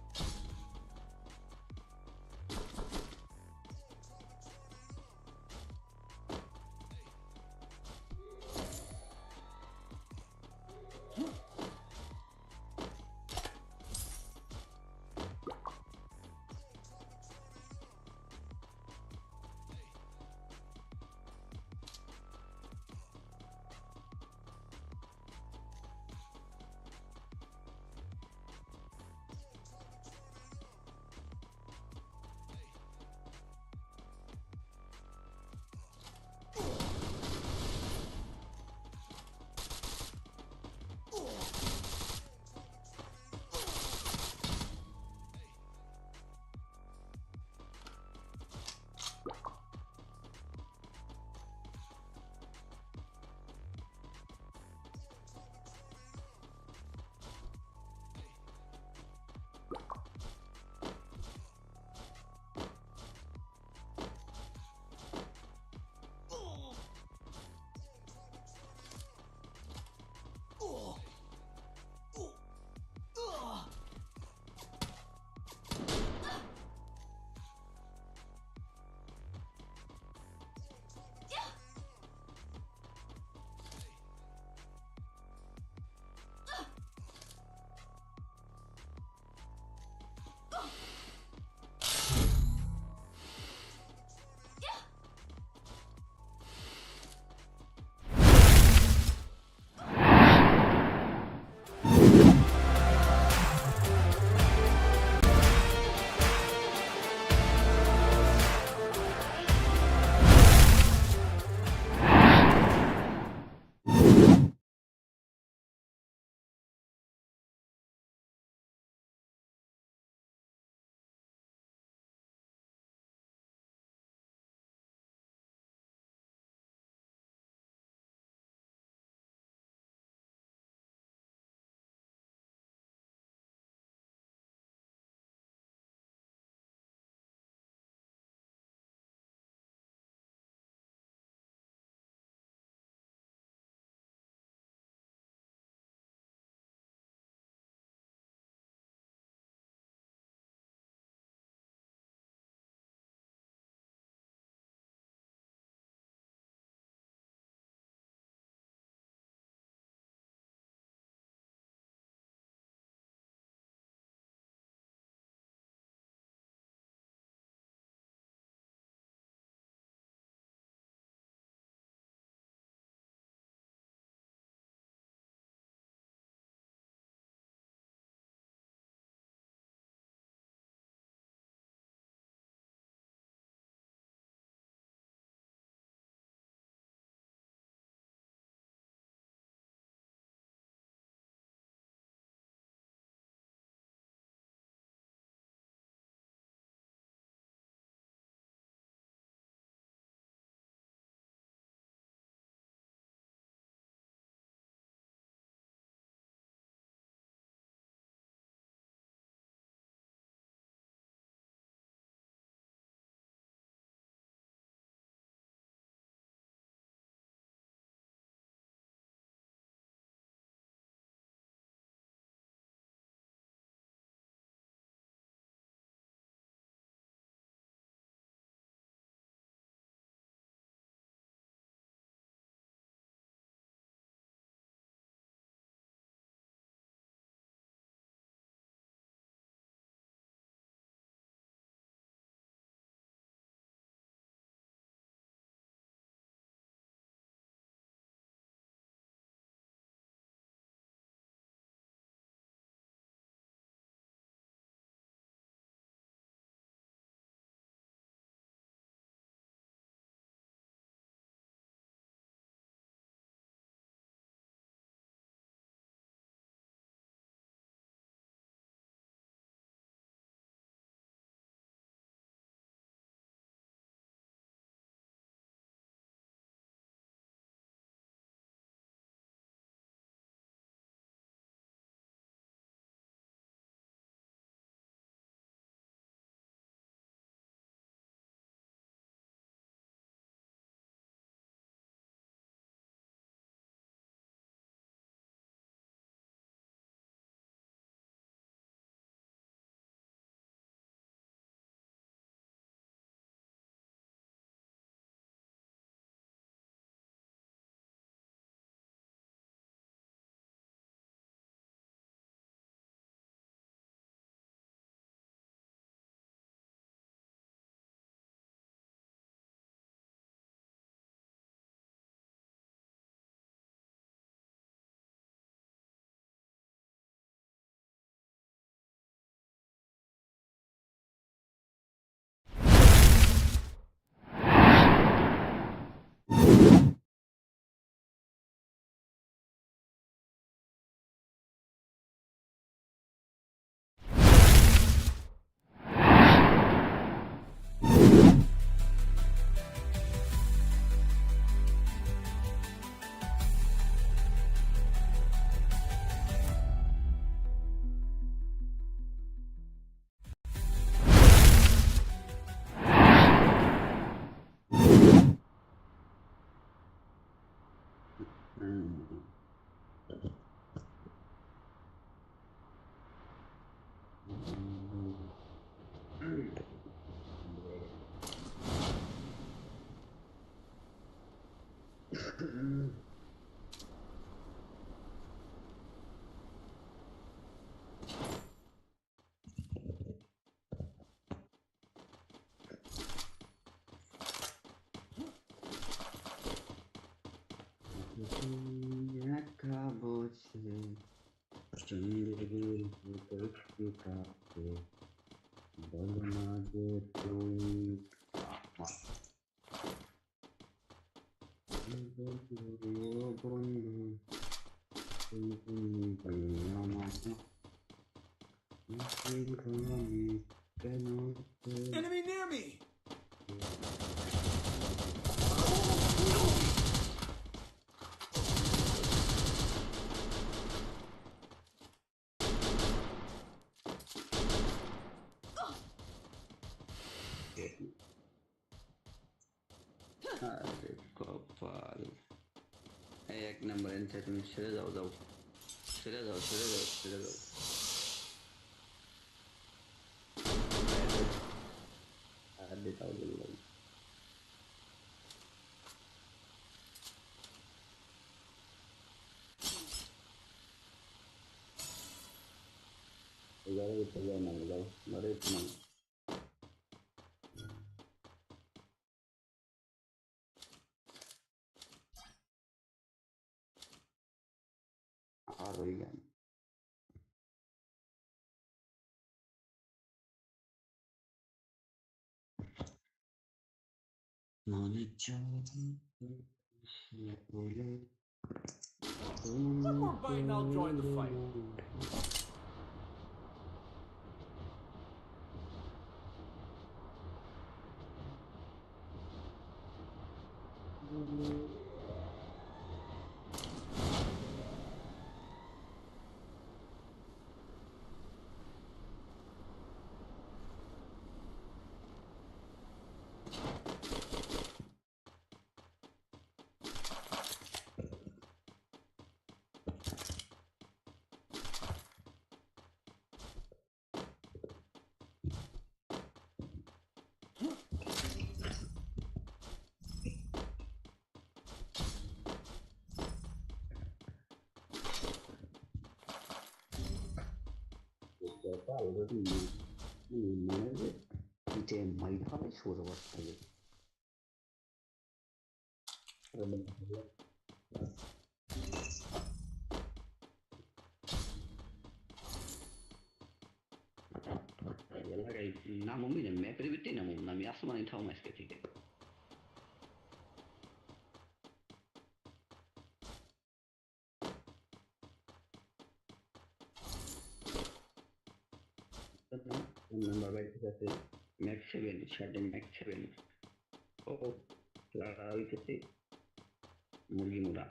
Enemy near me! अरे कपाल एक number यांच्या तुम्ही शिरे जाऊ जाऊ शिरे जाऊ शिरे जाऊ शिरे जाऊ आधी जाऊ जाऊ जाऊ ना जाऊ बरेच मग Oregon. One more bite and I'll join the fight. 이제 많이 하면 좋아서 왔어요. 연락이 나 몸이 매 프리비티 나 몸, 남이 아스만이 타고 마시게 되게. Number by the Max 7, shutting Max 7. Oh, Clara, we can say Mugi Mura.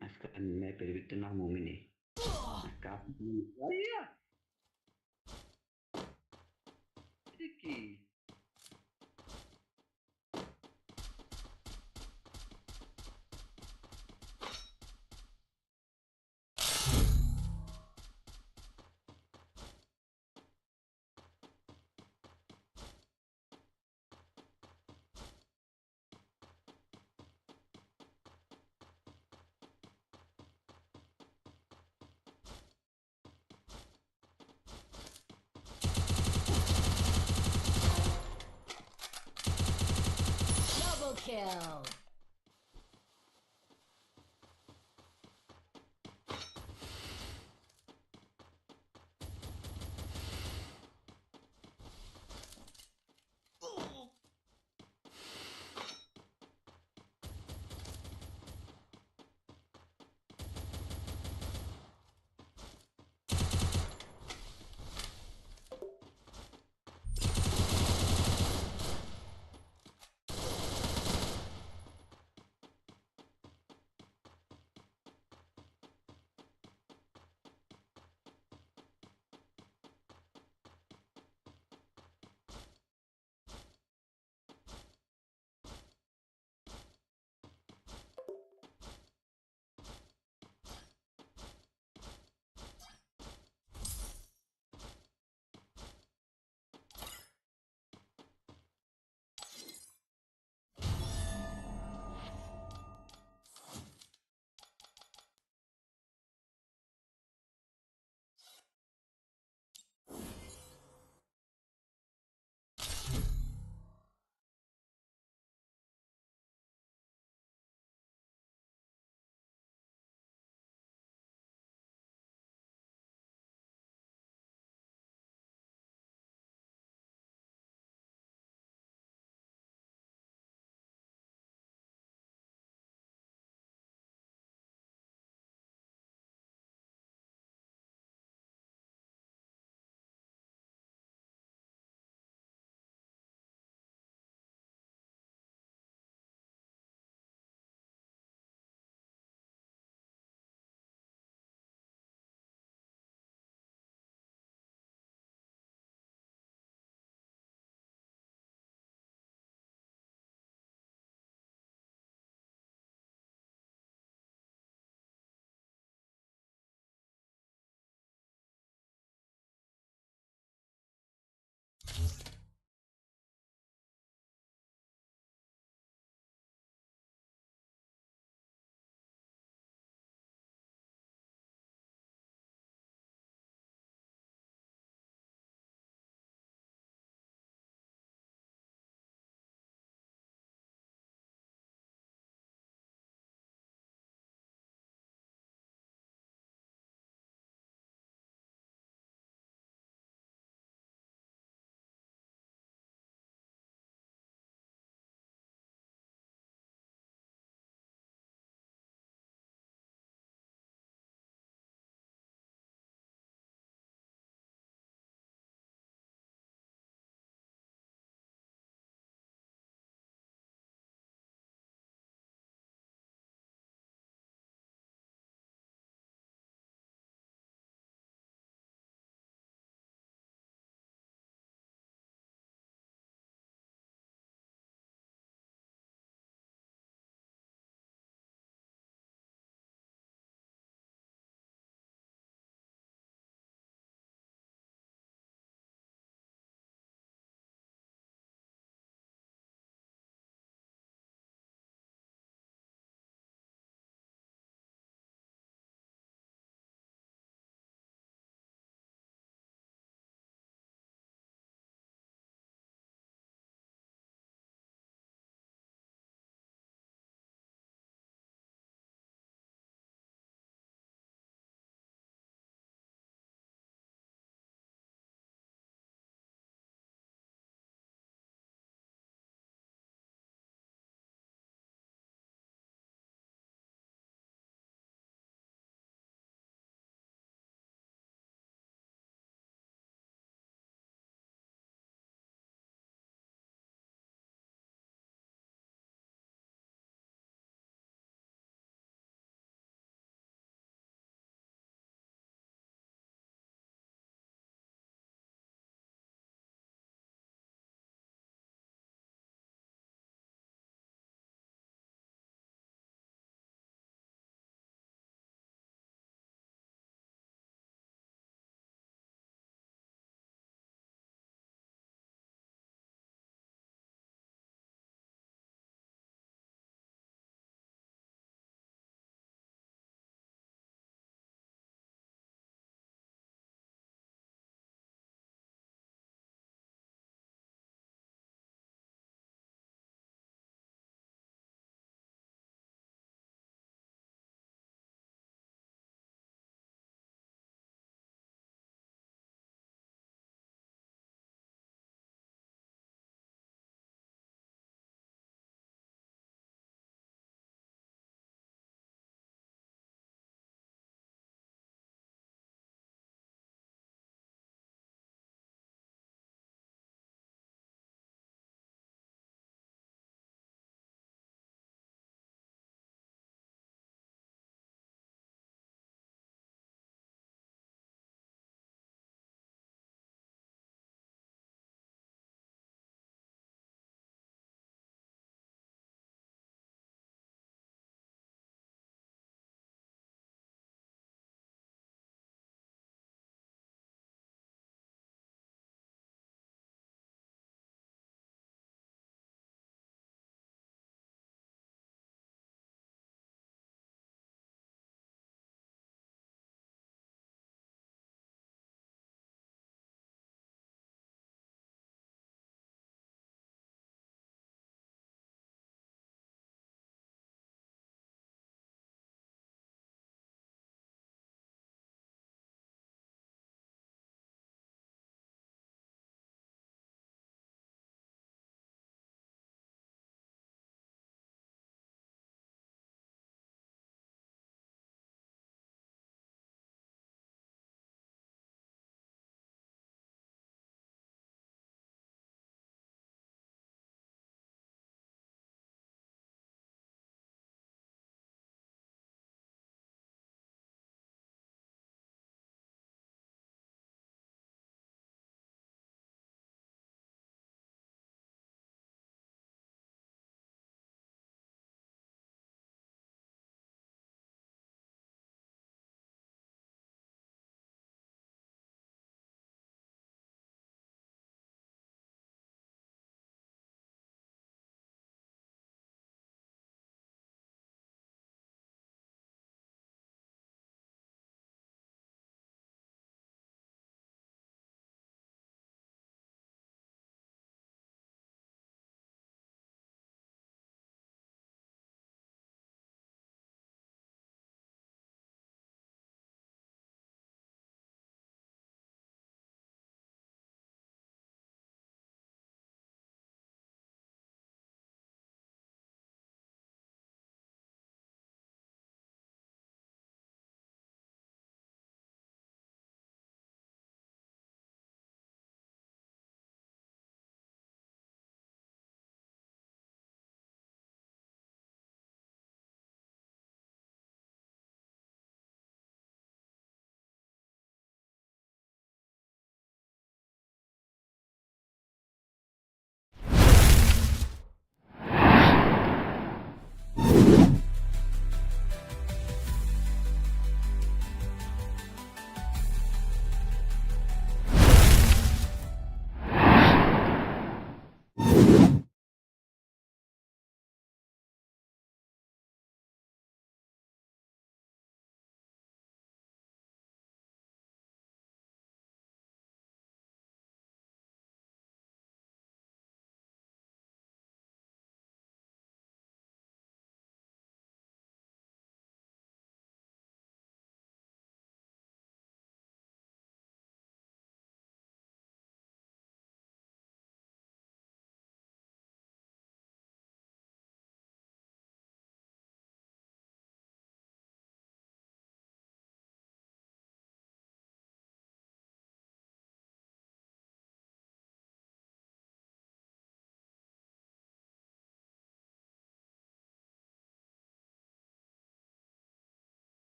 Askan मैं फिर भी इतना मुमी नहीं काफी अरे देखी Kill.